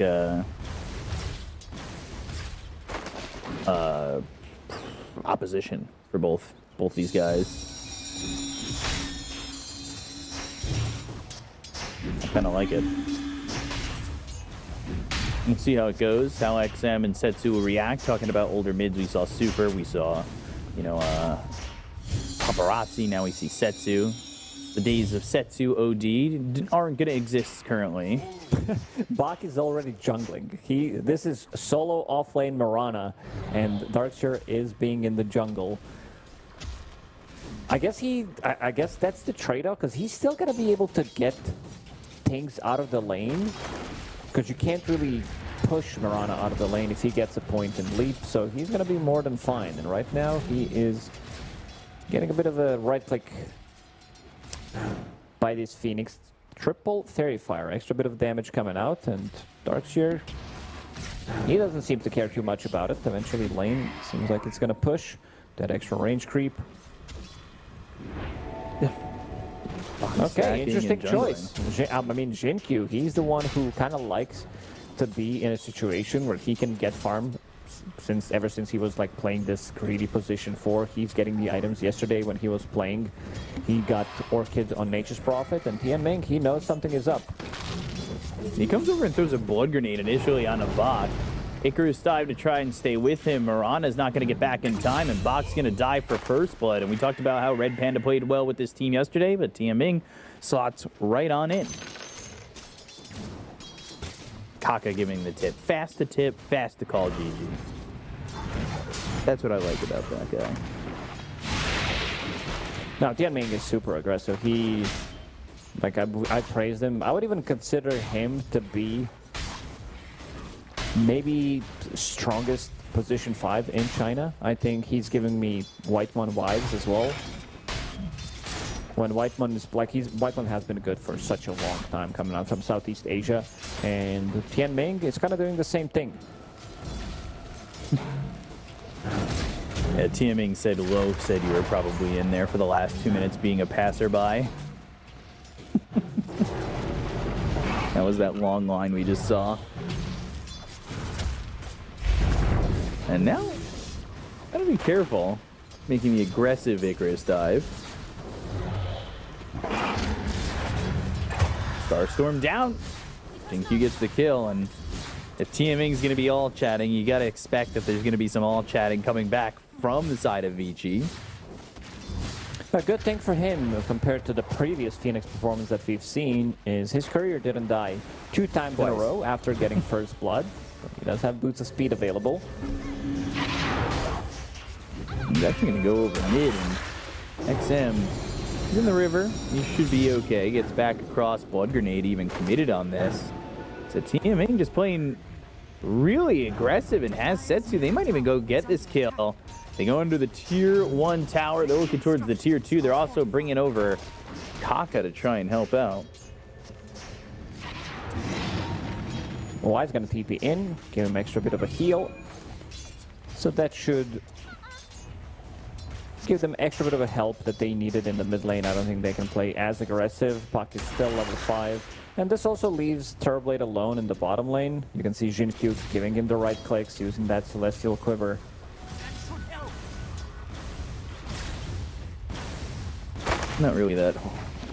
opposition for both these guys. I kind of like it. Let's see how it goes, how XM and Setsu will react. Talking about older mids, we saw Super, we saw, Paparazzi, now we see Setsu. The days of Setsu OD aren't going to exist currently. Bach is already jungling. This is solo offlane Mirana, and Darkseer is being in the jungle. I guess that's the trade-off, because he's still going to be able to get things out of the lane, because you can't really push Mirana out of the lane if he gets a point and leap, so he's going to be more than fine. And right now he is getting a bit of a right-click by this Phoenix. Triple Fairy Fire, extra bit of damage coming out, and Darkseer, he doesn't seem to care too much about it. Eventually lane seems like it's going to push that extra range creep. Okay, interesting choice. Jinkyu, he's the one who kind of likes to be in a situation where he can get farm ever since he was like playing this greedy position 4. He's getting the items. Yesterday when he was playing, he got Orchid on Nature's Prophet, and Tianming, he knows something is up. He comes over and throws a blood grenade initially on a bot. Icarus dive to try and stay with him. Mirana's not going to get back in time, and Bach's going to die for first blood. And we talked about how Red Panda played well with this team yesterday, but Tianming slots right on in. Kaka giving the tip. Fast to tip, fast to call GG. That's what I like about that guy. Now, Tianming is super aggressive. He, like, I praised him. I would even consider him to be maybe strongest position 5 in China. I think he's giving me Whitemon vibes as well. When Whitemon is like, Whitemon has been good for such a long time, coming out from Southeast Asia, and Tianming is kind of doing the same thing. Yeah, Tianming said Lo said you were probably in there for the last 2 minutes being a passerby. That was that long line we just saw. And now, gotta be careful making the aggressive Icarus dive. Starstorm down. Jinkyu gets the kill, and if Tianming's gonna be all chatting, you gotta expect that there's gonna be some all chatting coming back from the side of Vici. A good thing for him compared to the previous Phoenix performance that we've seen is his courier didn't die 2 times in a row after getting first blood. He does have boots of speed available. He's actually going to go over mid, and XM is in the river. He should be okay. Gets back across. Blood Grenade even committed on this. So Tianming just playing really aggressive and has Setsu. They might even go get this kill. They go into the tier 1 tower. They're looking towards the tier 2. They're also bringing over Kaka to try and help out. Wise going to TP in, give him extra bit of a heal. So that should give them extra bit of a help that they needed in the mid lane. I don't think they can play as aggressive. Puck is still level 5. And this also leaves Turblade alone in the bottom lane. You can see Jinkyu giving him the right clicks, using that Celestial Quiver. Not really that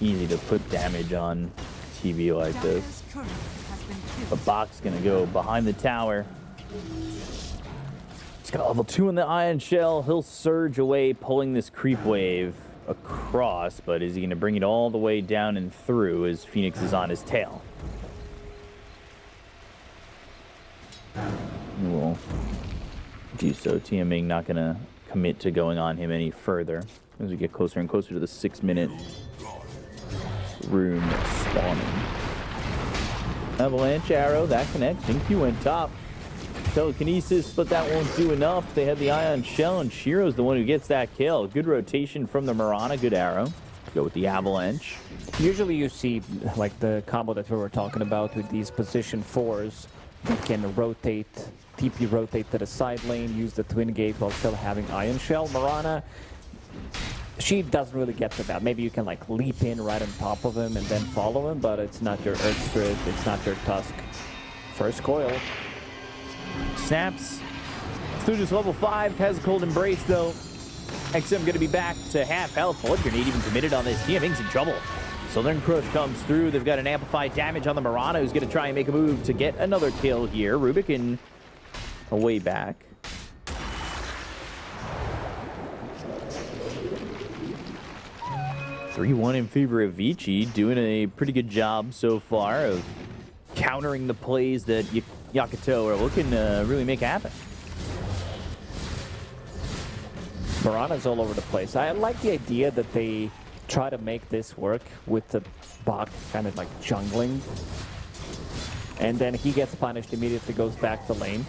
easy to put damage on TV like this. But Bach's gonna go behind the tower. He's got level 2 in the Ion Shell. He'll surge away, pulling this creep wave across, but is he gonna bring it all the way down and through as Phoenix is on his tail? He will do so. Tianming not gonna commit to going on him any further as we get closer and closer to the 6-minute rune spawning. Avalanche arrow, that connects. Jinkyu went top. Telekinesis, but that won't do enough. They had the Ion Shell, and Shiro's the one who gets that kill. Good rotation from the Mirana. Good arrow. Go with the Avalanche. Usually you see like the combo that we were talking about with these position 4s that can rotate, TP rotate to the side lane, use the Twin Gate while still having Ion Shell. Mirana, she doesn't really get to that. Maybe you can like leap in right on top of him and then follow him, but it's not your Earth Spirit, it's not your Tusk. First coil. Snaps. Studio's level 5, has a cold embrace though. XM gonna be back to half health. Blood Grenade even committed on this. Tianming's in trouble. Southern Crush comes through. They've got an amplified damage on the Mirana, who's going to try and make a move to get another kill here. Rubik a way back. (3-1) in favor of Vici, doing a pretty good job so far of countering the plays that Yakutou are looking to really make happen. Mirana's all over the place. I like the idea that they try to make this work with the Bach kind of like jungling. And then he gets punished, immediately goes back to lane.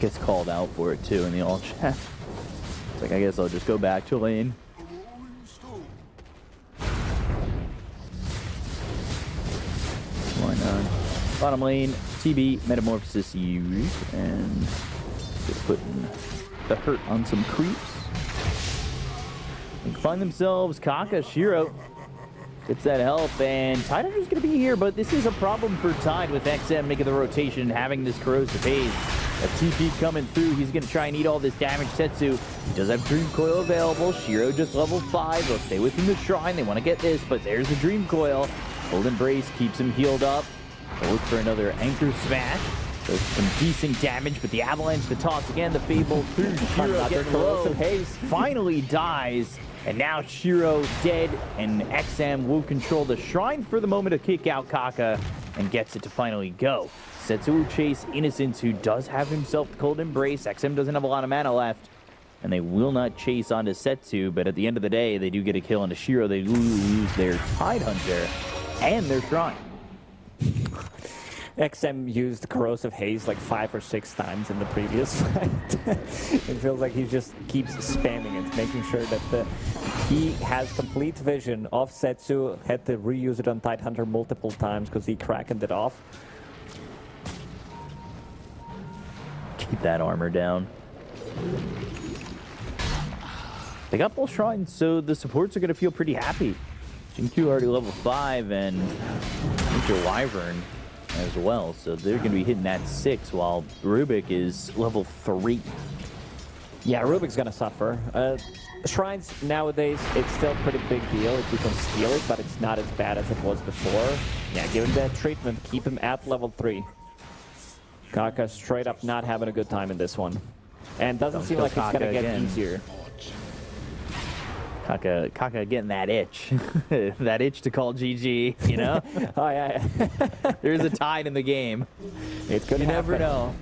Gets called out for it too in the all chat. It's like, I guess I'll just go back to lane. Why not? Bottom lane, TB, Metamorphosis used, and just putting the hurt on some creeps. They find themselves Kaka, Shiro gets that help, and Tide Hunter's going to be here, but this is a problem for Tide with XM making the rotation, having this corrosive haze. A TP coming through, he's going to try and eat all this damage. Setsu, he does have Dream Coil available. Shiro just level 5, they'll stay within the shrine, they want to get this, but there's the Dream Coil. Cold Embrace keeps him healed up. They'll look for another Anchor Smash. Does some decent damage, but the Avalanche, the toss again, the Fable through Shiro getting low. Haze finally dies, and now Shiro dead, and XM will control the shrine for the moment to kick out Kaka, and gets it to finally go. Setsu will chase Innocence, who does have himself the Cold Embrace. XM doesn't have a lot of mana left, and they will not chase onto Setsu, but at the end of the day, they do get a kill onto Shiro. They lose their Tide Hunter and their shrine. XM used Corrosive Haze like 5 or 6 times in the previous fight. It feels like he just keeps spamming it, making sure that he has complete vision of Setsu. Had to reuse it on Tide Hunter multiple times because he cracked it off. Keep that armor down. They got both shrines, so the supports are going to feel pretty happy. Jinkyu already level 5, and Winter Wyvern as well, so they're going to be hitting that 6, while Rubik is level 3. Yeah, Rubik's going to suffer. Shrines nowadays, it's still a pretty big deal if you can steal it, but it's not as bad as it was before. Yeah, give him that treatment, keep him at level 3. Kaka straight up not having a good time in this one. And doesn't seem like it's going to get easier. Kaka getting that itch. That itch to call GG, you know? Oh, yeah. There's a tide in the game. It could You happen. never know.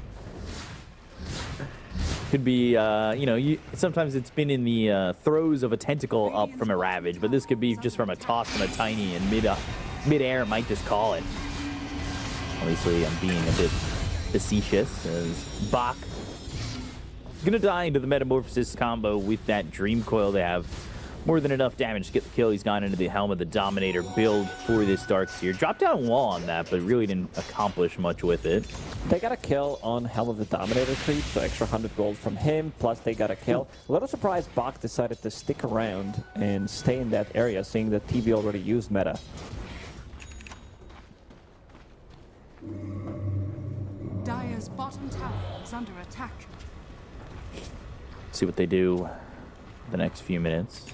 Could be, you know, sometimes it's been in the throes of a tentacle up from a Ravage, but this could be just from a toss from a Tiny, and mid-air might just call it. Obviously, I'm being a bit facetious, as Bach gonna die into the Metamorphosis combo with that Dream Coil. They have more than enough damage to get the kill. He's gone into the Helm of the Dominator build for this Darkseer. Dropped down wall on that, but really didn't accomplish much with it. They got a kill on Helm of the Dominator creep, so extra 100 gold from him, plus they got a kill. A little surprised Bach decided to stick around and stay in that area, seeing that TV already used meta. Dire's bottom tower is under attack. See what they do the next few minutes.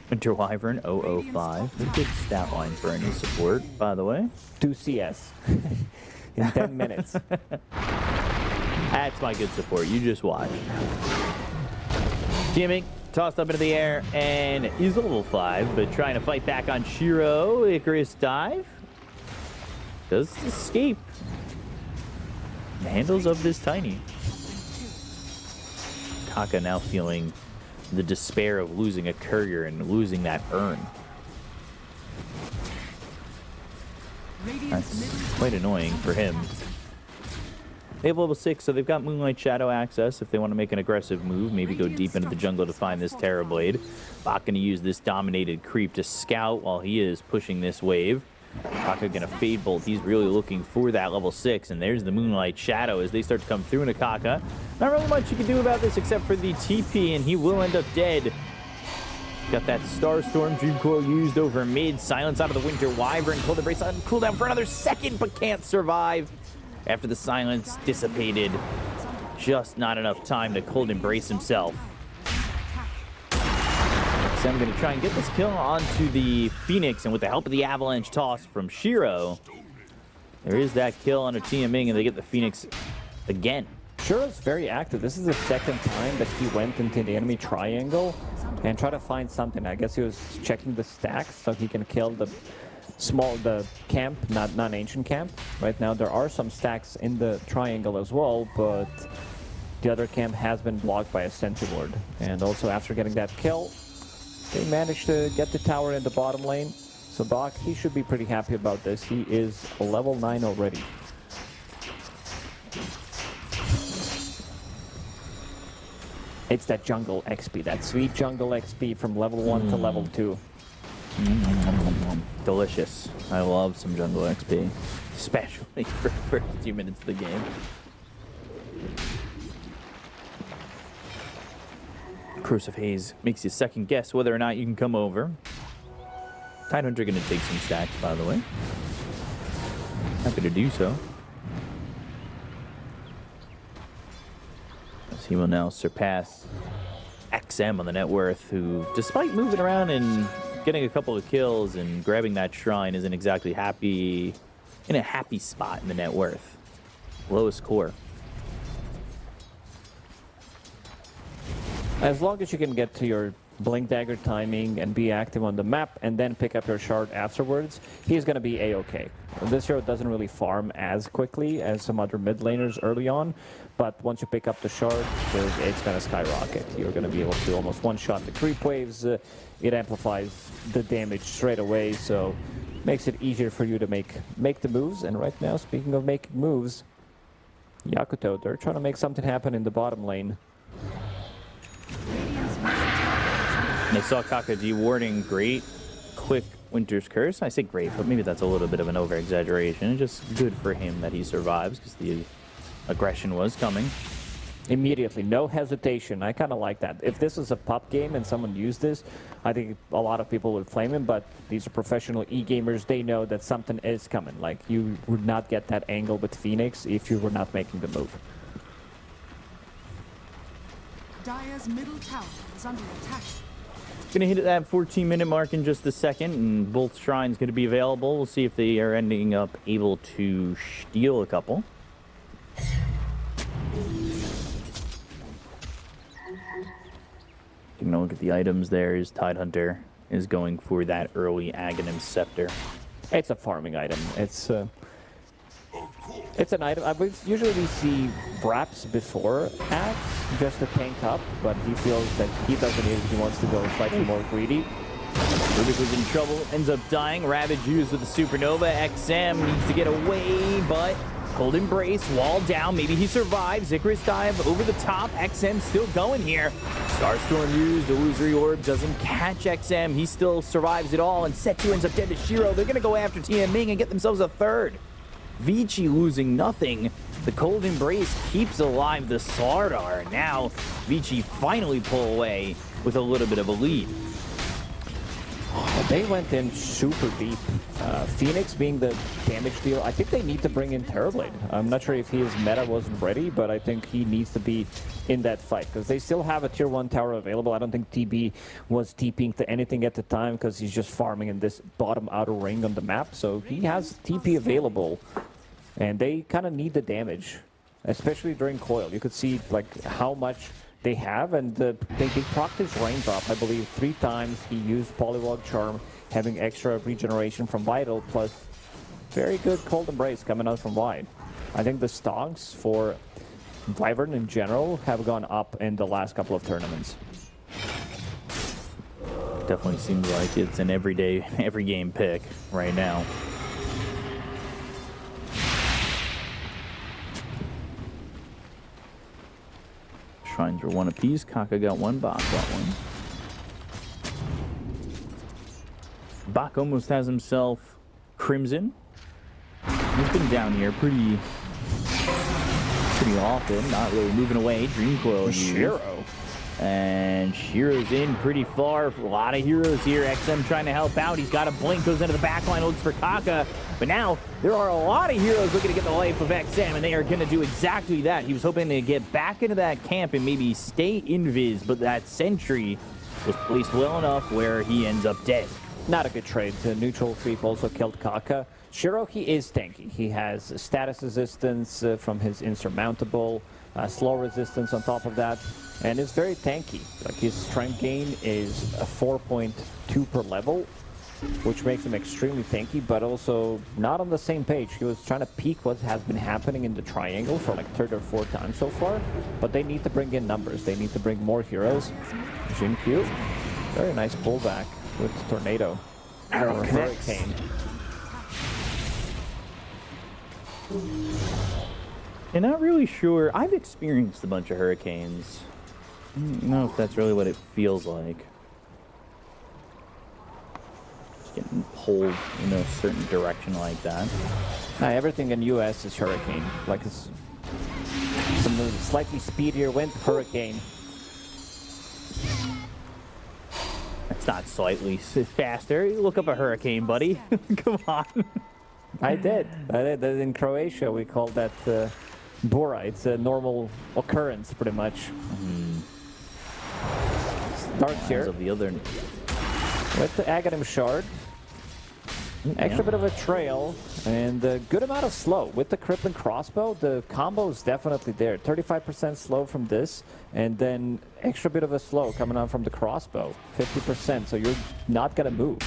Winter Wyvern 005. A good stat line for any support, by the way. 2 CS in 10 minutes. That's my good support. You just watch. Jimmy tossed up into the air and is level 5, but trying to fight back on Shiro. Icarus dive. Does escape. The handles of this Tiny. Kaka now feeling the despair of losing a courier and losing that urn. That's quite annoying for him. They have level 6, so they've got Moonlight Shadow access if they want to make an aggressive move, maybe go deep into the jungle to find this Terrorblade. Bach going to use this dominated creep to scout while he is pushing this wave. Kaka going to Fade Bolt. He's really looking for that level 6, and there's the Moonlight Shadow as they start to come through into Kaka. Not really much you can do about this except for the TP, and he will end up dead. Got that Starstorm Dream Coil used over mid. Silence out of the Winter Wyvern. Cold Embrace on cooldown for another second, but can't survive. After the silence dissipated, just not enough time to Cold Embrace himself. XM going to try and get this kill onto the Phoenix, and with the help of the avalanche toss from Shiro, there is that kill on a TMing, and they get the Phoenix again. Shiro's very active. This is the second time that he went into the enemy triangle and tried to find something. I guess he was checking the stacks so he can kill the camp, not non-ancient camp. Right now there are some stacks in the triangle as well, but the other camp has been blocked by a sentry ward. And also after getting that kill, they managed to get the tower in the bottom lane. So Doc, he should be pretty happy about this. He is level 9 already. It's that jungle XP, that sweet jungle XP from level 1 to level 2. Delicious. I love some jungle XP, especially for the first few minutes of the game. Corrosive Haze makes you second guess whether or not you can come over. Tidehunter gonna take some stacks, by the way. Happy to do so. As he will now surpass XM on the net worth, who, despite moving around and getting a couple of kills and grabbing that shrine, isn't exactly happy in a happy spot in the net worth. Lowest core. As long as you can get to your blink dagger timing and be active on the map and then pick up your shard afterwards, he's going to be a-okay. This hero doesn't really farm as quickly as some other mid laners early on, but once you pick up the shard, it's going to skyrocket. You're going to be able to almost one-shot the creep waves. It amplifies the damage straight away, so makes it easier for you to make the moves. And right now, speaking of making moves, Yakutou, they're trying to make something happen in the bottom lane. They saw Kaka dewarding great, quick Winter's Curse. I say great, but maybe that's a little bit of an over-exaggeration. Just good for him that he survives, because the aggression was coming. Immediately, no hesitation. I kind of like that. If this was a pop game and someone used this, I think a lot of people would flame him, but these are professional e-gamers. They know that something is coming. Like, you would not get that angle with Phoenix if you were not making the move. Dire's middle tower is under attack. Gonna hit that 14-minute mark in just a second, and both shrines gonna be available. We'll see if they are ending up able to steal a couple. Taking a look at the items there, is Tidehunter is going for that early Aghanim Scepter. It's a farming item. It's an item. Usually we see Wraps before Axe, just to tank up, but he feels that he doesn't need it. He wants to go slightly more greedy. Rubik was in trouble, ends up dying. Ravage used with the Supernova. XM needs to get away, but Cold Embrace, wall down. Maybe he survives. Icarus dive over the top. XM still going here. Starstorm used. Illusory Orb doesn't catch XM. He still survives it all, and Setsu ends up dead to Shiro. They're going to go after TMing and get themselves a third. Vici losing nothing. The Cold Embrace keeps alive the Slardar. Now Vici finally pull away with a little bit of a lead. They went in super deep. Phoenix being the damage deal, I think they need to bring in Terrorblade. I'm not sure if his meta wasn't ready, but I think he needs to be in that fight, because they still have a tier 1 tower available. I don't think TB was TPing to anything at the time, because he's just farming in this bottom outer ring on the map, so he has TP available, and they kind of need the damage, especially during coil. You could see like how much they have, and they procced his raindrop, I believe, 3 times. He used Polywog Charm, having extra regeneration from Vital, plus very good Cold Embrace coming out from wide. I think the stonks for Wyvern in general have gone up in the last couple of tournaments. Definitely seems like it's an every game pick right now. Shrines were 1 apiece. Kaka got 1, Bach got 1. Bach almost has himself Crimson. He's been down here pretty often, not really moving away. Dream Coil Shiro. And Shiro's in pretty far. A lot of heroes here. XM trying to help out. He's got a blink, goes into the backline, looks for Kaka. But now there are a lot of heroes looking to get the life of XM, and they are going to do exactly that. He was hoping to get back into that camp and maybe stay invis, but that sentry was placed well enough where he ends up dead. Not a good trade. The neutral creep also killed Kaka. Shiro, he is tanky. He has status resistance from his insurmountable, slow resistance on top of that, and is very tanky. Like his strength gain is a 4.2 per level, which makes him extremely tanky, but also not on the same page. He was trying to peek what has been happening in the triangle for like third or fourth time so far, but they need to bring in numbers. They need to bring more heroes. Jin Q, very nice pullback with Tornado. Or Hurricane. I'm not really sure. I've experienced a bunch of hurricanes. I don't know if that's really what it feels like. Just getting pulled in a certain direction like that. Everything in US is Hurricane. Like it's some slightly speedier wind, Hurricane. It's not slightly faster. You look up a hurricane, buddy. Come on. I did. In Croatia, we call that bura. It's a normal occurrence, pretty much. Darts here. Of the other. With the Aghanim Shard. Extra bit of a trail, and a good amount of slow. With the Crippling Crossbow, the combo is definitely there. 35% slow from this, and then extra bit of a slow coming on from the crossbow. 50%, so you're not going to move.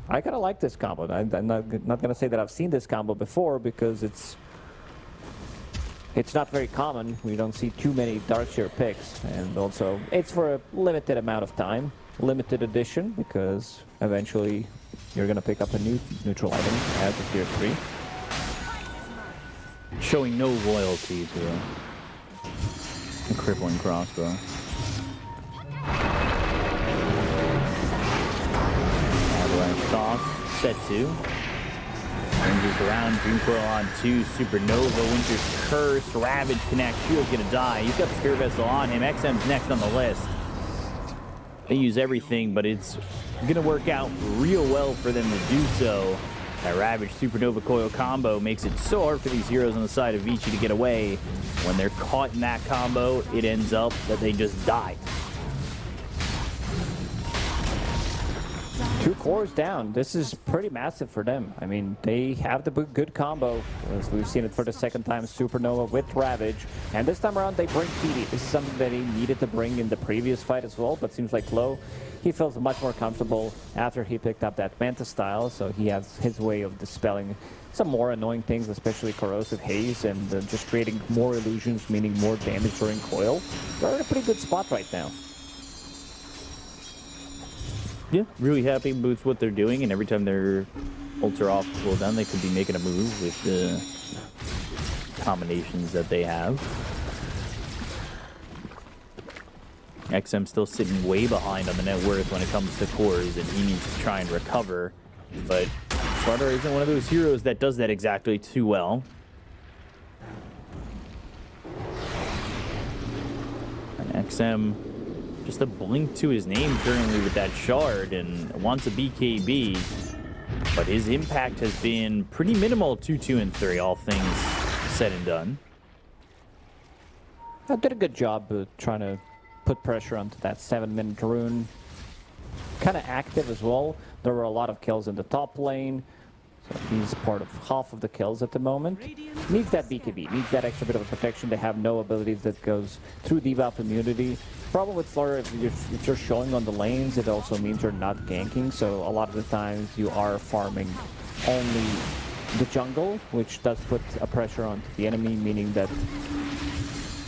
I kind of like this combo. I'm not going to say that I've seen this combo before, because it's not very common. We don't see too many Darkseer picks, and also it's for a limited amount of time. Limited edition, because eventually you're going to pick up a new neutral item as a tier 3. Showing no loyalty to a crippling crossbow. Avalanche toss, set 2. Ranges around, Dreamcoil on 2, Supernova, Winter's Curse, Ravage connect, Shield's gonna die. He's got the Spirit Vessel on him, XM's next on the list. They use everything, but it's gonna work out real well for them to do so. That Ravage Supernova Coil combo makes it so hard for these heroes on the side of Vici to get away. When they're caught in that combo, it ends up that they just die. 2 cores down. This is pretty massive for them. I mean, they have the good combo. As we've seen it for the second time, Supernova with Ravage. And this time around, they bring PD. This is something that he needed to bring in the previous fight as well, but seems like Low, he feels much more comfortable after he picked up that Manta style, so he has his way of dispelling some more annoying things, especially Corrosive Haze, and just creating more illusions, meaning more damage during coil. They're in a pretty good spot right now. Yeah, really happy with what they're doing, and every time their ults are off cooldown, they could be making a move with the combinations that they have. XM still sitting way behind on the net worth when it comes to cores, and he needs to try and recover. But Slardar isn't one of those heroes that does that exactly too well. And XM, just a blink to his name currently with that shard, and wants a BKB. But his impact has been pretty minimal 2, 2, and 3, all things said and done. I did a good job trying to put pressure onto that 7-minute rune. Kind of active as well. There were a lot of kills in the top lane. So he's part of half of the kills at the moment. Needs that BKB, needs that extra bit of a protection. They have no abilities that goes through debuff immunity. Problem with Slardar, if you're showing on the lanes, it also means you're not ganking. So a lot of the times you are farming only the jungle, which does put a pressure onto the enemy, meaning that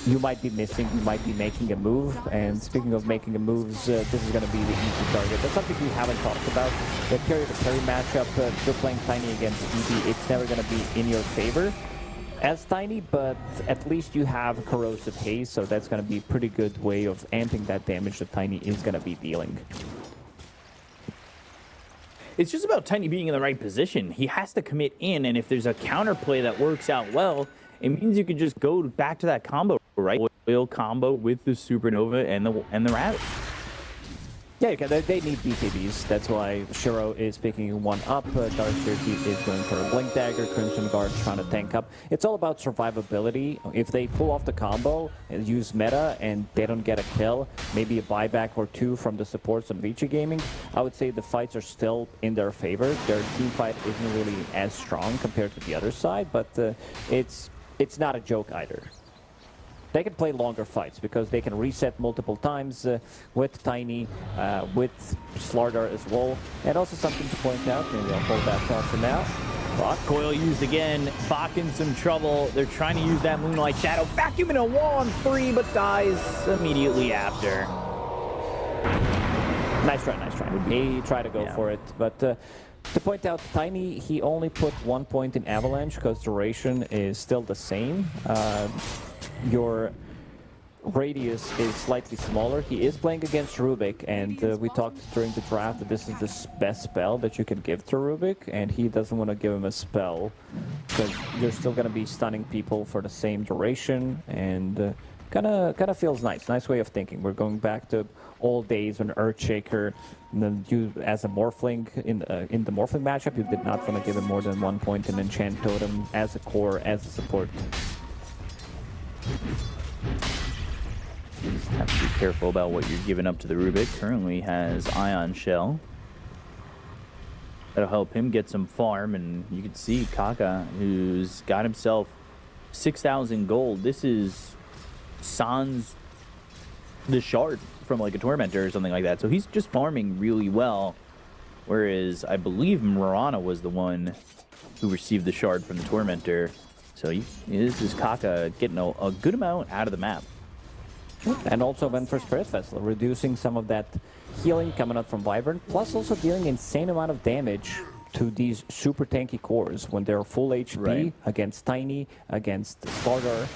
you might be missing, you might be making a move. And speaking of making a moves, this is going to be the easy target. That's something we haven't talked about. The carry-to-carry matchup, if you're playing Tiny against DB, it's never going to be in your favor as Tiny, but at least you have Corrosive Haze, so that's going to be a pretty good way of amping that damage that Tiny is going to be dealing. It's just about Tiny being in the right position. He has to commit in, and if there's a counterplay that works out well, it means you can just go back to that combo, right? Oil combo with the Supernova and the Ravage. Yeah, they need BKBs. That's why Shiro is picking one up. Darkseer is going for a Blink Dagger. Crimson Guard trying to tank up. It's all about survivability. If they pull off the combo and use meta and they don't get a kill, maybe a buyback or two from the supports on Vici Gaming, I would say the fights are still in their favor. Their team fight isn't really as strong compared to the other side, but it's not a joke either. They can play longer fights because they can reset multiple times with Tiny, with Slardar as well. And also something to point out, maybe I'll hold that thought for now. Bach coil used again. Bach in some trouble. They're trying to use that Moonlight Shadow. Vacuum in a wall on 3, but dies immediately after. Nice try, nice try. He tried to go for it, but to point out, Tiny, he only put 1 point in Avalanche because duration is still the same. Your radius is slightly smaller. He is playing against Rubik, and we talked during the draft that this is the best spell that you can give to Rubik, and he doesn't want to give him a spell because you're still going to be stunning people for the same duration, and kind of feels nice. Nice way of thinking. We're going back to old days when Earthshaker, and then you as a Morphling in the Morphling matchup, you did not want to give him more than 1 point in Enchant Totem as a core, as a support. Have to be careful about what you're giving up to the Rubik. Currently has Ion Shell. That'll help him get some farm, and you can see Kaka, who's got himself 6,000 gold. This is Sans the Shard from like a Tormentor or something like that. So he's just farming really well. Whereas I believe Mirana was the one who received the Shard from the Tormentor. So this is Kaka getting a good amount out of the map. And also went for Spirit Vessel, reducing some of that healing coming out from Vibrant, plus also dealing insane amount of damage to these super tanky cores when they're full HP against Tiny, against Slardar.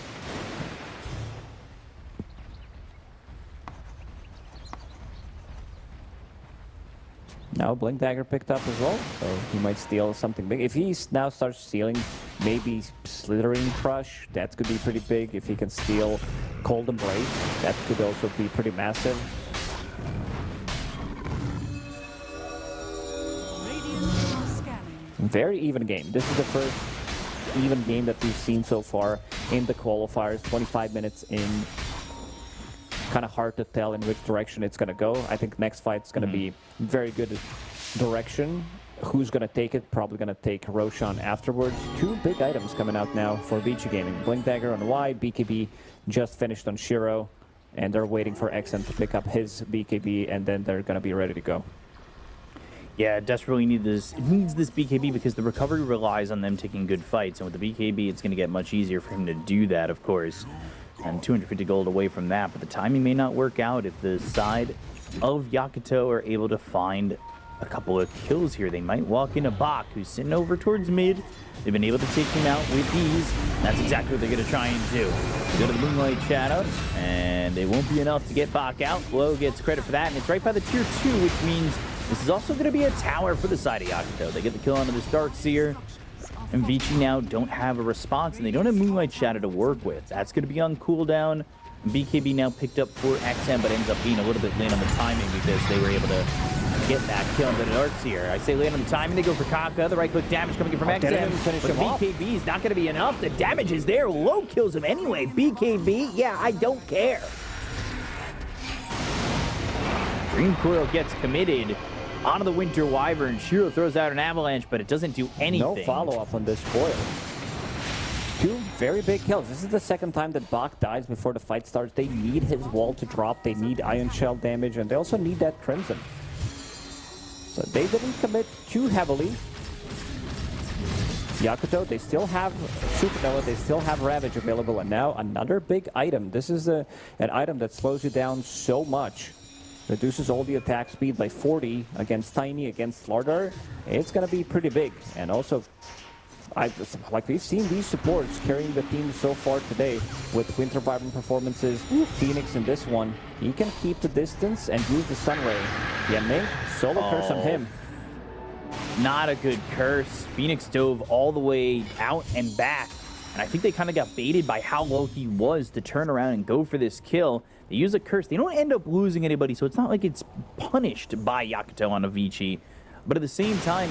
Now Blink Dagger picked up as well, so he might steal something big. If he now starts stealing maybe Slithering Crush, that could be pretty big. If he can steal Cold Embrace, that could also be pretty massive. Very even game. This is the first even game that we've seen so far in the qualifiers. 25 minutes in. Kind of hard to tell in which direction it's going to go. I think next fight's going to be very good direction. Who's going to take it? Probably going to take Roshan afterwards. Two big items coming out now for Vici Gaming. Blink Dagger on Y, BKB just finished on Shiro, and they're waiting for XN to pick up his BKB, and then they're going to be ready to go. Yeah, it desperately needs this. It needs this BKB because the recovery relies on them taking good fights, and with the BKB, it's going to get much easier for him to do that, of course. And 250 gold away from that, but the timing may not work out if the side of Yakutou are able to find a couple of kills here. They might walk into Bach, who's sitting over towards mid. They've been able to take him out with ease. That's exactly what they're going to try and do. They go to the Moonlight Shadow, and it won't be enough to get Bach out. Low gets credit for that, and it's right by the tier 2, which means this is also going to be a tower for the side of Yakutou. They get the kill onto this Darkseer. And Vici now don't have a response, and they don't have Moonlight Shadow to work with. That's going to be on cooldown. BKB now picked up for XM, but ends up being a little bit late on the timing because they were able to get that kill on the Darkseer. I say late on the timing, they go for Kaka. The right-click damage coming in from XM, but the BKB is not going to be enough. The damage is there. Low kills him anyway. BKB, yeah, I don't care. Green Coil gets committed onto the Winter Wyvern. Shiro throws out an avalanche, but it doesn't do anything. No follow-up on this coil. Two very big kills. This is the second time that Bach dies before the fight starts. They need his wall to drop. They need Ion Shell damage, and they also need that Crimson. So they didn't commit too heavily. Yakutou, they still have Supernova, they still have Ravage available, and now another big item. This is an item that slows you down so much. Reduces all the attack speed by 40 against Tiny, against Slardar. It's going to be pretty big. And also, like we've seen these supports carrying the team so far today with Winter Vibrant performances. Phoenix in this one, he can keep the distance and use the Sunray. Yeah, Mink, solo curse on him. Not a good curse. Phoenix dove all the way out and back And I think they kind of got baited by how low he was to turn around and go for this kill. They use a curse. They don't end up losing anybody, so it's not like it's punished by Yakutou on a Vici. But at the same time,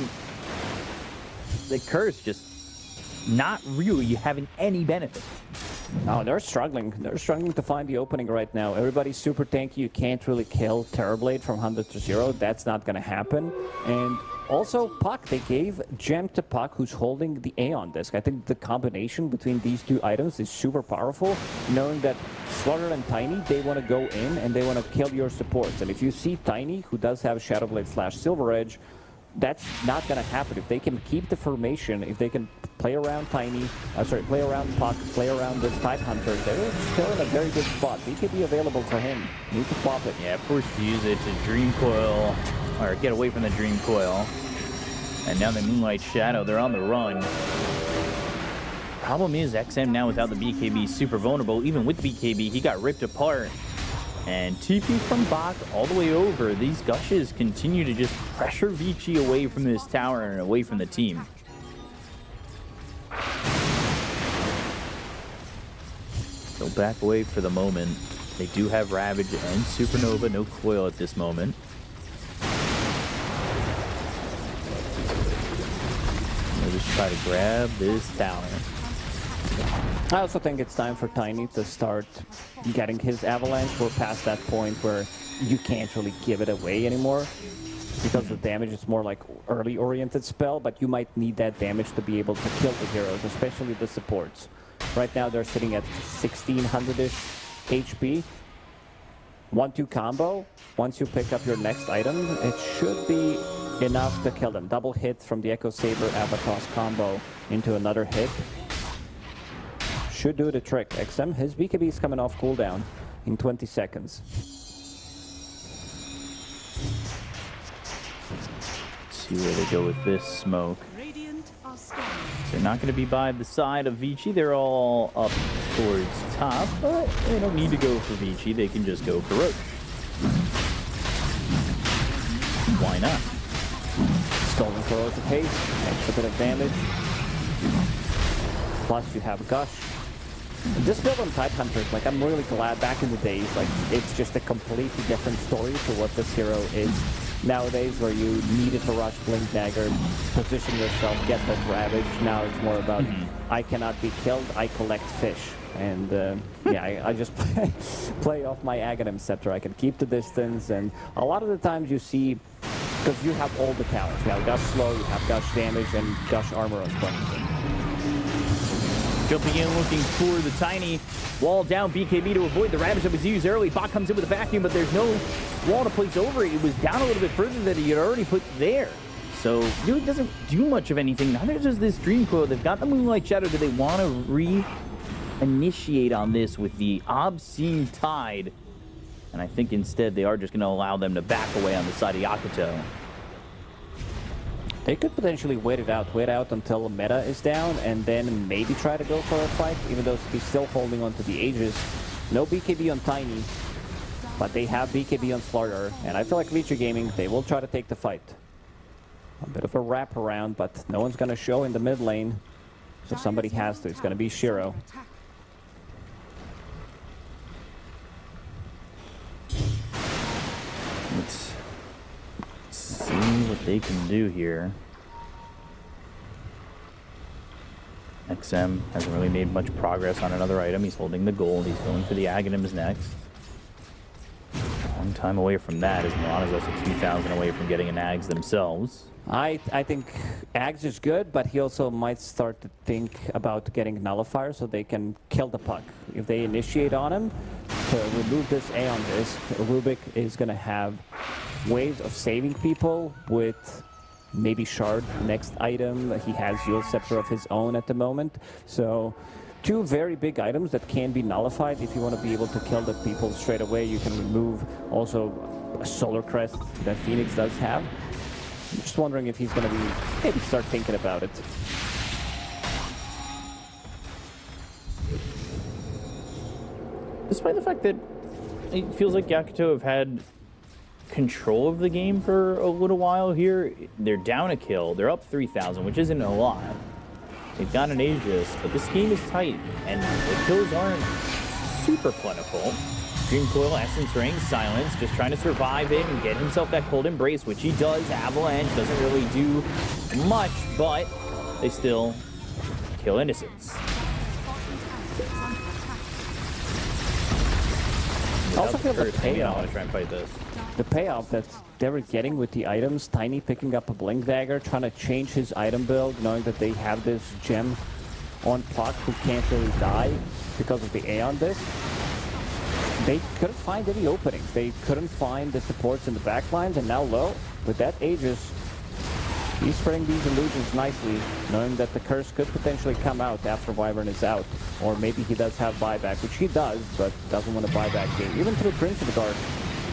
the curse just not really having any benefit. No, they're struggling. They're struggling to find the opening right now. Everybody's super tanky. You can't really kill Terrorblade from 100 to 0. That's not going to happen. And also, Puck, they gave Gem to Puck, who's holding the Aeon Disc. I think the combination between these two items is super powerful, knowing that Slaughter and Tiny, they want to go in and they want to kill your supports. And if you see Tiny, who does have Shadowblade / Silver Edge, that's not going to happen. If they can keep the formation, if they can play around play around Puck, play around this Tide Hunter, they're still in a very good spot. He could be available for him. Need to pop it. Yeah, forced to use it to Dream Coil, or get away from the Dream Coil. And now the Moonlight Shadow, they're on the run. Problem is, XM now without the BKB is super vulnerable. Even with BKB, he got ripped apart. And TP from Bach all the way over. These Gushes continue to just pressure Vici away from this tower and away from the team. Go back away for the moment. They do have Ravage and Supernova, no coil at this moment. They'll just try to grab this tower. I also think it's time for Tiny to start getting his Avalanche. We're past that point where you can't really give it away anymore because the damage is more like early-oriented spell, but you might need that damage to be able to kill the heroes, especially the supports. Right now they're sitting at 1600-ish HP. 1-2 combo. Once you pick up your next item, it should be enough to kill them. Double hit from the Echo Saber Avatos combo into another hit. Should do the trick. XM, his BKB is coming off cooldown in 20 seconds. Let's see where they go with this smoke. They're not going to be by the side of Vici. They're all up towards top, but they don't need to go for Vici. They can just go for Roach. Why not? Stolen corrosive haste, extra bit of damage. Plus you have Gush. This build on Tide Hunter, like, I'm really glad back in the days, like, it's just a completely different story to what this hero is nowadays, where you needed to rush Blink Dagger, position yourself, get that Ravage. Now it's more about, I cannot be killed, I collect fish. And, yeah, I just play off my Aghanim Scepter. I can keep the distance, and a lot of the times you see, because you have all the towers. You have Gush Slow, you have Gush Damage, and Gush Armor on 20. Jumping in, looking for the Tiny. Wall down, BKB to avoid the Ravage that was used early. Bot comes in with a vacuum, but there's no wall to place over it. It was down a little bit further than he had already put there. So, really doesn't do much of anything. Neither does this Dream Coil. They've got the Moonlight Shadow. Do they want to re-initiate on this with the Obscene Tide? And I think instead they are just going to allow them to back away on the side of Yakutou. They could potentially wait out until the meta is down, and then maybe try to go for a fight, even though he's still holding on to the Aegis. No BKB on Tiny, but they have BKB on Slaughter, and I feel like Vici Gaming, they will try to take the fight. A bit of a wraparound, but no one's going to show in the mid lane, so somebody has to. It's going to be Shiro. Let's see what they can do here. XM hasn't really made much progress on another item. He's holding the gold. He's going for the Aghanims next. Long time away from that, as Milana's also 2,000 away from getting an Ags themselves. I think Ags is good, but he also might start to think about getting Nullifier so they can kill the Puck. If they initiate on him to remove this Aeon Disc, Rubik is going to have ways of saving people with maybe Shard next item. He has Yule Scepter of his own at the moment. So two very big items that can be nullified if you want to be able to kill the people straight away. You can remove also a Solar Crest that Phoenix does have. I'm just wondering if he's going to be maybe start thinking about it. Despite the fact that it feels like Yakutou have had control of the game for a little while here, they're down a kill. They're up 3,000, which isn't a lot. They've got an Aegis, but this game is tight, and the kills aren't super plentiful. Dream Coil, Essence Ring, Silence, just trying to survive it and get himself that Cold Embrace, which he does. Avalanche doesn't really do much, but they still kill Innocence. I also feel the I want payoff. to try and fight this. The payoff that they were getting with the items, Tiny picking up a Blink Dagger, trying to change his item build, knowing that they have this gem on Puck who can't really die because of the Aeon Disc. They couldn't find any openings. They couldn't find the supports in the backlines, and now Low, with that Aegis, he's spreading these illusions nicely, knowing that the curse could potentially come out after Wyvern is out. Or maybe he does have buyback, which he does, but doesn't want to buy back game. Even through Prince of the Guard,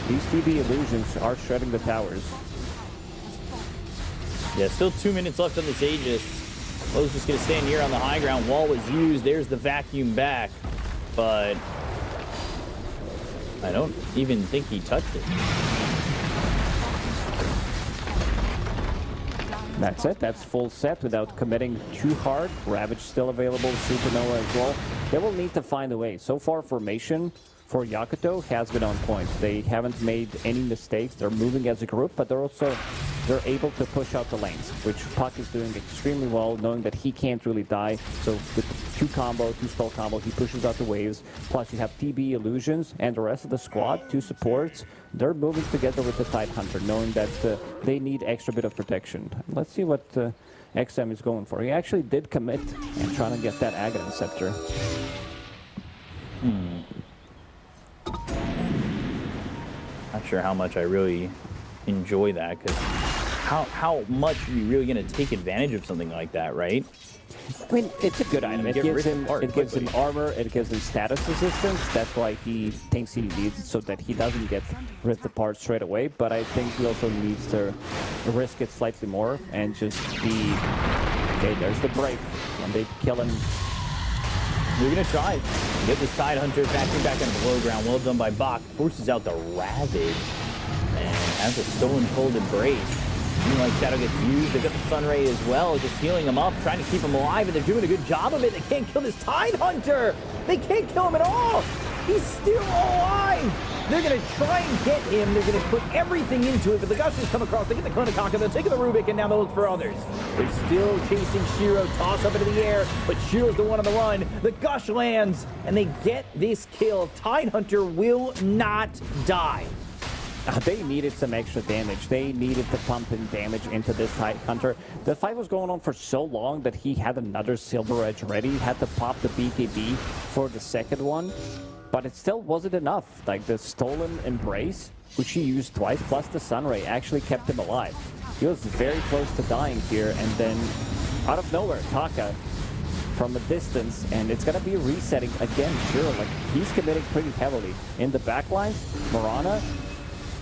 these TB illusions are shredding the towers. Yeah, still 2 minutes left on this Aegis. Low's just going to stand here on the high ground. Wall was used. There's the vacuum back. But I don't even think he touched it. That's it. That's full set without committing too hard. Ravage still available. Supernova as well. They will need to find a way. So far, formation for Yakutou has been on point. They haven't made any mistakes. They're moving as a group, but they're able to push out the lanes, which Puck is doing extremely well, knowing that he can't really die. So with two spell combo, he pushes out the waves. Plus you have TB illusions, and the rest of the squad, 2 supports, they're moving together with the Tidehunter, knowing that they need extra bit of protection. Let's see what XM is going for. He actually did commit and trying to get that Aghanim Scepter. Not sure how much I really enjoy that, because how much are you really going to take advantage of something like that, right? I mean, it's a good item. It gives him armor, it gives him status resistance. That's why he thinks he needs it, so that he doesn't get ripped apart straight away. But I think he also needs to risk it slightly more and just be... Okay, there's the break. And they kill him. We're going to try. Get this Tidehunter back into the low ground. Well done by Bach. Forces out the Ravage. And has a stolen Cold Embrace. Like Shadow gets used. They've got the Sunray as well, just healing him up, trying to keep him alive, and they're doing a good job of it. They can't kill this Tidehunter. They can't kill him at all. He's still alive. They're going to try and get him. They're going to put everything into it, but the Gushers come across. They get the Konakaka. They're taking the Rubik, and now they'll look for others. They're still chasing Shiro. Toss up into the air, but Shiro's the one on the run. The Gush lands, and they get this kill. Tidehunter will not die. They needed some extra damage. They needed to pump in damage into this Tidehunter. The fight was going on for so long that he had another Silver Edge ready. He had to pop the BKB for the second one, but it still wasn't enough. Like the stolen Embrace, which he used twice, plus the Sunray, actually kept him alive. He was very close to dying here, and then out of nowhere, Taka from a distance, and it's gonna be resetting again. Sure, like he's committing pretty heavily in the backlines. Mirana,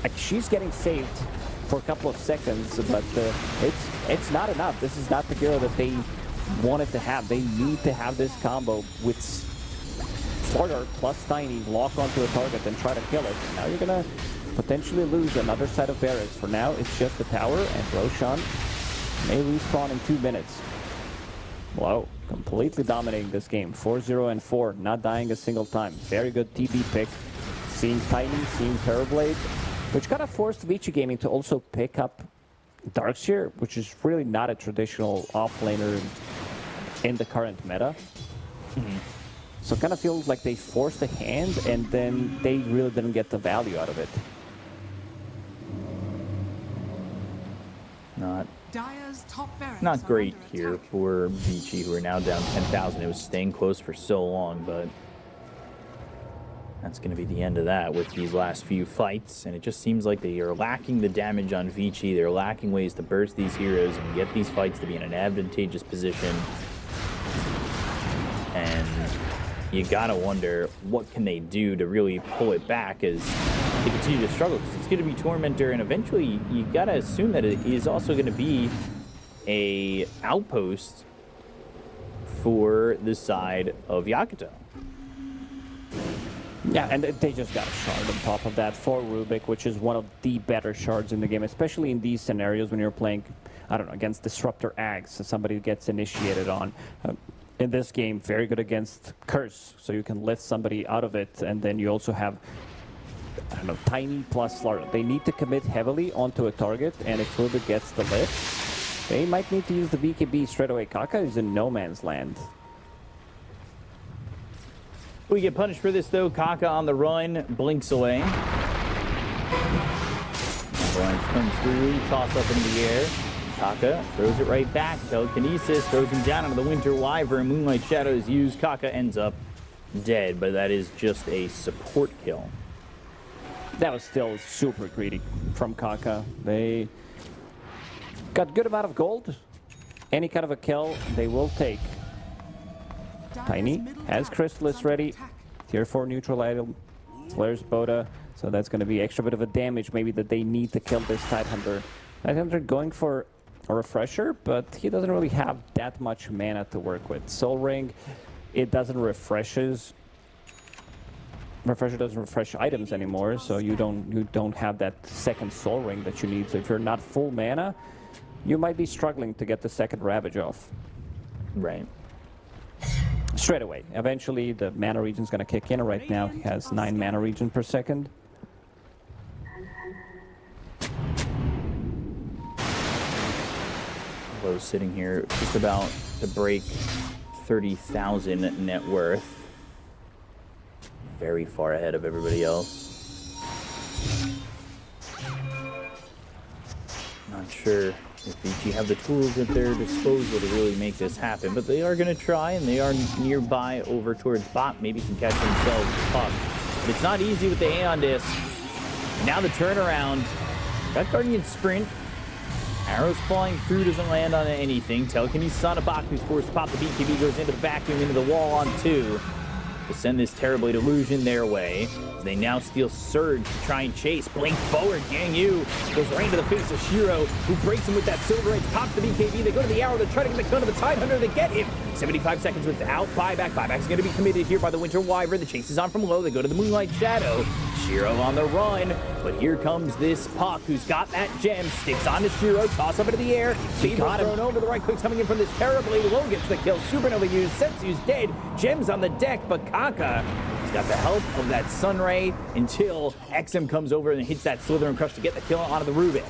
like she's getting saved for a couple of seconds, but it's not enough. This is not the hero that they wanted to have. They need to have this combo with Slugger plus Tiny lock onto a target and try to kill it. Now you're gonna potentially lose another side of barracks. For now, it's just the tower, and Roshan may respawn in 2 minutes. Wow, completely dominating this game. 4-0 and 4, not dying a single time. Very good TB pick. Seeing Tiny, seeing Terrorblade, which kind of forced Vici Gaming to also pick up Darkseer, which is really not a traditional offlaner in the current meta. So it kind of feels like they forced a hand, and then they really didn't get the value out of it. Not great here for Vici, who are now down 10,000. It was staying close for so long, but that's going to be the end of that with these last few fights. And it just seems like they are lacking the damage on Vici. They're lacking ways to burst these heroes and get these fights to be in an advantageous position. And you gotta wonder, what can they do to really pull it back as they continue to struggle? Because it's going to be Tormentor, and eventually you gotta assume that it is also going to be a outpost for the side of Yakutou. Yeah, and they just got a shard on top of that for Rubik, which is one of the better shards in the game, especially in these scenarios when you're playing I don't know, against Disruptor Axe, so somebody gets initiated on. In this game, very good against Curse, so you can lift somebody out of it, and then you also have, I don't know, Tiny plus Slaughter. They need to commit heavily onto a target, and if Ruby gets the lift, they might need to use the BKB straight away. Kaka is in no man's land. We get punished for this, though. Kaka on the run, blinks away. Avalanche comes through, toss up in the air. Kaka throws it right back. Telekinesis throws him down into the Winter Wyvern. Moonlight Shadow is used. Kaka ends up dead, but that is just a support kill. That was still super greedy from Kaka. They got good amount of gold. Any kind of a kill, they will take. Tiny has Chrysalis ready. Tier 4 neutral item. Flares Boda. So that's going to be extra bit of a damage maybe that they need to kill this Tidehunter. Tidehunter going for a refresher, but he doesn't really have that much mana to work with. Soul Ring, it doesn't refresher doesn't refresh items anymore, so you don't have that second Soul Ring that you need. So if you're not full mana, you might be struggling to get the second Ravage off. Right. Straight away. Eventually, the mana regen's going to kick in. Right now, he has 9 mana regen per second. Low sitting here just about to break 30,000 net worth. Very far ahead of everybody else. Not sure if Vici have the tools at their disposal to really make this happen, but they are going to try, and they are nearby over towards bot. Maybe can catch themselves a puck. But it's not easy with the Aeon Disc. Now the turnaround. That Guardian Sprint. Arrows flying through, doesn't land on anything. Telekinesis on a Bach, who's forced to pop the BKB, goes into the vacuum, into the wall on 2. To send this terrible illusion their way. They now steal Surge to try and chase. Blink forward, Gang Yu goes right into the face of Shiro, who breaks him with that Silver Edge, pops the BKB. They go to the arrow, they try to get the kill to the Tidehunter, they get him. 75 seconds without buyback. Buyback's going to be committed here by the Winter Wyvern. The chase is on from low. They go to the Moonlight Shadow. Shiro on the run, but here comes this Puck, who's got that gem, sticks onto Shiro, toss up into the air. Fable thrown over, the right click's coming in from this terribly. Low gets the kill. Supernova used, Setsu's dead. Gems on the deck, but Kaka has got the help of that Sunray until XM comes over and hits that Slytherin Crush to get the kill onto the Rubik.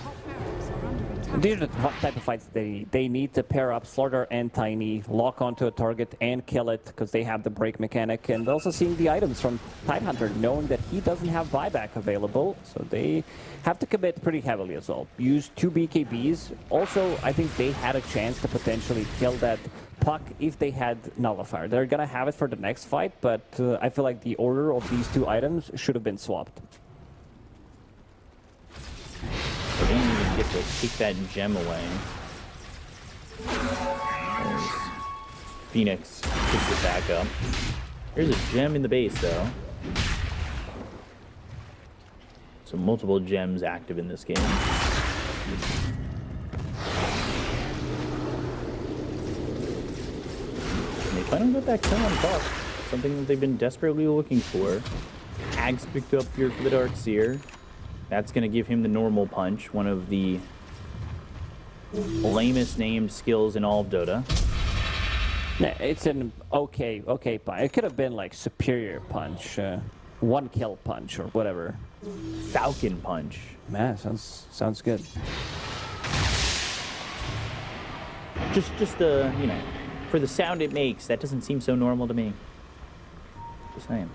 These are the type of fights they need to pair up Slaughter and Tiny, lock onto a target and kill it because they have the break mechanic, and also seeing the items from Tidehunter, knowing that he doesn't have buyback available, so they have to commit pretty heavily as well. Use 2 BKBs. Also, I think they had a chance to potentially kill that Puck if they had Nullifier. They're gonna have it for the next fight, but I feel like the order of these 2 items should have been swapped. They didn't even get to take that gem away. There's Phoenix picks it back up. There's a gem in the base, though. So multiple gems active in this game. And they finally got that kill on Buck. Something that they've been desperately looking for. Ags picked up here for the Darkseer. That's going to give him the normal punch, one of the lamest named skills in all of Dota. Yeah, it's an okay punch. It could have been like superior punch, 1 kill punch or whatever. Falcon punch. Man, sounds good. Just you know, for the sound it makes, that doesn't seem so normal to me. Just saying.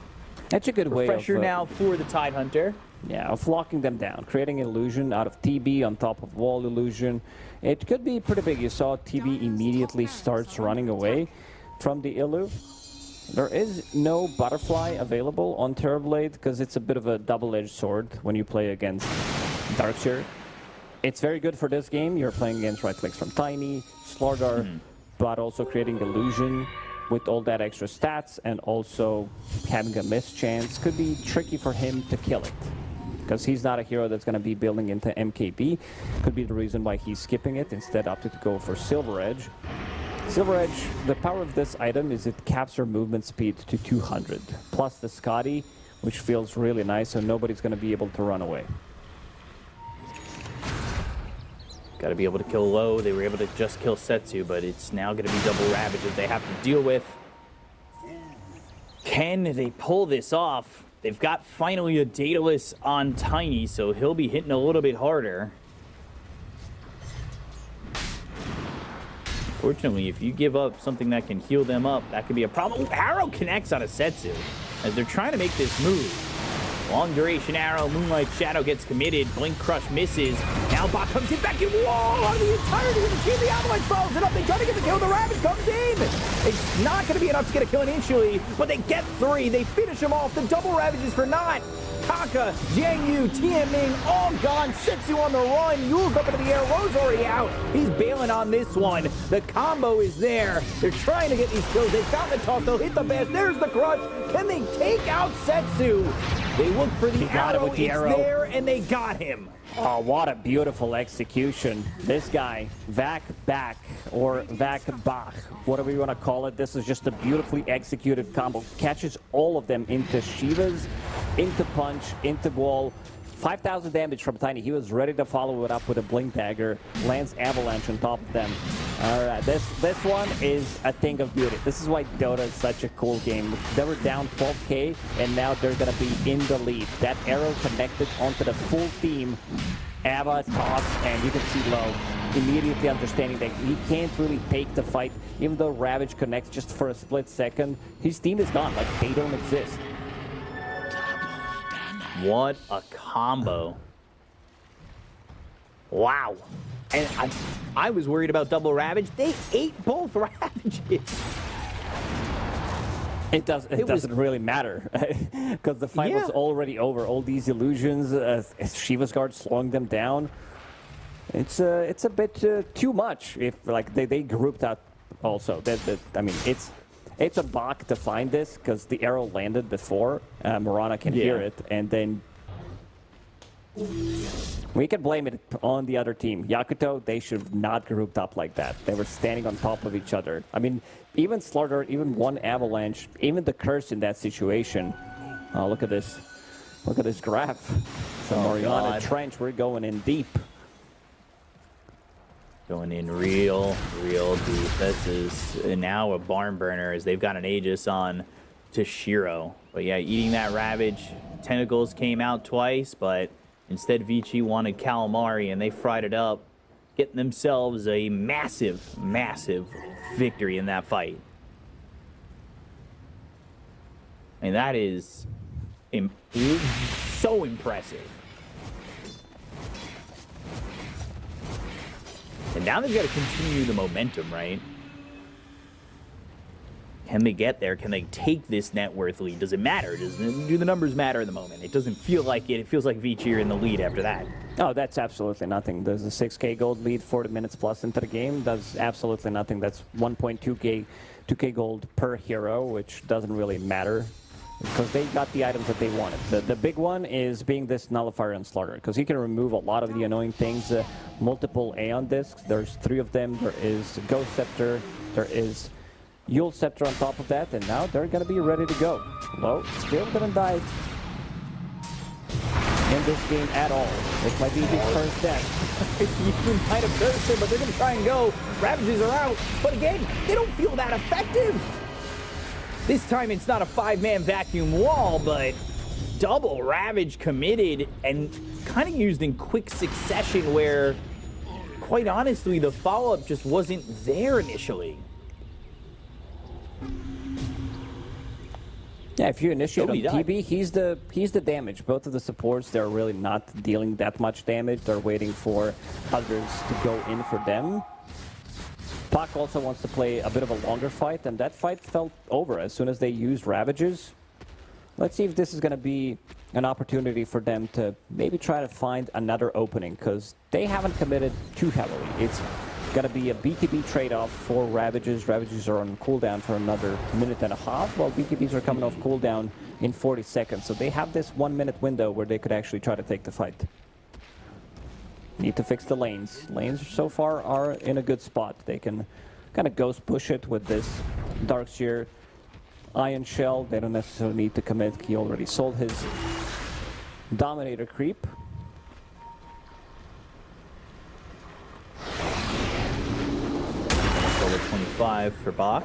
That's a good way of... Refresher now for the Tidehunter. Yeah, of locking them down, creating an illusion out of TB on top of wall illusion. It could be pretty big. You saw TB immediately starts running away from the Illu. There is no butterfly available on Terrorblade because it's a bit of a double-edged sword when you play against Darkseer. It's very good for this game. You're playing against right clicks from Tiny, Slaughter, but also creating illusion with all that extra stats and also having a miss chance could be tricky for him to kill it. Because he's not a hero that's going to be building into MKB. Could be the reason why he's skipping it, instead opted to go for Silver Edge. Silver Edge, the power of this item is it caps your movement speed to 200. Plus the Scotty, which feels really nice, so nobody's going to be able to run away. Got to be able to kill low. They were able to just kill Setsu, but it's now going to be double Ravage that they have to deal with. Can they pull this off? They've got finally a Daedalus on Tiny, so he'll be hitting a little bit harder. Fortunately, if you give up something that can heal them up, that could be a problem. Ooh, arrow connects on a Setsu as they're trying to make this move. Long duration arrow, Moonlight Shadow gets committed, Blink Crush misses. Now Bot comes in back in wall on the entirety of the team. The Avalanche follows it up. They try to get the kill. The Ravage comes in. It's not going to be enough to get a kill initially, but they get 3. They finish him off. The double Ravages for naught. Taka, Jiang Yu, Tian Ming, all gone. Setsu on the run. Yule's up into the air. Ro's already out. He's bailing on this one. The combo is there. They're trying to get these kills. They've got the toss. They'll hit the bash. There's the crush. Can they take out Setsu? They look for the arrow. It's there, and they got him. Oh, what a beautiful execution. This guy, Vac Back, or Vac Bach, whatever you want to call it. This is just a beautifully executed combo. Catches all of them into Shivas, into Punch, into Wall. 5,000 damage from Tiny. He was ready to follow it up with a Blink Dagger. Lands Avalanche on top of them. All right, this one is a thing of beauty. This is why Dota is such a cool game. They were down 12k, and now they're going to be in the lead. That arrow connected onto the full team. Ava, Toss, and you can see Low immediately understanding that he can't really take the fight. Even though Ravage connects just for a split second, his team is gone. Like, they don't exist. What a combo. Wow. And I was worried about double Ravage. They ate both Ravages. It doesn't really matter because the fight was already over. All these illusions, Shiva's Guard slowing them down. It's a bit too much. If like they grouped out also. I mean, it's a bug to find this because the arrow landed before Morana can hear it, and then we can blame it on the other team. Yakutou, they should have not grouped up like that. They were standing on top of each other. I mean, even Slaughter, even one Avalanche, even the Curse in that situation. Oh, look at this. Look at this graph. So Morana Trench, we're going in deep. Going in real deep. This is now a barn burner as they've got an Aegis on to Shiro. But yeah, eating that Ravage. Tentacles came out twice, but instead Vici wanted Calamari and they fried it up, getting themselves a massive victory in that fight. And that is so impressive. And now they've got to continue the momentum, right? Can they get there? Can they take this net worth lead? Does it matter? Do the numbers matter at the moment? It doesn't feel like it. It feels like Vici are in the lead after that. Oh, that's absolutely nothing. There's a 6k gold lead, 40 minutes plus into the game. Does absolutely nothing. That's 1.2k gold per hero, which doesn't really matter because they got the items that they wanted. The big one is being this Nullifier and Slaughter because he can remove a lot of the annoying things. Multiple Aeon discs. There's 3 of them. There is Ghost Scepter. There is Yule Scepter on top of that, and now they're going to be ready to go. Low still didn't die in this game at all. It might be his first death. You might have cursed it, but they're going to try and go. Ravages are out, but again, they don't feel that effective. This time it's not a 5-man vacuum wall, but double Ravage committed and kind of used in quick succession where, quite honestly, the follow-up just wasn't there initially. Yeah, if you initiate on TB, he's the damage. Both of the supports, they're really not dealing that much damage. They're waiting for others to go in for them. Pak also wants to play a bit of a longer fight, and that fight felt over as soon as they used Ravages. Let's see if this is going to be an opportunity for them to maybe try to find another opening, because they haven't committed too heavily. It's going to be a BKB trade-off for Ravages. Ravages are on cooldown for another minute and a half, while BKBs are coming off cooldown in 40 seconds. So they have this 1 minute window where they could actually try to take the fight. Need to fix the lanes. Lanes so far are in a good spot. They can kind of ghost push it with this Darkseer Iron Shell. They don't necessarily need to commit. He already sold his Dominator creep. 25 for Bach.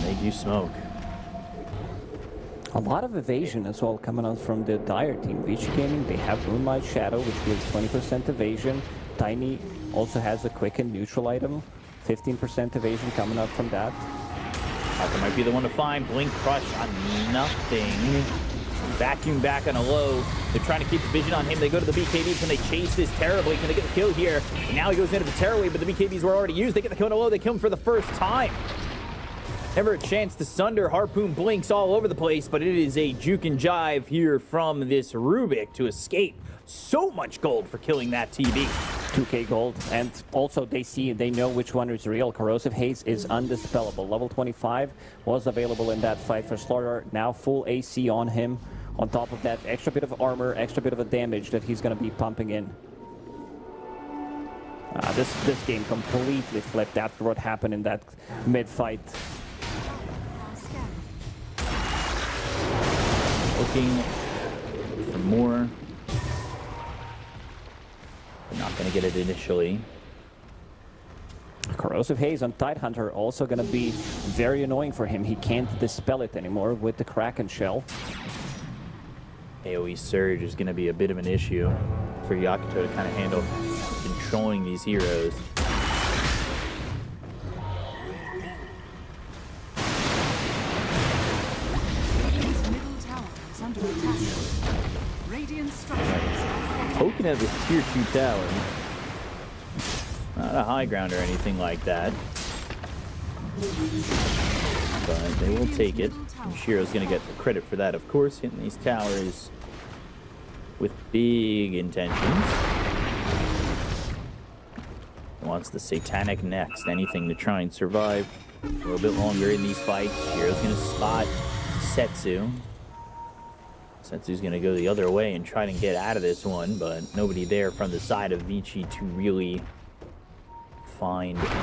They do smoke. A lot of evasion as well coming out from the Dire team. Vici Gaming, they have Moonlight Shadow, which gives 20% evasion. Tiny also has a quick and neutral item. 15% evasion coming out from that. Parker might be the one to find. Blink Crush on nothing. Vacuum back on a low. They're trying to keep the vision on him. They go to the BKB. Can they chase this terribly? Can they get the kill here? And now he goes into the Terror Wave, but the BKBs were already used. They get the kill on a low. They kill him for the first time. Never a chance to sunder. Harpoon blinks all over the place, but it is a juke and jive here from this Rubik to escape. So much gold for killing that TB. 2k gold, and also they know which one is real. Corrosive Haze is undispellable. Level 25 was available in that fight for Slaughter. Now full AC on him. On top of that, extra bit of armor, extra bit of a damage that he's going to be pumping in. This game completely flipped after what happened in that mid-fight. Looking for more. They're not going to get it initially. Corrosive Haze on Tidehunter also going to be very annoying for him. He can't dispel it anymore with the Kraken Shell. AoE Surge is going to be a bit of an issue for Yakutou to kind of handle controlling these heroes. Poking at this tier 2 tower. Not a high ground or anything like that. But they will take it. And Shiro's going to get the credit for that, of course, hitting these towers with big intentions. Wants the Satanic next. Anything to try and survive a little bit longer in these fights. Shiro's going to spot Setsu. Setsu's going to go the other way and try to get out of this one, but nobody there from the side of Vici to really find anything.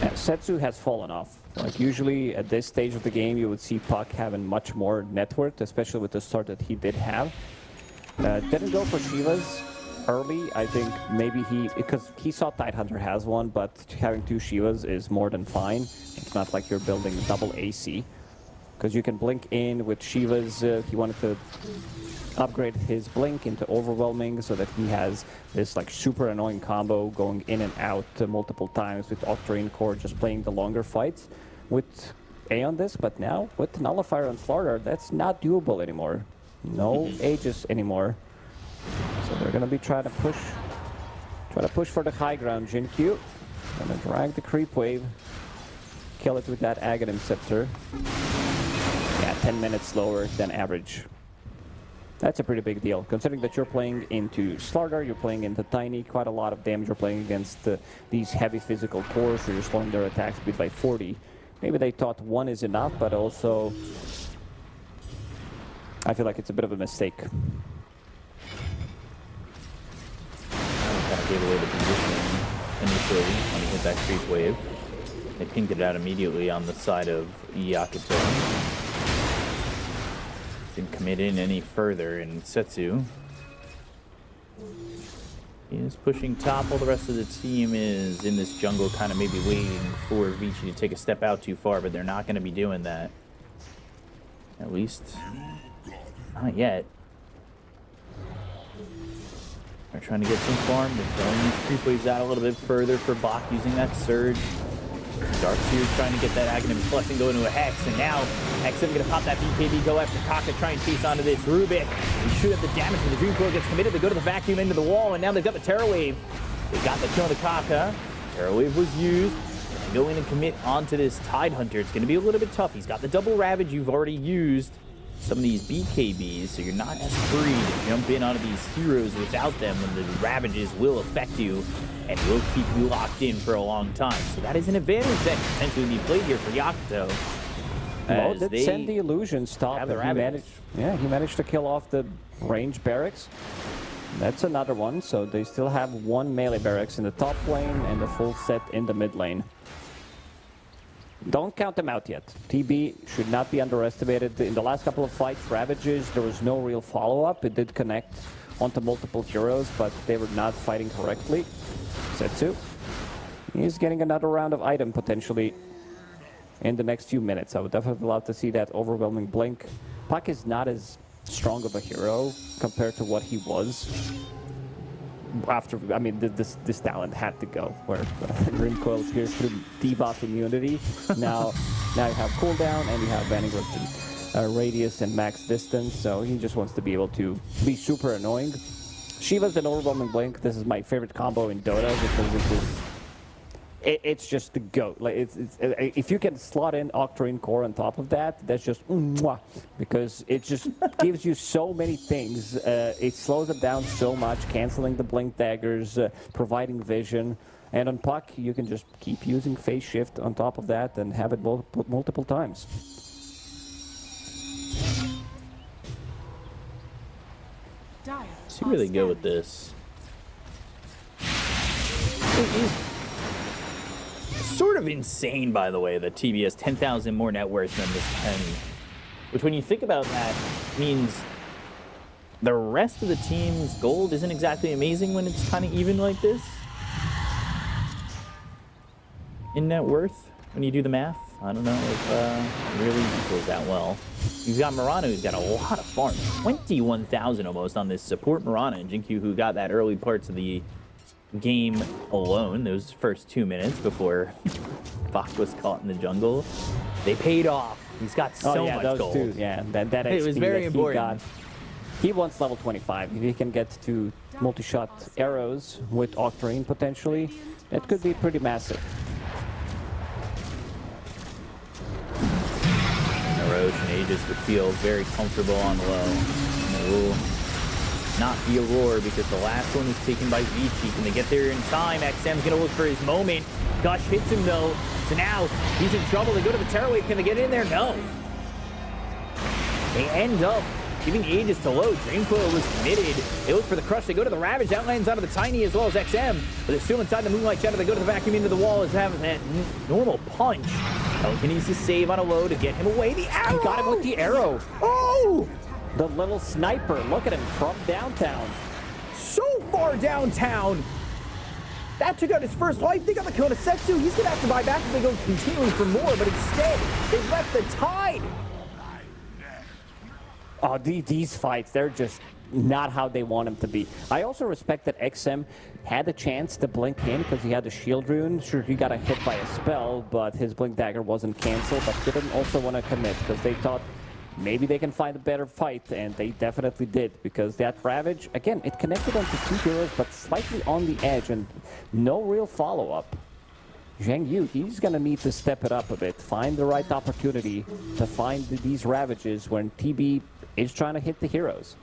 Yeah, Setsu has fallen off. Like usually at this stage of the game, you would see Puck having much more net worth, especially with the start that he did have. Didn't go for Shivas early. I think maybe because he saw Tidehunter has one, but having 2 Shivas is more than fine. It's not like you're building double AC. Because you can blink in with Shivas. He wanted to upgrade his blink into overwhelming so that he has this like super annoying combo going in and out multiple times with Octarine Core just playing the longer fights with A on this. But now with Nullifier and Slaughter, that's not doable anymore. No Aegis anymore. So they're gonna be trying to push for the high ground. Jinkyu gonna drag the creep wave, kill it with that Aghanim Scepter. Yeah, 10 minutes slower than average. That's a pretty big deal, considering that you're playing into Slaughter, you're playing into Tiny, quite a lot of damage. You're playing against these heavy physical cores, so you're slowing their attack speed by 40. Maybe they thought 1 is enough, but also I feel like it's a bit of a mistake. Kind of gave away the position initially when he hit that creep wave. They pinged it out immediately on the side of Yakutou. Didn't commit in any further, and Setsu is pushing top while the rest of the team is in this jungle, kind of maybe waiting for Vici to take a step out too far, but they're not going to be doing that. At least, not yet. They're trying to get some farm. They're throwing these creep waves out a little bit further for Bach using that surge. Darkseer's trying to get that Aghanim's Blessing go into a Hex, and now Hex is going to pop that BKB, go after Kaka, try and chase onto this Rubik. They shoot up the damage when the Dream Coil gets committed. They go to the vacuum into the wall, and now they've got the Terror Wave. They got the kill on the Kaka. Terror Wave was used. They go in and commit onto this Tidehunter. It's going to be a little bit tough. He's got the double Ravage. You've already used some of these BKBs, so you're not as free to jump in onto these heroes without them when the Ravages will affect you and will keep you locked in for a long time. So that is an advantage that can potentially be played here for Yakutou. Well, did send the illusion stop, have the he managed to kill off the range barracks. That's another one, so they still have 1 melee barracks in the top lane and a full set in the mid lane. Don't count them out yet. TB should not be underestimated. In the last couple of fights, Ravages, there was no real follow-up. It did connect onto multiple heroes, but they were not fighting correctly. Setsu, he's getting another round of item potentially in the next few minutes. I would definitely love to see that overwhelming blink. Puck is not as strong of a hero compared to what he was. After, I mean, this talent had to go, where Ring Coil appears through debuff immunity. Now you have cooldown, and you have banning resistant radius and max distance, so he just wants to be able to be super annoying. Shiva's an overwhelming blink. This is my favorite combo in Dota because it's just the GOAT. Like if you can slot in Octarine Core on top of that, that's just mwah, because it just gives you so many things. It slows it down so much, canceling the blink daggers, providing vision, and on Puck you can just keep using phase shift on top of that and have it multiple times. Does he really go with this? Sort of insane, by the way, that TB has 10,000 more net worth than this 10. Which, when you think about that, means the rest of the team's gold isn't exactly amazing when it's kind of even like this. In net worth, when you do the math, I don't know if it really equals that well. You've got Mirana, who's got a lot of farm. 21,000 almost on this support Mirana, and Jinkyu, who got that early parts of the game alone, those first 2 minutes before Bach was caught in the jungle. They paid off. He's got so much those gold. Two, yeah, that XP it was very important. He wants level 25. If he can get to multi-shot arrows with Octarine potentially, that could be pretty massive. Roche and Aegis would feel very comfortable on low. And it will not be a roar because the last one was taken by Vici. Can they get there in time? XM's gonna look for his moment. Gush hits him though. So now he's in trouble. They go to the Terror Wave. Can they get in there? No. They end up giving Aegis to low. Dream Coil was committed. They look for the Crush. They go to the Ravage. Outlands onto the Tiny as well as XM. But they're still inside the Moonlight Shadow. They go to the vacuum into the wall as having that normal punch. Pelican needs to save on a low to get him away. The arrow! He got him with the arrow. Oh! The little sniper. Look at him from downtown. So far downtown. That took out his first life. They got the kill to Setsu. He's going to have to buy back if they go continuing for more. But instead, they left the Tide. Oh, these fights, they're just not how they want them to be. I also respect that XM had a chance to blink in because he had the shield rune. Sure, he got a hit by a spell, but his blink dagger wasn't canceled. But they didn't also want to commit because they thought maybe they can find a better fight, and they definitely did, because that Ravage, again, it connected onto two heroes, but slightly on the edge, and no real follow-up. Zhang Yu, he's going to need to step it up a bit, find the right opportunity to find these Ravages when TB is trying to hit the heroes.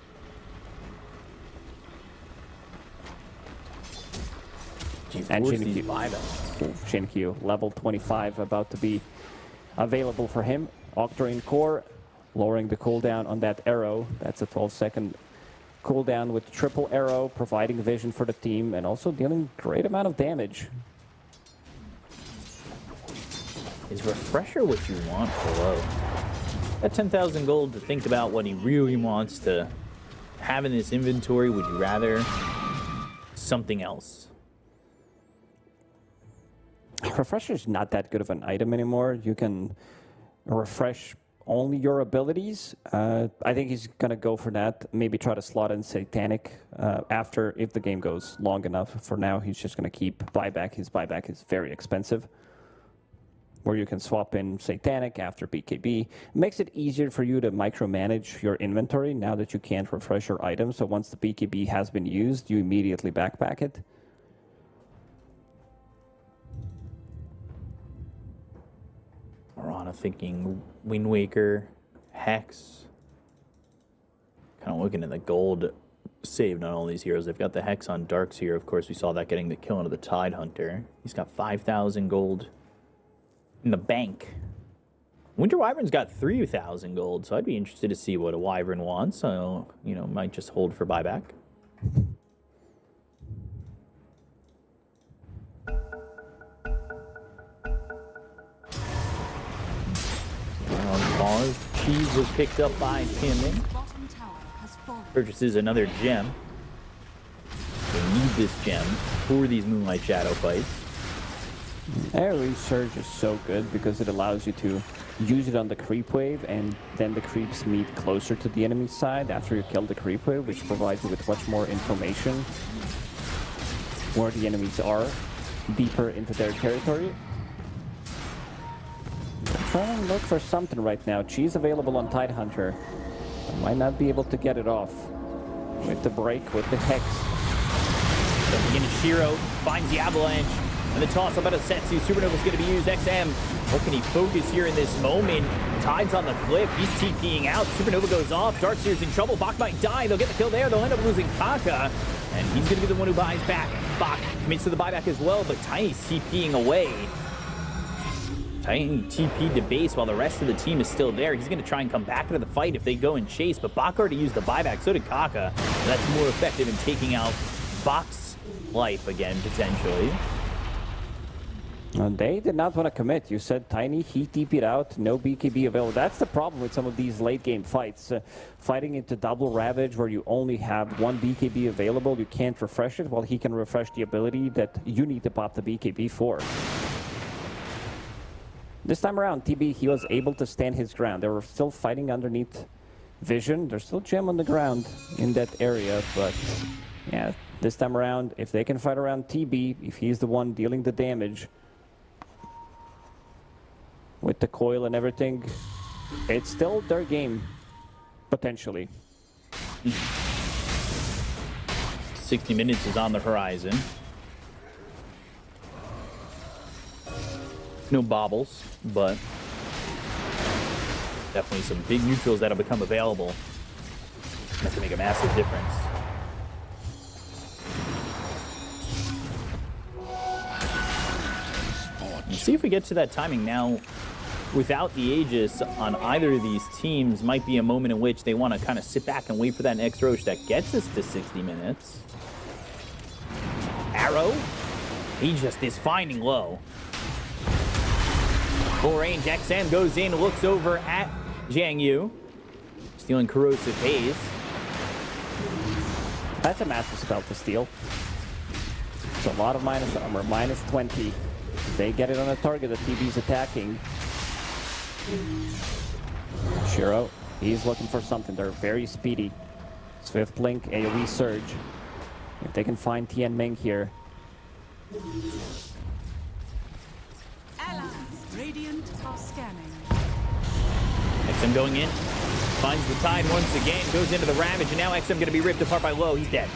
And Shinkyu, level 25, about to be available for him. Octarine Core, lowering the cooldown on that arrow. That's a 12-second cooldown with triple arrow, providing vision for the team, and also dealing great amount of damage. Is Refresher what you want for low? At 10,000 gold to think about what he really wants to have in this inventory. Would you rather something else? Refresher's not that good of an item anymore. You can refresh only your abilities. I think he's gonna go for that. Maybe try to slot in Satanic after, if the game goes long enough. For now, he's just gonna keep buyback. His buyback is very expensive, where you can swap in Satanic after BKB. It makes it easier for you to micromanage your inventory now that you can't refresh your items. So once the BKB has been used, you immediately backpack it. Mirana thinking Wind Waker, Hex. Kind of looking at the gold saved on all these heroes. They've got the Hex on Darks here. Of course, we saw that getting the kill into the Tide Hunter. He's got 5,000 gold in the bank. Winter Wyvern's got 3,000 gold, so I'd be interested to see what a Wyvern wants. So, you know, might just hold for buyback. Pause. Cheese was picked up by Tianming. Purchases another gem. this gem for these Moonlight Shadow fights. AoE Surge is so good because it allows you to use it on the creep wave, and then the creeps meet closer to the enemy side after you kill the creep wave, which provides you with much more information where the enemies are, deeper into their territory. I'm trying to look for something right now. Cheese available on Tidehunter. I might not be able to get it off. With the break, with the Hex. Don't begin to Shiro, finds the Avalanche, and the toss up out of Setsu. Supernova's going to be used. XM, what can he focus here in this moment? Tide's on the cliff, he's TPing out. Supernova goes off, Darkseer's in trouble. Bach might die, they'll get the kill there. They'll end up losing Kaka, and he's going to be the one who buys back. Bach commits to the buyback as well, but Tiny's TPing away. Tiny TP'd to base while the rest of the team is still there. He's going to try and come back into the fight if they go and chase, but Bach already used the buyback, so did Kaka. That's more effective in taking out Bach's life again, potentially. They did not want to commit. You said Tiny, he TP'd out, no BKB available. That's the problem with some of these late game fights. Fighting into double Ravage where you only have one BKB available, you can't refresh it, while he can refresh the ability that you need to pop the BKB for. This time around, TB, he was able to stand his ground. They were still fighting underneath Vision. There's still Gem on the ground in that area, but yeah, this time around, if they can fight around TB, if he's the one dealing the damage with the coil and everything, it's still their game, potentially. 60 minutes is on the horizon. No bobbles, but definitely some big neutrals that'll become available. That can make a massive difference. And see if we get to that timing now. Without the Aegis on either of these teams, might be a moment in which they want to kind of sit back and wait for that next Roche that gets us to 60 minutes. Arrow, he just is finding low. Full range, XM goes in, looks over at Jiang Yu, stealing Corrosive Haze. That's a massive spell to steal. It's a lot of minus armor, minus 20. They get it on a target that TB's attacking. Shiro, he's looking for something. They're very speedy. Swift Blink, AoE Surge. If they can find Tian Ming here. Radiant are scanning. XM going in, finds the Tide once again, goes into the Ravage, and now XM going to be ripped apart by Low. He's dead.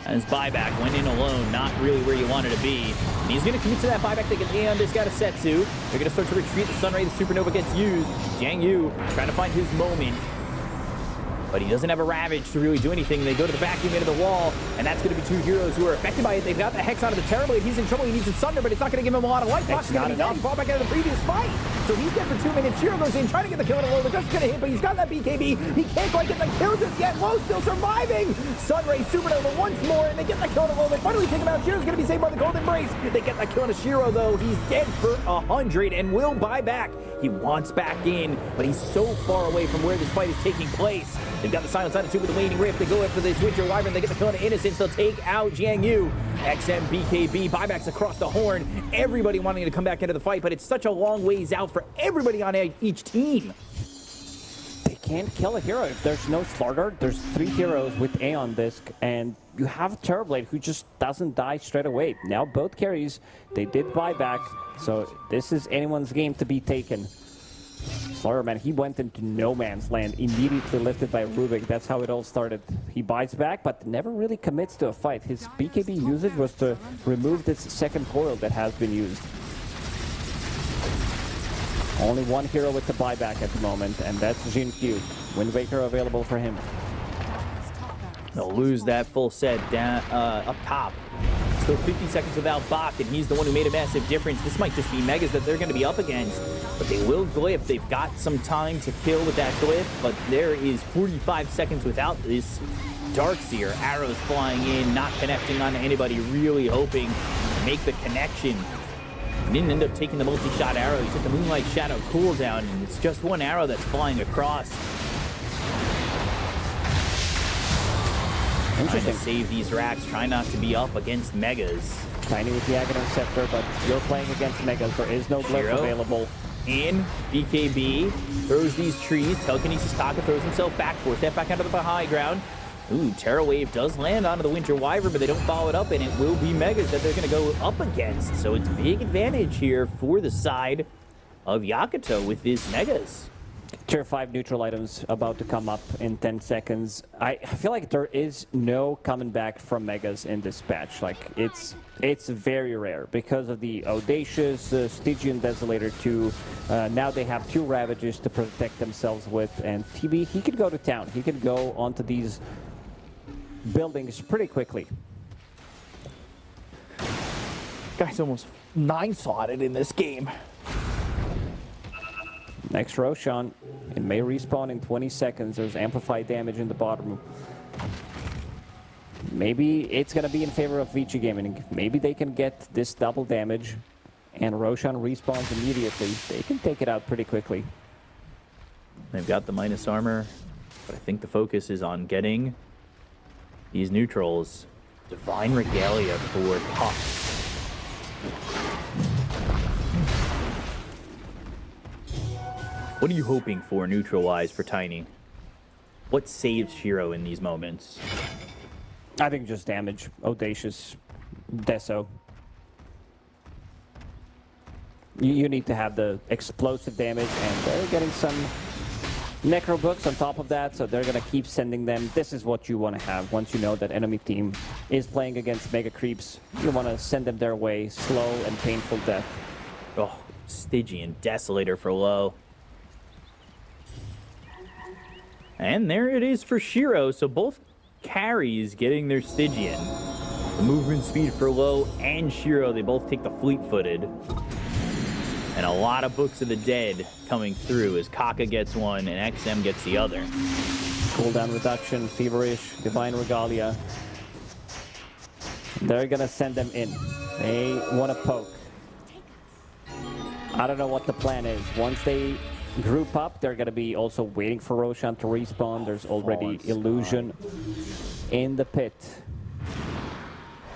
And his buyback went in alone, not really where you wanted to be. And he's going to commit to that buyback. They get Aeon disc out of Setsu. They're going to start to retreat. The Sunray, the Supernova gets used. Jiang Yu trying to find his moment. But he doesn't have a Ravage to really do anything. They go to the vacuum into the wall, and that's going to be two heroes who are affected by it. They've got the Hex out of the Terrible. He's in trouble. He needs a Sunder, but it's not going to give him a lot of life. Box is going to be dead. He fought back out of the previous fight. So he's dead for 2 minutes. Shiro goes in, trying to get the kill on a Low. The Dust's going to hit, but he's got that BKB. He can't quite get the kill just yet. Low still surviving. Sunray, Supernova once more, and they get the kill on a Low. They finally take him out. Shiro's going to be saved by the Golden Brace. They get the kill on a Shiro, though. He's dead for 100 and will buy back. He wants back in, but he's so far away from where this fight is taking place. They've got the Silence on the 2 with the Waning Rift. They go after this Winter Wyvern. They get the kill on Innocence. They'll take out Jiang Yu. XM, BKB, buybacks across the horn. Everybody wanting to come back into the fight, but it's such a long ways out for everybody on each team. They can't kill a hero if there's no Slardar. There's 3 heroes with Aeon Disc, and you have Terrorblade who just doesn't die straight away. Now both carries, they did buy back, so this is anyone's game to be taken. Slardar, man, he went into no man's land, immediately lifted by Rubik. That's how it all started. He bites back, but never really commits to a fight. His BKB usage was to remove this second coil that has been used. Only one hero with the buyback at the moment, and that's Jin Q. Wind Waker available for him. They'll lose that full set down up top. Still 50 seconds without Bach, and he's the one who made a massive difference. This might just be Megas that they're going to be up against, but they will glyph. They've got some time to kill with that glyph, but there is 45 seconds without this Darkseer. Arrows flying in, not connecting on anybody, really hoping to make the connection. He didn't end up taking the multi-shot arrow. He took the Moonlight Shadow cooldown, and it's just one arrow that's flying across. Trying to save these racks, trying not to be up against Megas. Tiny with the Aghanim Scepter, but you're playing against Megas. There is no glyph available. In, BKB throws these trees. Telekinesis Kaka throws himself back, 4-step back onto the high ground. Ooh, Terra Wave does land onto the Winter Wyvern, but they don't follow it up, and it will be Megas that they're going to go up against. So it's a big advantage here for the side of Yakutou with these Megas. Tier 5 neutral items about to come up in 10 seconds. I feel like there is no coming back from Megas in this patch. Like, it's very rare because of the Audacious, Stygian Desolator 2. Now they have 2 Ravages to protect themselves with, and TB, he can go to town. He can go onto these buildings pretty quickly. Guy's almost 9-slotted in this game. Next Roshan, it may respawn in 20 seconds. There's amplified damage in the bottom. Maybe it's going to be in favor of Vici Gaming. Maybe they can get this double damage and Roshan respawns immediately. They can take it out pretty quickly. They've got the minus armor, but I think the focus is on getting these neutrals. Divine Regalia for Puck. What are you hoping for neutral-wise for Tiny? What saves Shiro in these moments? I think just damage. Audacious. Deso. You need to have the explosive damage, and they're getting some Necro books on top of that, so they're going to keep sending them. This is what you want to have once you know that enemy team is playing against Mega Creeps. You want to send them their way, slow and painful death. Oh, Stygian Desolator for low. And there it is for Shiro, so both carries getting their Stygian. The movement speed for low and Shiro, they both take the fleet-footed. And a lot of Books of the Dead coming through as Kaka gets one and XM gets the other. Cooldown reduction, Feverish, Divine Regalia. They're gonna send them in. They want to poke. I don't know what the plan is. Once they group up, they're gonna be also waiting for Roshan to respawn. There's already Illusion in the pit.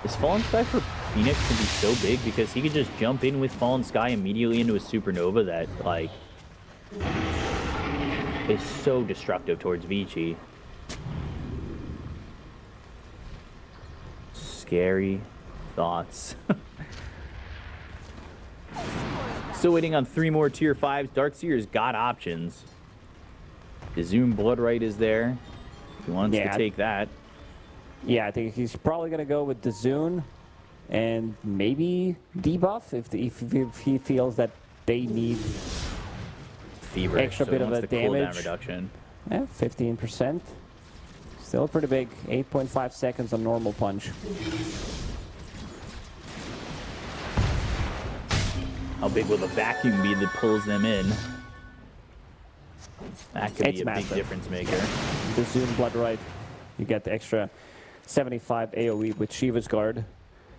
Is Fallen Sky for Phoenix can be so big because he could just jump in with Fallen Sky immediately into a supernova that, like, is so destructive towards Vici. Scary thoughts. Still waiting on 3 more tier 5s. Darkseer's got options. The Zoom Bloodright is there. If he wants to take that. Yeah, I think he's probably going to go with the Zune and maybe debuff if he feels that they need Feverish, extra bit of a damage. Cooldown reduction. Yeah, 15%. Still pretty big. 8.5 seconds on normal punch. How big will the vacuum be that pulls them in? That could be a big difference maker. The Zoom Bloodright, you get the extra 75 AoE with Shiva's Guard.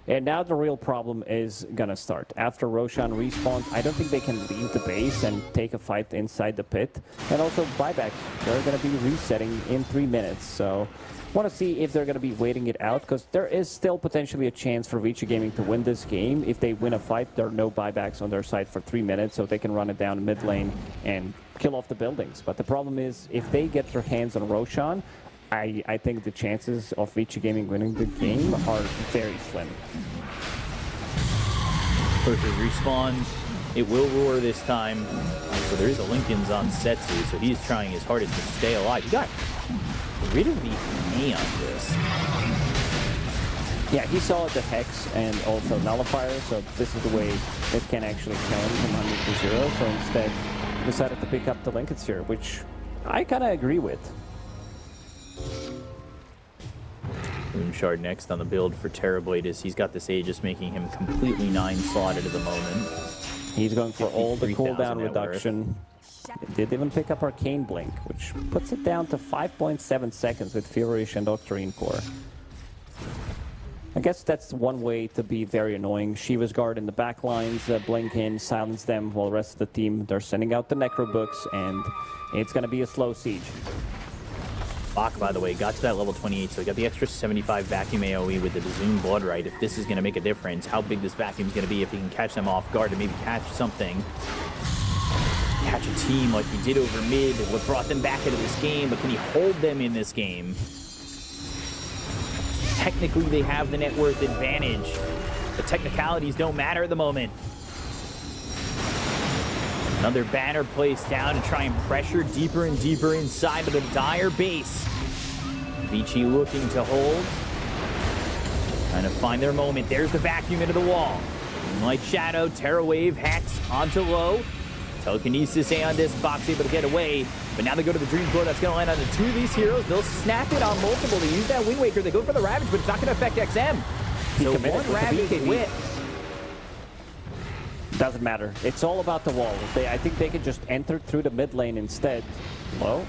And now the real problem is gonna start. After Roshan respawns, I don't think they can leave the base and take a fight inside the pit. And also buyback, they're gonna be resetting in 3 minutes. So want to see if they're gonna be waiting it out, because there is still potentially a chance for Vici Gaming to win this game. If they win a fight, there are no buybacks on their side for 3 minutes, so they can run it down mid lane and kill off the buildings. But the problem is, if they get their hands on Roshan, I think the chances of Vici Gaming winning the game are very slim. Pushes respawns. It will roar this time. So there is a Lincoln's on Setsu, so he's trying his hardest to stay alive. You got rid of the A on this. Yeah, he saw the Hex and also Nullifier, so this is the way it can actually kill him from 100 to 0. So instead, decided to pick up the Lincoln Sphere, which I kind of agree with. Moonshard next on the build for Terrorblade is he's got this Aegis making him completely 9-slotted at the moment. He's going for all the cooldown net reduction. They did even pick up Arcane Blink, which puts it down to 5.7 seconds with Feverish and Octarine Core. I guess that's one way to be very annoying. Shiva's Guard in the back lines, blink in, silence them, while the rest of the team, they're sending out the Necro Books, and it's going to be a slow siege. Bach, by the way, got to that level 28, so he got the extra 75 vacuum AoE with the Bazoon Blood Right. If this is going to make a difference, how big this vacuum is going to be if he can catch them off guard and maybe catch something. Catch a team like he did over mid, what brought them back into this game, but can he hold them in this game? Technically, they have the net worth advantage. The technicalities don't matter at the moment. Another banner placed down to try and pressure deeper and deeper inside of the Dire base. Vici looking to hold. Trying to find their moment. There's the vacuum into the wall. Moonlight Shadow, Terra Wave, Hex onto low. Telekinesis Aeon Disc, Box able to get away. But now they go to the Dream Core. That's going to land on the two of these heroes. They'll snap it on multiple. They use that Wind Waker. They go for the Ravage, but it's not going to affect XM. So one Ravage with. Doesn't matter. It's all about the wall. I think they can just enter through the mid lane instead. Well,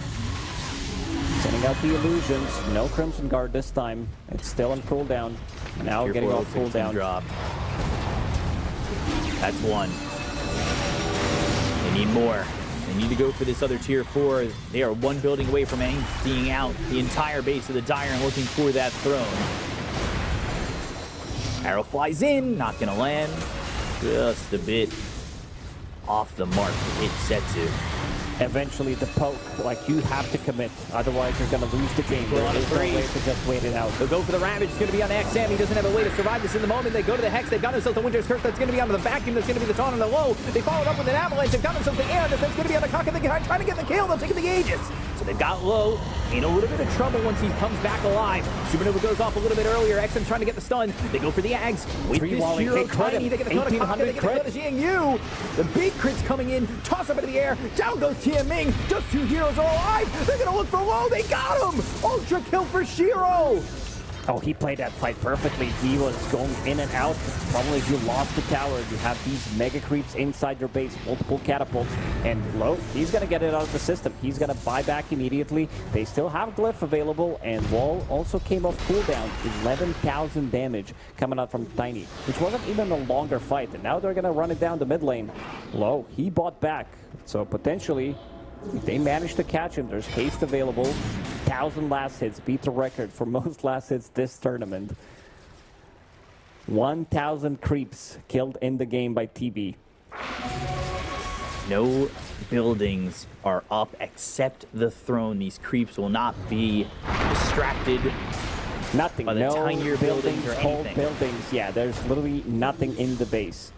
sending out the illusions. No Crimson Guard this time. It's still on cooldown. Now Tier getting 4 off cooldown. Drop. That's one. They need more. They need to go for this other tier 4. They are one building away from emptying out the entire base of the Dire and looking for that throne. Arrow flies in, not gonna land. Just a bit off the mark to hit Setsu. Eventually the poke, like you have to commit, otherwise you're going to lose the game. We're on a There's no three. way to just wait it out. They'll go for the Ravage. It's going to be on XM. He doesn't have a way to survive this in the moment. They go to the Hex. They've got themselves the Winter's Curse. That's going to be onto the Vacuum. That's going to be the Taunt on the low. They followed up with an Avalanche. They've got themselves the Air. That's going to be on the Cock of the Behind, trying to get the kill. They'll take the Aegis. So they've got low. In a little bit of trouble once he comes back alive. Supernova goes off a little bit earlier. XM trying to get the stun. They go for the Ags. With this hero Tiny, they get the kill on the Cock. They get the kill on the Jiangyu. The big crits coming in. Toss up into the air. Down goes Tian Ming. Just two heroes are alive. They're going to look for low. They got him. Ultra kill for Shiro. Oh, he played that fight perfectly. He was going in and out. Probably if you lost the tower, you have these mega creeps inside your base, multiple catapults, and low, he's going to get it out of the system. He's going to buy back immediately. They still have Glyph available, and Wall also came off cooldown. 11,000 damage coming out from Tiny, which wasn't even a longer fight, and now they're going to run it down the mid lane. Low, he bought back, so potentially if they manage to catch him, there's haste available. 1,000 last hits, beat the record for most last hits this tournament. 1,000 creeps killed in the game by TB. No buildings are up except the throne. These creeps will not be distracted Nothing, by the no tinier buildings or whole anything. buildings. Yeah, there's literally nothing in the base.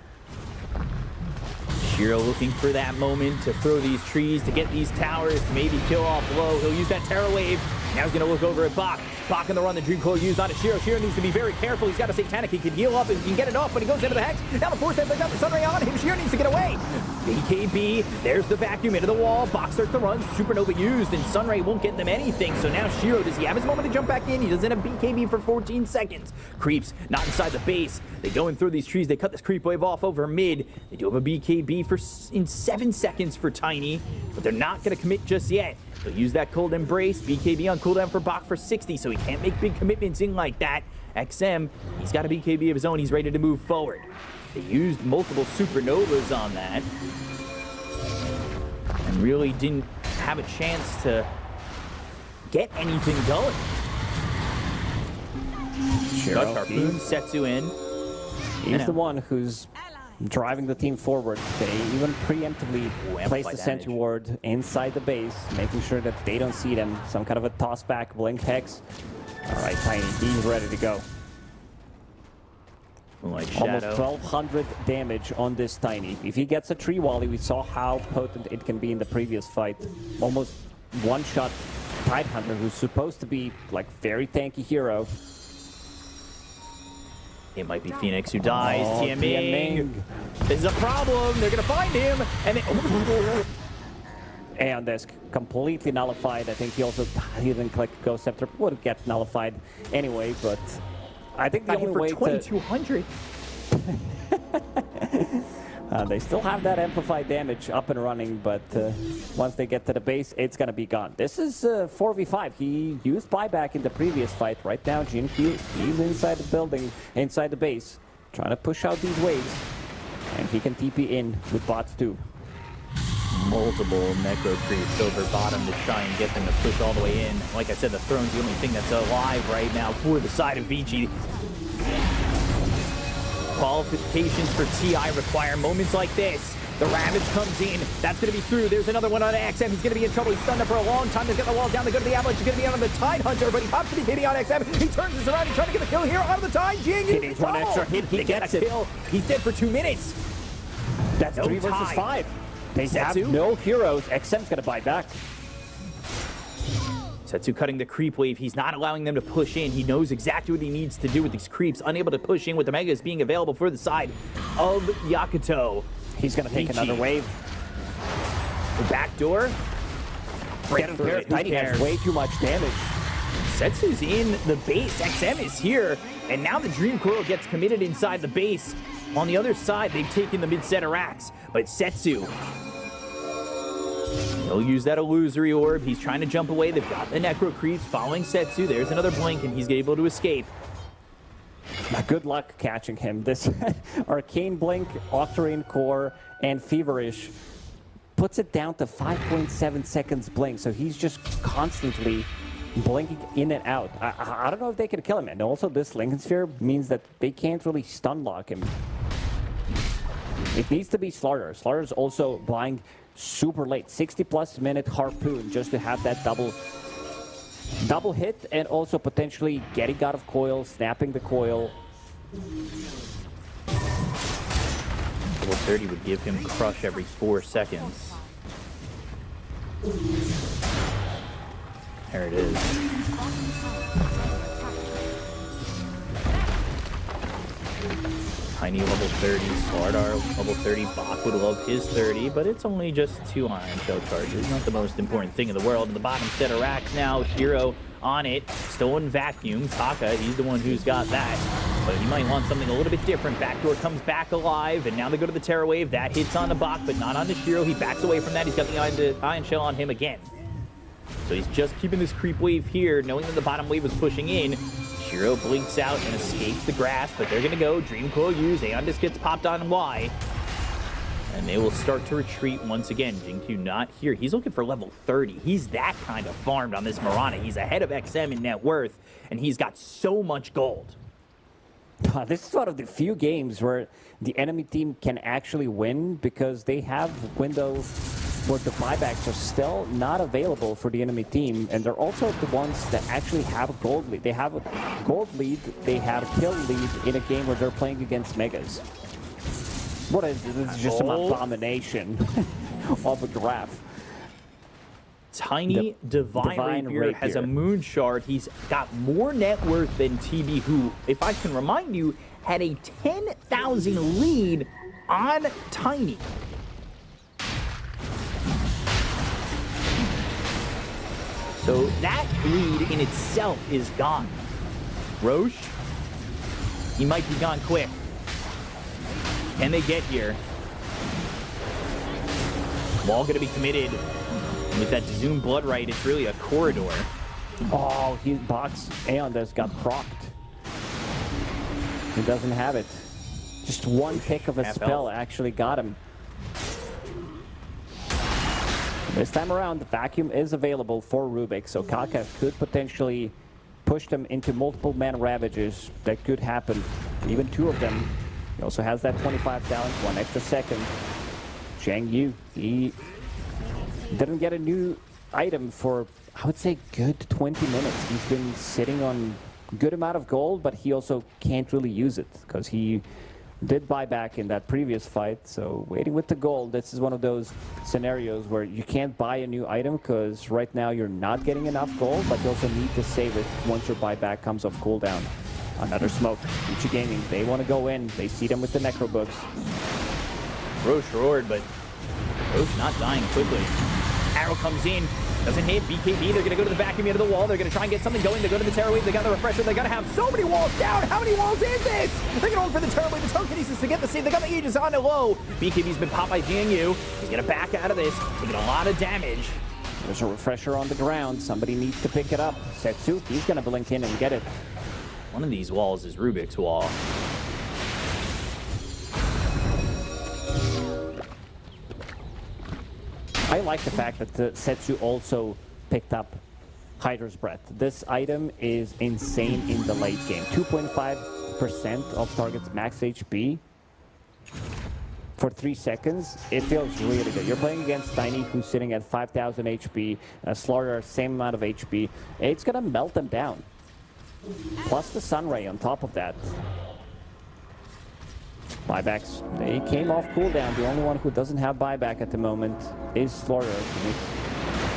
Shiro looking for that moment to throw these trees, to get these towers, to maybe kill off low. He'll use that Terra Wave. Now he's going to look over at Bach. Bach on the run, the Dream Coil used on it. Shiro needs to be very careful. He's got a Satanic. He can heal up and he can get it off, but he goes into the Hex. Now the Force Head, they got the Sunray on him. Shiro needs to get away. BKB, there's the vacuum into the wall. Bach starts to run. Supernova used, and Sunray won't get them anything. So now Shiro, does he have his moment to jump back in? He doesn't have BKB for 14 seconds. Creeps not inside the base. They go in through these trees. They cut this creep wave off over mid. They do have a BKB in 7 seconds for Tiny, but they're not going to commit just yet. They'll use that Cold Embrace. BKB on cooldown for Bach for 60, so he can't make big commitments in like that. XM, he's got a BKB of his own. He's ready to move forward. They used multiple Supernovas on that and really didn't have a chance to get anything going. Dutch Harpoon, Setsu in. He's the one who's driving the team forward. They even preemptively place the sentry ward inside the base, making sure that they don't see them. Some kind of a toss back, blink hex. All right, Tiny, he's ready to go. Almost Almost 1,200 damage on this Tiny. If he gets a tree wally, we saw how potent it can be in the previous fight. Almost one-shot Tidehunter, who's supposed to be like very tanky hero. It might be Phoenix who dies. Oh, Tian Ming. This is a problem. They're going to find him. And this completely nullified. I think he didn't click Ghost Scepter. Would get nullified anyway, but I think the only way to... 2,200. They still have that amplified damage up and running, but once they get to the base, it's going to be gone. This is 4v5. He used buyback in the previous fight. Right now, Jinq, he's inside the building, inside the base, trying to push out these waves. And he can TP in with bots too. multiple Necro Creeps over bottom to try and get them to push all the way in. Like I said, the Throne's the only thing that's alive right now for the side of Vici. Qualifications for TI require moments like this. The Ravage comes in. That's going to be through. There's another one on XM. He's going to be in trouble. He's stunned up for a long time. He's got the wall down. They go to the Avalanche. He's going to be on the Tide Hunter, but he pops the BKB on XM. He turns this around. He's trying to get the kill here out of the Tide. Jing, he needs one extra hit. He gets it. Kill. He's dead for 2 minutes. That's No 3 versus Tide. 5. They have Setsu? no heroes. XM's going to buy back. Setsu cutting the creep wave. He's not allowing them to push in. He knows exactly what he needs to do with these creeps. Unable to push in with the Megas being available for the side of Yakutou. He's going to take Vici. another wave. The back door. Break Get him through here. it. Who Tiny has cares? way too much damage. Setsu's in the base. XM is here. And now the Dream Coil gets committed inside the base. On the other side, they've taken the mid-set racks. But Setsu, he'll use that illusory orb. He's trying to jump away. They've got the Necro Creeps following Setsu. There's another blink, and he's able to escape. Good luck catching him. This Arcane Blink, Octarine Core, and Feverish puts it down to 5.7 seconds blink. So he's just constantly blinking in and out. I don't know if they can kill him. And also this Lincoln Sphere means that they can't really stun lock him. It needs to be Slaughter. Slaughter's also buying super late, 60+ minute Harpoon just to have that double hit, and also potentially getting out of coil, snapping the coil. Level 30 would give him crush every 4 seconds. There it is. Tiny level 30, Slardar level 30, Bach would love his 30, but it's only just 2 Iron Shell charges. Not the most important thing in the world. In the bottom set of racks now, Shiro on it, Stolen Vacuum. Taka, he's the one who's got that. But he might want something a little bit different. Backdoor comes back alive, and now they go to the Terror Wave. That hits on the Bach, but not on the Shiro. He backs away from that. He's got the Iron Shell on him again. So he's just keeping this creep wave here, knowing that the bottom wave was pushing in. Shiro blinks out and escapes the grass, but they're going to go. Dream Coil used. Aeondis gets popped on Y. And they will start to retreat once again. Jingqiu not here. He's looking for level 30. He's that kind of farmed on this Mirana. He's ahead of XM in net worth, and he's got so much gold. This is one of the few games where the enemy team can actually win because they have windows where the buybacks are still not available for the enemy team, and they're also the ones that actually have a gold lead. They have a gold lead, they have a kill lead in a game where they're playing against Megas. What is this? This is just an abomination of a graph. Tiny Divine Rapier has a Moon Shard. He's got more net worth than TB, who, if I can remind you, had a 10,000 lead on Tiny. So that lead in itself is gone. Roche, he might be gone quick. Can they get here? Wall gonna be committed. With that Zoom Blood Right, it's really a corridor. Oh, he box Aeondis got procced. He doesn't have it. Just one pick of a spell actually got him. This time around, the vacuum is available for Rubik, so Kaka could potentially push them into multiple man ravages. That could happen. Even 2 of them. He also has that 25 down, 1 extra second. Zhang Yu, he didn't get a new item for, I would say, good 20 minutes. He's been sitting on a good amount of gold, but he also can't really use it because he did buy back in that previous fight. So waiting with the gold, this is one of those scenarios where you can't buy a new item because right now you're not getting enough gold, but you also need to save it once your buyback comes off cooldown. Another smoke. Vici Gaming, they want to go in. They see them with the Necro books. Roche roared, but Roche not dying quickly. Arrow comes in, doesn't hit. BKB, they're going to go to the vacuum into the wall. They're going to try and get something going. They go to the Terror Wave. They got the Refresher. They got to have so many walls down. How many walls is this? They're going for the Terror Wave. The telekinesis to get the save. They got the Aegis on the low. BKB's been popped by Jiang Yu. He's going to back out of this, taking a lot of damage. There's a Refresher on the ground. Somebody needs to pick it up. Setsu, he's going to blink in and get it. One of these walls is Rubik's wall. I like the fact that Setsu also picked up Hydra's Breath. This item is insane in the late game. 2.5% of target's max HP for 3 seconds. It feels really good. You're playing against Tiny, who's sitting at 5,000 HP. Slaughter, same amount of HP. It's gonna melt them down. Plus the Sunray on top of that. Buybacks, they came off cooldown. The only one who doesn't have buyback at the moment is Slaughter.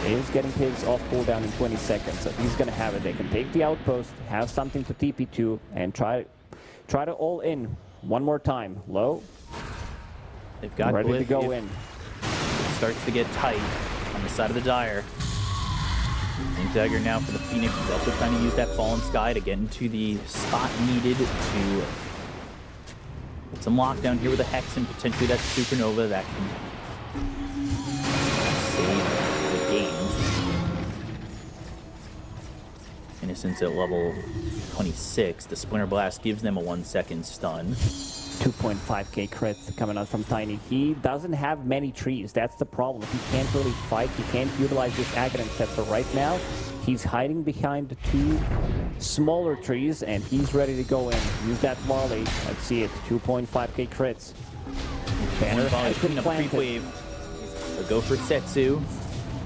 He is getting his off cooldown in 20 seconds, so he's gonna have it. They can take the outpost, have something to TP to, and try to all in one more time. Low. They've got ready Glyph to go if in. It starts to get tight on the side of the Dire. Think Dagger now for the Phoenix. He's also trying to use that Fallen Sky to get into the spot needed to get some lockdown here with a Hex and potentially that Supernova that can save the game. Innocence at level 26. The Splinter Blast gives them a 1-second stun. 2.5k crit coming out from Tiny. He doesn't have many trees. That's the problem. He can't really fight. He can't utilize this Aghanim set. So right now, he's hiding behind 2 smaller trees, and he's ready to go in. Use that volley. Let's see it. 2.5k crits. Banner has been Picking up a creep planted. wave. They'll go for Setsu.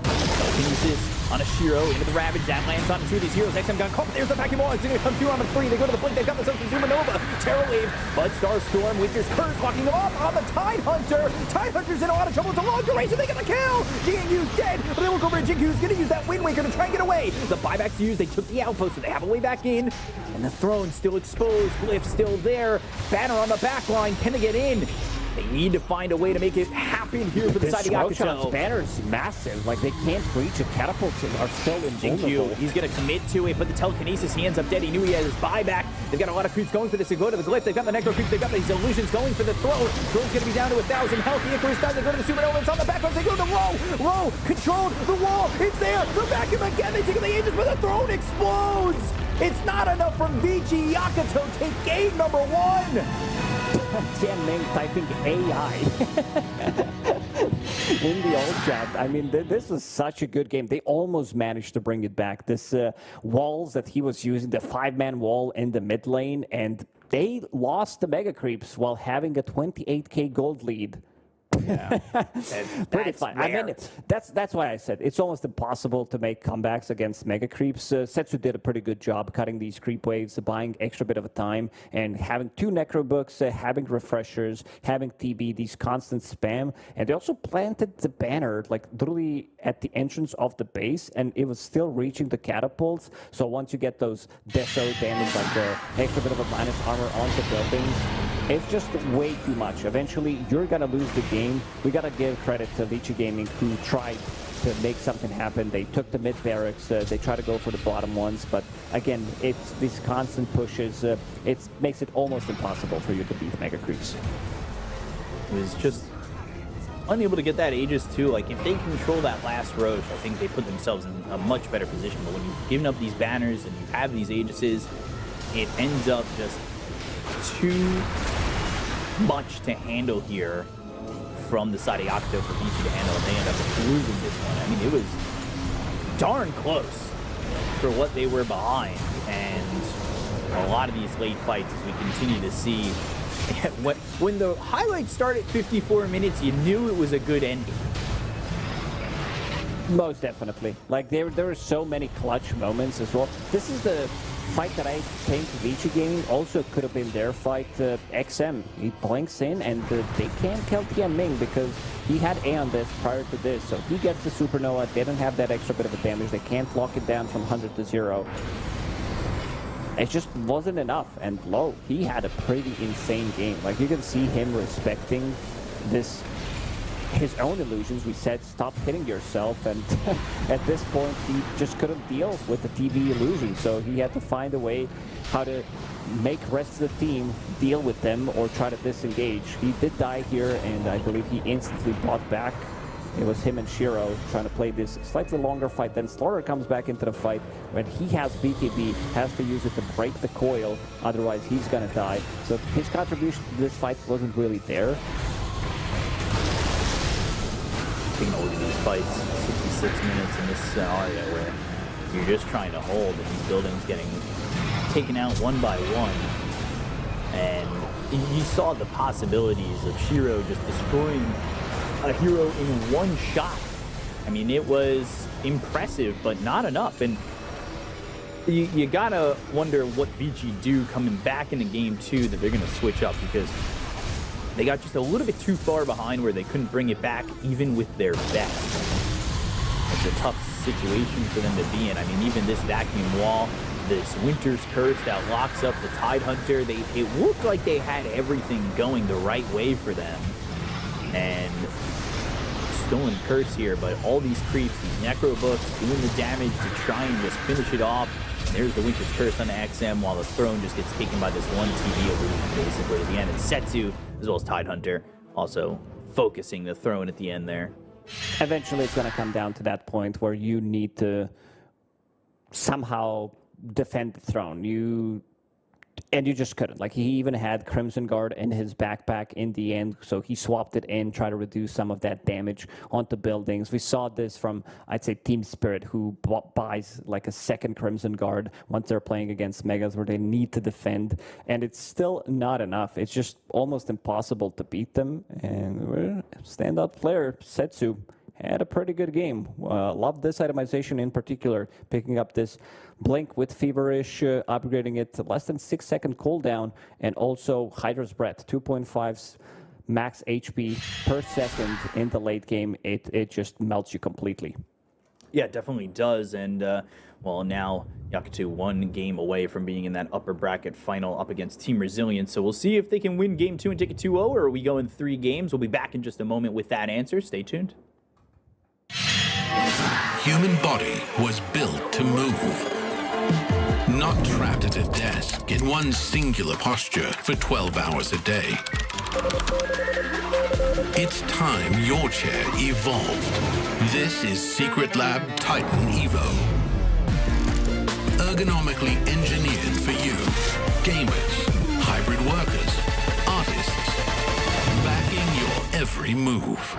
Telekinesis on a Shiro into the Ravage. That lands on 2 of these heroes. XM gun caught. There's the vacuum wall. It's going to come through on the 3. They go to the blink. They've got themselves a Supernova. Terror Wave. Bud Star Storm. Winter's Curse locking them off on the Tide Hunter. Tide Hunter's in a lot of trouble. It's a long duration. They get the kill. GNU's dead. But they look over at Jinku, who's going to use that Wind Waker to try and get away. The buybacks used. They took the outpost, so they have a way back in. And the throne still exposed. Glyph still there. Banner on the back line. Can they get in? They need to find a way to make it happen here for the side of Yakutou. Banner's massive. Like, they can't reach it. Catapults are still invulnerable. Jinku, he's going to commit to it, but the telekinesis, he ends up dead. He knew he had his buyback. They've got a lot of creeps going for this. They go to the Glyph. They've got the Necro creeps. They've got these illusions going for the throne. Throne's going to be down to 1,000 health. The Icarus does. They go to the Supernova. It's on the back line. They go to the low. Low. Controlled. The wall. It's there. The vacuum again. They take the Aegis, but the throne explodes. It's not enough from Vici. Yakutou take game number 1. Tian Ming typing AI in the old chat. I mean, this was such a good game. They almost managed to bring it back. This walls that he was using, the 5-man wall in the mid lane, and they lost the Mega Creeps while having a 28k gold lead. Yeah. Pretty fun. I mean, that's why I said it's almost impossible to make comebacks against Mega Creeps. Setsu did a pretty good job cutting these creep waves, buying extra bit of a time, and having 2 Necro books, having refreshers, having TB, these constant spam. And they also planted the banner, like, literally at the entrance of the base, and it was still reaching the catapults. So once you get those deso damage, like the extra bit of a minus armor onto buildings, it's just way too much. Eventually, you're going to lose the game. We got to give credit to Vici Gaming, who tried to make something happen. They took the mid barracks. They try to go for the bottom ones. But again, it's these constant pushes. It makes it almost impossible for you to beat Mega Creeps. It was just unable to get that Aegis too. Like, if they control that last Roche, I think they put themselves in a much better position. But when you've given up these banners and you have these Aegises, it ends up just too much to handle here from the side of Yakutou for Vici to handle, and they end up losing this one. I mean, it was darn close for what they were behind, and a lot of these late fights, as we continue to see, when the highlights start at 54 minutes, you knew it was a good ending. Most definitely. Like, there were so many clutch moments as well. This is the fight that I think Vici Gaming also could have been their fight. XM, he blinks in, and they can't kill Tian Ming because he had A on this prior to this. So he gets the Supernova. They don't have that extra bit of a damage. They can't lock it down from 100 to 0. It just wasn't enough. And Low, he had a pretty insane game. Like, you can see him respecting this, his own illusions. We said stop hitting yourself, and at this point he just couldn't deal with the TV illusion, so he had to find a way how to make rest of the team deal with them or try to disengage. He did die here, and I believe he instantly bought back. It was him and Shiro trying to play this slightly longer fight. Then Slaughter comes back into the fight. When he has BKB, has to use it to break the coil, otherwise he's gonna die. So his contribution to this fight wasn't really there. taking a look at these fights, 66 minutes in this scenario where you're just trying to hold and these buildings getting taken out one by one. And you saw the possibilities of Shiro just destroying a hero in one shot. I mean, it was impressive, but not enough. And you gotta wonder what Vici do coming back into game 2 that they're gonna switch up, because they got just a little bit too far behind where they couldn't bring it back even with their best. It's a tough situation for them to be in. I mean, even this vacuum wall, this Winter's Curse that locks up the Tidehunter, it looked like they had everything going the right way for them. And Stolen Curse here, but all these creeps, these Necro Books doing the damage to try and just finish it off. And there's the Winter's Curse on XM while the throne just gets taken by this one TV illusion basically at the end. And Setsu, as well as Tidehunter, also focusing the throne at the end there. Eventually, it's going to come down to that point where you need to somehow defend the throne. And you just couldn't. Like, he even had Crimson Guard in his backpack in the end, so he swapped it in, try to reduce some of that damage onto buildings. We saw this from, I'd say, Team Spirit, who buys like a second Crimson Guard once they're playing against Megas where they need to defend, and it's still not enough. It's just almost impossible to beat them, and standout player, Setsu, had a pretty good game. Loved this itemization in particular, picking up this Blink with Feverish, upgrading it to less than 6-second cooldown, and also Hydra's Breath, 2.5 max HP per second in the late game. It just melts you completely. Yeah, it definitely does. And, well, now Yakutou one game away from being in that upper bracket final up against Team Resilience. So we'll see if they can win game 2 and take it 2-0, or are we going 3 games? We'll be back in just a moment with that answer. Stay tuned. Human body was built to move. Not trapped at a desk in one singular posture for 12 hours a day. It's time your chair evolved. This is Secret Lab Titan Evo. Ergonomically engineered for you. Gamers, hybrid workers, artists. Backing your every move.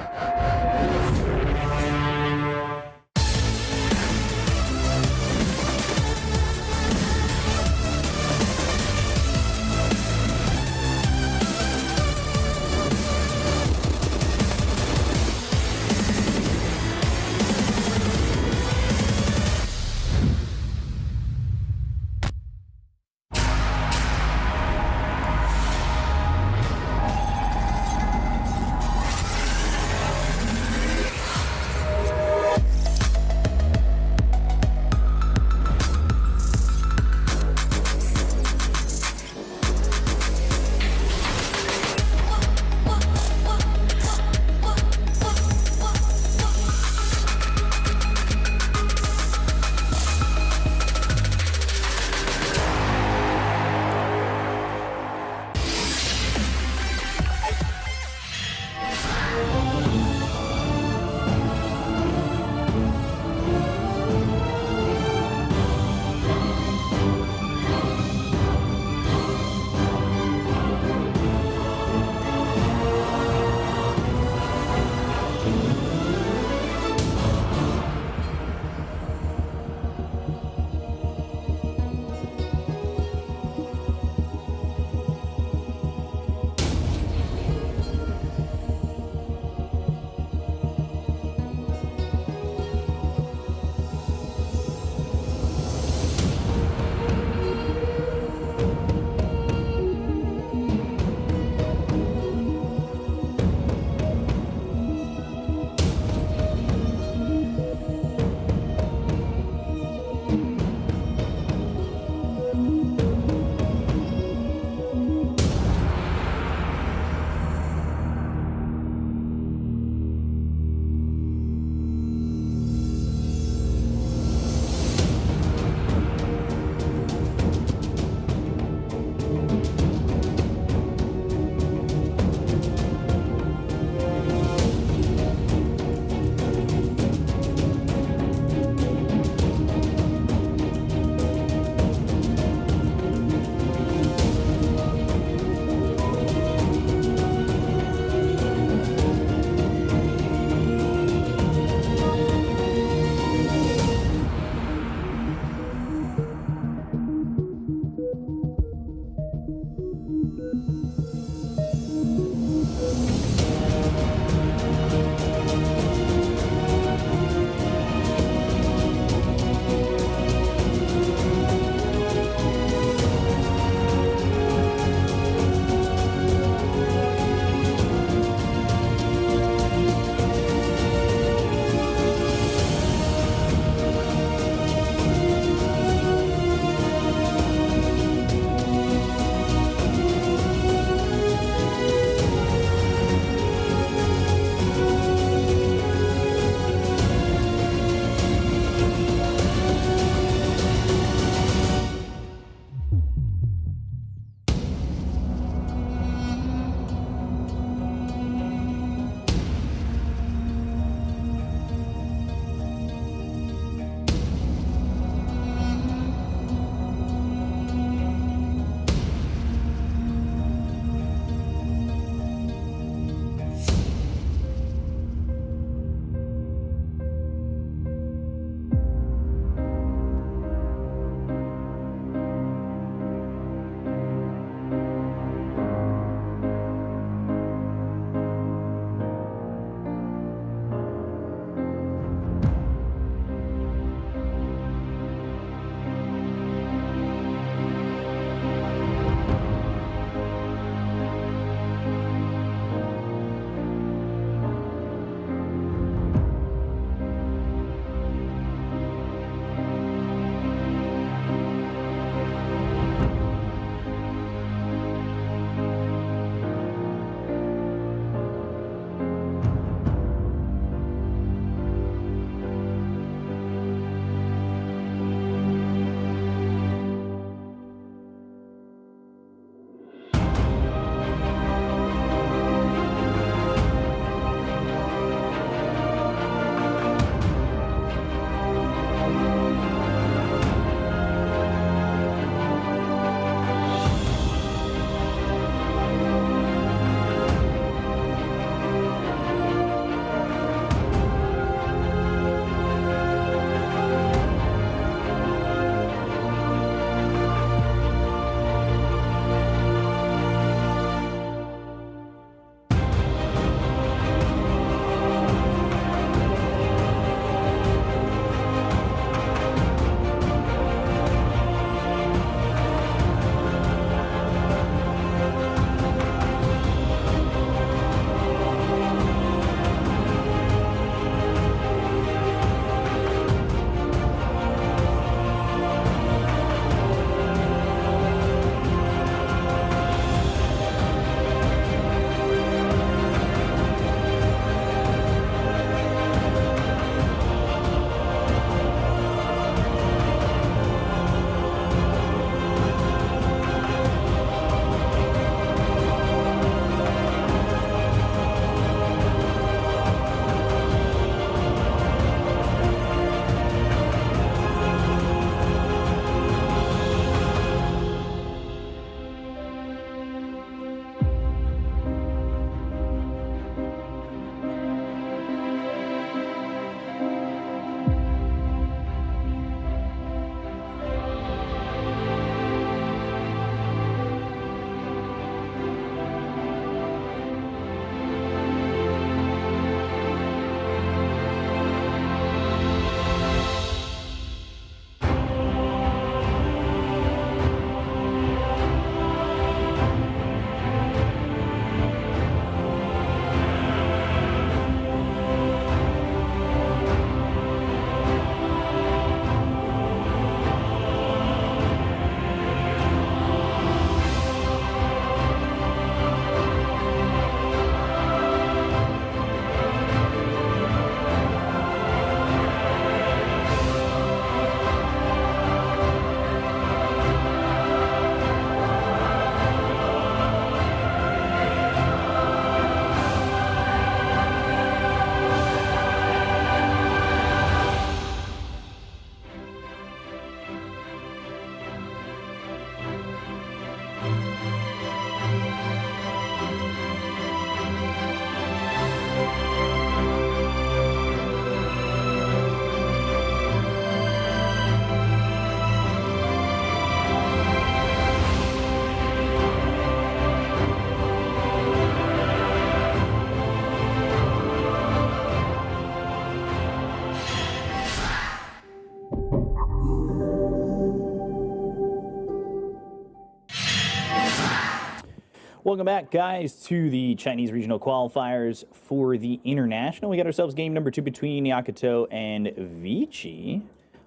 Welcome back, guys, to the Chinese regional qualifiers for the international. We got ourselves game number 2 between Yakutou and Vici.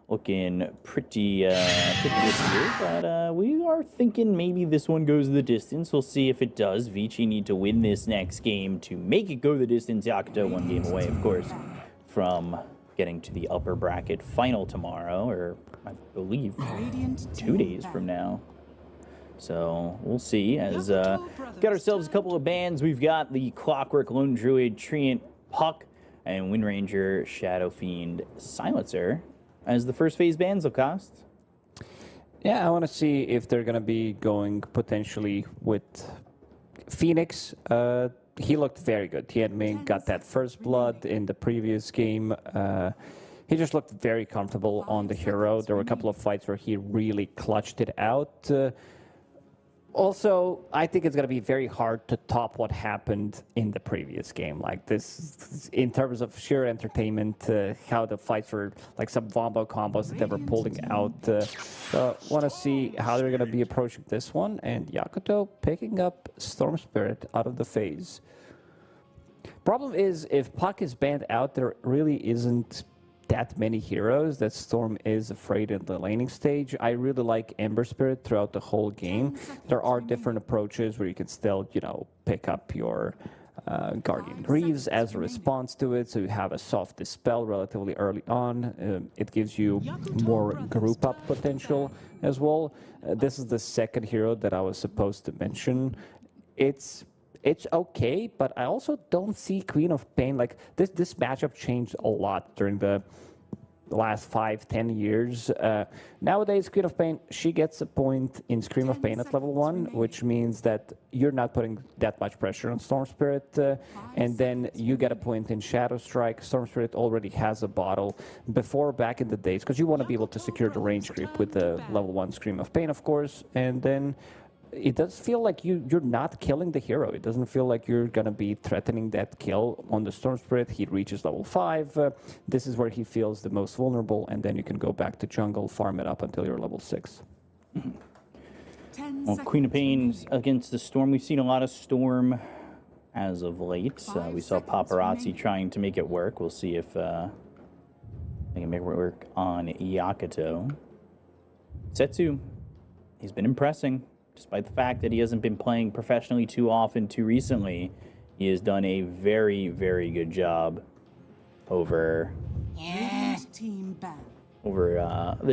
Looking pretty good here, but we are thinking maybe this one goes the distance. We'll see if it does. Vici need to win this next game to make it go the distance. Yakutou 1 game away, of course, from getting to the upper bracket final tomorrow, or I believe 2 days from now. So we'll see. As got ourselves a couple of bans. We've got the Clockwork Lone Druid Treant Puck and Wind Ranger Shadow Fiend Silencer as the first phase bans will cost. Yeah, I want to see if they're going to be going potentially with Phoenix. He looked very good. He had got that first blood in the previous game. He just looked very comfortable on the hero. There were a couple of fights where he really clutched it out. Also, I think it's going to be very hard to top what happened in the previous game. Like this, in terms of sheer entertainment, how the fights were, like some wombo combos that they were pulling out. So want to see how they're going to be approaching this one. And Yakutou picking up Storm Spirit out of the phase. Problem is, if Puck is banned out, there really isn't that many heroes that Storm is afraid in the laning stage. I really like Ember Spirit throughout the whole game. There are different approaches where you can still, you know, pick up your Guardian Greaves as a response to it, so you have a soft dispel relatively early on. It gives you more group up potential as well. This is the second hero that I was supposed to mention. It's okay, but I also don't see Queen of Pain. Like, this matchup changed a lot during the last 5-10 years. Nowadays, Queen of Pain, she gets a point in Scream of Pain at level 1, which means that you're not putting that much pressure on Storm Spirit, and then you get a point in Shadow Strike. Storm Spirit already has a bottle. Before, back in the days, because you want to be able to secure the range creep with the level 1 Scream of Pain, of course, and then it does feel like you're not killing the hero. It doesn't feel like you're going to be threatening that kill on the Storm Spirit. He reaches level 5. This is where he feels the most vulnerable, and then you can go back to jungle, farm it up until you're level 6. Well, Queen of Pain against the Storm. We've seen a lot of Storm as of late. We saw Paparazzi trying to make it work. We'll see if they can make it work on Yakutou. Setsu, he's been impressing. Despite the fact that he hasn't been playing professionally too often too recently, he has done a very, very good job over the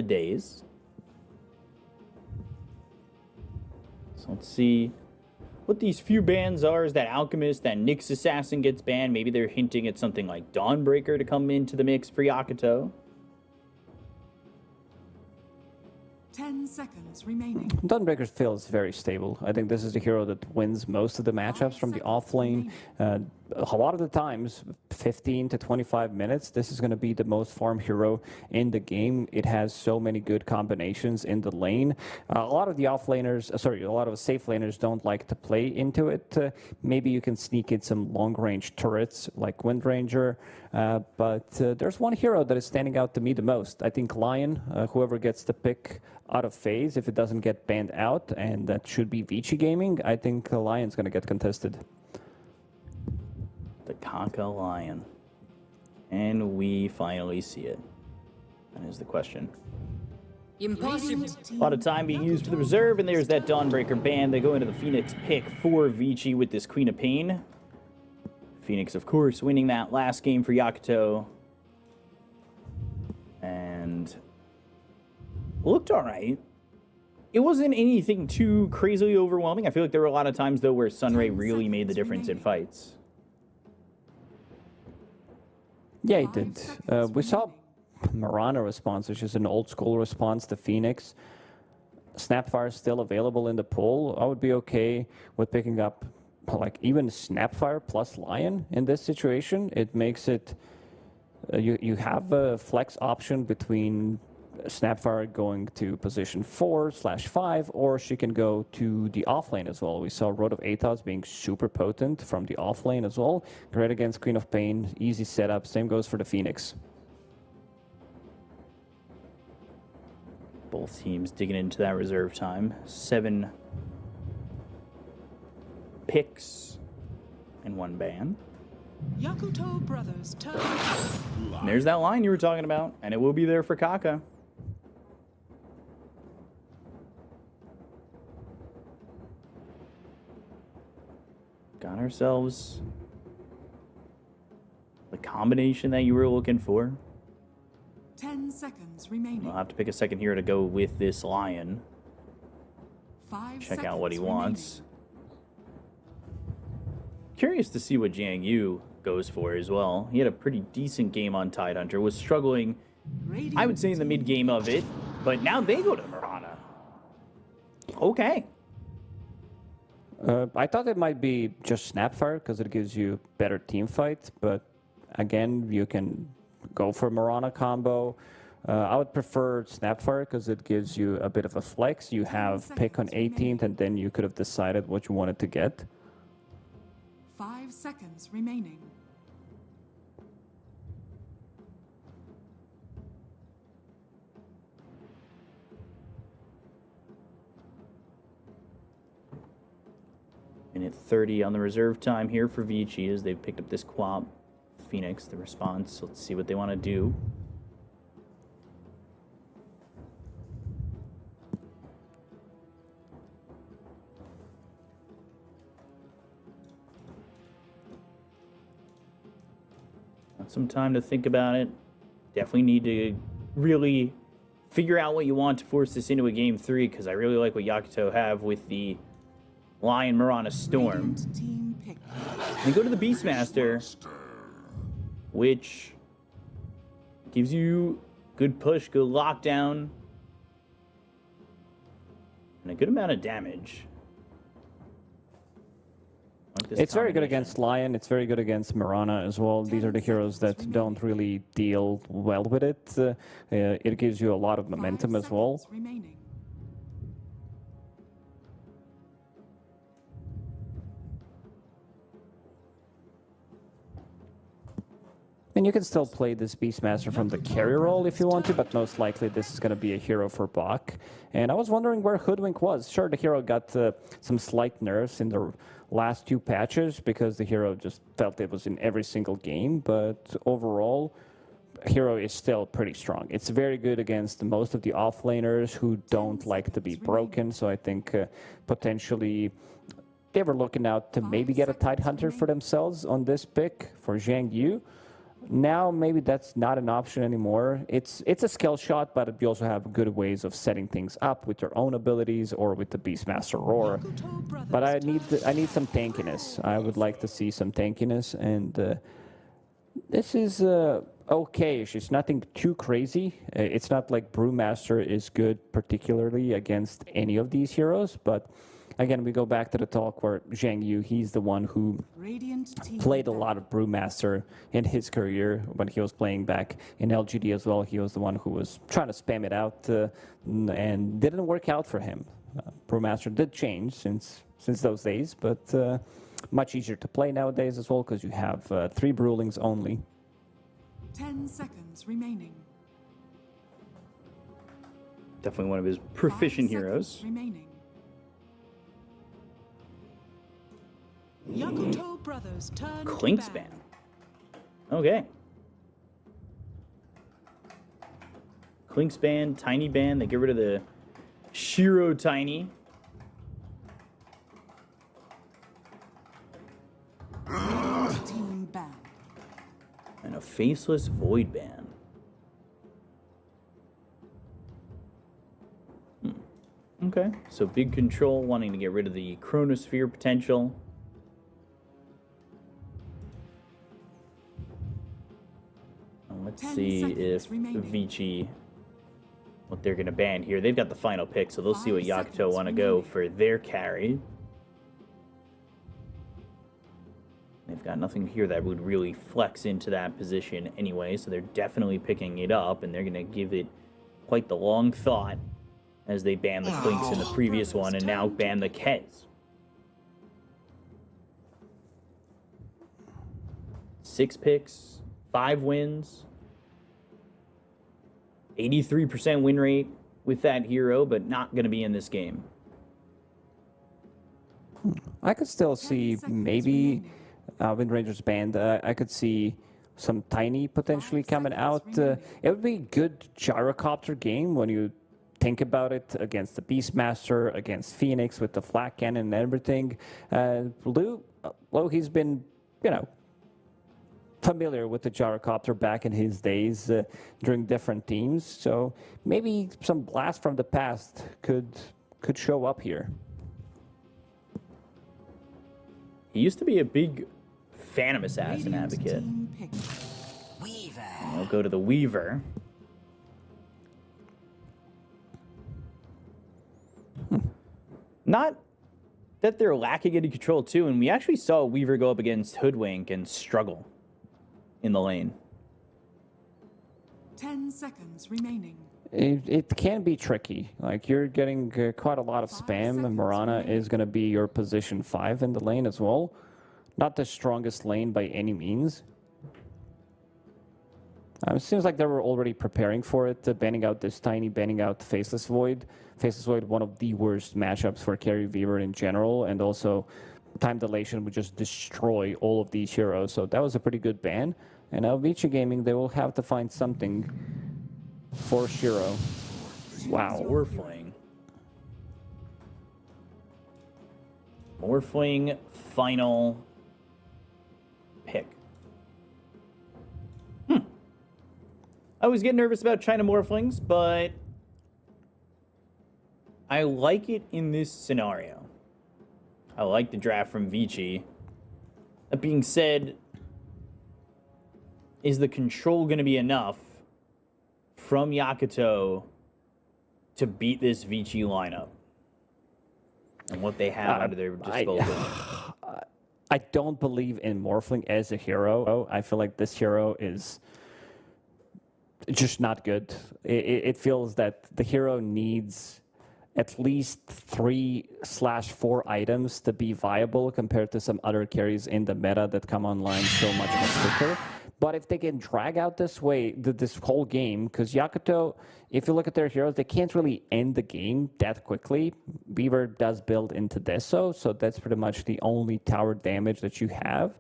days. So let's see what these few bans are. Is that Alchemist, that Nyx Assassin gets banned? Maybe they're hinting at something like Dawnbreaker to come into the mix for Yakutou. 10 seconds remaining. Dawnbreaker feels very stable. I think this is the hero that wins most of the matchups from the offlane. A lot of the times, 15 to 25 minutes, this is going to be the most farm hero in the game. It has so many good combinations in the lane. A lot of the offlaners, a lot of safe laners don't like to play into it. Maybe you can sneak in some long-range turrets like Wind Ranger, but there's one hero that is standing out to me the most. I think Lion, whoever gets the pick out of phase, if it doesn't get banned out, and that should be Vici Gaming, I think Lion's going to get contested. The Kaka Lion. And we finally see it. That is the question. Impossible. A lot of time being used for the reserve, and there's that Dawnbreaker ban. They go into the Phoenix pick for Vici with this Queen of Pain. Phoenix, of course, winning that last game for Yakutou. And looked all right. It wasn't anything too crazily overwhelming. I feel like there were a lot of times, though, where Sunray really made the difference in fights. Yeah, he did. We saw Mirana response, which is an old school response to Phoenix. Snapfire is still available in the pool. I would be okay with picking up like even Snapfire plus Lion in this situation. It makes it you have a flex option between Snapfire going to position 4/5, or she can go to the offlane as well. We saw Road of Atos being super potent from the offlane as well. Great against Queen of Pain, easy setup. Same goes for the Phoenix. Both teams digging into that reserve time. 7 picks and 1 ban. Yakutou brothers turn. And there's that line you were talking about, and it will be there for Kaka. Got ourselves the combination that you were looking for. 10 seconds remaining. I'll have to pick a second here to go with this lion. 5 Check out what he seconds wants. Curious to see what Jiang Yu goes for as well. He had a pretty decent game on Tidehunter. Was struggling, I would say, in the mid game of it. But now they go to Mirana. Okay. I thought it might be just Snapfire because it gives you better team fight, but again, you can go for Mirana combo. I would prefer Snapfire because it gives you a bit of a flex. You have pick on 18th, and then you could have decided what you wanted to get. 5 seconds remaining. Minute 30 on the reserve time here for Vici as they've picked up this Quap Phoenix, the response. Let's see what they want to do. Got some time to think about it. Definitely need to really figure out what you want to force this into a game 3, because I really like what Yakutou have with the Lion Mirana Storm. Team pick. They go to the Beastmaster, which gives you good push, good lockdown, and a good amount of damage. Like this It's very good combination. against Lion. It's very good against Mirana as well. These are the heroes that don't really deal well with it. It gives you a lot of momentum 5 as well. seconds remaining. And you can still play this Beastmaster from the carry role if you want to, but most likely this is going to be a hero for Bach. And I was wondering where Hoodwink was. Sure, the hero got some slight nerfs in the last 2 patches because the hero just felt it was in every single game, but overall, hero is still pretty strong. It's very good against most of the offlaners who don't like to be broken, so I think potentially they were looking out to maybe get a Tidehunter for themselves on this pick for Zhang Yu. Now maybe that's not an option anymore. It's a skill shot, but you also have good ways of setting things up with your own abilities or with the Beastmaster Roar. But I need some tankiness. I would like to see some tankiness, and this is okay-ish. It's nothing too crazy. It's not like Brewmaster is good particularly against any of these heroes, but again, we go back to the talk where Zhang Yu, he's the one who played a lot of Brewmaster in his career when he was playing back in LGD as well. He was the one who was trying to spam it out and didn't work out for him. Brewmaster did change since those days, but much easier to play nowadays as well because you have 3 Brewlings only. 10 seconds remaining. Definitely one of his proficient 5 seconds heroes. remaining. Yakutou brothers turn to Clinkspan. ban. Okay. Clinkspan, Tiny Ban. They get rid of the Shiro Tiny. Team ban. And a Faceless Void Ban. Okay. So big control, wanting to get rid of the Chronosphere potential. Let's 10 see seconds if remaining. Vici, what they're going to ban here. They've got the final pick, so they'll see what 5 Yakutou seconds want to go remaining. for their carry. They've got nothing here that would really flex into that position anyway, so they're definitely picking it up, and they're going to give it quite the long thought as they ban the Clinks in the previous one and now ban the Kez. 6 picks, 5 wins, 83% win rate with that hero, but not going to be in this game. I could still see 10 seconds maybe remaining. Wind Ranger's band. I could see some Tiny potentially 5 coming out. seconds remaining. It would be a good gyrocopter game when you think about it, against the Beastmaster, against Phoenix with the flak cannon and everything. Lou, he's been, familiar with the gyrocopter back in his days during different teams. So maybe some blast from the past could show up here. He used to be a big Phantom Assassin Radiant advocate. team pick. We'll go to the Weaver. Not that they're lacking any control too, and we actually saw Weaver go up against Hoodwink and struggle in the lane. 10 seconds remaining. It can be tricky. Like, you're getting quite a lot of 5 spam, and seconds Marana remaining. is going to be your position 5 in the lane as well. Not the strongest lane by any means. It seems like they were already preparing for it, banning out this Tiny, banning out Faceless Void. Faceless Void, one of the worst matchups for Carry Weaver in general, and also Time Dilation would just destroy all of these heroes. So that was a pretty good ban. And now Vici Gaming, they will have to find something for Shiro. Wow. Morphling. Morphling final pick. I always get nervous about China Morphlings, but I like it in this scenario. I like the draft from Vici. That being said, is the control going to be enough from Yakutou to beat this Vici lineup and what they have at their disposal? I don't believe in Morphling as a hero. I feel like this hero is just not good. It feels that the hero needs at least 3/4 items to be viable compared to some other carries in the meta that come online so much quicker. But if they can drag out this way, this whole game, because Yakutou, if you look at their heroes, they can't really end the game that quickly. Beaver does build into Deso, so that's pretty much the only tower damage that you have.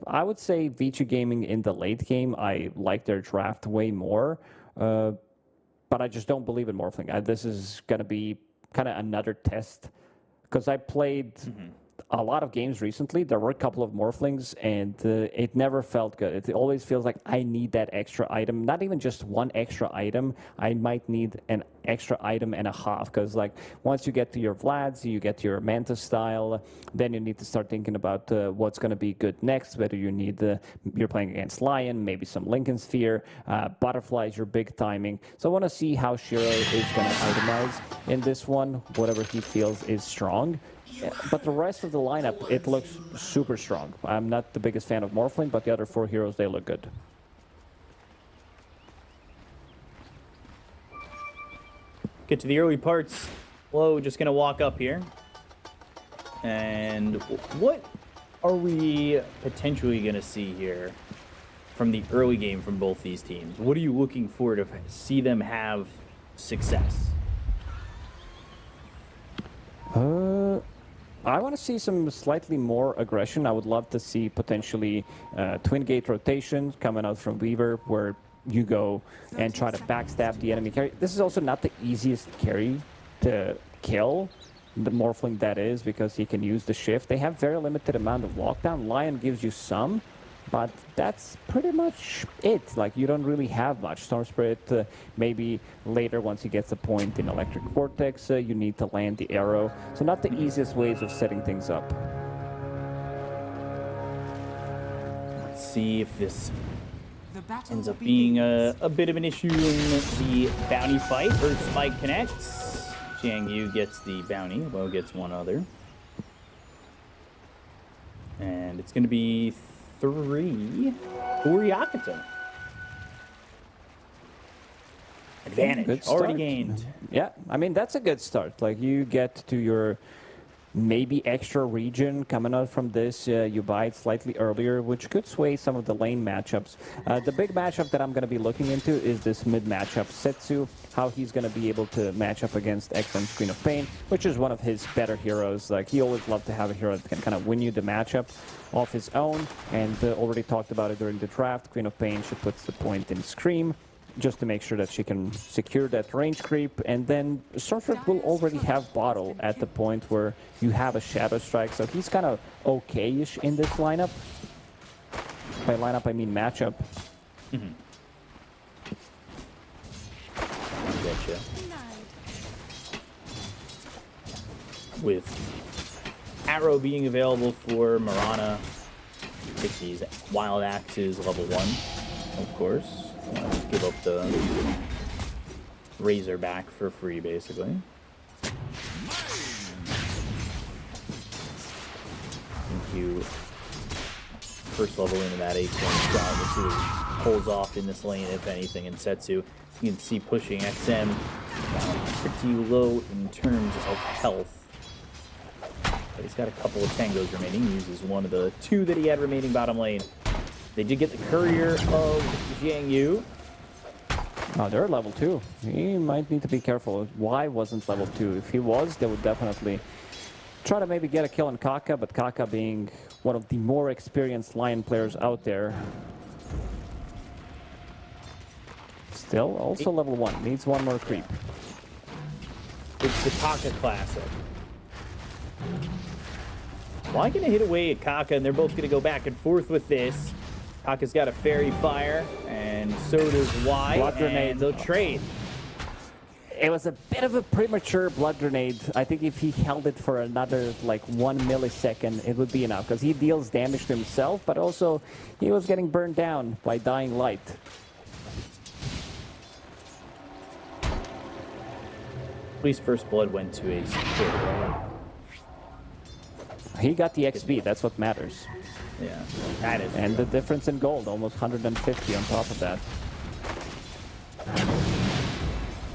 I would say Vici Gaming in the late game, I like their draft way more. But I just don't believe in Morphling. This is going to be kind of another test. Because I played a lot of games recently. There were a couple of Morphlings, and it never felt good. It always feels like I need that extra item. Not even just one extra item. I might need an extra item and a half. Because like once you get to your Vlads, you get to your Manta style, then you need to start thinking about what's going to be good next. Whether you need you're playing against Lion, maybe some Lincoln Sphere, Butterfly is your big timing. So I want to see how Shiro is going to itemize in this one, whatever he feels is strong. But the rest of the lineup, it looks super strong. I'm not the biggest fan of Morphling, but the other 4 heroes, they look good. Get to the early parts. Flo, just gonna walk up here. And what are we potentially gonna see here from the early game from both these teams? What are you looking for to see them have success? I want to see some slightly more aggression. I would love to see potentially twin gate rotations coming out from Weaver, where you go and try to backstab the enemy carry. This is also not the easiest carry to kill, the Morphling that is, because he can use the shift. They have very limited amount of lockdown. Lion gives you some, but that's pretty much it. Like, you don't really have much. Storm Spirit, maybe later once he gets a point in Electric Vortex, you need to land the arrow. So not the easiest ways of setting things up. Let's see if this The battle ends up being begins. a bit of an issue in the bounty fight. Earth Spike connects. Jiang Yu gets the bounty. Lo gets one other. And it's going to be 3 for Yakutou. Advantage Good already start. gained. Yeah, I mean, that's a good start. Like, you get to your maybe extra region coming out from this. You buy it slightly earlier, which could sway some of the lane matchups. The big matchup that I'm going to be looking into is this mid matchup. Setsu, how he's going to be able to match up against XM's Queen of Pain, which is one of his better heroes. Like, he always loved to have a hero that can kind of win you the matchup off his own, and already talked about it during the draft. Queen of Pain, she puts the point in Scream, just to make sure that she can secure that range creep, and then Sorcerer will already have Bottle at the point where you have a Shadow Strike, so he's kind of okay-ish in this lineup. By lineup, I mean matchup. Mm-hmm. Gotcha. With Arrow being available for Mirana, Vici's Wild Axes level 1, of course. Give up the Razor back for free, basically. Thank you. First level into that 8-point shot. We'll see what he pulls off in this lane, if anything. And Setsu, you can see pushing XM down pretty low in terms of health. But he's got a couple of tangos remaining. He uses one of the 2 that he had remaining bottom lane. They did get the Courier of Jiang Yu. Oh, they're level 2. He might need to be careful. Y wasn't level 2. If he was, they would definitely try to maybe get a kill on Kaka, but Kaka being one of the more experienced Lion players out there. Still, also level 1. Needs one more creep. It's the Kaka Classic. Why gonna hit away at Kaka, and they're both gonna go back and forth with this. Kaka's got a Fairy Fire, and so does Y, Blood Grenade. and they'll trade. It was a bit of a premature Blood Grenade. I think if he held it for another, like, 1 millisecond, it would be enough, because he deals damage to himself, but also he was getting burned down by Dying Light. At least First Blood went to a support. He got the XP, that's what matters. Yeah, that is. And the difference in gold, almost 150 on top of that.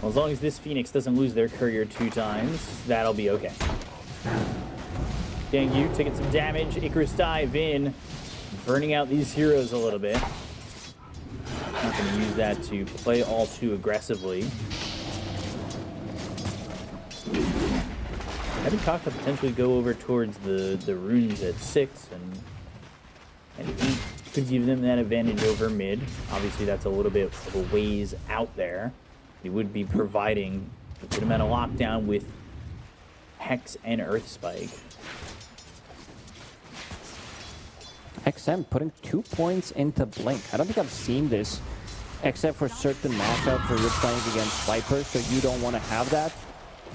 Well, as long as this Phoenix doesn't lose their Courier 2 times, that'll be okay. Jiang Yu taking some damage. Icarus dive in, burning out these heroes a little bit. Not going to use that to play all too aggressively. Having Kaka potentially go over towards the runes at 6 and 8 could give them that advantage over mid. Obviously, that's a little bit of a ways out there. He would be providing a good amount of lockdown with Hex and Earth Spike. XM putting 2 points into Blink. I don't think I've seen this, except for certain matchups where you're playing against Viper, so you don't want to have that.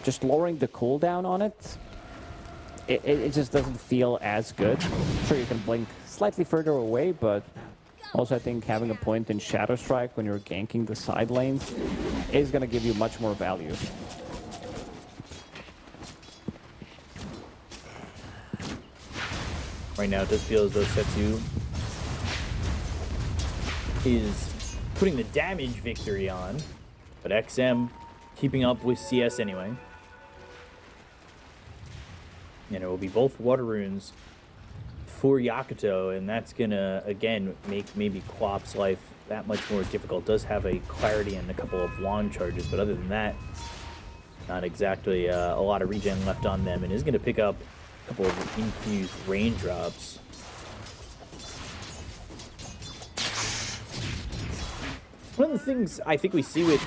Just lowering the cooldown on it, it just doesn't feel as good. Sure, you can blink slightly further away, but also I think having a point in Shadow Strike when you're ganking the side lanes is going to give you much more value. Right now, it does feel as though Setsu is putting the damage victory on, but XM keeping up with CS anyway. And it will be both water runes for Yakutou, and that's gonna again make maybe Quap's life that much more difficult. Does have a clarity and a couple of wand charges, but other than that, not exactly a lot of regen left on them, and is gonna pick up a couple of infused raindrops. One of the things I think we see with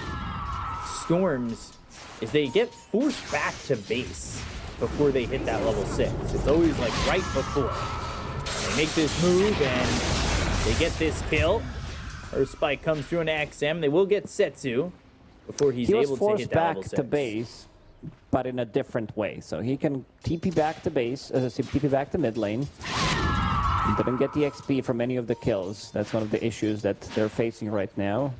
Storms is they get forced back to base before they hit that level 6. It's always like right before. And they make this move and they get this kill. Her spike comes through into XM. They will get Setsu before he's able to hit that level 6. He was forced back to base, but in a different way. So he can TP back to base, TP back to mid lane. He didn't get the XP from any of the kills. That's one of the issues that they're facing right now.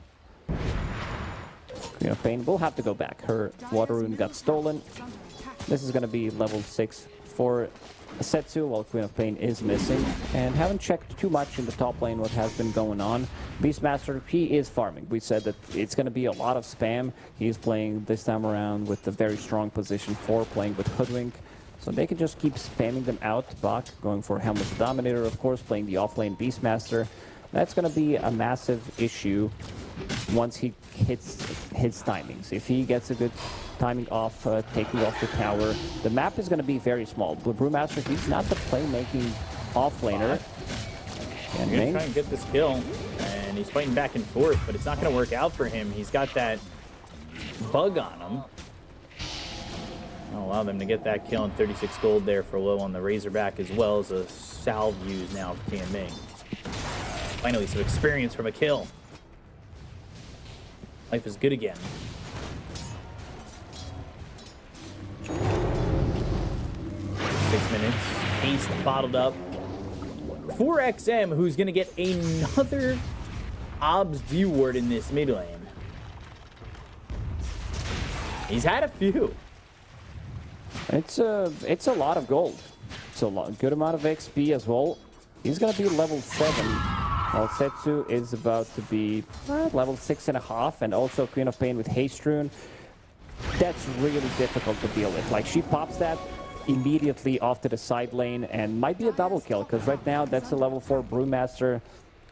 Queen of Pain will have to go back. Her water rune got stolen. This is going to be level 6 for Setsu, while Queen of Pain is missing. And haven't checked too much in the top lane what has been going on. Beastmaster, he is farming. We said that it's going to be a lot of spam. He's playing this time around with a very strong position 4, playing with Hoodwink. So they can just keep spamming them out. Bach going for Helmut the Dominator, of course, playing the offlane Beastmaster. That's going to be a massive issue once he hits his timings. If he gets a good timing off, taking off the tower, the map is going to be very small. Brewmaster, he's not the playmaking offlaner. He's going to try and get this kill, and he's fighting back and forth, but it's not going to work out for him. He's got that bug on him. I'll allow them to get that kill, and 36 gold there for low on the Razorback, as well as a salve used now for Tianming. Finally, some experience from a kill. Life is good again. Six minutes. Haste bottled up. For XM, who's going to get another Obs D ward in this mid lane. He's had a few. It's a lot of gold. It's a good amount of XP as well. He's going to be level 7. While Setsu is about to be level 6.5, and also Queen of Pain with Haste Rune. That's really difficult to deal with. Like, she pops that immediately off to the side lane, and might be a double kill, because right now that's a level 4 Brewmaster.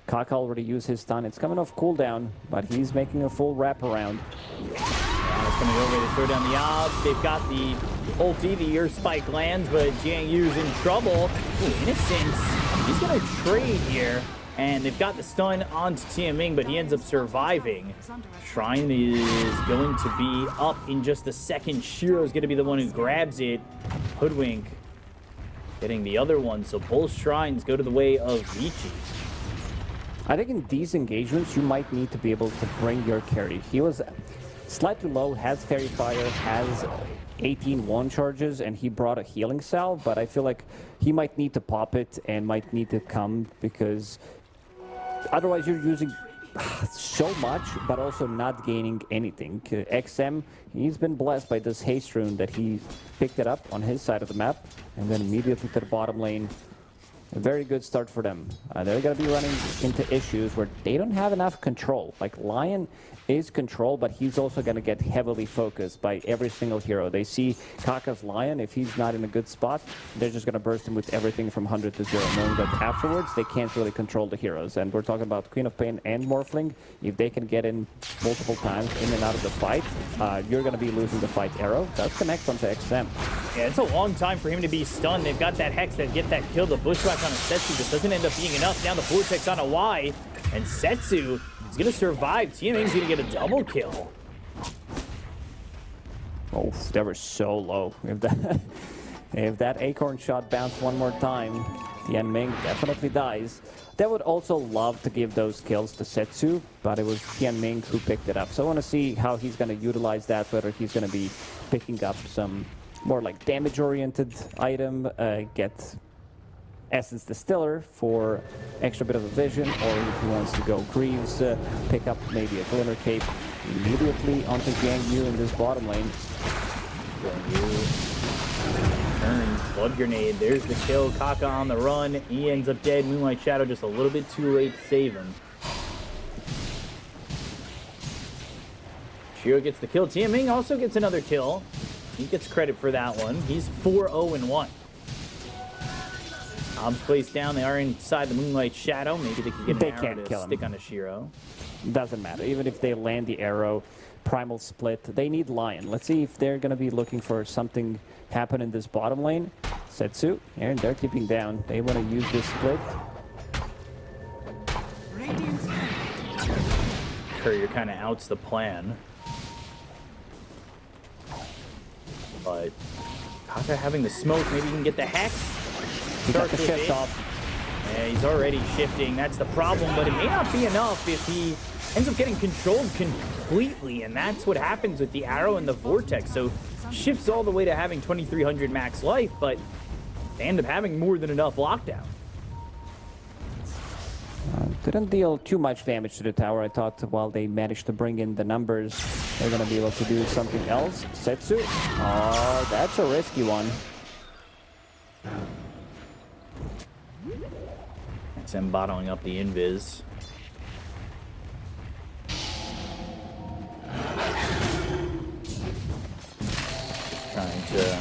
Kaka already used his stun. It's coming off cooldown, but he's making a full wraparound. It's coming over to throw down the Obs. They've got the ulti, the ear spike lands, but Jiang Yu's in trouble. Ooh, Innocence. He's going to trade here. And they've got the stun onto Tianming, but he ends up surviving. Shrine is going to be up in just a second. Shiro's going to be the one who grabs it. Hoodwink getting the other one. So both Shrines go to the way of Vici. I think in these engagements, you might need to be able to bring your carry. He was slightly low, has Fairy Fire, has 18 one charges, and he brought a healing salve, but I feel like he might need to pop it and might need to come, because otherwise you're using so much, but also not gaining anything. XM, he's been blessed by this Haste Rune that he picked it up on his side of the map, and then immediately to the bottom lane. A very good start for them. They're going to be running into issues where they don't have enough control. Like, Lion is control, but he's also going to get heavily focused by every single hero. They see Kaka's Lion. If he's not in a good spot, they're just going to burst him with everything from 100 to 0, knowing that afterwards they can't really control the heroes. And we're talking about Queen of Pain and Morphling. If they can get in multiple times in and out of the fight, you're going to be losing the fight. Arrow does connect onto XM. Yeah, it's a long time for him to be stunned. They've got that Hex that get that kill. The Bushwhack on a Setsu just doesn't end up being enough. Now the Vortex on a Y, and Setsu is going to survive. Tianming's going to get a double kill. Oh, they were so low. If that Acorn shot bounced one more time, Tianming definitely dies. They would also love to give those kills to Setsu, but it was Tianming who picked it up. So I want to see how he's going to utilize that, whether he's going to be picking up some more like damage-oriented item, get Essence Distiller for extra bit of a vision, or if he wants to go Greaves, pick up maybe a Glimmer Cape immediately onto Jiang Yu in this bottom lane. Turns, Blood Grenade, there's the kill. Kaka on the run, he ends up dead. Moonlight Shadow just a little bit too late to save him. Shiro gets the kill. Tianming also gets another kill. He gets credit for that one. He's 4-0-1. Obs placed down. They are inside the Moonlight Shadow. Maybe they can get an arrow to stick on a Shiro. Doesn't matter. Even if they land the arrow, Primal Split, they need Lion. Let's see if they're going to be looking for something happen in this bottom lane. Setsu, and they're keeping down. They want to use this split. Courier kind of outs the plan. But Kaka having the smoke, maybe he can get the Hex. He got the shift off. Yeah, he's already shifting. That's the problem, but it may not be enough if he ends up getting controlled completely, and that's what happens with the arrow and the vortex. So shifts all the way to having 2300 max life, but they end up having more than enough lockdown. Didn't deal too much damage to the tower. I thought while they managed to bring in the numbers, they're going to be able to do something else. Setsu. Oh, that's a risky one. It's him bottling up the invis. Trying to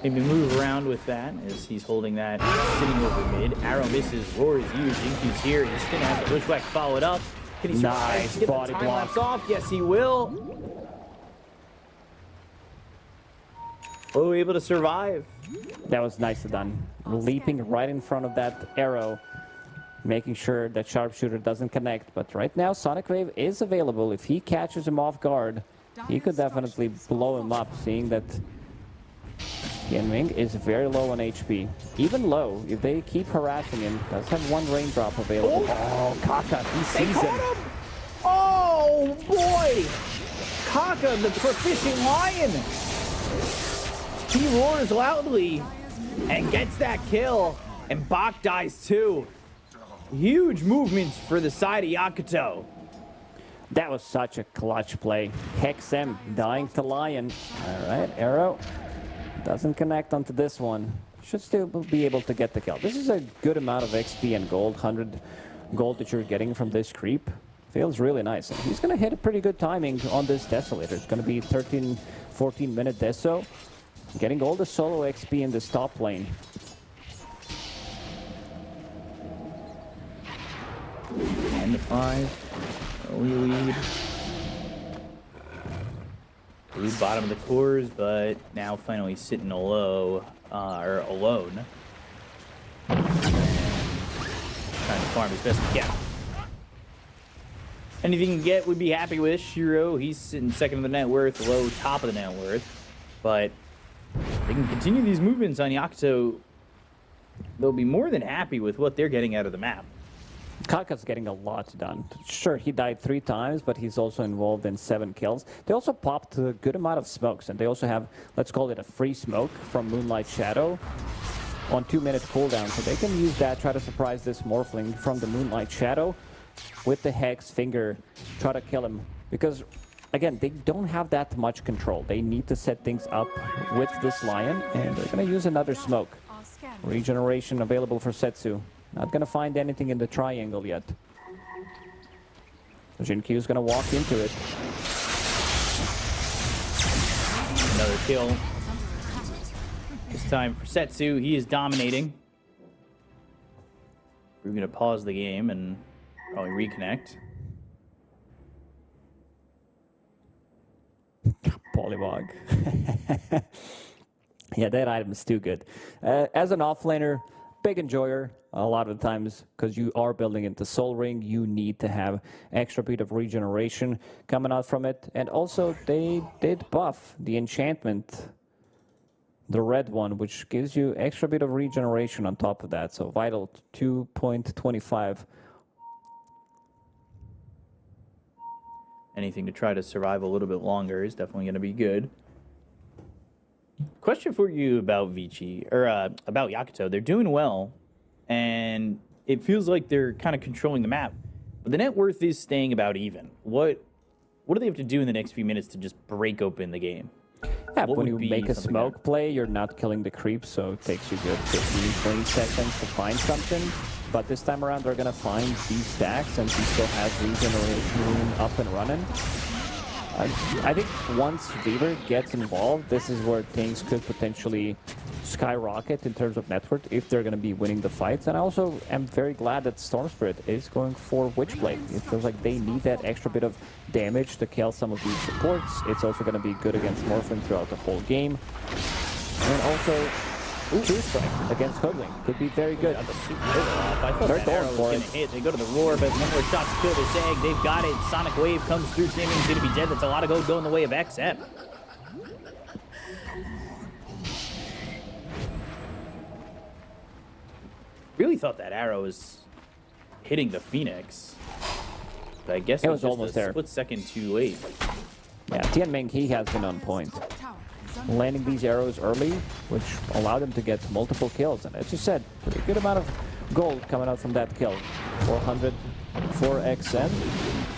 Maybe move around with that as he's holding that sitting over mid. Arrow misses, Roar is used, Jinkyu's here. He's going to have the pushback followed up. Can he survive Nice to get body the time block. lapse off? Yes, he will. Oh, able to survive. That was nicely done. Leaping right in front of that arrow, making sure that sharpshooter doesn't connect. But right now, Sonic Wave is available. If he catches him off guard, he could definitely blow him up, seeing that Tianming is very low on HP. Even low, if they keep harassing him, does have one raindrop available. Oh, Kaka, he They sees caught him. him. Oh, boy. Kaka, the proficient lion. He roars loudly and gets that kill. And Bach dies too. Huge movements for the side of Yakutou. That was such a clutch play. Hex M dying to Lion. All right, arrow doesn't connect onto this one. Should still be able to get the kill. This is a good amount of XP and gold, 100 gold that you're getting from this creep. Feels really nice. And he's going to hit a pretty good timing on this Desolator. It's going to be 13, 14-minute Deso. Getting all the solo XP in this top lane. And the 5. Early lead. Blue bottom of the cores, but now finally sitting alone. Trying to farm as best he can. Anything he can get would be happy with. Shiro, he's sitting second in the net worth, low top of the net worth. But they can continue these movements on Yakutou. They'll be more than happy with what they're getting out of the map. Kaka's getting a lot done. Sure, he died 3 times, but he's also involved in 7 kills. They also popped a good amount of smokes, and they also have, let's call it a free smoke from Moonlight Shadow on 2-minute cooldown. So they can use that, try to surprise this Morphling from the Moonlight Shadow with the Hex Finger, try to kill him. Because, again, they don't have that much control. They need to set things up with this Lion, and they're going to use another smoke. Regeneration available for Setsu. Not going to find anything in the triangle yet. Jinkyu's going to walk into it. Another kill. This time for Setsu, he is dominating. We're going to pause the game and probably reconnect. Polywog. Yeah, that item is too good. As an offlaner, big enjoyer a lot of the times, because you are building into Soul Ring, you need to have extra bit of regeneration coming out from it. And also, they did buff the enchantment, the red one, which gives you extra bit of regeneration on top of that. So vital 2.25. Anything to try to survive a little bit longer is definitely going to be good. Question for you about Vici, or about Yakutou. They're doing well, and it feels like they're kind of controlling the map. But the net worth is staying about even. What do they have to do in the next few minutes to just break open the game? Yeah, What when would you be make a something smoke play, you're not killing the creep, so it takes you good 15, 20 seconds to find something. But this time around, they're going to find these stacks, and he still has regeneration up and running. I think once Weaver gets involved, this is where things could potentially skyrocket in terms of net worth if they're going to be winning the fights. And I also am very glad that Storm Spirit is going for Witchblade. It feels like they need that extra bit of damage to kill some of these supports. It's also going to be good against Morphling throughout the whole game. And also, True Strike against Hoodling could be very good. I thought They're that going arrow was for going it. to hit. They go to the roar, but one more shot to kill this egg. They've got it. Sonic Wave comes through. Tianming's going to be dead. That's a lot of gold going the way of XM. Really thought that arrow was hitting the Phoenix. But I guess It it was just almost a there. split second too late. Yeah, Tianming, he has been on point. Landing these arrows early, which allowed him to get multiple kills. And as you said, pretty good amount of gold coming out from that kill. 400 for XM.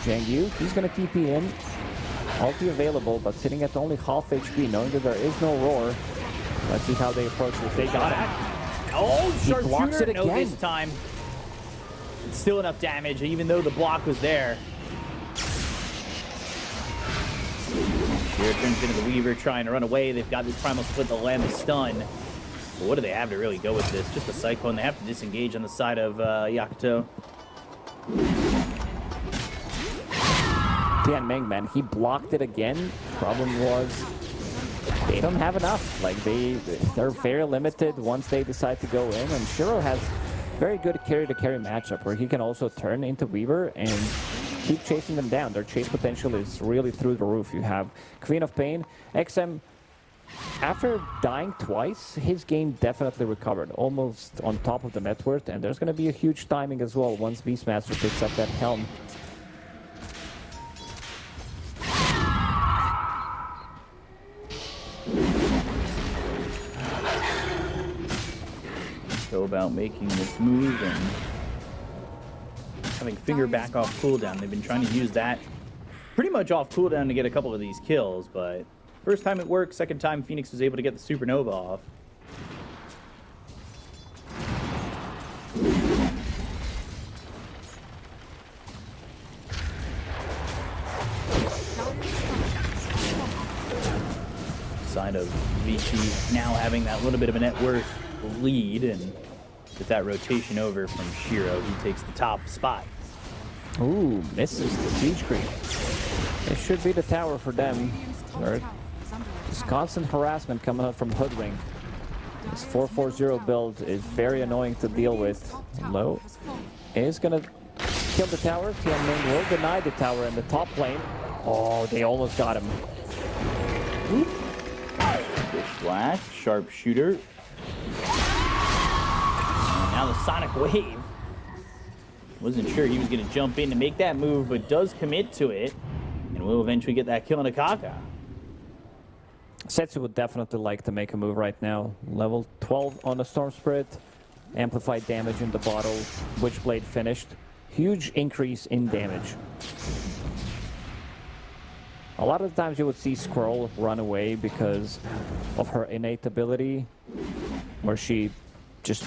Zhang Yu, he's going to TP in. Ulti available, but sitting at only half HP, knowing that there is no roar. Let's see how they approach this. They got it. Oh, He blocks sharpshooter! it No, again. this time. It's still enough damage, even though the block was there. Here turns into the Weaver, trying to run away. They've got this Primal Split to land the stun. But what do they have to really go with this? Just a Cyclone. They have to disengage on the side of Yakutou. Tian Ming, man, he blocked it again. Problem was, they don't have enough. Like, they're very limited once they decide to go in. And Shiro has very good carry-to-carry matchup where he can also turn into Weaver and keep chasing them down. Their chase potential is really through the roof. You have Queen of Pain. XM, after dying twice, his game definitely recovered, almost on top of the net worth. And there's going to be a huge timing as well once Beastmaster picks up that helm. Go about making this move and having finger back off cooldown. They've been trying to use that pretty much off cooldown to get a couple of these kills, but first time it worked, second time Phoenix was able to get the Supernova off. Side of Vici now having that little bit of a net worth lead, and with that rotation over from Shiro, he takes the top spot. Ooh, misses the siege creep. It should be the tower for them. This constant harassment coming out from Hoodwink. This 4-4-0 build is very annoying to deal with. Low is gonna kill the tower. Tianming will deny the tower in the top lane. Oh, they almost got him. Black, sharpshooter. And now the Sonic Wave. Wasn't sure he was going to jump in to make that move, but does commit to it. And will eventually get that kill on Akaka. Setsu would definitely like to make a move right now. Level 12 on the Storm Spirit. Amplified damage in the bottle. Witchblade finished. Huge increase in damage. A lot of the times you would see Squirrel run away because of her innate ability, where she just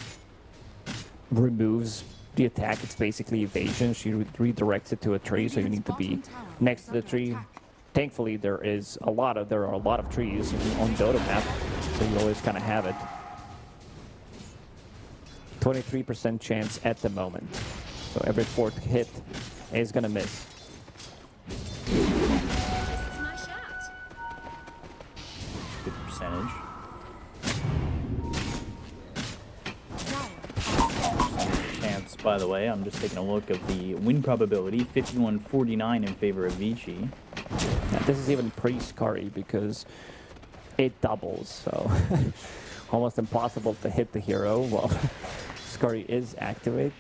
removes the attack. It's basically evasion. She redirects it to a tree, so you need to be next to the tree. Thankfully, there are a lot of trees on Dota map, so you always kind of have it. 23% chance at the moment, so every fourth hit is gonna miss. Good percentage. Chance, by the way, I'm just taking a look of the win probability, 51-49 in favor of Vici. Now, this is even pre-Scurry because it doubles, so almost impossible to hit the hero while Scurry is activated.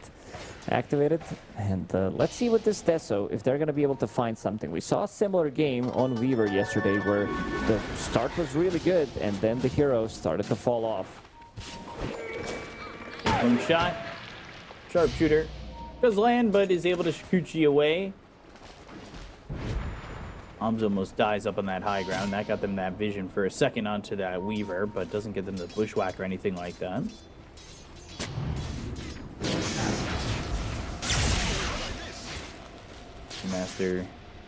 And let's see with this Deso if they're going to be able to find something. We saw a similar game on Weaver yesterday where the start was really good and then the hero started to fall off. One shot. Sharpshooter does land, but is able to Shikuchi away. Arms almost dies up on that high ground. That got them that vision for a second onto that Weaver, but doesn't get them the bushwhack or anything like that. Master.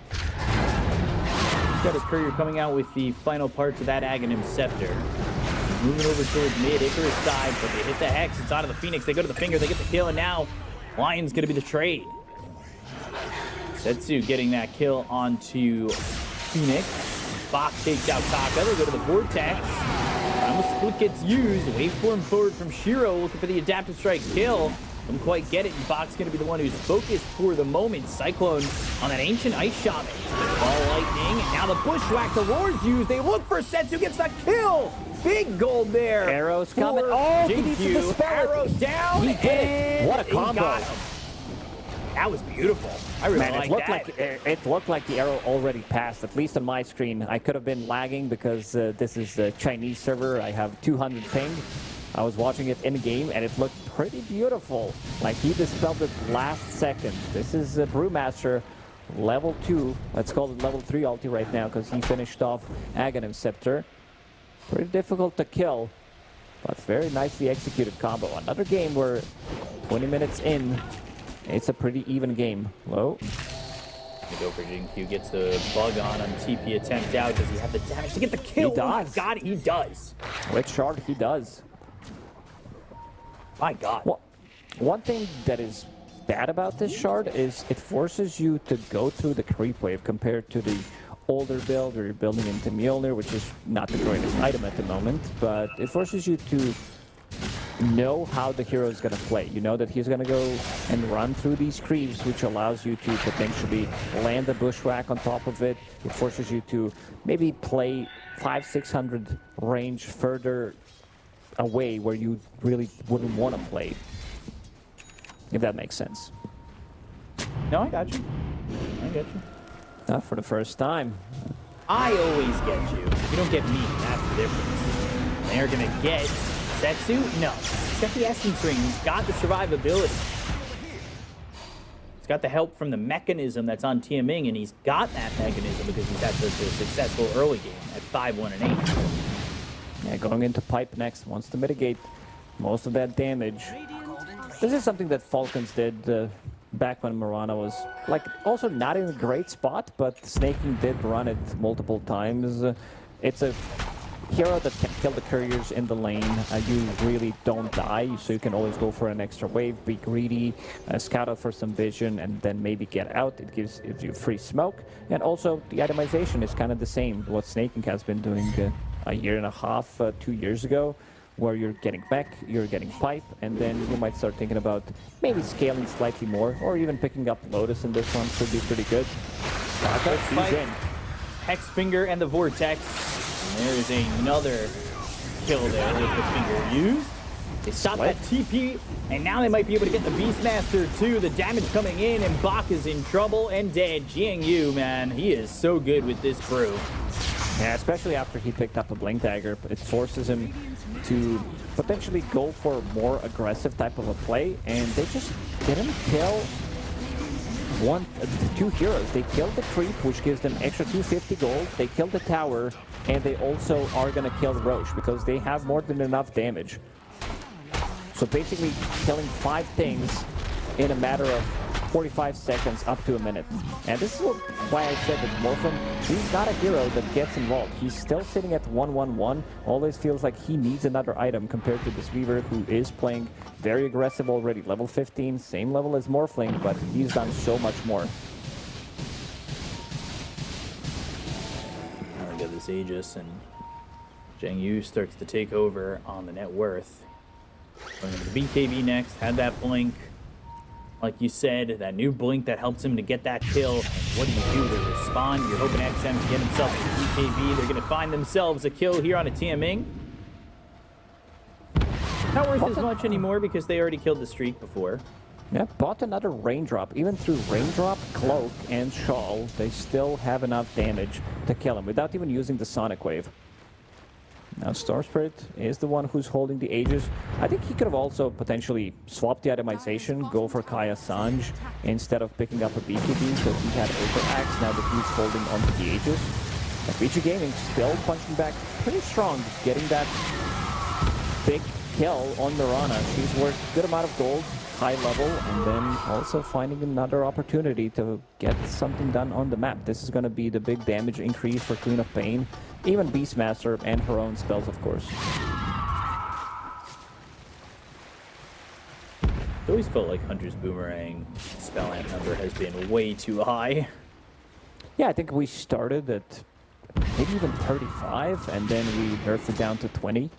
He's got his courier coming out with the final parts of that Aghanim Scepter. He's moving over towards mid. Icarus died, but they hit the Hex. It's out of the Phoenix. They go to the finger. They get the kill, and now Lion's going to be the trade. Setsu getting that kill onto Phoenix. Fox takes out Taka. They go to the Vortex. Primal Split gets used. Waveform forward from Shiro, looking for the Adaptive Strike kill. Don't quite get it, and Bach's going to be the one who's focused for the moment. Cyclone on that Ancient Ice Shaman. Ball Lightning, and now the Bushwhack, the Roar's used. They look for Setsu, gets that kill. Big gold there. Arrows coming. Oh, he needs to dispel it. Arrow down, He did it. What a combo. Got him. That was beautiful. I really like that. It looked like the arrow already passed, at least on my screen. I could have been lagging because this is a Chinese server. I have 200 ping. I was watching it in-game, and it looked pretty beautiful. Like, he dispelled it last second. This is Brewmaster, level 2. Let's call it level 3 ulti right now, because he finished off Aghanim Scepter. Pretty difficult to kill, but very nicely executed combo. Another game where 20 minutes in, it's a pretty even game. Low. Gonna go for Jinkyu, gets the bug on TP attempt out. Does he have the damage to get the kill? He does. Oh my god, he does. With shard, he does. My god. Well, one thing that is bad about this shard is it forces you to go through the creep wave compared to the older build where you're building into Mjolnir, which is not the greatest item at the moment, but it forces you to know how the hero is going to play. You know that he's going to go and run through these creeps, which allows you to potentially land a bushwhack on top of it. It forces you to maybe play 500-600 range further away where you really wouldn't want to play, if that makes sense. No, I got you. I get you. Not for the first time. I always get you. You don't get me. That's the difference. They're gonna get Setsu? No. He's got the essence ring. He's got the survivability. He's got the help from the mechanism that's on Tiaming, and he's got that mechanism because he's had such a successful early game at 5-1 and 8. Yeah, going into pipe next wants to mitigate most of that damage. This is something that Falcons did back when Mirana was, like, also not in a great spot, but Snaking did run it multiple times. It's a hero that can kill the couriers in the lane. You really don't die, so you can always go for an extra wave, be greedy, scout out for some vision, and then maybe get out. It gives you free smoke. And also, the itemization is kind of the same, what Snaking has been doing a year and a half, 2 years ago, where you're getting back, you're getting pipe, and then you might start thinking about maybe scaling slightly more, or even picking up Lotus in this one could be pretty good. He's in. Hex Finger and the Vortex. And there's another kill there with the finger used. They stopped that TP, and now they might be able to get the Beastmaster too. The damage coming in, and Bach is in trouble and dead. Jiang Yu, man, he is so good with this brew. Yeah, especially after he picked up a Blink Dagger. It forces him to potentially go for a more aggressive type of a play, and they just didn't kill the two heroes. They killed the creep, which gives them extra 250 gold. They killed the tower, and they also are going to kill the Roche because they have more than enough damage. So basically killing 5 things in a matter of 45 seconds up to a minute. And this is why I said that Morphin, he's not a hero that gets involved. He's still sitting at 1-1-1. Always feels like he needs another item compared to this Weaver, who is playing very aggressive already. Level 15, same level as Morphling, but he's done so much more. Now we got this Aegis, and Jiang Yu starts to take over on the net worth. Going into the BKB next, had that blink. Like you said, that new blink that helps him to get that kill. And what do you do to respond? You're hoping XM can get himself into BKB. They're going to find themselves a kill here on a Tiaming. Not worth as much anymore because they already killed the streak before. Yeah, bought another Raindrop. Even through Raindrop, Cloak, and Shawl, they still have enough damage to kill him without even using the Sonic Wave. Now Storm Spirit is the one who's holding the Aegis. I think he could have also potentially swapped the itemization, go for Kaya Sanj instead of picking up a BKB, so he had Overaxe now that he's holding onto the Aegis. But Vici Gaming still punching back pretty strong, getting that big kill on Mirana. She's worth a good amount of gold, high level, and then also finding another opportunity to get something done on the map. This is going to be the big damage increase for Queen of Pain, even Beastmaster and her own spells, of course. It always felt like Hunter's Boomerang spell amp number has been way too high. Yeah, I think we started at maybe even 35, and then we nerfed it down to 20.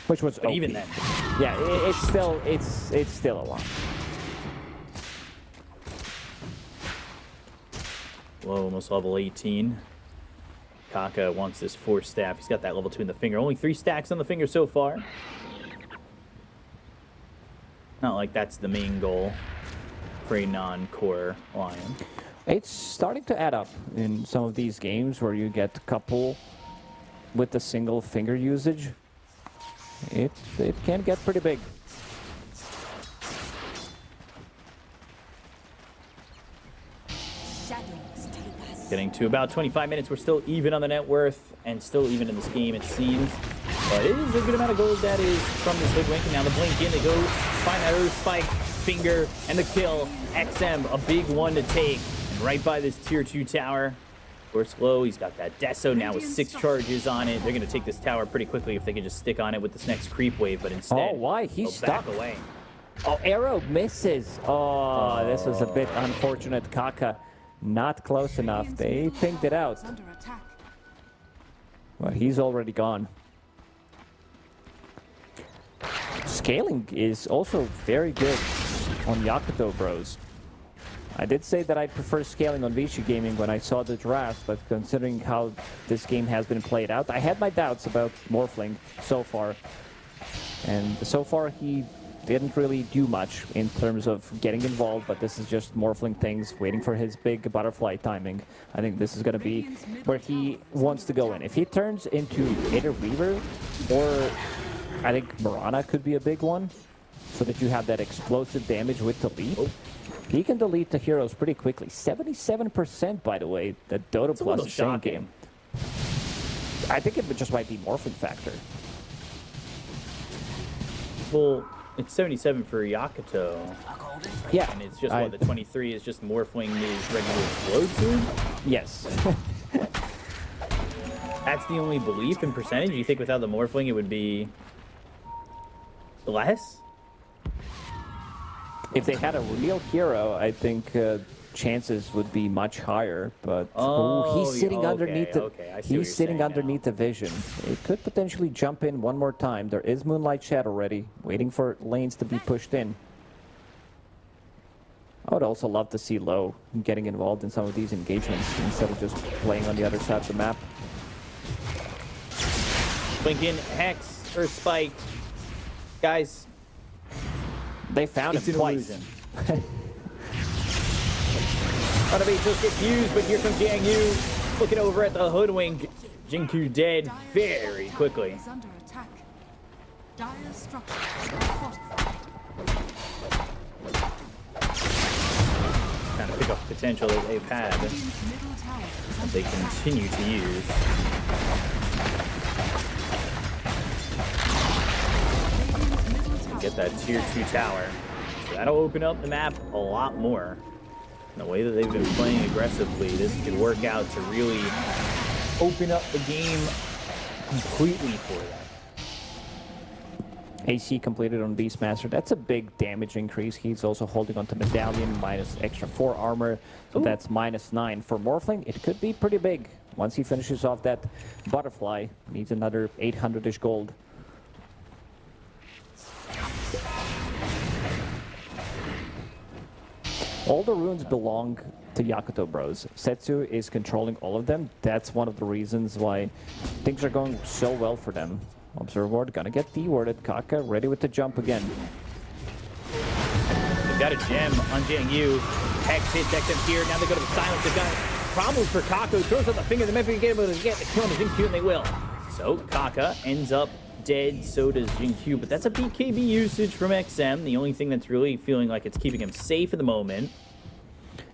Which was But even then. Yeah, it's still a lot. Whoa, almost level 18. Kaka wants this 4 staff. He's got that level 2 in the finger. Only 3 stacks on the finger so far. Not like that's the main goal for a non-core Lion. It's starting to add up in some of these games where you get a couple with the single finger usage. It can get pretty big. Getting to about 25 minutes. We're still even on the net worth and still even in this game, it seems. But it is a good amount of gold that is from this hoodwink. And now the blink in, they go find that Earth Spike. finger and the kill. XM, a big one to take. And right by this tier 2 tower. Of course, Low, he's got that Deso now with 6 charges on it. They're going to take this tower pretty quickly if they can just stick on it with this next creep wave, but instead, Oh, why? He's stuck. back away. Oh, arrow misses. Oh, this was a bit unfortunate. Kaka not close enough. They pinged it out. Is under attack. Well, he's already gone. Scaling is also very good on Yakutou Bros. I did say that I prefer scaling on Vici Gaming when I saw the draft, but considering how this game has been played out, I had my doubts about Morphling so far. And so far he didn't really do much in terms of getting involved, but this is just Morphling things, waiting for his big butterfly timing. I think this is going to be where he wants to go in. If he turns into either Weaver or I think Mirana could be a big one, so that you have that explosive damage with the leap. He can delete the heroes pretty quickly. 77%, by the way, the Dota Plus the same game. I think it just might be Morphling factor. Well, it's 77 for Yakutou. Yeah. And it's just, what, the 23 is just Morphling is ready to explode soon? Yes. That's the only belief in percentage? You think without the Morphling it would be less? If they had a real hero, I think chances would be much higher. But he's sitting underneath the he's sitting underneath the vision. It could potentially jump in one more time. There is Moonlight Shadow ready, waiting for lanes to be pushed in. I would also love to see Low getting involved in some of these engagements instead of just playing on the other side of the map. Lincoln, Hex, or Spike. Guys, they found him twice. Wanna be just confused, but here comes Jiang Yu looking over at the hoodwink. Jingqiu dead very quickly. Is under attack. Dire structures are fortified. Trying to pick up the potential that they've had Radiant's middle tower is that under they attack. continue to use. Radiant's middle tower Get that tier 2 tower. So that'll open up the map a lot more. And the way that they've been playing aggressively, this could work out to really open up the game completely for them. AC completed on Beastmaster. That's a big damage increase. He's also holding onto Medallion, minus extra 4 armor. So that's minus 9. For Morphling, it could be pretty big. Once he finishes off that butterfly, needs another 800-ish gold. All the runes belong to Yakutou Bros. Setsu is controlling all of them. That's one of the reasons why things are going so well for them. Observer ward gonna get D-warded. Kaka ready with the jump again. They've got a gem on Jiang Yu. Hex hits XM here. Now they go to the silence. They've got problems for Kaka. Throws out the finger. They might be able to get the kill on the Jingqiu, and they will. So Kaka ends up dead. So does Jingqiu. But that's a BKB usage from XM. The only thing that's really feeling like it's keeping him safe at the moment.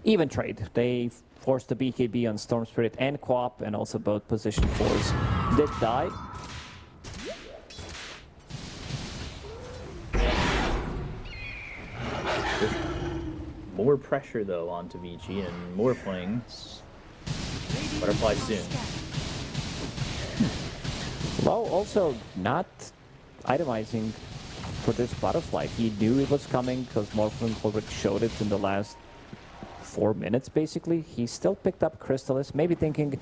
Even trade. They forced the BKB on Storm Spirit and Quap, and also both position 4s did die. More pressure, though, onto Vici and Morphling. Butterfly soon. Low also not itemizing for this butterfly. He knew it was coming because Morphling already showed it in the last 4 minutes, basically. He still picked up Crystallis, maybe thinking,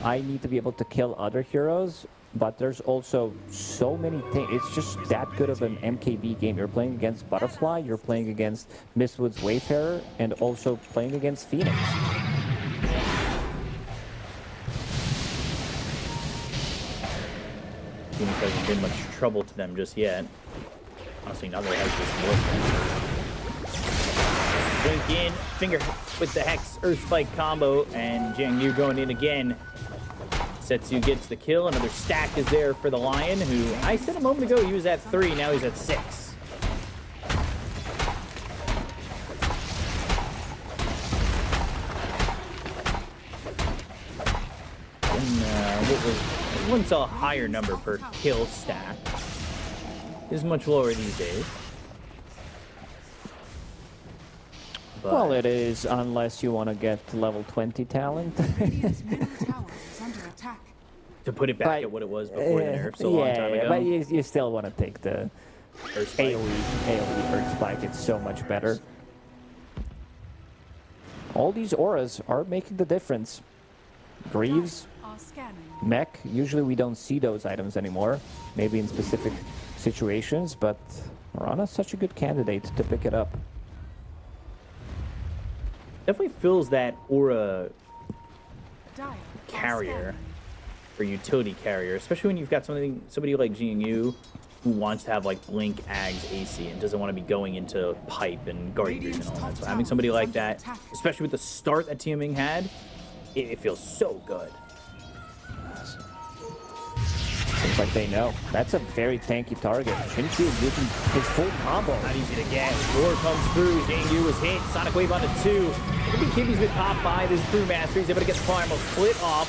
I need to be able to kill other heroes. But there's also so many things. It's just that good of an MKB game. You're playing against Butterfly, you're playing against Mistwood's Wayfarer, and also playing against Phoenix. Phoenix hasn't been much trouble to them just yet. Honestly, now they have this Morphling. Blink in, finger with the Hex Earth Spike combo, and Jiang Yu going in again. Setsu gets the kill. Another stack is there for the Lion, who I said a moment ago he was at 3, now he's at 6. And what was once a higher number per kill stack is much lower these days. But Well, it is, unless you want to get level 20 talent. Radiant's middle tower is under attack. to put it back But, at what it was before the nerf so long time ago. but you still want to take the Earth Spike. AoE Earth Spike. It's so much better. All these auras are making the difference. Greaves, Are scanning. mech, usually we don't see those items anymore. Maybe in specific situations, but Mirana's such a good candidate to pick it up. Definitely fills that aura Dire are carrier scanning. or utility carrier, especially when you've got somebody like Yu who wants to have like Blink, Ags, AC, and doesn't want to be going into pipe and guardian Greaves and all that. So having somebody like that, especially with the start that TMing had, it feels so good. Seems like they know. That's a very tanky target. Shinchu using his full combo. Not easy to get. Roar comes through. Yu was hit. Sonic Wave onto 2. The BKB's been popped by this Brewmaster. He's able to get the Primal split off.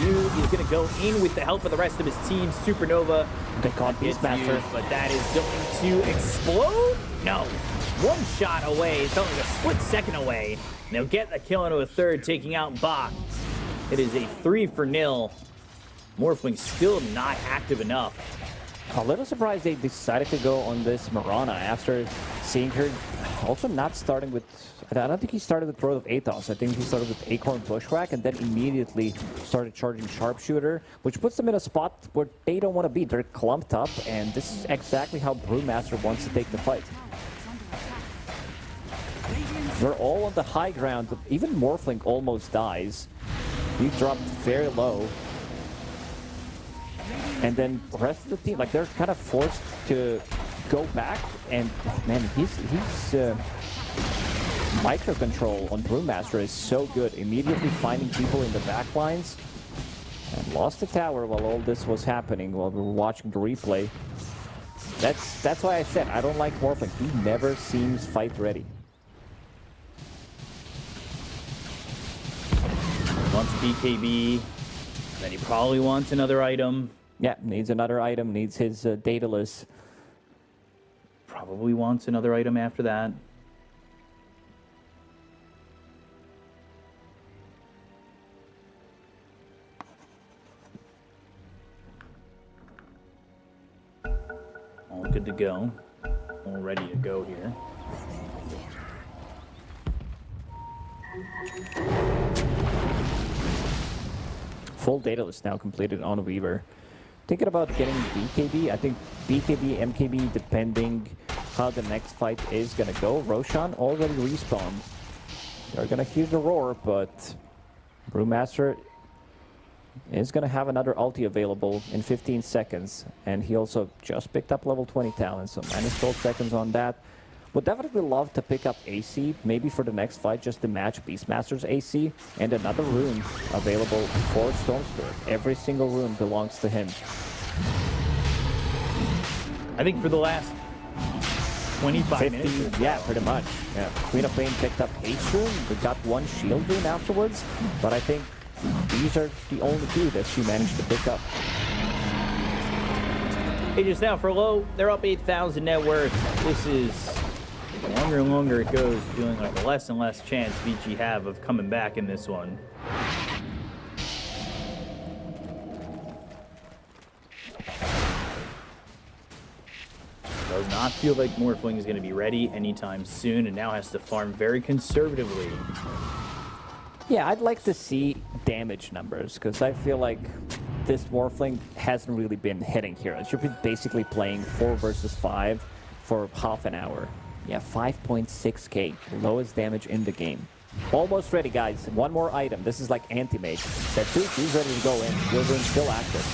Yu is going to go in with the help of the rest of his team. Supernova. They caught Beastmaster. But that is going to explode? No. One shot away. It's only a split second away. And they'll get the kill into a third, taking out Bach. It is a 3-0. Morphling still not active enough. A little surprised they decided to go on this Mirana after seeing her also not starting with... I don't think he started with Throat of Athos. I think he started with Acorn Bushwhack and then immediately started charging Sharpshooter, which puts them in a spot where they don't want to be. They're clumped up, and this is exactly how Brewmaster wants to take the fight. They're all on the high ground. Even Morphling almost dies. He dropped very low. And then the rest of the team, like, they're kind of forced to go back. And man, he's micro control on Brewmaster is so good. Immediately finding people in the back lines. And lost the tower while all this was happening, while we were watching the replay. That's why I said I don't like Morphling. He never seems fight ready. Wants BKB. Then he probably wants another item. Yeah, needs another item, needs his Daedalus. Probably wants another item after that. All good to go. All ready to go here. Full Daedalus now completed on Weaver. Thinking about getting BKB. I think BKB, MKB, depending how the next fight is gonna go. Roshan already respawned. They're gonna hear the roar, but Brewmaster is gonna have another ulti available in 15 seconds. And he also just picked up level 20 talent, so minus 12 seconds on that. Would definitely love to pick up AC, maybe for the next fight, just to match Beastmaster's AC, and another rune available for Storm Spirit. Every single rune belongs to him. I think for the last 25 minutes. Yeah, pretty much. Yeah. Queen of Pain picked up H rune, we got one shield rune afterwards, but I think these are the only two that she managed to pick up. Aegis now for low. They're up 8,000 net worth. This is... the longer and longer it goes, feeling like a less and less chance Vici have of coming back in this one. Does not feel like Morphling is going to be ready anytime soon, and now has to farm very conservatively. Yeah, I'd like to see damage numbers, because I feel like this Morphling hasn't really been hitting heroes. You've been basically playing 4 versus 5 for half an hour. Yeah, 5.6k, lowest damage in the game. Almost ready, guys. One more item. This is like anti-mage. He's ready to go in. Wilburn's still active.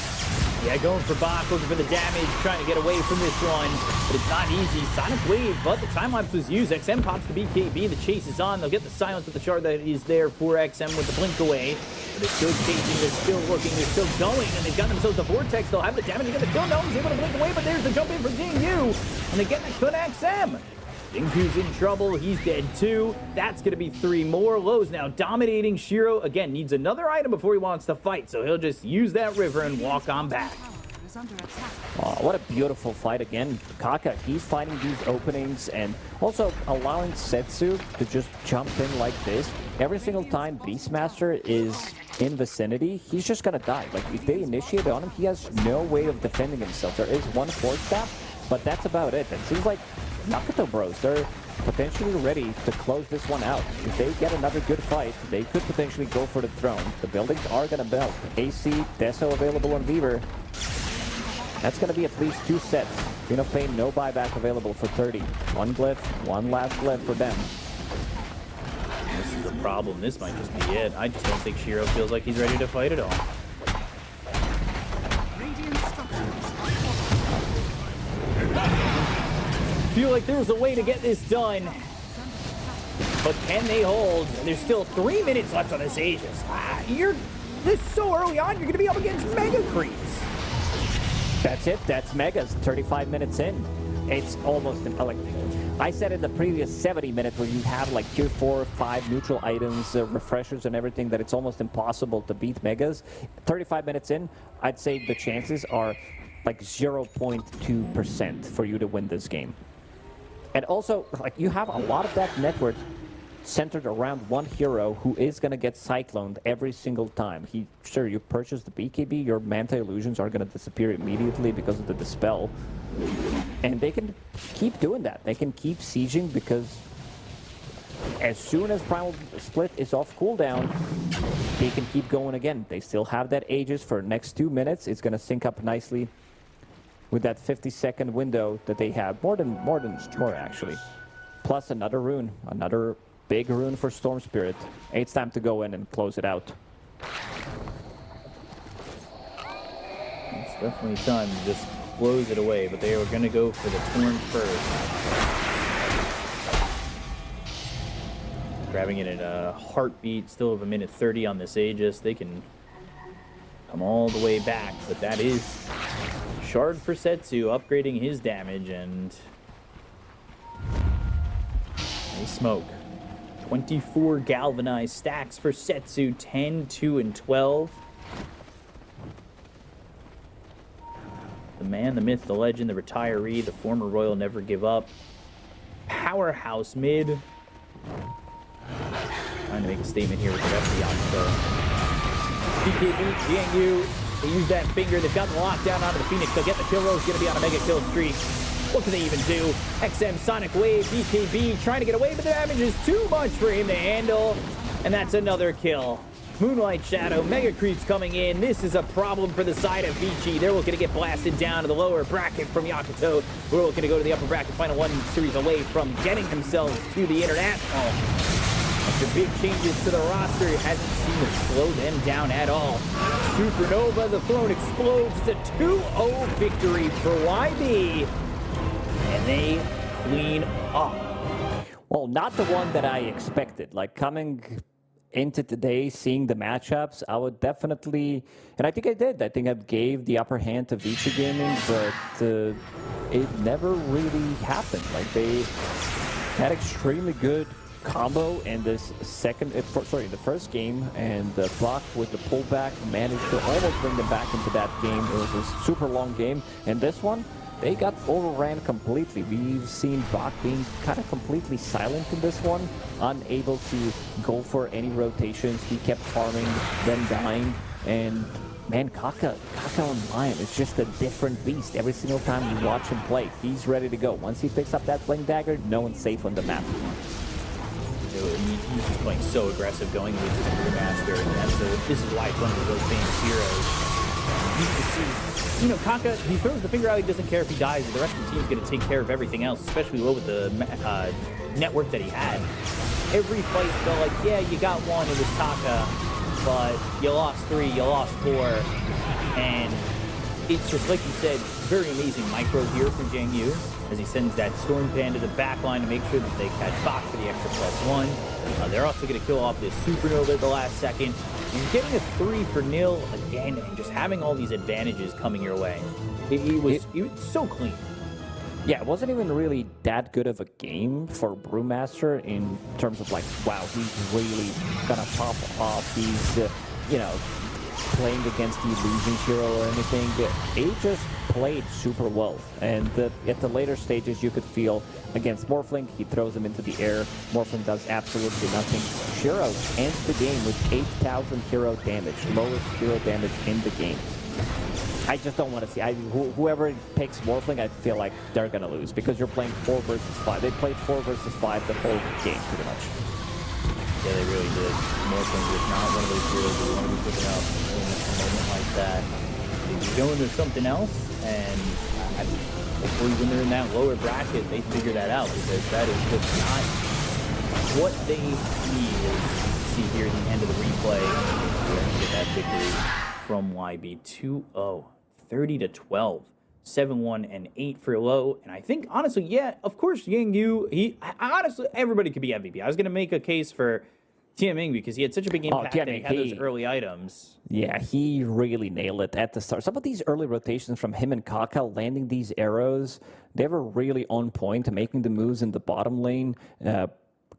Yeah, going for Bach, looking for the damage, trying to get away from this one, but it's not easy. Sonic Wave, but the time-lapse was used. XM pops the BKB, the chase is on. They'll get the silence with the shard that is there for XM with the blink away. But they're still chasing, they're still looking, they're still going, and they've got themselves the Vortex. They'll have the damage to get the kill. No one's able to blink away, but there's the jump in for Jingu, and they get the kill to XM. Jingu's in trouble, he's dead too. That's gonna be 3 more. Low's now dominating. Shiro, again, needs another item before he wants to fight, so he'll just use that river and walk on back. is under attack. Oh, what a beautiful fight again. Kaka, he's finding these openings and also allowing Setsu to just jump in like this. Every single time Beastmaster is in vicinity, he's just gonna die. Like, if they initiate on him, he has no way of defending himself. There is one force staff, but that's about it. And it seems like Yakutou bros, they're potentially ready to close this one out. If they get another good fight, they could potentially go for the throne. The buildings are gonna melt. AC, Deso available on Weaver. That's gonna be at least 2 sets. Queen of Pain, no buyback available for 30. One glyph, one last glyph for them. This is a problem. This might just be it. I just don't think Shiro feels like he's ready to fight at all. Radiant structures are Feel like there's a way to get this done. But can they hold? There's still 3 minutes left on this Aegis. This so early on, you're going to be up against Mega Creeps. That's it. That's Megas. 35 minutes in. It's almost like I said in the previous 70 minutes where you have like tier 4 or 5 neutral items, refreshers and everything, that it's almost impossible to beat Megas. 35 minutes in, I'd say the chances are like 0.2% for you to win this game. And also, like, you have a lot of that network centered around one hero who is going to get cycloned every single time. Sure, you purchase the BKB, your Manta illusions are going to disappear immediately because of the Dispel. And they can keep doing that. They can keep sieging because as soon as Primal Split is off cooldown, they can keep going again. They still have that Aegis for the next 2 minutes. It's going to sync up nicely with that 50-second window that they have. More actually. Plus another rune, another big rune for Storm Spirit. It's time to go in and close it out. It's definitely time to just close it away, but they are going to go for the Torn first. Grabbing it in a heartbeat, still have a minute 30 on this Aegis. They can come all the way back, but that is Shard for Setsu, upgrading his damage, and they smoke. 24 galvanized stacks for Setsu, 10, 2, and 12. The man, the myth, the legend, the retiree, the former royal never give up. Powerhouse mid. Trying to make a statement here with the rest of the Yakutou. BKB, Jiangyu, they use that finger. They've got the lockdown onto the Phoenix. They'll get the kill. Rose going to be on a mega kill streak. What can they even do? XM, Sonic Wave, BKB trying to get away, but the damage is too much for him to handle. And that's another kill. Moonlight Shadow, Mega Creeps coming in. This is a problem for the side of Vici. They're looking to get blasted down to the lower bracket from Yakutou. We're looking to go to the upper bracket, final one series away from getting themselves to the international. After big changes to the roster, it hasn't seemed to slow them down at all. Supernova, the throne explodes. It's a 2-0 victory for YB. And they clean up. Well, not the one that I expected. Like, coming into today, seeing the matchups, I would definitely, and I think I did. I think I gave the upper hand to Vici Gaming, but it never really happened. Like, they had extremely good combo in this the first game, and the block with the pullback managed to almost bring them back into that game. It was a super long game, and this one, they got overran completely. We've seen Bach being kind of completely silent in this one, unable to go for any rotations. He kept farming, then dying, and man, Kaka online is just a different beast. Every single time you watch him play, he's ready to go. Once he picks up that Blink Dagger, no one's safe on the map. He's just playing so aggressive going with his Brewmaster, and this is why it's one of those famous heroes. You can see, Kaka, he throws the finger out, he doesn't care if he dies, the rest of the team's going to take care of everything else, especially with the network that he had. Every fight felt like, yeah, you got one, it was Kaka, but you lost 3, you lost 4, and it's just, like you said, very amazing micro here from Jiangyu, as he sends that Storm Pan to the back line to make sure that they catch Fox for the extra +1. They're also going to kill off this Supernova at the last second. And getting a 3-for-0 again, and just having all these advantages coming your way. It was so clean. Yeah, it wasn't even really that good of a game for Brewmaster in terms of like, wow, he's really gonna pop off these, playing against the losing hero or anything. He just played super well. And at the later stages, you could feel against Morphling, he throws him into the air. Morphling does absolutely nothing. Shiro ends the game with 8,000 hero damage, lowest hero damage in the game. I just don't want to see. Whoever picks Morphling, I feel like they're going to lose because you're playing 4 versus 5. They played 4 versus 5 the whole game, pretty much. Yeah, they really did. Morphling was not one of those heroes that want to be picking up in a moment like that. They go into something else, and hopefully when they're in that lower bracket, they figure that out because that is just not what they need. See here at the end of the replay, we're going to get that victory from YB 2-0. 30-12, 7-1 and 8 for Low. And I think honestly, yeah, of course, Yang Yu, honestly, everybody could be MVP. I was gonna make a case for Tianming because he had such a big impact and he had those early items. Yeah, he really nailed it at the start. Some of these early rotations from him and Kaka landing these arrows, they were really on point, making the moves in the bottom lane.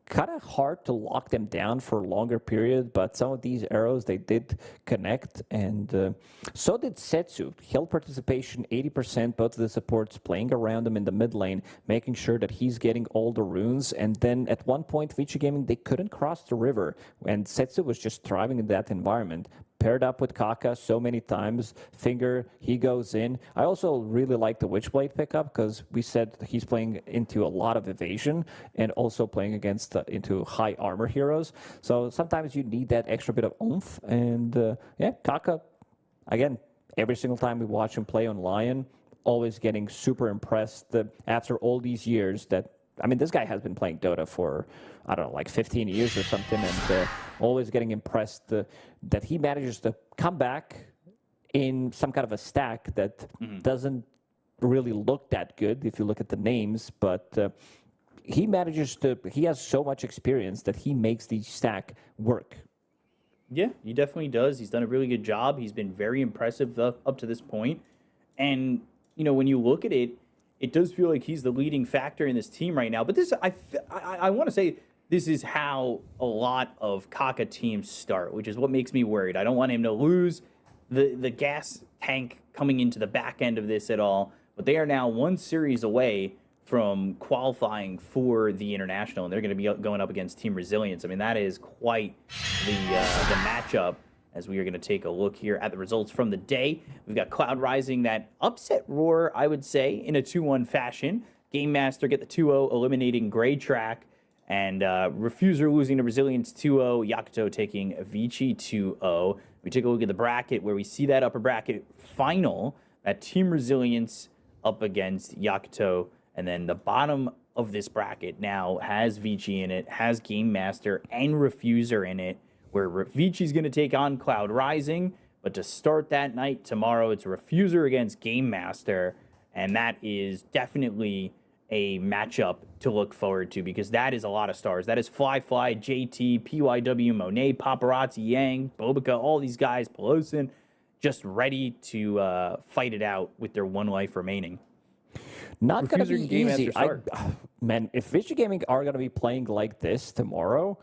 Kind of hard to lock them down for a longer period, but some of these arrows, they did connect, and so did Setsu. Heal participation, 80%, both of the supports playing around him in the mid lane, making sure that he's getting all the runes, and then at one point, Vici Gaming, they couldn't cross the river, and Setsu was just thriving in that environment. Paired up with Kaka so many times. Finger, he goes in. I also really like the Witchblade pickup because we said he's playing into a lot of evasion and also playing against into high armor heroes. So sometimes you need that extra bit of oomph. And yeah, Kaka, again, every single time we watch him play on Lion, always getting super impressed after all these years that, I mean, this guy has been playing Dota for, I don't know, like 15 years or something, and always getting impressed that he manages to come back in some kind of a stack that doesn't really look that good if you look at the names, but he has so much experience that he makes the stack work. Yeah, he definitely does. He's done a really good job. He's been very impressive up to this point. And, you know, when you look at it, it does feel like he's the leading factor in this team right now. But this, I want to say, this is how a lot of Kaka teams start, which is what makes me worried. I don't want him to lose the gas tank coming into the back end of this at all. But they are now one series away from qualifying for the international, and they're going to be going up against Team Resilience. I mean, that is quite the matchup. As we are going to take a look here at the results from the day. We've got Cloud Rising, that upset roar, I would say, in a 2-1 fashion. Game Master get the 2-0, eliminating Grey Track. And Refuser losing to Resilience 2-0. Yakutou taking Vici 2-0. We take a look at the bracket where we see that upper bracket final. That Team Resilience up against Yakutou. And then the bottom of this bracket now has Vici in it, has Game Master and Refuser in it, where Vici's going to take on Cloud Rising. But to start that night tomorrow, it's Refuser against Game Master. And that is definitely a matchup to look forward to because that is a lot of stars. That is Fly, JT, PYW, Monet, Paparazzi, Yang, Bobica, all these guys, Pelosin, just ready to fight it out with their one life remaining. Not going to be easy. Man, if Vici Gaming are going to be playing like this tomorrow,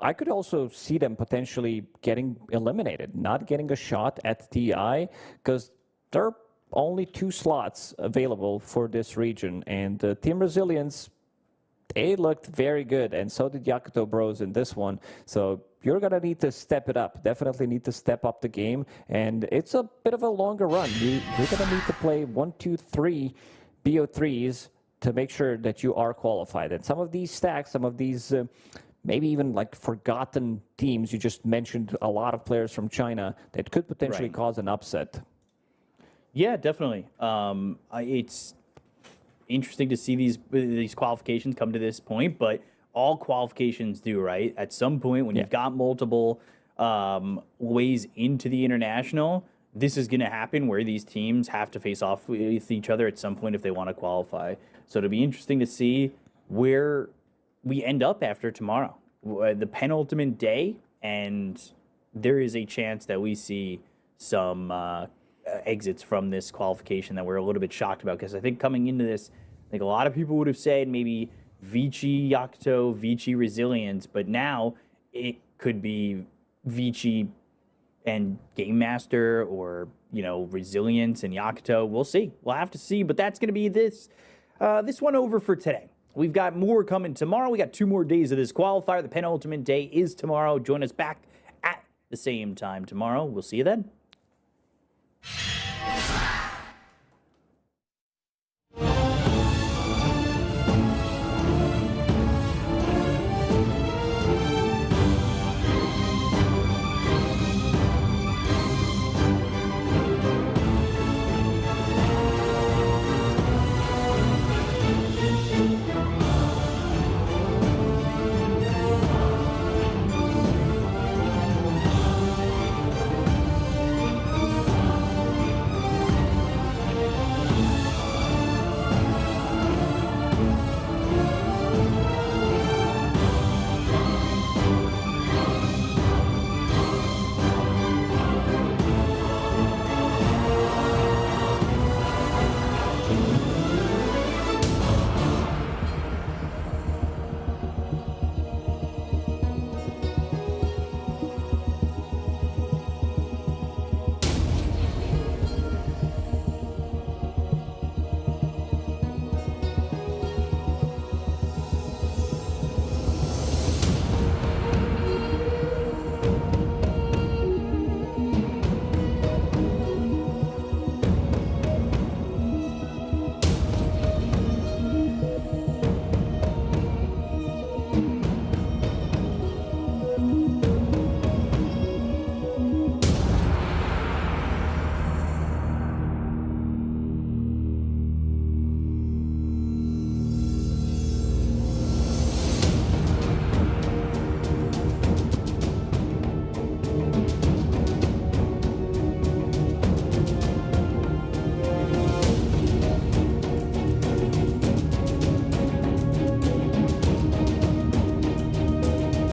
I could also see them potentially getting eliminated, not getting a shot at TI, because there are only 2 slots available for this region. And Team Resilience, they looked very good, and so did Yakutou Bros in this one. So you're going to need to step it up. Definitely need to step up the game. And it's a bit of a longer run. You're going to need to play 1, 2, 3 BO3s to make sure that you are qualified. And some of these stacks, some of these maybe even like forgotten teams, you just mentioned a lot of players from China that could potentially cause an upset. Yeah, definitely. It's interesting to see these qualifications come to this point, but all qualifications do, right? At some point, when you've got multiple ways into the international, this is going to happen where these teams have to face off with each other at some point if they want to qualify. So it'll be interesting to see where we end up after tomorrow, the penultimate day, and there is a chance that we see some exits from this qualification that we're a little bit shocked about, because I think coming into this, I think a lot of people would have said maybe Vici, Yakutou, Vici, Resilience, but now it could be Vici, and Game Master or, Resilience and Yakutou. We'll see. We'll have to see. But that's going to be this one over for today. We've got more coming tomorrow. We got 2 more days of this qualifier. The penultimate day is tomorrow. Join us back at the same time tomorrow. We'll see you then.